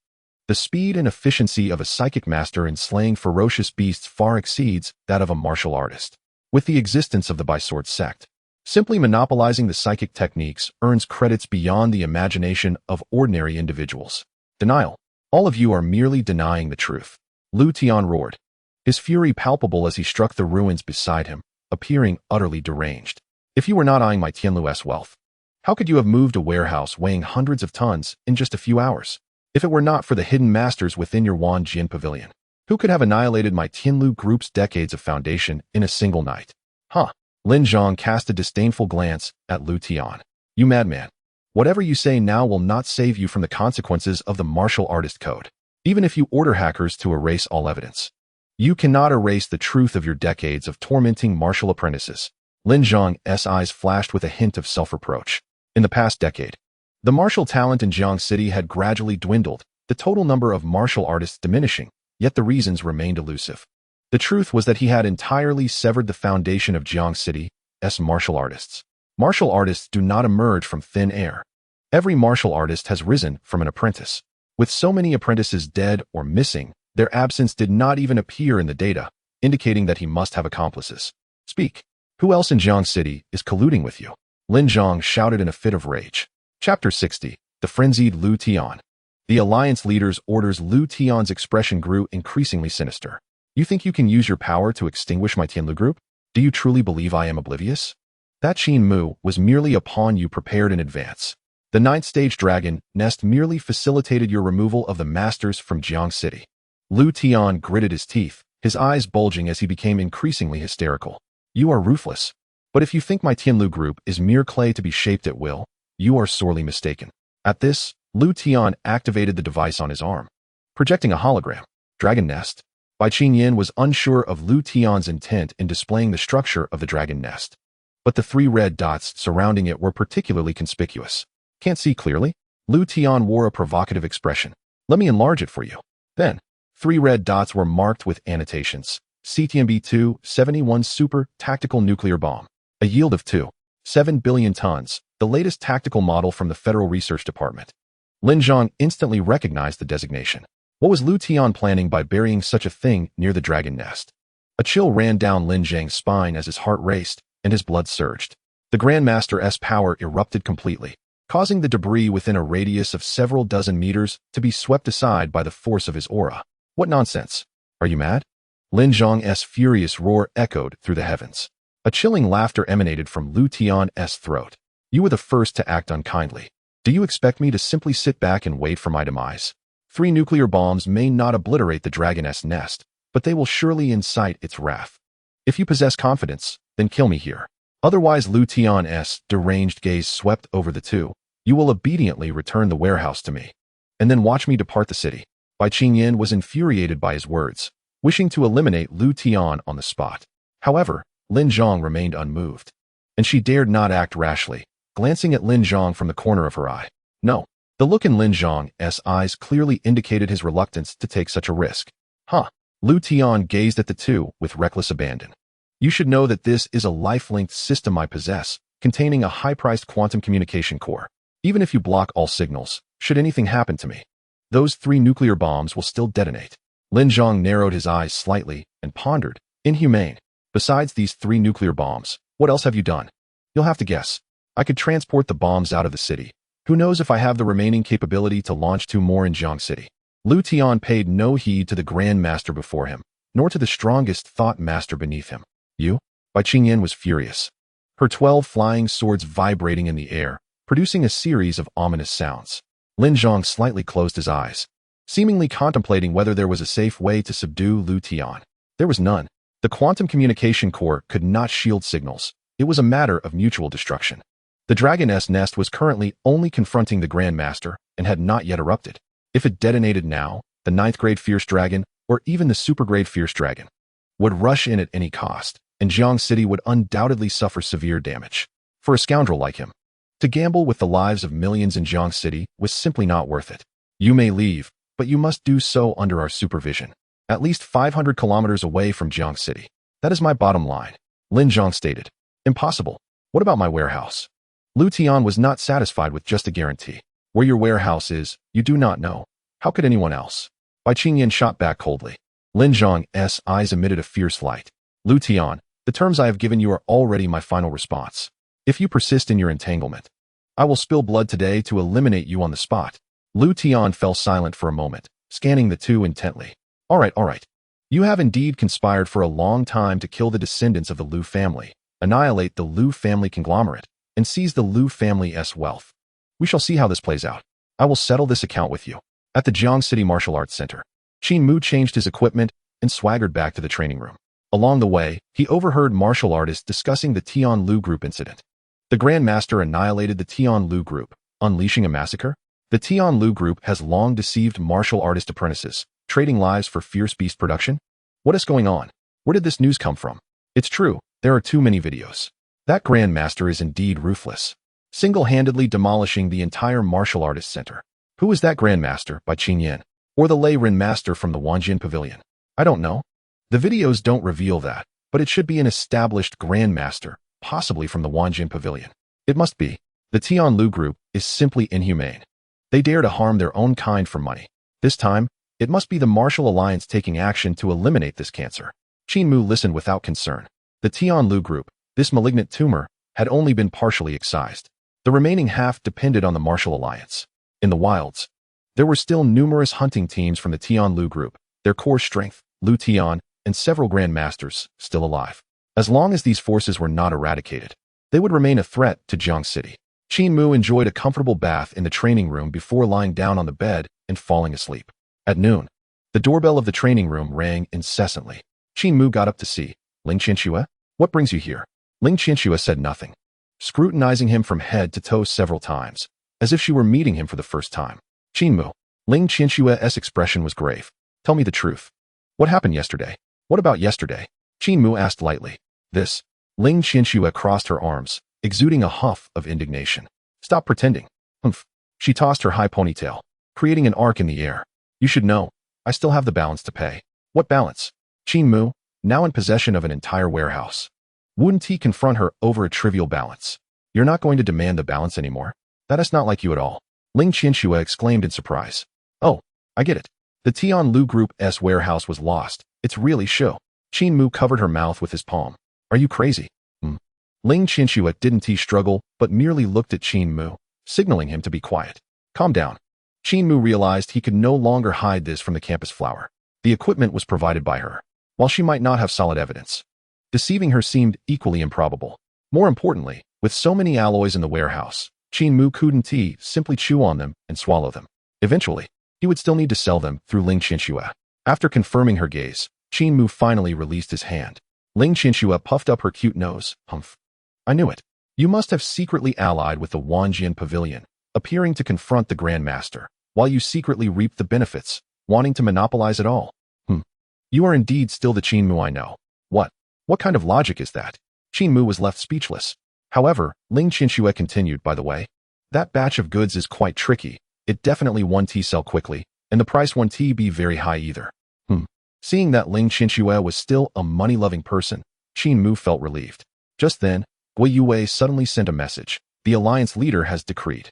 The speed and efficiency of a psychic master in slaying ferocious beasts far exceeds that of a martial artist. With the existence of the Bi-Sword sect, simply monopolizing the psychic techniques earns credits beyond the imagination of ordinary individuals. Denial. All of you are merely denying the truth. Lu Tian roared, his fury palpable as he struck the ruins beside him, appearing utterly deranged. If you were not eyeing my Tianlu's wealth, how could you have moved a warehouse weighing hundreds of tons in just a few hours? If it were not for the hidden masters within your Wanjian Pavilion, who could have annihilated my Tianlu group's decades of foundation in a single night? Huh. Lin Zhang cast a disdainful glance at Lu Tian. You madman. Whatever you say now will not save you from the consequences of the martial artist code. Even if you order hackers to erase all evidence, you cannot erase the truth of your decades of tormenting martial apprentices. Lin Zhang's eyes flashed with a hint of self-reproach. In the past decade, the martial talent in Jiang City had gradually dwindled, the total number of martial artists diminishing, yet the reasons remained elusive. The truth was that he had entirely severed the foundation of Jiang City's martial artists. Martial artists do not emerge from thin air. Every martial artist has risen from an apprentice. With so many apprentices dead or missing, their absence did not even appear in the data, indicating that he must have accomplices. Speak. Who else in Jiang City is colluding with you? Lin Zhang shouted in a fit of rage. Chapter 60. The Frenzied Lu Tian. The Alliance leader's orders. Lu Tian's expression grew increasingly sinister. You think you can use your power to extinguish my Tianlu group? Do you truly believe I am oblivious? That Qin Mu was merely a pawn you prepared in advance. The 9th stage dragon nest merely facilitated your removal of the masters from Jiang City. Lu Tian gritted his teeth, his eyes bulging as he became increasingly hysterical. You are ruthless. But if you think my Tianlu group is mere clay to be shaped at will, you are sorely mistaken. At this, Lu Tian activated the device on his arm, projecting a hologram. Dragon nest. Bai Qingyan was unsure of Lu Tian's intent in displaying the structure of the dragon nest, but the 3 red dots surrounding it were particularly conspicuous. Can't see clearly? Lu Tian wore a provocative expression. Let me enlarge it for you. Then, 3 red dots were marked with annotations. CTMB-2, 71 Super Tactical Nuclear Bomb. A yield of 2.7 billion tons, the latest tactical model from the Federal Research Department. Lin Zhang instantly recognized the designation. What was Lu Tian planning by burying such a thing near the dragon nest? A chill ran down Lin Zhang's spine as his heart raced and his blood surged. The Grandmaster's power erupted completely, causing the debris within a radius of several dozen meters to be swept aside by the force of his aura. What nonsense! Are you mad? Lin Zhang's furious roar echoed through the heavens. A chilling laughter emanated from Lu Tian's throat. You were the first to act unkindly. Do you expect me to simply sit back and wait for my demise? 3 nuclear bombs may not obliterate the dragon's nest, but they will surely incite its wrath. If you possess confidence, then kill me here. Otherwise, Lu Tian's deranged gaze swept over the two. You will obediently return the warehouse to me, and then watch me depart the city. Bai Qingyan was infuriated by his words, wishing to eliminate Lu Tian on the spot. However, Lin Zhang remained unmoved, and she dared not act rashly, glancing at Lin Zhang from the corner of her eye. No. The look in Lin Zhang's eyes clearly indicated his reluctance to take such a risk. Huh. Lu Tian gazed at the two with reckless abandon. You should know that this is a life-linked system I possess, containing a high-priced quantum communication core. Even if you block all signals, should anything happen to me, those 3 nuclear bombs will still detonate. Lin Zhang narrowed his eyes slightly and pondered. Inhumane. Besides these 3 nuclear bombs, what else have you done? You'll have to guess. I could transport the bombs out of the city. Who knows if I have the remaining capability to launch 2 more in Jiang City. Lu Tian paid no heed to the Grand Master before him, nor to the strongest thought master beneath him. You? Bai Qingyan was furious. Her 12 flying swords vibrating in the air, producing a series of ominous sounds. Lin Zhang slightly closed his eyes, seemingly contemplating whether there was a safe way to subdue Lu Tian. There was none. The quantum communication core could not shield signals. It was a matter of mutual destruction. The dragon's nest was currently only confronting the Grand Master and had not yet erupted. If it detonated now, the 9th grade Fierce Dragon, or even the super-grade Fierce Dragon, would rush in at any cost, and Jiang City would undoubtedly suffer severe damage. For a scoundrel like him, to gamble with the lives of millions in Jiang City was simply not worth it. You may leave, but you must do so under our supervision. At least 500 kilometers away from Jiang City. That is my bottom line. Lin Zhang stated. Impossible. What about my warehouse? Lu Tian was not satisfied with just a guarantee. Where your warehouse is, you do not know. How could anyone else? Bai Qingyan shot back coldly. Lin Zhang's eyes emitted a fierce light. Lu Tian, the terms I have given you are already my final response. If you persist in your entanglement, I will spill blood today to eliminate you on the spot. Lu Tian fell silent for a moment, scanning the two intently. All right. You have indeed conspired for a long time to kill the descendants of the Lu family, annihilate the Lu family conglomerate, and seize the Lu family's wealth. We shall see how this plays out. I will settle this account with you. At the Jiang City Martial Arts Center, Qin Mu changed his equipment and swaggered back to the training room. Along the way, he overheard martial artists discussing the Tian Lu group incident. The Grand Master annihilated the Tian Lu group, unleashing a massacre. The Tian Lu group has long deceived martial artist apprentices, trading lives for fierce beast production. What is going on? Where did this news come from? It's true, there are too many videos. That Grand Master is indeed ruthless, single-handedly demolishing the entire martial artist center. Who is that Grand Master, Bai Qingyan? Or the Lei Ren Master from the Wanjin Pavilion? I don't know. The videos don't reveal that, but it should be an established Grand Master, possibly from the Wanjin Pavilion. It must be. The Tian Lu group is simply inhumane. They dare to harm their own kind for money. This time, it must be the Martial Alliance taking action to eliminate this cancer. Qin Mu listened without concern. The Tian Lu group, this malignant tumor, had only been partially excised. The remaining half depended on the Martial Alliance. In the wilds, there were still numerous hunting teams from the Tian Lu group, their core strength, Lu Tian, and several Grand Masters, still alive. As long as these forces were not eradicated, they would remain a threat to Jiang City. Qin Mu enjoyed a comfortable bath in the training room before lying down on the bed and falling asleep. At noon, the doorbell of the training room rang incessantly. Qin Mu got up to see. Ling Qianxue? What brings you here? Ling Qianxue said nothing, scrutinizing him from head to toe several times, as if she were meeting him for the first time. Qin Mu. Ling Qianxue's expression was grave. Tell me the truth. What happened yesterday? What about yesterday? Qin Mu asked lightly. This. Ling Qianxue crossed her arms, exuding a huff of indignation. Stop pretending. Humph. She tossed her high ponytail, creating an arc in the air. You should know, I still have the balance to pay. What balance? Qin Mu, now in possession of an entire warehouse. Wouldn't he confront her over a trivial balance? You're not going to demand the balance anymore? That is not like you at all. Ling Qianxue exclaimed in surprise. Oh, I get it. The Tianlu Group's warehouse was lost. It's really show. Qin Mu covered her mouth with his palm. Are you crazy? Ling Qianxue didn't struggle, but merely looked at Qin Mu, signaling him to be quiet. Calm down. Qin Mu realized he could no longer hide this from the campus flower. The equipment was provided by her, while she might not have solid evidence. Deceiving her seemed equally improbable. More importantly, with so many alloys in the warehouse, Qin Mu couldn't simply chew on them and swallow them. Eventually, he would still need to sell them through Ling Qianxue. After confirming her gaze, Qin Mu finally released his hand. Ling Qianxue puffed up her cute nose. Humph. I knew it. You must have secretly allied with the Wanjian Pavilion, appearing to confront the Grand Master, while you secretly reaped the benefits, wanting to monopolize it all. You are indeed still the Qin Mu I know. What? What kind of logic is that? Qin Mu was left speechless. However, Ling Qianxue continued, by the way. That batch of goods is quite tricky. It definitely won't sell quickly, and the price won't be very high either. Seeing that Ling Qianxue was still a money-loving person, Qin Mu felt relieved. Just then, Gui Yue suddenly sent a message. The alliance leader has decreed.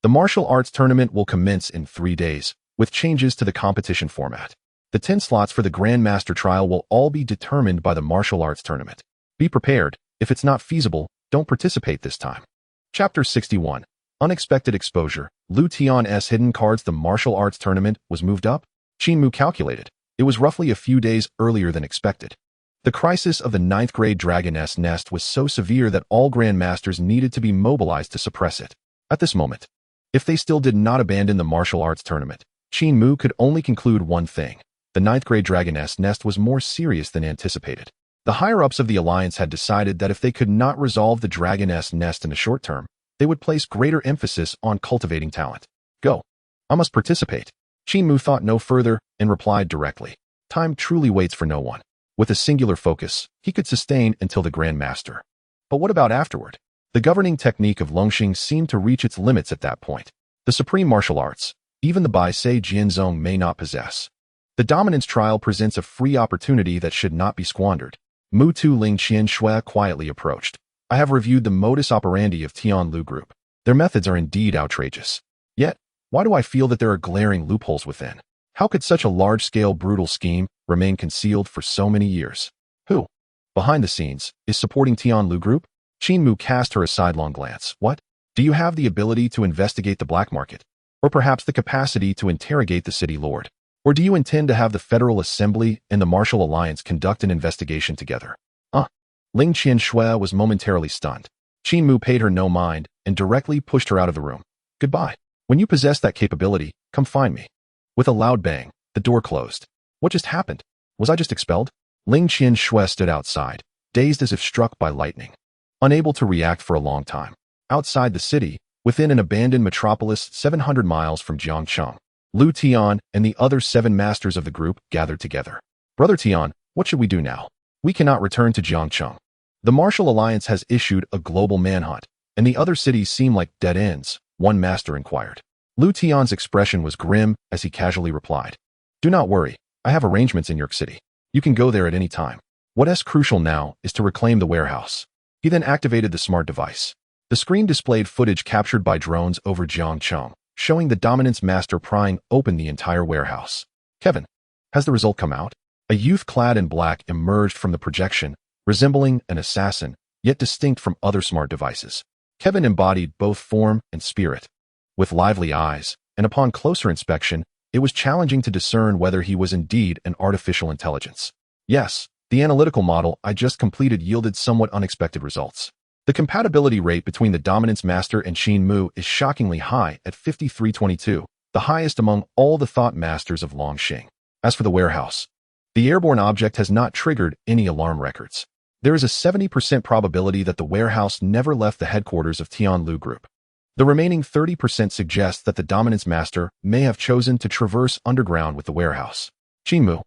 The martial arts tournament will commence in 3 days, with changes to the competition format. The 10 slots for the Grand Master trial will all be determined by the martial arts tournament. Be prepared. If it's not feasible, don't participate this time. Chapter 61. Unexpected exposure. Lu Tian's hidden cards. The martial arts tournament was moved up. Qin Mu calculated. It was roughly a few days earlier than expected. The crisis of the 9th grade dragoness nest was so severe that all grandmasters needed to be mobilized to suppress it. At this moment, if they still did not abandon the martial arts tournament, Qin Mu could only conclude one thing. The 9th grade dragoness nest was more serious than anticipated. The higher-ups of the alliance had decided that if they could not resolve the dragoness nest in the short term, they would place greater emphasis on cultivating talent. Go. I must participate. Qin Mu thought no further and replied directly. Time truly waits for no one. With a singular focus, he could sustain until the Grand Master. But what about afterward? The governing technique of Longxing seemed to reach its limits at that point. The supreme martial arts, even the Bai Se Jianzong may not possess. The dominance trial presents a free opportunity that should not be squandered. Mu Tu Ling Qianxue quietly approached. I have reviewed the modus operandi of Tianlu Group. Their methods are indeed outrageous. Yet, why do I feel that there are glaring loopholes within? How could such a large-scale brutal scheme remain concealed for so many years? Who, behind the scenes, is supporting Tianlu Group? Qin Mu cast her a sidelong glance. What? Do you have the ability to investigate the black market? Or perhaps the capacity to interrogate the city lord? Or do you intend to have the Federal Assembly and the Martial Alliance conduct an investigation together? Ling Qianxue was momentarily stunned. Qin Mu paid her no mind and directly pushed her out of the room. Goodbye. When you possess that capability, come find me. With a loud bang, the door closed. What just happened? Was I just expelled? Ling Qianxue stood outside, dazed as if struck by lightning, unable to react for a long time. Outside the city, within an abandoned metropolis 700 miles from Jiangcheng, Lu Tian and the other 7 masters of the group gathered together. Brother Tian, what should we do now? We cannot return to Jiangcheng. The Martial Alliance has issued a global manhunt, and the other cities seem like dead ends, one master inquired. Lu Tian's expression was grim as he casually replied. Do not worry, I have arrangements in York City. You can go there at any time. What's crucial now is to reclaim the warehouse. He then activated the smart device. The screen displayed footage captured by drones over Jiangcheng, showing the Dominance Master prying open the entire warehouse. Kevin, has the result come out? A youth clad in black emerged from the projection, resembling an assassin, yet distinct from other smart devices. Kevin embodied both form and spirit. With lively eyes, and upon closer inspection, it was challenging to discern whether he was indeed an artificial intelligence. Yes, the analytical model I just completed yielded somewhat unexpected results. The compatibility rate between the Dominance Master and Qin Mu is shockingly high at 53:22, the highest among all the thought masters of Longxing. As for the warehouse, the airborne object has not triggered any alarm records. There is a 70% probability that the warehouse never left the headquarters of Tianlu Group. The remaining 30% suggests that the Dominance Master may have chosen to traverse underground with the warehouse. Qin Mu,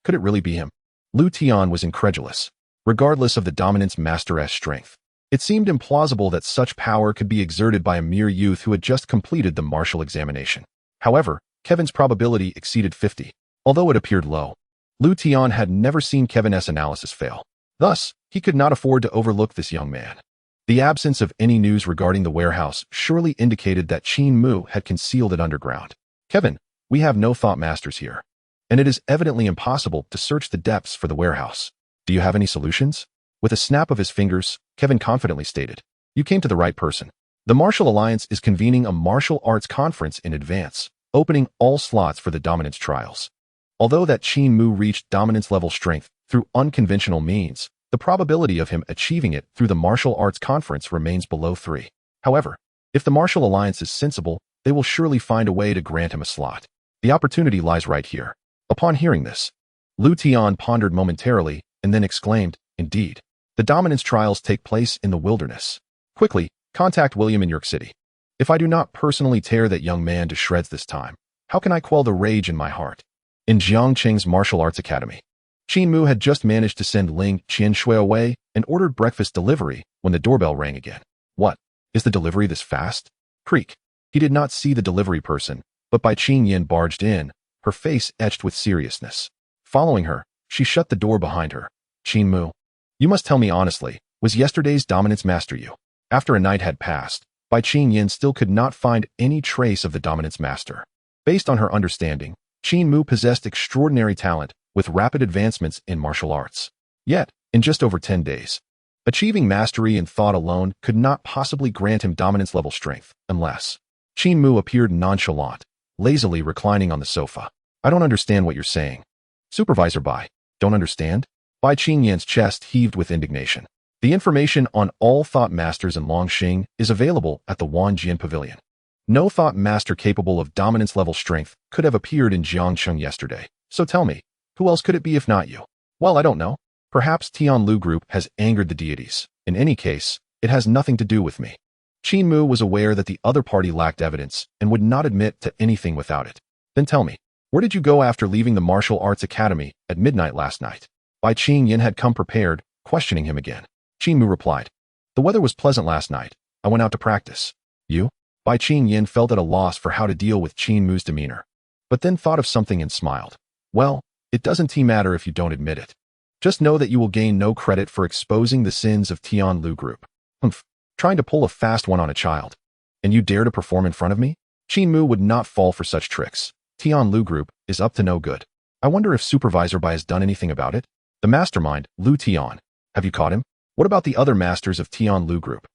could it really be him? Lu Tian was incredulous. Regardless of the Dominance Master's strength, It seemed implausible that such power could be exerted by a mere youth who had just completed the martial examination. However, Kevin's probability exceeded 50, although it appeared low. Lu Tian had never seen Kevin's analysis fail. Thus, he could not afford to overlook this young man. The absence of any news regarding the warehouse surely indicated that Qin Mu had concealed it underground. Kevin, we have no thought masters here, and it is evidently impossible to search the depths for the warehouse. Do you have any solutions? With a snap of his fingers, Kevin confidently stated, "You came to the right person. The Martial Alliance is convening a martial arts conference in advance, opening all slots for the dominance trials. Although that Qin Mu reached dominance level strength through unconventional means, the probability of him achieving it through the martial arts conference remains below 3. However, if the Martial Alliance is sensible, they will surely find a way to grant him a slot. The opportunity lies right here." Upon hearing this, Lu Tian pondered momentarily and then exclaimed, "Indeed. The dominance trials take place in the wilderness. Quickly, contact William in York City. If I do not personally tear that young man to shreds this time, how can I quell the rage in my heart?" In Jiangqing's martial arts academy, Qin Mu had just managed to send Ling Qianshui away and ordered breakfast delivery when the doorbell rang again. What? Is the delivery this fast? Creak. He did not see the delivery person, but Bai Qing Yin barged in, her face etched with seriousness. Following her, she shut the door behind her. "Qin Mu, you must tell me honestly, was yesterday's dominance master you?" After a night had passed, Bai Qing Yin still could not find any trace of the dominance master. Based on her understanding, Qin Mu possessed extraordinary talent with rapid advancements in martial arts. Yet, in just over 10 days, achieving mastery in thought alone could not possibly grant him dominance level strength, unless... Qin Mu appeared nonchalant, lazily reclining on the sofa. "I don't understand what you're saying." "Supervisor Bai, don't understand?" Bai Qing Yin's chest heaved with indignation. The information on all thought masters in Longxing is available at the Wanjian Pavilion. No thought master capable of dominance level strength could have appeared in Jiangcheng yesterday. So tell me, who else could it be if not you? Well, I don't know. Perhaps Tianlu Group has angered the deities. In any case, it has nothing to do with me. Qin Mu was aware that the other party lacked evidence and would not admit to anything without it. Then tell me, where did you go after leaving the Martial Arts Academy at midnight last night? Bai Qing Yin had come prepared, questioning him again. Qin Mu replied, "The weather was pleasant last night. I went out to practice." "You?" Bai Qing Yin felt at a loss for how to deal with Qin Mu's demeanor, but then thought of something and smiled. "Well, it doesn't matter if you don't admit it. Just know that you will gain no credit for exposing the sins of Tianlu Group." "Humph, trying to pull a fast one on a child. And you dare to perform in front of me?" Qin Mu would not fall for such tricks. Tianlu Group is up to no good. I wonder if Supervisor Bai has done anything about it? The mastermind, Lu Tian. Have you caught him? What about the other masters of Tianlu Group?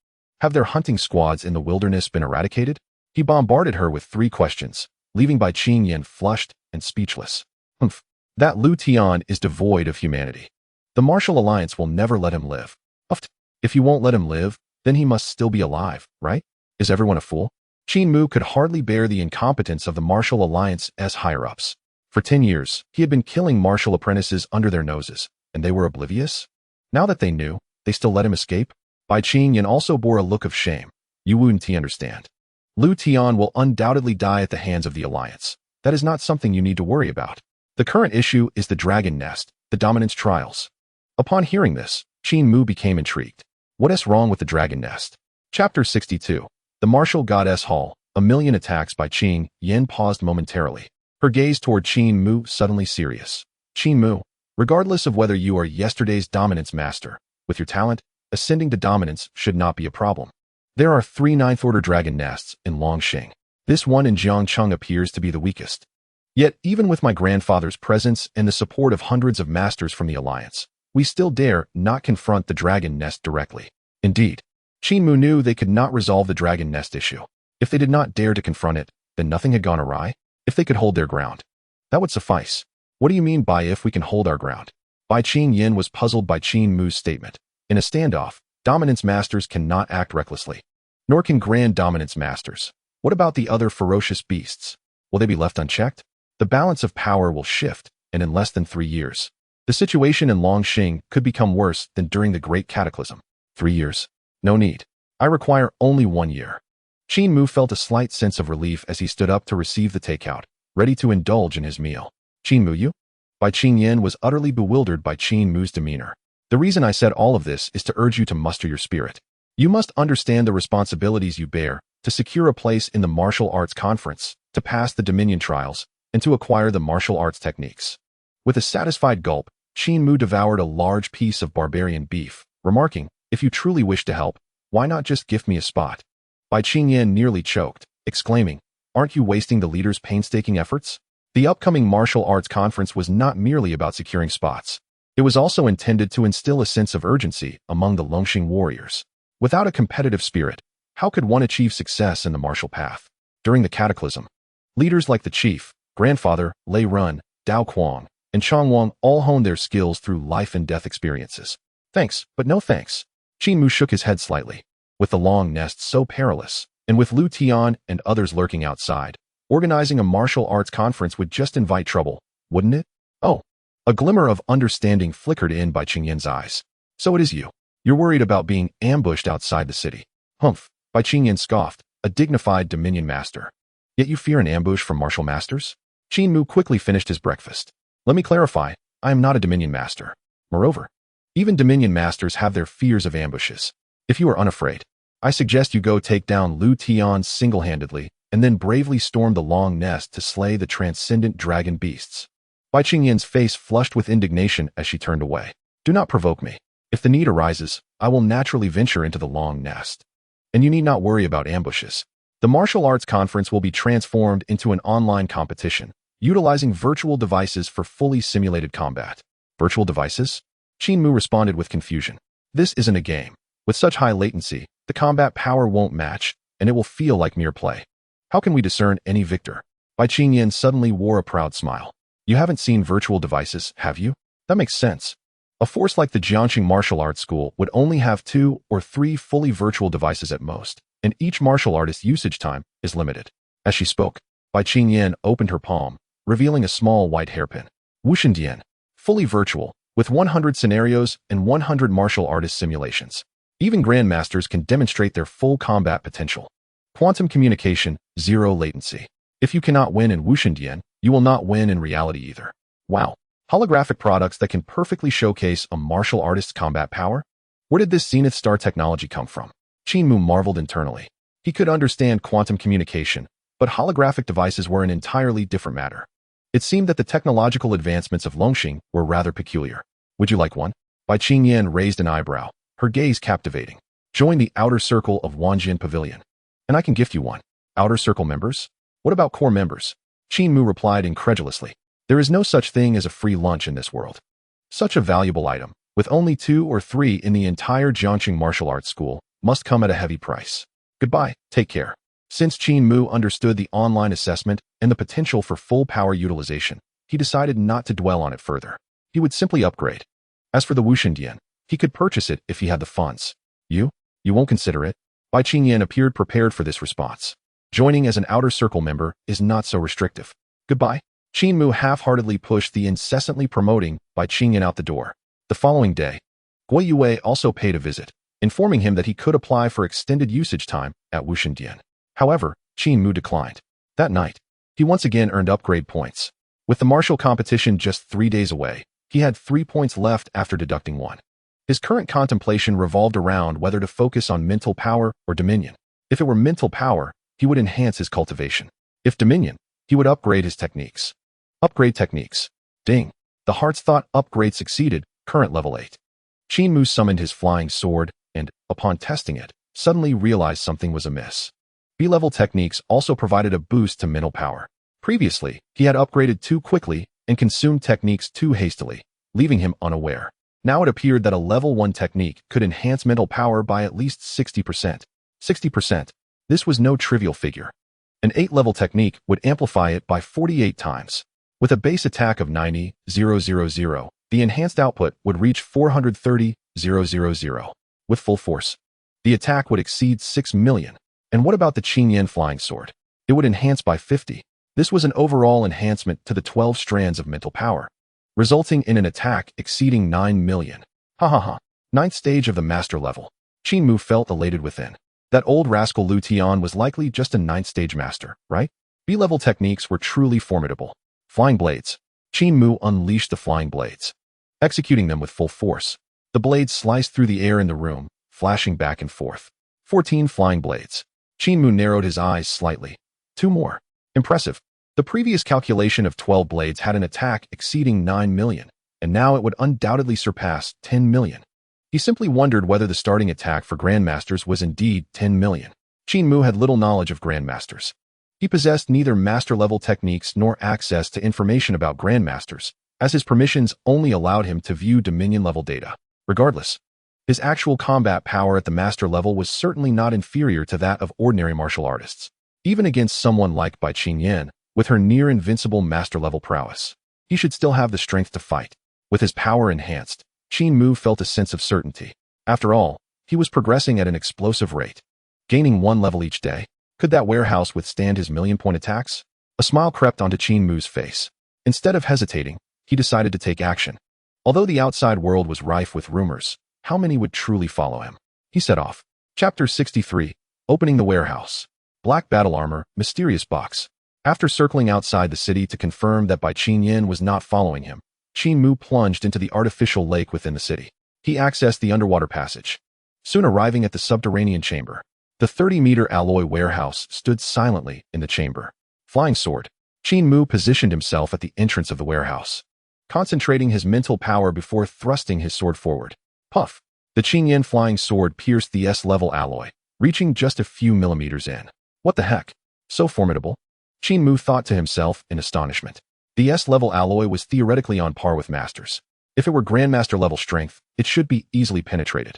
Have their hunting squads in the wilderness been eradicated? He bombarded her with 3 questions, leaving Bai Qing Yin flushed and speechless. "Humph, that Lu Tian is devoid of humanity. The Martial Alliance will never let him live." "Uft, if you won't let him live, then he must still be alive, right? Is everyone a fool?" Qin Mu could hardly bear the incompetence of the Martial Alliance as higher-ups. For 10 years, he had been killing martial apprentices under their noses, and they were oblivious? Now that they knew, they still let him escape? Bai Qing Yin also bore a look of shame. "You wouldn't understand. Lu Tian will undoubtedly die at the hands of the Alliance. That is not something you need to worry about. The current issue is the Dragon Nest, the dominance trials." Upon hearing this, Qin Mu became intrigued. What is wrong with the Dragon Nest? Chapter 62. The Martial Goddess Hall, a million attacks. By Qing Yin paused momentarily, her gaze toward Qin Mu suddenly serious. "Qin Mu, regardless of whether you are yesterday's dominance master, with your talent, ascending to dominance should not be a problem. There are 3 ninth-order dragon nests in Longxing. This one in Jiangcheng appears to be the weakest. Yet, even with my grandfather's presence and the support of hundreds of masters from the Alliance, we still dare not confront the dragon nest directly." Indeed, Qin Mu knew they could not resolve the dragon nest issue. If they did not dare to confront it, then nothing had gone awry. If they could hold their ground, that would suffice. "What do you mean by if we can hold our ground?" Bai Qing Yin was puzzled by Qin Mu's statement. In a standoff, dominance masters cannot act recklessly. Nor can grand dominance masters. What about the other ferocious beasts? Will they be left unchecked? The balance of power will shift, and in less than 3 years, the situation in Longxing could become worse than during the Great Cataclysm. 3 years? No need. I require only 1 year. Qin Mu felt a slight sense of relief as he stood up to receive the takeout, ready to indulge in his meal. "Qin Mu, you?" Bai Qing Yin was utterly bewildered by Qin Mu's demeanor. "The reason I said all of this is to urge you to muster your spirit. You must understand the responsibilities you bear to secure a place in the martial arts conference, to pass the Dominion trials, and to acquire the martial arts techniques. With a satisfied gulp, Qin Mu devoured a large piece of barbarian beef, remarking, "If you truly wish to help, why not just gift me a spot?" Bai Qingyan nearly choked, exclaiming, "Aren't you wasting the leader's painstaking efforts?" The upcoming martial arts conference was not merely about securing spots. It was also intended to instill a sense of urgency among the Longxing warriors. Without a competitive spirit, how could one achieve success in the martial path? During the cataclysm, leaders like the chief, grandfather, Lei Run, Dao Quang, and Chang Wang all honed their skills through life and death experiences. Thanks, but no thanks. Qin Mu shook his head slightly. With the long nest so perilous, and with Lu Tian and others lurking outside, organizing a martial arts conference would just invite trouble, wouldn't it? Oh, a glimmer of understanding flickered in Bai Qingyan's eyes. So it is you. You're worried about being ambushed outside the city. Humph, Bai Qingyan scoffed, a dignified Dominion master. Yet you fear an ambush from martial masters? Qin Mu quickly finished his breakfast. Let me clarify, I am not a Dominion master. Moreover, even Dominion masters have their fears of ambushes. If you are unafraid, I suggest you go take down Lu Tian single-handedly and then bravely storm the long nest to slay the transcendent dragon beasts. Bai Qingyan's face flushed with indignation as she turned away. Do not provoke me. If the need arises, I will naturally venture into the long nest. And you need not worry about ambushes. The martial arts conference will be transformed into an online competition, utilizing virtual devices for fully simulated combat. Virtual devices? Qin Mu responded with confusion. This isn't a game. With such high latency, the combat power won't match, and it will feel like mere play. How can we discern any victor? Bai Qingyan suddenly wore a proud smile. You haven't seen virtual devices, have you? That makes sense. A force like the Jiangxing Martial Arts School would only have 2 or 3 fully virtual devices at most, and each martial artist's usage time is limited. As she spoke, Bai Qingyan opened her palm, revealing a small white hairpin. Wushendian, fully virtual, with 100 scenarios and 100 martial artist simulations. Even grandmasters can demonstrate their full combat potential. Quantum communication, 0 latency. If you cannot win in Wushendian, you will not win in reality either. Wow. Holographic products that can perfectly showcase a martial artist's combat power? Where did this Zenith Star technology come from? Qin Mu marveled internally. He could understand quantum communication, but holographic devices were an entirely different matter. It seemed that the technological advancements of Longxing were rather peculiar. Would you like one? Bai Qingyan raised an eyebrow, her gaze captivating. Join the outer circle of Wanjian Pavilion. And I can gift you one. Outer circle members? What about core members? Qin Mu replied incredulously. There is no such thing as a free lunch in this world. Such a valuable item, with only 2 or 3 in the entire Jiangxing Martial Arts School, must come at a heavy price. Goodbye, take care. Since Qin Mu understood the online assessment and the potential for full power utilization, he decided not to dwell on it further. He would simply upgrade. As for the Wushendian, he could purchase it if he had the funds. You won't consider it? Bai Qingyan appeared prepared for this response. Joining as an outer circle member is not so restrictive. Goodbye. Qin Mu half-heartedly pushed the incessantly promoting Bai Qingyan out the door. The following day, Gui Yue also paid a visit, informing him that he could apply for extended usage time at Wushendian. However, Qin Mu declined. That night, he once again earned upgrade points. With the martial competition just 3 days away, he had 3 points left after deducting 1. His current contemplation revolved around whether to focus on mental power or dominion. If it were mental power, he would enhance his cultivation. If dominion, he would upgrade his techniques. Upgrade techniques. Ding. The heart's thought upgrade succeeded, current level 8. Qin Mu summoned his flying sword and, upon testing it, suddenly realized something was amiss. B-level techniques also provided a boost to mental power. Previously, he had upgraded too quickly and consumed techniques too hastily, leaving him unaware. Now it appeared that a level 1 technique could enhance mental power by at least 60%. 60%. This was no trivial figure. An 8-level technique would amplify it by 48 times. With a base attack of 90,000, the enhanced output would reach 430,000. With full force, the attack would exceed 6 million. And what about the Qingyan flying sword? It would enhance by 50. This was an overall enhancement to the 12 strands of mental power, resulting in an attack exceeding 9 million. Ha ha ha. 9th stage of the master level. Qin Mu felt elated within. That old rascal Lu Tian was likely just a 9th stage master, right? B-level techniques were truly formidable. Flying blades. Qin Mu unleashed the flying blades. Executing them with full force, the blades sliced through the air in the room, flashing back and forth. 14 flying blades. Qin Mu narrowed his eyes slightly. 2 more. Impressive. The previous calculation of 12 blades had an attack exceeding 9 million, and now it would undoubtedly surpass 10 million. He simply wondered whether the starting attack for Grandmasters was indeed 10 million. Qin Mu had little knowledge of Grandmasters. He possessed neither master-level techniques nor access to information about Grandmasters, as his permissions only allowed him to view Dominion-level data. Regardless, his actual combat power at the master level was certainly not inferior to that of ordinary martial artists, even against someone like Bai Qingyan, with her near-invincible master-level prowess. He should still have the strength to fight. With his power enhanced, Qin Mu felt a sense of certainty. After all, he was progressing at an explosive rate. Gaining 1 level each day. Could that warehouse withstand his million-point attacks? A smile crept onto Qin Mu's face. Instead of hesitating, he decided to take action. Although the outside world was rife with rumors, how many would truly follow him? He set off. Chapter 63. Opening the warehouse. Black battle armor, mysterious box. After circling outside the city to confirm that Bai Qingyan was not following him, Qin Mu plunged into the artificial lake within the city. He accessed the underwater passage. Soon arriving at the subterranean chamber, the 30-meter alloy warehouse stood silently in the chamber. Flying sword. Qin Mu positioned himself at the entrance of the warehouse, concentrating his mental power before thrusting his sword forward. Puff! The Qingyan flying sword pierced the S-level alloy, reaching just a few millimeters in. What the heck? So formidable? Qin Mu thought to himself in astonishment. The S-level alloy was theoretically on par with Masters. If it were Grandmaster-level strength, it should be easily penetrated.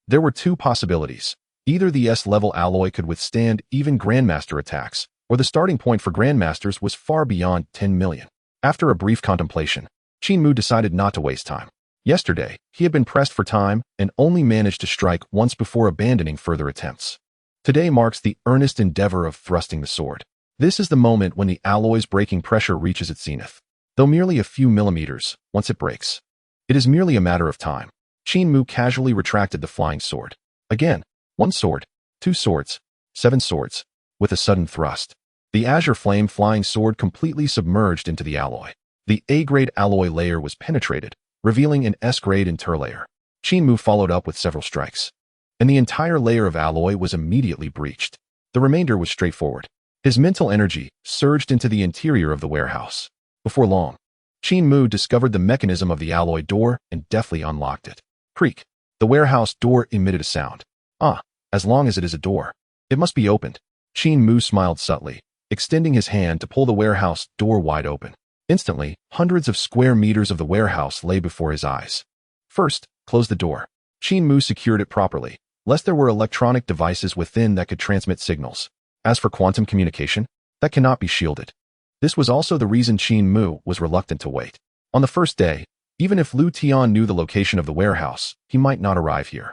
There were 2 possibilities. Either the S-level alloy could withstand even Grandmaster attacks, or the starting point for Grandmasters was far beyond 10 million. After a brief contemplation, Qin Mu decided not to waste time. Yesterday, he had been pressed for time and only managed to strike once before abandoning further attempts. Today marks the earnest endeavor of thrusting the sword. This is the moment when the alloy's breaking pressure reaches its zenith. Though merely a few millimeters, once it breaks, it is merely a matter of time. Qin Mu casually retracted the flying sword. Again, 1 sword, 2 swords, 7 swords. With a sudden thrust, the azure flame flying sword completely submerged into the alloy. The A-grade alloy layer was penetrated, revealing an S-grade interlayer. Qin Mu followed up with several strikes, and the entire layer of alloy was immediately breached. The remainder was straightforward. His mental energy surged into the interior of the warehouse. Before long, Qin Mu discovered the mechanism of the alloy door and deftly unlocked it. Creak. The warehouse door emitted a sound. Ah, as long as it is a door, it must be opened. Qin Mu smiled subtly, extending his hand to pull the warehouse door wide open. Instantly, hundreds of square meters of the warehouse lay before his eyes. First, close the door. Qin Mu secured it properly, lest there were electronic devices within that could transmit signals. As for quantum communication, that cannot be shielded. This was also the reason Qin Mu was reluctant to wait. On the first day, even if Lu Tian knew the location of the warehouse, he might not arrive here.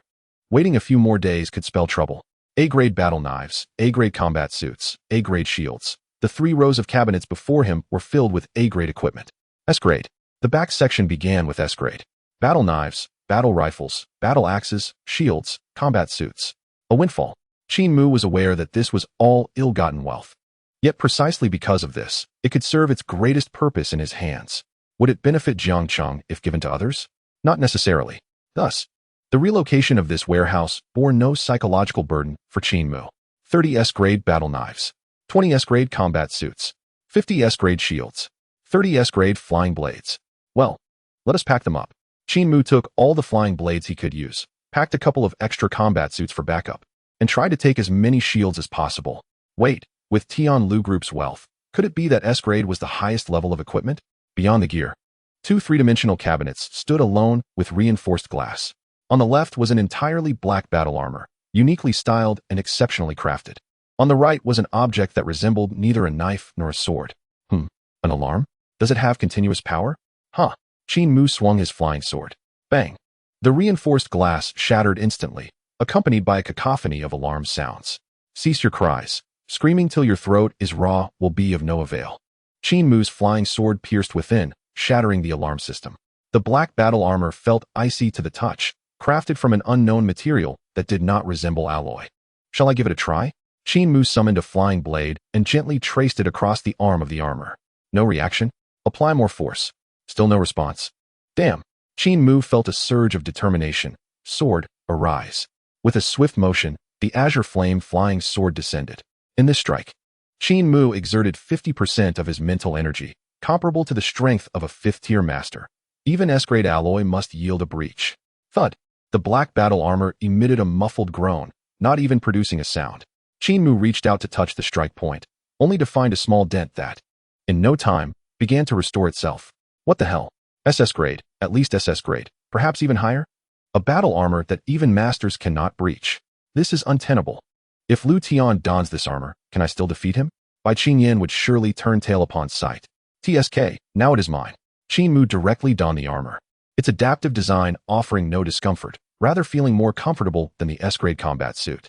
Waiting a few more days could spell trouble. A-grade battle knives, A-grade combat suits, A-grade shields. The 3 rows of cabinets before him were filled with A-grade equipment. S-grade. The back section began with S-grade. Battle knives, battle rifles, battle axes, shields, combat suits. A windfall. Qin Mu was aware that this was all ill-gotten wealth. Yet precisely because of this, it could serve its greatest purpose in his hands. Would it benefit Jiangcheng if given to others? Not necessarily. Thus, the relocation of this warehouse bore no psychological burden for Qin Mu. 30 S-grade battle knives, 20 S-grade combat suits, 50 S-grade shields, 30 S-grade flying blades. Well, let us pack them up. Qin Mu took all the flying blades he could use, packed a couple of extra combat suits for backup, and tried to take as many shields as possible. Wait, with Tian Lu Group's wealth, could it be that S-grade was the highest level of equipment? Beyond the gear, 2 3-dimensional cabinets stood alone with reinforced glass. On the left was an entirely black battle armor, uniquely styled and exceptionally crafted. On the right was an object that resembled neither a knife nor a sword. An alarm? Does it have continuous power? Huh. Qin Mu swung his flying sword. Bang. The reinforced glass shattered instantly, accompanied by a cacophony of alarm sounds. Cease your cries. Screaming till your throat is raw will be of no avail. Qin Mu's flying sword pierced within, shattering the alarm system. The black battle armor felt icy to the touch, crafted from an unknown material that did not resemble alloy. Shall I give it a try? Qin Mu summoned a flying blade and gently traced it across the arm of the armor. No reaction. Apply more force. Still no response. Damn. Qin Mu felt a surge of determination. Sword, arise. With a swift motion, the azure flame flying sword descended. In this strike, Qin Mu exerted 50% of his mental energy, comparable to the strength of a 5th-tier master. Even S-grade alloy must yield a breach. Thud! The black battle armor emitted a muffled groan, not even producing a sound. Qin Mu reached out to touch the strike point, only to find a small dent that, in no time, began to restore itself. What the hell? SS grade, at least SS grade, perhaps even higher? A battle armor that even masters cannot breach. This is untenable. If Lu Tian dons this armor, can I still defeat him? Bai Qingyan would surely turn tail upon sight. TSK, now it is mine. Qin Mu directly donned the armor. Its adaptive design offering no discomfort, rather feeling more comfortable than the S-grade combat suit.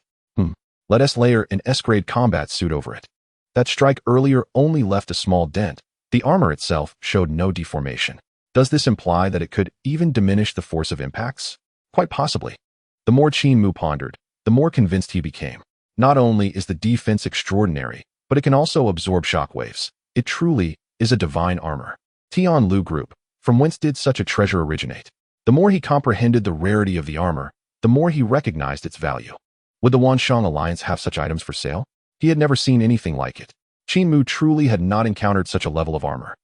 Let us layer an S-grade combat suit over it. That strike earlier only left a small dent. The armor itself showed no deformation. Does this imply that it could even diminish the force of impacts? Quite possibly. The more Qin Mu pondered, the more convinced he became. Not only is the defense extraordinary, but it can also absorb shockwaves. It truly is a divine armor. Tian Lu Group, from whence did such a treasure originate? The more he comprehended the rarity of the armor, the more he recognized its value. Would the Wanshang Alliance have such items for sale? He had never seen anything like it. Qin Mu truly had not encountered such a level of armor.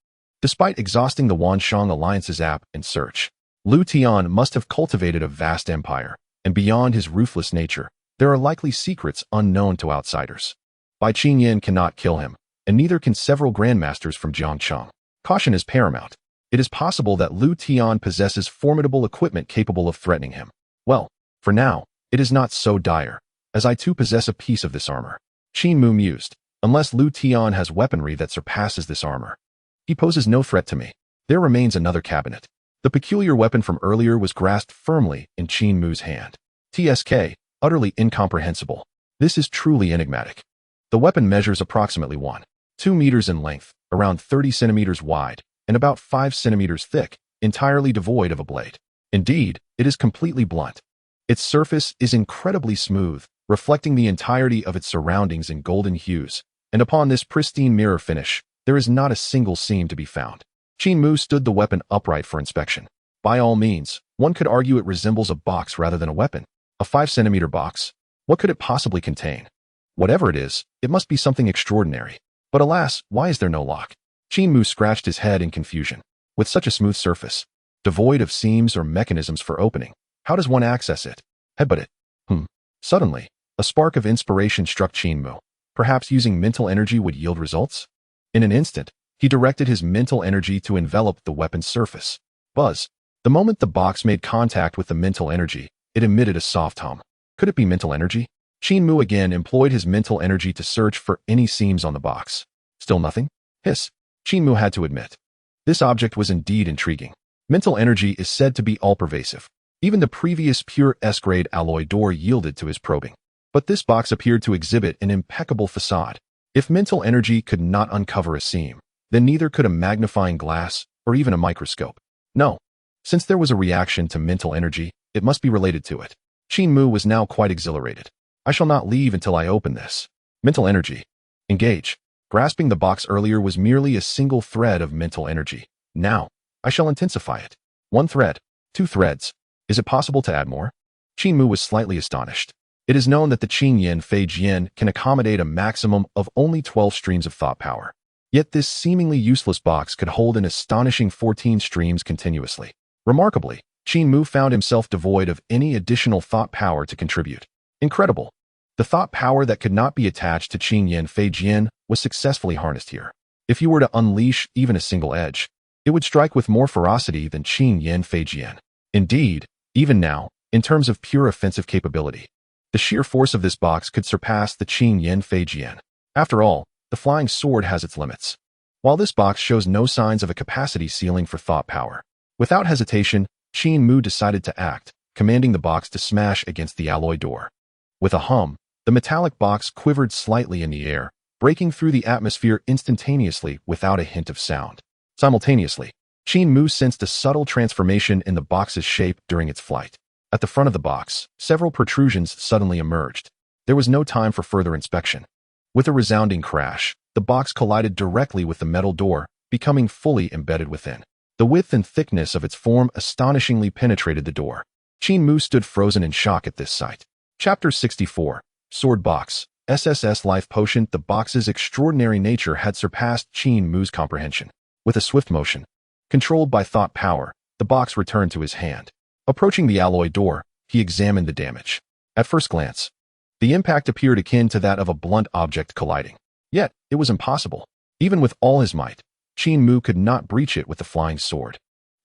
Despite exhausting the Wanshang Alliance's app in search, Lu Tian must have cultivated a vast empire, and beyond his ruthless nature, there are likely secrets unknown to outsiders. Bai Qingyan cannot kill him, and neither can several grandmasters from Jiangcheng. Caution is paramount. It is possible that Lu Tian possesses formidable equipment capable of threatening him. Well, for now, it is not so dire, as I too possess a piece of this armor. Qin Mu mused. Unless Lu Tian has weaponry that surpasses this armor, he poses no threat to me. There remains another cabinet. The peculiar weapon from earlier was grasped firmly in Qin Mu's hand. TSK, utterly incomprehensible. This is truly enigmatic. The weapon measures approximately 1.2 meters in length, around 30 centimeters wide, and about 5 centimeters thick, entirely devoid of a blade. Indeed, it is completely blunt. Its surface is incredibly smooth, reflecting the entirety of its surroundings in golden hues, and upon this pristine mirror finish, there is not a single seam to be found. Qin Mu stood the weapon upright for inspection. By all means, one could argue it resembles a box rather than a weapon. A 5-centimeter box. What could it possibly contain? Whatever it is, it must be something extraordinary. But alas, why is there no lock? Qin Mu scratched his head in confusion. With such a smooth surface, devoid of seams or mechanisms for opening, how does one access it? Headbutt it. Suddenly, a spark of inspiration struck Qin Mu. Perhaps using mental energy would yield results? In an instant, he directed his mental energy to envelop the weapon's surface. Buzz. The moment the box made contact with the mental energy, it emitted a soft hum. Could it be mental energy? Qin Mu again employed his mental energy to search for any seams on the box. Still nothing? Hiss. Qin Mu had to admit. This object was indeed intriguing. Mental energy is said to be all-pervasive. Even the previous pure S-grade alloy door yielded to his probing. But this box appeared to exhibit an impeccable facade. If mental energy could not uncover a seam, then neither could a magnifying glass or even a microscope. No. Since there was a reaction to mental energy, it must be related to it. Qin Mu was now quite exhilarated. I shall not leave until I open this. Mental energy. Engage. Grasping the box earlier was merely a single thread of mental energy. Now, I shall intensify it. 1 thread. 2 threads. Is it possible to add more? Qin Mu was slightly astonished. It is known that the Qingyan Fei Jian can accommodate a maximum of only 12 streams of thought power. Yet this seemingly useless box could hold an astonishing 14 streams continuously. Remarkably, Qin Mu found himself devoid of any additional thought power to contribute. Incredible. The thought power that could not be attached to Qingyan Fei Jian was successfully harnessed here. If you were to unleash even a single edge, it would strike with more ferocity than Qingyan Fei Jian. Indeed, even now, in terms of pure offensive capability, the sheer force of this box could surpass the Qingyan Fei Jian. After all, the flying sword has its limits. While this box shows no signs of a capacity ceiling for thought power, without hesitation, Qin Mu decided to act, commanding the box to smash against the alloy door. With a hum, the metallic box quivered slightly in the air, breaking through the atmosphere instantaneously without a hint of sound. Simultaneously, Qin Mu sensed a subtle transformation in the box's shape during its flight. At the front of the box, several protrusions suddenly emerged. There was no time for further inspection. With a resounding crash, the box collided directly with the metal door, becoming fully embedded within. The width and thickness of its form astonishingly penetrated the door. Qin Mu stood frozen in shock at this sight. Chapter 64. Sword Box. SSS Life Potion. The box's extraordinary nature had surpassed Qin Mu's comprehension. With a swift motion, controlled by thought power, the box returned to his hand. Approaching the alloy door, he examined the damage. At first glance, the impact appeared akin to that of a blunt object colliding. Yet, it was impossible. Even with all his might, Qin Mu could not breach it with the flying sword.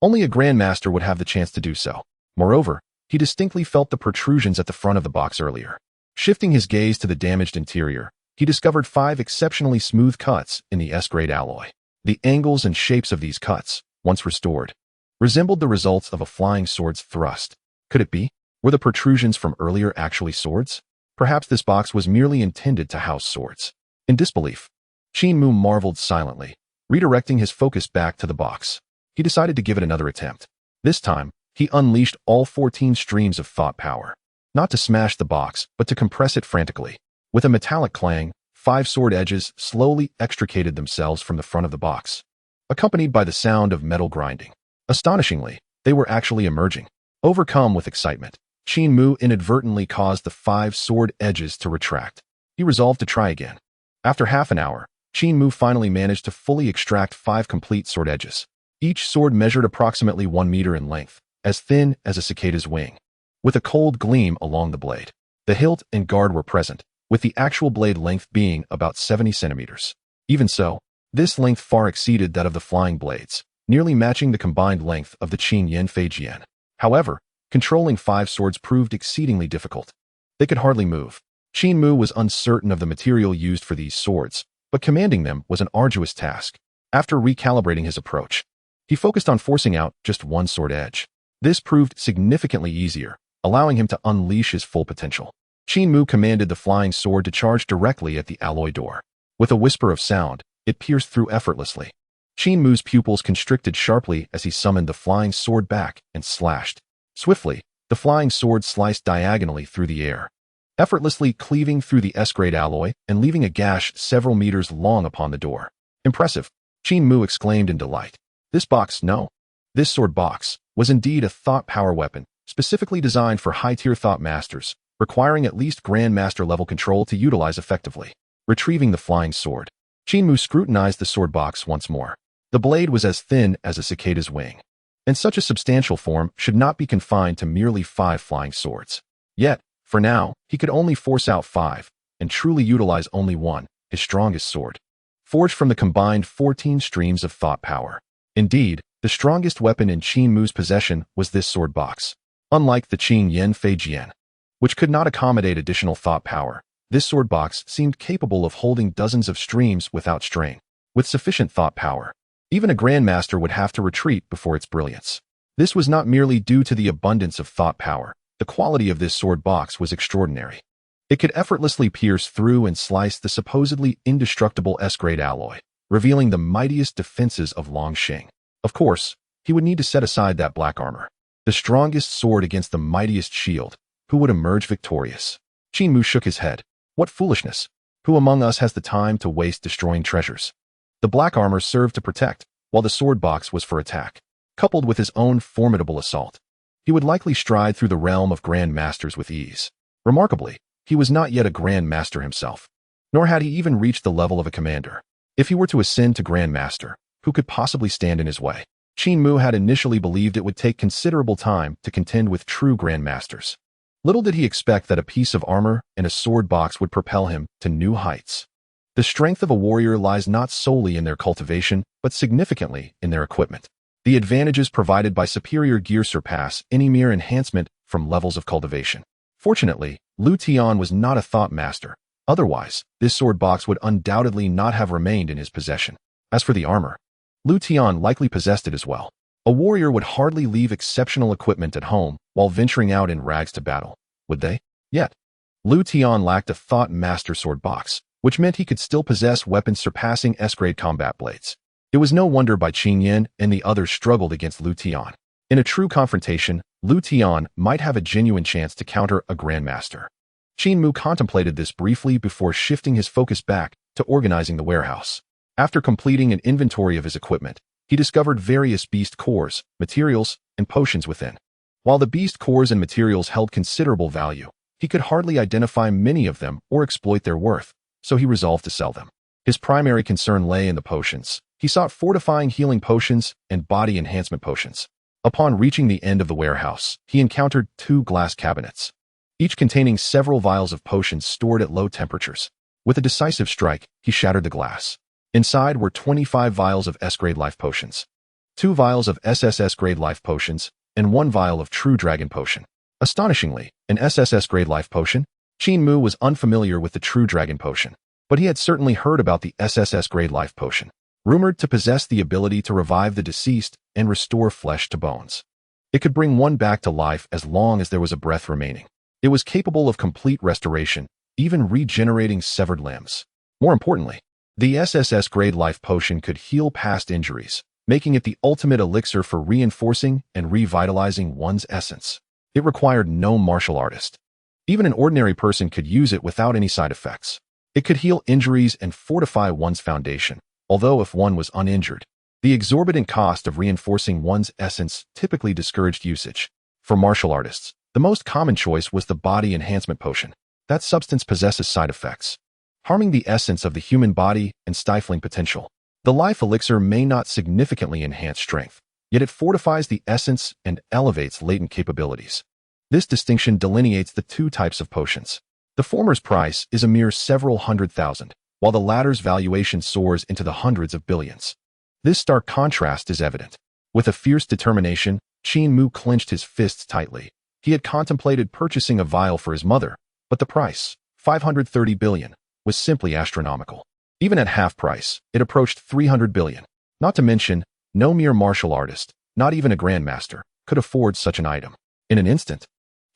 Only a grandmaster would have the chance to do so. Moreover, he distinctly felt the protrusions at the front of the box earlier. Shifting his gaze to the damaged interior, he discovered 5 exceptionally smooth cuts in the S-grade alloy. The angles and shapes of these cuts, once restored, resembled the results of a flying sword's thrust. Could it be? Were the protrusions from earlier actually swords? Perhaps this box was merely intended to house swords. In disbelief, Qin Mu marveled silently, redirecting his focus back to the box. He decided to give it another attempt. This time, he unleashed all 14 streams of thought power. Not to smash the box, but to compress it frantically. With a metallic clang, 5 sword edges slowly extricated themselves from the front of the box, accompanied by the sound of metal grinding. Astonishingly, they were actually emerging. Overcome with excitement, Qin Mu inadvertently caused the 5 sword edges to retract. He resolved to try again. After half an hour, Qin Mu finally managed to fully extract 5 complete sword edges. Each sword measured approximately 1 meter in length, as thin as a cicada's wing, with a cold gleam along the blade. The hilt and guard were present, with the actual blade length being about 70 centimeters. Even so, this length far exceeded that of the flying blades, nearly matching the combined length of the Qin Yanfei Jian. However, controlling 5 swords proved exceedingly difficult. They could hardly move. Qin Mu was uncertain of the material used for these swords, but commanding them was an arduous task. After recalibrating his approach, he focused on forcing out just 1 sword edge. This proved significantly easier, allowing him to unleash his full potential. Qin Mu commanded the flying sword to charge directly at the alloy door. With a whisper of sound, it pierced through effortlessly. Qin Mu's pupils constricted sharply as he summoned the flying sword back and slashed. Swiftly, the flying sword sliced diagonally through the air, effortlessly cleaving through the S-grade alloy and leaving a gash several meters long upon the door. Impressive, Qin Mu exclaimed in delight. This sword box was indeed a thought power weapon, specifically designed for high-tier thought masters, requiring at least grandmaster level control to utilize effectively. Retrieving the flying sword, Qin Mu scrutinized the sword box once more. The blade was as thin as a cicada's wing, and such a substantial form should not be confined to merely 5 flying swords. Yet, for now, he could only force out 5, and truly utilize only 1, his strongest sword, forged from the combined 14 streams of thought power. Indeed, the strongest weapon in Qin Mu's possession was this sword box. Unlike the Qin Yanfei Jian, which could not accommodate additional thought power, this sword box seemed capable of holding dozens of streams without strain. With sufficient thought power, even a grandmaster would have to retreat before its brilliance. This was not merely due to the abundance of thought power. The quality of this sword box was extraordinary. It could effortlessly pierce through and slice the supposedly indestructible S-grade alloy, revealing the mightiest defenses of Longxing. Of course, he would need to set aside that black armor. The strongest sword against the mightiest shield. Who would emerge victorious? Qin Mu shook his head. What foolishness! Who among us has the time to waste destroying treasures? The black armor served to protect, while the sword box was for attack. Coupled with his own formidable assault, he would likely stride through the realm of grandmasters with ease. Remarkably, he was not yet a grandmaster himself, nor had he even reached the level of a commander. If he were to ascend to grandmaster, who could possibly stand in his way? Qin Mu had initially believed it would take considerable time to contend with true grandmasters. Little did he expect that a piece of armor and a sword box would propel him to new heights. The strength of a warrior lies not solely in their cultivation, but significantly in their equipment. The advantages provided by superior gear surpass any mere enhancement from levels of cultivation. Fortunately, Lu Tian was not a thought master. Otherwise, this sword box would undoubtedly not have remained in his possession. As for the armor, Lu Tian likely possessed it as well. A warrior would hardly leave exceptional equipment at home while venturing out in rags to battle, would they? Yet, Lu Tian lacked a thought master sword box, which meant he could still possess weapons surpassing S-grade combat blades. It was no wonder Qin Yan and the others struggled against Lu Tian. In a true confrontation, Lu Tian might have a genuine chance to counter a grandmaster. Qin Mu contemplated this briefly before shifting his focus back to organizing the warehouse. After completing an inventory of his equipment, he discovered various beast cores, materials, and potions within. While the beast cores and materials held considerable value, He could hardly identify many of them or exploit their worth, so he resolved to sell them. His primary concern lay in the potions. He sought fortifying healing potions and body enhancement potions. Upon reaching the end of the warehouse, he encountered 2 glass cabinets, each containing several vials of potions stored at low temperatures. With a decisive strike, he shattered the glass. Inside were 25 vials of S-grade life potions, 2 vials of SSS-grade life potions, and 1 vial of True Dragon potion. Astonishingly, an SSS-grade life potion? Qin Mu was unfamiliar with the True Dragon potion, but he had certainly heard about the SSS-grade life potion, rumored to possess the ability to revive the deceased and restore flesh to bones. It could bring one back to life as long as there was a breath remaining. It was capable of complete restoration, even regenerating severed limbs. More importantly, the SSS-grade life potion could heal past injuries, making it the ultimate elixir for reinforcing and revitalizing one's essence. It required no martial artist. Even an ordinary person could use it without any side effects. It could heal injuries and fortify one's foundation, although if one was uninjured, the exorbitant cost of reinforcing one's essence typically discouraged usage. For martial artists, the most common choice was the body enhancement potion. That substance possesses side effects, harming the essence of the human body and stifling potential. The life elixir may not significantly enhance strength, yet it fortifies the essence and elevates latent capabilities. This distinction delineates the 2 types of potions. The former's price is a mere several hundred thousand, while the latter's valuation soars into the hundreds of billions. This stark contrast is evident. With a fierce determination, Qin Mu clenched his fists tightly. He had contemplated purchasing a vial for his mother, but the price, 530 billion, was simply astronomical. Even at half price, it approached 300 billion. Not to mention, no mere martial artist, not even a grandmaster, could afford such an item. In an instant,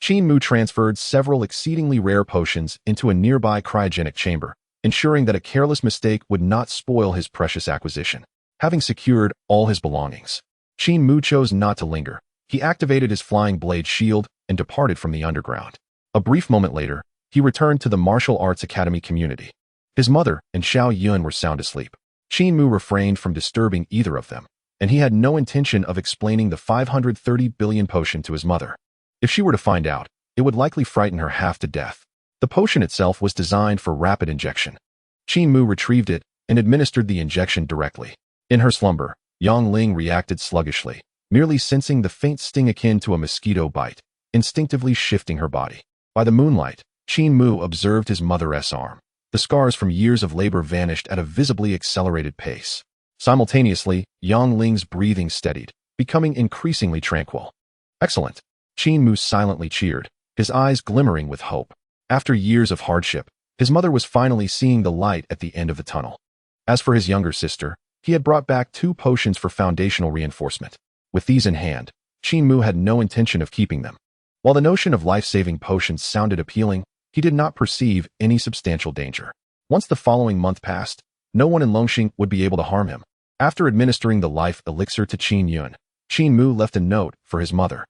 Qin Mu transferred several exceedingly rare potions into a nearby cryogenic chamber, ensuring that a careless mistake would not spoil his precious acquisition. Having secured all his belongings, Qin Mu chose not to linger. He activated his flying blade shield and departed from the underground. A brief moment later, he returned to the martial arts academy community. His mother and Xiao Yun were sound asleep. Qin Mu refrained from disturbing either of them, and he had no intention of explaining the 530 billion potion to his mother. If she were to find out, it would likely frighten her half to death. The potion itself was designed for rapid injection. Qin Mu retrieved it and administered the injection directly. In her slumber, Yang Ling reacted sluggishly, merely sensing the faint sting akin to a mosquito bite, instinctively shifting her body. By the moonlight, Qin Mu observed his mother's arm. The scars from years of labor vanished at a visibly accelerated pace. Simultaneously, Yang Ling's breathing steadied, becoming increasingly tranquil. Excellent. Qin Mu silently cheered, his eyes glimmering with hope. After years of hardship, his mother was finally seeing the light at the end of the tunnel. As for his younger sister, he had brought back 2 potions for foundational reinforcement. With these in hand, Qin Mu had no intention of keeping them. While the notion of life-saving potions sounded appealing, he did not perceive any substantial danger. Once the following month passed, no one in Longxing would be able to harm him. After administering the life elixir to Qin Yun, Qin Mu left a note for his mother,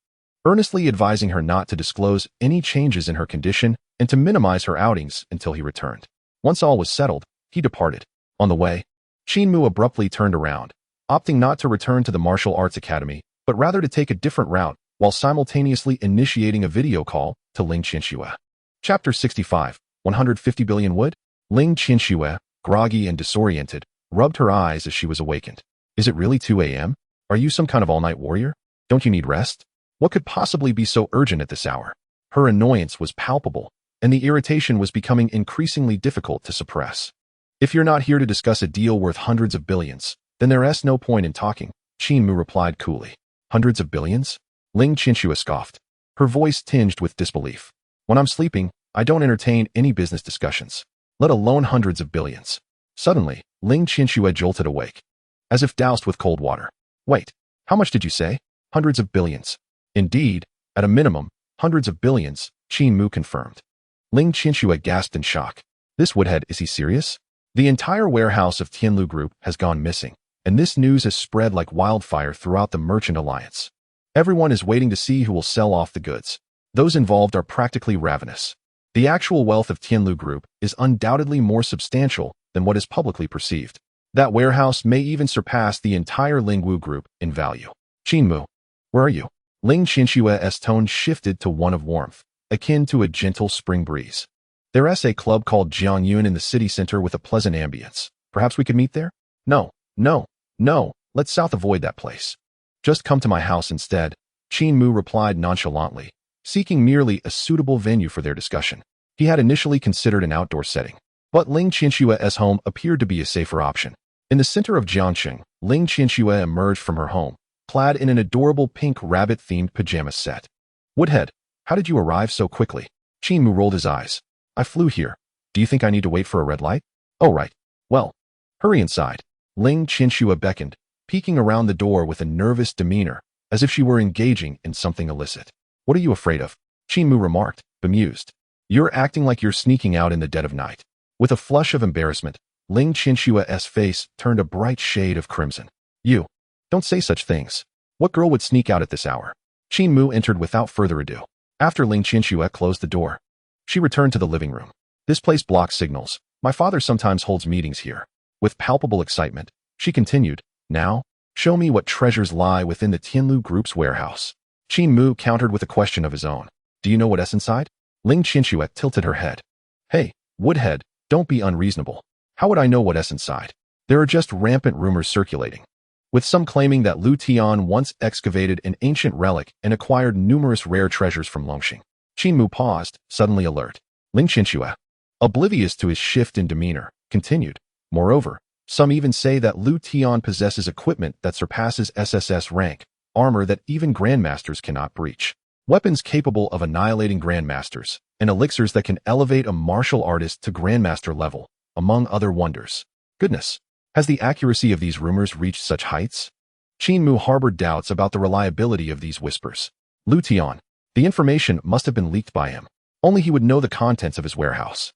earnestly advising her not to disclose any changes in her condition and to minimize her outings until he returned. Once all was settled, he departed. On the way, Qin Mu abruptly turned around, opting not to return to the martial arts academy, but rather to take a different route while simultaneously initiating a video call to Ling Qianxue. Chapter 65, 150 billion wood? Ling Qianxue, groggy and disoriented, rubbed her eyes as she was awakened. Is it really 2 a.m.? Are you some kind of all-night warrior? Don't you need rest? What could possibly be so urgent at this hour? Her annoyance was palpable, and the irritation was becoming increasingly difficult to suppress. If you're not here to discuss a deal worth hundreds of billions, then there's no point in talking, Qin Mu replied coolly. Hundreds of billions? Ling Qianxue scoffed, her voice tinged with disbelief. When I'm sleeping, I don't entertain any business discussions, let alone hundreds of billions. Suddenly, Ling Qianxue jolted awake, as if doused with cold water. Wait, how much did you say? Hundreds of billions. Indeed, at a minimum, hundreds of billions, Qin Mu confirmed. Ling Qianxue gasped in shock. This woodhead, is he serious? The entire warehouse of Tianlu Group has gone missing, and this news has spread like wildfire throughout the Merchant Alliance. Everyone is waiting to see who will sell off the goods. Those involved are practically ravenous. The actual wealth of Tianlu Group is undoubtedly more substantial than what is publicly perceived. That warehouse may even surpass the entire Lingwu Group in value. Qin Mu, where are you? Ling Qianxue's tone shifted to one of warmth. akin to a gentle spring breeze. There's a club called Jiangyun in the city center with a pleasant ambience. Perhaps we could meet there? No, no, no, let's south avoid that place. Just come to my house instead, Qin Mu replied nonchalantly, seeking merely a suitable venue for their discussion. He had initially considered an outdoor setting, but Ling Qinshua's home appeared to be a safer option. In the center of Jiangxing, Ling Qinshuo emerged from her home, clad in an adorable pink rabbit-themed pajama set. Woodhead, how did you arrive so quickly? Qin Mu rolled his eyes. I flew here. Do you think I need to wait for a red light? Oh, right. Well, hurry inside. Ling Qinshuo beckoned, peeking around the door with a nervous demeanor, as if she were engaging in something illicit. What are you afraid of? Qin Mu remarked, bemused. You're acting like you're sneaking out in the dead of night. With a flush of embarrassment, Ling Qinshua's face turned a bright shade of crimson. You. Don't say such things. What girl would sneak out at this hour? Qin Mu entered without further ado. After Ling Qinshuo closed the door, she returned to the living room. This place blocks signals. My father sometimes holds meetings here. With palpable excitement, she continued, Now, show me what treasures lie within the Tianlu Group's warehouse. Qin Mu countered with a question of his own. Do you know what's inside? Ling Qinshuo tilted her head. Hey, Woodhead, don't be unreasonable. How would I know what's inside? There are just rampant rumors circulating, with some claiming that Lu Tian once excavated an ancient relic and acquired numerous rare treasures from Longxing. Qin Mu paused, suddenly alert. Ling Qinshuo, oblivious to his shift in demeanor, continued. Moreover, some even say that Lu Tian possesses equipment that surpasses SSS rank, armor that even grandmasters cannot breach, weapons capable of annihilating grandmasters, and elixirs that can elevate a martial artist to grandmaster level, among other wonders. Goodness, has the accuracy of these rumors reached such heights? Qin Mu harbored doubts about the reliability of these whispers. Lu Tian, the information must have been leaked by him. Only he would know the contents of his warehouse.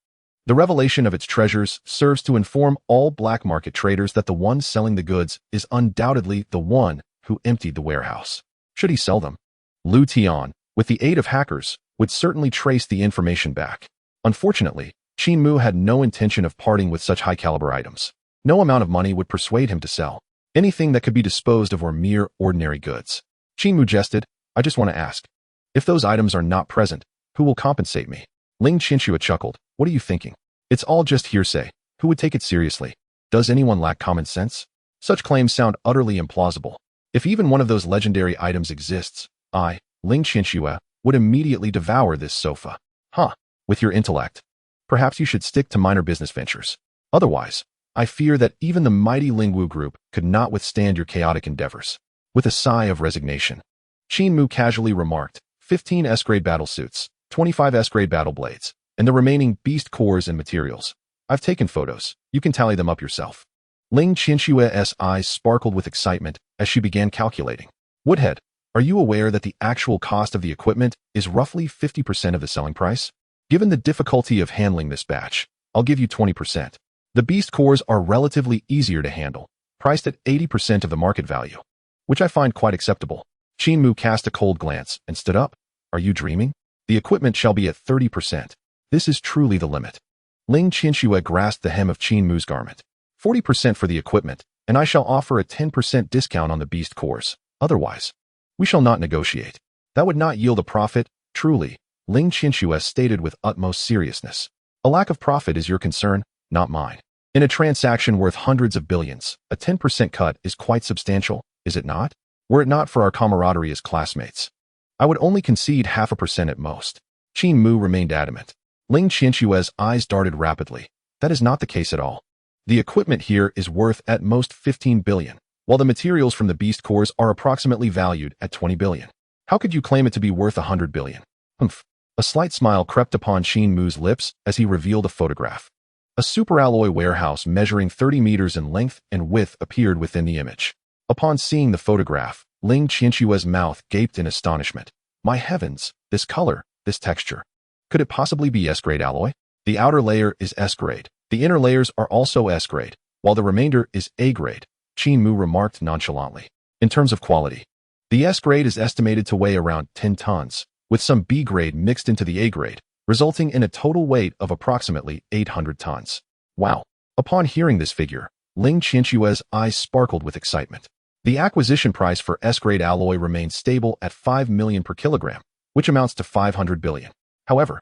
The revelation of its treasures serves to inform all black market traders that the one selling the goods is undoubtedly the one who emptied the warehouse. Should he sell them? Lu Tian, with the aid of hackers, would certainly trace the information back. Unfortunately, Qin Mu had no intention of parting with such high-caliber items. No amount of money would persuade him to sell anything that could be disposed of were mere ordinary goods. Qin Mu jested, I just want to ask. If those items are not present, who will compensate me? Ling Qinshuo chuckled. What are you thinking? It's all just hearsay. Who would take it seriously? Does anyone lack common sense? Such claims sound utterly implausible. If even one of those legendary items exists, I, Ling Qinshuo, would immediately devour this sofa. Huh, with your intellect. Perhaps you should stick to minor business ventures. Otherwise, I fear that even the mighty Lingwu Group could not withstand your chaotic endeavors. With a sigh of resignation, Qin Mu casually remarked, 15 S-grade battle suits, 25 S-grade battle blades, and the remaining beast cores and materials. I've taken photos. You can tally them up yourself. Ling Qinshuo's eyes sparkled with excitement as she began calculating. Woodhead, are you aware that the actual cost of the equipment is roughly 50% of the selling price? Given the difficulty of handling this batch, I'll give you 20%. The beast cores are relatively easier to handle, priced at 80% of the market value, which I find quite acceptable. Qin Mu cast a cold glance and stood up. Are you dreaming? The equipment shall be at 30%. This is truly the limit. Ling Qinshuo grasped the hem of Qin Mu's garment. 40% for the equipment, and I shall offer a 10% discount on the beast cores. Otherwise, we shall not negotiate. That would not yield a profit, truly, Ling Qinshuo stated with utmost seriousness. A lack of profit is your concern, not mine. In a transaction worth hundreds of billions, a 10% cut is quite substantial, is it not? Were it not for our camaraderie as classmates, I would only concede 0.5% at most. Qin Mu remained adamant. Ling Qinshuo's eyes darted rapidly. That is not the case at all. The equipment here is worth at most 15 billion, while the materials from the beast cores are approximately valued at 20 billion. How could you claim it to be worth 100 billion? Humph. A slight smile crept upon Qin Mu's lips as he revealed a photograph. A superalloy warehouse measuring 30 meters in length and width appeared within the image. Upon seeing the photograph, Ling Qinshuo's mouth gaped in astonishment. My heavens, this color, this texture. Could it possibly be S-grade alloy? The outer layer is S-grade. The inner layers are also S-grade, while the remainder is A-grade, Qin Mu remarked nonchalantly. In terms of quality, the S-grade is estimated to weigh around 10 tons, with some B-grade mixed into the A-grade, resulting in a total weight of approximately 800 tons. Wow! Upon hearing this figure, Ling Qinshuo's eyes sparkled with excitement. The acquisition price for S-grade alloy remains stable at 5 million per kilogram, which amounts to 500 billion. However,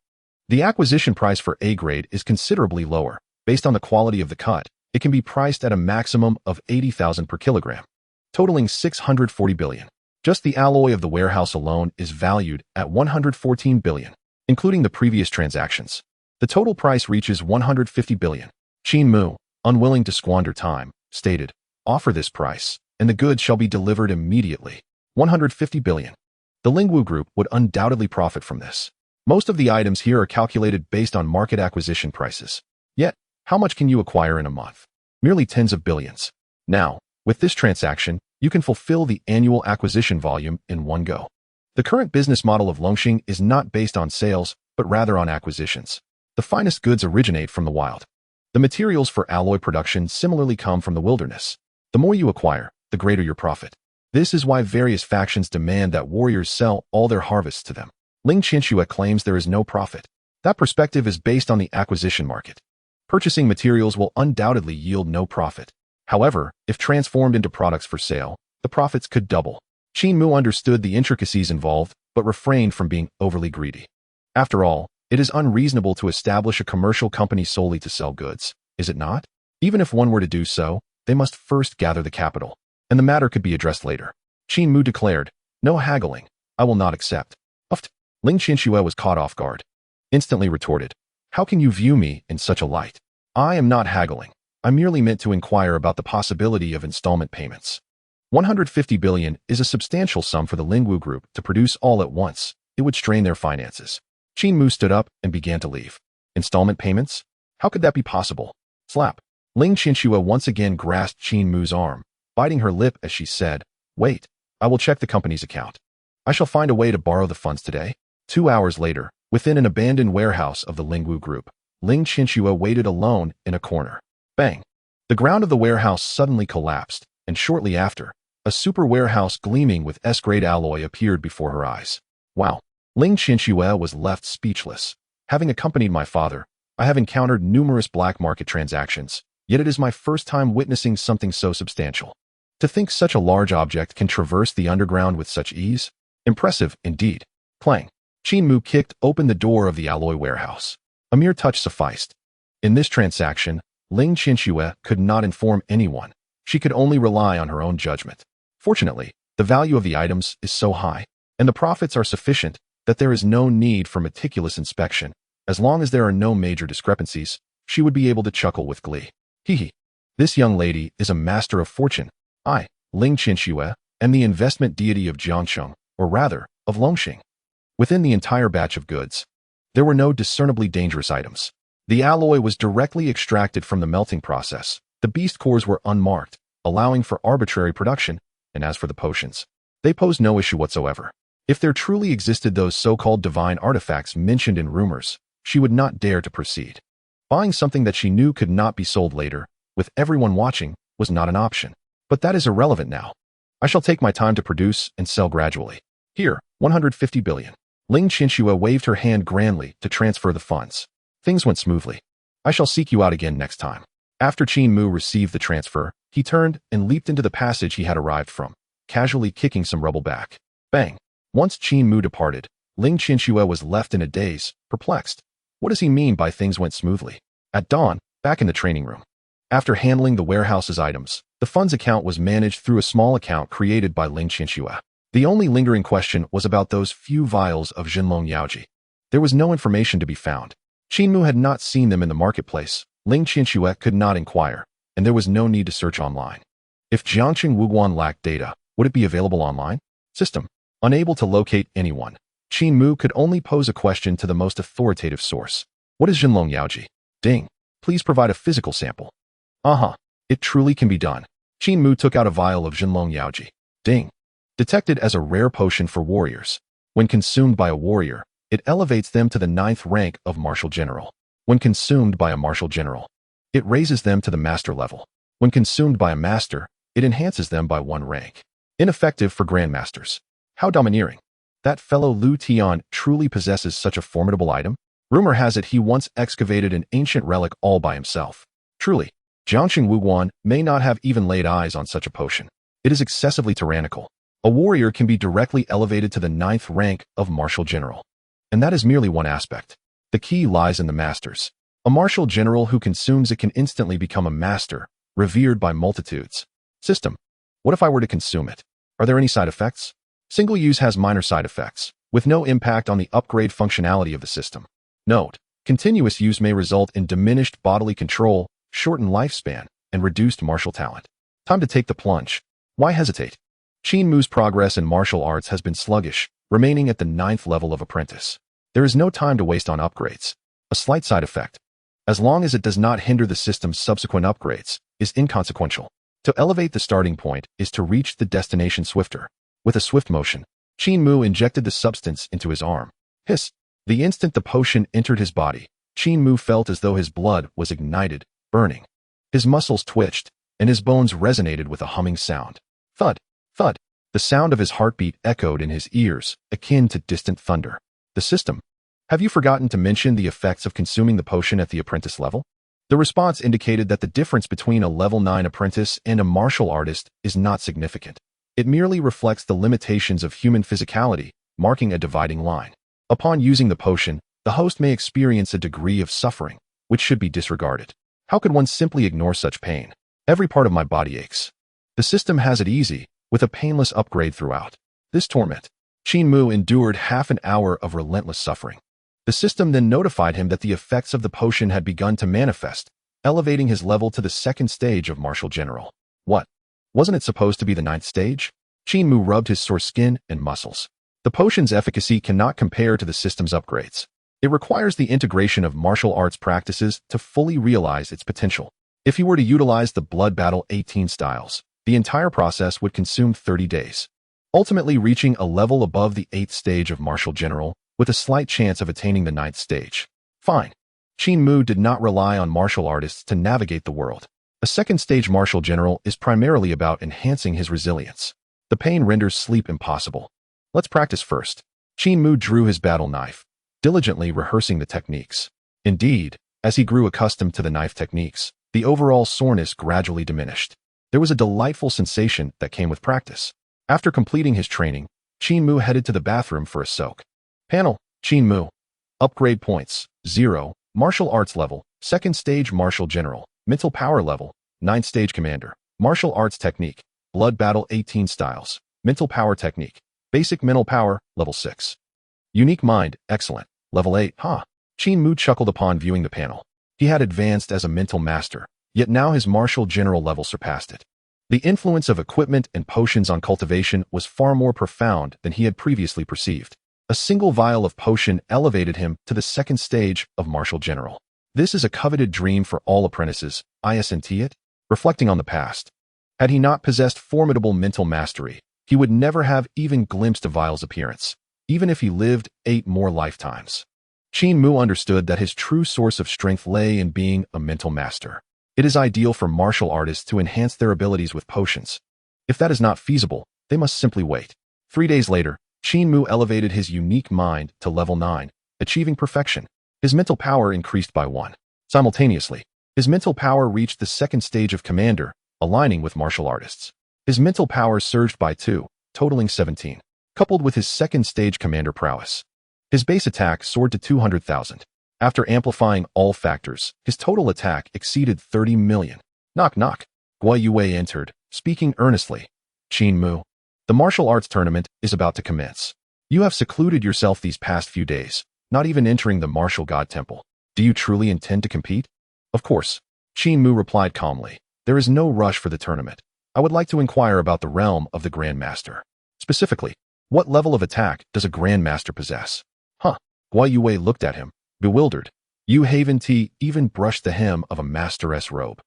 the acquisition price for A grade is considerably lower. Based on the quality of the cut, it can be priced at a maximum of 80,000 per kilogram, totaling 640 billion. Just the alloy of the warehouse alone is valued at 114 billion, including the previous transactions. The total price reaches 150 billion. Qin Mu, unwilling to squander time, stated, "Offer this price, and the goods shall be delivered immediately." 150 billion. The Lingwu Group would undoubtedly profit from this. Most of the items here are calculated based on market acquisition prices. Yet, how much can you acquire in a month? Merely tens of billions. Now, with this transaction, you can fulfill the annual acquisition volume in one go. The current business model of Longxing is not based on sales, but rather on acquisitions. The finest goods originate from the wild. The materials for alloy production similarly come from the wilderness. The more you acquire, the greater your profit. This is why various factions demand that warriors sell all their harvests to them. Ling Qianxue claims there is no profit. That perspective is based on the acquisition market. Purchasing materials will undoubtedly yield no profit. However, if transformed into products for sale, the profits could double. Qin Mu understood the intricacies involved, but refrained from being overly greedy. After all, it is unreasonable to establish a commercial company solely to sell goods, is it not? Even if one were to do so, they must first gather the capital, and the matter could be addressed later. Qin Mu declared, "No haggling, I will not accept." Uft. Ling Qianxue was caught off guard. Instantly retorted, "How can you view me in such a light? I am not haggling. I merely meant to inquire about the possibility of installment payments." 150 billion is a substantial sum for the Lingwu Group to produce all at once. It would strain their finances. Qin Mu stood up and began to leave. Installment payments? How could that be possible? Slap. Ling Qianxue once again grasped Qin Mu's arm, biting her lip as she said, "Wait, I will check the company's account. I shall find a way to borrow the funds today." 2 hours later, within an abandoned warehouse of the Lingwu Group, Ling Qianxue waited alone in a corner. Bang! The ground of the warehouse suddenly collapsed, and shortly after, a super warehouse gleaming with S-grade alloy appeared before her eyes. Wow! Ling Qianxue was left speechless. Having accompanied my father, I have encountered numerous black market transactions, yet it is my first time witnessing something so substantial. To think such a large object can traverse the underground with such ease? Impressive, indeed. Clang! Qin Mu kicked open the door of the alloy warehouse. A mere touch sufficed. In this transaction, Ling Qianxue could not inform anyone. She could only rely on her own judgment. Fortunately, the value of the items is so high, and the profits are sufficient, that there is no need for meticulous inspection. As long as there are no major discrepancies, she would be able to chuckle with glee. Hee. This young lady is a master of fortune. I, Ling Qianxue, am the investment deity of Jiangcheng, or rather, of Longxing. Within the entire batch of goods, there were no discernibly dangerous items. The alloy was directly extracted from the melting process. The beast cores were unmarked, allowing for arbitrary production, and as for the potions, they posed no issue whatsoever. If there truly existed those so-called divine artifacts mentioned in rumors, she would not dare to proceed. Buying something that she knew could not be sold later, with everyone watching, was not an option. But that is irrelevant now. I shall take my time to produce and sell gradually. Here, 150 billion. Ling Qianxue waved her hand grandly to transfer the funds. Things went smoothly. I shall seek you out again next time. After Qin Mu received the transfer, he turned and leaped into the passage he had arrived from, casually kicking some rubble back. Bang! Once Qin Mu departed, Ling Qianxue was left in a daze, perplexed. What does he mean by things went smoothly? At dawn, back in the training room. After handling the warehouse's items, the funds account was managed through a small account created by Ling Qianxue. The only lingering question was about those few vials of Jinlong Yaoji. There was no information to be found. Qin Mu had not seen them in the marketplace. Ling Qianxue could not inquire, and there was no need to search online. If Jiangqing Wuguan lacked data, would it be available online? System. Unable to locate anyone, Qin Mu could only pose a question to the most authoritative source. What is Jinlong Yaoji? Ding. Please provide a physical sample. It truly can be done. Qin Mu took out a vial of Jinlong Yaoji. Ding. Detected as a rare potion for warriors. When consumed by a warrior, it elevates them to the 9th rank of Martial General. When consumed by a Martial General, it raises them to the Master level. When consumed by a Master, it enhances them by 1 rank. Ineffective for Grandmasters. How domineering. That fellow Lu Tian truly possesses such a formidable item? Rumor has it he once excavated an ancient relic all by himself. Truly, Jiangqing Wuguan may not have even laid eyes on such a potion. It is excessively tyrannical. A warrior can be directly elevated to the 9th rank of Martial General. And that is merely one aspect. The key lies in the masters. A martial general who consumes it can instantly become a master, revered by multitudes. System. What if I were to consume it? Are there any side effects? Single use has minor side effects, with no impact on the upgrade functionality of the system. Note, continuous use may result in diminished bodily control, shortened lifespan, and reduced martial talent. Time to take the plunge. Why hesitate? Qin Mu's progress in martial arts has been sluggish, remaining at the 9th level of apprentice. There is no time to waste on upgrades. A slight side effect, as long as it does not hinder the system's subsequent upgrades, is inconsequential. To elevate the starting point is to reach the destination swifter. With a swift motion, Qin Mu injected the substance into his arm. Hiss! The instant the potion entered his body, Qin Mu felt as though his blood was ignited, burning. His muscles twitched, and his bones resonated with a humming sound. Thud! Thud! The sound of his heartbeat echoed in his ears, akin to distant thunder. The system. Have you forgotten to mention the effects of consuming the potion at the apprentice level? The response indicated that the difference between a level 9 apprentice and a martial artist is not significant. It merely reflects the limitations of human physicality, marking a dividing line. Upon using the potion, the host may experience a degree of suffering, which should be disregarded. How could one simply ignore such pain? Every part of my body aches. The system has it easy, with a painless upgrade throughout. This torment. Qin Mu endured half an hour of relentless suffering. The system then notified him that the effects of the potion had begun to manifest, elevating his level to the 2nd stage of martial general. What? Wasn't it supposed to be the 9th stage? Qin Mu rubbed his sore skin and muscles. The potion's efficacy cannot compare to the system's upgrades. It requires the integration of martial arts practices to fully realize its potential. If he were to utilize the Blood Battle 18 styles, the entire process would consume 30 days, ultimately reaching a level above the 8th stage of martial general, with a slight chance of attaining the 9th stage. Fine. Qin Mu did not rely on martial artists to navigate the world. A 2nd stage martial general is primarily about enhancing his resilience. The pain renders sleep impossible. Let's practice first. Qin Mu drew his battle knife, diligently rehearsing the techniques. Indeed, as he grew accustomed to the knife techniques, the overall soreness gradually diminished. There was a delightful sensation that came with practice. After completing his training, Qin Mu headed to the bathroom for a soak. Panel, Qin Mu. Upgrade points, 0, martial arts level, 2nd stage martial general, mental power level, 9th stage commander, martial arts technique, Blood Battle 18 styles, mental power technique, basic mental power, level 6. Unique mind, excellent, level 8, Qin Mu chuckled upon viewing the panel. He had advanced as a mental master, yet now his martial general level surpassed it. The influence of equipment and potions on cultivation was far more profound than he had previously perceived. A single vial of potion elevated him to the 2nd stage of martial general. This is a coveted dream for all apprentices, isn't it? Reflecting on the past, had he not possessed formidable mental mastery, he would never have even glimpsed a vial's appearance, even if he lived 8 more lifetimes. Qin Mu understood that his true source of strength lay in being a mental master. It is ideal for martial artists to enhance their abilities with potions. If that is not feasible, they must simply wait. 3 days later, Qin Mu elevated his unique mind to level 9, achieving perfection. His mental power increased by 1. Simultaneously, his mental power reached the 2nd stage of commander, aligning with martial artists. His mental power surged by 2, totaling 17, coupled with his 2nd stage commander prowess. His base attack soared to 200,000. After amplifying all factors, his total attack exceeded 30 million. Knock knock. Guo Yue entered, speaking earnestly. Qin Mu. The martial arts tournament is about to commence. You have secluded yourself these past few days, not even entering the martial god temple. Do you truly intend to compete? Of course. Qin Mu replied calmly. There is no rush for the tournament. I would like to inquire about the realm of the Grand Master. Specifically, what level of attack does a Grand Master possess? Guo Yue looked at him, bewildered. Yu Haven-T even brushed the hem of a masteress robe.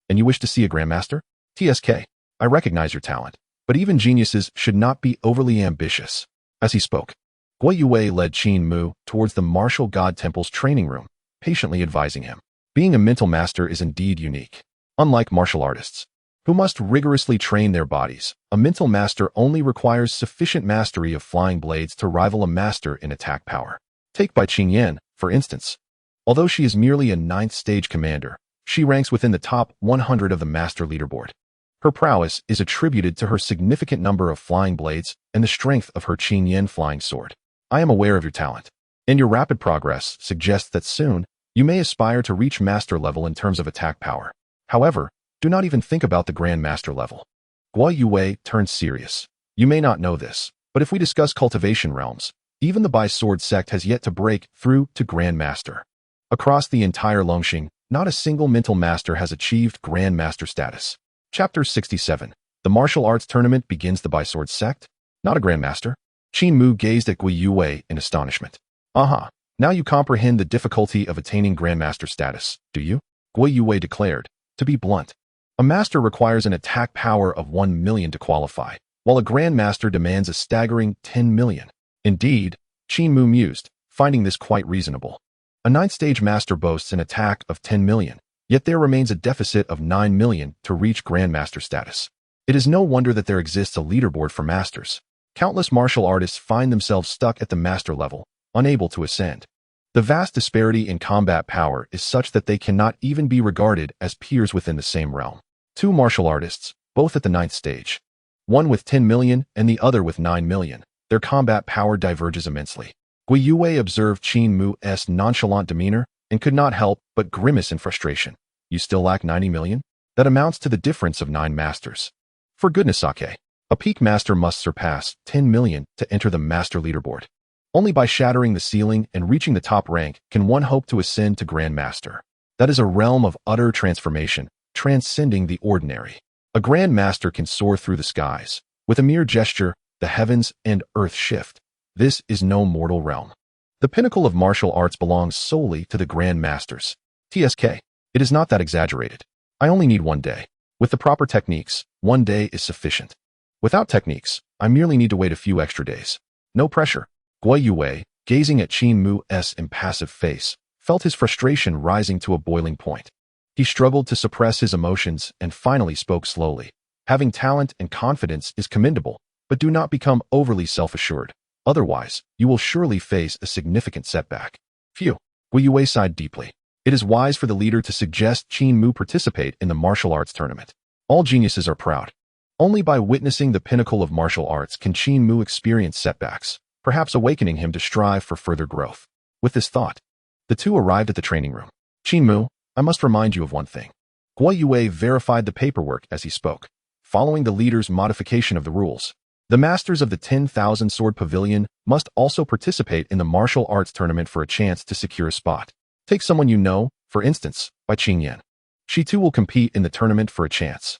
And you wish to see a Grandmaster? TSK, I recognize your talent, but even geniuses should not be overly ambitious. As he spoke, Guo Yue led Qin Mu towards the martial god temple's training room, patiently advising him. Being a mental master is indeed unique. Unlike martial artists, who must rigorously train their bodies, a mental master only requires sufficient mastery of flying blades to rival a master in attack power. Take Bai Qingyan, for instance. Although she is merely a 9th stage commander, she ranks within the top 100 of the master leaderboard. Her prowess is attributed to her significant number of flying blades and the strength of her Qingyan flying sword. I am aware of your talent. and your rapid progress suggests that soon, you may aspire to reach master level in terms of attack power. However, do not even think about the Grand Master level. Guo Yue turned serious. You may not know this, but if we discuss cultivation realms, even the Bi-Sword sect has yet to break through to Grand Master. Across the entire Longxing, not a single mental master has achieved Grand Master status. Chapter 67. The martial arts tournament begins the Bi-Sword sect? Not a Grand Master? Qin Mu gazed at Guo Yue in astonishment. Aha, now you comprehend the difficulty of attaining Grand Master status, do you? Guo Yue declared. To be blunt, a master requires an attack power of 1 million to qualify, while a Grand Master demands a staggering 10 million. Indeed, Qin Mu mused, finding this quite reasonable. A 9th-stage master boasts an attack of 10 million, yet there remains a deficit of 9 million to reach Grand Master status. It is no wonder that there exists a leaderboard for masters. Countless martial artists find themselves stuck at the master level, unable to ascend. The vast disparity in combat power is such that they cannot even be regarded as peers within the same realm. Two martial artists, both at the 9th stage. One with 10 million and the other with 9 million. Their combat power diverges immensely. Guo Yue observed Qin Mu's nonchalant demeanor and could not help but grimace in frustration. You still lack 90 million? That amounts to the difference of 9 masters. For goodness sake, a peak master must surpass 10 million to enter the master leaderboard. Only by shattering the ceiling and reaching the top rank can one hope to ascend to Grand Master. That is a realm of utter transformation, transcending the ordinary. A Grand Master can soar through the skies. With a mere gesture, the heavens and earth shift. This is no mortal realm. The pinnacle of martial arts belongs solely to the Grand Masters. TSK. It is not that exaggerated. I only need 1 day. With the proper techniques, 1 day is sufficient. Without techniques, I merely need to wait a few extra days. No pressure. Guo Yue, gazing at Qin Mu's impassive face, felt his frustration rising to a boiling point. He struggled to suppress his emotions and finally spoke slowly. Having talent and confidence is commendable, but do not become overly self-assured. Otherwise, you will surely face a significant setback. Phew. Guo Yue sighed deeply. It is wise for the leader to suggest Qin Mu participate in the martial arts tournament. All geniuses are proud. Only by witnessing the pinnacle of martial arts can Qin Mu experience setbacks, perhaps awakening him to strive for further growth. With this thought, the two arrived at the training room. Qin Mu, I must remind you of one thing. Guo Yue verified the paperwork as he spoke, following the leader's modification of the rules. The masters of the 10,000 Sword Pavilion must also participate in the martial arts tournament for a chance to secure a spot. Take someone you know, for instance, Bai Qingyan. She too will compete in the tournament for a chance.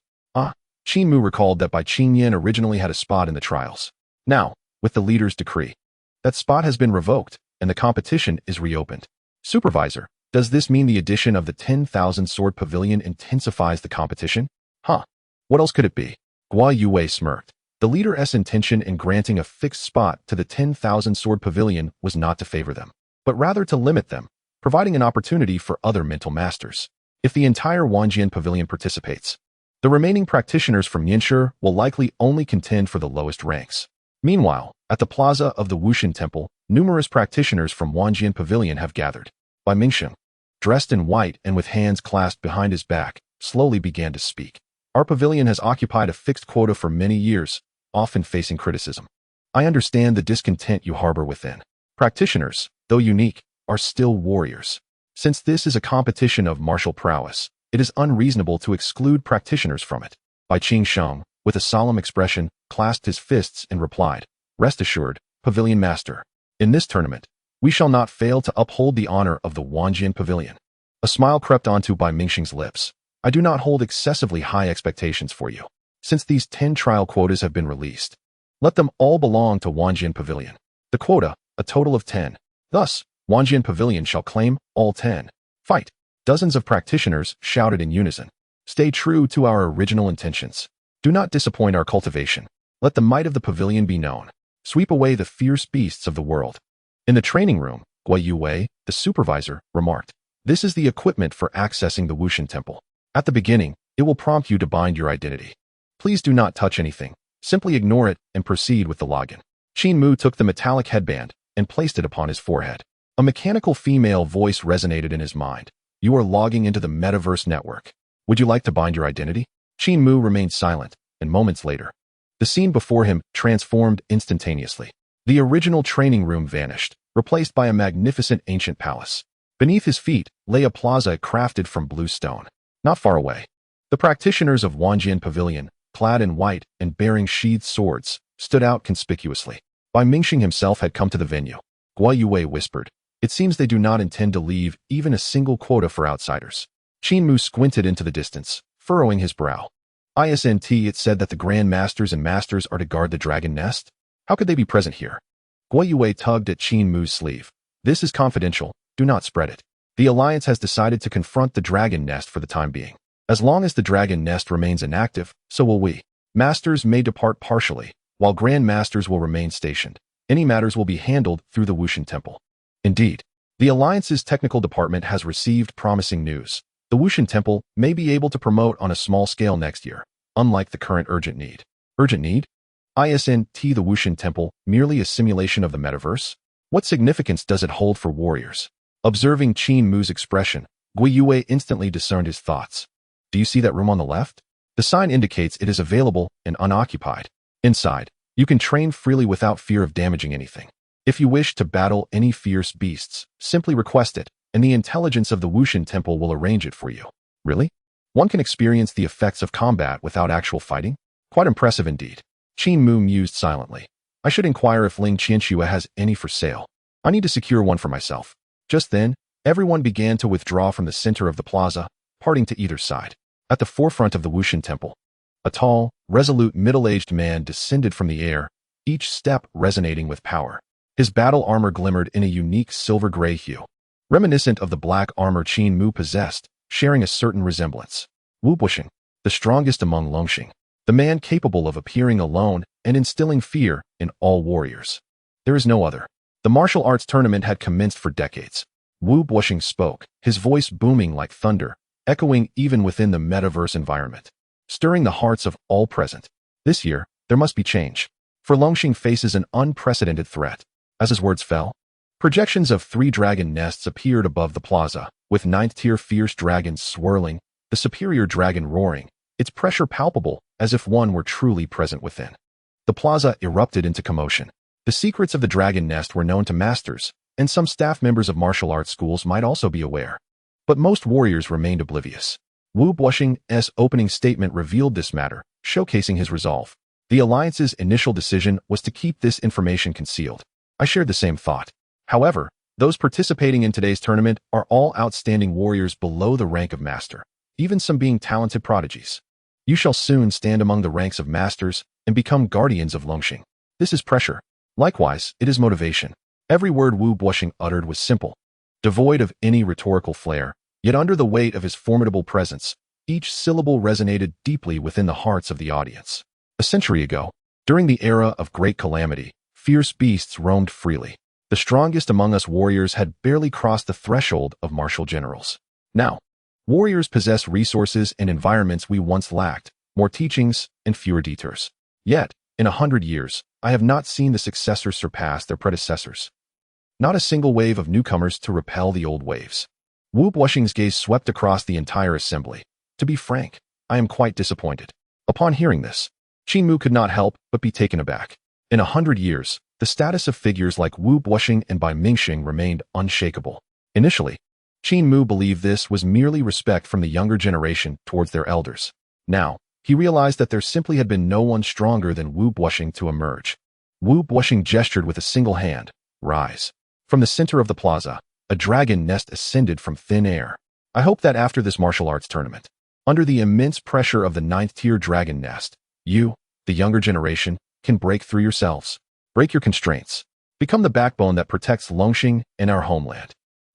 Qin Mu recalled that Bai Qingyan originally had a spot in the trials. Now, with the leader's decree, that spot has been revoked and the competition is reopened. Supervisor, does this mean the addition of the 10,000 Sword Pavilion intensifies the competition? What else could it be? Guo Yue smirked. The leader's intention in granting a fixed spot to the 10,000 Sword Pavilion was not to favor them, but rather to limit them, providing an opportunity for other mental masters. If the entire Wanjian Pavilion participates, the remaining practitioners from Yinshi will likely only contend for the lowest ranks. Meanwhile, at the plaza of the Wushan Temple, numerous practitioners from Wanjian Pavilion have gathered. Bai Mingsheng, dressed in white and with hands clasped behind his back, slowly began to speak. Our pavilion has occupied a fixed quota for many years, often facing criticism. I understand the discontent you harbor within. Practitioners, though unique, are still warriors. Since this is a competition of martial prowess, it is unreasonable to exclude practitioners from it. Bai Qingsheng, with a solemn expression, clasped his fists and replied, Rest assured, Pavilion Master, in this tournament, we shall not fail to uphold the honor of the Wanjian Pavilion. A smile crept onto Bai Mingsheng's lips. I do not hold excessively high expectations for you. Since these 10 trial quotas have been released, let them all belong to Wanjian Pavilion. The quota, a total of 10. Thus, Wanjian Pavilion shall claim all 10. Fight! Dozens of practitioners shouted in unison. Stay true to our original intentions. Do not disappoint our cultivation. Let the might of the pavilion be known. Sweep away the fierce beasts of the world. In the training room, Guo Yue, the supervisor, remarked, This is the equipment for accessing the Wushan Temple. At the beginning, it will prompt you to bind your identity. Please do not touch anything. Simply ignore it and proceed with the login. Qin Mu took the metallic headband and placed it upon his forehead. A mechanical female voice resonated in his mind. You are logging into the metaverse network. Would you like to bind your identity? Qin Mu remained silent, and moments later, the scene before him transformed instantaneously. The original training room vanished, replaced by a magnificent ancient palace. Beneath his feet lay a plaza crafted from blue stone. Not far away, the practitioners of Wanjian Pavilion, clad in white and bearing sheathed swords, stood out conspicuously. Bai Mingxing himself had come to the venue. Guo Yue whispered, "It seems they do not intend to leave even a single quota for outsiders." Qin Mu squinted into the distance, furrowing his brow. "Isn't it said that the Grand Masters and Masters are to guard the dragon nest? How could they be present here?" Guo Yue tugged at Qin Mu's sleeve. "This is confidential. Do not spread it. The Alliance has decided to confront the dragon nest for the time being. As long as the dragon nest remains inactive, so will we. Masters may depart partially, while Grand Masters will remain stationed. Any matters will be handled through the Wushan Temple." Indeed, the Alliance's technical department has received promising news. The Wushan Temple may be able to promote on a small scale next year, unlike the current urgent need. Urgent need? Isn't the Wushan Temple merely a simulation of the metaverse? What significance does it hold for warriors? Observing Qin Mu's expression, Guo Yue instantly discerned his thoughts. "Do you see that room on the left? The sign indicates it is available and unoccupied. Inside, you can train freely without fear of damaging anything. If you wish to battle any fierce beasts, simply request it, and the intelligence of the Wushan Temple will arrange it for you." Really? One can experience the effects of combat without actual fighting? Quite impressive indeed. Qin Mu mused silently. "I should inquire if Ling Qianxue has any for sale. I need to secure one for myself." Just then, everyone began to withdraw from the center of the plaza, parting to either side. At the forefront of the Wushan Temple, a tall, resolute middle-aged man descended from the air, each step resonating with power. His battle armor glimmered in a unique silver-gray hue, reminiscent of the black armor Qin Mu possessed, sharing a certain resemblance. Wu Bushing, the strongest among Longxing, the man capable of appearing alone and instilling fear in all warriors. There is no other. The martial arts tournament had commenced for decades. Wu Bushing spoke, his voice booming like thunder, echoing even within the metaverse environment, stirring the hearts of all present. This year, there must be change, for Longxing faces an unprecedented threat. As his words fell, projections of 3 dragon nests appeared above the plaza, with 9th-tier fierce dragons swirling, the superior dragon roaring, its pressure palpable as if one were truly present within. The plaza erupted into commotion. The secrets of the dragon nest were known to masters, and some staff members of martial arts schools might also be aware. But most warriors remained oblivious. Wu Bushing's opening statement revealed this matter, showcasing his resolve. The Alliance's initial decision was to keep this information concealed. I shared the same thought. However, those participating in today's tournament are all outstanding warriors below the rank of master, even some being talented prodigies. You shall soon stand among the ranks of masters and become guardians of Longxing. This is pressure. Likewise, it is motivation. Every word Wu Bushing uttered was simple, devoid of any rhetorical flair, yet under the weight of his formidable presence, each syllable resonated deeply within the hearts of the audience. A century ago, during the era of great calamity, fierce beasts roamed freely. The strongest among us warriors had barely crossed the threshold of martial generals. Now, warriors possess resources and environments we once lacked, more teachings and fewer detours. Yet, in 100 years, I have not seen the successors surpass their predecessors. Not a single wave of newcomers to repel the old waves. Wu Bushing's gaze swept across the entire assembly. To be frank, I am quite disappointed. Upon hearing this, Qin Mu could not help but be taken aback. In 100 years, the status of figures like Wu Bushing and Bai Mingxing remained unshakable. Initially, Qin Mu believed this was merely respect from the younger generation towards their elders. Now, he realized that there simply had been no one stronger than Wu Bushing to emerge. Wu Bushing gestured with a single hand. Rise. From the center of the plaza, a dragon nest ascended from thin air. I hope that after this martial arts tournament, under the immense pressure of the 9th-tier dragon nest, you, the younger generation, can break through yourselves. Break your constraints. Become the backbone that protects Longxing and our homeland.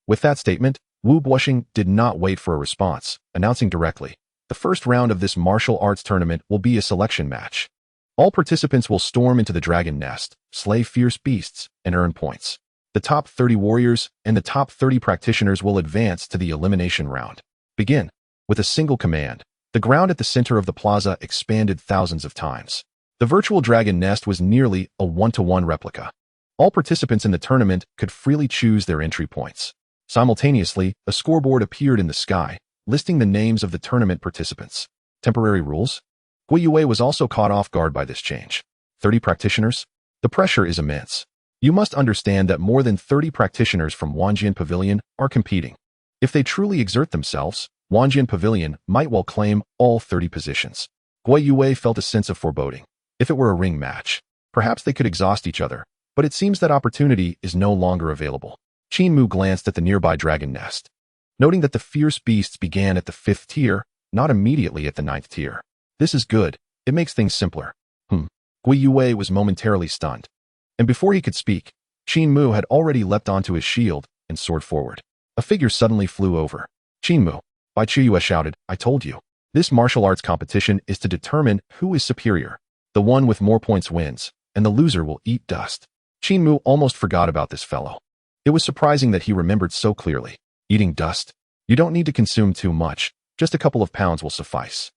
With that statement, Wu Bushing did not wait for a response, announcing directly, the first round of this martial arts tournament will be a selection match. All participants will storm into the dragon nest, slay fierce beasts, and earn points. The top 30 warriors and the top 30 practitioners will advance to the elimination round. Begin. With a single command, the ground at the center of the plaza expanded thousands of times. The virtual dragon nest was nearly a 1-to-1 replica. All participants in the tournament could freely choose their entry points. Simultaneously, a scoreboard appeared in the sky, listing the names of the tournament participants. Temporary rules? Guo Yue was also caught off guard by this change. 30 practitioners? The pressure is immense. You must understand that more than 30 practitioners from Wanjian Pavilion are competing. If they truly exert themselves, Wanjian Pavilion might well claim all 30 positions. Gui Yue felt a sense of foreboding. If it were a ring match, perhaps they could exhaust each other, but it seems that opportunity is no longer available. Qin Mu glanced at the nearby dragon nest, noting that the fierce beasts began at the 5th tier, not immediately at the 9th tier. This is good. It makes things simpler. Gui Yue was momentarily stunned. And before he could speak, Qin Mu had already leapt onto his shield and soared forward. A figure suddenly flew over. Qin Mu, Bai Chiyue shouted, I told you. This martial arts competition is to determine who is superior. The one with more points wins, and the loser will eat dust. Qin Mu almost forgot about this fellow. It was surprising that he remembered so clearly. Eating dust? You don't need to consume too much. Just a couple of pounds will suffice.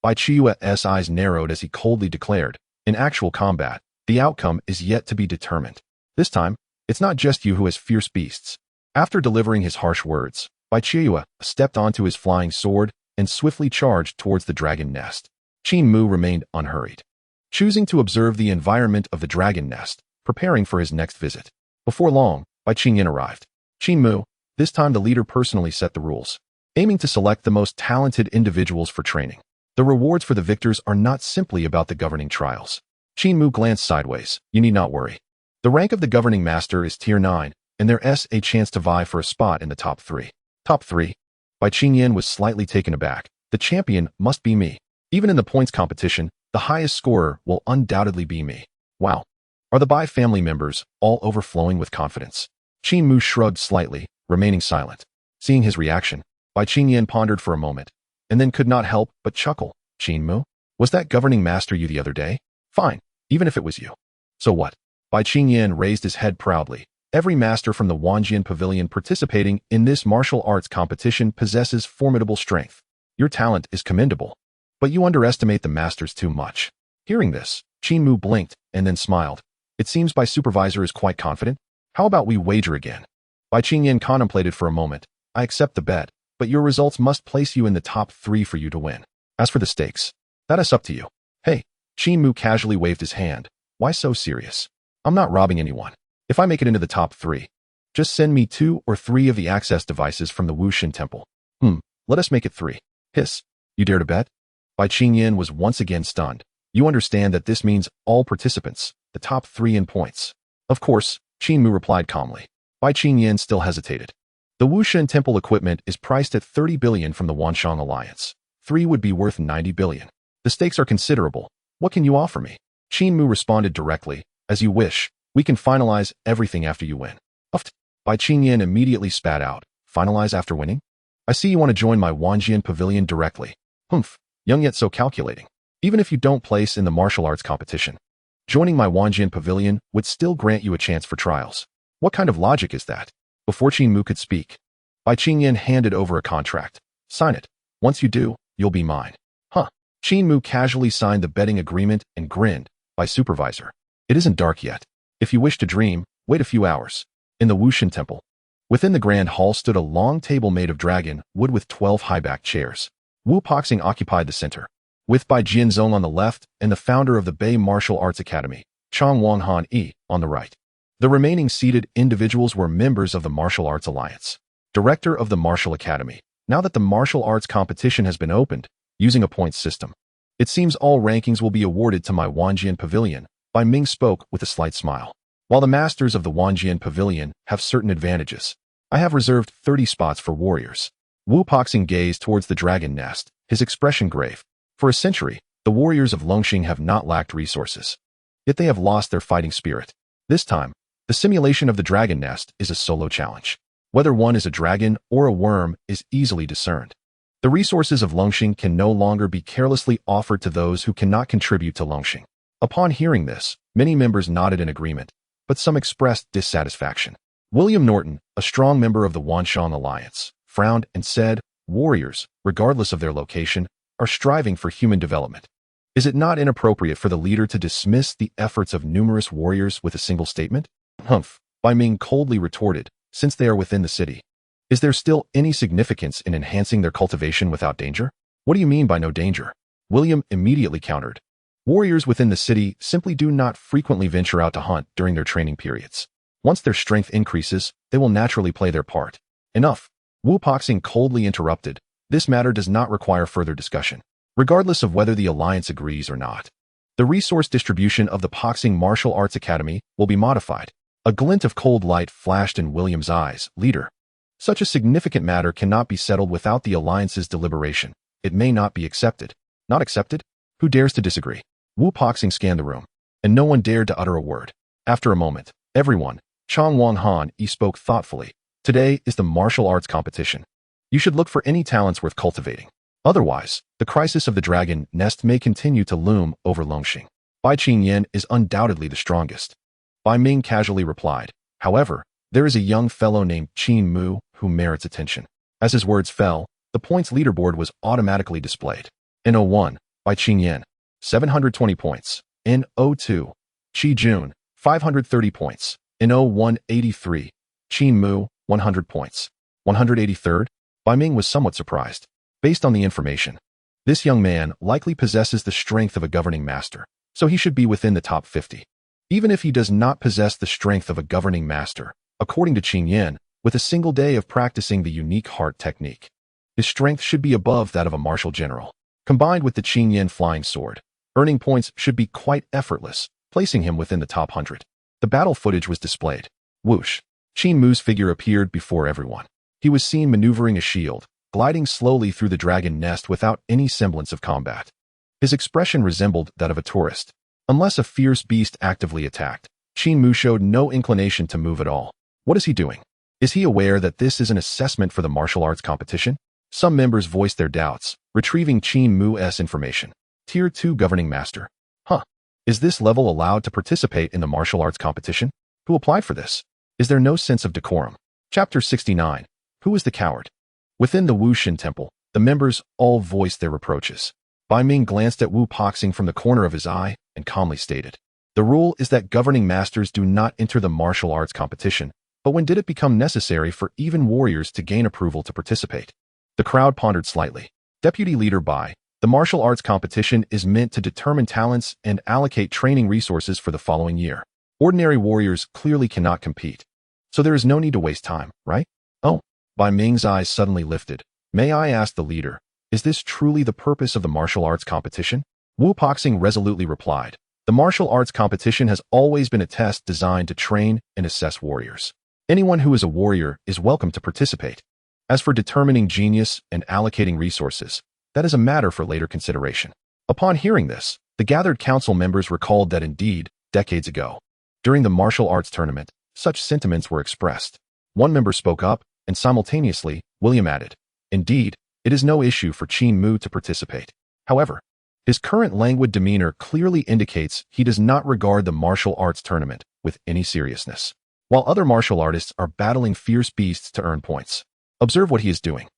Bai Chiyue's eyes narrowed as he coldly declared, in actual combat, the outcome is yet to be determined. This time, it's not just you who has fierce beasts. After delivering his harsh words, Bai Chiyue stepped onto his flying sword and swiftly charged towards the dragon nest. Qin Mu remained unhurried, choosing to observe the environment of the dragon nest, preparing for his next visit. Before long, Bai Qingyan arrived. Qin Mu, this time the leader personally set the rules, aiming to select the most talented individuals for training. The rewards for the victors are not simply about the governing trials. Qin Mu glanced sideways. You need not worry. The rank of the governing master is tier 9, and there's a chance to vie for a spot in the top 3. Top 3? Bai Qingyan was slightly taken aback. The champion must be me. Even in the points competition, the highest scorer will undoubtedly be me. Wow. Are the Bai family members all overflowing with confidence? Qin Mu shrugged slightly, remaining silent. Seeing his reaction, Bai Qingyan pondered for a moment, and then could not help but chuckle. Qin Mu? Was that governing master you the other day? Fine, even if it was you. So what? Bai Qingyan raised his head proudly. Every master from the Wanjian Pavilion participating in this martial arts competition possesses formidable strength. Your talent is commendable, but you underestimate the masters too much. Hearing this, Qin Mu blinked and then smiled. It seems Bai Supervisor is quite confident. How about we wager again? Bai Qingyan contemplated for a moment. I accept the bet, but your results must place you in the top 3 for you to win. As for the stakes, that is up to you. Hey, Qin Mu casually waved his hand. Why so serious? I'm not robbing anyone. If I make it into the top 3, just send me 2 or 3 of the access devices from the Wushan Temple. Let us make it 3. Hiss. You dare to bet? Bai Qingyan was once again stunned. You understand that this means all participants, the top 3 in points. Of course, Qin Mu replied calmly. Bai Qingyan still hesitated. The Wushan Temple equipment is priced at 30 billion from the Wanshang Alliance. 3 would be worth 90 billion. The stakes are considerable. What can you offer me? Qin Mu responded directly. As you wish. We can finalize everything after you win. Uft. Bai Qingyan immediately spat out. Finalize after winning? I see you want to join my Wanjian Pavilion directly. Humph. Young yet so calculating. Even if you don't place in the martial arts competition, joining my Wanjian Pavilion would still grant you a chance for trials. What kind of logic is that? Before Qin Mu could speak, Bai Qingyan handed over a contract. Sign it. Once you do, you'll be mine. Huh. Qin Mu casually signed the betting agreement and grinned. By supervisor. It isn't dark yet. If you wish to dream, wait a few hours. In the Wushan Temple. Within the grand hall stood a long table made of dragon wood with 12 high-backed chairs. Wu Poxing occupied the center, with Bai Jianzong on the left and the founder of the Bei Martial Arts Academy, Chang Wanghan Yi, on the right. The remaining seated individuals were members of the Martial Arts Alliance. Director of the Martial Academy. Now that the martial arts competition has been opened, using a points system, it seems all rankings will be awarded to my Wanjian Pavilion. Bai Ming spoke with a slight smile. While the masters of the Wanjian Pavilion have certain advantages, I have reserved 30 spots for warriors. Wu Poxing gazed towards the dragon nest, his expression grave. For a century, the warriors of Longxing have not lacked resources. Yet they have lost their fighting spirit. This time, the simulation of the dragon nest is a solo challenge. Whether one is a dragon or a worm is easily discerned. The resources of Longxing can no longer be carelessly offered to those who cannot contribute to Longxing. Upon hearing this, many members nodded in agreement, but some expressed dissatisfaction. William Norton, a strong member of the Wanshang Alliance, frowned and said, warriors, regardless of their location, are striving for human development. Is it not inappropriate for the leader to dismiss the efforts of numerous warriors with a single statement? Humph, Bai Ming coldly retorted, since they are within the city. Is there still any significance in enhancing their cultivation without danger? What do you mean by no danger? William immediately countered. Warriors within the city simply do not frequently venture out to hunt during their training periods. Once their strength increases, they will naturally play their part. Enough. Wu Poxing coldly interrupted. This matter does not require further discussion, regardless of whether the alliance agrees or not. The resource distribution of the Poxing Martial Arts Academy will be modified. A glint of cold light flashed in William's eyes. Leader. Such a significant matter cannot be settled without the alliance's deliberation. It may not be accepted. Not accepted? Who dares to disagree? Wu Poxing scanned the room, and no one dared to utter a word. After a moment, everyone, Chong Wang Han, spoke thoughtfully. Today is the martial arts competition. You should look for any talents worth cultivating. Otherwise, the crisis of the dragon nest may continue to loom over Longxing. Bai Qingyan is undoubtedly the strongest. Bai Ming casually replied. However, there is a young fellow named Qin Mu who merits attention. As his words fell, the points leaderboard was automatically displayed. N01, Bai Qingyan, 720 points. N02, Qi Jun, 530 points. N01, 83, Qin Mu, 100 points. 183rd? Bai Ming was somewhat surprised. Based on the information, this young man likely possesses the strength of a governing master, so he should be within the top 50. Even if he does not possess the strength of a governing master, according to Qin Yan, with a single day of practicing the unique heart technique, his strength should be above that of a martial general. Combined with the Qin Yan flying sword, earning points should be quite effortless, placing him within the top 100. The battle footage was displayed. Whoosh! Qin Mu's figure appeared before everyone. He was seen maneuvering a shield, gliding slowly through the dragon nest without any semblance of combat. His expression resembled that of a tourist. Unless a fierce beast actively attacked, Qin Mu showed no inclination to move at all. What is he doing? Is he aware that this is an assessment for the martial arts competition? Some members voiced their doubts, retrieving Qin Mu's information. Tier 2 Governing Master. Is this level allowed to participate in the martial arts competition? Who applied for this? Is there no sense of decorum? Chapter 69. Who is the coward? Within the Wuxin Temple, the members all voiced their reproaches. Bai Ming glanced at Wu Poxing from the corner of his eye and calmly stated, the rule is that governing masters do not enter the martial arts competition, but when did it become necessary for even warriors to gain approval to participate? The crowd pondered slightly. Deputy Leader Bai, the martial arts competition is meant to determine talents and allocate training resources for the following year. Ordinary warriors clearly cannot compete, so there is no need to waste time, right? Oh, Bai Ming's eyes suddenly lifted. May I ask the leader, is this truly the purpose of the martial arts competition? Wu Poxing resolutely replied. The martial arts competition has always been a test designed to train and assess warriors. Anyone who is a warrior is welcome to participate. As for determining genius and allocating resources, that is a matter for later consideration. Upon hearing this, the gathered council members recalled that indeed, decades ago, during the martial arts tournament, such sentiments were expressed. One member spoke up, and simultaneously, William added, indeed, it is no issue for Qin Mu to participate. However, his current languid demeanor clearly indicates he does not regard the martial arts tournament with any seriousness. While other martial artists are battling fierce beasts to earn points. Observe what he is doing.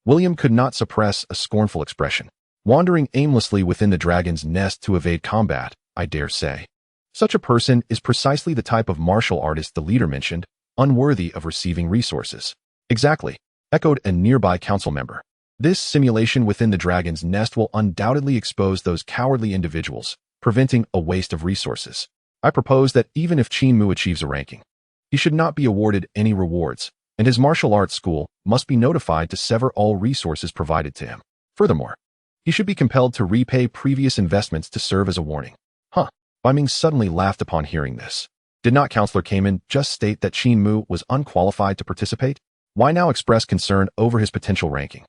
William could not suppress a scornful expression. Wandering aimlessly within the dragon's nest to evade combat, I dare say. Such a person is precisely the type of martial artist the leader mentioned, unworthy of receiving resources. Exactly, echoed a nearby council member. This simulation within the dragon's nest will undoubtedly expose those cowardly individuals, preventing a waste of resources. I propose that even if Qin Mu achieves a ranking, he should not be awarded any rewards, and his martial arts school must be notified to sever all resources provided to him. Furthermore, he should be compelled to repay previous investments to serve as a warning. Bai Ming suddenly laughed upon hearing this. Did not Counselor Kamen just state that Qin Mu was unqualified to participate? Why now express concern over his potential ranking?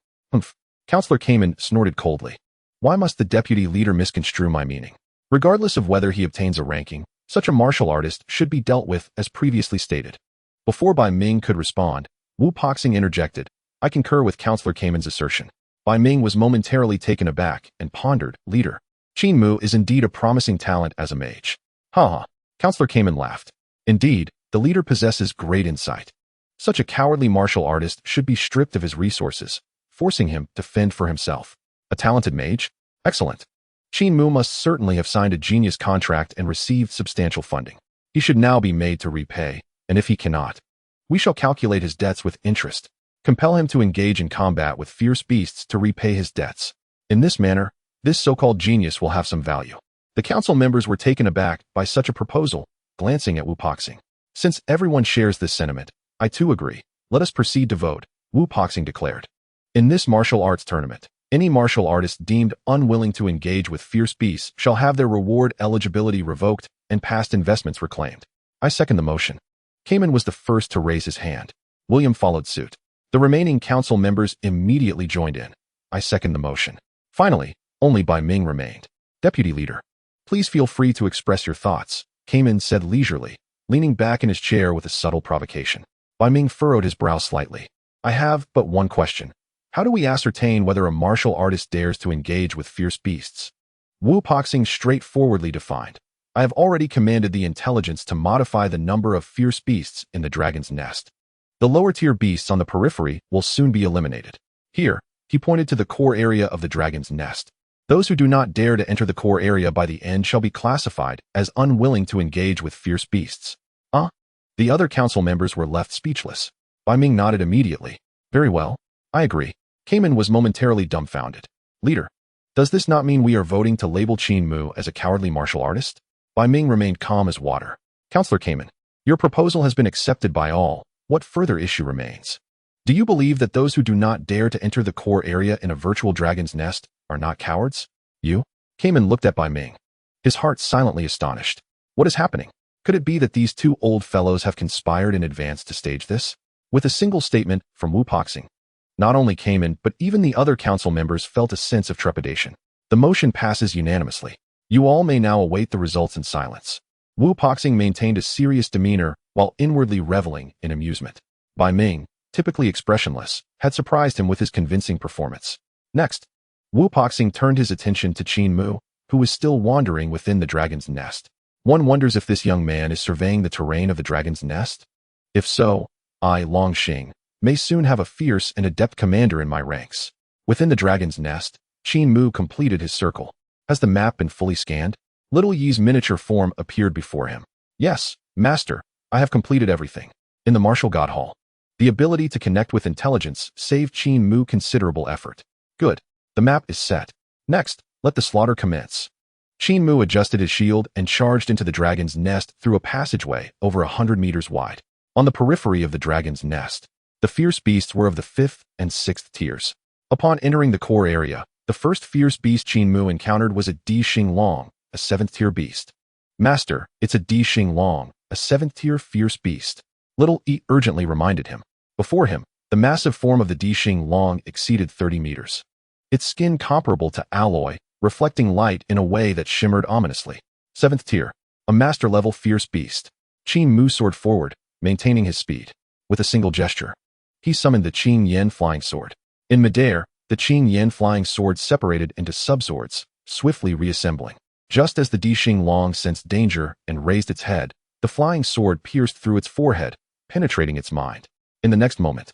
Counselor Kamen snorted coldly. Why must the deputy leader misconstrue my meaning? Regardless of whether he obtains a ranking, such a martial artist should be dealt with as previously stated. Before Bai Ming could respond, Wu Poxing interjected. I concur with Counselor Kamen's assertion. Bai Ming was momentarily taken aback and pondered, Leader. Qin Mu is indeed a promising talent as a mage. Counselor Kamen laughed. Indeed, the leader possesses great insight. Such a cowardly martial artist should be stripped of his resources, forcing him to fend for himself. A talented mage? Excellent. Qin Mu must certainly have signed a genius contract and received substantial funding. He should now be made to repay, and if he cannot, we shall calculate his debts with interest, compel him to engage in combat with fierce beasts to repay his debts. In this manner, this so-called genius will have some value. The council members were taken aback by such a proposal, glancing at Wu Poxing. Since everyone shares this sentiment, I too agree. Let us proceed to vote, Wu Poxing declared. In this martial arts tournament, any martial artist deemed unwilling to engage with fierce beasts shall have their reward eligibility revoked and past investments reclaimed. I second the motion. Qin Mu was the first to raise his hand. William followed suit. The remaining council members immediately joined in. I second the motion. Finally, only Bai Ming remained. Deputy Leader, please feel free to express your thoughts, Qin Mu said leisurely, leaning back in his chair with a subtle provocation. Bai Ming furrowed his brow slightly. I have but one question. How do we ascertain whether a martial artist dares to engage with fierce beasts? Wu Poxing straightforwardly defined. I have already commanded the intelligence to modify the number of fierce beasts in the dragon's nest. The lower-tier beasts on the periphery will soon be eliminated. Here, he pointed to the core area of the dragon's nest. Those who do not dare to enter the core area by the end shall be classified as unwilling to engage with fierce beasts. The other council members were left speechless. Bai Ming nodded immediately. Very well. I agree. Qin Mu was momentarily dumbfounded. Leader, does this not mean we are voting to label Qin Mu as a cowardly martial artist? Bai Ming remained calm as water. Counselor Qin Mu, your proposal has been accepted by all. What further issue remains? Do you believe that those who do not dare to enter the core area in a virtual dragon's nest are not cowards? You? Qin Mu looked at Bai Ming, his heart silently astonished. What is happening? Could it be that these two old fellows have conspired in advance to stage this? With a single statement from Wu Poxing, not only Qin Mu but even the other council members felt a sense of trepidation. The motion passes unanimously. You all may now await the results in silence. Wu Poxing maintained a serious demeanor while inwardly reveling in amusement. Bai Ming, typically expressionless, had surprised him with his convincing performance. Next, Wu Poxing turned his attention to Qin Mu, who was still wandering within the dragon's nest. One wonders if this young man is surveying the terrain of the dragon's nest. If so, I, Long Xing, may soon have a fierce and adept commander in my ranks. Within the dragon's nest, Qin Mu completed his circle. Has the map been fully scanned? Little Yi's miniature form appeared before him. Yes, Master, I have completed everything. In the Martial God Hall, the ability to connect with intelligence saved Qin Mu considerable effort. Good. The map is set. Next, let the slaughter commence. Qin Mu adjusted his shield and charged into the dragon's nest through a passageway over 100 meters wide. On the periphery of the dragon's nest, the fierce beasts were of the 5th and 6th tiers. Upon entering the core area, the first fierce beast Qin Mu encountered was a Di Xing Long, a 7th-tier beast. Master, it's a Di Xing Long, a 7th-tier fierce beast. Little E urgently reminded him. Before him, the massive form of the Di Xing Long exceeded 30 meters. Its skin comparable to alloy, reflecting light in a way that shimmered ominously. 7th tier, a master-level fierce beast. Qin Mu soared forward, maintaining his speed. With a single gesture, he summoned the Qin Yen flying sword. In midair, the Qin Yen flying sword separated into subswords, swiftly reassembling. Just as the Di Xing Long sensed danger and raised its head, the flying sword pierced through its forehead, penetrating its mind. In the next moment,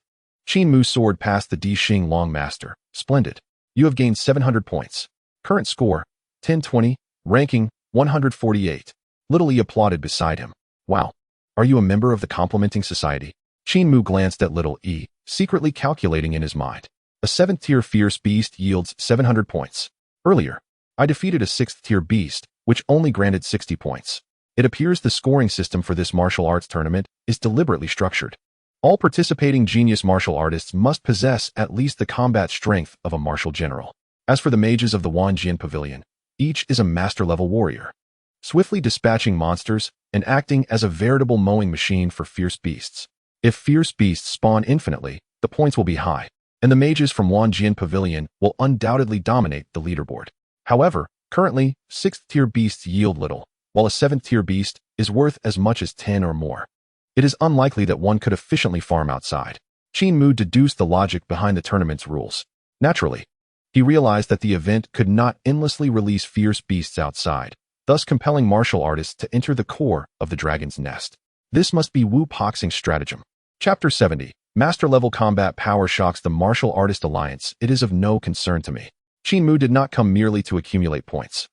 Qin Mu's sword passed the Di Xing Long master. Splendid. You have gained 700 points. Current score, 1020, ranking, 148. Little E applauded beside him. Wow. Are you a member of the Complimenting Society? Qin Mu glanced at Little E, secretly calculating in his mind. A 7th-tier fierce beast yields 700 points. Earlier, I defeated a 6th-tier beast, which only granted 60 points. It appears the scoring system for this martial arts tournament is deliberately structured. All participating genius martial artists must possess at least the combat strength of a martial general. As for the mages of the Wanjian Pavilion, each is a master-level warrior, swiftly dispatching monsters and acting as a veritable mowing machine for fierce beasts. If fierce beasts spawn infinitely, the points will be high, and the mages from Wanjian Pavilion will undoubtedly dominate the leaderboard. However, currently, 6th-tier beasts yield little, while a 7th-tier beast is worth as much as 10 or more. It is unlikely that one could efficiently farm outside. Qin Mu deduced the logic behind the tournament's rules. Naturally, he realized that the event could not endlessly release fierce beasts outside, thus compelling martial artists to enter the core of the dragon's nest. This must be Wu Poxing's stratagem. Chapter 70. Master-level combat power shocks the Martial Artist Alliance. It is of no concern to me. Qin Mu did not come merely to accumulate points.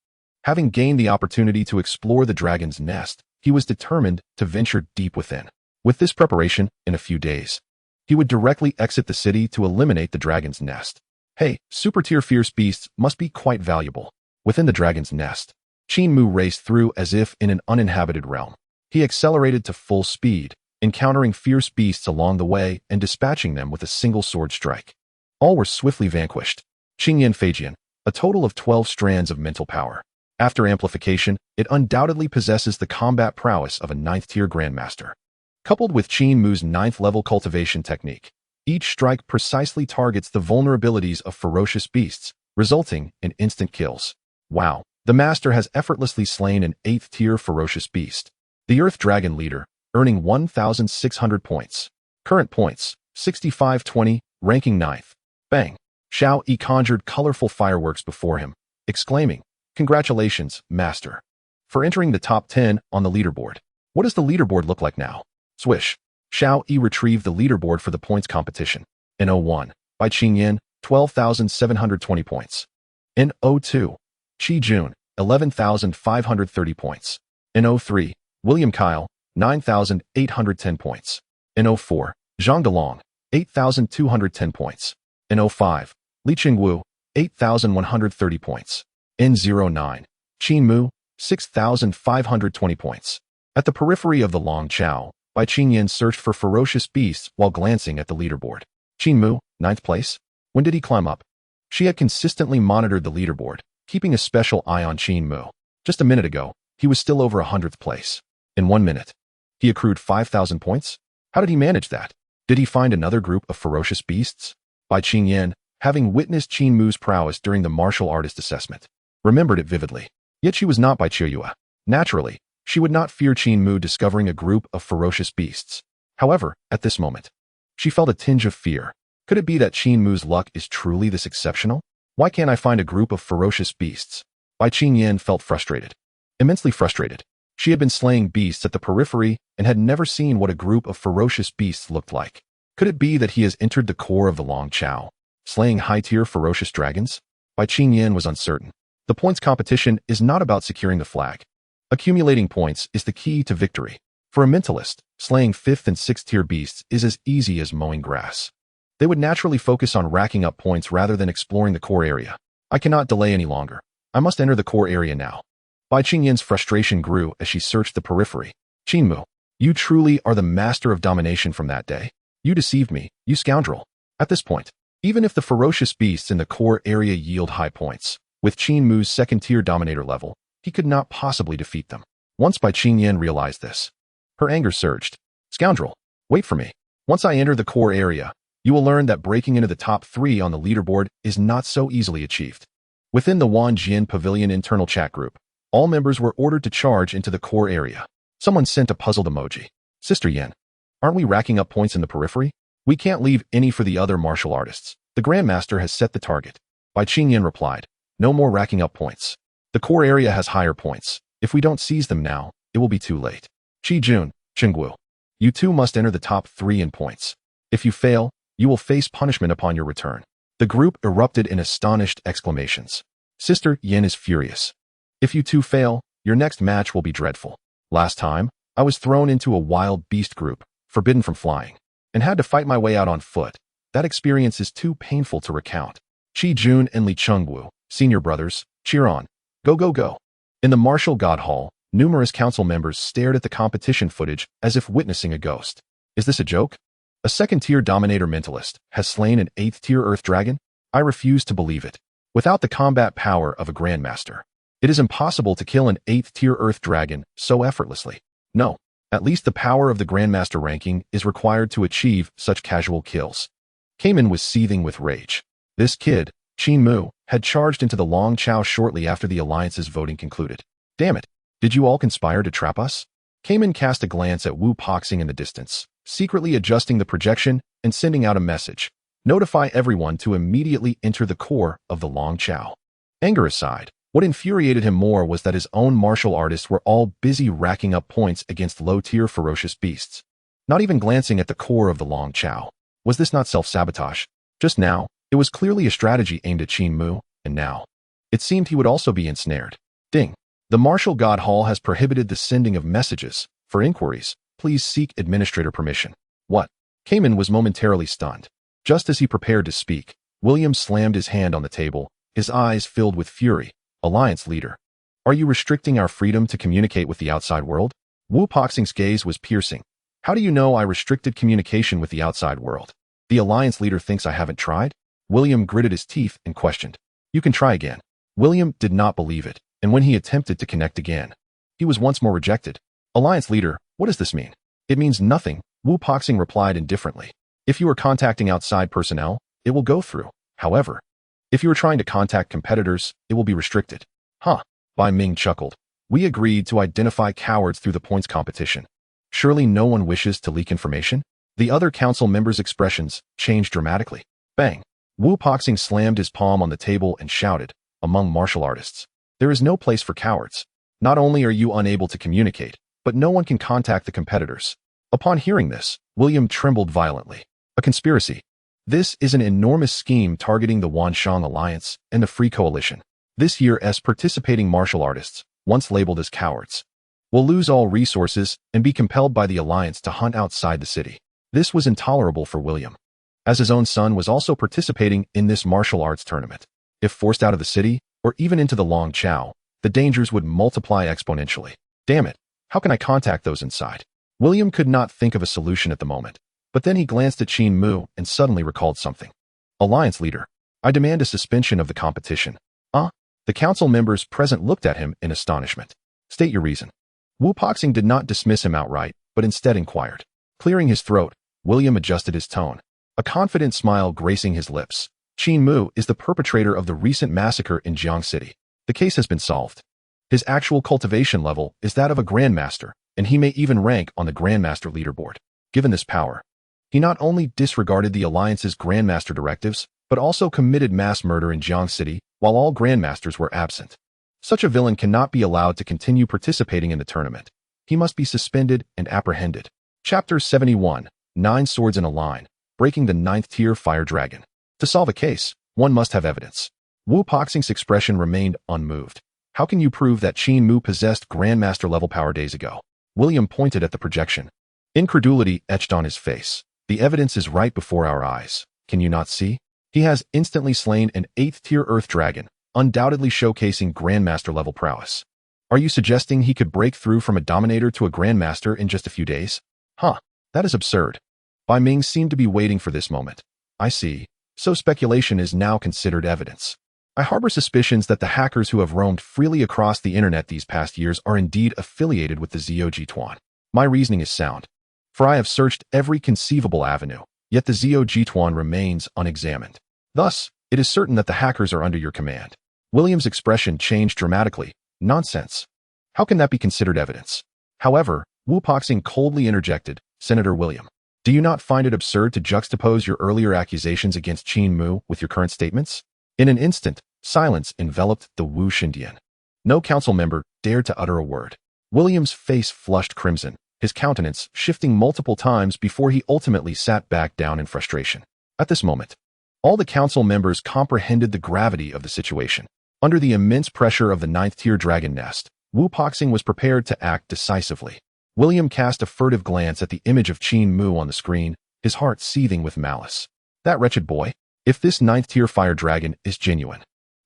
Having gained the opportunity to explore the dragon's nest, he was determined to venture deep within. With this preparation, in a few days, he would directly exit the city to eliminate the dragon's nest. Hey, super-tier fierce beasts must be quite valuable. Within the dragon's nest, Qin Mu raced through as if in an uninhabited realm. He accelerated to full speed, encountering fierce beasts along the way and dispatching them with a single sword strike. All were swiftly vanquished. Qingyan Feijian, a total of 12 strands of mental power. After amplification, it undoubtedly possesses the combat prowess of a 9th-tier Grandmaster. Coupled with Qin Mu's 9th-level cultivation technique, each strike precisely targets the vulnerabilities of ferocious beasts, resulting in instant kills. Wow, the Master has effortlessly slain an 8th-tier ferocious beast. The Earth Dragon Leader, earning 1,600 points. Current points, 6520, ranking 9th. Bang! Xiao Yi conjured colorful fireworks before him, exclaiming, "Congratulations, Master, for entering the top 10 on the leaderboard." What does the leaderboard look like now? Swish. Xiao Yi retrieved the leaderboard for the points competition. In 01, by Qingyan, 12,720 points. In 02, Qi Jun, 11,530 points. In 03, William Kyle, 9,810 points. In 04, Zhang Delong, 8,210 points. In 05, Li Qingwu, 8,130 points. In 09, Qin Mu, 6,520 points. At the periphery of the Long Chao, Bai Qingyan searched for ferocious beasts while glancing at the leaderboard. Qin Mu, 9th place? When did he climb up? She had consistently monitored the leaderboard, keeping a special eye on Qin Mu. Just a minute ago, he was still over 100th place. In 1 minute, he accrued 5,000 points? How did he manage that? Did he find another group of ferocious beasts? Bai Qingyan, having witnessed Qin Mu's prowess during the martial artist assessment, remembered it vividly. Yet she was not Bai Qiuyue. Naturally, she would not fear Qin Mu discovering a group of ferocious beasts. However, at this moment, she felt a tinge of fear. Could it be that Qin Mu's luck is truly this exceptional? Why can't I find a group of ferocious beasts? Bai Qingyan felt frustrated. Immensely frustrated. She had been slaying beasts at the periphery and had never seen what a group of ferocious beasts looked like. Could it be that he has entered the core of the Long Chao, slaying high-tier ferocious dragons? Bai Qingyan was uncertain. The points competition is not about securing the flag. Accumulating points is the key to victory. For a mentalist, slaying 5th and 6th-tier beasts is as easy as mowing grass. They would naturally focus on racking up points rather than exploring the core area. I cannot delay any longer. I must enter the core area now. Bai Qingyan's frustration grew as she searched the periphery. Qin Mu, you truly are the master of domination from that day. You deceived me, you scoundrel. At this point, even if the ferocious beasts in the core area yield high points, with Qin Mu's 2nd-tier dominator level, he could not possibly defeat them. Once Bai Qingyan realized this, her anger surged. Scoundrel, wait for me. Once I enter the core area, you will learn that breaking into the top 3 on the leaderboard is not so easily achieved. Within the Wanjian Pavilion internal chat group, all members were ordered to charge into the core area. Someone sent a puzzled emoji. Sister Yen, aren't we racking up points in the periphery? We can't leave any for the other martial artists. The Grandmaster has set the target. Bai Qingyan replied, no more racking up points. The core area has higher points. If we don't seize them now, it will be too late. Qi Jun, Qingguo, you too must enter the top 3 in points. If you fail, you will face punishment upon your return. The group erupted in astonished exclamations. Sister Yen is furious. If you two fail, your next match will be dreadful. Last time, I was thrown into a wild beast group, forbidden from flying, and had to fight my way out on foot. That experience is too painful to recount. Qi Jun and Li Chengwu, senior brothers, cheer on. Go, go, go. In the Martial God Hall, numerous council members stared at the competition footage as if witnessing a ghost. Is this a joke? A 2nd-tier dominator mentalist has slain an 8th-tier earth dragon? I refuse to believe it. Without the combat power of a Grandmaster, it is impossible to kill an 8th-tier earth dragon so effortlessly. No, at least the power of the Grandmaster ranking is required to achieve such casual kills. Cayman was seething with rage. This kid, Qin Mu, had charged into the Long Chao shortly after the Alliance's voting concluded. Damn it, did you all conspire to trap us? Cayman cast a glance at Wu Poxing in the distance, secretly adjusting the projection and sending out a message. Notify everyone to immediately enter the core of the Long Chao. Anger aside, what infuriated him more was that his own martial artists were all busy racking up points against low-tier ferocious beasts, not even glancing at the core of the Long Chao. Was this not self-sabotage? Just now, it was clearly a strategy aimed at Qin Mu, and now, it seemed he would also be ensnared. Ding. The Martial God Hall has prohibited the sending of messages. For inquiries, please seek administrator permission. What? Cayman was momentarily stunned. Just as he prepared to speak, William slammed his hand on the table, his eyes filled with fury. Alliance leader, are you restricting our freedom to communicate with the outside world? Wu Poxing's gaze was piercing. How do you know I restricted communication with the outside world? The Alliance leader thinks I haven't tried? William gritted his teeth and questioned. You can try again. William did not believe it, and when he attempted to connect again, he was once more rejected. Alliance leader, what does this mean? It means nothing, Wu Poxing replied indifferently. If you are contacting outside personnel, it will go through. However, if you are trying to contact competitors, it will be restricted. Huh. Bai Ming chuckled. We agreed to identify cowards through the points competition. Surely no one wishes to leak information? The other council members' expressions changed dramatically. Bang. Wu Poxing slammed his palm on the table and shouted, among martial artists. There is no place for cowards. Not only are you unable to communicate, but no one can contact the competitors. Upon hearing this, William trembled violently. A conspiracy. This is an enormous scheme targeting the Wanshang Alliance and the Free Coalition. This year's participating martial artists, once labeled as cowards, will lose all resources and be compelled by the Alliance to hunt outside the city. This was intolerable for William, as his own son was also participating in this martial arts tournament. If forced out of the city, or even into the Long Chao, the dangers would multiply exponentially. Damn it, how can I contact those inside? William could not think of a solution at the moment, but then he glanced at Qin Mu and suddenly recalled something. Alliance leader, I demand a suspension of the competition. The council members present looked at him in astonishment. State your reason. Wu Poxing did not dismiss him outright, but instead inquired. Clearing his throat, William adjusted his tone, a confident smile gracing his lips. Qin Mu is the perpetrator of the recent massacre in Jiang City. The case has been solved. His actual cultivation level is that of a grandmaster, and he may even rank on the grandmaster leaderboard. Given this power, he not only disregarded the Alliance's grandmaster directives, but also committed mass murder in Jiang City while all grandmasters were absent. Such a villain cannot be allowed to continue participating in the tournament. He must be suspended and apprehended. Chapter 71, 9 Swords in a Line, Breaking the 9th Tier Fire Dragon. To solve a case, one must have evidence. Wu Poxing's expression remained unmoved. How can you prove that Qin Mu possessed grandmaster level power days ago? William pointed at the projection. Incredulity etched on his face. The evidence is right before our eyes. Can you not see? He has instantly slain an 8th tier earth dragon, undoubtedly showcasing grandmaster level prowess. Are you suggesting he could break through from a dominator to a grandmaster in just a few days? That is absurd. Bai Ming seemed to be waiting for this moment. I see. So speculation is now considered evidence. I harbor suspicions that the hackers who have roamed freely across the internet these past years are indeed affiliated with the Zhou My reasoning is sound, for I have searched every conceivable avenue, yet the Zhou remains unexamined. Thus, it is certain that the hackers are under your command. William's expression changed dramatically. Nonsense. How can that be considered evidence? However, Wu Poxing coldly interjected, Senator William, do you not find it absurd to juxtapose your earlier accusations against Qin Mu with your current statements? In an instant, silence enveloped the Wu Shindian. No council member dared to utter a word. William's face flushed crimson, his countenance shifting multiple times before he ultimately sat back down in frustration. At this moment, all the council members comprehended the gravity of the situation. Under the immense pressure of the 9th tier dragon nest, Wu Poxing was prepared to act decisively. William cast a furtive glance at the image of Qin Mu on the screen, his heart seething with malice. That wretched boy. If this 9th tier fire dragon is genuine,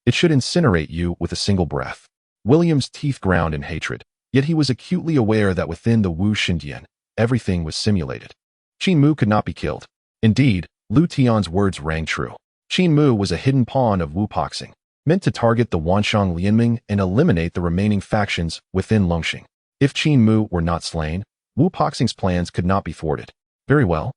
it should incinerate you with a single breath. William's teeth ground in hatred, yet he was acutely aware that within the Wu Shindian, everything was simulated. Qin Mu could not be killed. Indeed, Lu Tian's words rang true. Qin Mu was a hidden pawn of Wu Poxing, meant to target the Wanshang Lianming and eliminate the remaining factions within Longxing. If Qin Mu were not slain, Wu Poxing's plans could not be thwarted. Very well.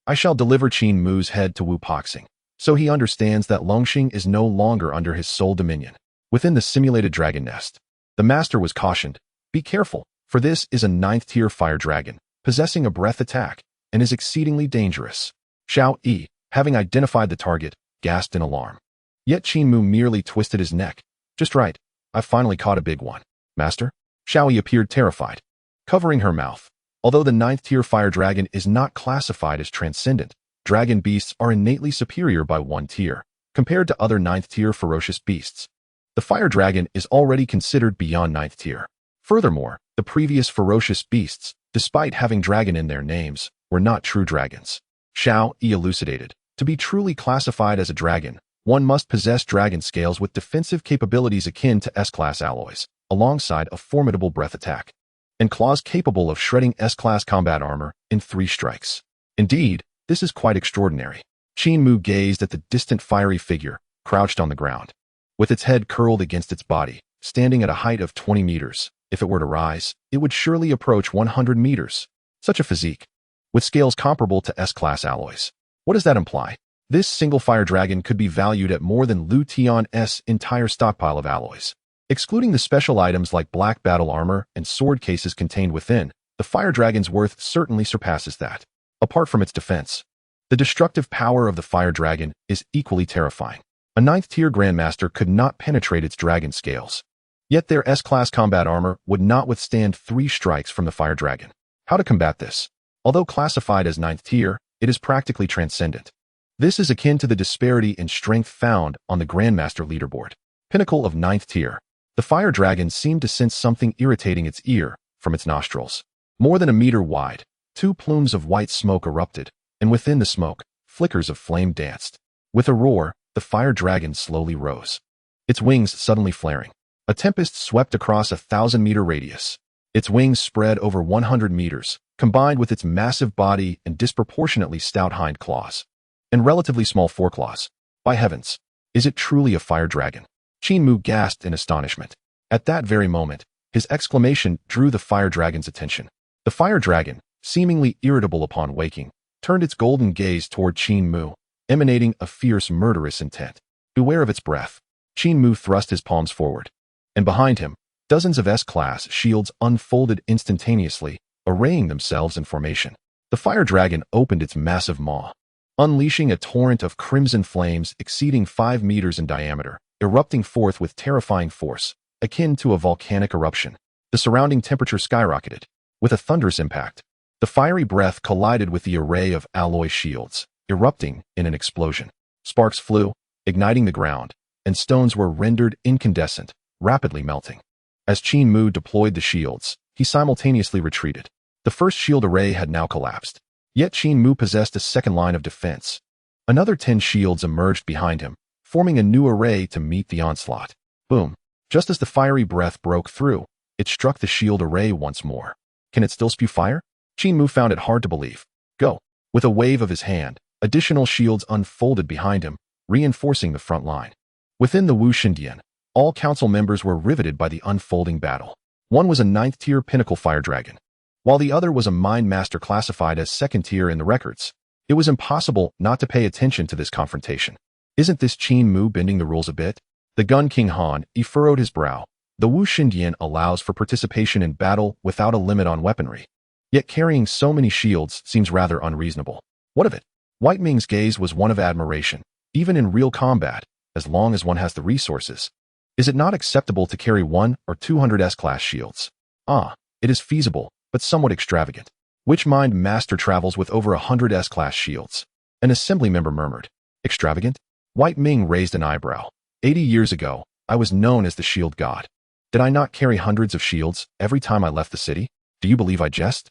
I shall deliver Qin Mu's head to Wu Poxing, so he understands that Longxing is no longer under his sole dominion. Within the simulated dragon nest, the master was cautioned, be careful, for this is a 9th tier fire dragon, possessing a breath attack, and is exceedingly dangerous. Xiao Yi, having identified the target, gasped in alarm. Yet Qin Mu merely twisted his neck. Just right, I've finally caught a big one. Master? Xiao Yi appeared terrified, covering her mouth. Although the 9th tier fire dragon is not classified as transcendent, dragon beasts are innately superior by 1 tier, compared to other 9th tier ferocious beasts. The fire dragon is already considered beyond 9th tier. Furthermore, the previous ferocious beasts, despite having dragon in their names, were not true dragons. Xiao Yi elucidated. To be truly classified as a dragon, one must possess dragon scales with defensive capabilities akin to S-class alloys, alongside a formidable breath attack. and claws capable of shredding S-class combat armor in 3 strikes. Indeed, this is quite extraordinary. Qin Mu gazed at the distant fiery figure, crouched on the ground. With its head curled against its body, standing at a height of 20 meters, if it were to rise, it would surely approach 100 meters. Such a physique, with scales comparable to S-class alloys. What does that imply? This single fire dragon could be valued at more than Liu Tian's entire stockpile of alloys. Excluding the special items like black battle armor and sword cases contained within, the fire dragon's worth certainly surpasses that. Apart from its defense, the destructive power of the fire dragon is equally terrifying. A 9th-tier grandmaster could not penetrate its dragon scales. Yet their S-class combat armor would not withstand 3 strikes from the fire dragon. How to combat this? Although classified as 9th tier, it is practically transcendent. This is akin to the disparity in strength found on the Grandmaster leaderboard. Pinnacle of 9th tier. The fire dragon seemed to sense something irritating its ear from its nostrils. More than a meter wide, 2 plumes of white smoke erupted, and within the smoke, flickers of flame danced. With a roar, the fire dragon slowly rose, its wings suddenly flaring. A tempest swept across a 1,000-meter radius. Its wings spread over 100 meters, combined with its massive body and disproportionately stout hind claws, and relatively small foreclaws. By heavens, is it truly a fire dragon? Qin Mu gasped in astonishment. At that very moment, his exclamation drew the fire dragon's attention. The fire dragon, seemingly irritable upon waking, turned its golden gaze toward Qin Mu, emanating a fierce, murderous intent. Beware of its breath. Qin Mu thrust his palms forward, and behind him, dozens of S-class shields unfolded instantaneously, arraying themselves in formation. The fire dragon opened its massive maw, unleashing a torrent of crimson flames exceeding 5 meters in diameter, erupting forth with terrifying force, akin to a volcanic eruption. The surrounding temperature skyrocketed. With a thunderous impact, the fiery breath collided with the array of alloy shields, erupting in an explosion. Sparks flew, igniting the ground, and stones were rendered incandescent, rapidly melting. As Qin Mu deployed the shields, he simultaneously retreated. The first shield array had now collapsed. Yet Qin Mu possessed a second line of defense. Another 10 shields emerged behind him, forming a new array to meet the onslaught. Boom! Just as the fiery breath broke through, it struck the shield array once more. Can it still spew fire? Qin Mu found it hard to believe. Go! With a wave of his hand, additional shields unfolded behind him, reinforcing the front line. Within the Wu Xindian, all council members were riveted by the unfolding battle. One was a 9th-tier pinnacle fire dragon, while the other was a mind master classified as 2nd tier in the records. It was impossible not to pay attention to this confrontation. Isn't this Qin Mu bending the rules a bit? The Gun King Han furrowed his brow. The Wu Xindian allows for participation in battle without a limit on weaponry. Yet carrying so many shields seems rather unreasonable. What of it? White Ming's gaze was one of admiration, even in real combat, as long as one has the resources. Is it not acceptable to carry 1 or 200 S-class shields? It is feasible, but somewhat extravagant. Which mind master travels with over 100 S-class shields? An assembly member murmured. Extravagant? White Ming raised an eyebrow. 80 years ago, I was known as the shield god. Did I not carry hundreds of shields every time I left the city? Do you believe I jest?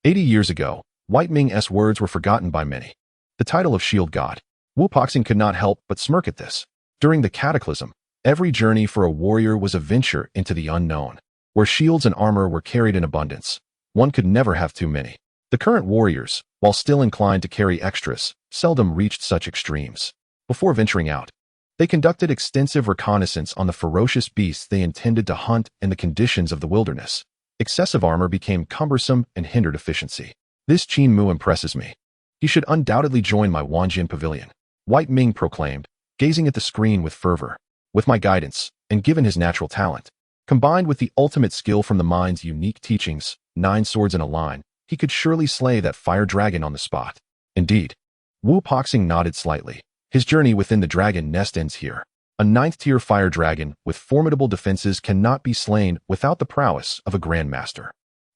80 years ago, White Ming's words were forgotten by many. The title of shield god. Wu Poxing could not help but smirk at this. During the cataclysm, every journey for a warrior was a venture into the unknown. Where shields and armor were carried in abundance, one could never have too many. The current warriors, while still inclined to carry extras, seldom reached such extremes. Before venturing out, they conducted extensive reconnaissance on the ferocious beasts they intended to hunt and the conditions of the wilderness. Excessive armor became cumbersome and hindered efficiency. This Qin Mu impresses me. He should undoubtedly join my Wanjian pavilion, White Ming proclaimed, gazing at the screen with fervor. With my guidance, and given his natural talent, combined with the ultimate skill from the mind's unique teachings, 9 swords in a line, he could surely slay that fire dragon on the spot. Indeed. Wu Poxing nodded slightly. His journey within the dragon nest ends here. A 9th-tier fire dragon with formidable defenses cannot be slain without the prowess of a grandmaster.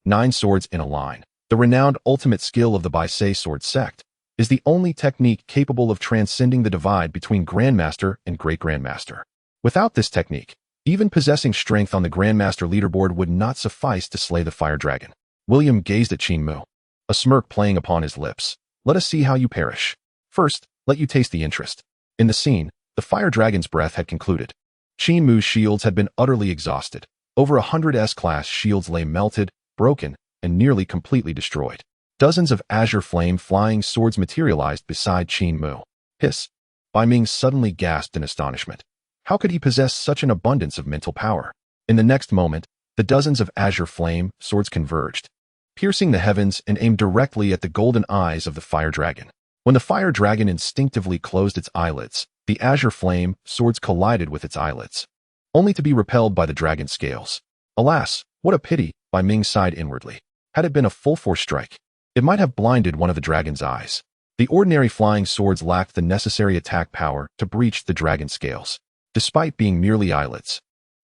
9 swords in a line, the renowned ultimate skill of the Baisei sword sect, is the only technique capable of transcending the divide between grandmaster and great-grandmaster. Without this technique, even possessing strength on the grandmaster leaderboard would not suffice to slay the fire dragon. William gazed at Qin Mu, a smirk playing upon his lips. Let us see how you perish. First, let you taste the interest. In the scene, the fire dragon's breath had concluded. Qin Mu's shields had been utterly exhausted. Over 100 S-class shields lay melted, broken, and nearly completely destroyed. Dozens of azure flame flying swords materialized beside Qin Mu. Hiss! Bai Ming suddenly gasped in astonishment. How could he possess such an abundance of mental power? In the next moment, the dozens of azure flame swords converged, piercing the heavens and aimed directly at the golden eyes of the fire dragon. When the fire dragon instinctively closed its eyelids, the azure flame swords collided with its eyelids, only to be repelled by the dragon's scales. Alas, what a pity, Bai Ming sighed inwardly. Had it been a full-force strike, it might have blinded one of the dragon's eyes. The ordinary flying swords lacked the necessary attack power to breach the dragon's scales, despite being merely eyelids.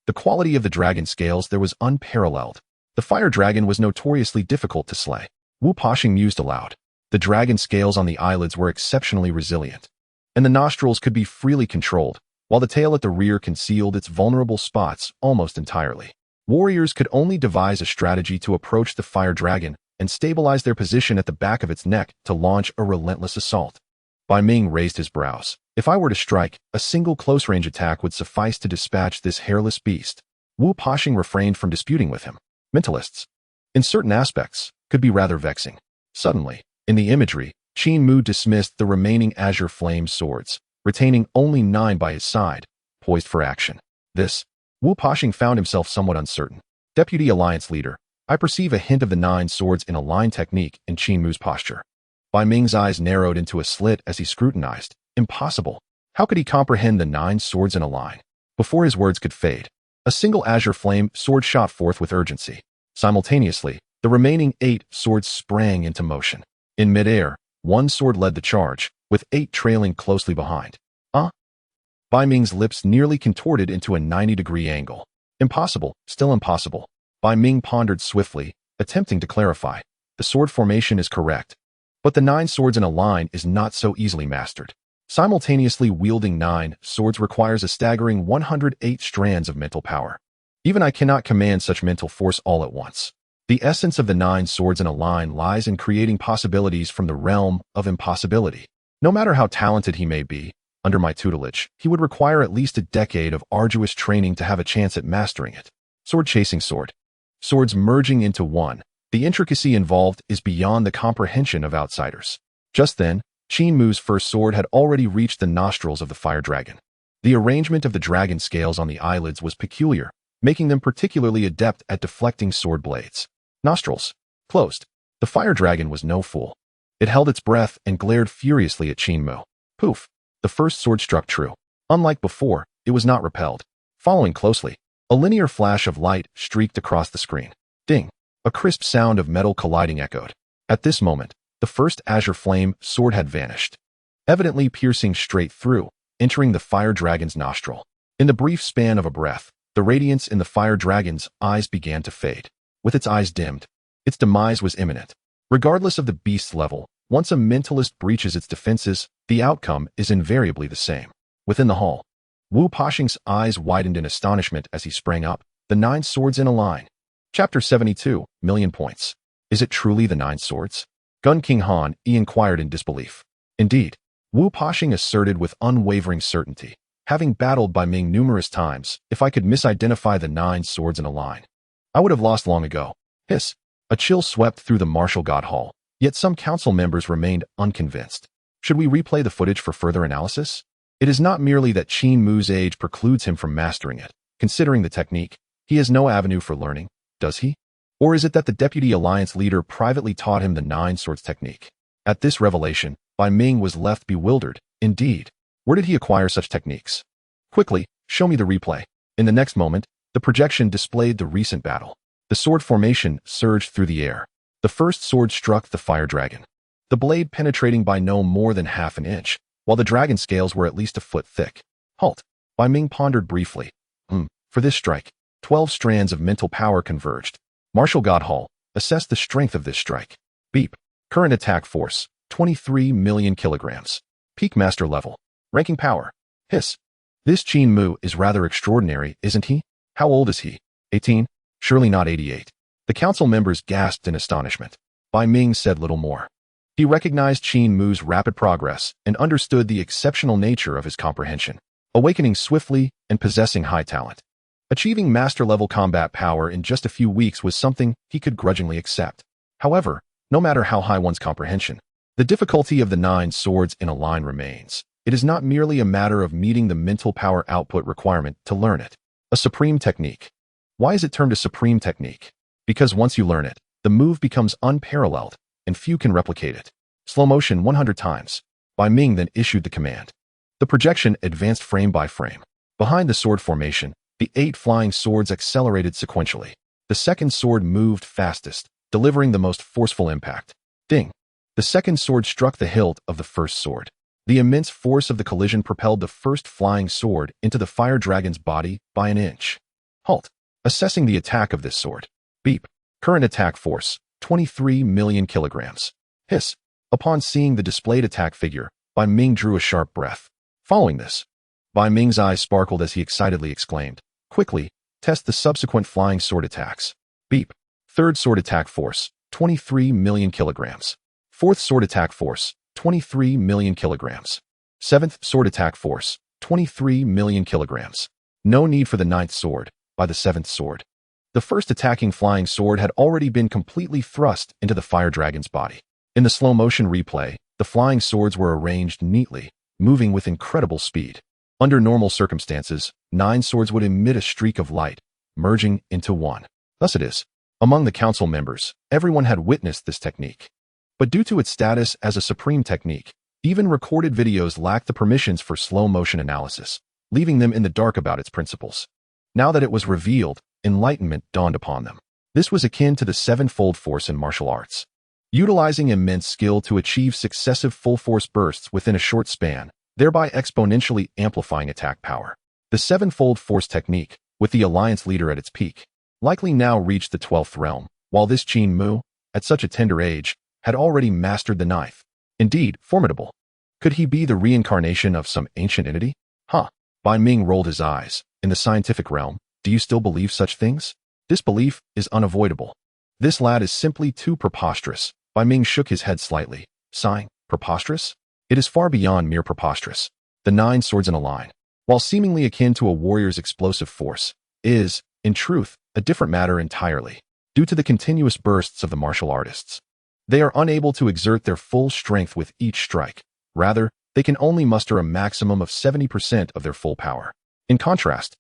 The quality of the dragon's scales there was unparalleled. The fire dragon was notoriously difficult to slay. Wu Pashing mused aloud. The dragon's scales on the eyelids were exceptionally resilient, and the nostrils could be freely controlled, while the tail at the rear concealed its vulnerable spots almost entirely. Warriors could only devise a strategy to approach the fire dragon and stabilize their position at the back of its neck to launch a relentless assault. Bai Ming raised his brows. If I were to strike, a single close-range attack would suffice to dispatch this hairless beast. Wu Pashing refrained from disputing with him. Mentalists, in certain aspects, could be rather vexing. Suddenly, in the imagery, Qin Mu dismissed the remaining azure flame swords, retaining only 9 by his side, poised for action. Wu Pashing found himself somewhat uncertain. Deputy Alliance Leader, I perceive a hint of the 9 swords in a line technique in Qin Mu's posture. Bai Ming's eyes narrowed into a slit as he scrutinized. Impossible. How could he comprehend the 9 swords in a line? Before his words could fade, a single azure flame sword shot forth with urgency. Simultaneously, the remaining 8 swords sprang into motion. In midair, 1 sword led the charge, with 8 trailing closely behind. Bai Ming's lips nearly contorted into a 90-degree angle. Impossible, still impossible. Bai Ming pondered swiftly, attempting to clarify. The sword formation is correct, but the 9 swords in a line is not so easily mastered. Simultaneously wielding 9 swords requires a staggering 108 strands of mental power. Even I cannot command such mental force all at once. The essence of the 9 swords in a line lies in creating possibilities from the realm of impossibility. No matter how talented he may be, under my tutelage, he would require at least a decade of arduous training to have a chance at mastering it. Sword chasing sword. Swords merging into one. The intricacy involved is beyond the comprehension of outsiders. Just then, Qin Mu's first sword had already reached the nostrils of the fire dragon. The arrangement of the dragon scales on the eyelids was peculiar, making them particularly adept at deflecting sword blades. Nostrils closed. The fire dragon was no fool. It held its breath and glared furiously at Qin Mu. Poof! The first sword struck true. Unlike before, it was not repelled. Following closely, a linear flash of light streaked across the screen. Ding! A crisp sound of metal colliding echoed. At this moment, the first azure flame sword had vanished, evidently piercing straight through, entering the fire dragon's nostril. In the brief span of a breath, the radiance in the fire dragon's eyes began to fade. With its eyes dimmed, its demise was imminent. Regardless of the beast's level, once a mentalist breaches its defenses, the outcome is invariably the same. Within the hall, Wu Pashing's eyes widened in astonishment as he sprang up, the 9 swords in a line. Chapter 72, Million Points. Is it truly the 9 swords? Gun King Han inquired in disbelief. Indeed, Wu Pashing asserted with unwavering certainty, having battled Bai Ming numerous times, if I could misidentify the 9 swords in a line, I would have lost long ago. Hiss! A chill swept through the martial god hall, yet some council members remained unconvinced. Should we replay the footage for further analysis? It is not merely that Qin Mu's age precludes him from mastering it. Considering the technique, he has no avenue for learning, does he? Or is it that the Deputy Alliance Leader privately taught him the 9 swords technique? At this revelation, Bai Ming was left bewildered. Indeed, where did he acquire such techniques? Quickly, show me the replay. In the next moment, the projection displayed the recent battle. The sword formation surged through the air. The first sword struck the fire dragon, the blade penetrating by no more than half an inch, while the dragon scales were at least a foot thick. Halt! Bai Ming pondered briefly. For this strike, 12 strands of mental power converged. Martial God Hall, assess the strength of this strike. Beep. Current attack force, 23 million kilograms. Peak master level. Ranking power. Hiss. This Qin Mu is rather extraordinary, isn't he? How old is he? 18? Surely not 88. The council members gasped in astonishment. Bai Ming said little more. He recognized Qin Mu's rapid progress and understood the exceptional nature of his comprehension, awakening swiftly and possessing high talent. Achieving master-level combat power in just a few weeks was something he could grudgingly accept. However, no matter how high one's comprehension, the difficulty of the 9 swords in a line remains. It is not merely a matter of meeting the mental power output requirement to learn it. A supreme technique. Why is it termed a supreme technique? Because once you learn it, the move becomes unparalleled, and few can replicate it. Slow motion 100 times. Bai Ming then issued the command. The projection advanced frame by frame. Behind the sword formation, the 8 flying swords accelerated sequentially. The second sword moved fastest, delivering the most forceful impact. Ding! The second sword struck the hilt of the first sword. The immense force of the collision propelled the first flying sword into the fire dragon's body by an inch. Halt! Assessing the attack of this sword. Beep. Current attack force, 23 million kilograms. Hiss. Upon seeing the displayed attack figure, Bai Ming drew a sharp breath. Following this, Bai Ming's eyes sparkled as he excitedly exclaimed, "Quickly, test the subsequent flying sword attacks." Beep. Third sword attack force, 23 million kilograms. Fourth sword attack force, 23 million kilograms. Seventh sword attack force, 23 million kilograms. No need for the 9th sword, by the 7th sword. The first attacking flying sword had already been completely thrust into the fire dragon's body. In the slow-motion replay, the flying swords were arranged neatly, moving with incredible speed. Under normal circumstances, 9 swords would emit a streak of light, merging into one. Thus it is. Among the council members, everyone had witnessed this technique. But due to its status as a supreme technique, even recorded videos lacked the permissions for slow-motion analysis, leaving them in the dark about its principles. Now that it was revealed, enlightenment dawned upon them. This was akin to the 7-fold force in martial arts. Utilizing immense skill to achieve successive full-force bursts within a short span, thereby exponentially amplifying attack power. The 7-fold force technique, with the alliance leader at its peak, likely now reached the 12th realm, while this Qin Mu, at such a tender age, had already mastered the 9th. Indeed, formidable. Could he be the reincarnation of some ancient entity? Bai Ming rolled his eyes. In the scientific realm, do you still believe such things? This belief is unavoidable. This lad is simply too preposterous. Bai Ming shook his head slightly, sighing. Preposterous? It is far beyond mere preposterous. The 9 swords in a line, while seemingly akin to a warrior's explosive force, is, in truth, a different matter entirely. Due to the continuous bursts of the martial artists, they are unable to exert their full strength with each strike. Rather, they can only muster a maximum of 70% of their full power. In contrast,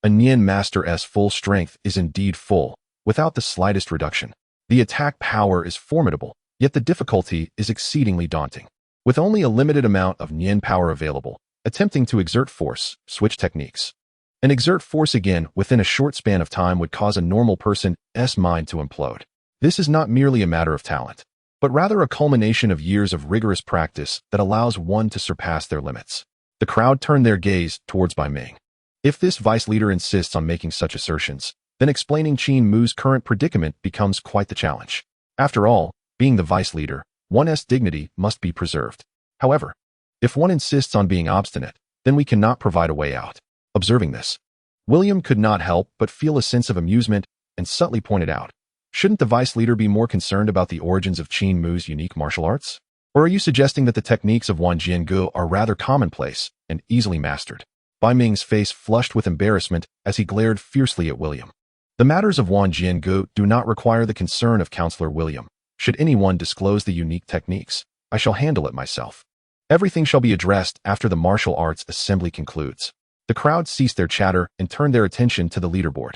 a Nian Master's full strength is indeed full, without the slightest reduction. The attack power is formidable, yet the difficulty is exceedingly daunting. With only a limited amount of Nian power available, attempting to exert force, switch techniques, and exert force again within a short span of time would cause a normal person's mind to implode. This is not merely a matter of talent, but rather a culmination of years of rigorous practice that allows one to surpass their limits. The crowd turned their gaze towards Bai Ming. If this vice leader insists on making such assertions, then explaining Qin Mu's current predicament becomes quite the challenge. After all, being the vice leader, one's dignity must be preserved. However, if one insists on being obstinate, then we cannot provide a way out. Observing this, William could not help but feel a sense of amusement and subtly pointed out, shouldn't the vice leader be more concerned about the origins of Qin Mu's unique martial arts? Or are you suggesting that the techniques of Wan Jiangu are rather commonplace and easily mastered? Bai Ming's face flushed with embarrassment as he glared fiercely at William. The matters of Wan Jiangu do not require the concern of Counselor William. Should anyone disclose the unique techniques, I shall handle it myself. Everything shall be addressed after the martial arts assembly concludes. The crowd ceased their chatter and turned their attention to the leaderboard.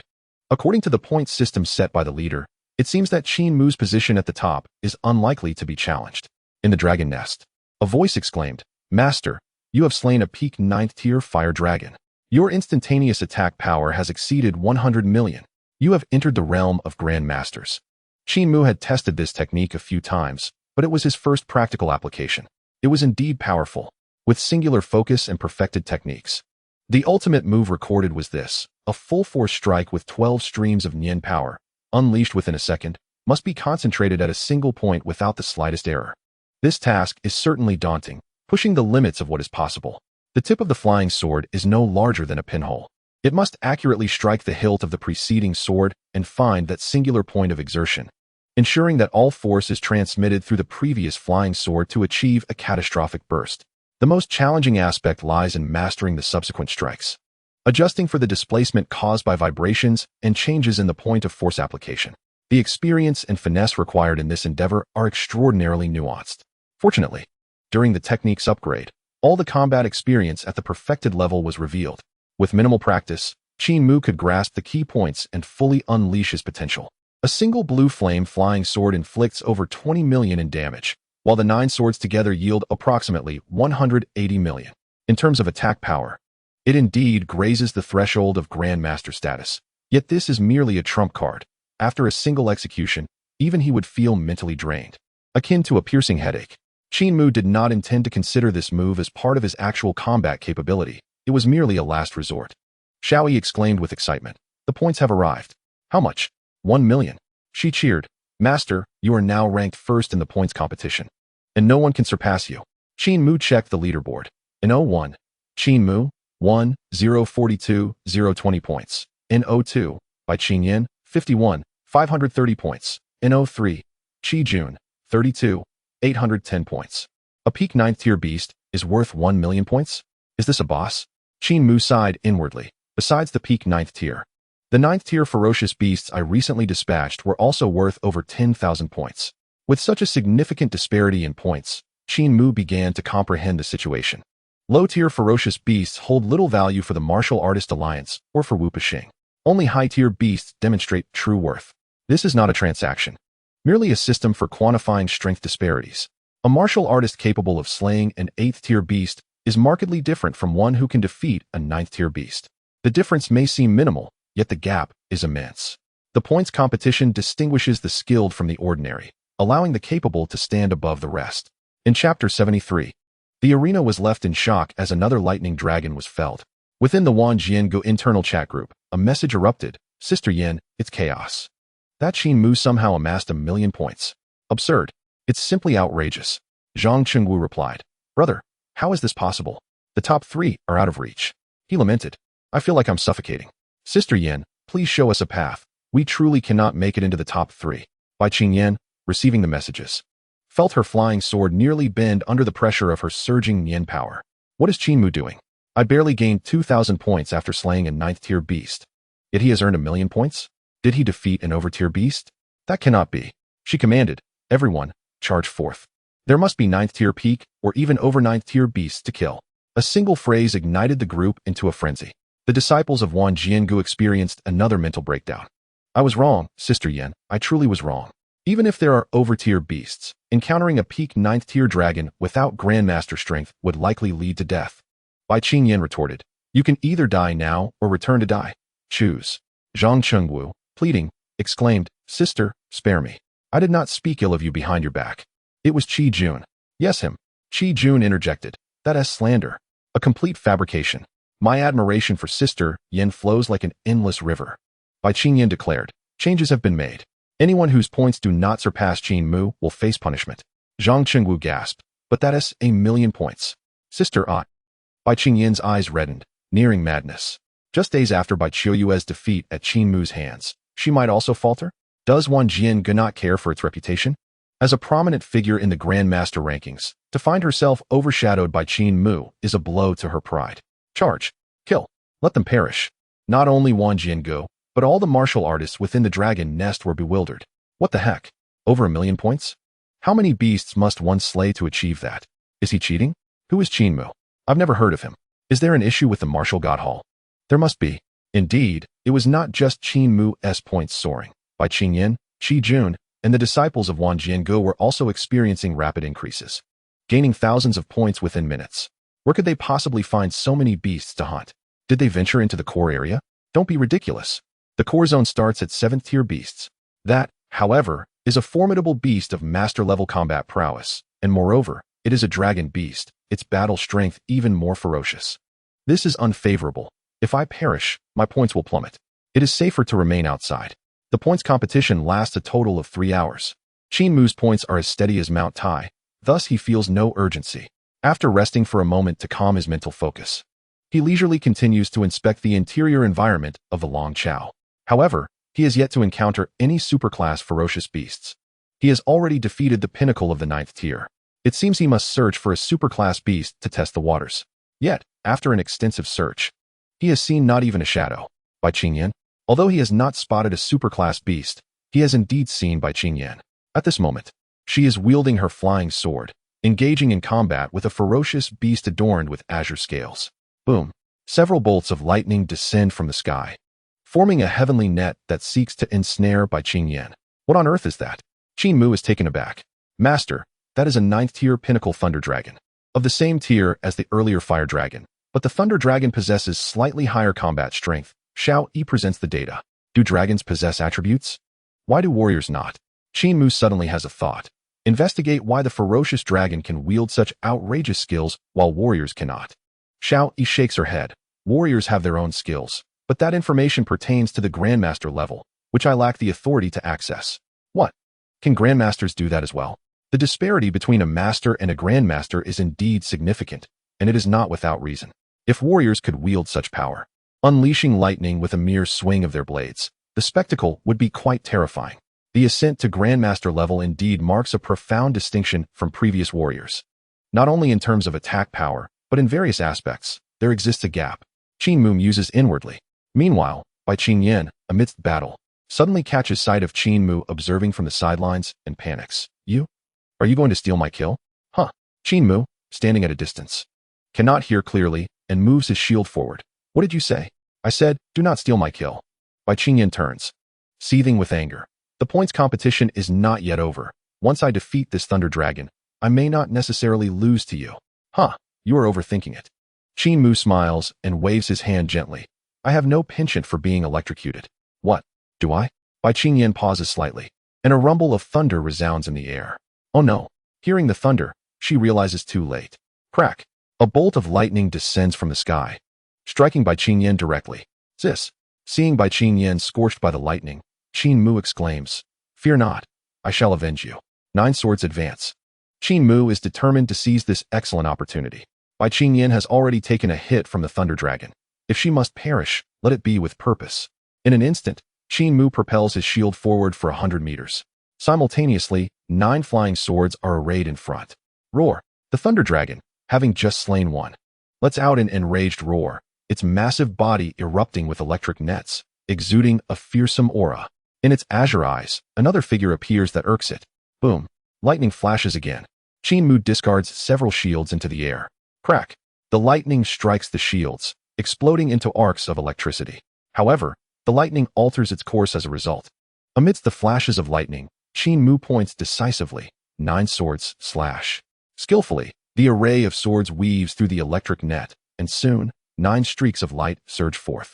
According to the point system set by the leader, it seems that Qin Mu's position at the top is unlikely to be challenged. In the dragon nest, a voice exclaimed, "Master, you have slain a peak 9th tier fire dragon. Your instantaneous attack power has exceeded 100 million. You have entered the realm of Grand Masters." Qin Mu had tested this technique a few times, but it was his first practical application. It was indeed powerful, with singular focus and perfected techniques. The ultimate move recorded was this: a full-force strike with 12 streams of Nian power, unleashed within a second, must be concentrated at a single point without the slightest error. This task is certainly daunting, pushing the limits of what is possible. The tip of the flying sword is no larger than a pinhole. It must accurately strike the hilt of the preceding sword and find that singular point of exertion, ensuring that all force is transmitted through the previous flying sword to achieve a catastrophic burst. The most challenging aspect lies in mastering the subsequent strikes. adjusting for the displacement caused by vibrations and changes in the point of force application. The experience and finesse required in this endeavor are extraordinarily nuanced. Fortunately, during the techniques upgrade, all the combat experience at the perfected level was revealed. With minimal practice, Qin Mu could grasp the key points and fully unleash his potential. A single blue flame flying sword inflicts over 20 million in damage, while the 9 swords together yield approximately 180 million. In terms of attack power, it indeed grazes the threshold of Grandmaster status. Yet this is merely a trump card. After a single execution, even he would feel mentally drained, akin to a piercing headache. Qin Mu did not intend to consider this move as part of his actual combat capability. It was merely a last resort. Xiaoyi exclaimed with excitement. The points have arrived. How much? 1 million. She cheered. Master, you are now ranked first in the points competition, and no one can surpass you. Qin Mu checked the leaderboard. In 01, Qin Mu, 1, 042, 020 points. In 02, by Qin Yin, 51, 530 points. In 03, Qi Jun, 32, 810 points. A peak 9th tier beast is worth 1 million points? Is this a boss? Qin Mu sighed inwardly. Besides the peak 9th tier, the 9th tier ferocious beasts I recently dispatched were also worth over 10,000 points. With such a significant disparity in points, Qin Mu began to comprehend the situation. Low-tier ferocious beasts hold little value for the Martial Artist Alliance or for Wu Peixing. Only high-tier beasts demonstrate true worth. This is not a transaction, merely a system for quantifying strength disparities. A martial artist capable of slaying an 8th tier beast is markedly different from one who can defeat a 9th tier beast. The difference may seem minimal, yet the gap is immense. The points competition distinguishes the skilled from the ordinary, allowing the capable to stand above the rest. In Chapter 73, the arena was left in shock as another lightning dragon was felled. Within the Wan Jiangu internal chat group, a message erupted. Sister Yin, it's chaos. That Qin Mu somehow amassed 1 million points. Absurd. It's simply outrageous. Zhang Chengwu replied. Brother, how is this possible? The top 3 are out of reach. He lamented. I feel like I'm suffocating. Sister Yin, please show us a path. We truly cannot make it into the top 3. By Qin Yin, receiving the messages, felt her flying sword nearly bend under the pressure of her surging yin power. What is Qin Mu doing? I barely gained 2,000 points after slaying a 9th tier beast. Yet he has earned 1 million points? Did he defeat an over-tier beast? That cannot be. She commanded, everyone, charge forth. There must be 9th tier peak or even over 9th tier beasts to kill. A single phrase ignited the group into a frenzy. The disciples of Wan Jiangu experienced another mental breakdown. I was wrong, Sister Yin, I truly was wrong. Even if there are over-tier beasts, encountering a peak 9th tier dragon without Grandmaster strength would likely lead to death. Bai Qin Yin retorted, you can either die now or return to die. Choose. Zhang Chengwu, pleading, exclaimed, Sister, spare me. I did not speak ill of you behind your back. It was Qi Jun. Yes, him. Qi Jun interjected. That is slander. A complete fabrication. My admiration for Sister Yin flows like an endless river. Bai Qin Yin declared, changes have been made. Anyone whose points do not surpass Qin Mu will face punishment. Zhang Chengwu gasped, but that is 1 million points. Sister Bai Qin Yin's eyes reddened, nearing madness. Just days after Bai Qiuyue's defeat at Qin Mu's hands, she might also falter? Does Wan Jiangu not care for its reputation? As a prominent figure in the Grandmaster rankings, to find herself overshadowed by Qin Mu is a blow to her pride. Charge. Kill. Let them perish. Not only Wan Jiangu, but all the martial artists within the dragon nest were bewildered. What the heck? Over 1 million points? How many beasts must one slay to achieve that? Is he cheating? Who is Qin Mu? I've never heard of him. Is there an issue with the martial god hall? There must be. Indeed, it was not just Qin Mu's points soaring. Bai Qin Yin, Qi Jun, and the disciples of Wan Jiangu were also experiencing rapid increases, gaining thousands of points within minutes. Where could they possibly find so many beasts to hunt? Did they venture into the core area? Don't be ridiculous. The core zone starts at 7th tier beasts. That, however, is a formidable beast of master-level combat prowess, and moreover, it is a dragon beast, its battle strength even more ferocious. This is unfavorable. If I perish, my points will plummet. It is safer to remain outside. The points competition lasts a total of 3 hours. Qin Mu's points are as steady as Mount Tai, thus he feels no urgency. After resting for a moment to calm his mental focus, he leisurely continues to inspect the interior environment of the Long Chao. However, he has yet to encounter any superclass ferocious beasts. He has already defeated the pinnacle of the 9th tier. It seems he must search for a superclass beast to test the waters. Yet, after an extensive search, He has seen not even a shadow. By Qin. Although he has not spotted a superclass beast, he has indeed seen by Qin. At this moment, she is wielding her flying sword, engaging in combat with a ferocious beast adorned with azure scales. Boom. Several bolts of lightning descend from the sky, forming a heavenly net that seeks to ensnare by Qin. What on earth is that? Qin Mu is taken aback. Master, that is a 9th-tier pinnacle thunder dragon, of the same tier as the earlier fire dragon, but the thunder dragon possesses slightly higher combat strength. Xiao Yi presents the data. Do dragons possess attributes? Why do warriors not? Qin Mu suddenly has a thought. Investigate why the ferocious dragon can wield such outrageous skills while warriors cannot. Xiao Yi shakes her head. Warriors have their own skills, but that information pertains to the Grandmaster level, which I lack the authority to access. What? Can Grandmasters do that as well? The disparity between a master and a Grandmaster is indeed significant, and it is not without reason. If warriors could wield such power, unleashing lightning with a mere swing of their blades, the spectacle would be quite terrifying. The ascent to Grandmaster level indeed marks a profound distinction from previous warriors. Not only in terms of attack power, but in various aspects, there exists a gap. Qin Mu muses inwardly. Meanwhile, Bai Qinyan, amidst battle, suddenly catches sight of Qin Mu observing from the sidelines and panics. You? Are you going to steal my kill? Huh. Qin Mu, standing at a distance, cannot hear clearly and moves his shield forward. What did you say? I said, do not steal my kill. Bai Qinyan turns, seething with anger. The points competition is not yet over. Once I defeat this thunder dragon, I may not necessarily lose to you. Huh, you are overthinking it. Qin Mu smiles and waves his hand gently. I have no penchant for being electrocuted. What? Do I? Bai Qinyan pauses slightly, and a rumble of thunder resounds in the air. Oh no. Hearing the thunder, she realizes too late. Crack. A bolt of lightning descends from the sky, striking Bai Qinyan directly. Sis. Seeing Bai Qinyan scorched by the lightning, Qin Mu exclaims, Fear not, I shall avenge you. 9 swords advance. Qin Mu is determined to seize this excellent opportunity. Bai Qinyan has already taken a hit from the thunder dragon. If she must perish, let it be with purpose. In an instant, Qin Mu propels his shield forward for 100 meters. Simultaneously, 9 flying swords are arrayed in front. Roar. The thunder dragon, having just slain one, lets out an enraged roar, its massive body erupting with electric nets, exuding a fearsome aura. In its azure eyes, another figure appears that irks it. Boom. Lightning flashes again. Qin Mu discards several shields into the air. Crack. The lightning strikes the shields, exploding into arcs of electricity. However, the lightning alters its course as a result. Amidst the flashes of lightning, Qin Mu points decisively. 9 swords slash. Skillfully, the array of swords weaves through the electric net, and soon, 9 streaks of light surge forth,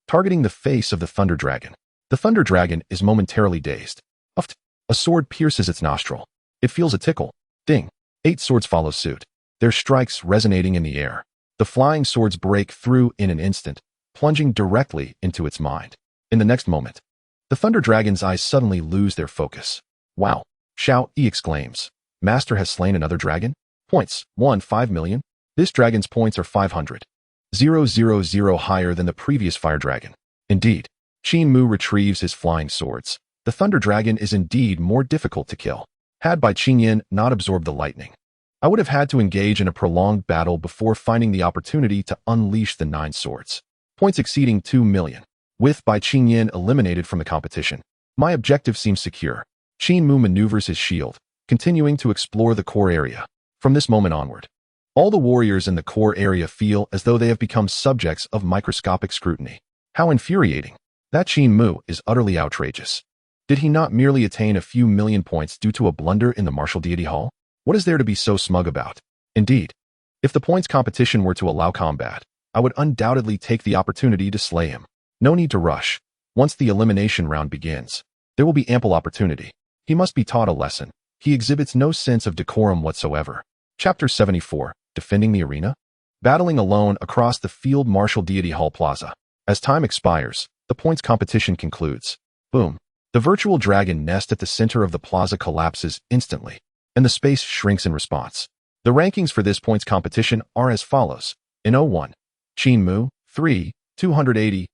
targeting the face of the thunder dragon. The thunder dragon is momentarily dazed. Uft. A sword pierces its nostril. It feels a tickle. Ding. 8 swords follow suit, their strikes resonating in the air. The flying swords break through in an instant, plunging directly into its mind. In the next moment, the thunder dragon's eyes suddenly lose their focus. Wow. Xiao Yi exclaims. Master has slain another dragon? Points. 5 million. This dragon's points are 500. 000 higher than the previous fire dragon. Indeed. Qin Mu retrieves his flying swords. The thunder dragon is indeed more difficult to kill. Had Bai Qinyan not absorbed the lightning, I would have had to engage in a prolonged battle before finding the opportunity to unleash the 9 swords. Points exceeding 2 million. With Bai Qinyan eliminated from the competition, my objective seems secure. Qin Mu maneuvers his shield, continuing to explore the core area. From this moment onward, all the warriors in the core area feel as though they have become subjects of microscopic scrutiny. How infuriating. That Qin Mu is utterly outrageous. Did he not merely attain a few million points due to a blunder in the martial deity hall? What is there to be so smug about? Indeed, if the points competition were to allow combat, I would undoubtedly take the opportunity to slay him. No need to rush. Once the elimination round begins, there will be ample opportunity. He must be taught a lesson. He exhibits no sense of decorum whatsoever. Chapter 74, Defending the Arena? Battling alone across the Field Martial Deity Hall Plaza. As time expires, the points competition concludes. Boom. The virtual dragon nest at the center of the plaza collapses instantly, and the space shrinks in response. The rankings for this points competition are as follows. In 01, Qin Mu, 3, 280,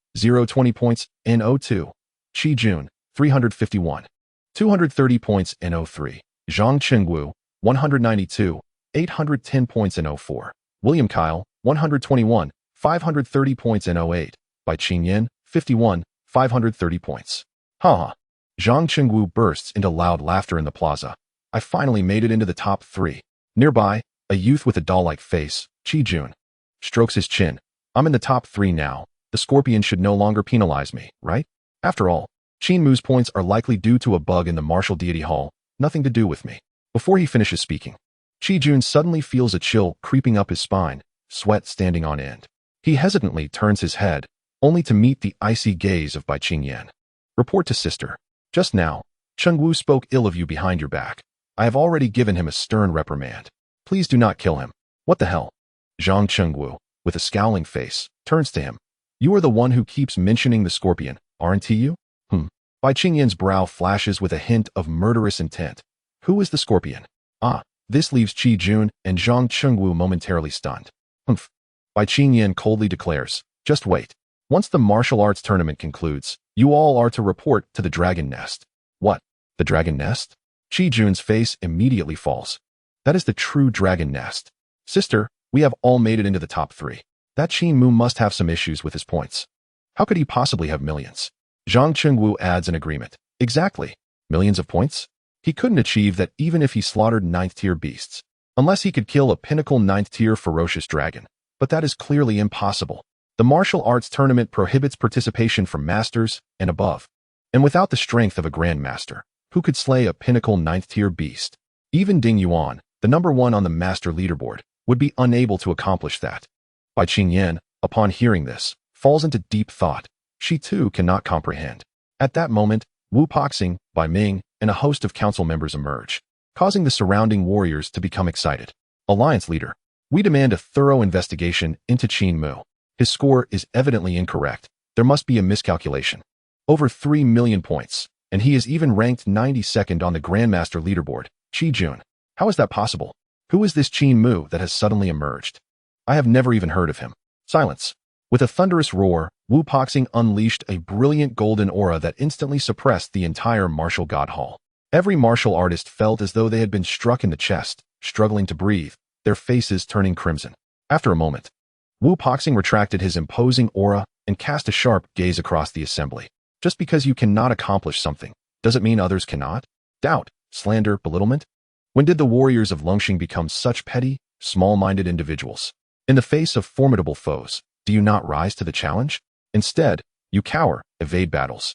020 points. In 02, Qi Jun, 351, 230 points. In 03, Zhang Chengwu, 192, 810 points. In 04, William Kyle, 121, 530 points and 08, by Qin Yin, 51, 530 points. Haha. Zhang Qingwu bursts into loud laughter in the plaza. I finally made it into the top 3. Nearby, a youth with a doll-like face, Qi Jun, strokes his chin. I'm in the top 3 now. The scorpion should no longer penalize me, right? After all, Qin Mu's points are likely due to a bug in the martial deity hall, nothing to do with me. Before he finishes speaking, Qi Jun suddenly feels a chill creeping up his spine, sweat standing on end. He hesitantly turns his head, only to meet the icy gaze of Bai Qingyan. Report to sister. Just now, Chengwu spoke ill of you behind your back. I have already given him a stern reprimand. Please do not kill him. What the hell? Zhang Chengwu, with a scowling face, turns to him. You are the one who keeps mentioning the scorpion, aren't you? Bai Qingyan's brow flashes with a hint of murderous intent. Who is the scorpion? This leaves Qi Jun and Zhang Chengwu momentarily stunned. Bai Qingyan coldly declares, just wait. Once the martial arts tournament concludes, you all are to report to the dragon nest. What? The dragon nest? Qi Jun's face immediately falls. That is the true dragon nest. Sister, we have all made it into the top 3. That Qin Mu must have some issues with his points. How could he possibly have millions? Zhang Qingwu adds an agreement. Exactly. Millions of points? He couldn't achieve that even if he slaughtered 9th-tier beasts. Unless he could kill a pinnacle 9th-tier ferocious dragon. But that is clearly impossible. The martial arts tournament prohibits participation from masters and above. And without the strength of a grandmaster, who could slay a pinnacle 9th-tier beast? Even Ding Yuan, the number 1 on the master leaderboard, would be unable to accomplish that. Bai Qingyan, upon hearing this, falls into deep thought. She too cannot comprehend. At that moment, Wu Poxing, Bai Ming, and a host of council members emerge, causing the surrounding warriors to become excited. Alliance leader, we demand a thorough investigation into Qin Mu. His score is evidently incorrect. There must be a miscalculation. Over 3 million points, and he is even ranked 92nd on the Grandmaster leaderboard. Qi Jun. How is that possible? Who is this Qin Mu that has suddenly emerged? I have never even heard of him. Silence. With a thunderous roar, Wu Poxing unleashed a brilliant golden aura that instantly suppressed the entire martial god hall. Every martial artist felt as though they had been struck in the chest, struggling to breathe, their faces turning crimson. After a moment, Wu Poxing retracted his imposing aura and cast a sharp gaze across the assembly. Just because you cannot accomplish something, does it mean others cannot? Doubt, slander, belittlement? When did the warriors of Longxing become such petty, small-minded individuals? In the face of formidable foes, do you not rise to the challenge? Instead, you cower, evade battles,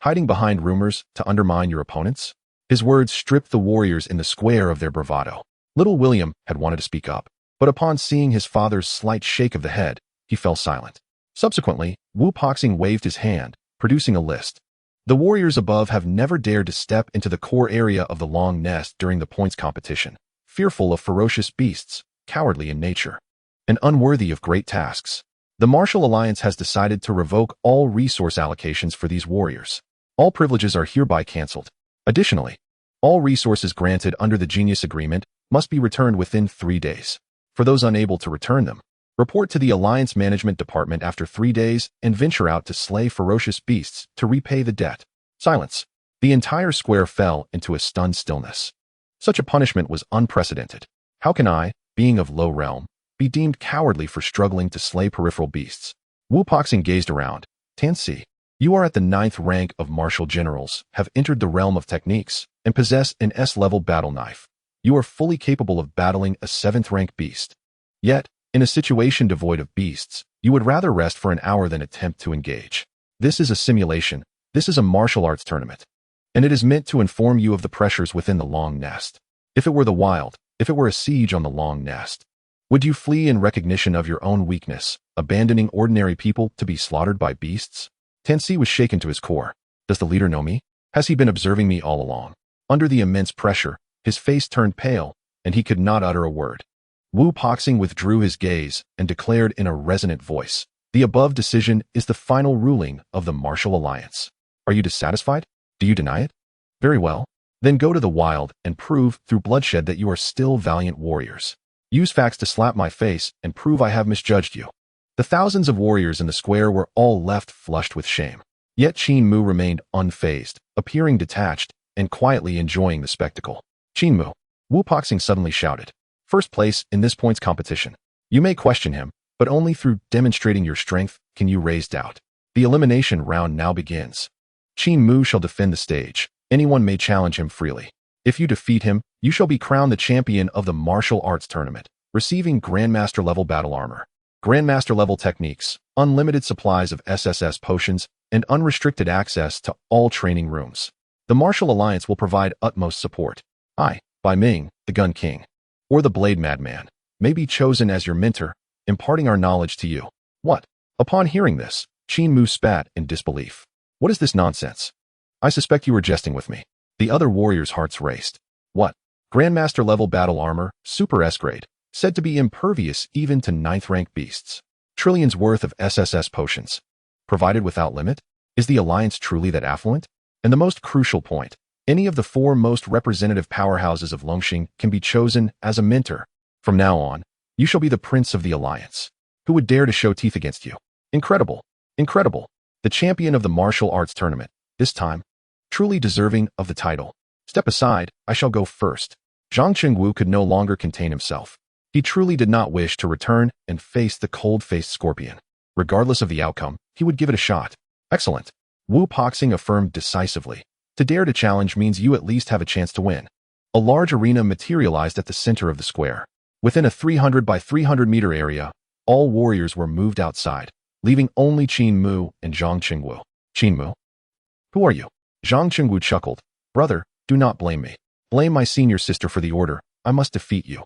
hiding behind rumors to undermine your opponents? His words stripped the warriors in the square of their bravado. Little William had wanted to speak up, but upon seeing his father's slight shake of the head, he fell silent. Subsequently, Wu Poxing waved his hand, producing a list. The warriors above have never dared to step into the core area of the long nest during the points competition, fearful of ferocious beasts, cowardly in nature, and unworthy of great tasks. The Martial Alliance has decided to revoke all resource allocations for these warriors. All privileges are hereby cancelled. Additionally, all resources granted under the Genius Agreement must be returned within 3 days. For those unable to return them, report to the Alliance Management Department after 3 days and venture out to slay ferocious beasts to repay the debt. Silence. The entire square fell into a stunned stillness. Such a punishment was unprecedented. How can I, being of low realm, be deemed cowardly for struggling to slay peripheral beasts? Wu Poxing gazed around. Tansi, you are at the 9th rank of martial generals, have entered the realm of techniques, and possess an S-level battle knife. You are fully capable of battling a 7th rank beast. Yet, in a situation devoid of beasts, you would rather rest for an hour than attempt to engage. This is a simulation. This is a martial arts tournament. And it is meant to inform you of the pressures within the long nest. If it were the wild, if it were a siege on the long nest, would you flee in recognition of your own weakness, abandoning ordinary people to be slaughtered by beasts? Tansi was shaken to his core. Does the leader know me? Has he been observing me all along? Under the immense pressure, his face turned pale, and he could not utter a word. Wu Poxing withdrew his gaze and declared in a resonant voice, the above decision is the final ruling of the Martial Alliance. Are you dissatisfied? Do you deny it? Very well. Then go to the wild and prove through bloodshed that you are still valiant warriors. Use facts to slap my face and prove I have misjudged you. The thousands of warriors in the square were all left flushed with shame. Yet Qin Mu remained unfazed, appearing detached and quietly enjoying the spectacle. Qin Mu, Wu Poxing suddenly shouted. First place in this points competition. You may question him, but only through demonstrating your strength can you raise doubt. The elimination round now begins. Qin Mu shall defend the stage. Anyone may challenge him freely. If you defeat him, you shall be crowned the champion of the martial arts tournament, receiving Grandmaster level battle armor, Grandmaster level techniques, unlimited supplies of SSS potions, and unrestricted access to all training rooms. The Martial Alliance will provide utmost support. I, Bai Ming, the Gun King, or the Blade Madman, may be chosen as your mentor, imparting our knowledge to you. What? Upon hearing this, Qin Mu spat in disbelief. What is this nonsense? I suspect you were jesting with me. The other warriors' hearts raced. What? Grandmaster level battle armor, Super S grade, said to be impervious even to 9th rank beasts. Trillions worth of SSS potions. Provided without limit? Is the Alliance truly that affluent? And the most crucial point, any of the 4 most representative powerhouses of Longxing can be chosen as a mentor. From now on, you shall be the prince of the Alliance. Who would dare to show teeth against you? Incredible. Incredible. The champion of the martial arts tournament, this time, truly deserving of the title. Step aside, I shall go first. Zhang Qingwu could no longer contain himself. He truly did not wish to return and face the cold-faced scorpion. Regardless of the outcome, he would give it a shot. Excellent. Wu Poxing affirmed decisively. To dare to challenge means you at least have a chance to win. A large arena materialized at the center of the square. Within a 300 by 300 meter area, all warriors were moved outside, leaving only Qin Mu and Zhang Qingwu. Qin Mu? Who are you? Zhang Qingwu chuckled. Brother, do not blame me. Blame my senior sister for the order. I must defeat you.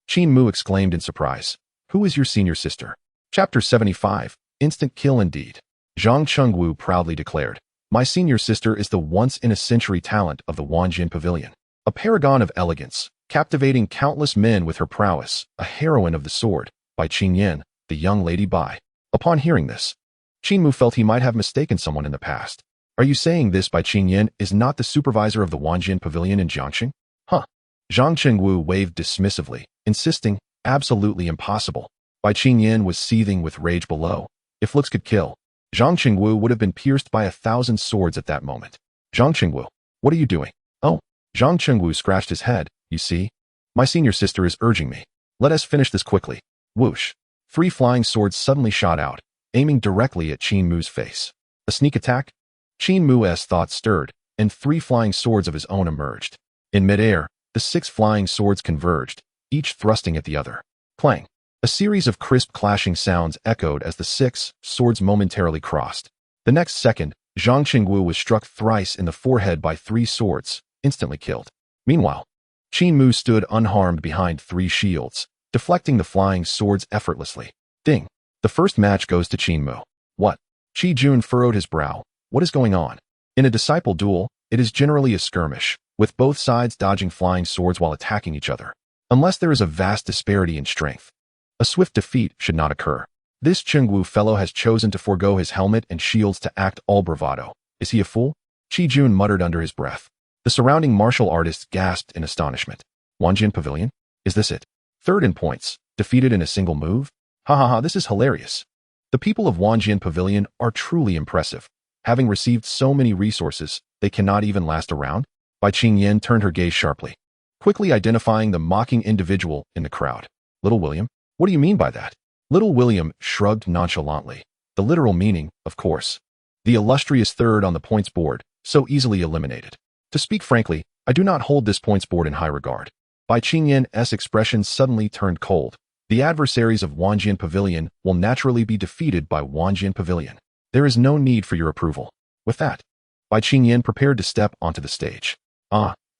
Qin Mu exclaimed in surprise. Who is your senior sister? Chapter 75. Instant kill indeed. Zhang Qingwu proudly declared. My senior sister is the once-in-a-century talent of the Wanjin Pavilion. A paragon of elegance, captivating countless men with her prowess, a heroine of the sword, by Qin Yan, the young lady Bai. Upon hearing this, Qin Mu felt he might have mistaken someone in the past. Are you saying this Bai Qin Yan is not the supervisor of the Wanjin Pavilion in Jiangxing? Huh. Zhang Qingwu waved dismissively, insisting, absolutely impossible. Bai Qin Yan was seething with rage below. If looks could kill, Zhang Qingwu would have been pierced by 1,000 swords at that moment. Zhang Qingwu, what are you doing? Oh, Zhang Qingwu scratched his head. You see? My senior sister is urging me. Let us finish this quickly. Whoosh. 3 flying swords suddenly shot out, aiming directly at Qin Mu's face. A sneak attack? Qin Mu's thoughts stirred, and 3 flying swords of his own emerged. In midair, the 6 flying swords converged, each thrusting at the other. Clang. A series of crisp clashing sounds echoed as the 6 swords momentarily crossed. The next second, Zhang Qingwu was struck thrice in the forehead by 3 swords, instantly killed. Meanwhile, Qin Mu stood unharmed behind 3 shields, deflecting the flying swords effortlessly. Ding. The first match goes to Qin Mu. What? Qi Jun furrowed his brow. What is going on? In a disciple duel, it is generally a skirmish, with both sides dodging flying swords while attacking each other. Unless there is a vast disparity in strength, a swift defeat should not occur. This Qingwu fellow has chosen to forego his helmet and shields to act all bravado. Is he a fool? Qi Jun muttered under his breath. The surrounding martial artists gasped in astonishment. Wanjin Pavilion? Is this it? Third in points, defeated in a single move? Ha ha ha, this is hilarious. The people of Wanjin Pavilion are truly impressive. Having received so many resources, they cannot even last a round? Bai Qin Yan turned her gaze sharply, quickly identifying the mocking individual in the crowd. Little William? What do you mean by that? Little William shrugged nonchalantly. The literal meaning, of course. The illustrious third on the points board, so easily eliminated. To speak frankly, I do not hold this points board in high regard. Bai Qin Yan's expression suddenly turned cold. The adversaries of Wanjin Pavilion will naturally be defeated by Wanjin Pavilion. There is no need for your approval. With that, Bai Qin Yan prepared to step onto the stage.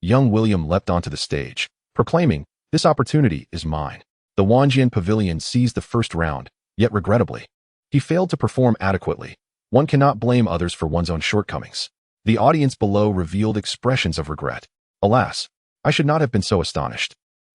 Young William leapt onto the stage, proclaiming, this opportunity is mine. The Wanjin Pavilion seized the first round, yet regrettably, he failed to perform adequately. One cannot blame others for one's own shortcomings. The audience below revealed expressions of regret. Alas, I should not have been so astonished.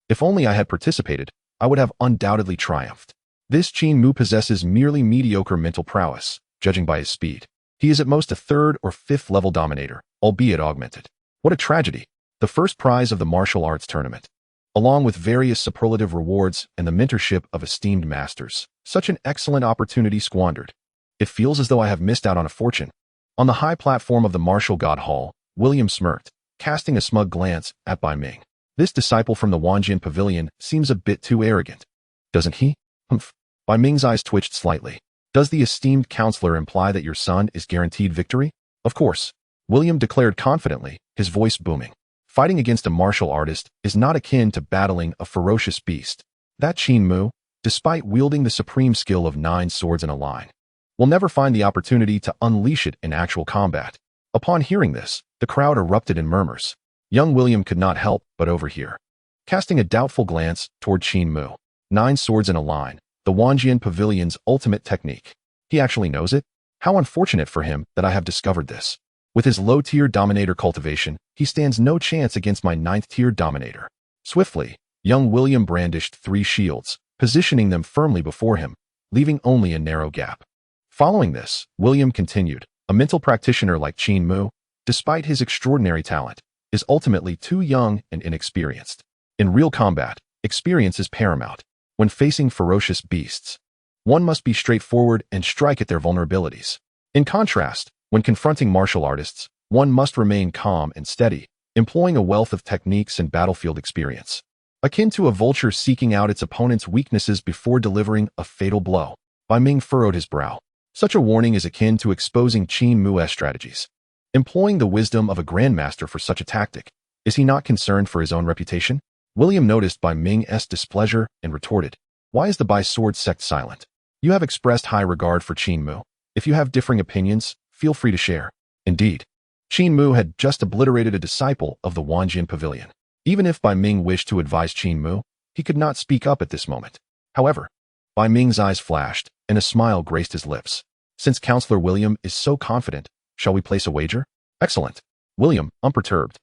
If only I had participated, I would have undoubtedly triumphed. This Qin Mu possesses merely mediocre mental prowess, judging by his speed. He is at most a 3rd or 5th level dominator, albeit augmented. What a tragedy. The first prize of the martial arts tournament, along with various superlative rewards and the mentorship of esteemed masters. Such an excellent opportunity squandered. It feels as though I have missed out on a fortune. On the high platform of the Martial God Hall, William smirked, casting a smug glance at Bai Ming. This disciple from the Wanjin Pavilion seems a bit too arrogant. Doesn't he? Humph. Bai Ming's eyes twitched slightly. Does the esteemed counselor imply that your son is guaranteed victory? Of course, William declared confidently, his voice booming. Fighting against a martial artist is not akin to battling a ferocious beast. That Qin Mu, despite wielding the supreme skill of 9 swords in a line, will never find the opportunity to unleash it in actual combat. Upon hearing this, the crowd erupted in murmurs. Young William could not help but overhear. Casting a doubtful glance toward Qin Mu. 9 swords in a line, the Wanjian Pavilion's ultimate technique. He actually knows it? How unfortunate for him that I have discovered this. With his low-tier dominator cultivation, he stands no chance against my 9th-tier dominator. Swiftly, young William brandished 3 shields, positioning them firmly before him, leaving only a narrow gap. Following this, William continued, a mental practitioner like Qin Mu, despite his extraordinary talent, is ultimately too young and inexperienced. In real combat, experience is paramount. When facing ferocious beasts, one must be straightforward and strike at their vulnerabilities. In contrast, when confronting martial artists, one must remain calm and steady, employing a wealth of techniques and battlefield experience. Akin to a vulture seeking out its opponent's weaknesses before delivering a fatal blow. Bai Ming furrowed his brow. Such a warning is akin to exposing Qin Mu's strategies. Employing the wisdom of a grandmaster for such a tactic, is he not concerned for his own reputation? William noticed Bai Ming's displeasure and retorted, "Why is the Bai sword sect silent? You have expressed high regard for Qin Mu. If you have differing opinions, feel free to share." Indeed, Qin Mu had just obliterated a disciple of the Wanjian Pavilion. Even if Bai Ming wished to advise Qin Mu, he could not speak up at this moment. However, Bai Ming's eyes flashed, and a smile graced his lips. "Since Counselor William is so confident, shall we place a wager?" "Excellent." William, unperturbed,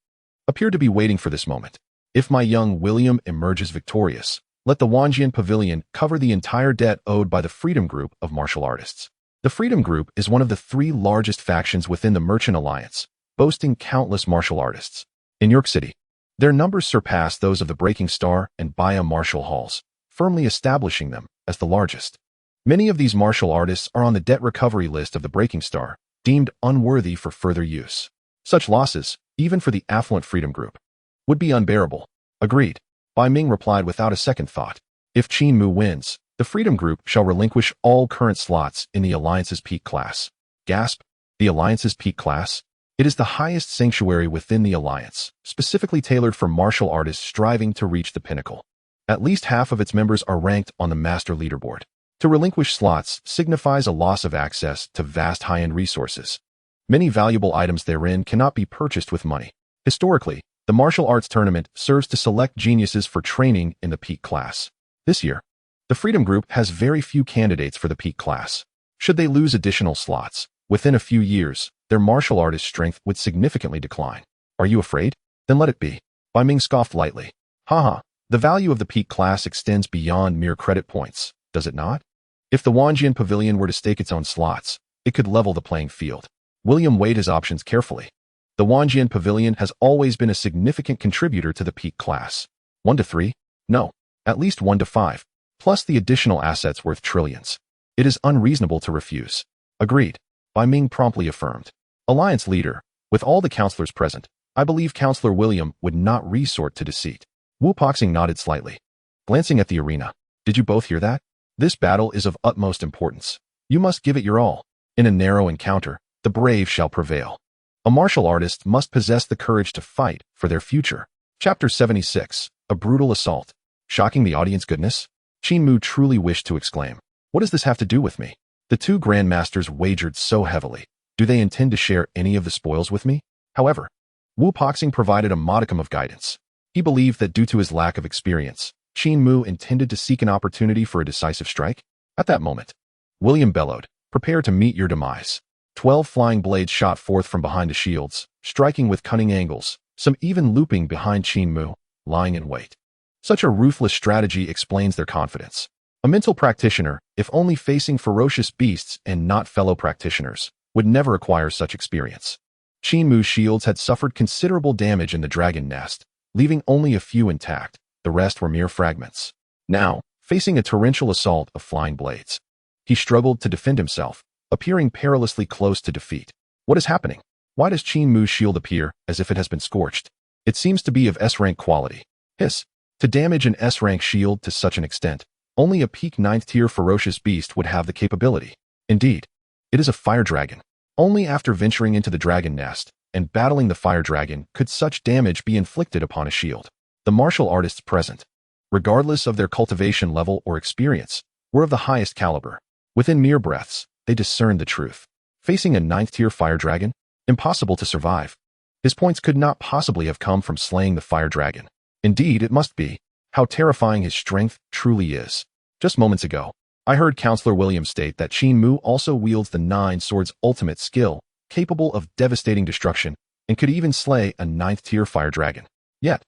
appeared to be waiting for this moment. "If my young William emerges victorious, let the Wanjian Pavilion cover the entire debt owed by the Freedom Group of martial artists." The Freedom Group is one of the 3 largest factions within the Merchant Alliance, boasting countless martial artists. In York City, their numbers surpass those of the Breaking Star and Baya martial halls, firmly establishing them as the largest. Many of these martial artists are on the debt recovery list of the Breaking Star, deemed unworthy for further use. Such losses, even for the affluent Freedom Group, would be unbearable. Agreed. Bai Ming replied without a second thought. If Qin Mu wins, the Freedom Group shall relinquish all current slots in the Alliance's peak class. Gasp. The Alliance's peak class? It is the highest sanctuary within the Alliance, specifically tailored for martial artists striving to reach the pinnacle. At least half of its members are ranked on the master leaderboard. To relinquish slots signifies a loss of access to vast high-end resources. Many valuable items therein cannot be purchased with money. Historically, the martial arts tournament serves to select geniuses for training in the peak class. This year, the Freedom Group has very few candidates for the peak class. Should they lose additional slots, within a few years, their martial artist strength would significantly decline. Are you afraid? Then let it be. Bai Ming scoffed lightly. Haha, the value of the peak class extends beyond mere credit points, does it not? If the Wanjian Pavilion were to stake its own slots, it could level the playing field. William weighed his options carefully. The Wanjian Pavilion has always been a significant contributor to the peak class. 1 to 3? No, at least 1 to 5. Plus the additional assets worth trillions. It is unreasonable to refuse. Agreed. Bai Ming promptly affirmed. Alliance leader, with all the counselors present, I believe Counselor William would not resort to deceit. Wu Poxing nodded slightly. Glancing at the arena, did you both hear that? This battle is of utmost importance. You must give it your all. In a narrow encounter, the brave shall prevail. A martial artist must possess the courage to fight for their future. Chapter 76, A Brutal Assault. Shocking the audience goodness? Qin Mu truly wished to exclaim. What does this have to do with me? The 2 grandmasters wagered so heavily. Do they intend to share any of the spoils with me? However, Wu Poxing provided a modicum of guidance. He believed that due to his lack of experience, Qin Mu intended to seek an opportunity for a decisive strike. At that moment, William bellowed, prepare to meet your demise. 12 flying blades shot forth from behind the shields, striking with cunning angles, some even looping behind Qin Mu, lying in wait. Such a ruthless strategy explains their confidence. A mental practitioner, if only facing ferocious beasts and not fellow practitioners, would never acquire such experience. Qin Mu's shields had suffered considerable damage in the dragon nest, leaving only a few intact. The rest were mere fragments. Now, facing a torrential assault of flying blades, he struggled to defend himself, appearing perilously close to defeat. What is happening? Why does Qin Mu's shield appear as if it has been scorched? It seems to be of S-rank quality. Hiss. To damage an S-rank shield to such an extent, Only a peak 9th tier ferocious beast would have the capability. Indeed, it is a fire dragon. Only after venturing into the dragon nest and battling the fire dragon could such damage be inflicted upon a shield. The martial artists present, regardless of their cultivation level or experience, were of the highest caliber. Within mere breaths, they discerned the truth. Facing a 9th tier fire dragon, impossible to survive. His points could not possibly have come from slaying the fire dragon. Indeed, it must be. How terrifying his strength truly is. Just moments ago, I heard Counselor Williams state that Qin Mu also wields the 9 Swords ultimate skill, capable of devastating destruction, and could even slay a 9th tier fire dragon. Yet,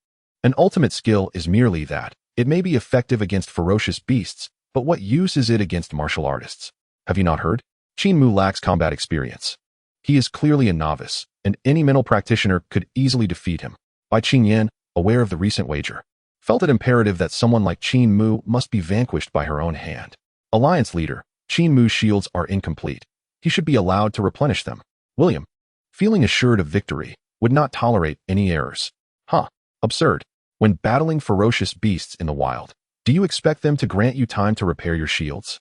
an ultimate skill is merely that. It may be effective against ferocious beasts, but what use is it against martial artists? Have you not heard? Qin Mu lacks combat experience. He is clearly a novice, and any mental practitioner could easily defeat him. Bai Qingyan, aware of the recent wager, felt it imperative that someone like Qin Mu must be vanquished by her own hand. Alliance leader, Qin Mu's shields are incomplete. He should be allowed to replenish them. William, feeling assured of victory, would not tolerate any errors. Absurd. When battling ferocious beasts in the wild, do you expect them to grant you time to repair your shields?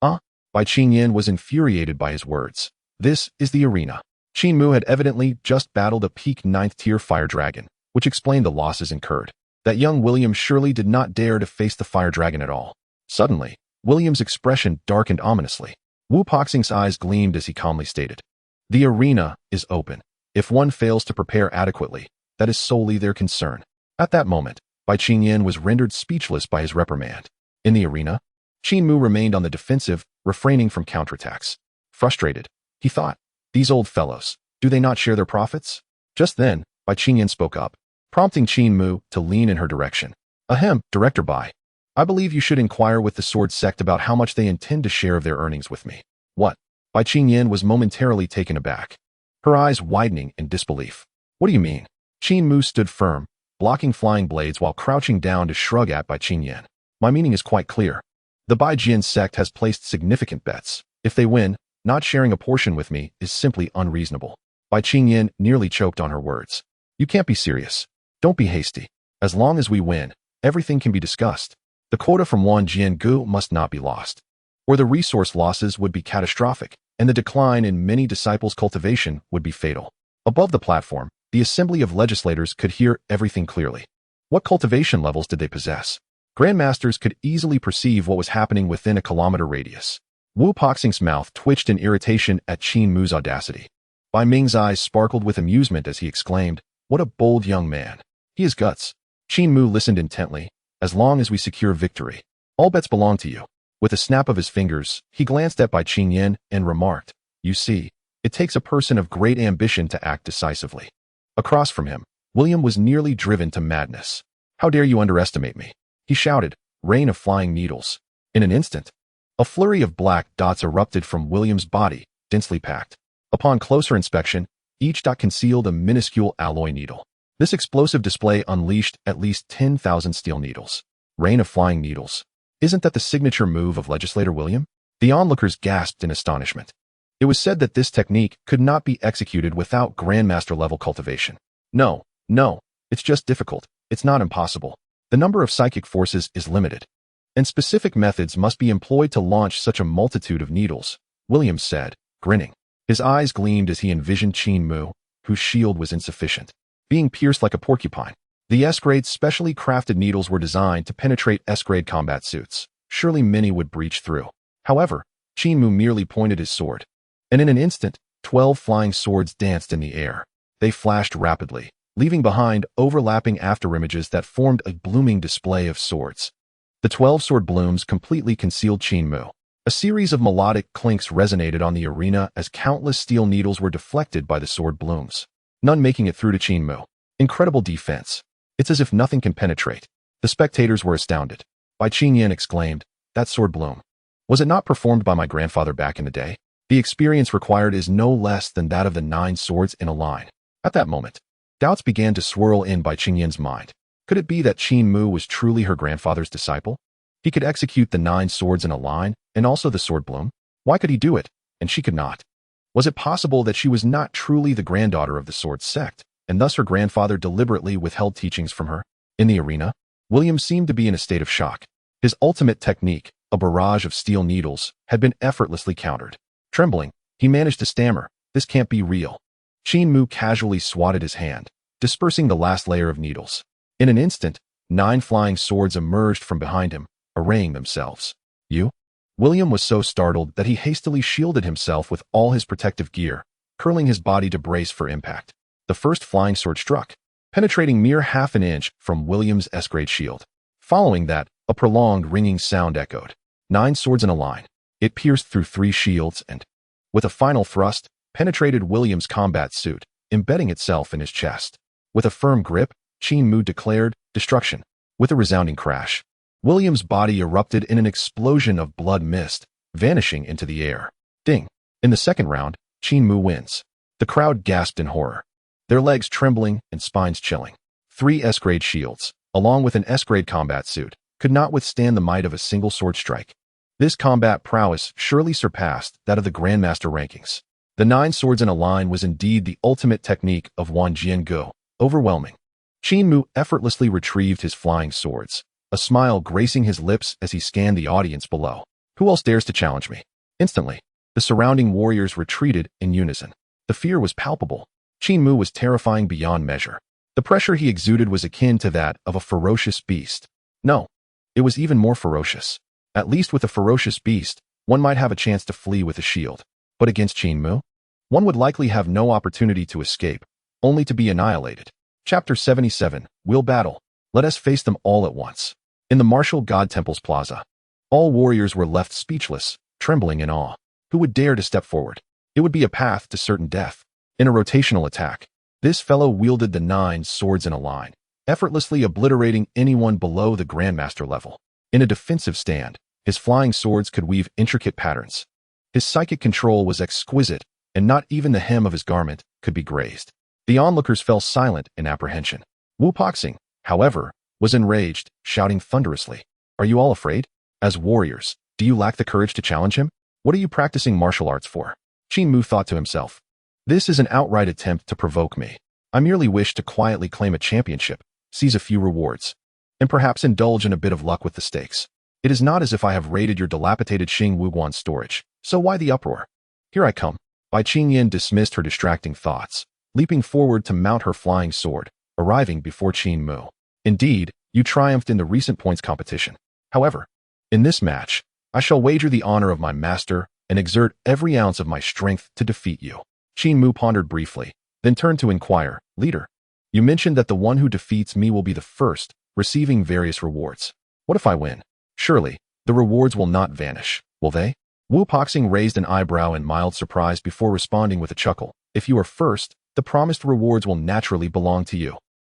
Bai Qingyan was infuriated by his words. This is the arena. Qin Mu had evidently just battled a peak 9th tier fire dragon, which explained the losses incurred. That young William surely did not dare to face the fire dragon at all. Suddenly, William's expression darkened ominously. Wu Poxing's eyes gleamed as he calmly stated, "The arena is open. If one fails to prepare adequately, that is solely their concern." At that moment, Bai Qingyan was rendered speechless by his reprimand. In the arena, Qin Mu remained on the defensive, refraining from counterattacks. Frustrated, he thought, "These old fellows, do they not share their profits?" Just then, Bai Qingyan spoke up, prompting Qin Mu to lean in her direction. "Ahem, Director Bai. I believe you should inquire with the Sword Sect about how much they intend to share of their earnings with me." "What?" Bai Qingyan was momentarily taken aback, her eyes widening in disbelief. "What do you mean?" Qin Mu stood firm, blocking flying blades while crouching down to shrug at Bai Qingyan. "My meaning is quite clear. The Bai Jian sect has placed significant bets. If they win, not sharing a portion with me is simply unreasonable." Bai Qingyan nearly choked on her words. "You can't be serious. Don't be hasty. As long as we win, everything can be discussed. The quota from Wan Jiangu must not be lost, or the resource losses would be catastrophic, and the decline in many disciples' cultivation would be fatal." Above the platform, the assembly of legislators could hear everything clearly. What cultivation levels did they possess? Grandmasters could easily perceive what was happening within a kilometer radius. Wu Poxing's mouth twitched in irritation at Qin Mu's audacity. Bai Ming's eyes sparkled with amusement as he exclaimed, "What a bold young man. He has guts." Qin Mu listened intently. "As long as we secure victory, all bets belong to you." With a snap of his fingers, he glanced at Bai Qingyan and remarked, "You see, it takes a person of great ambition to act decisively." Across from him, William was nearly driven to madness. "How dare you underestimate me?" he shouted, rain of flying needles. In an instant, a flurry of black dots erupted from William's body, densely packed. Upon closer inspection, each dot concealed a minuscule alloy needle. This explosive display unleashed at least 10,000 steel needles. Rain of flying needles. Isn't that the signature move of Legislator William? The onlookers gasped in astonishment. It was said that this technique could not be executed without Grandmaster-level cultivation. No, it's just difficult. It's not impossible. The number of psychic forces is limited, and specific methods must be employed to launch such a multitude of needles, William said, grinning. His eyes gleamed as he envisioned Qin Mu, whose shield was insufficient, being pierced like a porcupine. The S-grade specially crafted needles were designed to penetrate S-grade combat suits. Surely many would breach through. However, Qin Mu merely pointed his sword, and in an instant, 12 flying swords danced in the air. They flashed rapidly, leaving behind overlapping afterimages that formed a blooming display of swords. The 12 sword blooms completely concealed Qin Mu. A series of melodic clinks resonated on the arena as countless steel needles were deflected by the sword blooms, none making it through to Qin Mu. Incredible defense. It's as if nothing can penetrate. The spectators were astounded. Bai Qingyan exclaimed, "That sword bloom. Was it not performed by my grandfather back in the day? The experience required is no less than that of the 9 swords in a line." At that moment, doubts began to swirl in Bai Qingyan's mind. Could it be that Qin Mu was truly her grandfather's disciple? He could execute the 9 swords in a line, and also the sword bloom. Why could he do it, and she could not? Was it possible that she was not truly the granddaughter of the sword sect, and thus her grandfather deliberately withheld teachings from her? In the arena, William seemed to be in a state of shock. His ultimate technique, a barrage of steel needles, had been effortlessly countered. Trembling, he managed to stammer, "This can't be real." Qin Mu casually swatted his hand, dispersing the last layer of needles. In an instant, 9 flying swords emerged from behind him, arraying themselves. "You?" William was so startled that he hastily shielded himself with all his protective gear, curling his body to brace for impact. The first flying sword struck, penetrating mere half an inch from William's S-grade shield. Following that, a prolonged ringing sound echoed. 9 swords in a line. It pierced through 3 shields and, with a final thrust, penetrated William's combat suit, embedding itself in his chest. With a firm grip, Qin Mu declared, "Destruction." With a resounding crash, William's body erupted in an explosion of blood mist, vanishing into the air. Ding! In the second round, Qin Mu wins. The crowd gasped in horror, their legs trembling and spines chilling. 3 S-grade shields, along with an S-grade combat suit, could not withstand the might of a single sword strike. This combat prowess surely surpassed that of the Grandmaster rankings. The 9 swords in a line was indeed the ultimate technique of Wan Jianguo, overwhelming. Qin Mu effortlessly retrieved his flying swords, a smile gracing his lips as he scanned the audience below. "Who else dares to challenge me?" Instantly, the surrounding warriors retreated in unison. The fear was palpable. Qin Mu was terrifying beyond measure. The pressure he exuded was akin to that of a ferocious beast. No, it was even more ferocious. At least with a ferocious beast, one might have a chance to flee with a shield. But against Qin Mu, one would likely have no opportunity to escape, only to be annihilated. Chapter 77, Will Battle. Let us face them all at once. In the martial god temple's plaza, all warriors were left speechless, trembling in awe. Who would dare to step forward? It would be a path to certain death. In a rotational attack, this fellow wielded the 9 swords in a line, effortlessly obliterating anyone below the Grandmaster level. In a defensive stand, his flying swords could weave intricate patterns. His psychic control was exquisite, and not even the hem of his garment could be grazed. The onlookers fell silent in apprehension. Wu Paxing, however, was enraged, shouting thunderously, "Are you all afraid? As warriors, do you lack the courage to challenge him? What are you practicing martial arts for?" Qin Mu thought to himself, "This is an outright attempt to provoke me. I merely wish to quietly claim a championship, seize a few rewards, and perhaps indulge in a bit of luck with the stakes. It is not as if I have raided your dilapidated Xing Wuguan storage, so why the uproar? Here I come." Bai Qingyan dismissed her distracting thoughts, leaping forward to mount her flying sword, arriving before Qin Mu. "Indeed, you triumphed in the recent points competition. However, in this match, I shall wager the honor of my master and exert every ounce of my strength to defeat you." Qin Mu pondered briefly, then turned to inquire, "Leader, you mentioned that the one who defeats me will be the first, receiving various rewards. What if I win? Surely, the rewards will not vanish, will they?" Wu Paxing raised an eyebrow in mild surprise before responding with a chuckle. "If you are first, the promised rewards will naturally belong to you.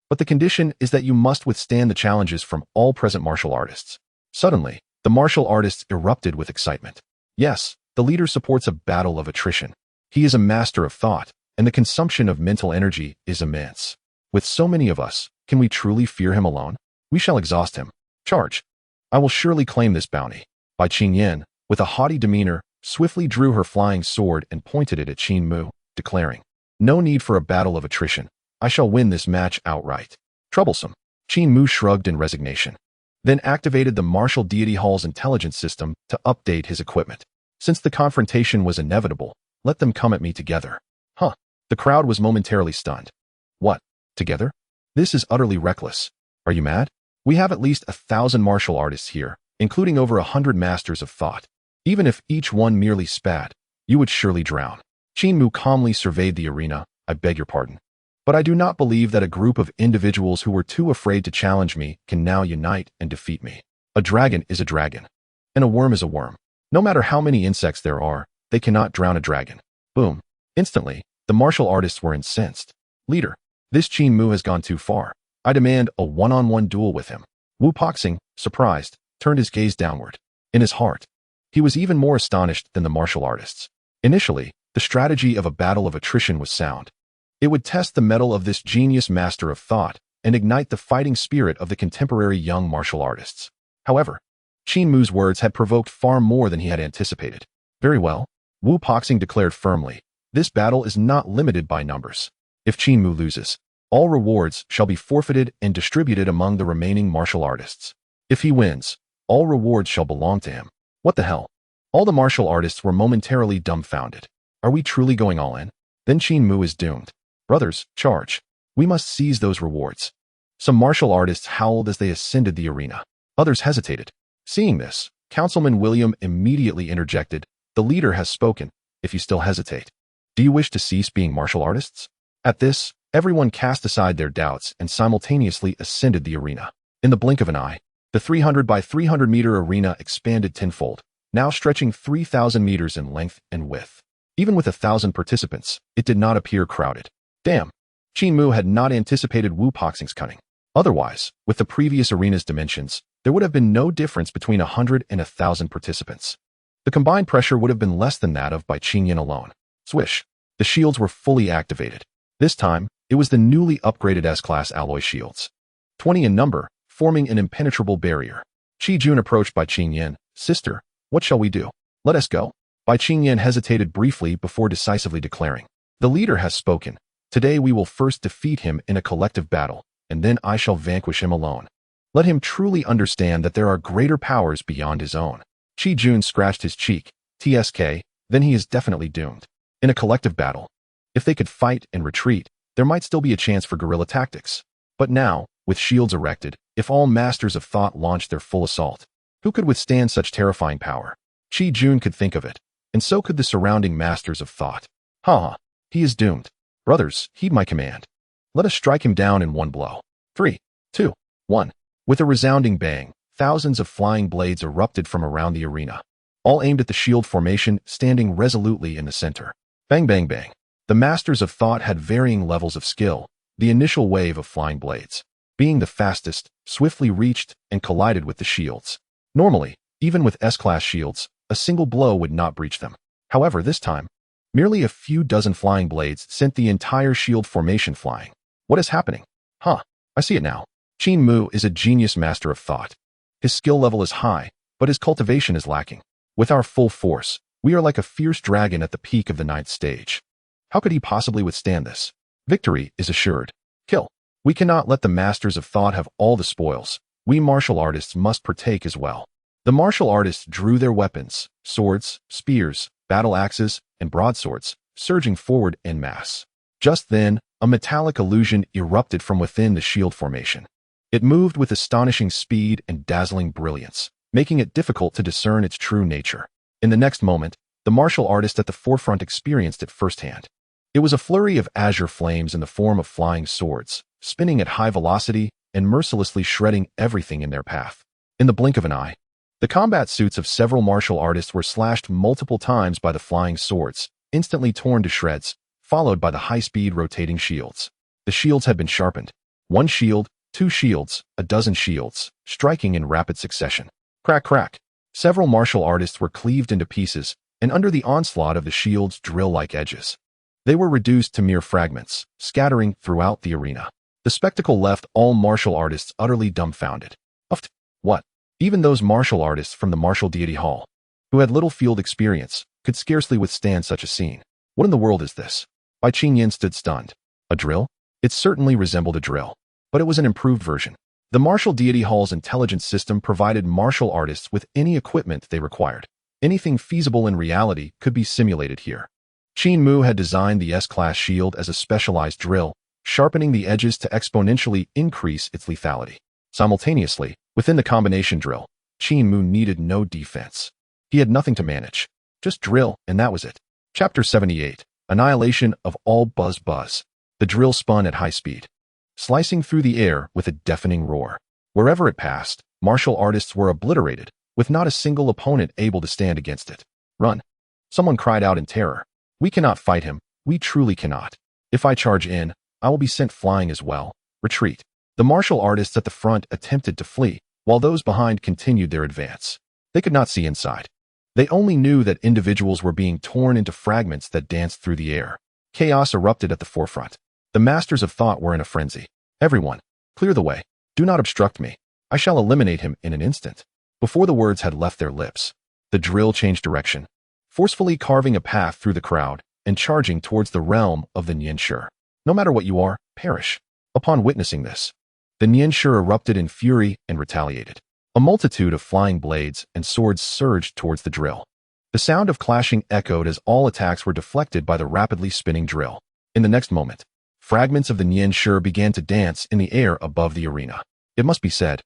But the condition is that you must withstand the challenges from all present martial artists." Suddenly, the martial artists erupted with excitement. Yes, the leader supports a battle of attrition. He is a master of thought, and the consumption of mental energy is immense. With so many of us, can we truly fear him alone? We shall exhaust him. Charge. I will surely claim this bounty. Bai Qingyan, with a haughty demeanor, swiftly drew her flying sword and pointed it at Qin Mu, declaring, "No need for a battle of attrition. I shall win this match outright." Troublesome. Qin Mu shrugged in resignation, then activated the Martial Deity Hall's intelligence system to update his equipment. Since the confrontation was inevitable, let them come at me together. Huh. The crowd was momentarily stunned. What? Together? This is utterly reckless. Are you mad? We have at least 1,000 martial artists here, including over 100 masters of thought. Even if each one merely spat, you would surely drown. Qin Mu calmly surveyed the arena. "I beg your pardon. But I do not believe that a group of individuals who were too afraid to challenge me can now unite and defeat me. A dragon is a dragon, and a worm is a worm. No matter how many insects there are, they cannot drown a dragon." Boom. Instantly, the martial artists were incensed. "Leader, this Qin Mu has gone too far. I demand a one-on-one duel with him." Wu Paxing, surprised, turned his gaze downward. In his heart, he was even more astonished than the martial artists. Initially, the strategy of a battle of attrition was sound. It would test the mettle of this genius master of thought and ignite the fighting spirit of the contemporary young martial artists. However, Qin Mu's words had provoked far more than he had anticipated. "Very well," Wu Paxing declared firmly. "This battle is not limited by numbers. If Qin Mu loses, all rewards shall be forfeited and distributed among the remaining martial artists. If he wins, All rewards shall belong to him. What the hell? All the martial artists were momentarily dumbfounded. Are we truly going all in? Then Qin Mu is doomed. Brothers, charge. We must seize those rewards. Some martial artists howled as they ascended the arena. Others hesitated. Seeing this, Councilman William immediately interjected. The leader has spoken. If you still hesitate, do you wish to cease being martial artists? At this, everyone cast aside their doubts and simultaneously ascended the arena. In the blink of an eye, the 300 by 300 meter arena expanded tenfold, now stretching 3,000 meters in length and width. Even with 1,000 participants, it did not appear crowded. Damn! Qin Mu had not anticipated Wu Poxing's cunning. Otherwise, with the previous arena's dimensions, there would have been no difference between 100 and 1,000 participants. The combined pressure would have been less than that of by Qin Yin alone. Swish! The shields were fully activated. This time, it was the newly upgraded S-Class alloy shields. 20 in number, forming an impenetrable barrier. Qi Jun approached Bai Qin Yin. Sister, what shall we do? Let us go. Bai Qin Yin hesitated briefly before decisively declaring. The leader has spoken. Today we will first defeat him in a collective battle, and then I shall vanquish him alone. Let him truly understand that there are greater powers beyond his own. Qi Jun scratched his cheek. TSK, then he is definitely doomed. In a collective battle, if they could fight and retreat, there might still be a chance for guerrilla tactics. But now, with shields erected, if all masters of thought launched their full assault, who could withstand such terrifying power? Qi Jun could think of it, and so could the surrounding masters of thought. Ha! He is doomed. Brothers, heed my command. Let us strike him down in one blow. 3, 2, 1. With a resounding bang, thousands of flying blades erupted from around the arena, all aimed at the shield formation standing resolutely in the center. Bang, bang, bang. The masters of thought had varying levels of skill. The initial wave of flying blades, being the fastest, swiftly reached and collided with the shields. Normally, even with S-Class shields, a single blow would not breach them. However, this time, merely a few dozen flying blades sent the entire shield formation flying. What is happening? Huh, I see it now. Qin Mu is a genius master of thought. His skill level is high, but his cultivation is lacking. With our full force, we are like a fierce dragon at the peak of the 9th stage. How could he possibly withstand this? Victory is assured. Kill. We cannot let the masters of thought have all the spoils. We martial artists must partake as well. The martial artists drew their weapons, swords, spears, battle axes, and broadswords, surging forward en masse. Just then, a metallic illusion erupted from within the shield formation. It moved with astonishing speed and dazzling brilliance, making it difficult to discern its true nature. In the next moment, the martial artist at the forefront experienced it firsthand. It was a flurry of azure flames in the form of flying swords, spinning at high velocity and mercilessly shredding everything in their path. In the blink of an eye, the combat suits of several martial artists were slashed multiple times by the flying swords, instantly torn to shreds, followed by the high-speed rotating shields. The shields had been sharpened. 1 shield, 2 shields, a dozen shields, striking in rapid succession. Crack, crack. Several martial artists were cleaved into pieces, and under the onslaught of the shield's drill-like edges, they were reduced to mere fragments, scattering throughout the arena. The spectacle left all martial artists utterly dumbfounded. What? Even those martial artists from the martial deity hall, who had little field experience, could scarcely withstand such a scene. What in the world is this? Bai Qin Yin stood stunned. A drill? It certainly resembled a drill, but it was an improved version. The martial deity hall's intelligence system provided martial artists with any equipment they required. Anything feasible in reality could be simulated here. Qin Mu had designed the S-Class shield as a specialized drill, sharpening the edges to exponentially increase its lethality. Simultaneously, within the combination drill, Qin Mu needed no defense. He had nothing to manage. Just drill, and that was it. Chapter 78. Annihilation of all buzz. The drill spun at high speed, slicing through the air with a deafening roar. Wherever it passed, martial artists were obliterated, with not a single opponent able to stand against it. Run! Someone cried out in terror. We cannot fight him. We truly cannot. If I charge in, I will be sent flying as well. Retreat. The martial artists at the front attempted to flee, while those behind continued their advance. They could not see inside. They only knew that individuals were being torn into fragments that danced through the air. Chaos erupted at the forefront. The masters of thought were in a frenzy. Everyone, clear the way. Do not obstruct me. I shall eliminate him in an instant. Before the words had left their lips, the drill changed direction, forcefully carving a path through the crowd and charging towards the realm of the Nianshi. No matter what you are, perish. Upon witnessing this, the Nianshi erupted in fury and retaliated. A multitude of flying blades and swords surged towards the drill. The sound of clashing echoed as all attacks were deflected by the rapidly spinning drill. In the next moment, fragments of the Nian Shi began to dance in the air above the arena. It must be said,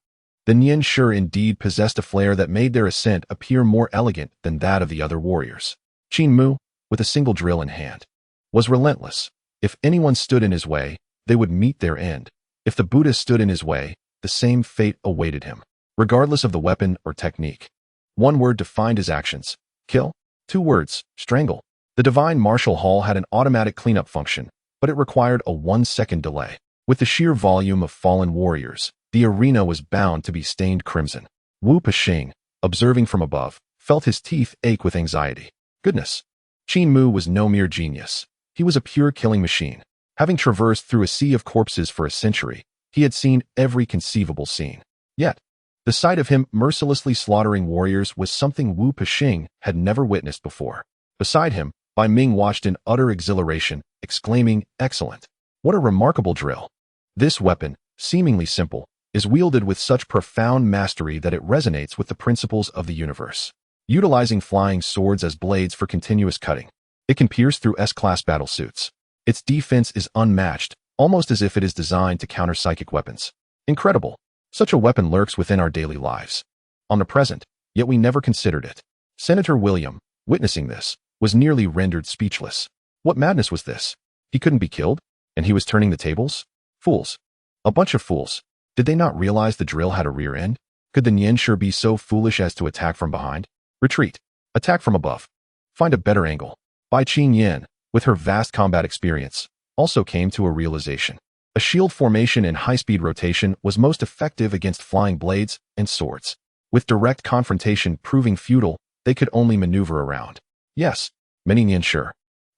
the Nian Shi indeed possessed a flair that made their ascent appear more elegant than that of the other warriors. Qin Mu, with a single drill in hand, was relentless. If anyone stood in his way, they would meet their end. If the Buddha stood in his way, the same fate awaited him, regardless of the weapon or technique. One word defined his actions: kill. 2 words: strangle. The divine martial hall had an automatic cleanup function, but it required a 1-second delay. With the sheer volume of fallen warriors, the arena was bound to be stained crimson. Wu Peixing, observing from above, felt his teeth ache with anxiety. Goodness! Qin Mu was no mere genius. He was a pure killing machine. Having traversed through a sea of corpses for a century, he had seen every conceivable scene. Yet, the sight of him mercilessly slaughtering warriors was something Wu Peixing had never witnessed before. Beside him, Bai Ming watched in utter exhilaration, exclaiming, "Excellent! What a remarkable drill!" This weapon, seemingly simple, is wielded with such profound mastery that it resonates with the principles of the universe. Utilizing flying swords as blades for continuous cutting, it can pierce through S-class battlesuits. Its defense is unmatched, almost as if it is designed to counter psychic weapons. Incredible! Such a weapon lurks within our daily lives, omnipresent, yet we never considered it. Senator William, witnessing this, was nearly rendered speechless. What madness was this? He couldn't be killed, and he was turning the tables? Fools. A bunch of fools. Did they not realize the drill had a rear end? Could the Nian Shi be so foolish as to attack from behind? Retreat. Attack from above. Find a better angle. Bai Qingyan, with her vast combat experience, also came to a realization. A shield formation and high-speed rotation was most effective against flying blades and swords. With direct confrontation proving futile, they could only maneuver around. Yes, many Nian Shi,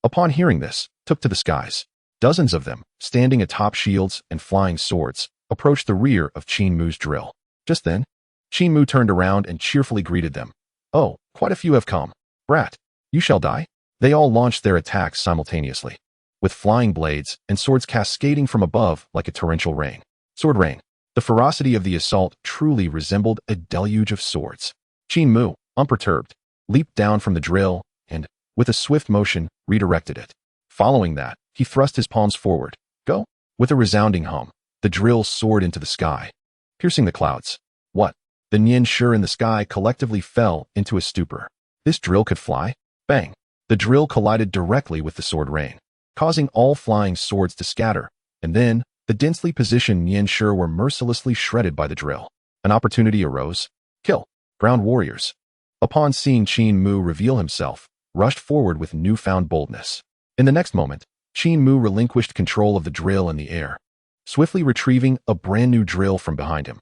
upon hearing this, took to the skies. Dozens of them, standing atop shields and flying swords, approached the rear of Qin Mu's drill. Just then, Qin Mu turned around and cheerfully greeted them. "Oh, quite a few have come. Brat, you shall die." They all launched their attacks simultaneously, with flying blades and swords cascading from above like a torrential rain. Sword rain. The ferocity of the assault truly resembled a deluge of swords. Qin Mu, unperturbed, leaped down from the drill and, with a swift motion, redirected it. Following that, he thrust his palms forward. Go! With a resounding hum, the drill soared into the sky, piercing the clouds. What? The Nian Shi in the sky collectively fell into a stupor. This drill could fly? Bang! The drill collided directly with the sword rain, causing all flying swords to scatter, and then, the densely positioned Nian Shi were mercilessly shredded by the drill. An opportunity arose. Kill! Ground warriors. Upon seeing Qin Mu reveal himself, rushed forward with newfound boldness. In the next moment, Qin Mu relinquished control of the drill in the air, swiftly retrieving a brand new drill from behind him.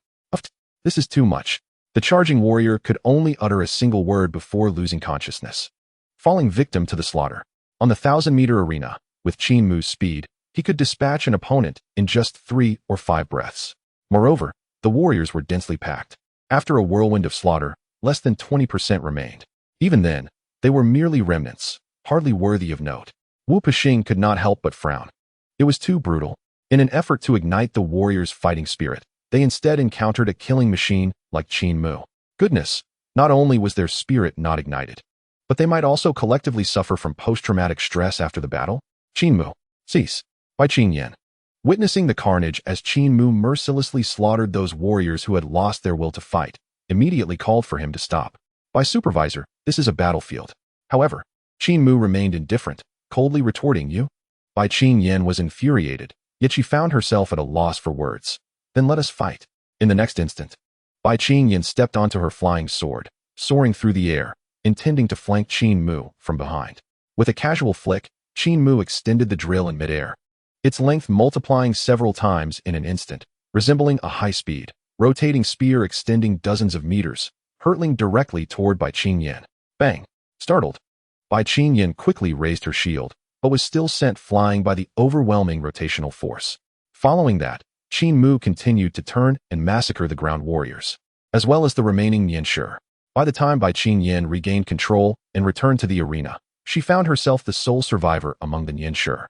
This is too much. The charging warrior could only utter a single word before losing consciousness, falling victim to the slaughter. On the 1,000-meter arena, with Qin Mu's speed, he could dispatch an opponent in just 3 or 5 breaths. Moreover, the warriors were densely packed. After a whirlwind of slaughter, less than 20% remained. Even then, they were merely remnants, hardly worthy of note. Wu Peixing could not help but frown. It was too brutal. In an effort to ignite the warriors' fighting spirit, they instead encountered a killing machine like Qin Mu. Goodness, not only was their spirit not ignited, but they might also collectively suffer from post-traumatic stress after the battle. Qin Mu, cease. Bai Qingyan, witnessing the carnage as Qin Mu mercilessly slaughtered those warriors who had lost their will to fight, immediately called for him to stop. By supervisor, this is a battlefield. However, Qin Mu remained indifferent, coldly retorting, "You?" Bai Qingyan was infuriated, yet she found herself at a loss for words. "Then let us fight." In the next instant, Bai Qingyan stepped onto her flying sword, soaring through the air, intending to flank Qin Mu from behind. With a casual flick, Qin Mu extended the drill in midair, its length multiplying several times in an instant, resembling a high-speed, rotating spear extending dozens of meters, hurtling directly toward Bai Qingyan. Bang! Startled, Bai Qingyan quickly raised her shield, but was still sent flying by the overwhelming rotational force. Following that, Qin Mu continued to turn and massacre the ground warriors, as well as the remaining Nian Shi. By the time Bai Qingyan regained control and returned to the arena, she found herself the sole survivor among the Nian Shi.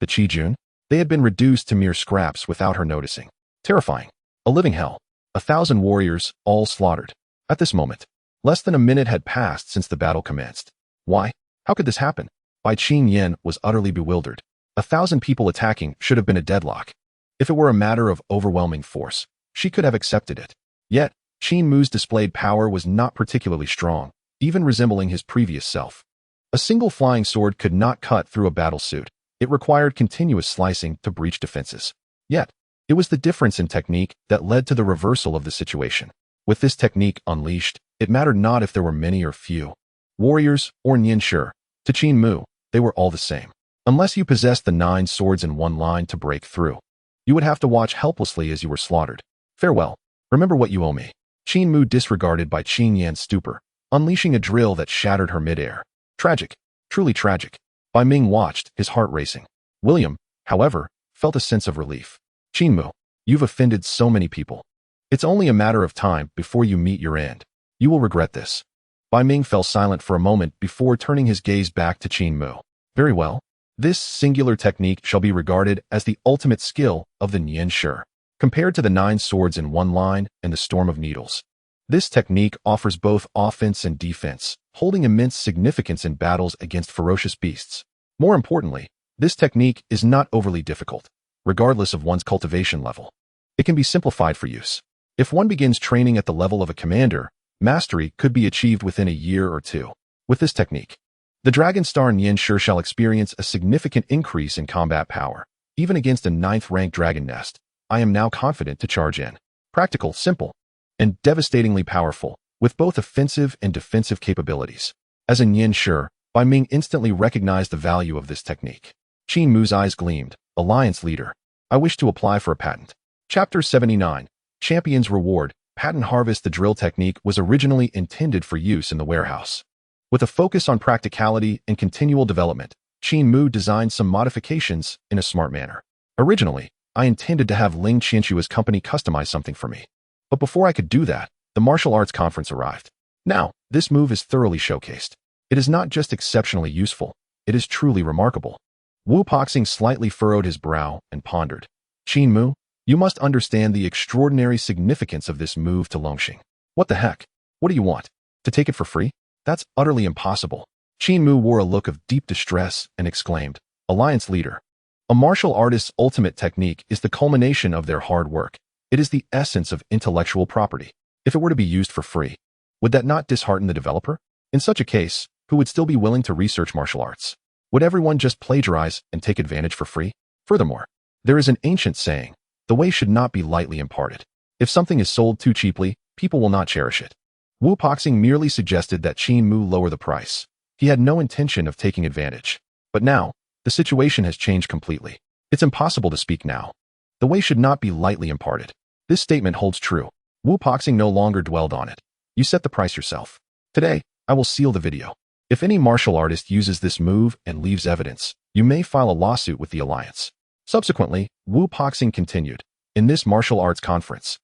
The Qi Jun? They had been reduced to mere scraps without her noticing. Terrifying. A living hell. 1,000 warriors, all slaughtered. At this moment, less than a minute had passed since the battle commenced. Why? How could this happen? Qin Yan was utterly bewildered. 1,000 people attacking should have been a deadlock. If it were a matter of overwhelming force, she could have accepted it. Yet, Qin Mu's displayed power was not particularly strong, even resembling his previous self. A single flying sword could not cut through a battle suit. It required continuous slicing to breach defenses. Yet, it was the difference in technique that led to the reversal of the situation. With this technique unleashed, it mattered not if there were many or few. Warriors or Nianshi, to Qin Mu, they were all the same. Unless you possessed the 9 swords in one line to break through, you would have to watch helplessly as you were slaughtered. Farewell. Remember what you owe me. Qin Mu disregarded by Qin Yan's stupor, unleashing a drill that shattered her midair. Tragic. Truly tragic. Bai Ming watched, his heart racing. William, however, felt a sense of relief. Qin Mu, you've offended so many people. It's only a matter of time before you meet your end. You will regret this. Bai Ming fell silent for a moment before turning his gaze back to Qin Mu. Very well. This singular technique shall be regarded as the ultimate skill of the Nianshi. Compared to the 9 swords in one line and the storm of needles, this technique offers both offense and defense, holding immense significance in battles against ferocious beasts. More importantly, this technique is not overly difficult, regardless of one's cultivation level. It can be simplified for use. If one begins training at the level of a commander, mastery could be achieved within a year or two. With this technique, the Dragon Star Nianshi shall experience a significant increase in combat power. Even against a 9th-ranked dragon nest, I am now confident to charge in. Practical, simple, and devastatingly powerful, with both offensive and defensive capabilities. As a Nianshi, Bai Ming instantly recognized the value of this technique. Qin Mu's eyes gleamed. Alliance leader. I wish to apply for a patent. Chapter 79. Champion's Reward. Patent harvest. The drill technique was originally intended for use in the warehouse. With a focus on practicality and continual development, Qin Mu designed some modifications in a smart manner. Originally, I intended to have Ling Qianxua's company customize something for me. But before I could do that, the martial arts conference arrived. Now, this move is thoroughly showcased. It is not just exceptionally useful, it is truly remarkable. Wu Poxing slightly furrowed his brow and pondered. Qin Mu, you must understand the extraordinary significance of this move to Longxing. What the heck? What do you want? To take it for free? That's utterly impossible. Qin Mu wore a look of deep distress and exclaimed, Alliance leader. A martial artist's ultimate technique is the culmination of their hard work. It is the essence of intellectual property. If it were to be used for free, would that not dishearten the developer? In such a case, who would still be willing to research martial arts? Would everyone just plagiarize and take advantage for free? Furthermore, there is an ancient saying, the way should not be lightly imparted. If something is sold too cheaply, people will not cherish it. Wu Poxing merely suggested that Qin Mu lower the price. He had no intention of taking advantage. But now, the situation has changed completely. It's impossible to speak now. The way should not be lightly imparted. This statement holds true. Wu Poxing no longer dwelled on it. You set the price yourself. Today, I will seal the video. If any martial artist uses this move and leaves evidence, you may file a lawsuit with the Alliance. Subsequently, Wu Poxing continued. In this martial arts conference,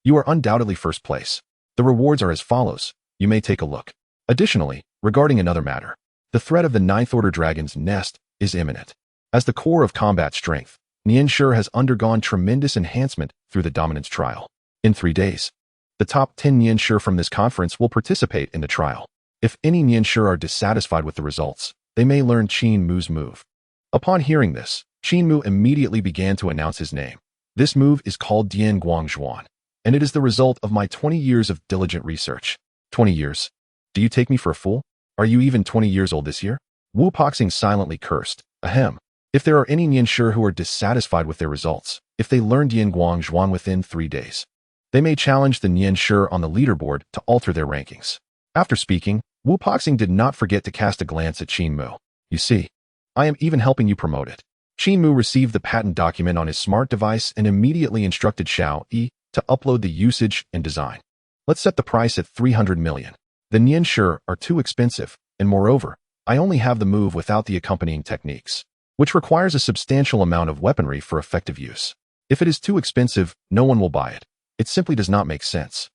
you are undoubtedly first place. The rewards are as follows. You may take a look. Additionally, regarding another matter, the threat of the 9th Order Dragon's nest is imminent. As the core of combat strength, Nianshi has undergone tremendous enhancement through the dominance trial. In 3 days, the top 10 Nianshi from this conference will participate in the trial. If any Nianshi are dissatisfied with the results, they may learn Qin Mu's move. Upon hearing this, Qin Mu immediately began to announce his name. This move is called Dian Guangzhuan, and it is the result of my 20 years of diligent research. 20 years? Do you take me for a fool? Are you even 20 years old this year? Wu Poxing silently cursed. Ahem. If there are any Nianshi who are dissatisfied with their results, if they learn Dian Guangzhuan within 3 days, they may challenge the Nianshi on the leaderboard to alter their rankings. After speaking, Wu Poxing did not forget to cast a glance at Qin Mu. You see, I am even helping you promote it. Qin Mu received the patent document on his smart device and immediately instructed Xiao Yi to upload the usage and design. Let's set the price at 300 million. The Nianshi are too expensive, and moreover, I only have the move without the accompanying techniques, which requires a substantial amount of weaponry for effective use. If it is too expensive, no one will buy it. It simply does not make sense.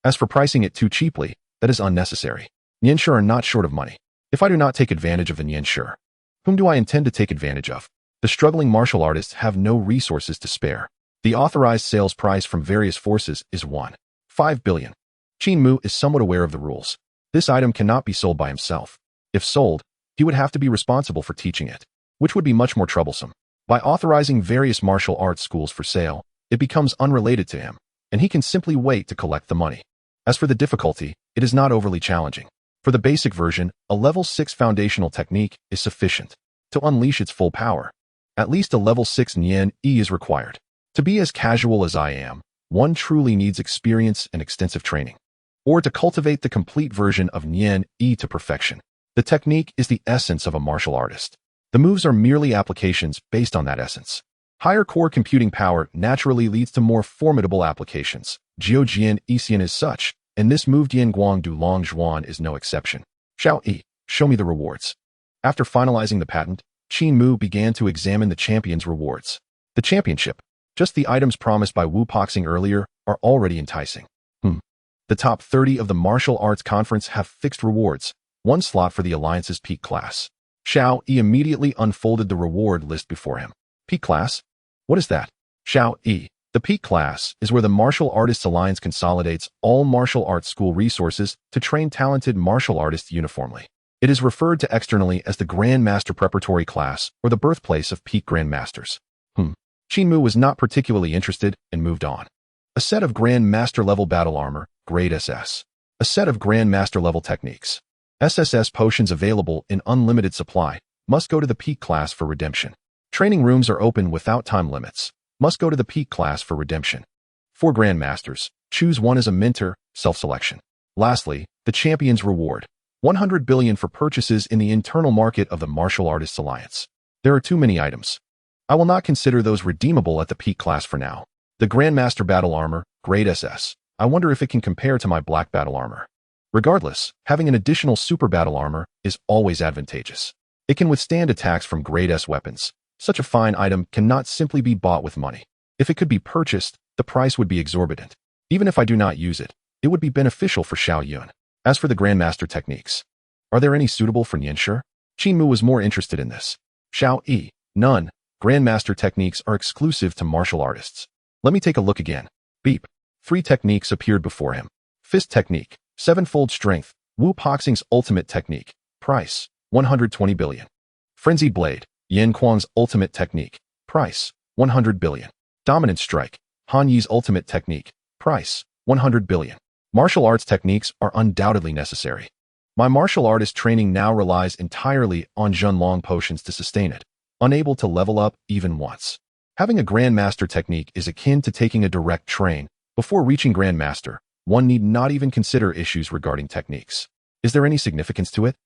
As for pricing it too cheaply, that is unnecessary. Nianshi are not short of money. If I do not take advantage of the Nianshi, whom do I intend to take advantage of? The struggling martial artists have no resources to spare. The authorized sales price from various forces is 1. 5 billion. Qin Mu is somewhat aware of the rules. This item cannot be sold by himself. If sold, he would have to be responsible for teaching it, which would be much more troublesome. By authorizing various martial arts schools for sale, it becomes unrelated to him, and he can simply wait to collect the money. As for the difficulty, it is not overly challenging. For the basic version, a level 6 foundational technique is sufficient to unleash its full power. At least a level 6 Nian E is required. To be as casual as I am, one truly needs experience and extensive training. Or to cultivate the complete version of Nian E to perfection. The technique is the essence of a martial artist. The moves are merely applications based on that essence. Higher core computing power naturally leads to more formidable applications. Jiu Jian Yixian is such, and this move Dian Guang Du Long Zhuan is no exception. Xiao Yi, show me the rewards. After finalizing the patent, Qin Mu began to examine the champion's rewards. The championship, just the items promised by Wu Poxing earlier, are already enticing. The top 30 of the martial arts conference have fixed rewards, one slot for the alliance's peak class. Xiao Yi immediately unfolded the reward list before him. Peak class? What is that? Xiao Yi. The peak class is where the Martial Artists Alliance consolidates all martial arts school resources to train talented martial artists uniformly. It is referred to externally as the Grand Master Preparatory Class or the birthplace of peak Grand Masters. Qin Mu was not particularly interested and moved on. A set of Grand Master level battle armor, Grade SS. A set of Grand Master level techniques. SSS potions available in unlimited supply, must go to the peak class for redemption. Training rooms are open without time limits, must go to the peak class for redemption. 4 Grand Masters, choose one as a mentor, self-selection. Lastly, the champion's reward. 100 billion for purchases in the internal market of the Martial Artists Alliance. There are too many items. I will not consider those redeemable at the peak class for now. The Grandmaster Battle Armor, Grade SS. I wonder if it can compare to my Black Battle Armor. Regardless, having an additional Super Battle Armor is always advantageous. It can withstand attacks from Grade S weapons. Such a fine item cannot simply be bought with money. If it could be purchased, the price would be exorbitant. Even if I do not use it, it would be beneficial for Xiao Yun. As for the Grandmaster techniques, are there any suitable for Nianshi? Qin Mu was more interested in this. Xiao Yi, none. Grandmaster techniques are exclusive to martial artists. Let me take a look again. Beep. 3 techniques appeared before him. Fist technique, 7-fold strength. Wu Poxing's ultimate technique. Price, 120 billion. Frenzied blade, Yan Kuang's ultimate technique. Price, 100 billion. Dominant strike, Han Yi's ultimate technique. Price, 100 billion. Martial arts techniques are undoubtedly necessary. My martial artist training now relies entirely on Zhenlong potions to sustain it, unable to level up even once. Having a Grandmaster technique is akin to taking a direct train. Before reaching Grandmaster, one need not even consider issues regarding techniques. Is there any significance to it?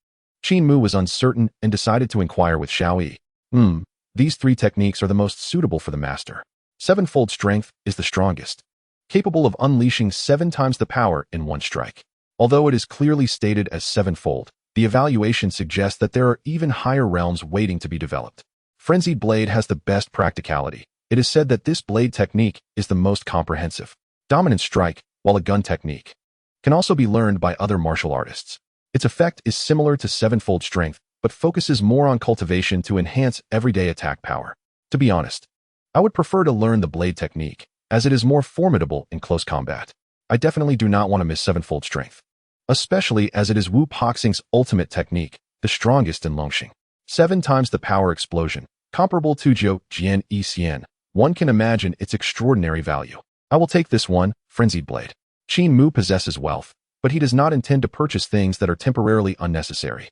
Qin Mu was uncertain and decided to inquire with Xiao Yi. These 3 techniques are the most suitable for the master. 7-fold strength is the strongest, capable of unleashing 7 times the power in one strike. Although it is clearly stated as 7-fold, the evaluation suggests that there are even higher realms waiting to be developed. Frenzied blade has the best practicality. It is said that this blade technique is the most comprehensive. Dominant strike, while a gun technique, can also be learned by other martial artists. Its effect is similar to 7-fold strength, but focuses more on cultivation to enhance everyday attack power. To be honest, I would prefer to learn the blade technique, as it is more formidable in close combat. I definitely do not want to miss 7-fold strength, especially as it is Wu Poxing's ultimate technique, the strongest in Longxing. 7 times the power explosion, comparable to Jiu Jian Yixian. One can imagine its extraordinary value. I will take this one, Frenzied Blade. Qin Mu possesses wealth, but he does not intend to purchase things that are temporarily unnecessary.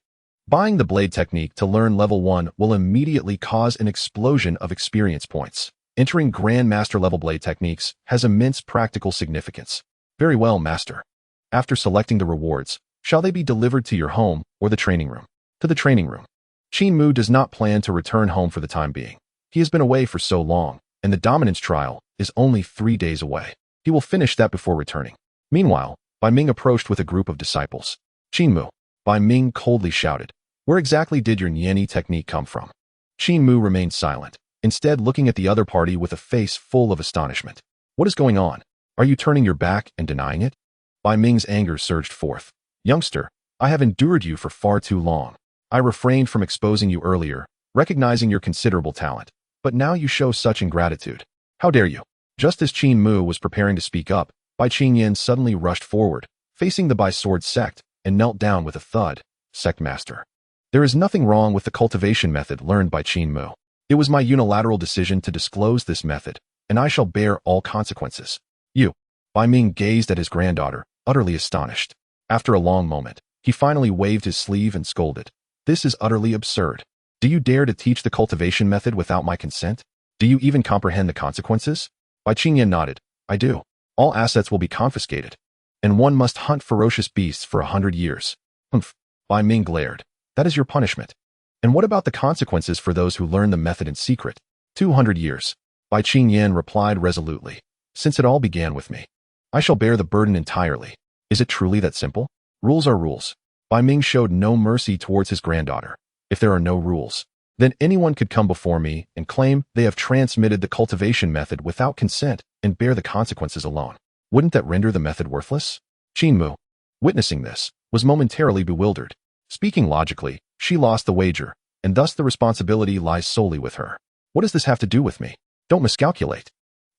Buying the blade technique to learn level 1 will immediately cause an explosion of experience points. Entering Grandmaster level blade techniques has immense practical significance. Very well, Master. After selecting the rewards, shall they be delivered to your home or the training room? To the training room. Qin Mu does not plan to return home for the time being. He has been away for so long, and the dominance trial is only 3 days away. He will finish that before returning. Meanwhile, Bai Ming approached with a group of disciples. Qin Mu. Bai Ming coldly shouted, "Where exactly did your Nianyi technique come from?" Qin Mu remained silent, instead looking at the other party with a face full of astonishment. What is going on? Are you turning your back and denying it? Bai Ming's anger surged forth. Youngster, I have endured you for far too long. I refrained from exposing you earlier, recognizing your considerable talent, but now you show such ingratitude. How dare you? Just as Qin Mu was preparing to speak up, Bai Qingyan suddenly rushed forward, facing the by-sword sect, and knelt down with a thud. Sect Master. There is nothing wrong with the cultivation method learned by Qin Mu. It was my unilateral decision to disclose this method, and I shall bear all consequences. You. Bai Ming gazed at his granddaughter, utterly astonished. After a long moment, he finally waved his sleeve and scolded. This is utterly absurd. Do you dare to teach the cultivation method without my consent? Do you even comprehend the consequences? Bai Qingyan nodded. I do. All assets will be confiscated, and one must hunt ferocious beasts for 100 years. Humph. Bai Ming glared. That is your punishment. And what about the consequences for those who learn the method in secret? 200 years. Bai Qingyan replied resolutely. Since it all began with me, I shall bear the burden entirely. Is it truly that simple? Rules are rules. Bai Ming showed no mercy towards his granddaughter. If there are no rules, then anyone could come before me and claim they have transmitted the cultivation method without consent and bear the consequences alone. Wouldn't that render the method worthless? Qin Mu, witnessing this, was momentarily bewildered. Speaking logically, she lost the wager, and thus the responsibility lies solely with her. What does this have to do with me? Don't miscalculate.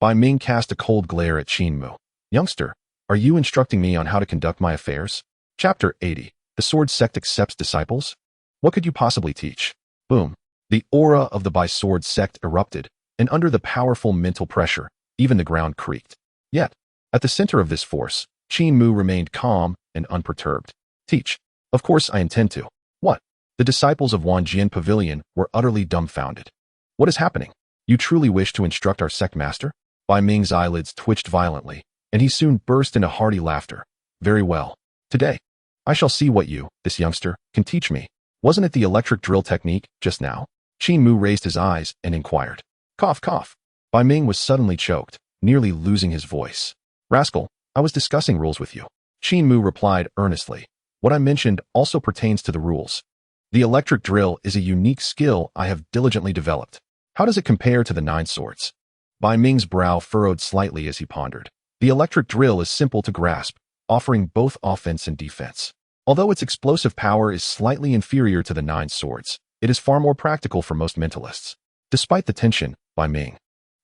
Bai Ming cast a cold glare at Qin Mu. Youngster, are you instructing me on how to conduct my affairs? Chapter 80. The Sword Sect accepts disciples? What could you possibly teach? Boom. The aura of the by-sword sect erupted, and under the powerful mental pressure, even the ground creaked. Yet, at the center of this force, Qin Mu remained calm and unperturbed. Teach. Of course I intend to. What? The disciples of Wanjian Pavilion were utterly dumbfounded. What is happening? You truly wish to instruct our sect master? Bai Ming's eyelids twitched violently, and he soon burst into hearty laughter. Very well. Today, I shall see what you, this youngster, can teach me. Wasn't it the electric drill technique, just now? Qin Mu raised his eyes and inquired. Cough, cough. Bai Ming was suddenly choked, nearly losing his voice. Rascal, I was discussing rules with you. Qin Mu replied earnestly. What I mentioned also pertains to the rules. The electric drill is a unique skill I have diligently developed. How does it compare to the 9 swords? Bai Ming's brow furrowed slightly as he pondered. The electric drill is simple to grasp, offering both offense and defense. Although its explosive power is slightly inferior to the 9 swords, it is far more practical for most mentalists. Despite the tension, Bai Ming,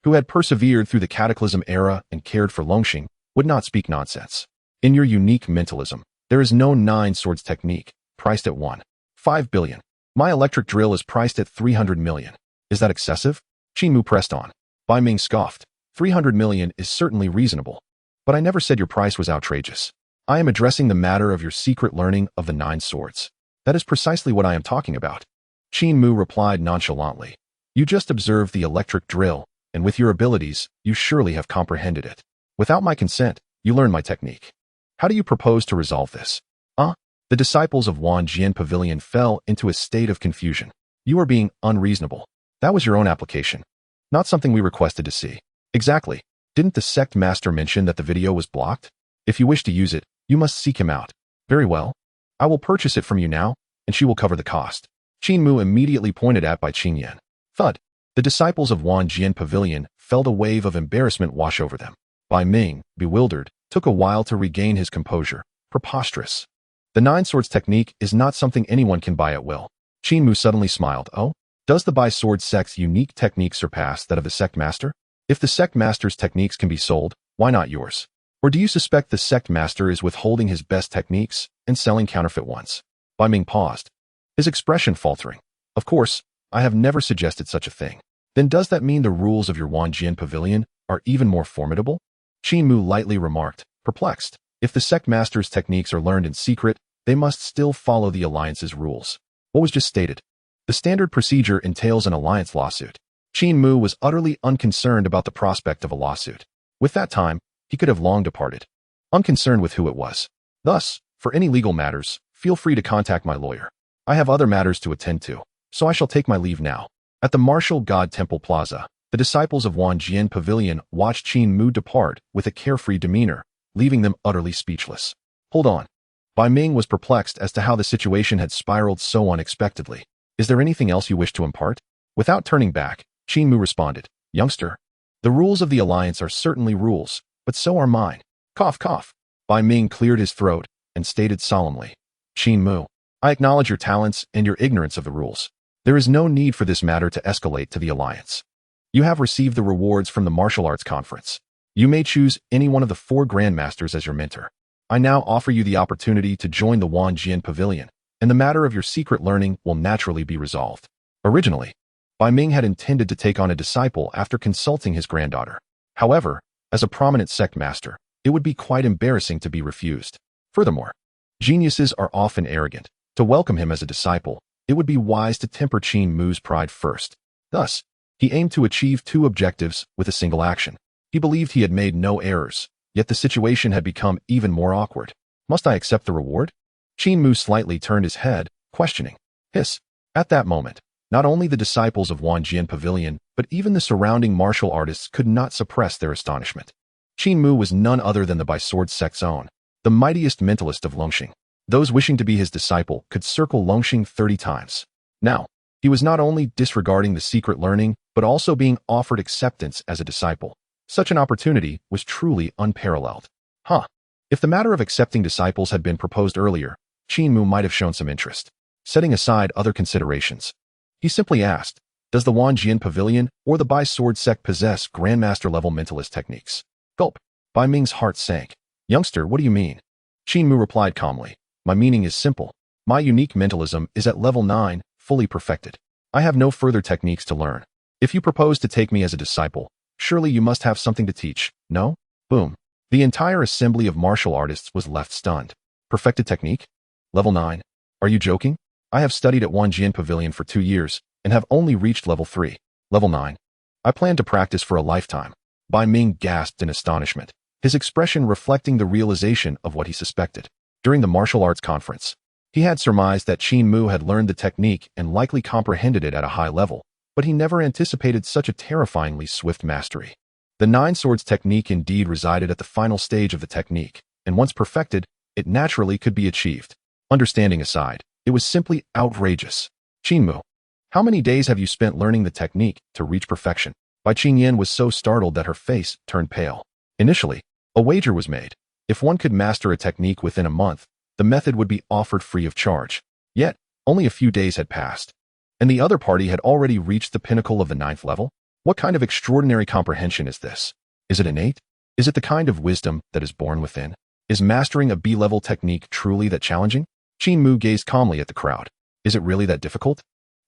who had persevered through the Cataclysm era and cared for Longxing, would not speak nonsense. In your unique mentalism, there is no 9 swords technique, priced at 1.5 billion. My electric drill is priced at 300 million. Is that excessive? Qin Mu pressed on. Bai Ming scoffed. 300 million is certainly reasonable. But I never said your price was outrageous. I am addressing the matter of your secret learning of the 9 swords. That is precisely what I am talking about. Qin Mu replied nonchalantly. You just observed the electric drill, and with your abilities, you surely have comprehended it. Without my consent, you learn my technique. How do you propose to resolve this? The disciples of Wanjian Pavilion fell into a state of confusion. You are being unreasonable. That was your own application, not something we requested to see. Exactly. Didn't the sect master mention that the video was blocked? If you wish to use it, you must seek him out. Very well. I will purchase it from you now, and she will cover the cost. Qin Mu immediately pointed at Bai Qingyan. Thud. The disciples of Wanjian Pavilion felt a wave of embarrassment wash over them. Bai Ming, bewildered, took a while to regain his composure. Preposterous. The 9 swords technique is not something anyone can buy at will. Qin Mu suddenly smiled. Oh? Does the by-sword sect's unique technique surpass that of the sect master? If the sect master's techniques can be sold, why not yours? Or do you suspect the sect master is withholding his best techniques and selling counterfeit ones? Bai Ming paused, his expression faltering. Of course, I have never suggested such a thing. Then does that mean the rules of your Wanjian Pavilion are even more formidable? Qin Mu lightly remarked, perplexed. If the sect master's techniques are learned in secret, they must still follow the alliance's rules. What was just stated? The standard procedure entails an alliance lawsuit. Qin Mu was utterly unconcerned about the prospect of a lawsuit. With that time, he could have long departed, unconcerned with who it was. Thus, for any legal matters, feel free to contact my lawyer. I have other matters to attend to, so I shall take my leave now. At the Martial God Temple Plaza, the disciples of Wanjian Pavilion watched Qin Mu depart with a carefree demeanor, leaving them utterly speechless. Hold on. Bai Ming was perplexed as to how the situation had spiraled so unexpectedly. Is there anything else you wish to impart? Without turning back, Qin Mu responded. Youngster, the rules of the alliance are certainly rules, but so are mine. Cough, cough. Bai Ming cleared his throat and stated solemnly. Qin Mu, I acknowledge your talents and your ignorance of the rules. There is no need for this matter to escalate to the alliance. You have received the rewards from the martial arts conference. You may choose any one of the 4 grandmasters as your mentor. I now offer you the opportunity to join the Wanjian Pavilion, and the matter of your secret learning will naturally be resolved. Originally, Bai Ming had intended to take on a disciple after consulting his granddaughter. However, as a prominent sect master, it would be quite embarrassing to be refused. Furthermore, geniuses are often arrogant. To welcome him as a disciple, it would be wise to temper Qin Mu's pride first. Thus, he aimed to achieve 2 objectives with a single action. He believed he had made no errors, yet the situation had become even more awkward. Must I accept the reward? Qin Mu slightly turned his head, questioning. Hiss. At that moment, not only the disciples of Wanjian Pavilion, but even the surrounding martial artists could not suppress their astonishment. Qin Mu was none other than the by-sword sect's own, the mightiest mentalist of Longxing. Those wishing to be his disciple could circle Longxing 30 times. Now, he was not only disregarding the secret learning, but also being offered acceptance as a disciple. Such an opportunity was truly unparalleled. If the matter of accepting disciples had been proposed earlier, Qin Mu might have shown some interest. Setting aside other considerations, he simply asked, does the Wanjian Pavilion or the by-sword sect possess grandmaster-level mentalist techniques? Gulp. Bai Ming's heart sank. Youngster, what do you mean? Qin Mu replied calmly. My meaning is simple. My unique mentalism is at level 9, fully perfected. I have no further techniques to learn. If you propose to take me as a disciple, surely you must have something to teach, no? Boom. The entire assembly of martial artists was left stunned. Perfected technique? Level 9. Are you joking? I have studied at Wanjian Pavilion for 2 years, and have only reached level 3. Level 9. I plan to practice for a lifetime. Bai Ming gasped in astonishment, his expression reflecting the realization of what he suspected. During the martial arts conference, he had surmised that Qin Mu had learned the technique and likely comprehended it at a high level, but he never anticipated such a terrifyingly swift mastery. The 9 swords technique indeed resided at the final stage of the technique, and once perfected, it naturally could be achieved. Understanding aside, it was simply outrageous. Qin Mu, how many days have you spent learning the technique to reach perfection? Bai Qingyan was so startled that her face turned pale. Initially, a wager was made. If one could master a technique within a month, the method would be offered free of charge. Yet, only a few days had passed, and the other party had already reached the pinnacle of the 9th level? What kind of extraordinary comprehension is this? Is it innate? Is it the kind of wisdom that is born within? Is mastering a B-level technique truly that challenging? Qin Mu gazed calmly at the crowd. Is it really that difficult?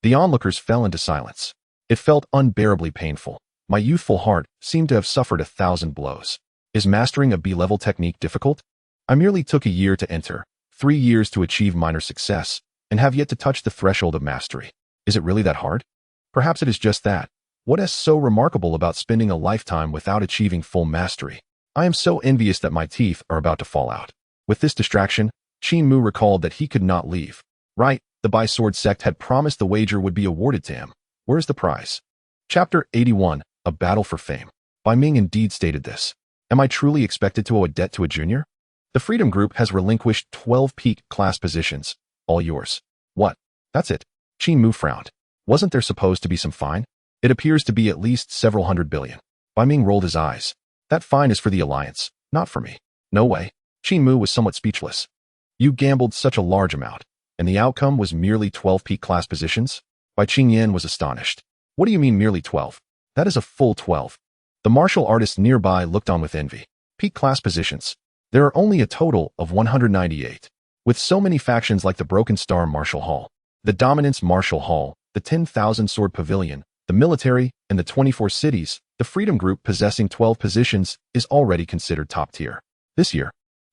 The onlookers fell into silence. It felt unbearably painful. My youthful heart seemed to have suffered 1,000 blows. Is mastering a B-level technique difficult? I merely took a year to enter, 3 years to achieve minor success, and have yet to touch the threshold of mastery. Is it really that hard? Perhaps it is just that. What is so remarkable about spending a lifetime without achieving full mastery? I am so envious that my teeth are about to fall out. With this distraction, Qin Mu recalled that he could not leave. Right, the by-sword sect had promised the wager would be awarded to him. Where's the prize? Chapter 81, A Battle for Fame. Bai Ming indeed stated this. Am I truly expected to owe a debt to a junior? The Freedom Group has relinquished 12 peak class positions. All yours. What? That's it. Qin Mu frowned. Wasn't there supposed to be some fine? It appears to be at least several hundred billion. Bai Ming rolled his eyes. That fine is for the Alliance, not for me. No way. Qin Mu was somewhat speechless. You gambled such a large amount, and the outcome was merely 12 peak class positions? Bai Qingyan was astonished. What do you mean merely 12? That is a full 12. The martial artists nearby looked on with envy. Peak class positions. There are only a total of 198. With so many factions like the Broken Star Martial Hall, the Dominance Martial Hall, the 10,000 Sword Pavilion, the military, and the 24 cities, the Freedom Group possessing 12 positions is already considered top tier. This year,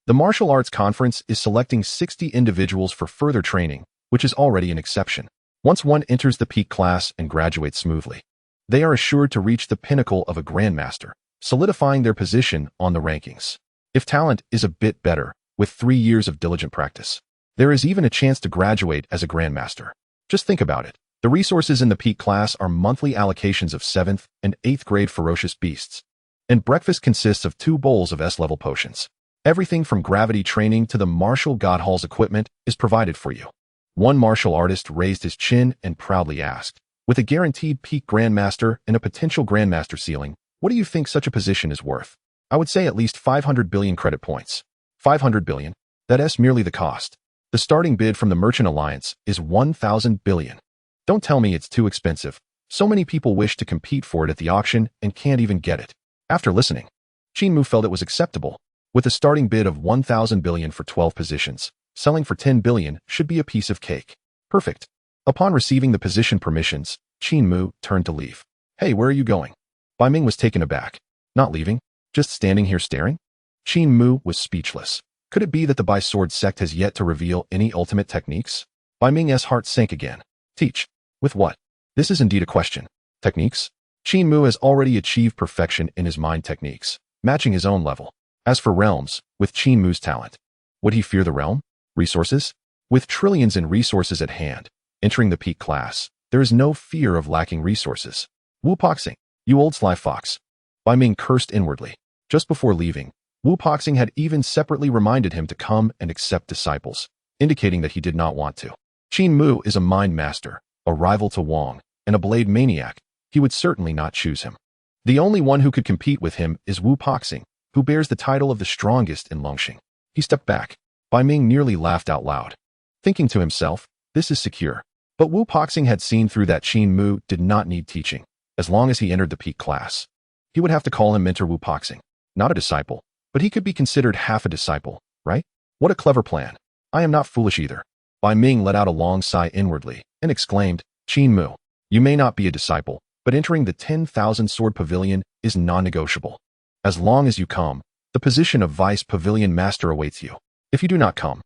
the Martial Arts Conference is selecting 60 individuals for further training, which is already an exception. Once one enters the peak class and graduates smoothly, they are assured to reach the pinnacle of a Grandmaster, solidifying their position on the rankings. If talent is a bit better, with 3 years of diligent practice, there is even a chance to graduate as a Grandmaster. Just think about it. The resources in the peak class are monthly allocations of 7th and 8th grade ferocious beasts, and breakfast consists of 2 bowls of S-level potions. Everything from gravity training to the martial god hall's equipment is provided for you. One martial artist raised his chin and proudly asked, with a guaranteed peak Grandmaster and a potential Grandmaster ceiling, what do you think such a position is worth? I would say at least 500 billion credit points. 500 billion? That's merely the cost. The starting bid from the Merchant Alliance is 1,000 billion. Don't tell me it's too expensive. So many people wish to compete for it at the auction and can't even get it. After listening, Qin Mu felt it was acceptable. With a starting bid of 1,000 billion for 12 positions, selling for 10 billion should be a piece of cake. Perfect. Upon receiving the position permissions, Qin Mu turned to leave. Hey, where are you going? Bai Ming was taken aback. Not leaving? Just standing here staring? Qin Mu was speechless. Could it be that the Bai Sword sect has yet to reveal any ultimate techniques? Bai Ming's heart sank again. Teach. With what? This is indeed a question. Techniques? Qin Mu has already achieved perfection in his mind techniques, matching his own level. As for realms, with Qin Mu's talent, would he fear the realm? Resources? With trillions in resources at hand, entering the peak class, there is no fear of lacking resources. Wu Poxing, you old sly fox. Bai Ming cursed inwardly. Just before leaving, Wu Poxing had even separately reminded him to come and accept disciples, indicating that he did not want to. Qin Mu is a mind master, a rival to Wang, and a blade maniac. He would certainly not choose him. The only one who could compete with him is Wu Poxing, who bears the title of the strongest in Longxing. He stepped back. Bai Ming nearly laughed out loud, thinking to himself, this is secure. But Wu Poxing had seen through that Qin Mu did not need teaching, as long as he entered the peak class. He would have to call him Mentor Wu Poxing, not a disciple, but he could be considered half a disciple, right? What a clever plan. I am not foolish either. Bai Ming let out a long sigh inwardly and exclaimed, Qin Mu, you may not be a disciple, but entering the 10,000 sword pavilion is non-negotiable. As long as you come, the position of vice pavilion master awaits you. If you do not come,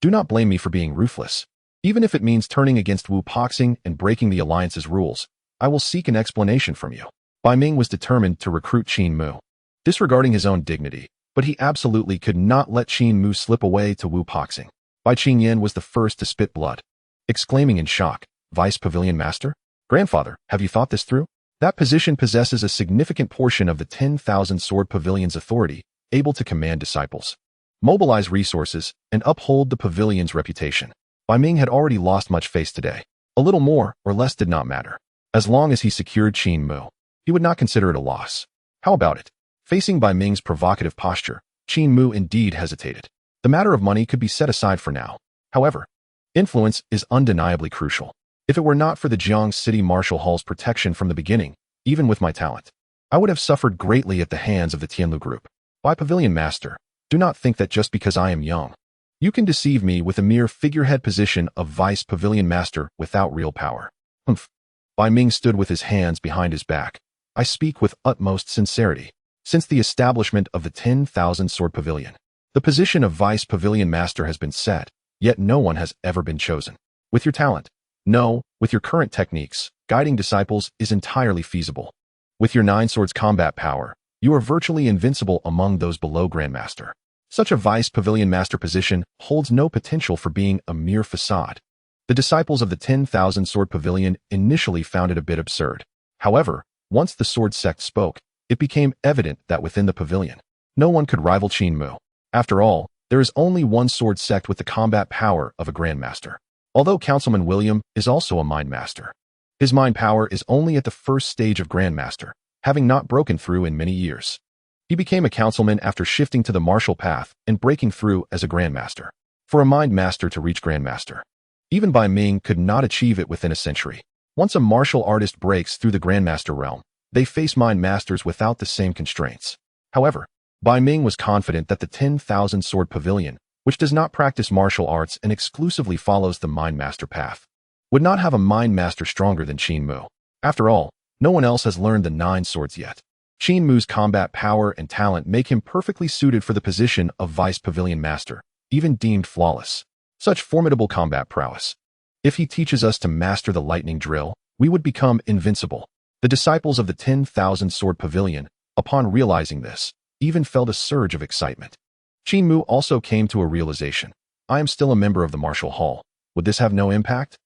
do not blame me for being ruthless. Even if it means turning against Wu Poxing and breaking the alliance's rules, I will seek an explanation from you. Bai Ming was determined to recruit Qin Mu, disregarding his own dignity, but he absolutely could not let Qin Mu slip away to Wu Poxing. Bai Qingyan was the first to spit blood, exclaiming in shock, Vice Pavilion Master? Grandfather, have you thought this through? That position possesses a significant portion of the 10,000 sword pavilion's authority, able to command disciples, mobilize resources, and uphold the pavilion's reputation. Bai Ming had already lost much face today. A little more or less did not matter. As long as he secured Qin Mu, he would not consider it a loss. How about it? Facing Bai Ming's provocative posture, Qin Mu indeed hesitated. The matter of money could be set aside for now. However, influence is undeniably crucial. If it were not for the Jiang City Martial Hall's protection from the beginning, even with my talent, I would have suffered greatly at the hands of the Tianlu group. By Pavilion Master, do not think that just because I am young, you can deceive me with a mere figurehead position of Vice Pavilion Master without real power. Bai Ming stood with his hands behind his back. I speak with utmost sincerity. Since the establishment of the 10,000 Sword Pavilion, the position of Vice Pavilion Master has been set, yet no one has ever been chosen. With your talent, no, with your current techniques, guiding disciples is entirely feasible. With your 9 swords combat power, you are virtually invincible among those below Grandmaster. Such a Vice Pavilion Master position holds no potential for being a mere facade. The disciples of the 10,000 Sword Pavilion initially found it a bit absurd. However, once the sword sect spoke, it became evident that within the pavilion, no one could rival Qin Mu. After all, there is only one sword sect with the combat power of a Grandmaster. Although Councilman William is also a mind master, his mind power is only at the first stage of Grandmaster, having not broken through in many years. He became a councilman after shifting to the martial path and breaking through as a Grandmaster. For a mind master to reach Grandmaster, even Bai Ming could not achieve it within a century. Once a martial artist breaks through the Grandmaster realm, they face mind masters without the same constraints. However, Bai Ming was confident that the 10,000 Sword Pavilion, which does not practice martial arts and exclusively follows the mind master path, would not have a mind master stronger than Qin Mu. After all, no one else has learned the 9 swords yet. Qin Mu's combat power and talent make him perfectly suited for the position of Vice Pavilion Master, even deemed flawless. Such formidable combat prowess. If he teaches us to master the lightning drill, we would become invincible. The disciples of the 10,000 Sword Pavilion, upon realizing this, even felt a surge of excitement. Qin Mu also came to a realization. I am still a member of the Martial Hall. Would this have no impact?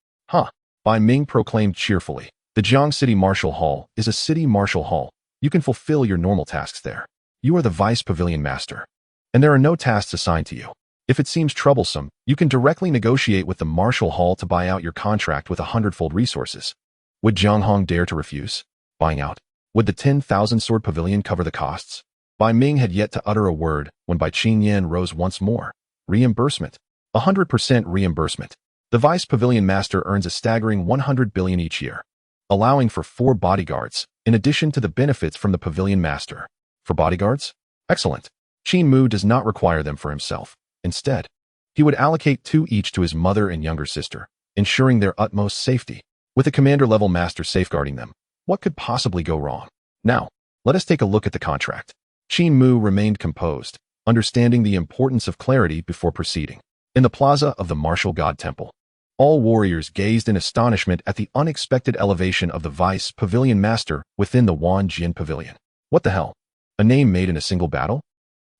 Bai Ming proclaimed cheerfully. The Jiang City Martial Hall is a city martial hall. You can fulfill your normal tasks there. You are the Vice Pavilion Master, and there are no tasks assigned to you. If it seems troublesome, you can directly negotiate with the Martial Hall to buy out your contract with 100-fold resources. Would Zhang Hong dare to refuse? Buying out? Would the 10,000 Sword Pavilion cover the costs? Bai Ming had yet to utter a word when Bai Qingyan rose once more. Reimbursement. 100% reimbursement. The Vice Pavilion Master earns a staggering 100 billion each year, allowing for 4 bodyguards, in addition to the benefits from the Pavilion Master. For bodyguards? Excellent. Qin Mu does not require them for himself. Instead, he would allocate 2 each to his mother and younger sister, ensuring their utmost safety. With a commander-level master safeguarding them, what could possibly go wrong? Now, let us take a look at the contract. Qin Mu remained composed, understanding the importance of clarity before proceeding. In the plaza of the Martial God Temple, all warriors gazed in astonishment at the unexpected elevation of the Vice Pavilion Master within the Wan Jin Pavilion. What the hell? A name made in a single battle?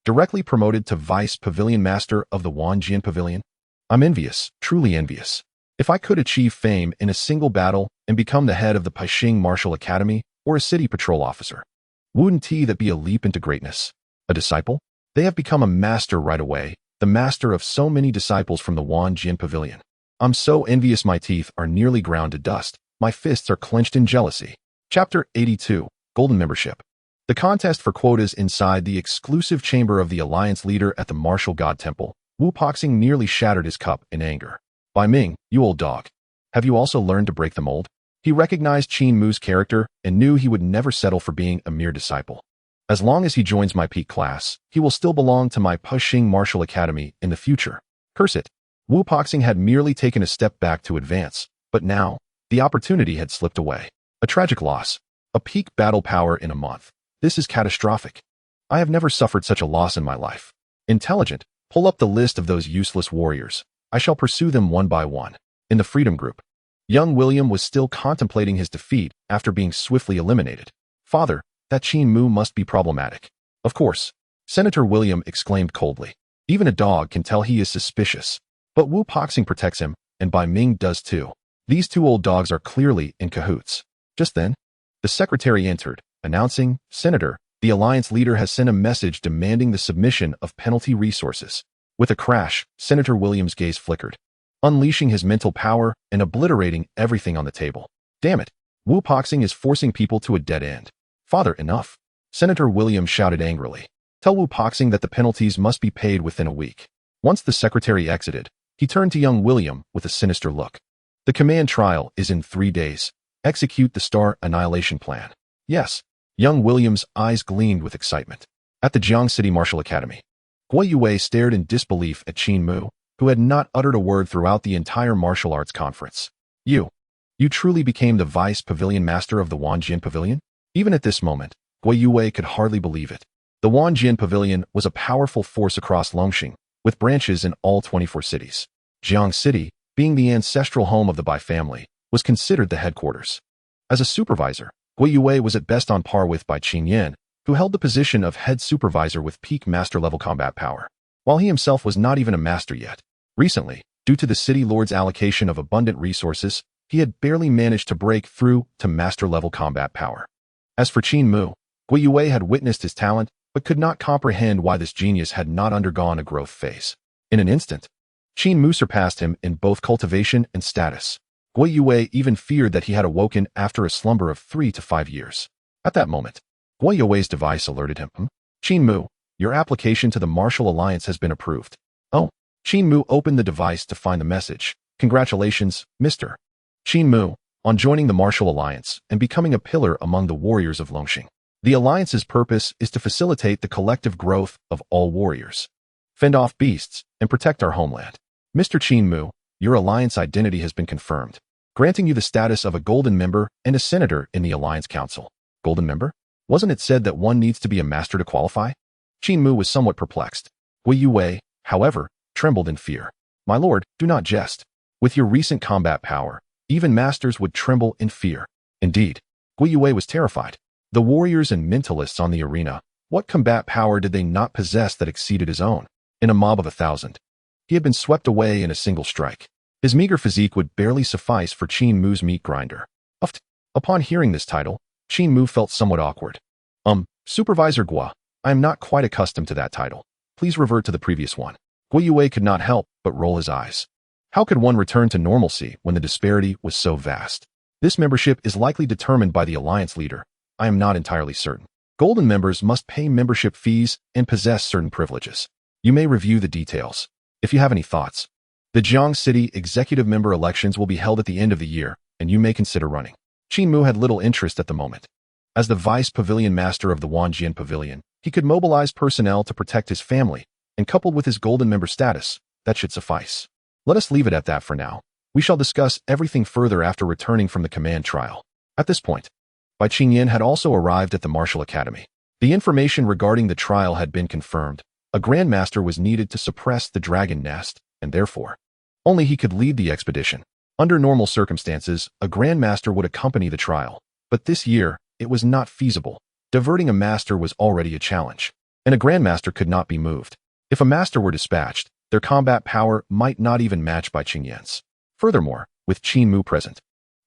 Directly promoted to Vice Pavilion Master of the Wan Jin Pavilion? I'm envious, truly envious. If I could achieve fame in a single battle and become the head of the Paixing Martial Academy or a city patrol officer, wouldn't that be a leap into greatness? A disciple? They have become a master right away, the master of so many disciples from the Wan Jin Pavilion. I'm so envious my teeth are nearly ground to dust, my fists are clenched in jealousy. Chapter 82, Golden Membership. The contest for quotas inside the exclusive chamber of the Alliance leader at the Martial God Temple, Wu Poxing nearly shattered his cup in anger. Bai Ming, you old dog. Have you also learned to break the mold? He recognized Qin Mu's character and knew he would never settle for being a mere disciple. As long as he joins my peak class, he will still belong to my Paixing Martial Academy in the future. Curse it. Wu Poxing had merely taken a step back to advance, but now, the opportunity had slipped away. A tragic loss. A peak battle power in a month. This is catastrophic. I have never suffered such a loss in my life. Intelligent, pull up the list of those useless warriors. I shall pursue them one by one. In the Freedom Group, young William was still contemplating his defeat after being swiftly eliminated. Father, that Qin Mu must be problematic. Of course, Senator William exclaimed coldly. Even a dog can tell he is suspicious. But Wu Poxing protects him, and Bai Ming does too. These 2 old dogs are clearly in cahoots. Just then, the secretary entered, announcing, Senator, the Alliance leader has sent a message demanding the submission of penalty resources. With a crash, Senator Williams' gaze flickered, unleashing his mental power and obliterating everything on the table. Damn it, Wu Poxing is forcing people to a dead end. Father, enough. Senator Williams shouted angrily. Tell Wu Poxing that the penalties must be paid within a week. Once the secretary exited, he turned to young William with a sinister look. The command trial is in 3 days. Execute the Star Annihilation Plan. Yes. Young William's eyes gleamed with excitement. At the Jiang City Martial Academy, Guo Yue stared in disbelief at Qin Mu, who had not uttered a word throughout the entire martial arts conference. You truly became the Vice Pavilion Master of the Wan Jin Pavilion? Even at this moment, Guo Yue could hardly believe it. The Wan Jin Pavilion was a powerful force across Longxing, with branches in all 24 cities. Jiang City, being the ancestral home of the Bai family, was considered the headquarters. As a supervisor, Guo Yue was at best on par with Bai Qingyan, who held the position of head supervisor with peak master-level combat power, while he himself was not even a master yet. Recently, due to the city lord's allocation of abundant resources, he had barely managed to break through to master-level combat power. As for Qin Mu, Guo Yue had witnessed his talent, but could not comprehend why this genius had not undergone a growth phase. In an instant, Qin Mu surpassed him in both cultivation and status. Guo Yue even feared that he had awoken after a slumber of 3 to 5 years. At that moment, Guo Yue's device alerted him. Qin Mu, your application to the Martial Alliance has been approved. Oh, Qin Mu opened the device to find the message. Congratulations, Mr. Qin Mu, on joining the Martial Alliance and becoming a pillar among the warriors of Longxing. The Alliance's purpose is to facilitate the collective growth of all warriors, fend off beasts, and protect our homeland. Mr. Qin Mu, your Alliance identity has been confirmed, granting you the status of a Golden Member and a Senator in the Alliance Council. Golden Member? Wasn't it said that one needs to be a master to qualify? Qin Mu was somewhat perplexed. Guo Yue, however, trembled in fear. My lord, do not jest. With your recent combat power, even masters would tremble in fear. Indeed, Guo Yue was terrified. The warriors and mentalists on the arena, what combat power did they not possess that exceeded his own? In a mob of 1,000, he had been swept away in a single strike. His meager physique would barely suffice for Qin Mu's meat grinder. Upon hearing this title, Qin Mu felt somewhat awkward. Supervisor Guo, I am not quite accustomed to that title. Please revert to the previous one. Guo Yue could not help but roll his eyes. How could one return to normalcy when the disparity was so vast? This membership is likely determined by the Alliance leader. I am not entirely certain. Golden members must pay membership fees and possess certain privileges. You may review the details. If you have any thoughts. The Jiang City executive member elections will be held at the end of the year, and you may consider running. Qin Mu had little interest at the moment. As the Vice Pavilion Master of the Wan Jin Pavilion, He could mobilize personnel to protect his family, and coupled with his golden member status, that should suffice. Let us leave it at that for now. We shall discuss everything further after returning from the command trial. At this point, Bai Qingyan had also arrived at the Martial Academy. The information regarding the trial had been confirmed. A Grandmaster was needed to suppress the dragon nest, and therefore, only he could lead the expedition. Under normal circumstances, a Grandmaster would accompany the trial, but this year, it was not feasible. Diverting a master was already a challenge, and a Grandmaster could not be moved. If a master were dispatched, their combat power might not even match Bai Qingyan's. Furthermore, with Qin Mu present,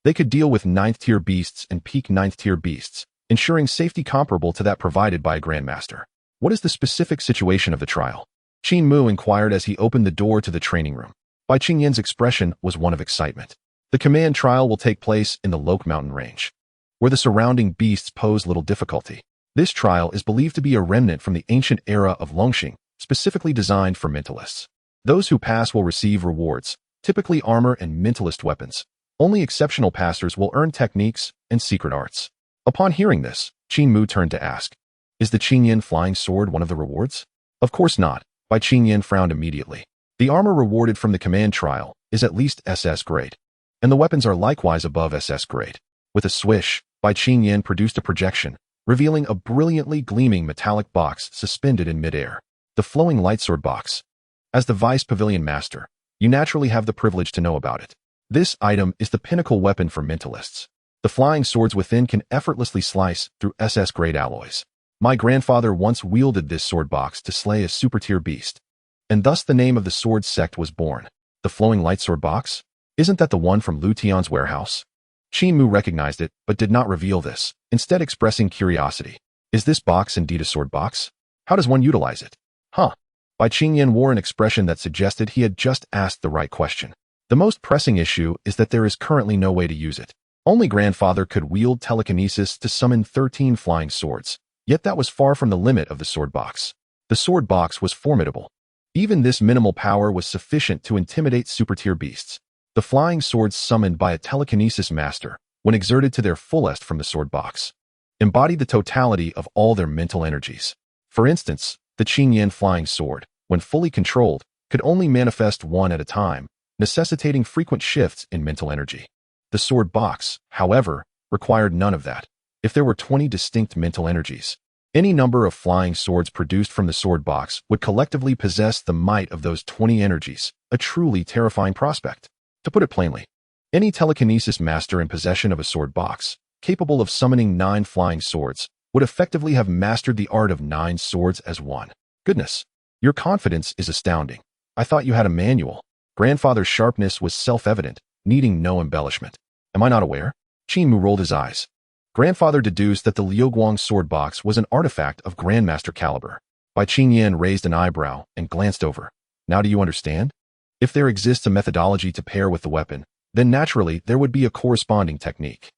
they could deal with 9th-tier beasts and peak 9th-tier beasts, ensuring safety comparable to that provided by a Grandmaster. What is the specific situation of the trial? Qin Mu inquired as he opened the door to the training room. Bai Qingyan's expression was one of excitement. The command trial will take place in the Lok Mountain Range, where the surrounding beasts pose little difficulty. This trial is believed to be a remnant from the ancient era of Longxing, specifically designed for mentalists. Those who pass will receive rewards, typically armor and mentalist weapons. Only exceptional passers will earn techniques and secret arts. Upon hearing this, Qin Mu turned to ask, "Is the Qingyan flying sword one of the rewards?" "Of course not." Bai Qingyan frowned immediately. The armor rewarded from the command trial is at least SS grade, and the weapons are likewise above SS grade. With a swish, Bai Qingyan produced a projection, revealing a brilliantly gleaming metallic box suspended in midair. The flowing lightsword box. As the Vice Pavilion Master, you naturally have the privilege to know about it. This item is the pinnacle weapon for mentalists. The flying swords within can effortlessly slice through SS-grade alloys. My grandfather once wielded this sword box to slay a super-tier beast, and thus the name of the sword sect was born. The flowing lightsword box? Isn't that the one from Lu Tian's warehouse? Qin Mu recognized it, but did not reveal this, instead expressing curiosity. Is this box indeed a sword box? How does one utilize it? Huh. Bai Qingyan wore an expression that suggested he had just asked the right question. The most pressing issue is that there is currently no way to use it. Only grandfather could wield telekinesis to summon 13 flying swords, yet that was far from the limit of the sword box. The sword box was formidable. Even this minimal power was sufficient to intimidate super-tier beasts. The flying swords summoned by a telekinesis master, when exerted to their fullest from the sword box, embodied the totality of all their mental energies. For instance, the Qingyan flying sword, when fully controlled, could only manifest one at a time, necessitating frequent shifts in mental energy. The sword box, however, required none of that. If there were 20 distinct mental energies, any number of flying swords produced from the sword box would collectively possess the might of those 20 energies, a truly terrifying prospect. To put it plainly, any telekinesis master in possession of a sword box, capable of summoning 9 flying swords, would effectively have mastered the art of 9 swords as one. Goodness, your confidence is astounding. I thought you had a manual. Grandfather's sharpness was self-evident, needing no embellishment. Am I not aware? Qin Mu rolled his eyes. Grandfather deduced that the Liuguang sword box was an artifact of Grandmaster caliber. Bai Qingyan raised an eyebrow and glanced over. Now do you understand? If there exists a methodology to pair with the weapon, then naturally there would be a corresponding technique.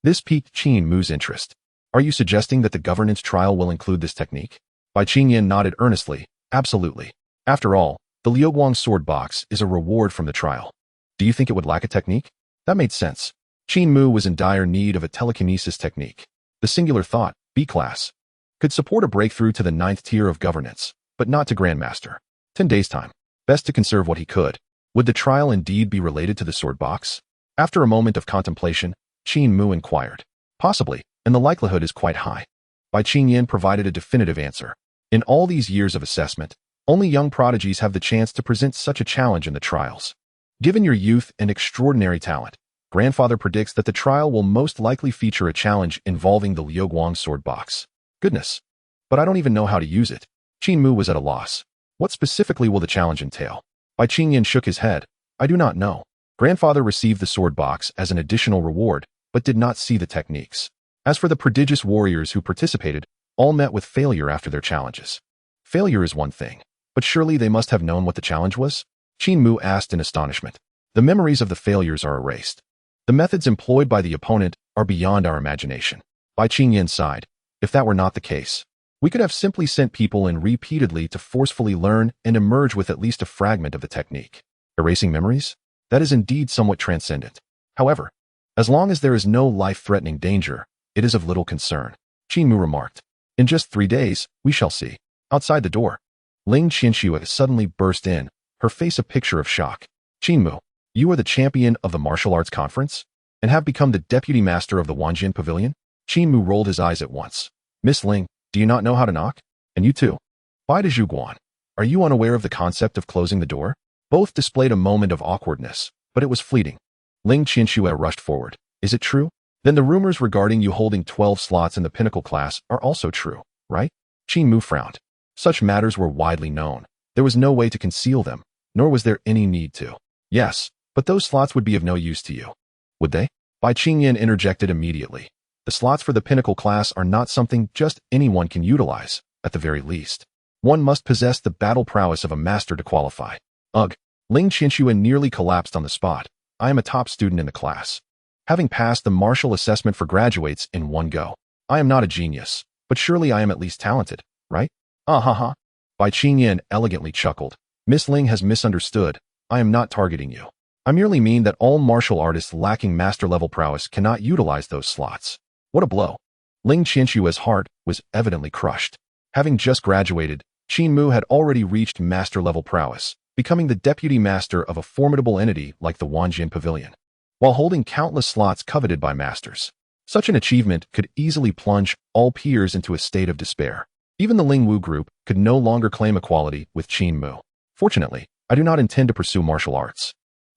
This piqued Qin Mu's interest. Are you suggesting that the governance trial will include this technique? Bai Qingyan nodded earnestly. Absolutely. After all, the Liuguang sword box is a reward from the trial. Do you think it would lack a technique? That made sense. Qin Mu was in dire need of a telekinesis technique. The singular thought, B-class, could support a breakthrough to the 9th tier of governance, but not to Grandmaster. 10 days' time. Best to conserve what he could. Would the trial indeed be related to the sword box? After a moment of contemplation, Qin Mu inquired. Possibly, and the likelihood is quite high. Bai Qingyan provided a definitive answer. In all these years of assessment, only young prodigies have the chance to present such a challenge in the trials. Given your youth and extraordinary talent, Grandfather predicts that the trial will most likely feature a challenge involving the Liuguang sword box. Goodness. But I don't even know how to use it. Qin Mu was at a loss. What specifically will the challenge entail? Bai Qingyan shook his head. I do not know. Grandfather received the sword box as an additional reward, but did not see the techniques. As for the prodigious warriors who participated, all met with failure after their challenges. Failure is one thing, but surely they must have known what the challenge was? Qin Mu asked in astonishment. The memories of the failures are erased. The methods employed by the opponent are beyond our imagination. Bai Qingyan sighed. If that were not the case, we could have simply sent people in repeatedly to forcefully learn and emerge with at least a fragment of the technique. Erasing memories? That is indeed somewhat transcendent. However, as long as there is no life-threatening danger, it is of little concern. Qin Mu remarked. In just 3 days, we shall see. Outside the door, Ling Qianxue suddenly burst in, her face a picture of shock. Qin Mu, you are the champion of the martial arts conference? And have become the deputy master of the Wanjin Pavilion? Qin Mu rolled his eyes at once. Miss Ling, do you not know how to knock? And you too. Bai de Zhuguan, are you unaware of the concept of closing the door? Both displayed a moment of awkwardness, but it was fleeting. Ling Qianxue rushed forward. Is it true? Then the rumors regarding you holding 12 slots in the pinnacle class are also true, right? Qin Mu frowned. Such matters were widely known. There was no way to conceal them, nor was there any need to. Yes, but those slots would be of no use to you. Would they? Bai Qingyan interjected immediately. The slots for the pinnacle class are not something just anyone can utilize, at the very least. One must possess the battle prowess of a master to qualify. Ugh. Ling Qianxue nearly collapsed on the spot. I am a top student in the class, having passed the martial assessment for graduates in one go. I am not a genius, but surely I am at least talented, right? Ah ha ha. Bai Qingyan elegantly chuckled. Miss Ling has misunderstood. I am not targeting you. I merely mean that all martial artists lacking master-level prowess cannot utilize those slots. What a blow. Ling Qianxue's heart was evidently crushed. Having just graduated, Qin Mu had already reached master-level prowess, becoming the deputy master of a formidable entity like the Wanjin Pavilion, while holding countless slots coveted by masters. Such an achievement could easily plunge all peers into a state of despair. Even the Ling Wu group could no longer claim equality with Qin Mu. Fortunately, I do not intend to pursue martial arts.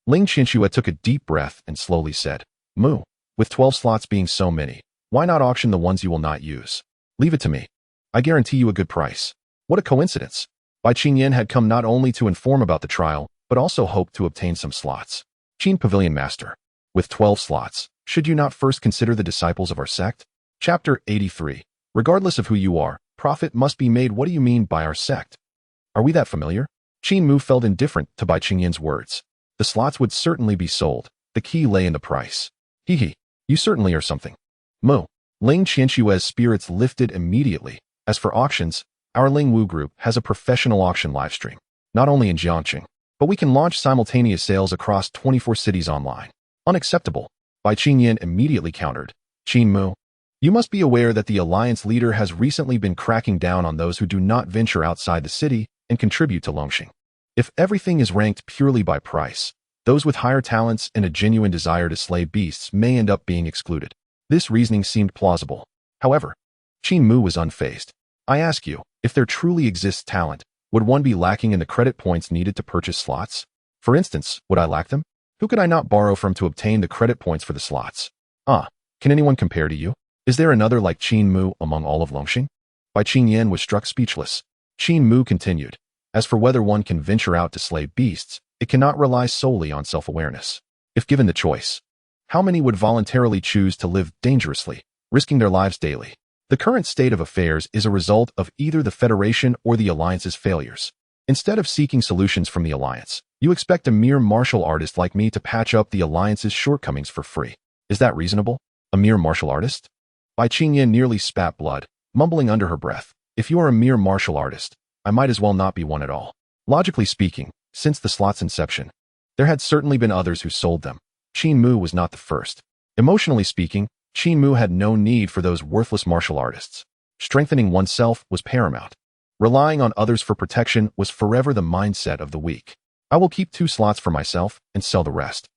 Ling Qianxue took a deep breath and slowly said, Mu, with 12 slots being so many, why not auction the ones you will not use? Leave it to me. I guarantee you a good price. What a coincidence. Bai Qingyan had come not only to inform about the trial, but also hoped to obtain some slots. Qin Pavilion Master. With 12 slots, should you not first consider the disciples of our sect? Chapter 83. Regardless of who you are, profit must be made. What do you mean by our sect? Are we that familiar? Qin Mu felt indifferent to Bai Qingyan's words. The slots would certainly be sold. The key lay in the price. Hee, you certainly are something. Mu. Ling Qianxue's spirits lifted immediately. As for auctions, our Ling Wu group has a professional auction livestream. Not only in Jiangqing, but we can launch simultaneous sales across 24 cities online. Unacceptable. Bai Qingyan immediately countered. Qin Mu, you must be aware that the alliance leader has recently been cracking down on those who do not venture outside the city and contribute to Longxing. If everything is ranked purely by price, those with higher talents and a genuine desire to slay beasts may end up being excluded. This reasoning seemed plausible. However, Qin Mu was unfazed. I ask you, if there truly exists talent, would one be lacking in the credit points needed to purchase slots? For instance, would I lack them? Who could I not borrow from to obtain the credit points for the slots? Can anyone compare to you? Is there another like Qin Mu among all of Longxing? Bai Qingyan was struck speechless. Qin Mu continued. As for whether one can venture out to slay beasts, it cannot rely solely on self-awareness. If given the choice, how many would voluntarily choose to live dangerously, risking their lives daily? The current state of affairs is a result of either the Federation or the Alliance's failures. Instead of seeking solutions from the Alliance, you expect a mere martial artist like me to patch up the Alliance's shortcomings for free. Is that reasonable? A mere martial artist? Bai Qingyan nearly spat blood, mumbling under her breath. If you are a mere martial artist, I might as well not be one at all. Logically speaking, since the slot's inception, there had certainly been others who sold them. Qin Mu was not the first. Emotionally speaking, Qin Mu had no need for those worthless martial artists. Strengthening oneself was paramount. Relying on others for protection was forever the mindset of the weak. I will keep 2 slots for myself and sell the rest.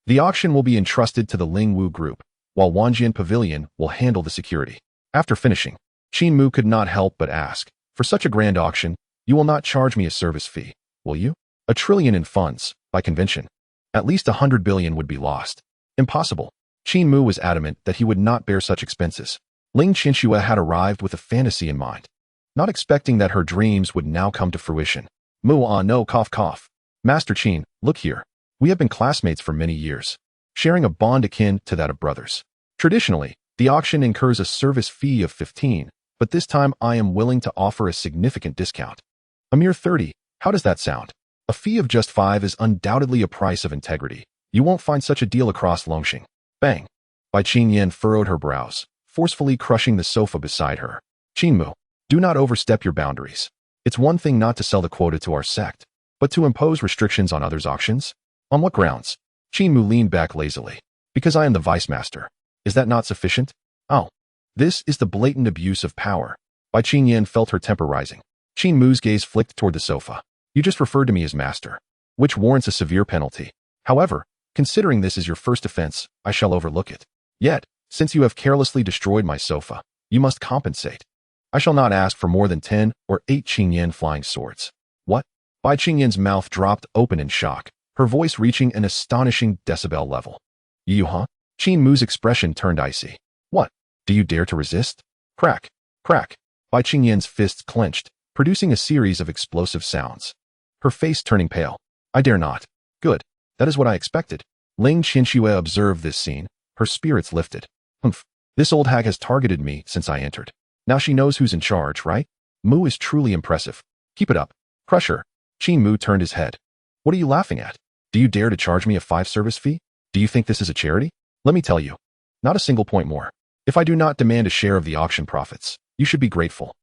The auction will be entrusted to the Ling Wu group, while Wanjin Pavilion will handle the security. After finishing, Qin Mu could not help but ask, for such a grand auction, you will not charge me a service fee, will you? 1 trillion in funds, by convention. At least 100 billion would be lost. Impossible. Qin Mu was adamant that he would not bear such expenses. Ling Qianxue had arrived with a fantasy in mind, not expecting that her dreams would now come to fruition. No, cough cough. Master Qin, look here. We have been classmates for many years, sharing a bond akin to that of brothers. Traditionally, the auction incurs a service fee of 15, but this time I am willing to offer a significant discount. A mere 30, how does that sound? A fee of just 5 is undoubtedly a price of integrity. You won't find such a deal across Longxing. Bang! Bai Qingyan furrowed her brows, forcefully crushing the sofa beside her. Qin Mu, do not overstep your boundaries. It's one thing not to sell the quota to our sect, but to impose restrictions on others' auctions? On what grounds? Qin Mu leaned back lazily. Because I am the vice master. Is that not sufficient? Oh. This is the blatant abuse of power. Bai Qingyan felt her temper rising. Qin Mu's gaze flicked toward the sofa. You just referred to me as master, which warrants a severe penalty. However, considering this is your first offense, I shall overlook it. Yet, since you have carelessly destroyed my sofa, you must compensate. I shall not ask for more than 10 or 8 Qingyan flying swords. What? Bai Qingyan's mouth dropped open in shock, her voice reaching an astonishing decibel level. You huh? Qin Mu's expression turned icy. What? Do you dare to resist? Crack, crack. Bai Qingyan's fists clenched, producing a series of explosive sounds. Her face turning pale. I dare not. Good. That is what I expected. Ling Qianxue observed this scene, her spirits lifted. Humph. This old hag has targeted me since I entered. Now she knows who's in charge, right? Mu is truly impressive. Keep it up. Crush her. Qin Mu turned his head. What are you laughing at? Do you dare to charge me a 5 service fee? Do you think this is a charity? Let me tell you. Not a single point more. If I do not demand a share of the auction profits, you should be grateful.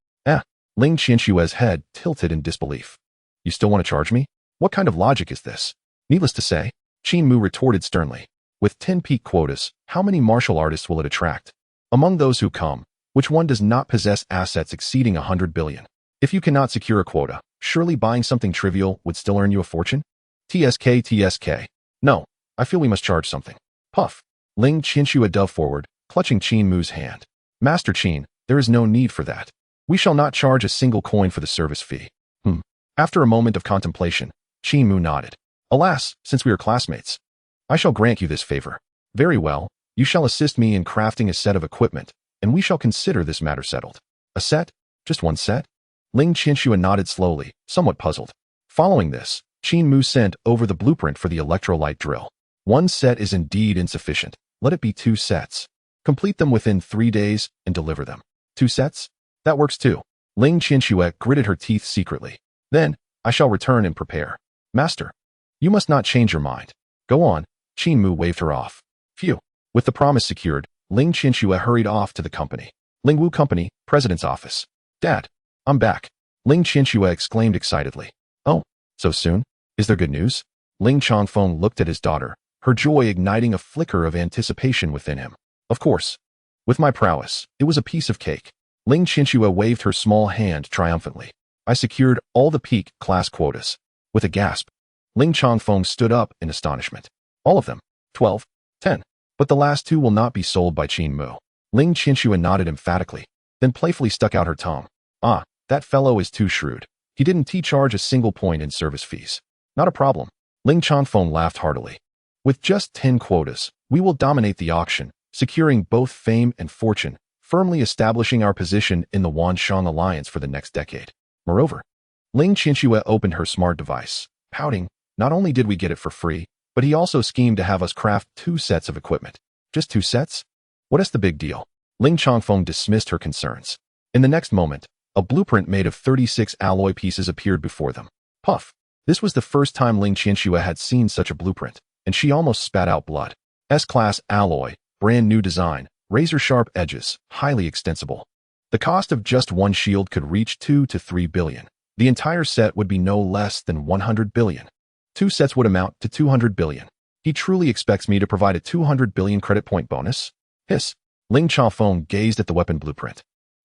Ling Qianxue's head tilted in disbelief. You still want to charge me? What kind of logic is this? Needless to say, Qin Mu retorted sternly. With 10 peak quotas, how many martial artists will it attract? Among those who come, which one does not possess assets exceeding 100 billion? If you cannot secure a quota, surely buying something trivial would still earn you a fortune? TSK. No, I feel we must charge something. Puff. Ling Qianxue dove forward, clutching Qin Mu's hand. Master Qin, there is no need for that. We shall not charge a single coin for the service fee. After a moment of contemplation, Qin Mu nodded. Alas, since we are classmates, I shall grant you this favor. Very well, you shall assist me in crafting a set of equipment, and we shall consider this matter settled. A set? Just one set? Ling Qianxue nodded slowly, somewhat puzzled. Following this, Qin Mu sent over the blueprint for the electrolyte drill. One set is indeed insufficient. Let it be 2 sets. Complete them within 3 days and deliver them. 2 sets? That works too. Ling Qianxue gritted her teeth secretly. Then, I shall return and prepare. Master, you must not change your mind. Go on. Qin Mu waved her off. Phew. With the promise secured, Ling Qianxue hurried off to the company. Ling Wu Company, President's office. Dad, I'm back. Ling Qianxue exclaimed excitedly. Oh, so soon? Is there good news? Ling Chongfeng looked at his daughter, her joy igniting a flicker of anticipation within him. Of course. With my prowess, it was a piece of cake. Ling Qianxue waved her small hand triumphantly. I secured all the peak class quotas. With a gasp, Ling Chongfeng stood up in astonishment. All of them. 12. 10. But the last 2 will not be sold by Qin Mu. Ling Qianxue nodded emphatically, then playfully stuck out her tongue. Ah, that fellow is too shrewd. He didn't charge a single point in service fees. Not a problem. Ling Chongfeng laughed heartily. With just 10 quotas, we will dominate the auction, securing both fame and fortune, firmly establishing our position in the Wanshang Alliance for the next decade. Moreover, Ling Qianxue opened her smart device, pouting. Not only did we get it for free, but he also schemed to have us craft 2 sets of equipment. Just 2 sets? What is the big deal? Ling Chongfeng dismissed her concerns. In the next moment, a blueprint made of 36 alloy pieces appeared before them. Puff. This was the first time Ling Qianxue had seen such a blueprint, and she almost spat out blood. S-class alloy, brand new design, razor-sharp edges, highly extensible. The cost of just one shield could reach 2 to 3 billion. The entire set would be no less than 100 billion. 2 sets would amount to 200 billion. He truly expects me to provide a 200 billion credit point bonus? Hiss. Ling Chongfeng gazed at the weapon blueprint,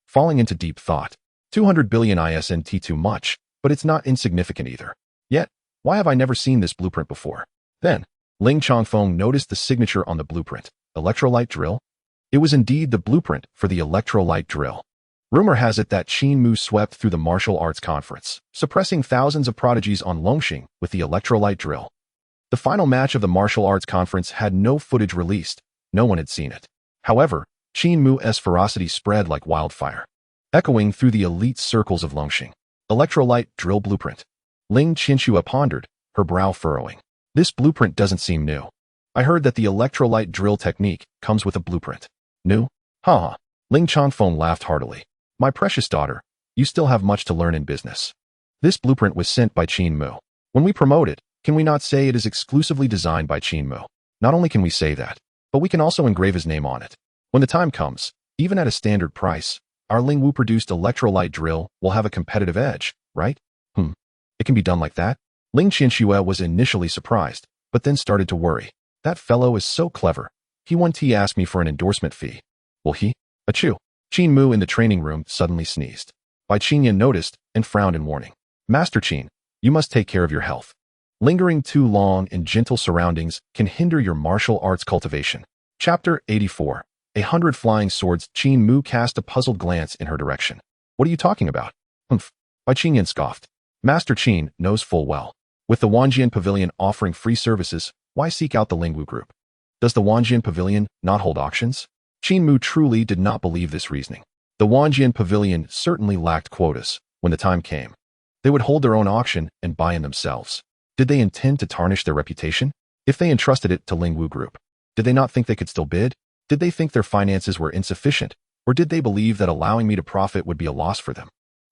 falling into deep thought. 200 billion isn't too much, but it's not insignificant either. Yet, why have I never seen this blueprint before? Then, Ling Chongfeng noticed the signature on the blueprint. Electrolyte drill? It was indeed the blueprint for the electrolyte drill. Rumor has it that Qin Mu swept through the martial arts conference, suppressing thousands of prodigies on Longxing with the electrolyte drill. The final match of the martial arts conference had no footage released. No one had seen it. However, Qin Mu's ferocity spread like wildfire, echoing through the elite circles of Longxing. Electrolyte drill blueprint. Ling Qianxue pondered, her brow furrowing. This blueprint doesn't seem new. I heard that the electrolyte drill technique comes with a blueprint. New? Ha! Ling Chongfeng laughed heartily. My precious daughter, you still have much to learn in business. This blueprint was sent by Qin Mu. When we promote it, can we not say it is exclusively designed by Qin Mu? Not only can we say that, but we can also engrave his name on it. When the time comes, even at a standard price, our Ling Wu-produced electrolyte drill will have a competitive edge, right? It can be done like that? Ling Qianxue was initially surprised, but then started to worry. That fellow is so clever. He asked me for an endorsement fee. Will he? Achoo. Qin Mu in the training room suddenly sneezed. Bai Qingyan noticed and frowned in warning. Master Qin, you must take care of your health. Lingering too long in gentle surroundings can hinder your martial arts cultivation. Chapter 84. 100 Flying Swords. Qin Mu cast a puzzled glance in her direction. What are you talking about? Humph. Bai Qingyan scoffed. Master Qin knows full well. With the Wanjian Pavilion offering free services, why seek out the Lingwu Group? Does the Wanjian Pavilion not hold auctions? Qin Mu truly did not believe this reasoning. The Wanjian Pavilion certainly lacked quotas when the time came. They would hold their own auction and buy in themselves. Did they intend to tarnish their reputation? If they entrusted it to Lingwu Group, did they not think they could still bid? Did they think their finances were insufficient, or did they believe that allowing me to profit would be a loss for them?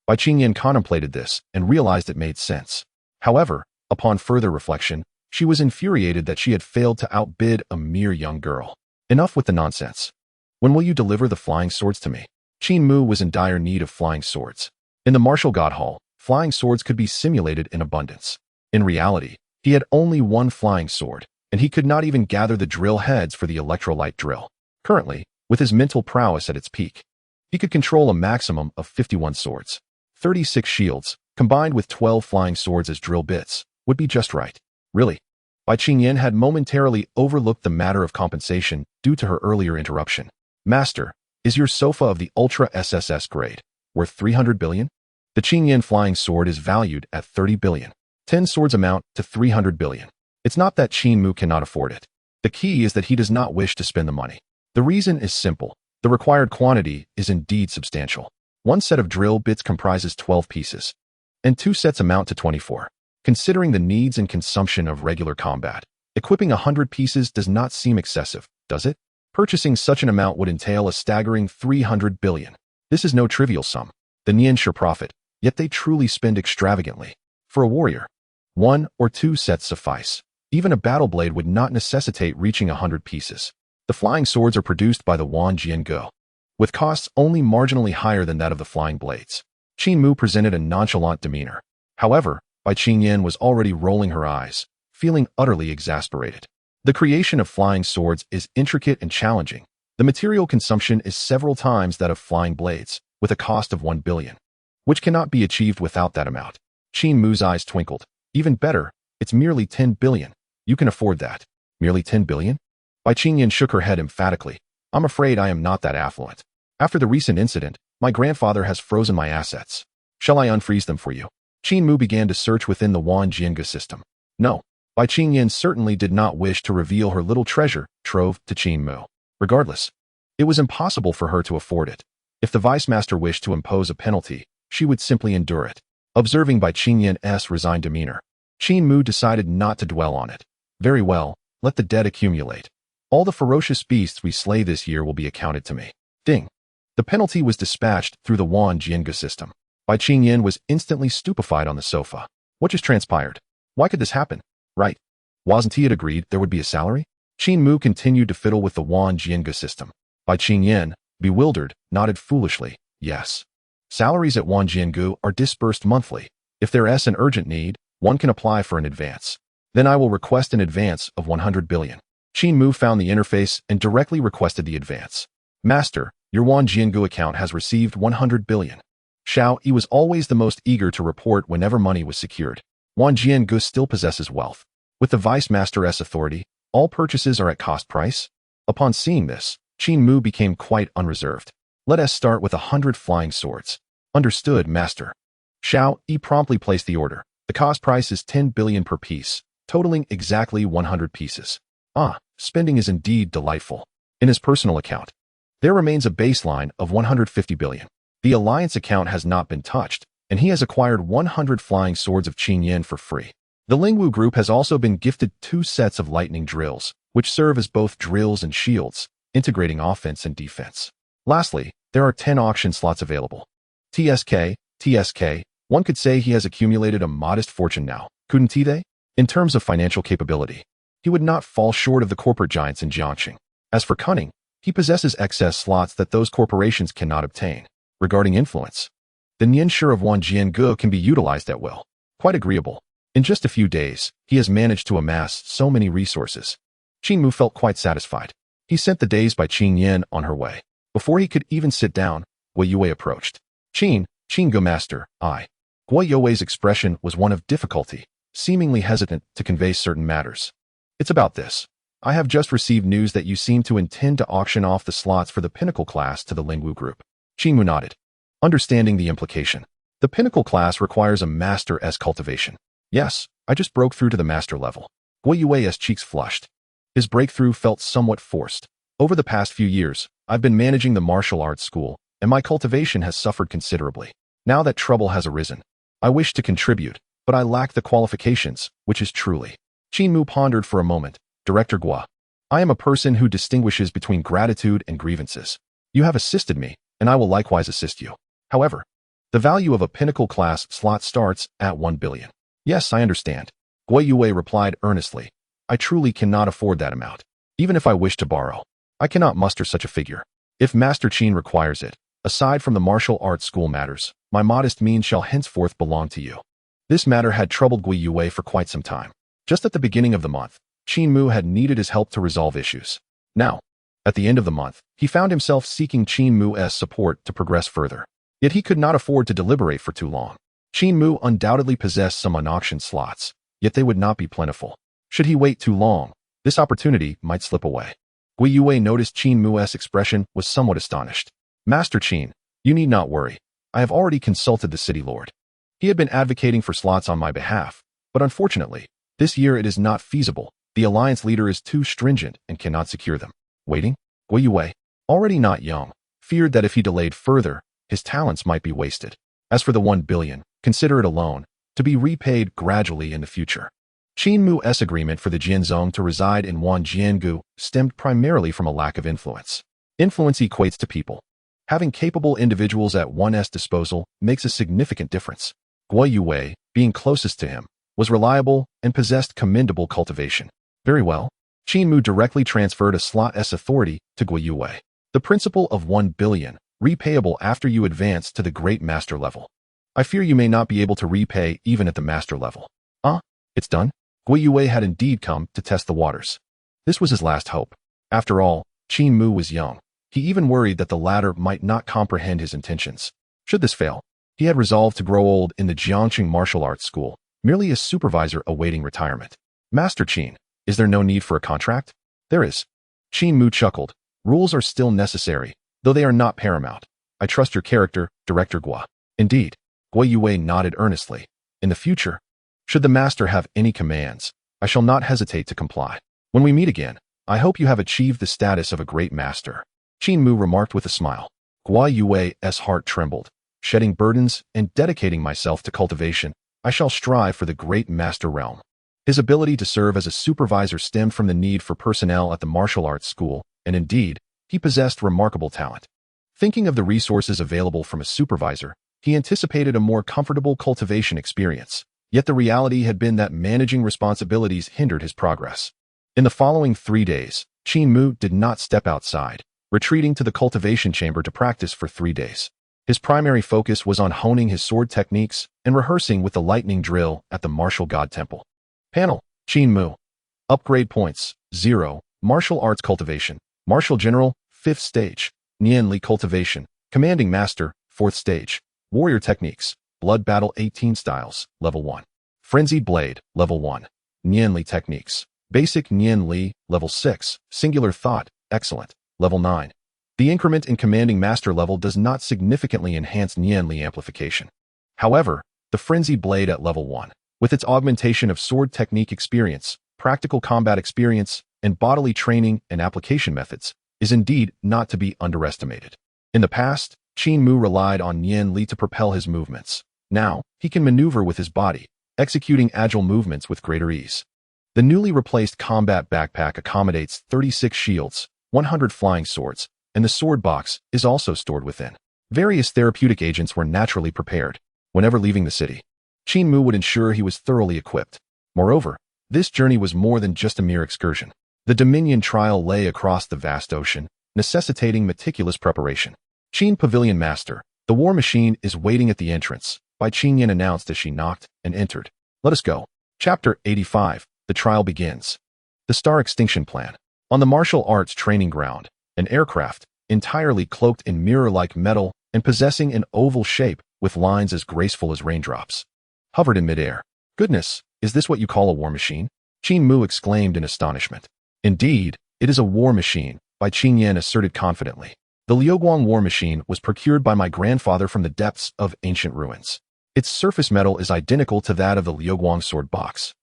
Bai Qingyan contemplated this and realized it made sense. However, upon further reflection, she was infuriated that she had failed to outbid a mere young girl. Enough with the nonsense. When will you deliver the flying swords to me? Qin Mu was in dire need of flying swords. In the Martial God Hall, flying swords could be simulated in abundance. In reality, he had only one flying sword, and he could not even gather the drill heads for the electrolyte drill. Currently, with his mental prowess at its peak, he could control a maximum of 51 swords. 36 shields, combined with 12 flying swords as drill bits, would be just right. Really? Bai Qingyan had momentarily overlooked the matter of compensation due to her earlier interruption. Master, is your sofa of the Ultra SSS grade worth 300 billion? The Qingyan flying sword is valued at 30 billion. 10 swords amount to 300 billion. It's not that Qin Mu cannot afford it. The key is that he does not wish to spend the money. The reason is simple. The required quantity is indeed substantial. One set of drill bits comprises 12 pieces, and 2 sets amount to 24. Considering the needs and consumption of regular combat, equipping 100 pieces does not seem excessive, does it? Purchasing such an amount would entail a staggering 300 billion. This is no trivial sum. The Nian sure profit, yet they truly spend extravagantly. For a warrior, 1 or 2 sets suffice. Even a battle blade would not necessitate reaching 100 pieces. The flying swords are produced by the Wanjian Go, with costs only marginally higher than that of the flying blades. Qin Mu presented a nonchalant demeanor. However, Bai Qingyan was already rolling her eyes, feeling utterly exasperated. The creation of flying swords is intricate and challenging. The material consumption is several times that of flying blades, with a cost of 1 billion, which cannot be achieved without that amount. Qin Mu's eyes twinkled. Even better, it's merely 10 billion. You can afford that. Merely 10 billion? Bai Qingyan shook her head emphatically. I'm afraid I am not that affluent. After the recent incident, my grandfather has frozen my assets. Shall I unfreeze them for you? Qin Mu began to search within the Wanjian system. No. Bai Qingyan certainly did not wish to reveal her little treasure trove to Qin Mu. Regardless, it was impossible for her to afford it. If the vice master wished to impose a penalty, she would simply endure it. Observing Bai Qingyan's resigned demeanor, Qin Mu decided not to dwell on it. Very well, let the debt accumulate. All the ferocious beasts we slay this year will be accounted to me. Ding. The penalty was dispatched through the Wanjian system. Bai Qingyan was instantly stupefied on the sofa. What just transpired? Why could this happen? Right. Wasn't he had agreed there would be a salary? Qin Mu continued to fiddle with the Wanjian system. Bai Qingyan, bewildered, nodded foolishly. Yes. Salaries at Wanjian are disbursed monthly. If there is an urgent need, one can apply for an advance. Then I will request an advance of 100 billion. Qin Mu found the interface and directly requested the advance. Master, your Wanjian account has received 100 billion. Xiao Yi was always the most eager to report whenever money was secured. Wanjian still possesses wealth. With the vice master's authority, all purchases are at cost price. Upon seeing this, Qin Mu became quite unreserved. Let us start with 100 flying swords. Understood, master. Xiao Yi promptly placed the order. The cost price is 10 billion per piece, totaling exactly 100 pieces. Ah, spending is indeed delightful. In his personal account, there remains a baseline of 150 billion. The alliance account has not been touched, and he has acquired 100 flying swords of Qinyan for free. The Lingwu Group has also been gifted 2 sets of lightning drills, which serve as both drills and shields, integrating offense and defense. Lastly, there are 10 auction slots available. TSK, one could say he has accumulated a modest fortune now, couldn't he they? In terms of financial capability, he would not fall short of the corporate giants in Jiangxing. As for cunning, he possesses excess slots that those corporations cannot obtain. Regarding influence, the Nianshi of Wanjian can be utilized at will. Quite agreeable. In just a few days, he has managed to amass so many resources. Qin Mu felt quite satisfied. He sent the days by Qingyan on her way. Before he could even sit down, Guo Yue approached. Qin Mu Master, I. Guo Yue's expression was one of difficulty, seemingly hesitant to convey certain matters. It's about this. I have just received news that you seem to intend to auction off the slots for the Pinnacle class to the Lingwu group. Qin Mu nodded, understanding the implication. The Pinnacle class requires a Master S cultivation. Yes, I just broke through to the Master level. Guo Yue's cheeks flushed. His breakthrough felt somewhat forced. Over the past few years, I've been managing the martial arts school, and my cultivation has suffered considerably. Now that trouble has arisen, I wish to contribute, but I lack the qualifications, which is truly. Qin Mu pondered for a moment. Director Guo, I am a person who distinguishes between gratitude and grievances. You have assisted me, and I will likewise assist you. However, the value of a Pinnacle class slot starts at 1 billion. Yes, I understand. Guo Yue replied earnestly. I truly cannot afford that amount. Even if I wish to borrow, I cannot muster such a figure. If Master Qin requires it, aside from the martial arts school matters, my modest means shall henceforth belong to you. This matter had troubled Guo Yue for quite some time. Just at the beginning of the month, Qin Mu had needed his help to resolve issues. Now, at the end of the month, he found himself seeking Qin Mu's support to progress further. Yet he could not afford to deliberate for too long. Qin Mu undoubtedly possessed some unauctioned slots, yet they would not be plentiful. Should he wait too long, this opportunity might slip away. Guo Yue noticed Qin Mu's expression was somewhat astonished. Master Qin, you need not worry. I have already consulted the city lord. He had been advocating for slots on my behalf, but unfortunately, this year it is not feasible. The alliance leader is too stringent and cannot secure them. Waiting? Guo Yue, already not young, feared that if he delayed further, his talents might be wasted. As for the 1 billion, consider it a loan, to be repaid gradually in the future. Qin Mu's agreement for the Jianzong to reside in Wanjiangu stemmed primarily from a lack of influence. Influence equates to people. Having capable individuals at one's disposal makes a significant difference. Guo Yue, being closest to him, was reliable and possessed commendable cultivation. Very well. Qin Mu directly transferred a slot S authority to Guo Yue. The principle of 1 billion, repayable after you advance to the Great Master level. I fear you may not be able to repay even at the Master level. It's done? Guo Yue had indeed come to test the waters. This was his last hope. After all, Qin Mu was young. He even worried that the latter might not comprehend his intentions. Should this fail, he had resolved to grow old in the Jiangqing Martial Arts School, merely a supervisor awaiting retirement. Master Qin, is there no need for a contract? There is. Qin Mu chuckled. Rules are still necessary, though they are not paramount. I trust your character, Director Guo. Indeed. Guo Yue nodded earnestly. In the future, should the master have any commands, I shall not hesitate to comply. When we meet again, I hope you have achieved the status of a great master. Qin Mu remarked with a smile. Guo Yue's heart trembled. Shedding burdens and dedicating myself to cultivation, I shall strive for the great master realm. His ability to serve as a supervisor stemmed from the need for personnel at the martial arts school, and indeed, he possessed remarkable talent. Thinking of the resources available from a supervisor, he anticipated a more comfortable cultivation experience, yet the reality had been that managing responsibilities hindered his progress. In the following 3 days, Qin Mu did not step outside, retreating to the cultivation chamber to practice for 3 days. His primary focus was on honing his sword techniques and rehearsing with the lightning drill at the Martial God Temple. Panel, Qin Mu. Upgrade points, 0. Martial Arts Cultivation. Martial General, 5th stage. Nianli Cultivation. Commanding Master, 4th stage. Warrior Techniques. Blood Battle 18 Styles, Level 1. Frenzied Blade, Level 1. Nianli Techniques. Basic Nianli, Level 6. Singular Thought, Excellent, Level 9. The increment in Commanding Master level does not significantly enhance Nianli amplification. However, the Frenzied Blade at Level 1, with its augmentation of sword technique experience, practical combat experience, and bodily training and application methods, is indeed not to be underestimated. In the past, Qin Mu relied on Nianli to propel his movements. Now, he can maneuver with his body, executing agile movements with greater ease. The newly replaced combat backpack accommodates 36 shields, 100 flying swords, and the sword box is also stored within. Various therapeutic agents were naturally prepared. Whenever leaving the city, Qin Mu would ensure he was thoroughly equipped. Moreover, this journey was more than just a mere excursion. The Dominion trial lay across the vast ocean, necessitating meticulous preparation. Qin Pavilion Master, the war machine is waiting at the entrance, Bai Qingyan announced as she knocked and entered. Let us go. Chapter 85. The trial begins. The Star Extinction Plan. On the martial arts training ground, an aircraft, entirely cloaked in mirror-like metal, and possessing an oval shape with lines as graceful as raindrops. Hovered in midair. Goodness, is this what you call a war machine? Qin Mu exclaimed in astonishment. Indeed, it is a war machine, Bai Qingyan asserted confidently. The Liuguang war machine was procured by my grandfather from the depths of ancient ruins. Its surface metal is identical to that of the Liuguang sword box,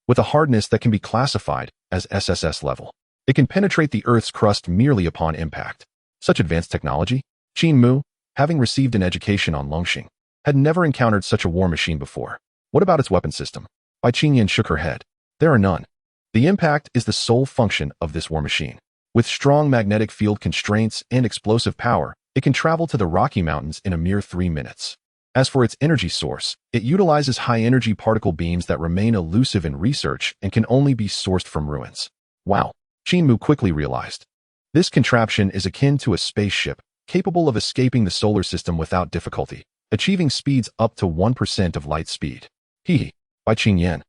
with a hardness that can be classified as SSS level. It can penetrate the Earth's crust merely upon impact. Such advanced technology? Qin Mu, having received an education on Longxing, had never encountered such a war machine before. What about its weapon system? Bai Qingyan shook her head. There are none. The impact is the sole function of this war machine. With strong magnetic field constraints and explosive power, it can travel to the Rocky Mountains in a mere 3 minutes. As for its energy source, it utilizes high-energy particle beams that remain elusive in research and can only be sourced from ruins. Wow, Qin Mu quickly realized. This contraption is akin to a spaceship, capable of escaping the solar system without difficulty, achieving speeds up to 1% of light speed. Bai Qingyan,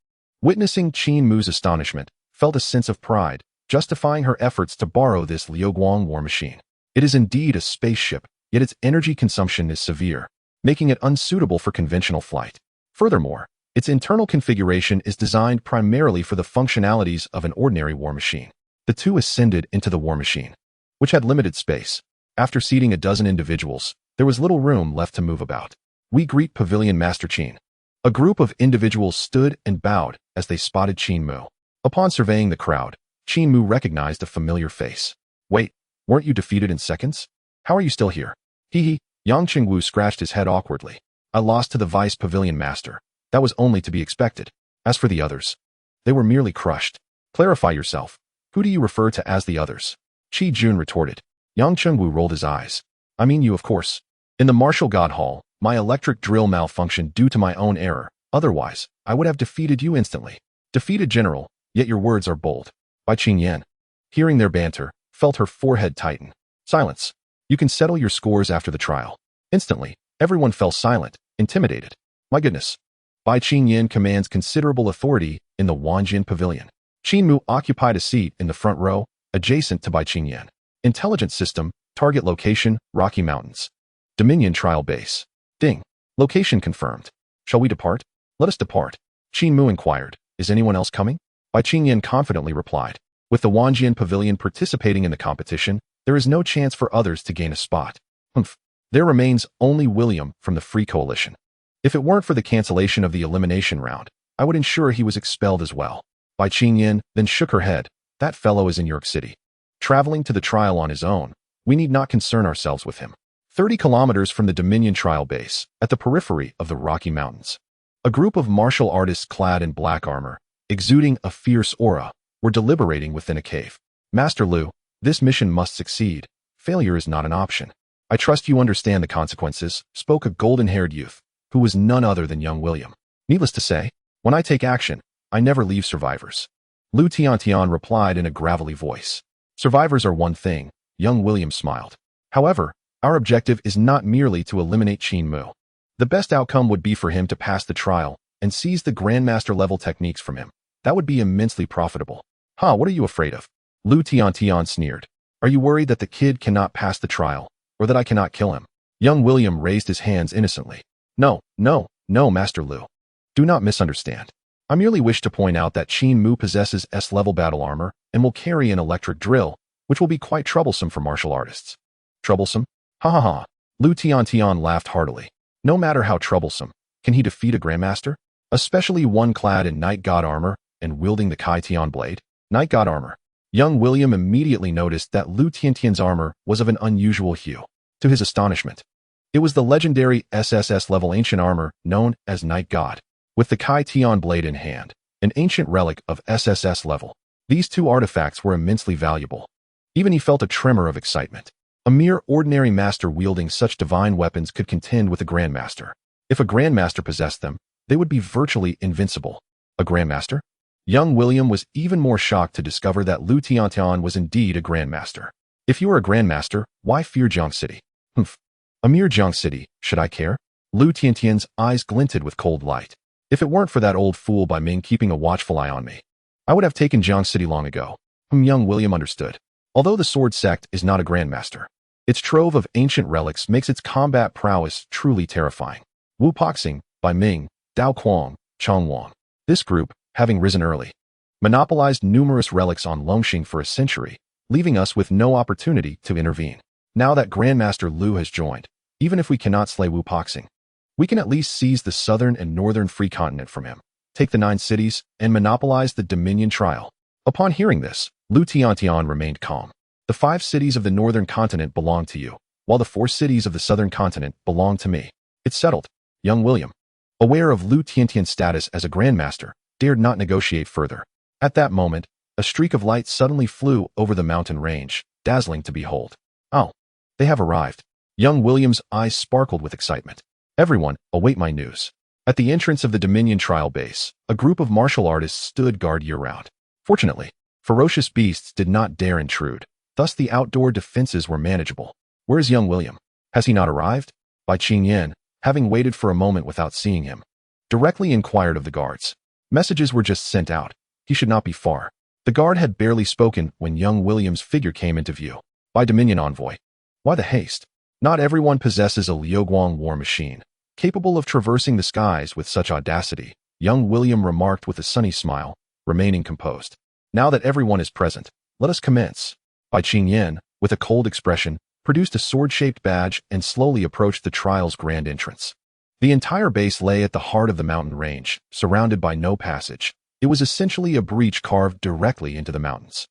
witnessing Qin Mu's astonishment, felt a sense of pride, justifying her efforts to borrow this Liuguang war machine. It is indeed a spaceship, yet its energy consumption is severe, making it unsuitable for conventional flight. Furthermore, its internal configuration is designed primarily for the functionalities of an ordinary war machine. The two ascended into the war machine, which had limited space. After seating a dozen individuals, there was little room left to move about. We greet Pavilion Master Qin. A group of individuals stood and bowed as they spotted Qin Mu. Upon surveying the crowd, Qin Mu recognized a familiar face. Wait, weren't you defeated in seconds? How are you still here? Yang Qingwu scratched his head awkwardly. I lost to the Vice Pavilion Master. That was only to be expected. As for the others, they were merely crushed. Clarify yourself. Who do you refer to as the others? Qi Jun retorted. Yang Qingwu rolled his eyes. I mean you, of course. In the Martial God Hall, my electric drill malfunctioned due to my own error. Otherwise, I would have defeated you instantly. Defeated General, yet your words are bold. Bai Qingyan, hearing their banter, felt her forehead tighten. Silence. You can settle your scores after the trial. Instantly, everyone fell silent, intimidated. My goodness. Bai Qingyan commands considerable authority in the Wanjian Pavilion. Qin Mu occupied a seat in the front row, adjacent to Bai Qingyan. Intelligence system, target location, Rocky Mountains. Dominion trial base. Ding. Location confirmed. Shall we depart? Let us depart. Qin Mu inquired. Is anyone else coming? Bai Qingyan confidently replied. With the Wanjian Pavilion participating in the competition, there is no chance for others to gain a spot. There remains only William from the Free Coalition. If it weren't for the cancellation of the elimination round, I would ensure he was expelled as well. Bai Qingyan then shook her head. That fellow is in York City. Traveling to the trial on his own, we need not concern ourselves with him. 30 kilometers from the Dominion trial base, at the periphery of the Rocky Mountains. A group of martial artists clad in black armor, exuding a fierce aura, were deliberating within a cave. Master Lu, this mission must succeed. Failure is not an option. I trust you understand the consequences, spoke a golden-haired youth, who was none other than young William. Needless to say, when I take action, I never leave survivors. Lu Tiantian replied in a gravelly voice. Survivors are one thing, young William smiled. However, our objective is not merely to eliminate Qin Mu. The best outcome would be for him to pass the trial and seize the Grandmaster level techniques from him. That would be immensely profitable. What are you afraid of? Lu Tiantian sneered. Are you worried that the kid cannot pass the trial, or that I cannot kill him? Young William raised his hands innocently. No, Master Lu. Do not misunderstand. I merely wish to point out that Qin Mu possesses S-level battle armor and will carry an electric drill, which will be quite troublesome for martial artists. Troublesome? Lu Tiantian laughed heartily. No matter how troublesome, can he defeat a Grandmaster? Especially one clad in Night God armor and wielding the Kai Tian blade? Night God armor. Young William immediately noticed that Lu Tiantian's armor was of an unusual hue. To his astonishment, it was the legendary SSS level ancient armor known as Night God, with the Kai Tian blade in hand, an ancient relic of SSS level. These two artifacts were immensely valuable. Even he felt a tremor of excitement. A mere ordinary master wielding such divine weapons could contend with a Grandmaster. If a Grandmaster possessed them, they would be virtually invincible. A Grandmaster? Young William was even more shocked to discover that Lu Tiantian was indeed a Grandmaster. If you are a Grandmaster, why fear Jiang City? A mere Jiang City, should I care? Lu Tiantian's eyes glinted with cold light. If it weren't for that old fool Bai Ming keeping a watchful eye on me, I would have taken Jiang City long ago. Young William understood. Although the sword sect is not a Grandmaster, Its trove of ancient relics makes its combat prowess truly terrifying. Wu Boxing by Ming, Dao Quang, Chong Wang. This group, having risen early, monopolized numerous relics on Longxing for a century, leaving us with no opportunity to intervene. Now that Grandmaster Liu has joined, even if we cannot slay Wu Boxing, we can at least seize the southern and northern free continent from him, take the 9 cities, and monopolize the Dominion trial. Upon hearing this, Liu Tiantian remained calm. The 5 cities of the northern continent belong to you, while the 4 cities of the southern continent belong to me. It's settled. Young William, aware of Liu Tiantian's status as a grandmaster, dared not negotiate further. At that moment, a streak of light suddenly flew over the mountain range, dazzling to behold. Oh, they have arrived. Young William's eyes sparkled with excitement. Everyone, await my news. At the entrance of the Dominion trial base, a group of martial artists stood guard year-round. Fortunately, ferocious beasts did not dare intrude. Thus the outdoor defenses were manageable. Where is young William? Has he not arrived? Bai Qingyan, having waited for a moment without seeing him, directly inquired of the guards. Messages were just sent out. He should not be far. The guard had barely spoken when young William's figure came into view. By Dominion envoy. Why the haste? Not everyone possesses a Liuguang war machine, capable of traversing the skies with such audacity, young William remarked with a sunny smile, remaining composed. Now that everyone is present, let us commence. Bai Qingyan, with a cold expression, produced a sword-shaped badge and slowly approached the trial's grand entrance. The entire base lay at the heart of the mountain range, surrounded by no passage. It was essentially a breach carved directly into the mountains.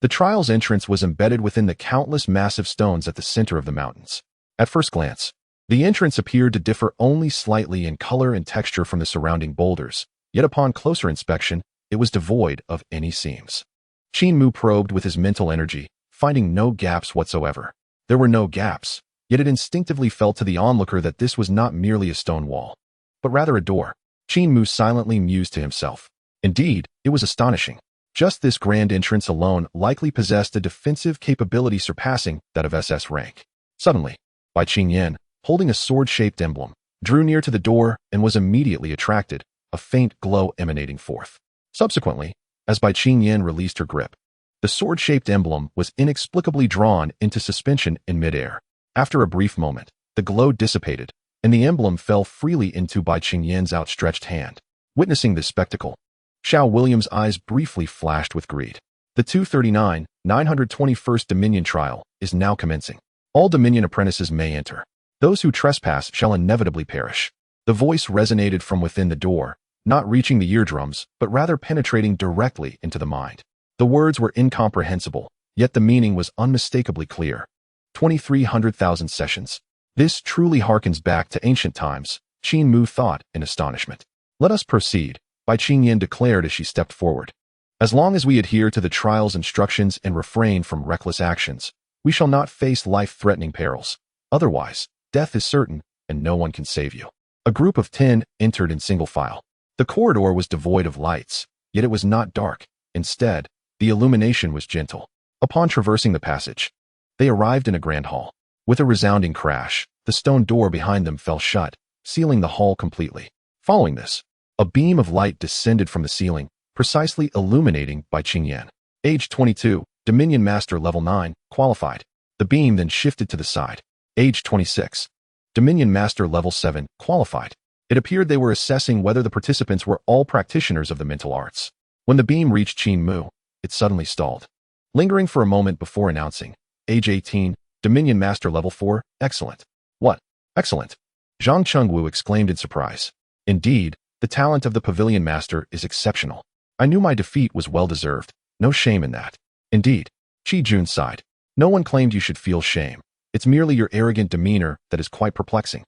The trial's entrance was embedded within the countless massive stones at the center of the mountains. At first glance, the entrance appeared to differ only slightly in color and texture from the surrounding boulders, yet upon closer inspection, it was devoid of any seams. Qin Mu probed with his mental energy, finding no gaps whatsoever. There were no gaps, yet it instinctively felt to the onlooker that this was not merely a stone wall, but rather a door. Qin Mu silently mused to himself. Indeed, it was astonishing. Just this grand entrance alone likely possessed a defensive capability surpassing that of SS rank. Suddenly, Bai Qingyan, holding a sword-shaped emblem, drew near to the door and was immediately attracted, a faint glow emanating forth. Subsequently, as Bai Qingyan released her grip, the sword-shaped emblem was inexplicably drawn into suspension in midair. After a brief moment, the glow dissipated, and the emblem fell freely into Bai Qingyan's outstretched hand. Witnessing this spectacle, Xiao William's eyes briefly flashed with greed. The 239-921st Dominion trial is now commencing. All Dominion apprentices may enter. Those who trespass shall inevitably perish. The voice resonated from within the door, not reaching the eardrums, but rather penetrating directly into the mind. The words were incomprehensible, yet the meaning was unmistakably clear. 2,300,000 sessions. This truly harkens back to ancient times, Qin Mu thought in astonishment. Let us proceed, Bai Qingyan declared as she stepped forward. As long as we adhere to the trial's instructions and refrain from reckless actions, we shall not face life-threatening perils. Otherwise, death is certain, and no one can save you. A group of 10 entered in single file. The corridor was devoid of lights, yet it was not dark. Instead, the illumination was gentle. Upon traversing the passage, they arrived in a grand hall. With a resounding crash, the stone door behind them fell shut, sealing the hall completely. Following this, a beam of light descended from the ceiling, precisely illuminating Bai Qingyan. Age 22, Dominion Master Level 9, qualified. The beam then shifted to the side. Age 26, Dominion Master Level 7, qualified. It appeared they were assessing whether the participants were all practitioners of the mental arts. When the beam reached Qin Mu, it suddenly stalled, lingering for a moment before announcing, Age 18, Dominion Master Level 4, excellent. What? Excellent. Zhang Chengwu exclaimed in surprise. Indeed, the talent of the Pavilion Master is exceptional. I knew my defeat was well-deserved. No shame in that. Indeed, Qi Jun sighed. No one claimed you should feel shame. It's merely your arrogant demeanor that is quite perplexing.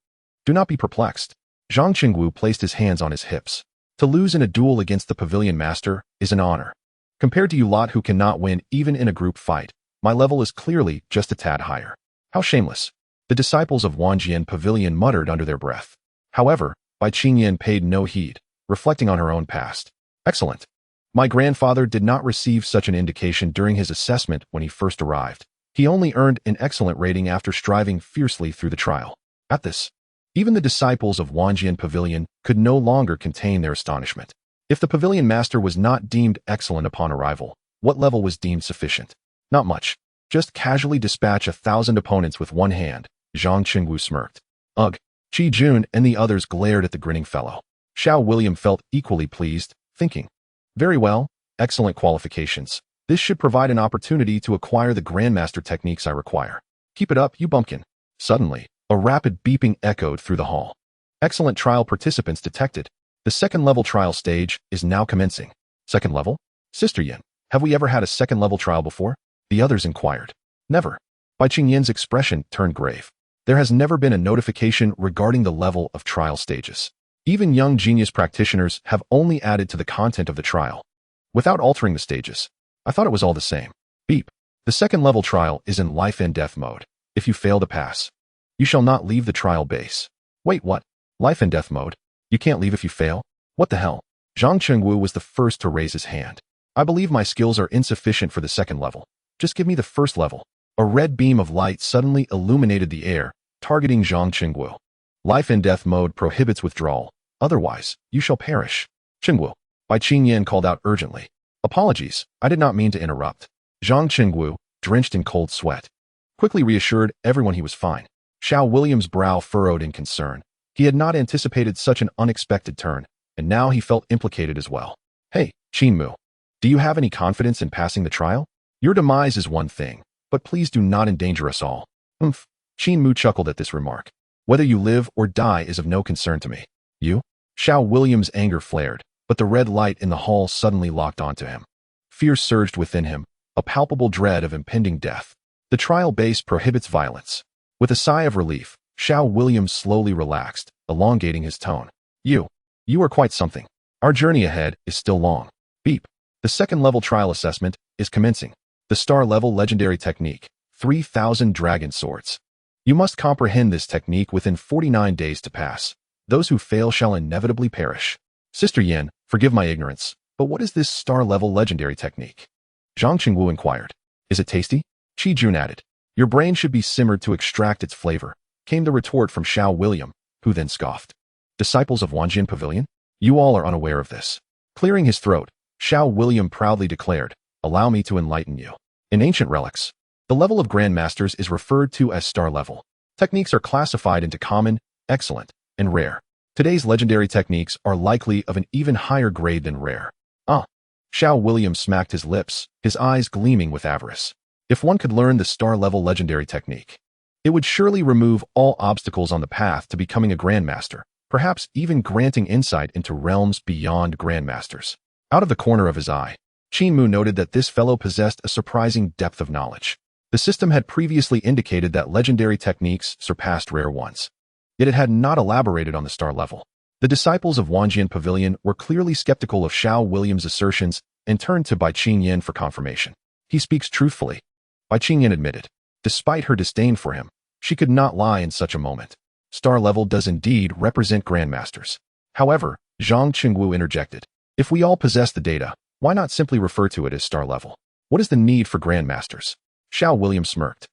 Do not be perplexed. Zhang Chengwu placed his hands on his hips. To lose in a duel against the Pavilion Master is an honor. Compared to you lot who cannot win even in a group fight, my level is clearly just a tad higher. How shameless. The disciples of Wanjian Pavilion muttered under their breath. However, Bai Qingyan paid no heed, reflecting on her own past. Excellent. My grandfather did not receive such an indication during his assessment when he first arrived. He only earned an excellent rating after striving fiercely through the trial. At this, even the disciples of Wanjian Pavilion could no longer contain their astonishment. If the Pavilion Master was not deemed excellent upon arrival, what level was deemed sufficient? Not much. Just casually dispatch 1,000 opponents with one hand, Zhang Qingwu smirked. Ugh. Qi Jun and the others glared at the grinning fellow. Xiao William felt equally pleased, thinking, very well, excellent qualifications. This should provide an opportunity to acquire the Grandmaster techniques I require. Keep it up, you bumpkin. Suddenly, a rapid beeping echoed through the hall. Excellent trial participants detected. The second-level trial stage is now commencing. Second level? Sister Yin, have we ever had a second-level trial before? The others inquired. Never. Bai Qingyin's expression turned grave. There has never been a notification regarding the level of trial stages. Even young genius practitioners have only added to the content of the trial, without altering the stages. I thought it was all the same. Beep. The second-level trial is in life and death mode. If you fail to pass, you shall not leave the trial base. Wait, what? Life and death mode? You can't leave if you fail? What the hell? Zhang Qingwu was the first to raise his hand. I believe my skills are insufficient for the second level. Just give me the first level. A red beam of light suddenly illuminated the air, targeting Zhang Qingwu. Life and death mode prohibits withdrawal. Otherwise, you shall perish. Qingwu. Bai Qingyan called out urgently. Apologies, I did not mean to interrupt. Zhang Qingwu, drenched in cold sweat, quickly reassured everyone he was fine. Xiao William's brow furrowed in concern. He had not anticipated such an unexpected turn, and now he felt implicated as well. Hey, Qin Mu, do you have any confidence in passing the trial? Your demise is one thing, but please do not endanger us all. Umph. Qin Mu chuckled at this remark. Whether you live or die is of no concern to me. You? Xiao William's anger flared, but the red light in the hall suddenly locked onto him. Fear surged within him, a palpable dread of impending death. The trial base prohibits violence. With a sigh of relief, Xiao William slowly relaxed, elongating his tone. You are quite something. Our journey ahead is still long. Beep. The second-level trial assessment is commencing. The star-level legendary technique, 3,000 dragon swords. You must comprehend this technique within 49 days to pass. Those who fail shall inevitably perish. Sister Yin, forgive my ignorance, but what is this star-level legendary technique? Zhang Qingwu inquired. Is it tasty? Qi Jun added. Your brain should be simmered to extract its flavor, came the retort from Xiao William, who then scoffed. Disciples of Wanjian Pavilion? You all are unaware of this. Clearing his throat, Xiao William proudly declared, allow me to enlighten you. In ancient relics, the level of grandmasters is referred to as star level. Techniques are classified into common, excellent, and rare. Today's legendary techniques are likely of an even higher grade than rare. Xiao William smacked his lips, his eyes gleaming with avarice. If one could learn the star-level legendary technique, it would surely remove all obstacles on the path to becoming a grandmaster, perhaps even granting insight into realms beyond grandmasters. Out of the corner of his eye, Qin Mu noted that this fellow possessed a surprising depth of knowledge. The system had previously indicated that legendary techniques surpassed rare ones, yet it had not elaborated on the star level. The disciples of Wanjian Pavilion were clearly skeptical of Xiao William's assertions and turned to Bai Qingyan for confirmation. He speaks truthfully, Bai Qingyan admitted. Despite her disdain for him, she could not lie in such a moment. Star level does indeed represent grandmasters. However, Zhang Qingwu interjected. If we all possess the data, why not simply refer to it as star level? What is the need for grandmasters? Xiao William smirked.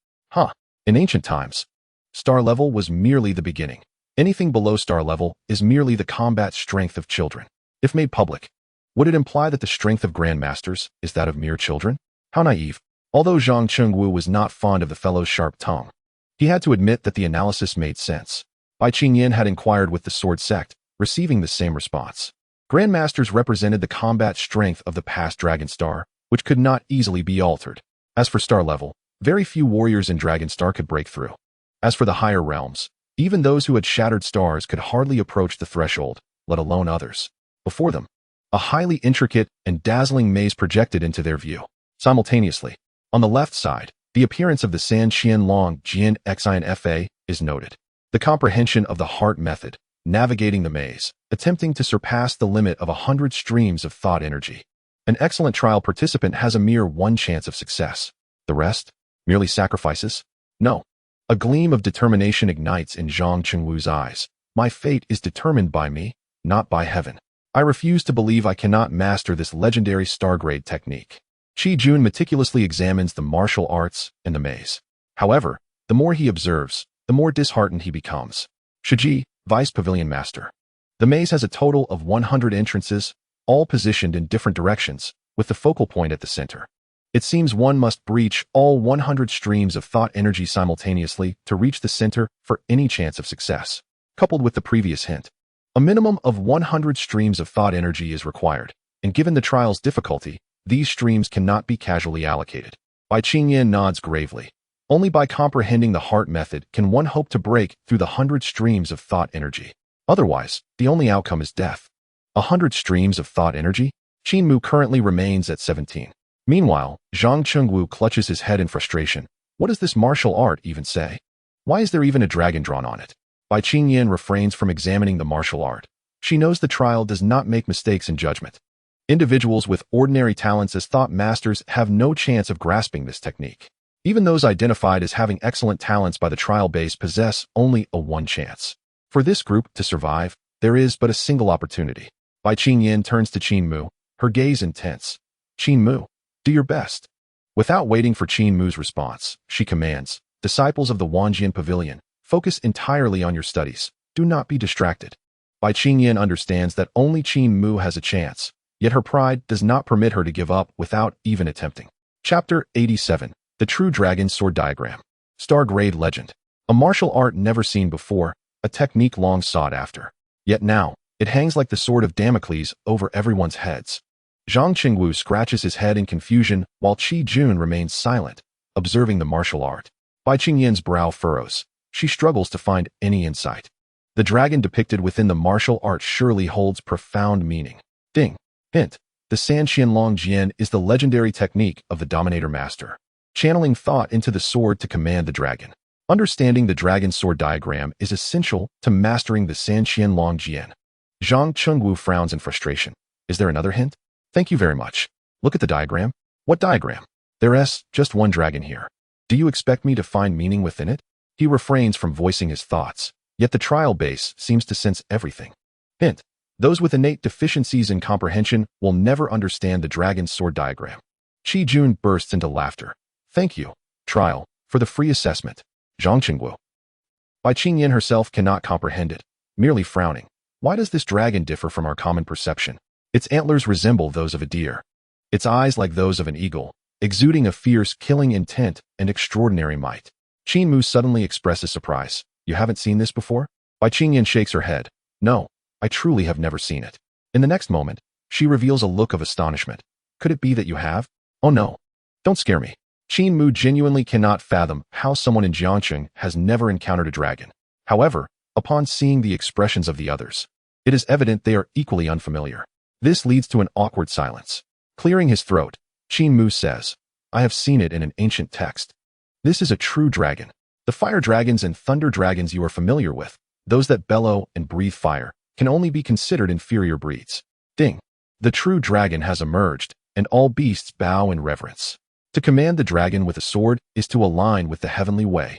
In ancient times, star level was merely the beginning. Anything below star level is merely the combat strength of children. If made public, would it imply that the strength of grandmasters is that of mere children? How naive. Although Zhang Qingwu was not fond of the fellow's sharp tongue, he had to admit that the analysis made sense. Bai Qingyan had inquired with the sword sect, receiving the same response. Grandmasters represented the combat strength of the past Dragon Star, which could not easily be altered. As for star level, very few warriors in Dragon Star could break through. As for the higher realms, even those who had shattered stars could hardly approach the threshold, let alone others. Before them, a highly intricate and dazzling maze projected into their view. Simultaneously, on the left side, the appearance of the San Qian Long Jian Xian Fa is noted. The comprehension of the heart method, navigating the maze, attempting to surpass the limit of 100 streams of thought energy. An excellent trial participant has a mere one chance of success. The rest? Merely sacrifices? No. A gleam of determination ignites in Zhang Qingwu's eyes. My fate is determined by me, not by heaven. I refuse to believe I cannot master this legendary star-grade technique. Qi Jun meticulously examines the martial arts and the maze. However, the more he observes, the more disheartened he becomes. Shiji, Vice Pavilion Master. The maze has a total of 100 entrances, all positioned in different directions, with the focal point at the center. It seems one must breach all 100 streams of thought energy simultaneously to reach the center for any chance of success. Coupled with the previous hint, a minimum of 100 streams of thought energy is required, and given the trial's difficulty, these streams cannot be casually allocated. Bai Qingyan nods gravely. Only by comprehending the heart method can one hope to break through the 100 streams of thought energy. Otherwise, the only outcome is death. 100 streams of thought energy? Qin Mu currently remains at 17. Meanwhile, Zhang Chengwu clutches his head in frustration. What does this martial art even say? Why is there even a dragon drawn on it? Bai Qingyan refrains from examining the martial art. She knows the trial does not make mistakes in judgment. Individuals with ordinary talents as thought masters have no chance of grasping this technique. Even those identified as having excellent talents by the trial base possess only a one chance. For this group to survive, there is but a single opportunity. Bai Qingyan turns to Qin Mu, her gaze intense. Qin Mu, do your best. Without waiting for Qin Mu's response, she commands, disciples of the Wanjian Pavilion, focus entirely on your studies. Do not be distracted. Bai Qingyan understands that only Qin Mu has a chance, yet her pride does not permit her to give up without even attempting. Chapter 87. The True Dragon Sword Diagram. Star Grade Legend. A martial art never seen before, a technique long sought after. Yet now, it hangs like the sword of Damocles over everyone's heads. Zhang Qingwu scratches his head in confusion while Qi Jun remains silent, observing the martial art. Bai Qingyan's brow furrows. She struggles to find any insight. The dragon depicted within the martial art surely holds profound meaning. Ding. Hint. The Sanqianlong Jian is the legendary technique of the Dominator Master, channeling thought into the sword to command the dragon. Understanding the dragon sword diagram is essential to mastering the Sanqianlong Jian. Zhang Chengwu frowns in frustration. Is there another hint? Thank you very much. Look at the diagram. What diagram? There's just one dragon here. Do you expect me to find meaning within it? He refrains from voicing his thoughts, yet the trial base seems to sense everything. Hint. Those with innate deficiencies in comprehension will never understand the dragon's sword diagram. Qi Jun bursts into laughter. Thank you, trial, for the free assessment. Zhang Qingwu. Bai Qingyan herself cannot comprehend it, merely frowning. Why does this dragon differ from our common perception? Its antlers resemble those of a deer. Its eyes like those of an eagle, exuding a fierce, killing intent and extraordinary might. Qin Mu suddenly expresses surprise. You haven't seen this before? Bai Qingyan shakes her head. No, I truly have never seen it. In the next moment, she reveals a look of astonishment. Could it be that you have? Oh no. Don't scare me. Qin Mu genuinely cannot fathom how someone in Jiangcheng has never encountered a dragon. However, upon seeing the expressions of the others, it is evident they are equally unfamiliar. This leads to an awkward silence. Clearing his throat, Qin Mu says, I have seen it in an ancient text. This is a true dragon. The fire dragons and thunder dragons you are familiar with, those that bellow and breathe fire, can only be considered inferior breeds. Ding. The true dragon has emerged, and all beasts bow in reverence. To command the dragon with a sword is to align with the heavenly way.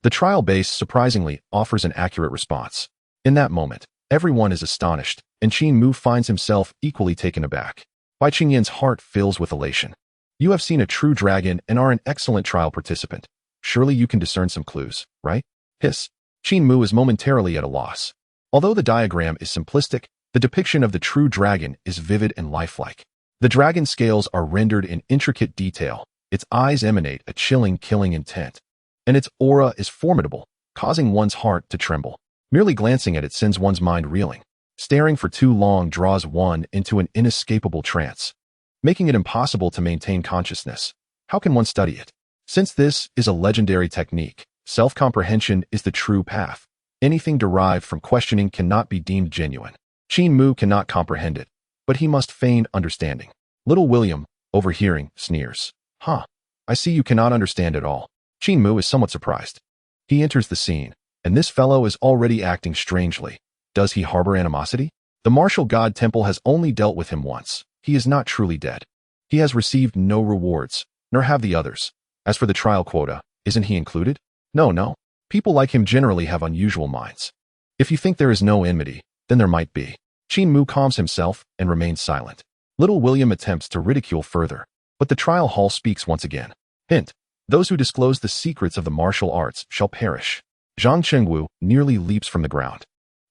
The trial base surprisingly offers an accurate response. In that moment, everyone is astonished, and Qin Mu finds himself equally taken aback. Bai Qingyan's heart fills with elation. You have seen a true dragon and are an excellent trial participant. Surely you can discern some clues, right? Hiss. Qin Mu is momentarily at a loss. Although the diagram is simplistic, the depiction of the true dragon is vivid and lifelike. The dragon scales are rendered in intricate detail. Its eyes emanate a chilling, killing intent. And its aura is formidable, causing one's heart to tremble. Merely glancing at it sends one's mind reeling. Staring for too long draws one into an inescapable trance, making it impossible to maintain consciousness. How can one study it? Since this is a legendary technique, self-comprehension is the true path. Anything derived from questioning cannot be deemed genuine. Qin Mu cannot comprehend it, but he must feign understanding. Little William, overhearing, sneers. Huh. I see you cannot understand at all. Qin Mu is somewhat surprised. He enters the scene, and this fellow is already acting strangely. Does he harbor animosity? The martial god temple has only dealt with him once. He is not truly dead. He has received no rewards, nor have the others. As for the trial quota, isn't he included? No. People like him generally have unusual minds. If you think there is no enmity, then there might be. Qin Mu calms himself and remains silent. Little William attempts to ridicule further, but the trial hall speaks once again. Hint. Those who disclose the secrets of the martial arts shall perish. Zhang Chengwu nearly leaps from the ground.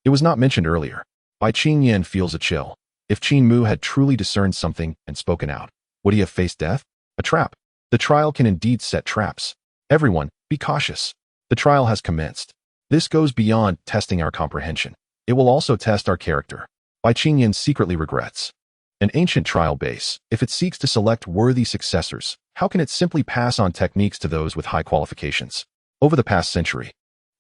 It was not mentioned earlier. Bai Qingyan feels a chill. If Qin Mu had truly discerned something and spoken out, would he have faced death? A trap. The trial can indeed set traps. Everyone, be cautious. The trial has commenced. This goes beyond testing our comprehension. It will also test our character. By Qin Yin secretly regrets. An ancient trial base, if it seeks to select worthy successors, how can it simply pass on techniques to those with high qualifications? Over the past century,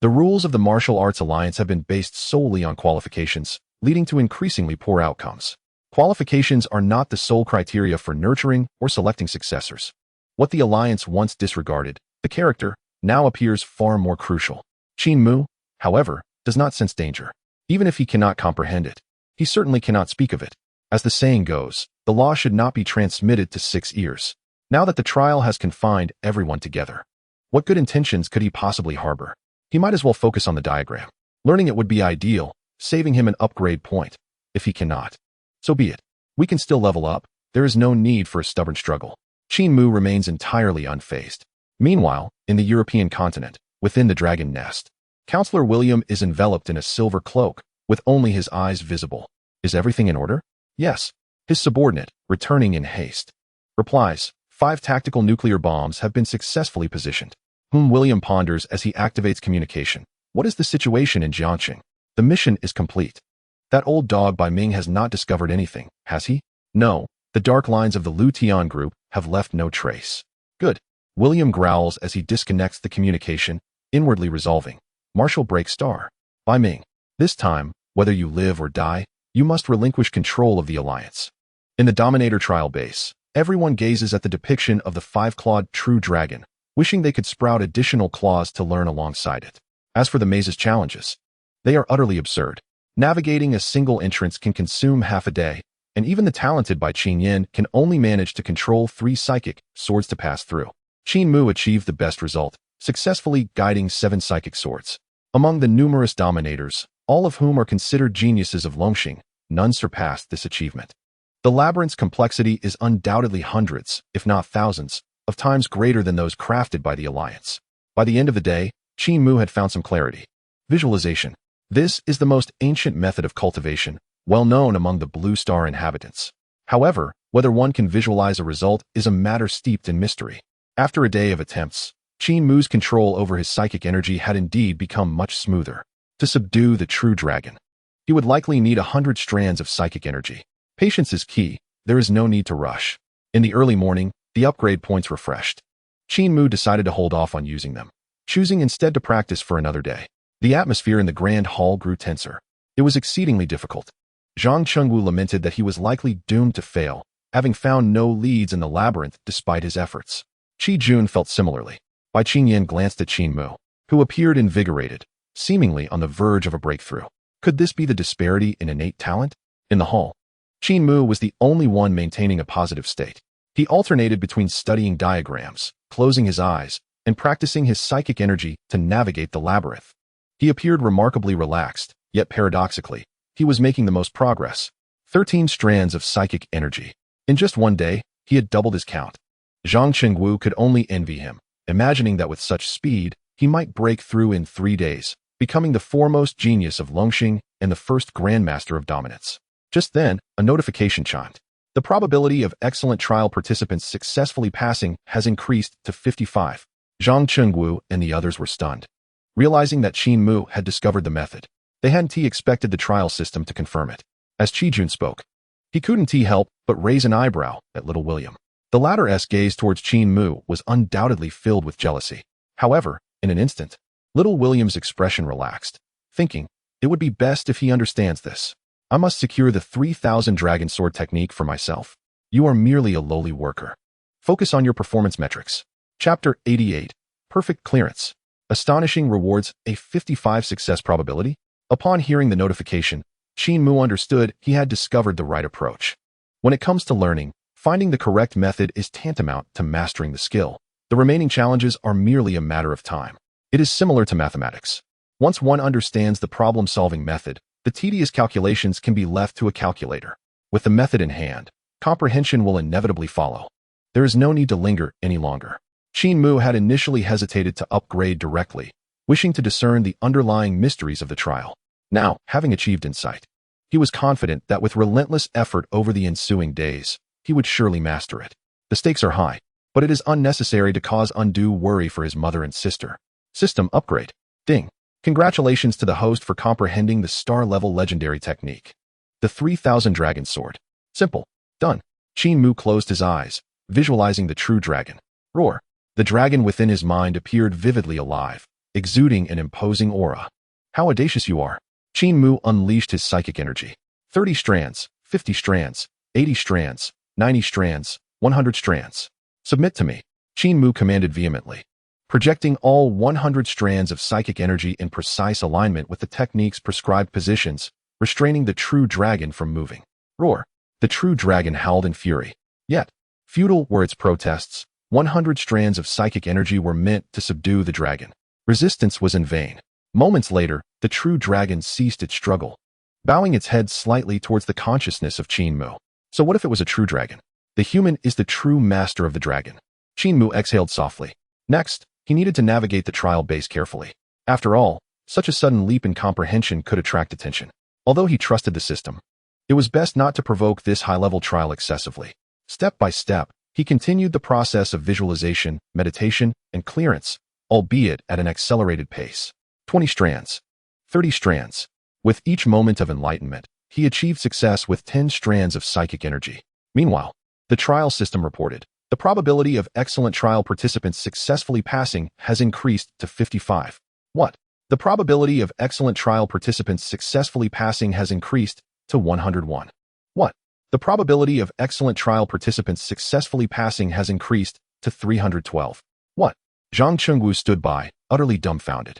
the rules of the Martial Arts Alliance have been based solely on qualifications, leading to increasingly poor outcomes. Qualifications are not the sole criteria for nurturing or selecting successors. What the Alliance once disregarded, the character, now appears far more crucial. Qin Mu, however, does not sense danger. Even if he cannot comprehend it, he certainly cannot speak of it. As the saying goes, the law should not be transmitted to 6 ears. Now that the trial has confined everyone together, what good intentions could he possibly harbor? He might as well focus on the diagram. Learning it would be ideal, saving him an upgrade point. If he cannot, so be it. We can still level up. There is no need for a stubborn struggle. Qin Mu remains entirely unfazed. Meanwhile, in the European continent, within the dragon nest, Counselor William is enveloped in a silver cloak, with only his eyes visible. Is everything in order? Yes. His subordinate, returning in haste, replies, 5 tactical nuclear bombs have been successfully positioned. William ponders as he activates communication. What is the situation in Jiangxing? The mission is complete. That old dog by Ming has not discovered anything, has he? No, the dark lines of the Lu Tian group have left no trace. Good. William growls as he disconnects the communication, inwardly resolving. Marshal break star. By Ming. This time, whether you live or die, you must relinquish control of the Alliance. In the Dominator trial base, everyone gazes at the depiction of the 5-clawed true dragon, wishing they could sprout additional claws to learn alongside it. As for the maze's challenges, they are utterly absurd. Navigating a single entrance can consume half a day, and even the talented by Qin Yin can only manage to control 3 psychic swords to pass through. Qin Mu achieved the best result, successfully guiding 7 psychic swords. Among the numerous dominators, all of whom are considered geniuses of Longxing, none surpassed this achievement. The labyrinth's complexity is undoubtedly hundreds, if not thousands, of times greater than those crafted by the Alliance. By the end of the day, Qin Mu had found some clarity. Visualization. This is the most ancient method of cultivation, well known among the Blue Star inhabitants. However, whether one can visualize a result is a matter steeped in mystery. After a day of attempts, Qin Mu's control over his psychic energy had indeed become much smoother. To subdue the true dragon, he would likely need 100 strands of psychic energy. Patience is key. There is no need to rush. In the early morning, the upgrade points refreshed. Qin Mu decided to hold off on using them, choosing instead to practice for another day. The atmosphere in the grand hall grew tenser. It was exceedingly difficult. Zhang Chengwu lamented that he was likely doomed to fail, having found no leads in the labyrinth despite his efforts. Qi Jun felt similarly. Bai Qingyan glanced at Qin Mu, who appeared invigorated, seemingly on the verge of a breakthrough. Could this be the disparity in innate talent? In the hall, Qin Mu was the only one maintaining a positive state. He alternated between studying diagrams, closing his eyes, and practicing his psychic energy to navigate the labyrinth. He appeared remarkably relaxed, yet paradoxically, he was making the most progress. 13 strands of psychic energy. In just one day, he had doubled his count. Zhang Chengwu could only envy him, imagining that with such speed, he might break through in 3 days, becoming the foremost genius of Longxing and the first grandmaster of dominance. Just then, a notification chimed. The probability of excellent trial participants successfully passing has increased to 55. Zhang Chengwu and the others were stunned. Realizing that Qin Mu had discovered the method, they hadn't expected the trial system to confirm it. As Qi Jun spoke, he couldn't help but raise an eyebrow at little William. The latter's gaze towards Qin Mu was undoubtedly filled with jealousy. However, in an instant, little William's expression relaxed, thinking, it would be best if he understands this. I must secure the 3,000 dragon sword technique for myself. You are merely a lowly worker. Focus on your performance metrics. Chapter 88. Perfect clearance. Astonishing rewards a 55 success probability. Upon hearing the notification, Qin Mu understood he had discovered the right approach. When it comes to learning, finding the correct method is tantamount to mastering the skill. The remaining challenges are merely a matter of time. It is similar to mathematics. Once one understands the problem-solving method, the tedious calculations can be left to a calculator. With the method in hand, comprehension will inevitably follow. There is no need to linger any longer. Qin Mu had initially hesitated to upgrade directly, wishing to discern the underlying mysteries of the trial. Now, having achieved insight, he was confident that with relentless effort over the ensuing days, he would surely master it. The stakes are high. but it is unnecessary to cause undue worry for his mother and sister. System upgrade. Ding. Congratulations to the host for comprehending the star-level legendary technique. The 3000 Dragon Sword. Simple. Done. Qin Mu closed his eyes, visualizing the true dragon. Roar. The dragon within his mind appeared vividly alive, exuding an imposing aura. How audacious you are. Qin Mu unleashed his psychic energy. 30 strands, 50 strands, 80 strands, 90 strands, 100 strands. Submit to me. Qin Mu commanded vehemently, projecting all 100 strands of psychic energy in precise alignment with the technique's prescribed positions, restraining the true dragon from moving. Roar. The true dragon howled in fury. Yet, futile were its protests. 100 strands of psychic energy were meant to subdue the dragon. Resistance was in vain. Moments later, the true dragon ceased its struggle, bowing its head slightly towards the consciousness of Qin Mu. So what if it was a true dragon? The human is the true master of the dragon. Qin Mu exhaled softly. Next, he needed to navigate the trial base carefully. After all, such a sudden leap in comprehension could attract attention. Although he trusted the system, it was best not to provoke this high-level trial excessively. Step by step, he continued the process of visualization, meditation, and clearance, albeit at an accelerated pace. 20 strands. 30 strands. With each moment of enlightenment, he achieved success with 10 strands of psychic energy. Meanwhile, the trial system reported, the probability of excellent trial participants successfully passing has increased to 55. What? The probability of excellent trial participants successfully passing has increased to 101. What? The probability of excellent trial participants successfully passing has increased to 312. What? Zhang Chengwu stood by, utterly dumbfounded,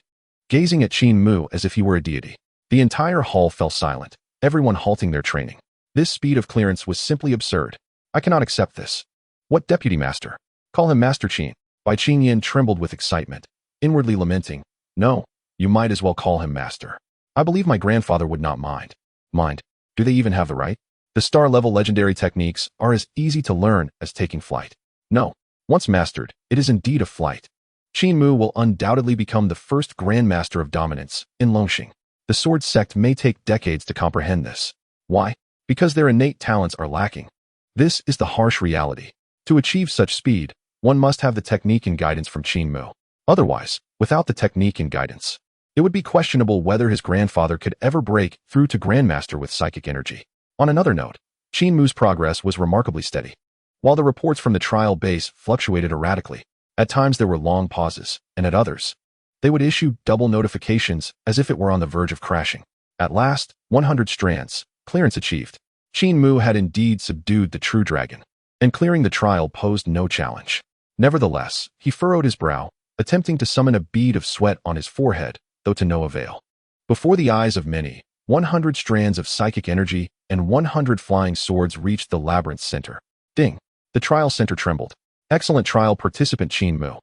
gazing at Qin Mu as if he were a deity. The entire hall fell silent, everyone halting their training. This speed of clearance was simply absurd. I cannot accept this. What deputy master? Call him Master Qin. Bai Qingyan trembled with excitement, inwardly lamenting. No, you might as well call him master. I believe my grandfather would not mind. Mind? Do they even have the right? The star-level legendary techniques are as easy to learn as taking flight. No, once mastered, it is indeed a flight. Qin Mu will undoubtedly become the first grandmaster of dominance in Longxing. The sword sect may take decades to comprehend this. Why? Because their innate talents are lacking. This is the harsh reality. To achieve such speed, one must have the technique and guidance from Qin Mu. Otherwise, without the technique and guidance, it would be questionable whether his grandfather could ever break through to Grandmaster with psychic energy. On another note, Qin Mu's progress was remarkably steady. While the reports from the trial base fluctuated erratically, at times there were long pauses, and at others, they would issue double notifications as if it were on the verge of crashing. At last, 100 strands, clearance achieved. Qin Mu had indeed subdued the true dragon, and clearing the trial posed no challenge. Nevertheless, he furrowed his brow, attempting to summon a bead of sweat on his forehead, though to no avail. Before the eyes of many, 100 strands of psychic energy and 100 flying swords reached the labyrinth's center. Ding! The trial center trembled. Excellent trial participant Qin Mu.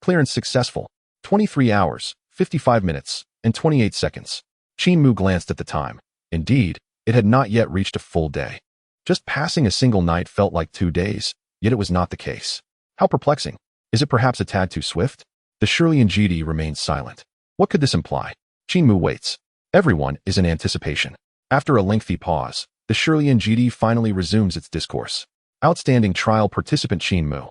Clearance successful. 23 hours, 55 minutes, and 28 seconds. Qin Mu glanced at the time. Indeed, it had not yet reached a full day. Just passing a single night felt like 2 days, yet it was not the case. How perplexing. Is it perhaps a tad too swift? The Shirlian GD remains silent. What could this imply? Qin Mu waits. Everyone is in anticipation. After a lengthy pause, the Shirlian GD finally resumes its discourse. Outstanding trial participant Qin Mu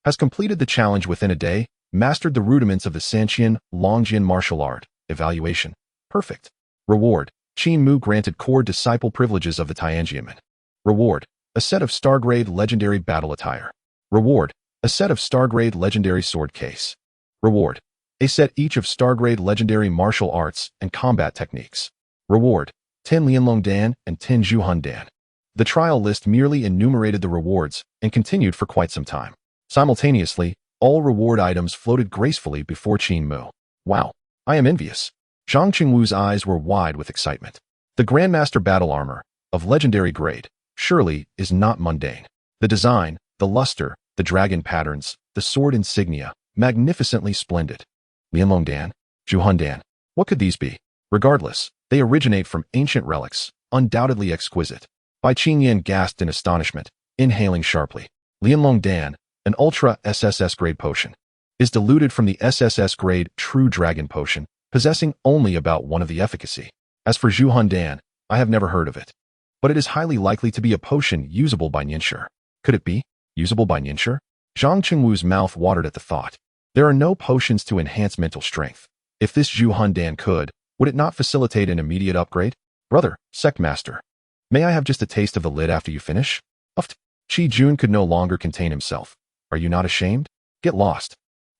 has completed the challenge within a day, mastered the rudiments of the Sanqian Longjian martial art. Evaluation. Perfect. Reward. Qin Mu granted core disciple privileges of the Tianjiamen. Reward. A set of Stargrade legendary battle attire. Reward. A set of Stargrade legendary sword case. Reward. A set each of Stargrade legendary martial arts and combat techniques. Reward. 10 Lianlong Dan and 10 Zhuhan Dan. The trial list merely enumerated the rewards and continued for quite some time. Simultaneously, all reward items floated gracefully before Qin Mu. Wow, I am envious. Zhang Qingwu's eyes were wide with excitement. The Grandmaster battle armor, of legendary grade, surely is not mundane. The design, the luster, the dragon patterns, the sword insignia, magnificently splendid. Lianlong Dan, Zhuhan Dan, what could these be? Regardless, they originate from ancient relics, undoubtedly exquisite. Bai Qingyan gasped in astonishment, inhaling sharply. Lianlong Dan, an ultra SSS grade potion, is diluted from the SSS grade true dragon potion, possessing only about one of the efficacy. As for Zhuhan Dan, I have never heard of it, but it is highly likely to be a potion usable by Nianshi. Could it be usable by Nianshi? Zhang Qingwu's mouth watered at the thought. There are no potions to enhance mental strength. If this Zhu Hundan could, would it not facilitate an immediate upgrade? Brother, sect master, may I have just a taste of the lid after you finish? Uffed. Qi Jun could no longer contain himself. Are you not ashamed? Get lost.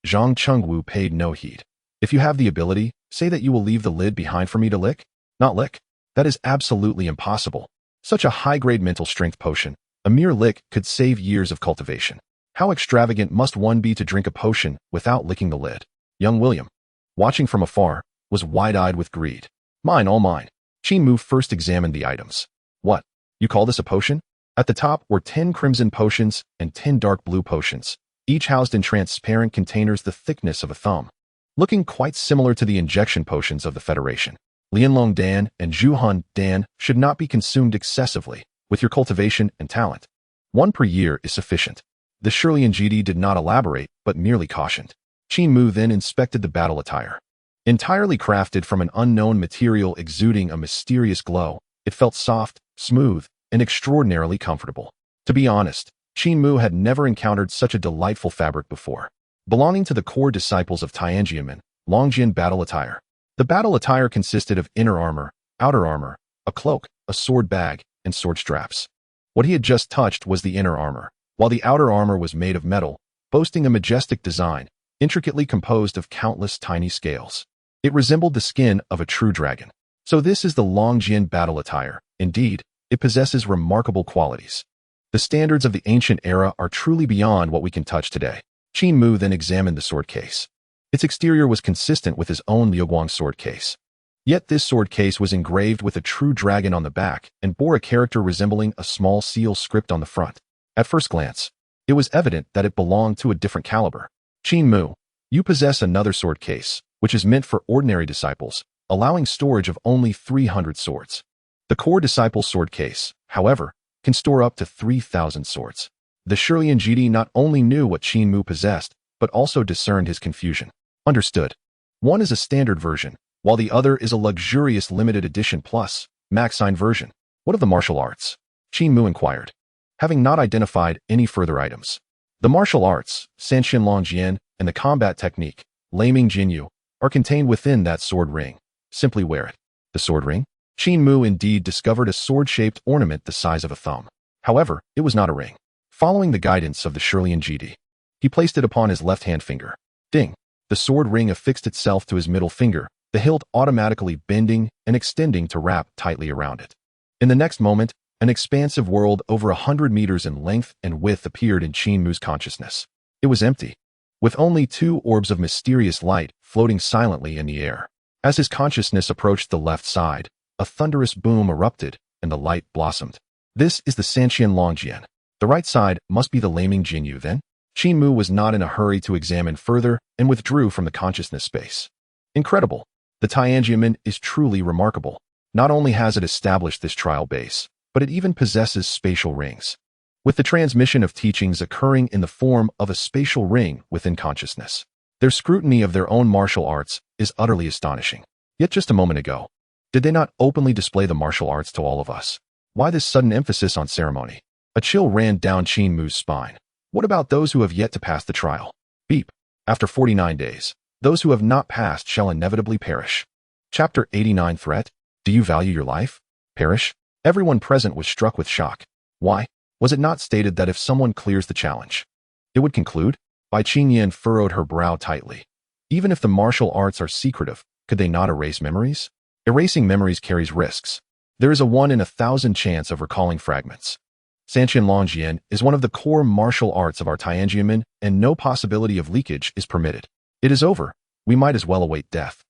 Zhang Qingwu paid no heed. If you have the ability, say that you will leave the lid behind for me to lick? Not lick. That is absolutely impossible. Such a high-grade mental strength potion, a mere lick could save years of cultivation. How extravagant must one be to drink a potion without licking the lid? Young William, watching from afar, was wide-eyed with greed. Mine, all mine. Qin Mu first examined the items. What? You call this a potion? At the top were 10 crimson potions and 10 dark blue potions, each housed in transparent containers the thickness of a thumb, looking quite similar to the injection potions of the Federation. Lianlong Dan and Zhuhan Dan should not be consumed excessively, with your cultivation and talent. 1 per year is sufficient. The Shirlian GD did not elaborate, but merely cautioned. Qin Mu then inspected the battle attire. Entirely crafted from an unknown material exuding a mysterious glow, it felt soft, smooth, and extraordinarily comfortable. To be honest, Qin Mu had never encountered such a delightful fabric before. Belonging to the core disciples of Tianjianmen, Longjian battle attire. The battle attire consisted of inner armor, outer armor, a cloak, a sword bag, and sword straps. What he had just touched was the inner armor, while the outer armor was made of metal, boasting a majestic design, intricately composed of countless tiny scales. It resembled the skin of a true dragon. So this is the Longjian battle attire. Indeed, it possesses remarkable qualities. The standards of the ancient era are truly beyond what we can touch today. Qin Mu then examined the sword case. Its exterior was consistent with his own Liuguang sword case. Yet this sword case was engraved with a true dragon on the back and bore a character resembling a small seal script on the front. At first glance, it was evident that it belonged to a different caliber. Qin Mu, you possess another sword case, which is meant for ordinary disciples, allowing storage of only 300 swords. The core disciple sword case, however, can store up to 3,000 swords. The Shirlian GD not only knew what Qin Mu possessed, but also discerned his confusion. Understood. One is a standard version, while the other is a luxurious limited edition plus, max-signed version. What of the martial arts? Qin Mu inquired, having not identified any further items. The martial arts, Sanxian Longjian, and the combat technique, Laming Jinyu, are contained within that sword ring. Simply wear it. The sword ring? Qin Mu indeed discovered a sword-shaped ornament the size of a thumb. However, it was not a ring. Following the guidance of the Shirlian GD, he placed it upon his left-hand finger. Ding! The sword ring affixed itself to his middle finger, the hilt automatically bending and extending to wrap tightly around it. In the next moment, an expansive world over 100 meters in length and width appeared in Qin Mu's consciousness. It was empty, with only 2 orbs of mysterious light floating silently in the air. As his consciousness approached the left side, a thunderous boom erupted, and the light blossomed. This is the Sanxian Longjian. The right side must be the Laming Jinyu then? Qin Mu was not in a hurry to examine further and withdrew from the consciousness space. Incredible. The Tianjianmen is truly remarkable. Not only has it established this trial base, but it even possesses spatial rings, with the transmission of teachings occurring in the form of a spatial ring within consciousness. Their scrutiny of their own martial arts is utterly astonishing. Yet just a moment ago, did they not openly display the martial arts to all of us? Why this sudden emphasis on ceremony? A chill ran down Qin Mu's spine. What about those who have yet to pass the trial? Beep. After 49 days, those who have not passed shall inevitably perish. Chapter 89 Threat. Do you value your life? Perish? Everyone present was struck with shock. Why? Was it not stated that if someone clears the challenge, it would conclude? Bai Qingyan furrowed her brow tightly. Even if the martial arts are secretive, could they not erase memories? Erasing memories carries risks. There is a 1 in 1,000 chance of recalling fragments. Sanxian Longjian is one of the core martial arts of our Tianjianmen, and no possibility of leakage is permitted. It is over. We might as well await death.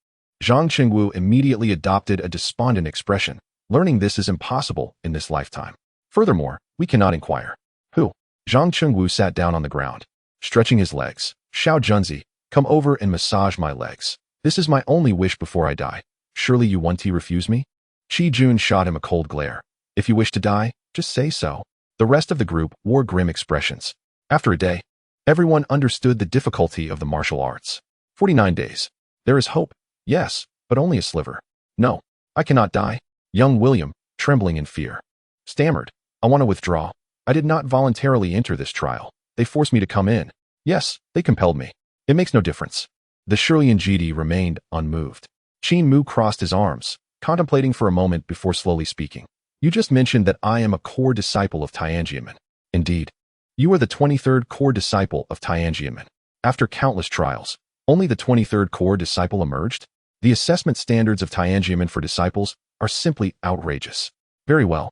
Zhang Qingwu immediately adopted a despondent expression. Learning this is impossible in this lifetime. Furthermore, we cannot inquire. Who? Zhang Qingwu sat down on the ground, stretching his legs. Xiao Junzi, come over and massage my legs. This is my only wish before I die. Surely you won't refuse me? Qi Jun shot him a cold glare. If you wish to die, just say so. The rest of the group wore grim expressions. After a day, everyone understood the difficulty of the martial arts. 49 days. There is hope. Yes, but only a sliver. No, I cannot die. Young William, trembling in fear, stammered. I want to withdraw. I did not voluntarily enter this trial. They forced me to come in. Yes, they compelled me. It makes no difference. The Shirlian remained unmoved. Qin Mu crossed his arms, contemplating for a moment before slowly speaking. You just mentioned that I am a core disciple of Tianjianmen. Indeed. You are the 23rd core disciple of Tianjianmen. After countless trials, only the 23rd core disciple emerged? The assessment standards of Tianjianmen for disciples are simply outrageous. Very well.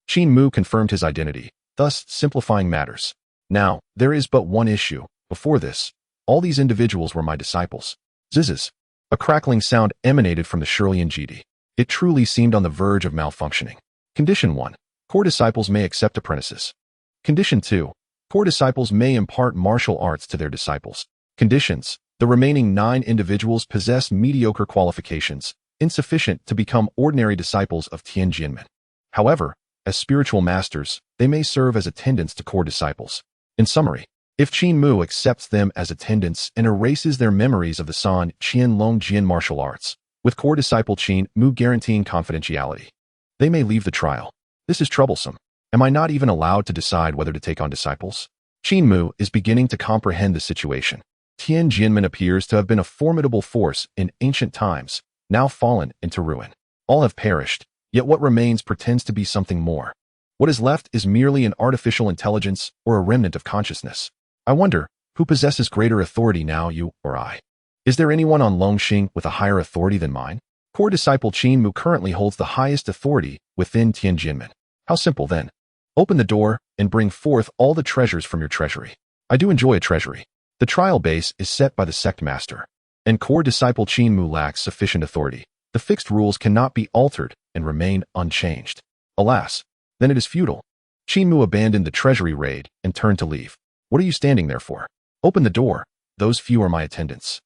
Qin Mu confirmed his identity, thus simplifying matters. Now, there is but one issue. Before this, all these individuals were my disciples. Zizzes. A crackling sound emanated from the Shirlian. It truly seemed on the verge of malfunctioning. Condition 1. Core disciples may accept apprentices. Condition 2. Core disciples may impart martial arts to their disciples. Conditions. The remaining 9 individuals possess mediocre qualifications, insufficient to become ordinary disciples of Tianjianmen. However, as spiritual masters, they may serve as attendants to core disciples. In summary, if Qin Mu accepts them as attendants and erases their memories of the San Qian Long Jian martial arts, with core disciple Qin Mu guaranteeing confidentiality, they may leave the trial. This is troublesome. Am I not even allowed to decide whether to take on disciples? Qin Mu is beginning to comprehend the situation. Tianjianmen appears to have been a formidable force in ancient times, now fallen into ruin. All have perished, yet what remains pretends to be something more. What is left is merely an artificial intelligence or a remnant of consciousness. I wonder, who possesses greater authority now, you or I? Is there anyone on Longxing with a higher authority than mine? Core disciple Qin Mu currently holds the highest authority within Tianjianmen. How simple then. Open the door and bring forth all the treasures from your treasury. I do enjoy a treasury. The trial base is set by the sect master, and core disciple Qin Mu lacks sufficient authority. The fixed rules cannot be altered and remain unchanged. Alas, then it is futile. Qin Mu abandoned the treasury raid and turned to leave. What are you standing there for? Open the door. Those few are my attendants.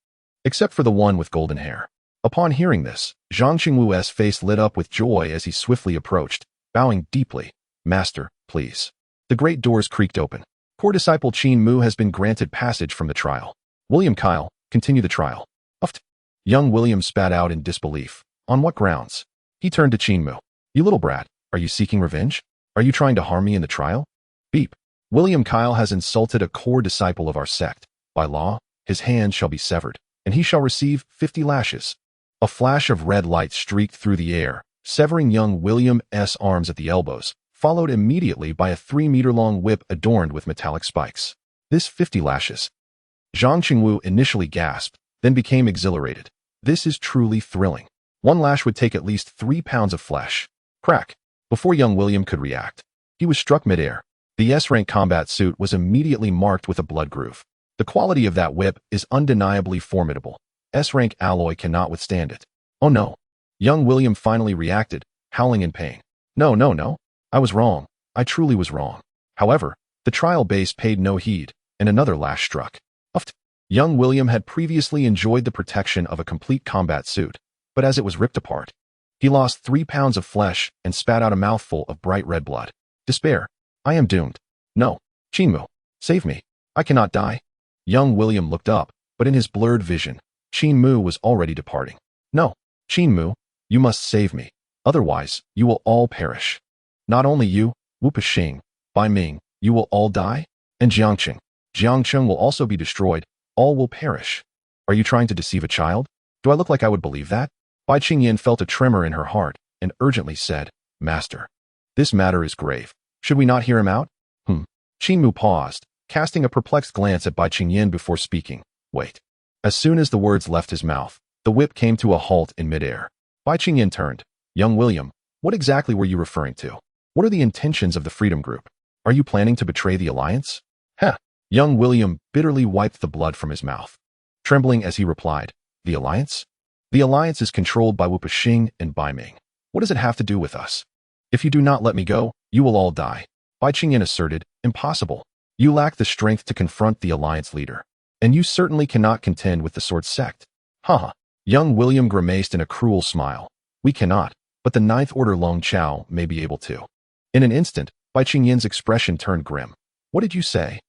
Except for the one with golden hair. Upon hearing this, Zhang Qingwu's face lit up with joy as he swiftly approached, bowing deeply. Master, please. The great doors creaked open. Core disciple Qin Mu has been granted passage from the trial. William Kyle, continue the trial. Uft. Young William spat out in disbelief. On what grounds? He turned to Qin Mu. You little brat, are you seeking revenge? Are you trying to harm me in the trial? Beep. William Kyle has insulted a core disciple of our sect. By law, his hand shall be severed, and he shall receive 50 lashes. A flash of red light streaked through the air, severing young William's arms at the elbows, followed immediately by a 3-meter-long whip adorned with metallic spikes. This 50 lashes. Zhang Qingwu initially gasped, then became exhilarated. This is truly thrilling. One lash would take at least 3 pounds of flesh. Crack. Before young William could react, he was struck midair. The S-rank combat suit was immediately marked with a blood groove. The quality of that whip is undeniably formidable. S-rank alloy cannot withstand it. Oh no. Young William finally reacted, howling in pain. No. I was wrong. I truly was wrong. However, the trial base paid no heed, and another lash struck. Uft. Young William had previously enjoyed the protection of a complete combat suit, but as it was ripped apart, he lost 3 pounds of flesh and spat out a mouthful of bright red blood. Despair. I am doomed. No. Qin Mu, save me. I cannot die. Young William looked up, but in his blurred vision, Qin Mu was already departing. No. Qin Mu, you must save me. Otherwise, you will all perish. Not only you, Wu Peixing, Bai Ming, you will all die, and Jiangqing. Jiangcheng will also be destroyed. All will perish. Are you trying to deceive a child? Do I look like I would believe that? Bai Qingyan felt a tremor in her heart and urgently said, Master, this matter is grave. Should we not hear him out? Qin Mu paused, casting a perplexed glance at Bai Qingyan before speaking. Wait. As soon as the words left his mouth, the whip came to a halt in midair. Bai Qingyan turned. Young William, what exactly were you referring to? What are the intentions of the Freedom Group? Are you planning to betray the Alliance? Heh. Young William bitterly wiped the blood from his mouth, trembling as he replied, The Alliance? The Alliance is controlled by Wu Peixing and Bai Ming. What does it have to do with us? If you do not let me go, you will all die. Bai Qingyan asserted, Impossible. You lack the strength to confront the Alliance leader, and you certainly cannot contend with the Sword Sect. Haha. Young William grimaced in a cruel smile. We cannot, but the Ninth Order Long Chao may be able to. In an instant, Bai Qingyan's expression turned grim. What did you say?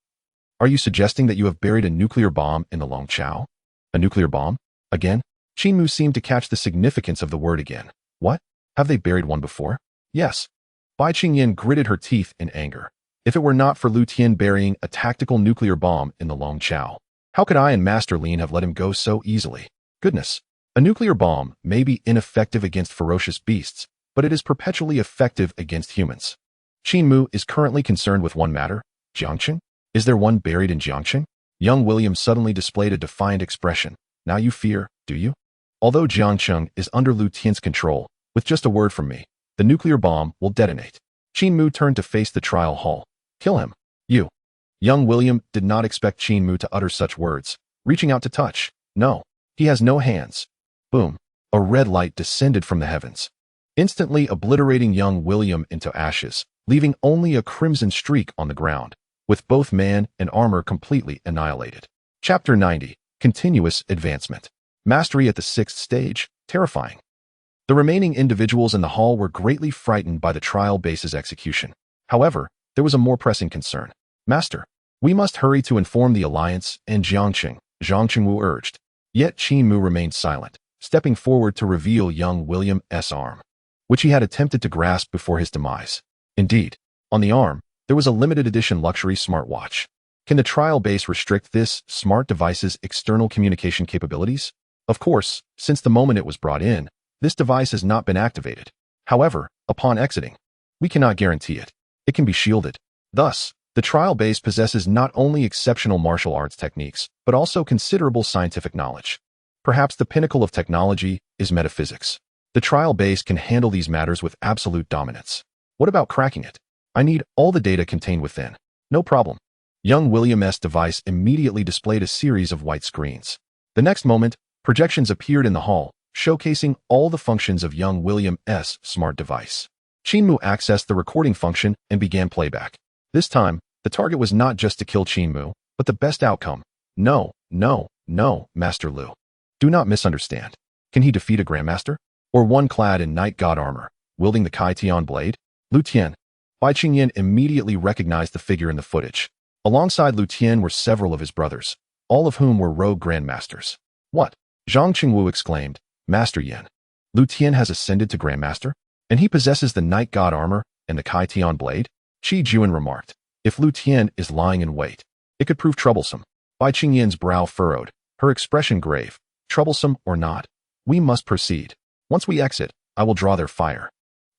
Are you suggesting that you have buried a nuclear bomb in the Long Chao? A nuclear bomb? Again? Qin Mu seemed to catch the significance of the word again. What? Have they buried one before? Yes. Bai Qingyan gritted her teeth in anger. If it were not for Lu Tian burying a tactical nuclear bomb in the Long Chao, how could I and Master Lin have let him go so easily? Goodness. A nuclear bomb may be ineffective against ferocious beasts, but it is perpetually effective against humans. Qin Mu is currently concerned with one matter. Jiangqing? Is there one buried in Jiangqing? Young William suddenly displayed a defiant expression. Now you fear, do you? Although Jiangqing is under Lu Tian's control, with just a word from me, the nuclear bomb will detonate. Qin Mu turned to face the trial hall. Kill him. You. Young William did not expect Qin Mu to utter such words, reaching out to touch. No, he has no hands. Boom. A red light descended from the heavens, instantly obliterating young William into ashes, leaving only a crimson streak on the ground, with both man and armor completely annihilated. Chapter 90. Continuous Advancement. Mastery at the 6th stage. Terrifying. The remaining individuals in the hall were greatly frightened by the trial base's execution. However, there was a more pressing concern. Master, we must hurry to inform the Alliance and Jiangqing, Zhang Qingwu urged. Yet Qin Mu remained silent, stepping forward to reveal young William's arm, which he had attempted to grasp before his demise. Indeed, on the arm, there was a limited edition luxury smartwatch. Can the trial base restrict this smart device's external communication capabilities? Of course, since the moment it was brought in, this device has not been activated. However, upon exiting, we cannot guarantee it. It can be shielded. Thus, the trial base possesses not only exceptional martial arts techniques, but also considerable scientific knowledge. Perhaps the pinnacle of technology is metaphysics. The trial base can handle these matters with absolute dominance. What about cracking it? I need all the data contained within. No problem. Young William's device immediately displayed a series of white screens. The next moment, projections appeared in the hall, showcasing all the functions of young William's smart device. Qin Mu accessed the recording function and began playback. This time, the target was not just to kill Qin Mu, but the best outcome. No, Master Lu. Do not misunderstand. Can he defeat a Grandmaster? Or one clad in Night God armor, wielding the Kai Tian blade? Lu Tian. Bai Qingyan immediately recognized the figure in the footage. Alongside Lu Tian were several of his brothers, all of whom were rogue Grandmasters. What? Zhang Qingwu exclaimed. Master Yan. Lu Tian has ascended to Grandmaster? And he possesses the Night God armor and the Kai Tian blade? Qi Juan remarked. If Lu Tian is lying in wait, it could prove troublesome. Bai Qingyan's brow furrowed, her expression grave. Troublesome or not, we must proceed. Once we exit, I will draw their fire.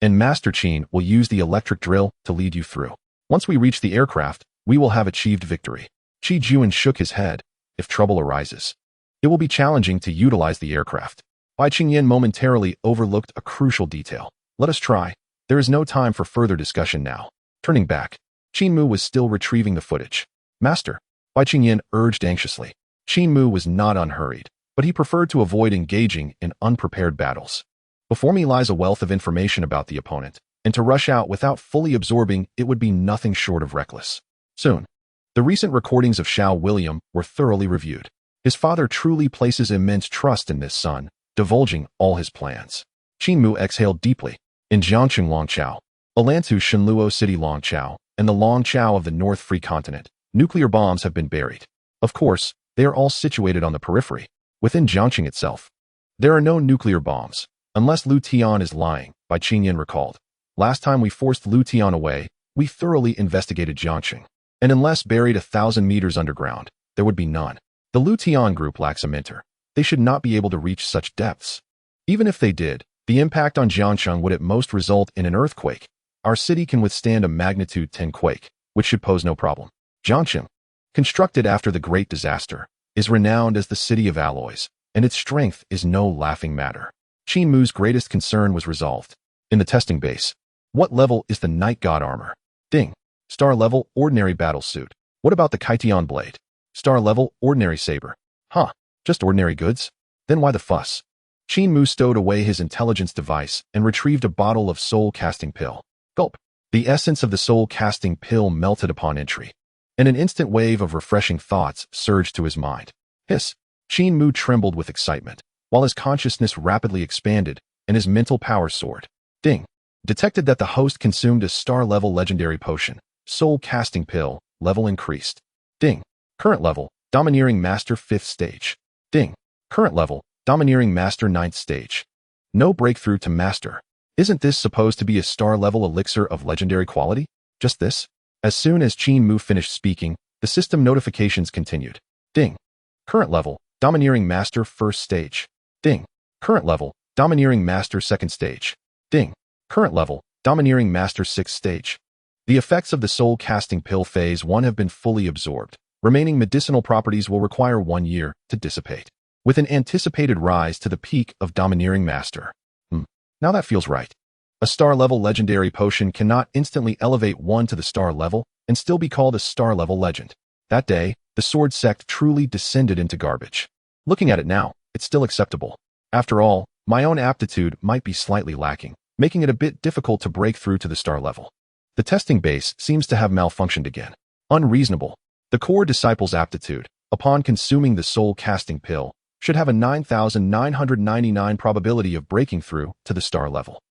And Master Qin will use the electric drill to lead you through. Once we reach the aircraft, we will have achieved victory. Qi Juan shook his head. If trouble arises, it will be challenging to utilize the aircraft. Bai Qingyan momentarily overlooked a crucial detail. Let us try. There is no time for further discussion now. Turning back, Qin Mu was still retrieving the footage. Master, Bai Qingyan urged anxiously. Qin Mu was not unhurried, but he preferred to avoid engaging in unprepared battles. Before me lies a wealth of information about the opponent, and to rush out without fully absorbing it would be nothing short of reckless. Soon, the recent recordings of Xiao William were thoroughly reviewed. His father truly places immense trust in this son, divulging all his plans. Qin Mu exhaled deeply. In Jiangqing Longchao, Alantu Shenluo City Longchao, and the Longchao of the North Free Continent, nuclear bombs have been buried. Of course, they are all situated on the periphery. Within Jiangqing itself, there are no nuclear bombs, unless Lu Tian is lying, Bai Qingyan recalled. Last time we forced Lu Tian away, we thoroughly investigated Jiangqing, and unless buried 1,000 meters underground, there would be none. The Lu Tian group lacks a mentor. They should not be able to reach such depths. Even if they did, the impact on Jiangqing would at most result in an earthquake. Our city can withstand a magnitude 10 quake, which should pose no problem. Jiangqing, constructed after the Great Disaster, is renowned as the city of alloys, and its strength is no laughing matter. Qin Mu's greatest concern was resolved. In the testing base, what level is the Night God armor? Ding. Star level, ordinary battle suit. What about the Kai Tian blade? Star level, ordinary saber. Huh, just ordinary goods? Then why the fuss? Qin Mu stowed away his intelligence device and retrieved a bottle of soul-casting pill. Gulp. The essence of the soul-casting pill melted upon entry, and an instant wave of refreshing thoughts surged to his mind. Hiss. Qin Mu trembled with excitement, while his consciousness rapidly expanded and his mental power soared. Ding. Detected that the host consumed a star-level legendary potion. Soul-casting pill. Level increased. Ding. Current level, Domineering Master 5th stage. Ding. Current level, Domineering Master 9th stage. No breakthrough to Master. Isn't this supposed to be a star-level elixir of legendary quality? Just this? As soon as Qin Mu finished speaking, the system notifications continued. Ding. Current level, Domineering Master first stage. Ding. Current level, Domineering Master second stage. Ding. Current level, Domineering Master sixth stage. The effects of the soul casting pill phase 1 have been fully absorbed. Remaining medicinal properties will require 1 year to dissipate, with an anticipated rise to the peak of Domineering Master. Now that feels right. A star-level legendary potion cannot instantly elevate one to the star level and still be called a star-level legend. That day, the sword sect truly descended into garbage. Looking at it now, it's still acceptable. After all, my own aptitude might be slightly lacking, making it a bit difficult to break through to the star level. The testing base seems to have malfunctioned again. Unreasonable. The core disciple's aptitude, upon consuming the soul-casting pill, should have a 9,999 probability of breaking through to the star level.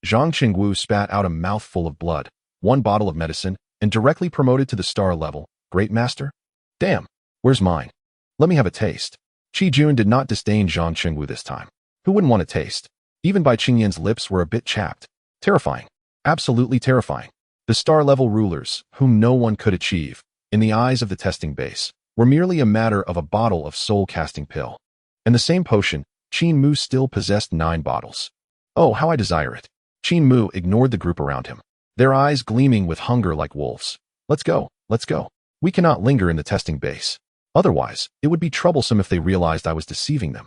Zhang Qingwu spat out a mouthful of blood, 1 bottle of medicine, and directly promoted to the star level. Great master? Damn, where's mine? Let me have a taste. Qi Jun did not disdain Zhang Qingwu this time. Who wouldn't want a taste? Even Bai Qingyan's lips were a bit chapped. Terrifying. Absolutely terrifying. The star-level rulers, whom no one could achieve, in the eyes of the testing base, were merely a matter of a bottle of soul-casting pill. And the same potion, Qin Mu still possessed 9 bottles. Oh, how I desire it. Qin Mu ignored the group around him, their eyes gleaming with hunger like wolves. Let's go, let's go. We cannot linger in the testing base. Otherwise, it would be troublesome if they realized I was deceiving them.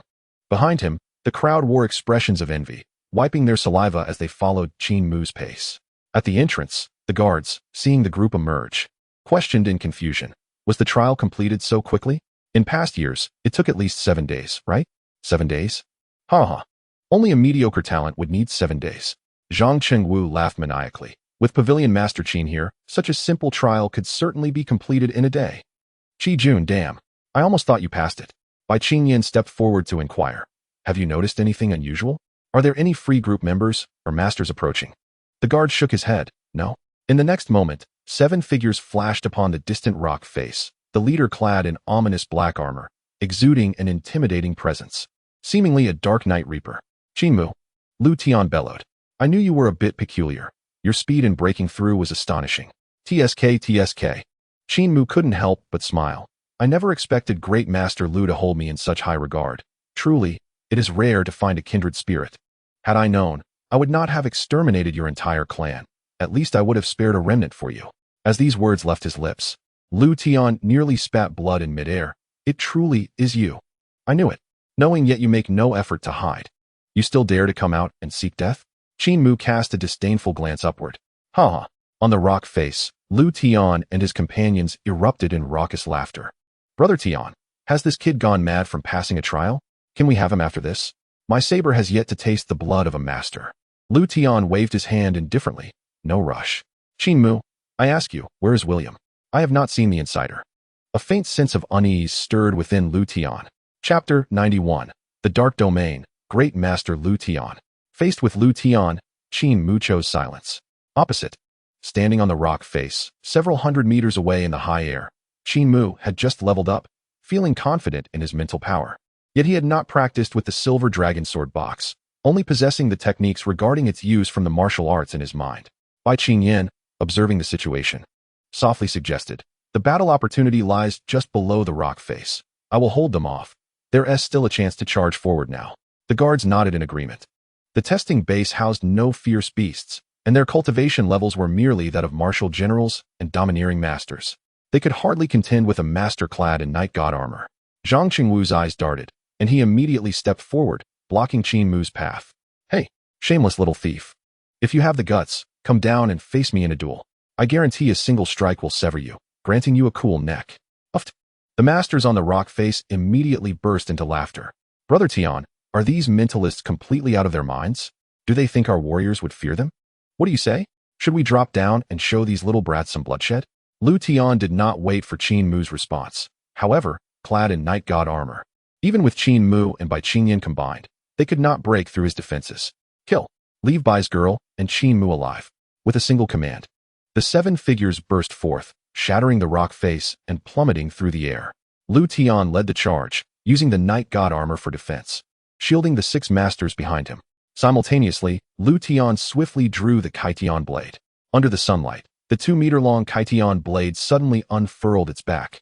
Behind him, the crowd wore expressions of envy, wiping their saliva as they followed Qin Mu's pace. At the entrance, the guards, seeing the group emerge, questioned in confusion. Was the trial completed so quickly? In past years, it took at least 7 days, right? 7 days? Ha. Only a mediocre talent would need 7 days. Zhang Qingwu laughed maniacally. With Pavilion Master Qin here, such a simple trial could certainly be completed in a day. Qi Jun, damn. I almost thought you passed it. Bai Qingyan stepped forward to inquire. Have you noticed anything unusual? Are there any free group members or masters approaching? The guard shook his head. No. In the next moment, 7 figures flashed upon the distant rock face, the leader clad in ominous black armor, exuding an intimidating presence. Seemingly a dark night reaper. Qin Mu. Lu Tian bellowed. I knew you were a bit peculiar. Your speed in breaking through was astonishing. TSK. Qin Mu couldn't help but smile. I never expected Great Master Lu to hold me in such high regard. Truly, it is rare to find a kindred spirit. Had I known, I would not have exterminated your entire clan. At least I would have spared a remnant for you. As these words left his lips, Lu Tian nearly spat blood in midair. It truly is you. I knew it. Knowing yet you make no effort to hide. You still dare to come out and seek death? Qin Mu cast a disdainful glance upward. Ha. On the rock face, Lu Tian and his companions erupted in raucous laughter. Brother Tian, has this kid gone mad from passing a trial? Can we have him after this? My saber has yet to taste the blood of a master. Lu Tian waved his hand indifferently. No rush. Qin Mu, I ask you, where is William? I have not seen the insider. A faint sense of unease stirred within Lu Tian. Chapter 91. The Dark Domain. Great Master Lu Tian. Faced with Lu Tian, Qin Mu chose silence. Opposite, standing on the rock face, several hundred meters away in the high air, Qin Mu had just leveled up, feeling confident in his mental power. Yet he had not practiced with the silver dragon sword box, only possessing the techniques regarding its use from the martial arts in his mind. Bai Qingyan, observing the situation, softly suggested, the battle opportunity lies just below the rock face. I will hold them off. There is still a chance to charge forward now. The guards nodded in agreement. The testing base housed no fierce beasts, and their cultivation levels were merely that of martial generals and domineering masters. They could hardly contend with a master clad in night god armor. Zhang Qingwu's eyes darted, and he immediately stepped forward, blocking Qin Mu's path. Hey, shameless little thief. If you have the guts, come down and face me in a duel. I guarantee a single strike will sever you, granting you a cool neck. Uft. The masters on the rock face immediately burst into laughter. Brother Tian, are these mentalists completely out of their minds? Do they think our warriors would fear them? What do you say? Should we drop down and show these little brats some bloodshed? Lu Tian did not wait for Qin Mu's response. However, clad in night god armor, even with Qin Mu and Bai Qingyan combined, they could not break through his defenses. Kill. Leave Bai's girl and Qin Mu alive. With a single command, the 7 figures burst forth, shattering the rock face and plummeting through the air. Lu Tian led the charge, using the night god armor for defense, shielding the 6 masters behind him. Simultaneously, Lu Tian swiftly drew the Kaitian blade. Under the sunlight, The 2-meter-long Kaition blade suddenly unfurled its back,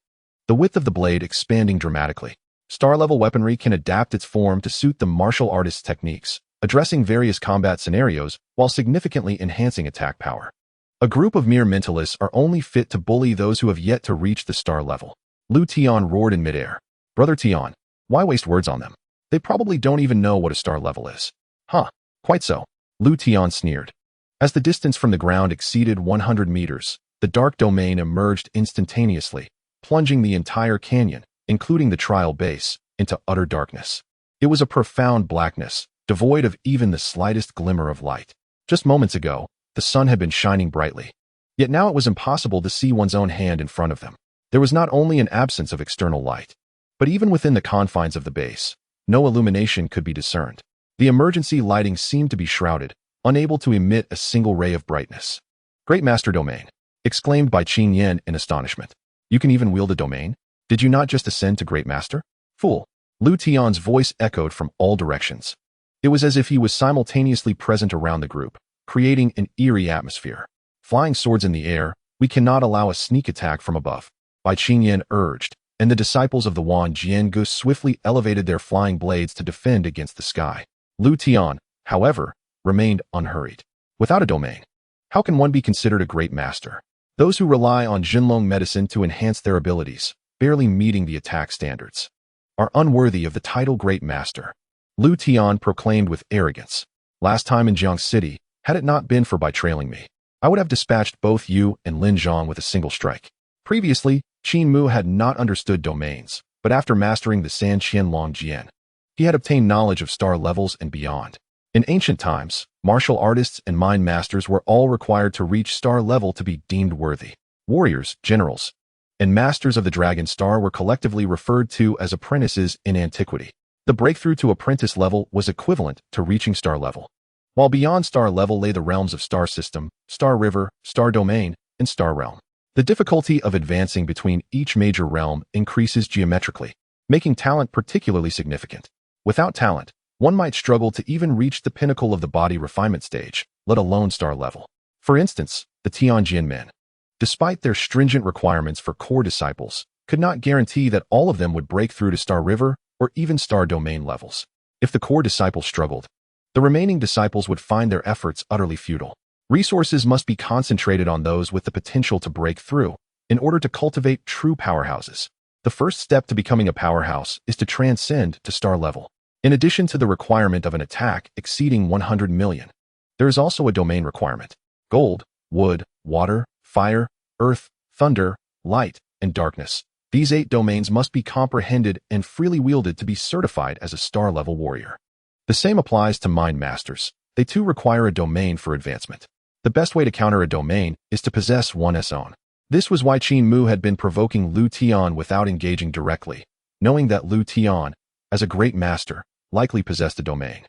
the width of the blade expanding dramatically. Star-level weaponry can adapt its form to suit the martial artist's techniques, addressing various combat scenarios while significantly enhancing attack power. A group of mere mentalists are only fit to bully those who have yet to reach the star level. Lu Tian roared in midair. Brother Tian, why waste words on them? They probably don't even know what a star level is. Huh, quite so. Lu Tian sneered. As the distance from the ground exceeded 100 meters, the dark domain emerged instantaneously, plunging the entire canyon, including the trial base, into utter darkness. It was a profound blackness, devoid of even the slightest glimmer of light. Just moments ago, the sun had been shining brightly. Yet now it was impossible to see one's own hand in front of them. There was not only an absence of external light, but even within the confines of the base, no illumination could be discerned. The emergency lighting seemed to be shrouded, unable to emit a single ray of brightness. Great Master Domain, exclaimed by Qin Yan in astonishment. You can even wield a domain? Did you not just ascend to Great Master? Fool. Lu Tian's voice echoed from all directions. It was as if he was simultaneously present around the group, creating an eerie atmosphere. Flying swords in the air, we cannot allow a sneak attack from above. Bai Qingyan urged, and the disciples of the Wan Jiangu swiftly elevated their flying blades to defend against the sky. Lu Tian, however, remained unhurried. Without a domain, how can one be considered a great master? Those who rely on Jinlong medicine to enhance their abilities, barely meeting the attack standards, are unworthy of the title Great Master. Lu Tian proclaimed with arrogance. Last time in Jiang City, had it not been for by trailing me, I would have dispatched both you and Lin Zhang with a single strike. Previously, Qin Mu had not understood domains, but after mastering the San Qianlong Jian, he had obtained knowledge of star levels and beyond. In ancient times, martial artists and mind masters were all required to reach star level to be deemed worthy. Warriors, generals, and masters of the Dragon Star were collectively referred to as apprentices in antiquity. The breakthrough to apprentice level was equivalent to reaching star level. While beyond star level lay the realms of Star System, Star River, Star Domain, and Star Realm. The difficulty of advancing between each major realm increases geometrically, making talent particularly significant. Without talent, one might struggle to even reach the pinnacle of the body refinement stage, let alone star level. For instance, the Tianjin men, despite their stringent requirements for core disciples, could not guarantee that all of them would break through to Star River or even Star Domain levels. If the core disciples struggled, the remaining disciples would find their efforts utterly futile. Resources must be concentrated on those with the potential to break through in order to cultivate true powerhouses. The first step to becoming a powerhouse is to transcend to star level. In addition to the requirement of an attack exceeding 100 million, there is also a domain requirement. Gold, wood, water, fire, earth, thunder, light, and darkness. These 8 domains must be comprehended and freely wielded to be certified as a star-level warrior. The same applies to mind masters. They too require a domain for advancement. The best way to counter a domain is to possess one's own. This was why Qin Mu had been provoking Lu Tian without engaging directly, knowing that Lu Tian, as a great master, likely possessed a domain.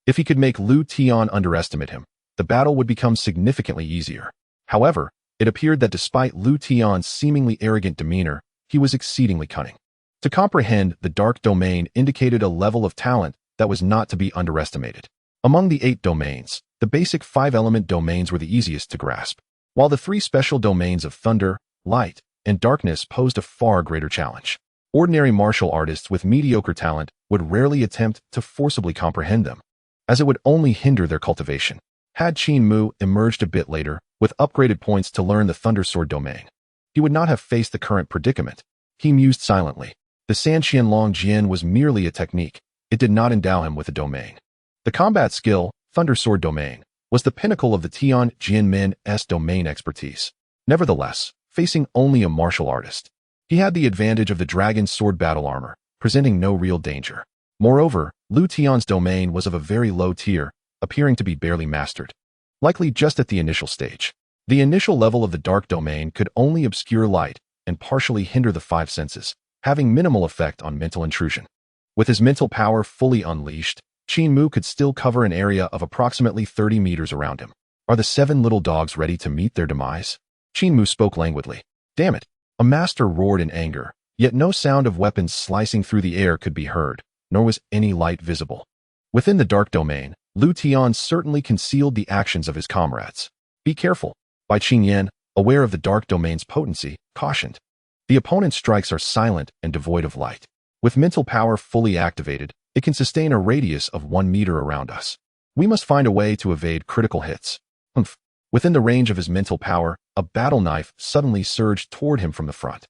If he could make Lu Tian underestimate him, the battle would become significantly easier. However, it appeared that despite Lu Tian's seemingly arrogant demeanor, he was exceedingly cunning. To comprehend the dark domain indicated a level of talent that was not to be underestimated. Among the 8 domains, the basic 5-element domains were the easiest to grasp, while the 3 special domains of thunder, light, and darkness posed a far greater challenge. Ordinary martial artists with mediocre talent would rarely attempt to forcibly comprehend them, as it would only hinder their cultivation. Had Qin Mu emerged a bit later with upgraded points to learn the Thunder Sword domain, he would not have faced the current predicament. He mused silently. The San Qianlong Jian was merely a technique. It did not endow him with a domain. The combat skill, Thunder Sword domain, was the pinnacle of the Tian Jin Min's domain expertise. Nevertheless, facing only a martial artist, he had the advantage of the Dragon Sword battle armor, presenting no real danger. Moreover, Lu Tian's domain was of a very low tier, appearing to be barely mastered, likely just at the initial stage. The initial level of the dark domain could only obscure light and partially hinder the 5 senses, having minimal effect on mental intrusion. With his mental power fully unleashed, Qin Mu could still cover an area of approximately 30 meters around him. Are the 7 little dogs ready to meet their demise? Qin Mu spoke languidly. Damn it! A master roared in anger, yet no sound of weapons slicing through the air could be heard, nor was any light visible. Within the dark domain, Lu Tian certainly concealed the actions of his comrades. Be careful. Bai Qingyan, aware of the dark domain's potency, cautioned. The opponent's strikes are silent and devoid of light. With mental power fully activated, it can sustain a radius of 1 meter around us. We must find a way to evade critical hits. Humph. Within the range of his mental power, a battle knife suddenly surged toward him from the front.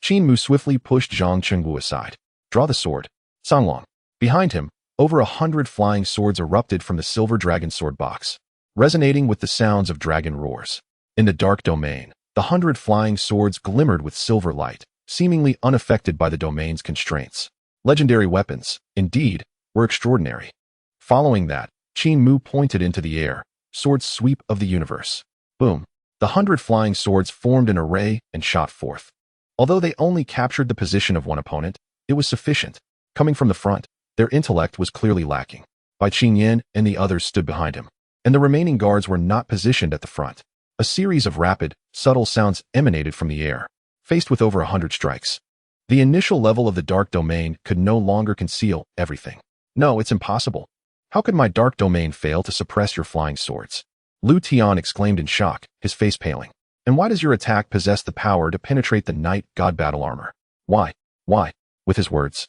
Qin Mu swiftly pushed Zhang Chengwu aside. Draw the sword. Sanglong. Behind him, over 100 flying swords erupted from the silver dragon sword box, resonating with the sounds of dragon roars. In the dark domain, the 100 flying swords glimmered with silver light, seemingly unaffected by the domain's constraints. Legendary weapons, indeed, were extraordinary. Following that, Qin Mu pointed into the air, sword sweep of the universe. Boom. The 100 flying swords formed an array and shot forth. Although they only captured the position of one opponent, it was sufficient. Coming from the front, their intellect was clearly lacking. Bai Qingyan and the others stood behind him, and the remaining guards were not positioned at the front. A series of rapid, subtle sounds emanated from the air, faced with over 100 strikes. The initial level of the dark domain could no longer conceal everything. No, it's impossible. How could my dark domain fail to suppress your flying swords? Lu Tian exclaimed in shock, his face paling. And why does your attack possess the power to penetrate the night god battle armor? Why? With his words,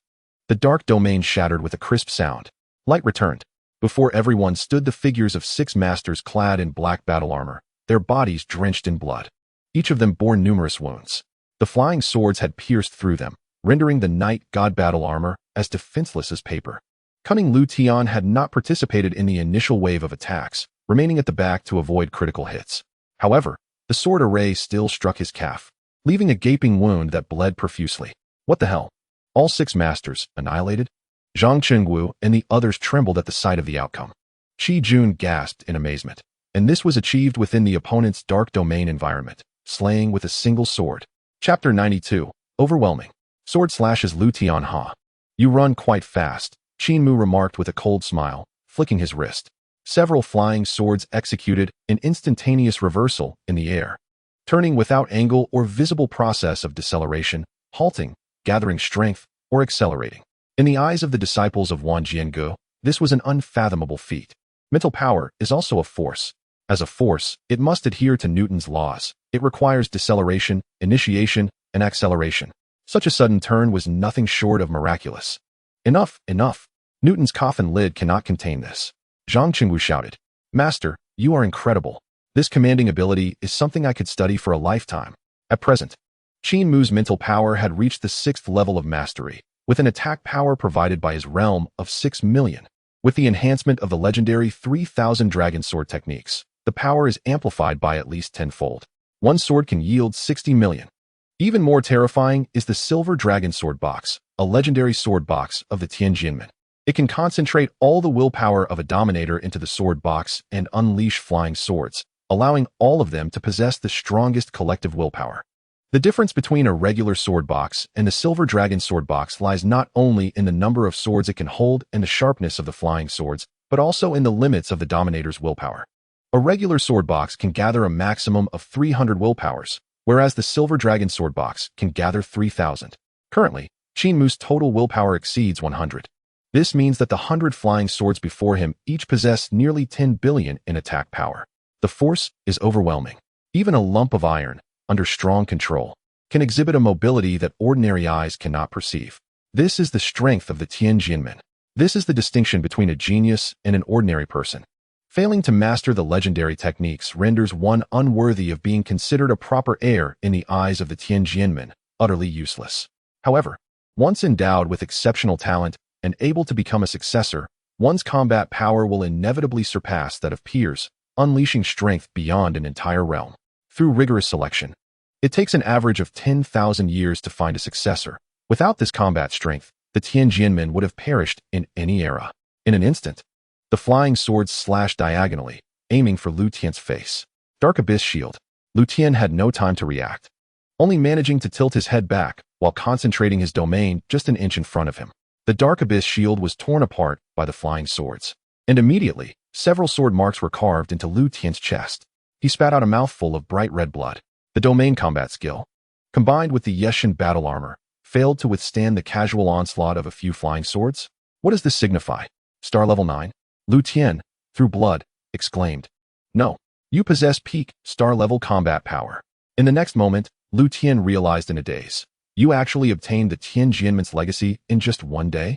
the dark domain shattered with a crisp sound. Light returned. Before everyone stood the figures of 6 masters clad in black battle armor, their bodies drenched in blood. Each of them bore numerous wounds. The flying swords had pierced through them, rendering the night god battle armor as defenseless as paper. Cunning Lu Tian had not participated in the initial wave of attacks, remaining at the back to avoid critical hits. However, the sword array still struck his calf, leaving a gaping wound that bled profusely. What the hell? All 6 masters annihilated? Zhang Chengwu and the others trembled at the sight of the outcome. Qi Jun gasped in amazement, and this was achieved within the opponent's dark domain environment, slaying with a single sword. Chapter 92, Overwhelming. Sword slashes Lu Tian Ha. You run quite fast, Qin Mu remarked with a cold smile, flicking his wrist. Several flying swords executed an instantaneous reversal in the air, turning without angle or visible process of deceleration, halting, gathering strength, or accelerating. In the eyes of the disciples of Wang Jiangu, this was an unfathomable feat. Mental power is also a force. As a force, it must adhere to Newton's laws. It requires deceleration, initiation, and acceleration. Such a sudden turn was nothing short of miraculous. Enough. Newton's coffin lid cannot contain this. Zhang Qingwu shouted. Master, you are incredible. This commanding ability is something I could study for a lifetime. At present, Qin Mu's mental power had reached the 6th level of mastery, with an attack power provided by his realm of 6 million. With the enhancement of the legendary 3000 dragon sword techniques, the power is amplified by at least 10-fold. One sword can yield 60 million. Even more terrifying is the silver dragon sword box, a legendary sword box of the Tianjinmen. It can concentrate all the willpower of a dominator into the sword box and unleash flying swords, allowing all of them to possess the strongest collective willpower. The difference between a regular sword box and the silver dragon sword box lies not only in the number of swords it can hold and the sharpness of the flying swords, but also in the limits of the dominator's willpower. A regular sword box can gather a maximum of 300 willpowers, whereas the silver dragon sword box can gather 3,000. Currently, Qin Mu's total willpower exceeds 100. This means that the 100 flying swords before him each possess nearly 10 billion in attack power. The force is overwhelming. Even a lump of iron, under strong control, can exhibit a mobility that ordinary eyes cannot perceive. This is the strength of the Tianjinmen. This is the distinction between a genius and an ordinary person. Failing to master the legendary techniques renders one unworthy of being considered a proper heir in the eyes of the Tianjinmen, utterly useless. However, once endowed with exceptional talent and able to become a successor, one's combat power will inevitably surpass that of peers, unleashing strength beyond an entire realm. Through rigorous selection, it takes an average of 10,000 years to find a successor. Without this combat strength, the Tianjinmen would have perished in any era. In an instant, the flying swords slashed diagonally, aiming for Lu Tian's face. Dark Abyss Shield. Lu Tian had no time to react, only managing to tilt his head back while concentrating his domain just an inch in front of him. The Dark Abyss Shield was torn apart by the flying swords, and immediately, several sword marks were carved into Lu Tian's chest. He spat out a mouthful of bright red blood. The domain combat skill, combined with the Yeshin battle armor, failed to withstand the casual onslaught of a few flying swords. What does this signify? Star level 9? Lu Tian, through blood, exclaimed. No, you possess peak, star level combat power. In the next moment, Lu Tian realized in a daze. You actually obtained the Tianjianmen's legacy in just one day?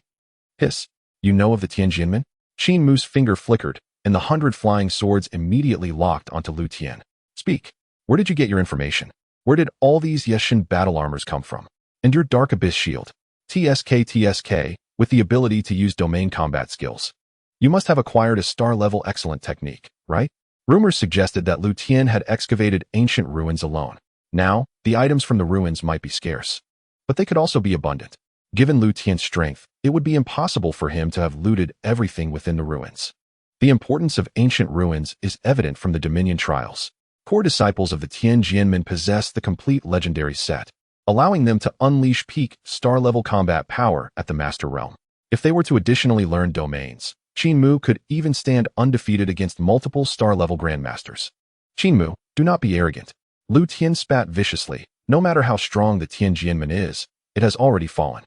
Hiss. You know of the Tianjianmen? Qin Mu's finger flickered, and the 100 flying swords immediately locked onto Lu Tian. Speak. Where did you get your information? Where did all these Yeshin battle armors come from? And your Dark Abyss shield? TSK, with the ability to use domain combat skills. You must have acquired a star-level excellent technique, right? Rumors suggested that Lu Tian had excavated ancient ruins alone. Now, the items from the ruins might be scarce, but they could also be abundant. Given Lu Tian's strength, it would be impossible for him to have looted everything within the ruins. The importance of ancient ruins is evident from the Dominion trials. Core disciples of the Tianjianmen possess the complete legendary set, allowing them to unleash peak star-level combat power at the Master Realm. If they were to additionally learn domains, Qin Mu could even stand undefeated against multiple star-level grandmasters. Qin Mu, do not be arrogant. Lu Tian spat viciously. No matter how strong the Tianjianmen is, it has already fallen.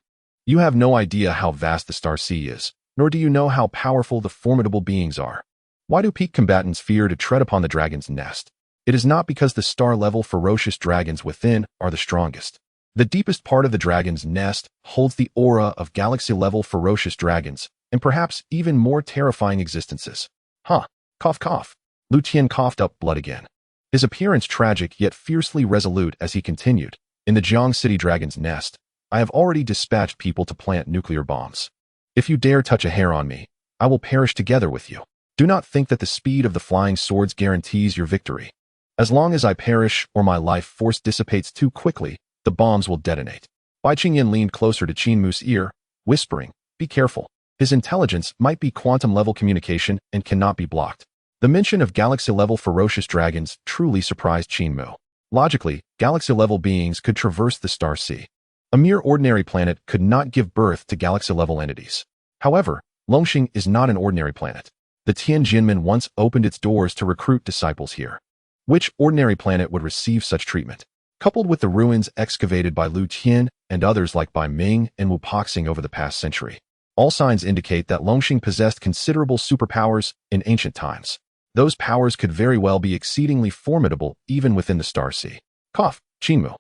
You have no idea how vast the Star Sea is, nor do you know how powerful the formidable beings are. Why do peak combatants fear to tread upon the dragon's nest? It is not because the star-level ferocious dragons within are the strongest. The deepest part of the dragon's nest holds the aura of galaxy-level ferocious dragons, and perhaps even more terrifying existences. Huh. Cough cough. Lu Tian coughed up blood again. His appearance tragic yet fiercely resolute as he continued. In the Jiang City Dragon's Nest, I have already dispatched people to plant nuclear bombs. If you dare touch a hair on me, I will perish together with you. Do not think that the speed of the flying swords guarantees your victory. As long as I perish or my life force dissipates too quickly, the bombs will detonate. Bai Qingyan leaned closer to Qin Mu's ear, whispering, be careful. His intelligence might be quantum-level communication and cannot be blocked. The mention of galaxy-level ferocious dragons truly surprised Qin Mu. Logically, galaxy-level beings could traverse the Star Sea. A mere ordinary planet could not give birth to galaxy-level entities. However, Longxing is not an ordinary planet. The Tianjianmen once opened its doors to recruit disciples here. Which ordinary planet would receive such treatment? Coupled with the ruins excavated by Lu Tian and others like Bai Ming and Wu Poxing over the past century, all signs indicate that Longxing possessed considerable superpowers in ancient times. Those powers could very well be exceedingly formidable even within the Star Sea. Cough, Qin Mu.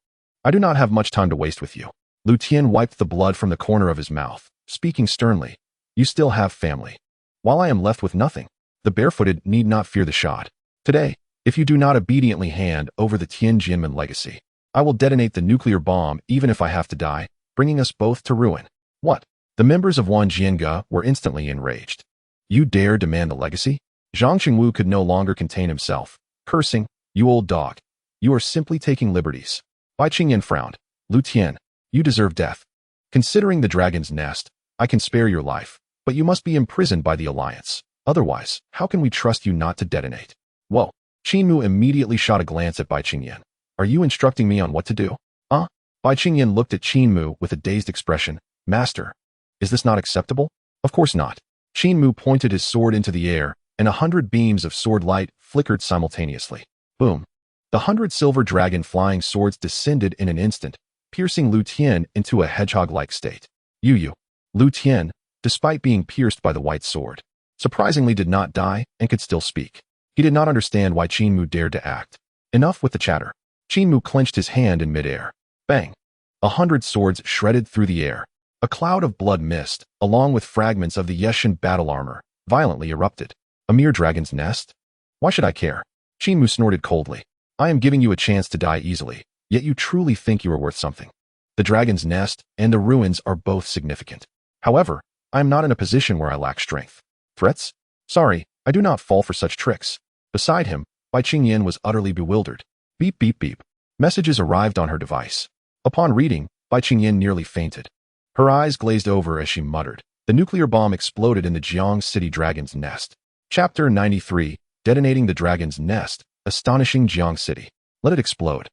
I do not have much time to waste with you. Lu Tian wiped the blood from the corner of his mouth, speaking sternly. You still have family. While I am left with nothing, the barefooted need not fear the shot. Today, if you do not obediently hand over the Tianjianmen legacy, I will detonate the nuclear bomb even if I have to die, bringing us both to ruin. What? The members of Wan Jianga were instantly enraged. You dare demand the legacy? Zhang Qingwu could no longer contain himself, cursing, you old dog. You are simply taking liberties. Bai Qingyan frowned. Lu Tian, you deserve death. Considering the dragon's nest, I can spare your life, but you must be imprisoned by the Alliance. Otherwise, how can we trust you not to detonate? Whoa. Qin Mu immediately shot a glance at Bai Qingyan. Are you instructing me on what to do? Bai Qingyan looked at Qin Mu with a dazed expression. Master, is this not acceptable? Of course not. Qin Mu pointed his sword into the air, and 100 beams of sword light flickered simultaneously. Boom. The 100 silver dragon flying swords descended in an instant, piercing Lu Tian into a hedgehog-like state. Lu Tian, despite being pierced by the white sword, surprisingly did not die and could still speak. He did not understand why Qin Mu dared to act. Enough with the chatter. Qin Mu clenched his hand in midair. Bang. 100 swords shredded through the air. A cloud of blood mist, along with fragments of the Yeshin battle armor, violently erupted. A mere dragon's nest? Why should I care? Qin Mu snorted coldly. I am giving you a chance to die easily, yet you truly think you are worth something. The dragon's nest and the ruins are both significant. However, I am not in a position where I lack strength. Threats? Sorry, I do not fall for such tricks. Beside him, Bai Qingyan was utterly bewildered. Beep beep beep. Messages arrived on her device. Upon reading, Bai Qingyan nearly fainted. Her eyes glazed over as she muttered. The nuclear bomb exploded in the Jiang City Dragon's Nest. Chapter 93, Detonating the Dragon's Nest, Astonishing Jiang City. Let it explode.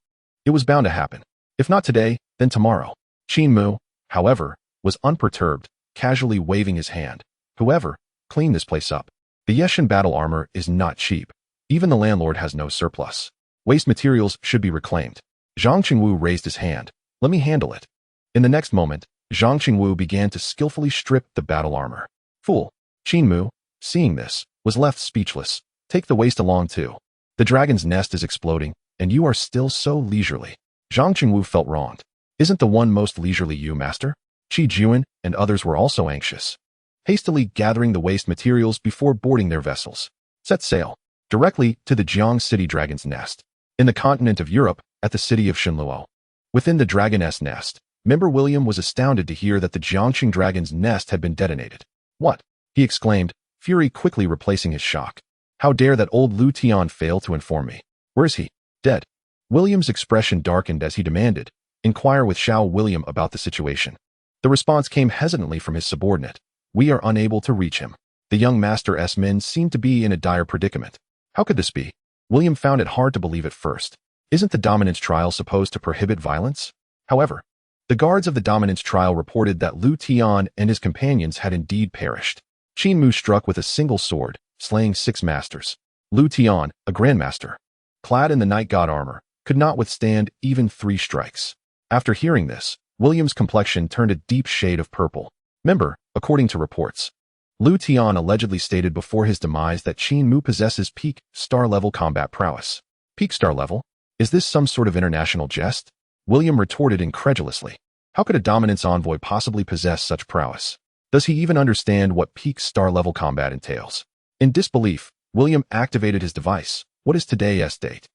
It was bound to happen. If not today, then tomorrow. Qin Mu, however, was unperturbed, casually waving his hand. Whoever, clean this place up. The Yeshin battle armor is not cheap. Even the landlord has no surplus. Waste materials should be reclaimed. Zhang Qingwu raised his hand. Let me handle it. In the next moment, Zhang Qingwu began to skillfully strip the battle armor. Fool. Qin Mu, seeing this, was left speechless. Take the waste along too. The dragon's nest is exploding. and you are still so leisurely. Zhang Qingwu felt wronged. Isn't the one most leisurely you, master? Qi Juan and others were also anxious, hastily gathering the waste materials before boarding their vessels. Set sail directly to the Jiang City Dragon's Nest, in the continent of Europe, at the city of Shenluo. Within the Dragoness Nest, member William was astounded to hear that the Jiangqing Dragon's Nest had been detonated. What? He exclaimed, fury quickly replacing his shock. How dare that old Lu Tian fail to inform me? Where is he? Dead. William's expression darkened as he demanded, inquire with Xiao William about the situation. The response came hesitantly from his subordinate. We are unable to reach him. The young Master S. Min seemed to be in a dire predicament. How could this be? William found it hard to believe at first. Isn't the Dominance trial supposed to prohibit violence? However, the guards of the Dominance trial reported that Lu Tian and his companions had indeed perished. Qin Mu struck with a single sword, slaying 6 masters. Lu Tian, a grandmaster, clad in the night god armor, could not withstand even 3 strikes. After hearing this, William's complexion turned a deep shade of purple. Remember, according to reports, Lu Tian allegedly stated before his demise that Qin Mu possesses peak star-level combat prowess. Peak star level? Is this some sort of international jest? William retorted incredulously. How could a dominance envoy possibly possess such prowess? Does he even understand what peak star-level combat entails? In disbelief, William activated his device. What is today's date?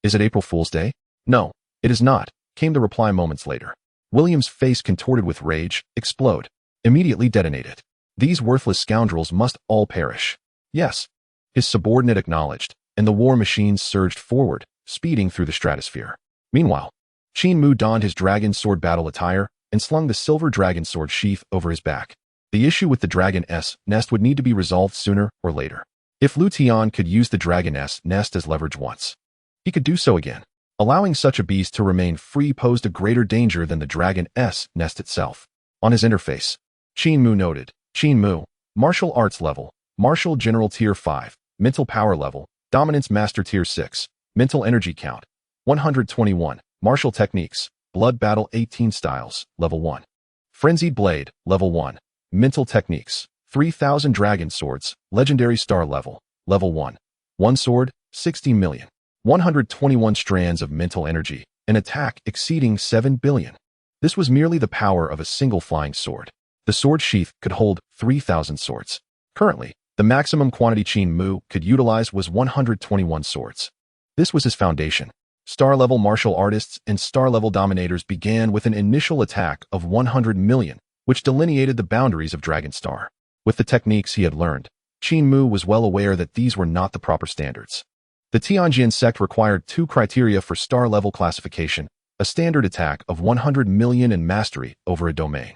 Is it April Fool's Day? No, it is not, came the reply moments later. William's face contorted with rage. Explode. Immediately detonated. These worthless scoundrels must all perish. Yes, his subordinate acknowledged, and the war machines surged forward, speeding through the stratosphere. Meanwhile, Qin Mu donned his dragon sword battle attire and slung the silver dragon sword sheath over his back. The issue with the Dragon's Nest would need to be resolved sooner or later. If Lu Tian could use the Dragon's Nest as leverage once, he could do so again. Allowing such a beast to remain free posed a greater danger than the Dragon's Nest itself. On his interface, Qin Mu noted, Qin Mu, Martial Arts Level, Martial General Tier 5, Mental Power Level, Dominance Master Tier 6, Mental Energy Count, 121, Martial Techniques, Blood Battle 18 Styles, Level 1. Frenzied Blade, Level 1. Mental Techniques, 3000 Dragon Swords, Legendary Star Level, Level 1. One sword, 60 million. 121 strands of mental energy, an attack exceeding 7 billion. This was merely the power of a single flying sword. The sword sheath could hold 3,000 swords. Currently, the maximum quantity Qin Mu could utilize was 121 swords. This was his foundation. Star-level martial artists and star-level dominators began with an initial attack of 100 million, which delineated the boundaries of Dragon Star. With the techniques he had learned, Qin Mu was well aware that these were not the proper standards. The Tianjin sect required 2 criteria for star-level classification, a standard attack of 100 million and mastery over a domain.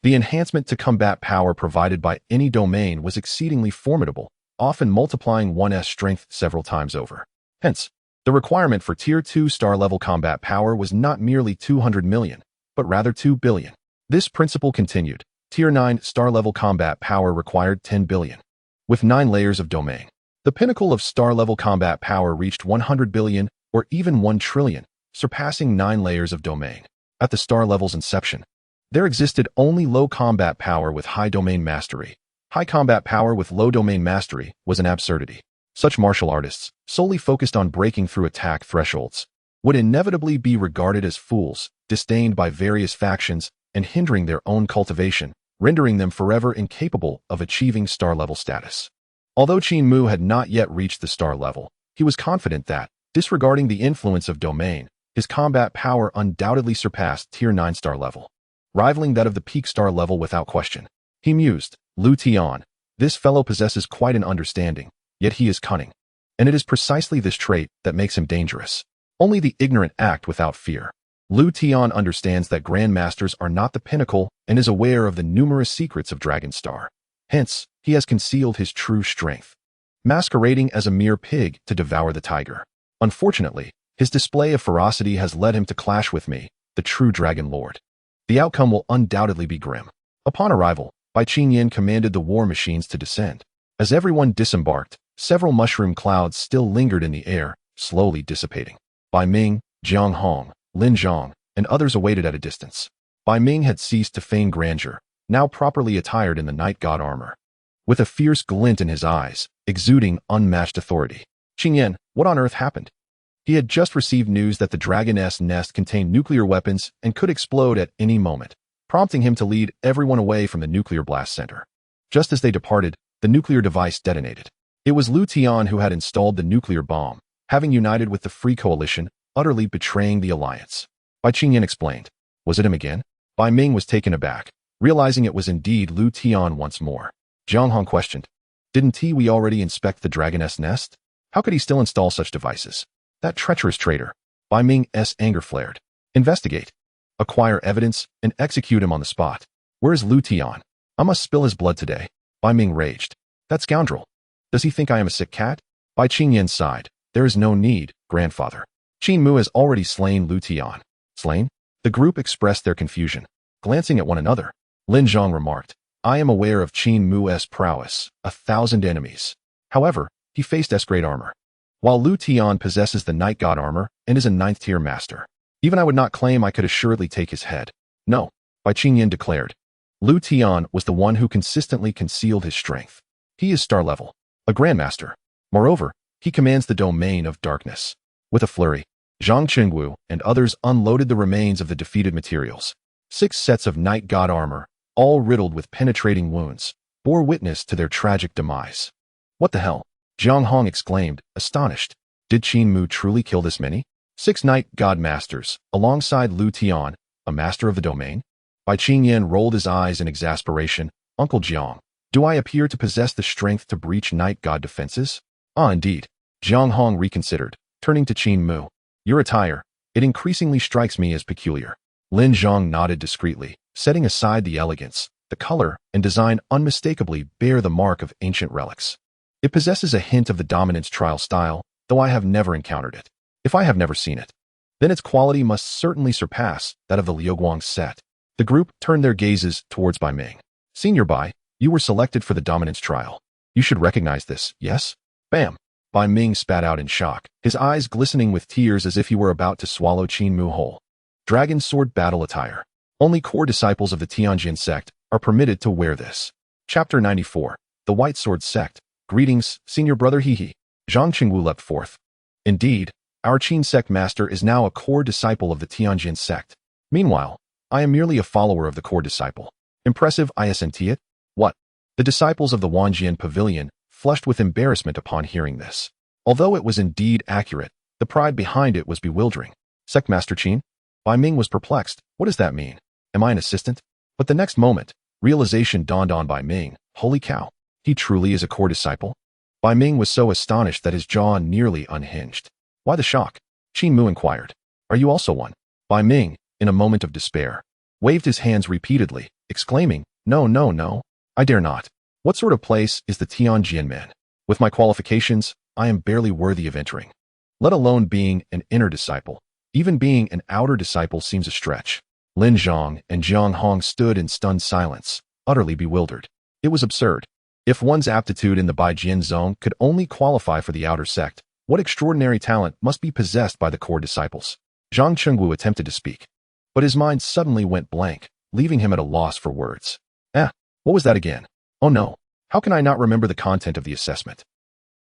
The enhancement to combat power provided by any domain was exceedingly formidable, often multiplying one's strength several times over. Hence, the requirement for Tier 2 star-level combat power was not merely 200 million, but rather 2 billion. This principle continued. Tier 9 star-level combat power required 10 billion. With 9 layers of domain, the pinnacle of star-level combat power reached 100 billion or even 1 trillion, surpassing 9 layers of domain. At the star level's inception, there existed only low combat power with high domain mastery. High combat power with low domain mastery was an absurdity. Such martial artists, solely focused on breaking through attack thresholds, would inevitably be regarded as fools, disdained by various factions, and hindering their own cultivation, rendering them forever incapable of achieving star-level status. Although Qin Mu had not yet reached the star level, he was confident that, disregarding the influence of domain, his combat power undoubtedly surpassed Tier 9 star level, rivaling that of the peak star level without question. He mused, Lu Tian, this fellow possesses quite an understanding, yet he is cunning. And it is precisely this trait that makes him dangerous. Only the ignorant act without fear. Lu Tian understands that grandmasters are not the pinnacle and is aware of the numerous secrets of Dragon Star. Hence, he has concealed his true strength, masquerading as a mere pig to devour the tiger. Unfortunately, his display of ferocity has led him to clash with me, the true Dragon Lord. The outcome will undoubtedly be grim. Upon arrival, Bai Qingyan commanded the war machines to descend. As everyone disembarked, several mushroom clouds still lingered in the air, slowly dissipating. Bai Ming, Jiang Hong, Lin Zhang, and others awaited at a distance. Bai Ming had ceased to feign grandeur, now properly attired in the night god armor, with a fierce glint in his eyes, exuding unmatched authority. Qingyan, what on earth happened? He had just received news that the dragon's nest contained nuclear weapons and could explode at any moment, prompting him to lead everyone away from the nuclear blast center. Just as they departed, the nuclear device detonated. It was Lu Tian who had installed the nuclear bomb, having united with the Free Coalition, utterly betraying the alliance. Bai Qingyan explained. Was it him again? Bai Ming was taken aback, realizing it was indeed Lu Tian once more. Jiang Hong questioned. Didn't we already inspect the dragon's nest? How could he still install such devices? That treacherous traitor. Bai Ming's anger flared. Investigate. Acquire evidence and execute him on the spot. Where's Lu Tian? I must spill his blood today. Bai Ming raged. That scoundrel. Does he think I am a sick cat? Bai Qingyan sighed. There is no need, grandfather. Qin Mu has already slain Lu Tian. Slain? The group expressed their confusion. Glancing at one another, Lin Zhang remarked, I am aware of Qin Mu's prowess, 1,000 enemies. However, he faced S-grade armor. While Lu Tian possesses the Night God armor and is a 9th-tier master, even I would not claim I could assuredly take his head. No, Bai Qingyan declared. Lu Tian was the one who consistently concealed his strength. He is star level, a grandmaster. Moreover, he commands the domain of darkness. With a flurry, Zhang Qingwu and others unloaded the remains of the defeated materials. 6 sets of Night God armor, all riddled with penetrating wounds, bore witness to their tragic demise. What the hell? Jiang Hong exclaimed, astonished. Did Qin Mu truly kill this many? 6 Night God masters, alongside Lu Tian, a master of the domain? Bai Qingyan rolled his eyes in exasperation. Uncle Jiang, do I appear to possess the strength to breach Night God defenses? Ah, indeed. Jiang Hong reconsidered, turning to Qin Mu. Your attire, it increasingly strikes me as peculiar. Lin Zhang nodded discreetly, setting aside the elegance. The color and design unmistakably bear the mark of ancient relics. It possesses a hint of the Dominance trial style, though I have never encountered it. If I have never seen it, then its quality must certainly surpass that of the Liuguang set. The group turned their gazes towards Bai Ming. Senior Bai, you were selected for the Dominance trial. You should recognize this, yes? Bam! Bai Ming spat out in shock, his eyes glistening with tears as if he were about to swallow Qin Mu whole. Dragon Sword Battle Attire. Only core disciples of the Tianjin sect are permitted to wear this. Chapter 94. The White Sword Sect. Greetings, Senior Brother Hehe. Zhang Qingwu leapt forth. Indeed, our Qin sect master is now a core disciple of the Tianjin sect. Meanwhile, I am merely a follower of the core disciple. Impressive, isn't it? What? The disciples of the Wanjian Pavilion flushed with embarrassment upon hearing this. Although it was indeed accurate, the pride behind it was bewildering. Sect Master Qin? Bai Ming was perplexed. What does that mean? Am I an assistant? But the next moment, realization dawned on Bai Ming. Holy cow. He truly is a core disciple? Bai Ming was so astonished that his jaw nearly unhinged. Why the shock? Qin Mu inquired. Are you also one? Bai Ming, in a moment of despair, waved his hands repeatedly, exclaiming, No, no, no. I dare not. What sort of place is the Tianjin men? With my qualifications, I am barely worthy of entering. Let alone being an inner disciple. Even being an outer disciple seems a stretch. Lin Zhang and Jiang Hong stood in stunned silence, utterly bewildered. It was absurd. If one's aptitude in the Baijin zone could only qualify for the outer sect, what extraordinary talent must be possessed by the core disciples? Zhang Qingwu attempted to speak, but his mind suddenly went blank, leaving him at a loss for words. What was that again? Oh no, how can I not remember the content of the assessment?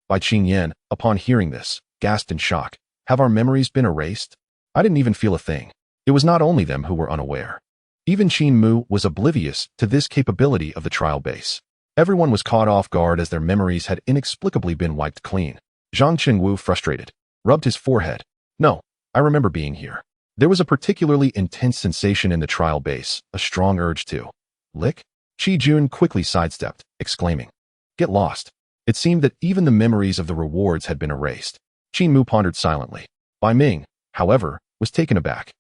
Bai Qingyan, upon hearing this, gasped in shock. Have our memories been erased? I didn't even feel a thing. It was not only them who were unaware. Even Qin Mu was oblivious to this capability of the trial base. Everyone was caught off guard as their memories had inexplicably been wiped clean. Zhang Qingwu, frustrated, rubbed his forehead. No, I remember being here. There was a particularly intense sensation in the trial base, a strong urge to lick. Qi Jun quickly sidestepped, exclaiming, Get lost. It seemed that even the memories of the rewards had been erased. Qin Mu pondered silently. Bai Ming, however, was taken aback.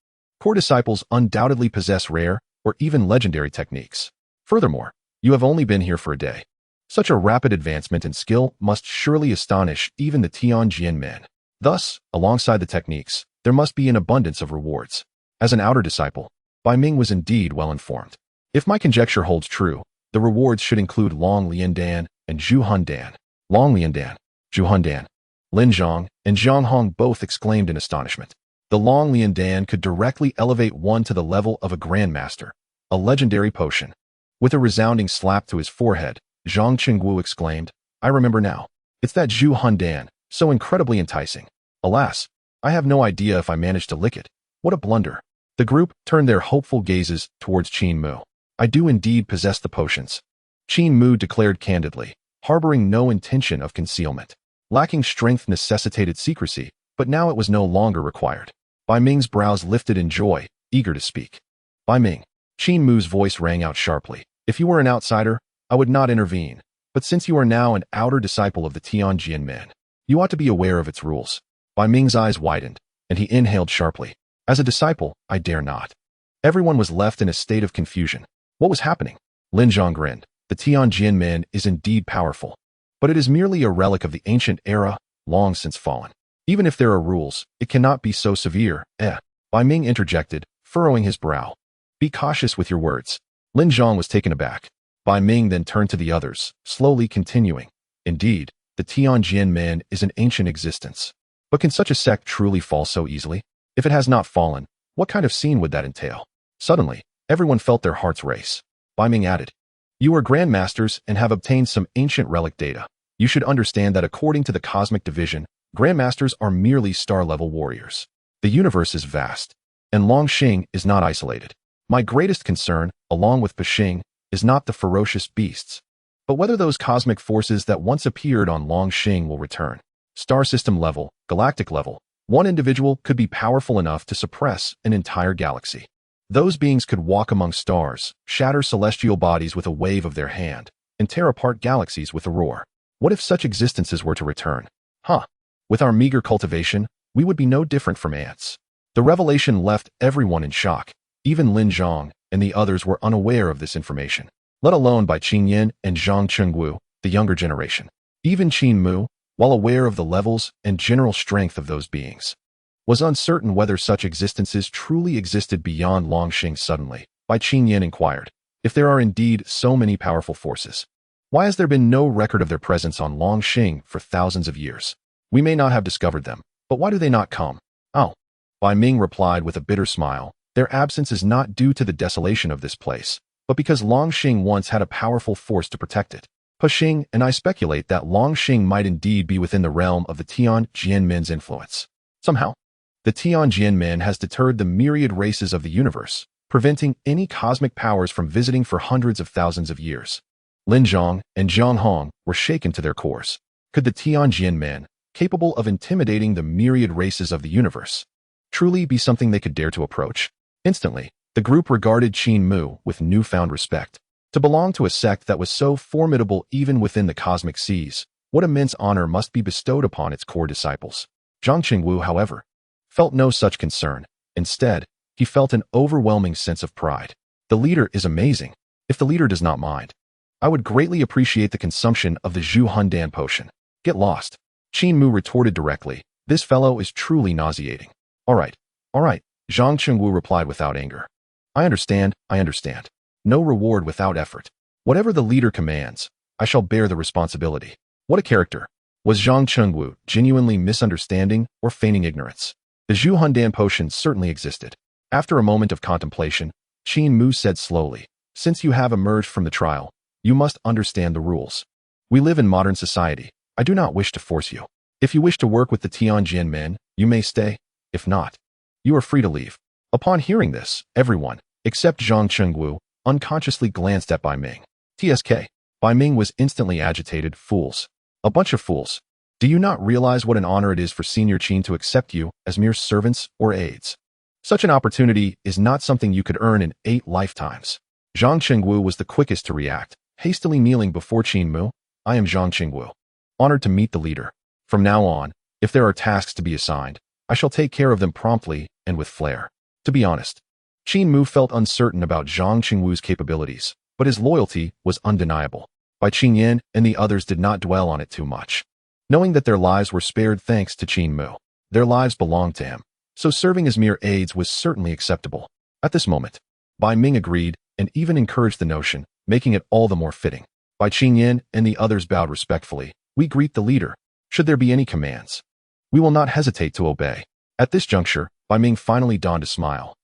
Core disciples undoubtedly possess rare or even legendary techniques. Furthermore, you have only been here for a day. Such a rapid advancement in skill must surely astonish even the Tianjin men. Thus, alongside the techniques, there must be an abundance of rewards. As an outer disciple, Bai Ming was indeed well informed. If my conjecture holds true, the rewards should include Long Liandan and Zhu Hundan. Long Liandan, Zhu Hundan. Lin Zhang and Jiang Hong both exclaimed in astonishment. The Long Liandan could directly elevate one to the level of a grandmaster, a legendary potion. With a resounding slap to his forehead, Zhang Qingwu exclaimed, I remember now. It's that Zhu Hundan, so incredibly enticing. Alas, I have no idea if I managed to lick it. What a blunder. The group turned their hopeful gazes towards Qin Mu. I do indeed possess the potions, Qin Mu declared candidly, harboring no intention of concealment. Lacking strength necessitated secrecy, but now it was no longer required. Bai Ming's brows lifted in joy, eager to speak. Bai Ming. Qin Mu's voice rang out sharply. If you were an outsider, I would not intervene. But since you are now an outer disciple of the Tianjin men, you ought to be aware of its rules. Bai Ming's eyes widened, and he inhaled sharply. As a disciple, I dare not. Everyone was left in a state of confusion. What was happening? Lin Zhang grinned. The Tianjin men is indeed powerful, but it is merely a relic of the ancient era, long since fallen. Even if there are rules, it cannot be so severe, Bai Ming interjected, furrowing his brow. Be cautious with your words. Lin Zhang was taken aback. Bai Ming then turned to the others, slowly continuing. Indeed, the Tianjin men is an ancient existence. But can such a sect truly fall so easily? If it has not fallen, what kind of scene would that entail? Suddenly, everyone felt their hearts race. Bai Ming added, you are grandmasters and have obtained some ancient relic data. You should understand that according to the cosmic division, grandmasters are merely star-level warriors. The universe is vast, and Longxing is not isolated. My greatest concern, along with Pexing, is not the ferocious beasts, but whether those cosmic forces that once appeared on Longxing will return. Star system level, galactic level, one individual could be powerful enough to suppress an entire galaxy. Those beings could walk among stars, shatter celestial bodies with a wave of their hand, and tear apart galaxies with a roar. What if such existences were to return? With our meager cultivation, we would be no different from ants. The revelation left everyone in shock. Even Lin Zhang and the others were unaware of this information, let alone by Qin Yin and Zhang Chengwu, the younger generation. Even Qin Mu, while aware of the levels and general strength of those beings, was uncertain whether such existences truly existed beyond Longxing. Suddenly, Bai Qin Yin inquired, if there are indeed so many powerful forces, why has there been no record of their presence on Longxing for thousands of years? We may not have discovered them, but why do they not come? Bai Ming replied with a bitter smile, their absence is not due to the desolation of this place, but because Longxing once had a powerful force to protect it. Pexing and I speculate that Longxing might indeed be within the realm of the Tianjin men's influence. Somehow, the Tianjin men has deterred the myriad races of the universe, preventing any cosmic powers from visiting for hundreds of thousands of years. Lin Zhang and Zhang Hong were shaken to their cores. Could the Tianjin men, capable of intimidating the myriad races of the universe, truly be something they could dare to approach? Instantly, the group regarded Qin Mu with newfound respect. To belong to a sect that was so formidable even within the cosmic seas, what immense honor must be bestowed upon its core disciples. Zhang Chengwu, however, felt no such concern. Instead, he felt an overwhelming sense of pride. The leader is amazing. If the leader does not mind, I would greatly appreciate the consumption of the Zhu Hundan potion. Get lost. Qin Mu retorted directly. This fellow is truly nauseating. All right. Zhang Chengwu replied without anger. I understand. No reward without effort. Whatever the leader commands, I shall bear the responsibility. What a character. Was Zhang Chengwu genuinely misunderstanding or feigning ignorance? The Zhu Hundan potion certainly existed. After a moment of contemplation, Qin Mu said slowly, since you have emerged from the trial, you must understand the rules. We live in modern society. I do not wish to force you. If you wish to work with the Tianjin men, you may stay. If not, you are free to leave. Upon hearing this, everyone, except Zhang Chengwu, unconsciously glanced at Bai Ming. TSK. Bai Ming was instantly agitated. Fools. A bunch of fools. Do you not realize what an honor it is for Senior Qin to accept you as mere servants or aides? Such an opportunity is not something you could earn in 8 lifetimes. Zhang Chengwu was the quickest to react, hastily kneeling before Qin Mu. I am Zhang Chengwu. Honored to meet the leader. From now on, if there are tasks to be assigned, I shall take care of them promptly and with flair. To be honest, Qin Mu felt uncertain about Zhang Chengwu's capabilities, but his loyalty was undeniable. Bai Qin Yin and the others did not dwell on it too much. Knowing that their lives were spared thanks to Qin Mu, their lives belonged to him, so serving as mere aides was certainly acceptable. At this moment, Bai Ming agreed and even encouraged the notion, making it all the more fitting. Bai Qin Yin and the others bowed respectfully. We greet the leader. Should there be any commands, we will not hesitate to obey. At this juncture, Bai Ming finally donned a smile.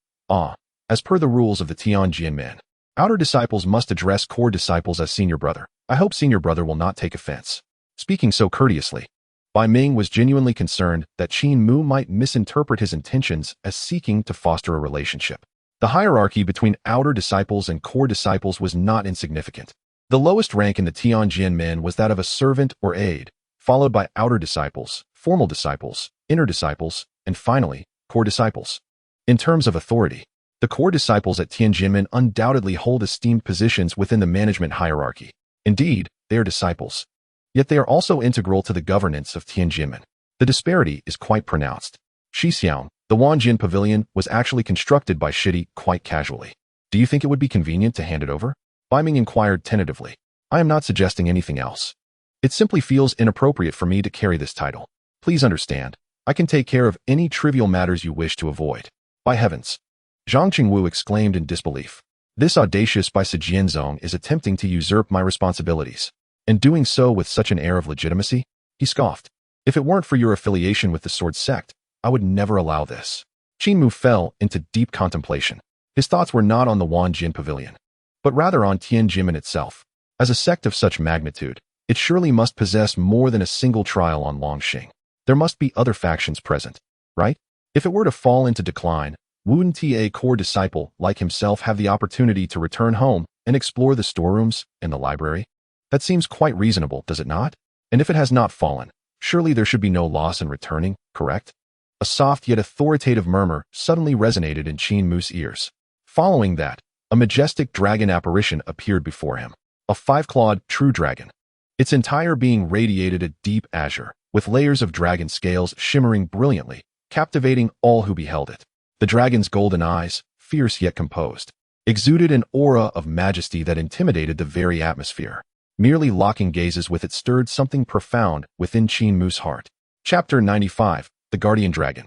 As per the rules of the Tianjin men, outer disciples must address core disciples as senior brother. I hope senior brother will not take offense. Speaking so courteously, Bai Ming was genuinely concerned that Qin Mu might misinterpret his intentions as seeking to foster a relationship. The hierarchy between outer disciples and core disciples was not insignificant. The lowest rank in the Tianjin was that of a servant or aide, followed by outer disciples, formal disciples, inner disciples, and finally, core disciples. In terms of authority, the core disciples at Tianjin undoubtedly hold esteemed positions within the management hierarchy. Indeed, they are disciples. Yet they are also integral to the governance of Tianjin. The disparity is quite pronounced. Shixiang, the Wanjin Pavilion, was actually constructed by Shidi quite casually. Do you think it would be convenient to hand it over? Bai Ming inquired tentatively. I am not suggesting anything else. It simply feels inappropriate for me to carry this title. Please understand, I can take care of any trivial matters you wish to avoid. By heavens! Zhang Qingwu exclaimed in disbelief. This audacious Bai Sijianzong is attempting to usurp my responsibilities. And doing so with such an air of legitimacy? He scoffed. If it weren't for your affiliation with the sword sect, I would never allow this. Qin Mu fell into deep contemplation. His thoughts were not on the Wanjin Pavilion, but rather on Tianjin itself. As a sect of such magnitude, it surely must possess more than a single trial on Longxing. There must be other factions present, right? If it were to fall into decline, wouldn't a core disciple like himself have the opportunity to return home and explore the storerooms and the library? That seems quite reasonable, does it not? And if it has not fallen, surely there should be no loss in returning, correct? A soft yet authoritative murmur suddenly resonated in Qin Mu's ears. Following that, a majestic dragon apparition appeared before him. A five-clawed true dragon. Its entire being radiated a deep azure, with layers of dragon scales shimmering brilliantly, captivating all who beheld it. The dragon's golden eyes, fierce yet composed, exuded an aura of majesty that intimidated the very atmosphere. Merely locking gazes with it stirred something profound within Qin Mu's heart. Chapter 95, The Guardian Dragon.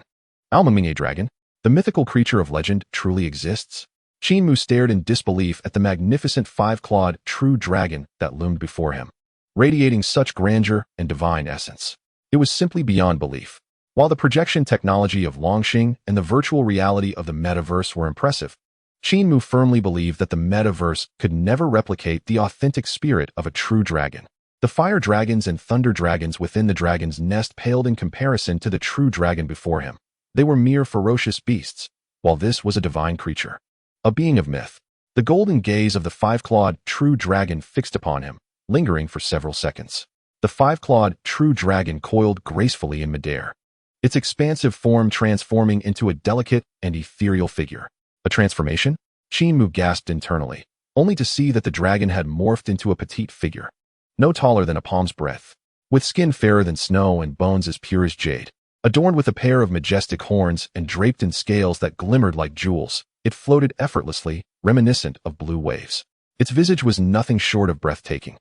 Almaming Dragon, the mythical creature of legend, truly exists? Qin Mu stared in disbelief at the magnificent five-clawed true dragon that loomed before him, radiating such grandeur and divine essence. It was simply beyond belief. While the projection technology of Longxing and the virtual reality of the metaverse were impressive, Qin Mu firmly believed that the metaverse could never replicate the authentic spirit of a true dragon. The fire dragons and thunder dragons within the dragon's nest paled in comparison to the true dragon before him. They were mere ferocious beasts, while this was a divine creature, a being of myth. The golden gaze of the five-clawed true dragon fixed upon him, lingering for several seconds. The five-clawed true dragon coiled gracefully in midair, its expansive form transforming into a delicate and ethereal figure. A transformation? Qin Mu gasped internally, only to see that the dragon had morphed into a petite figure, no taller than a palm's breadth, with skin fairer than snow and bones as pure as jade. Adorned with a pair of majestic horns and draped in scales that glimmered like jewels, it floated effortlessly, reminiscent of blue waves. Its visage was nothing short of breathtaking,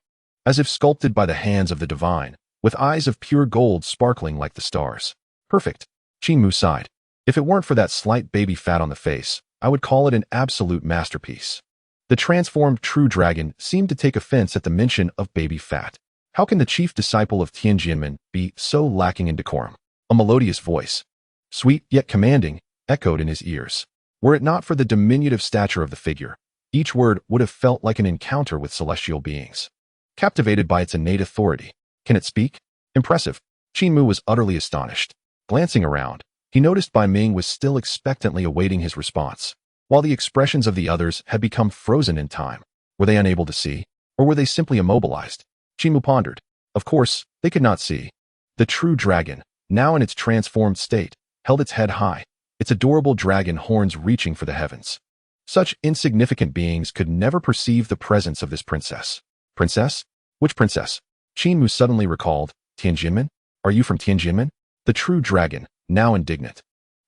as if sculpted by the hands of the divine, with eyes of pure gold sparkling like the stars. Perfect. Qin Mu sighed. If it weren't for that slight baby fat on the face, I would call it an absolute masterpiece. The transformed true dragon seemed to take offense at the mention of baby fat. How can the chief disciple of Tianjin be so lacking in decorum? A melodious voice, sweet yet commanding, echoed in his ears. Were it not for the diminutive stature of the figure, each word would have felt like an encounter with celestial beings. Captivated by its innate authority, can it speak? Impressive. Qin Mu was utterly astonished. Glancing around, he noticed Bai Ming was still expectantly awaiting his response, while the expressions of the others had become frozen in time. Were they unable to see, or were they simply immobilized? Qin Mu pondered. Of course, they could not see. The true dragon, now in its transformed state, held its head high, its adorable dragon horns reaching for the heavens. Such insignificant beings could never perceive the presence of this princess. Princess? Which princess? Qin Mu suddenly recalled. Tianjin? Are you from Tianjin? The true dragon, now indignant,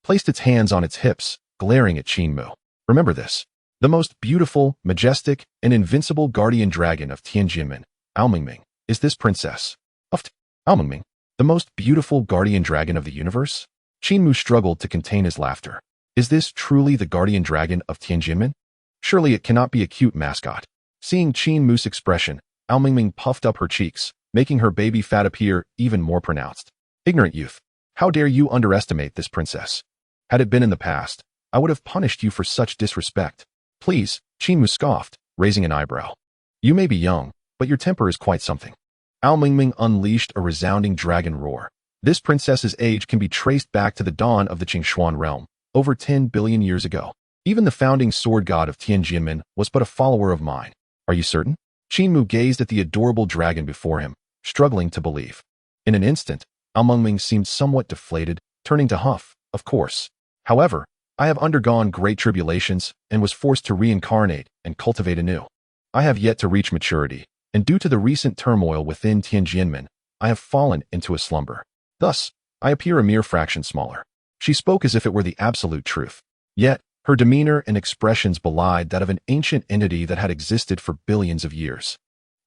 placed its hands on its hips, glaring at Qin Mu. Remember this. The most beautiful, majestic, and invincible guardian dragon of Tianjin, Almingming, is this princess. Almingming, the most beautiful guardian dragon of the universe? Qin Mu struggled to contain his laughter. Is this truly the guardian dragon of Tianjin? Surely it cannot be a cute mascot. Seeing Qin Mu's expression, Almingming puffed up her cheeks, making her baby fat appear even more pronounced. Ignorant youth, how dare you underestimate this princess? Had it been in the past, I would have punished you for such disrespect. Please, Qin Mu scoffed, raising an eyebrow. You may be young, but your temper is quite something. Almingming unleashed a resounding dragon roar, This princess's age can be traced back to the dawn of the Qing realm, over 10 billion years ago. Even the founding sword god of Tianjinmen was but a follower of mine. Are you certain? Qin Mu gazed at the adorable dragon before him, struggling to believe. In an instant, Mengming seemed somewhat deflated, turning to huff, of course. However, I have undergone great tribulations and was forced to reincarnate and cultivate anew. I have yet to reach maturity, and due to the recent turmoil within Tianjinmen, I have fallen into a slumber. Thus, I appear a mere fraction smaller. She spoke as if it were the absolute truth. Yet, her demeanor and expressions belied that of an ancient entity that had existed for billions of years.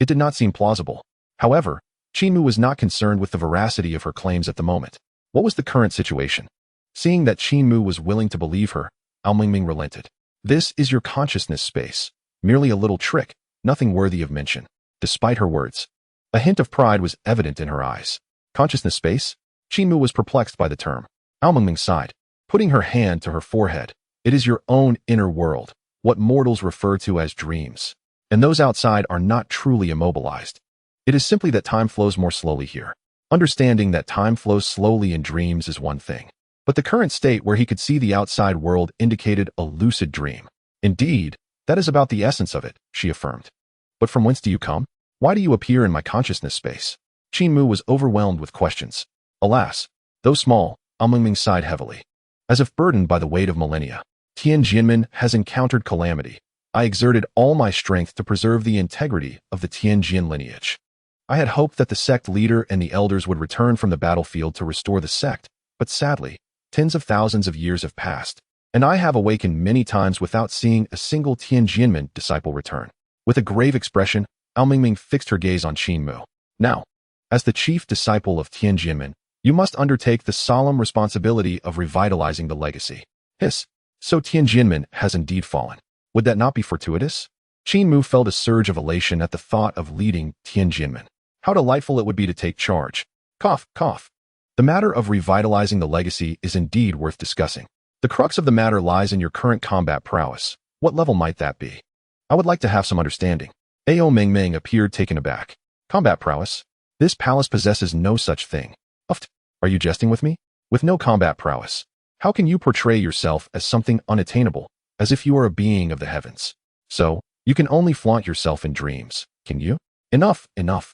It did not seem plausible. However, Qin Mu was not concerned with the veracity of her claims at the moment. What was the current situation? Seeing that Qin Mu was willing to believe her, Mengming relented. This is your consciousness space. Merely a little trick, nothing worthy of mention. Despite her words, a hint of pride was evident in her eyes. Consciousness space? Qin Mu was perplexed by the term. Mengming sighed, putting her hand to her forehead. It is your own inner world, what mortals refer to as dreams. And those outside are not truly immobilized. It is simply that time flows more slowly here. Understanding that time flows slowly in dreams is one thing. But the current state where he could see the outside world indicated a lucid dream. Indeed, that is about the essence of it, she affirmed. But from whence do you come? Why do you appear in my consciousness space? Qin Mu was overwhelmed with questions. Alas, though small, Mengming sighed heavily. As if burdened by the weight of millennia, Tianjinmen has encountered calamity. I exerted all my strength to preserve the integrity of the Tianjin lineage. I had hoped that the sect leader and the elders would return from the battlefield to restore the sect, but sadly, tens of thousands of years have passed, and I have awakened many times without seeing a single Tianjinmen disciple return. With a grave expression, Mengming fixed her gaze on Qin Mu. Now, as the chief disciple of Tianjinmen, you must undertake the solemn responsibility of revitalizing the legacy. Hiss. So Tianjinmen has indeed fallen. Would that not be fortuitous? Qin Mu felt a surge of elation at the thought of leading Tianjinmen. How delightful it would be to take charge. Cough, cough. The matter of revitalizing the legacy is indeed worth discussing. The crux of the matter lies in your current combat prowess. What level might that be? I would like to have some understanding. Mengming appeared taken aback. Combat prowess? This palace possesses no such thing. Uft. Are you jesting with me? With no combat prowess, how can you portray yourself as something unattainable, as if you are a being of the heavens? So, you can only flaunt yourself in dreams, can you? Enough, enough.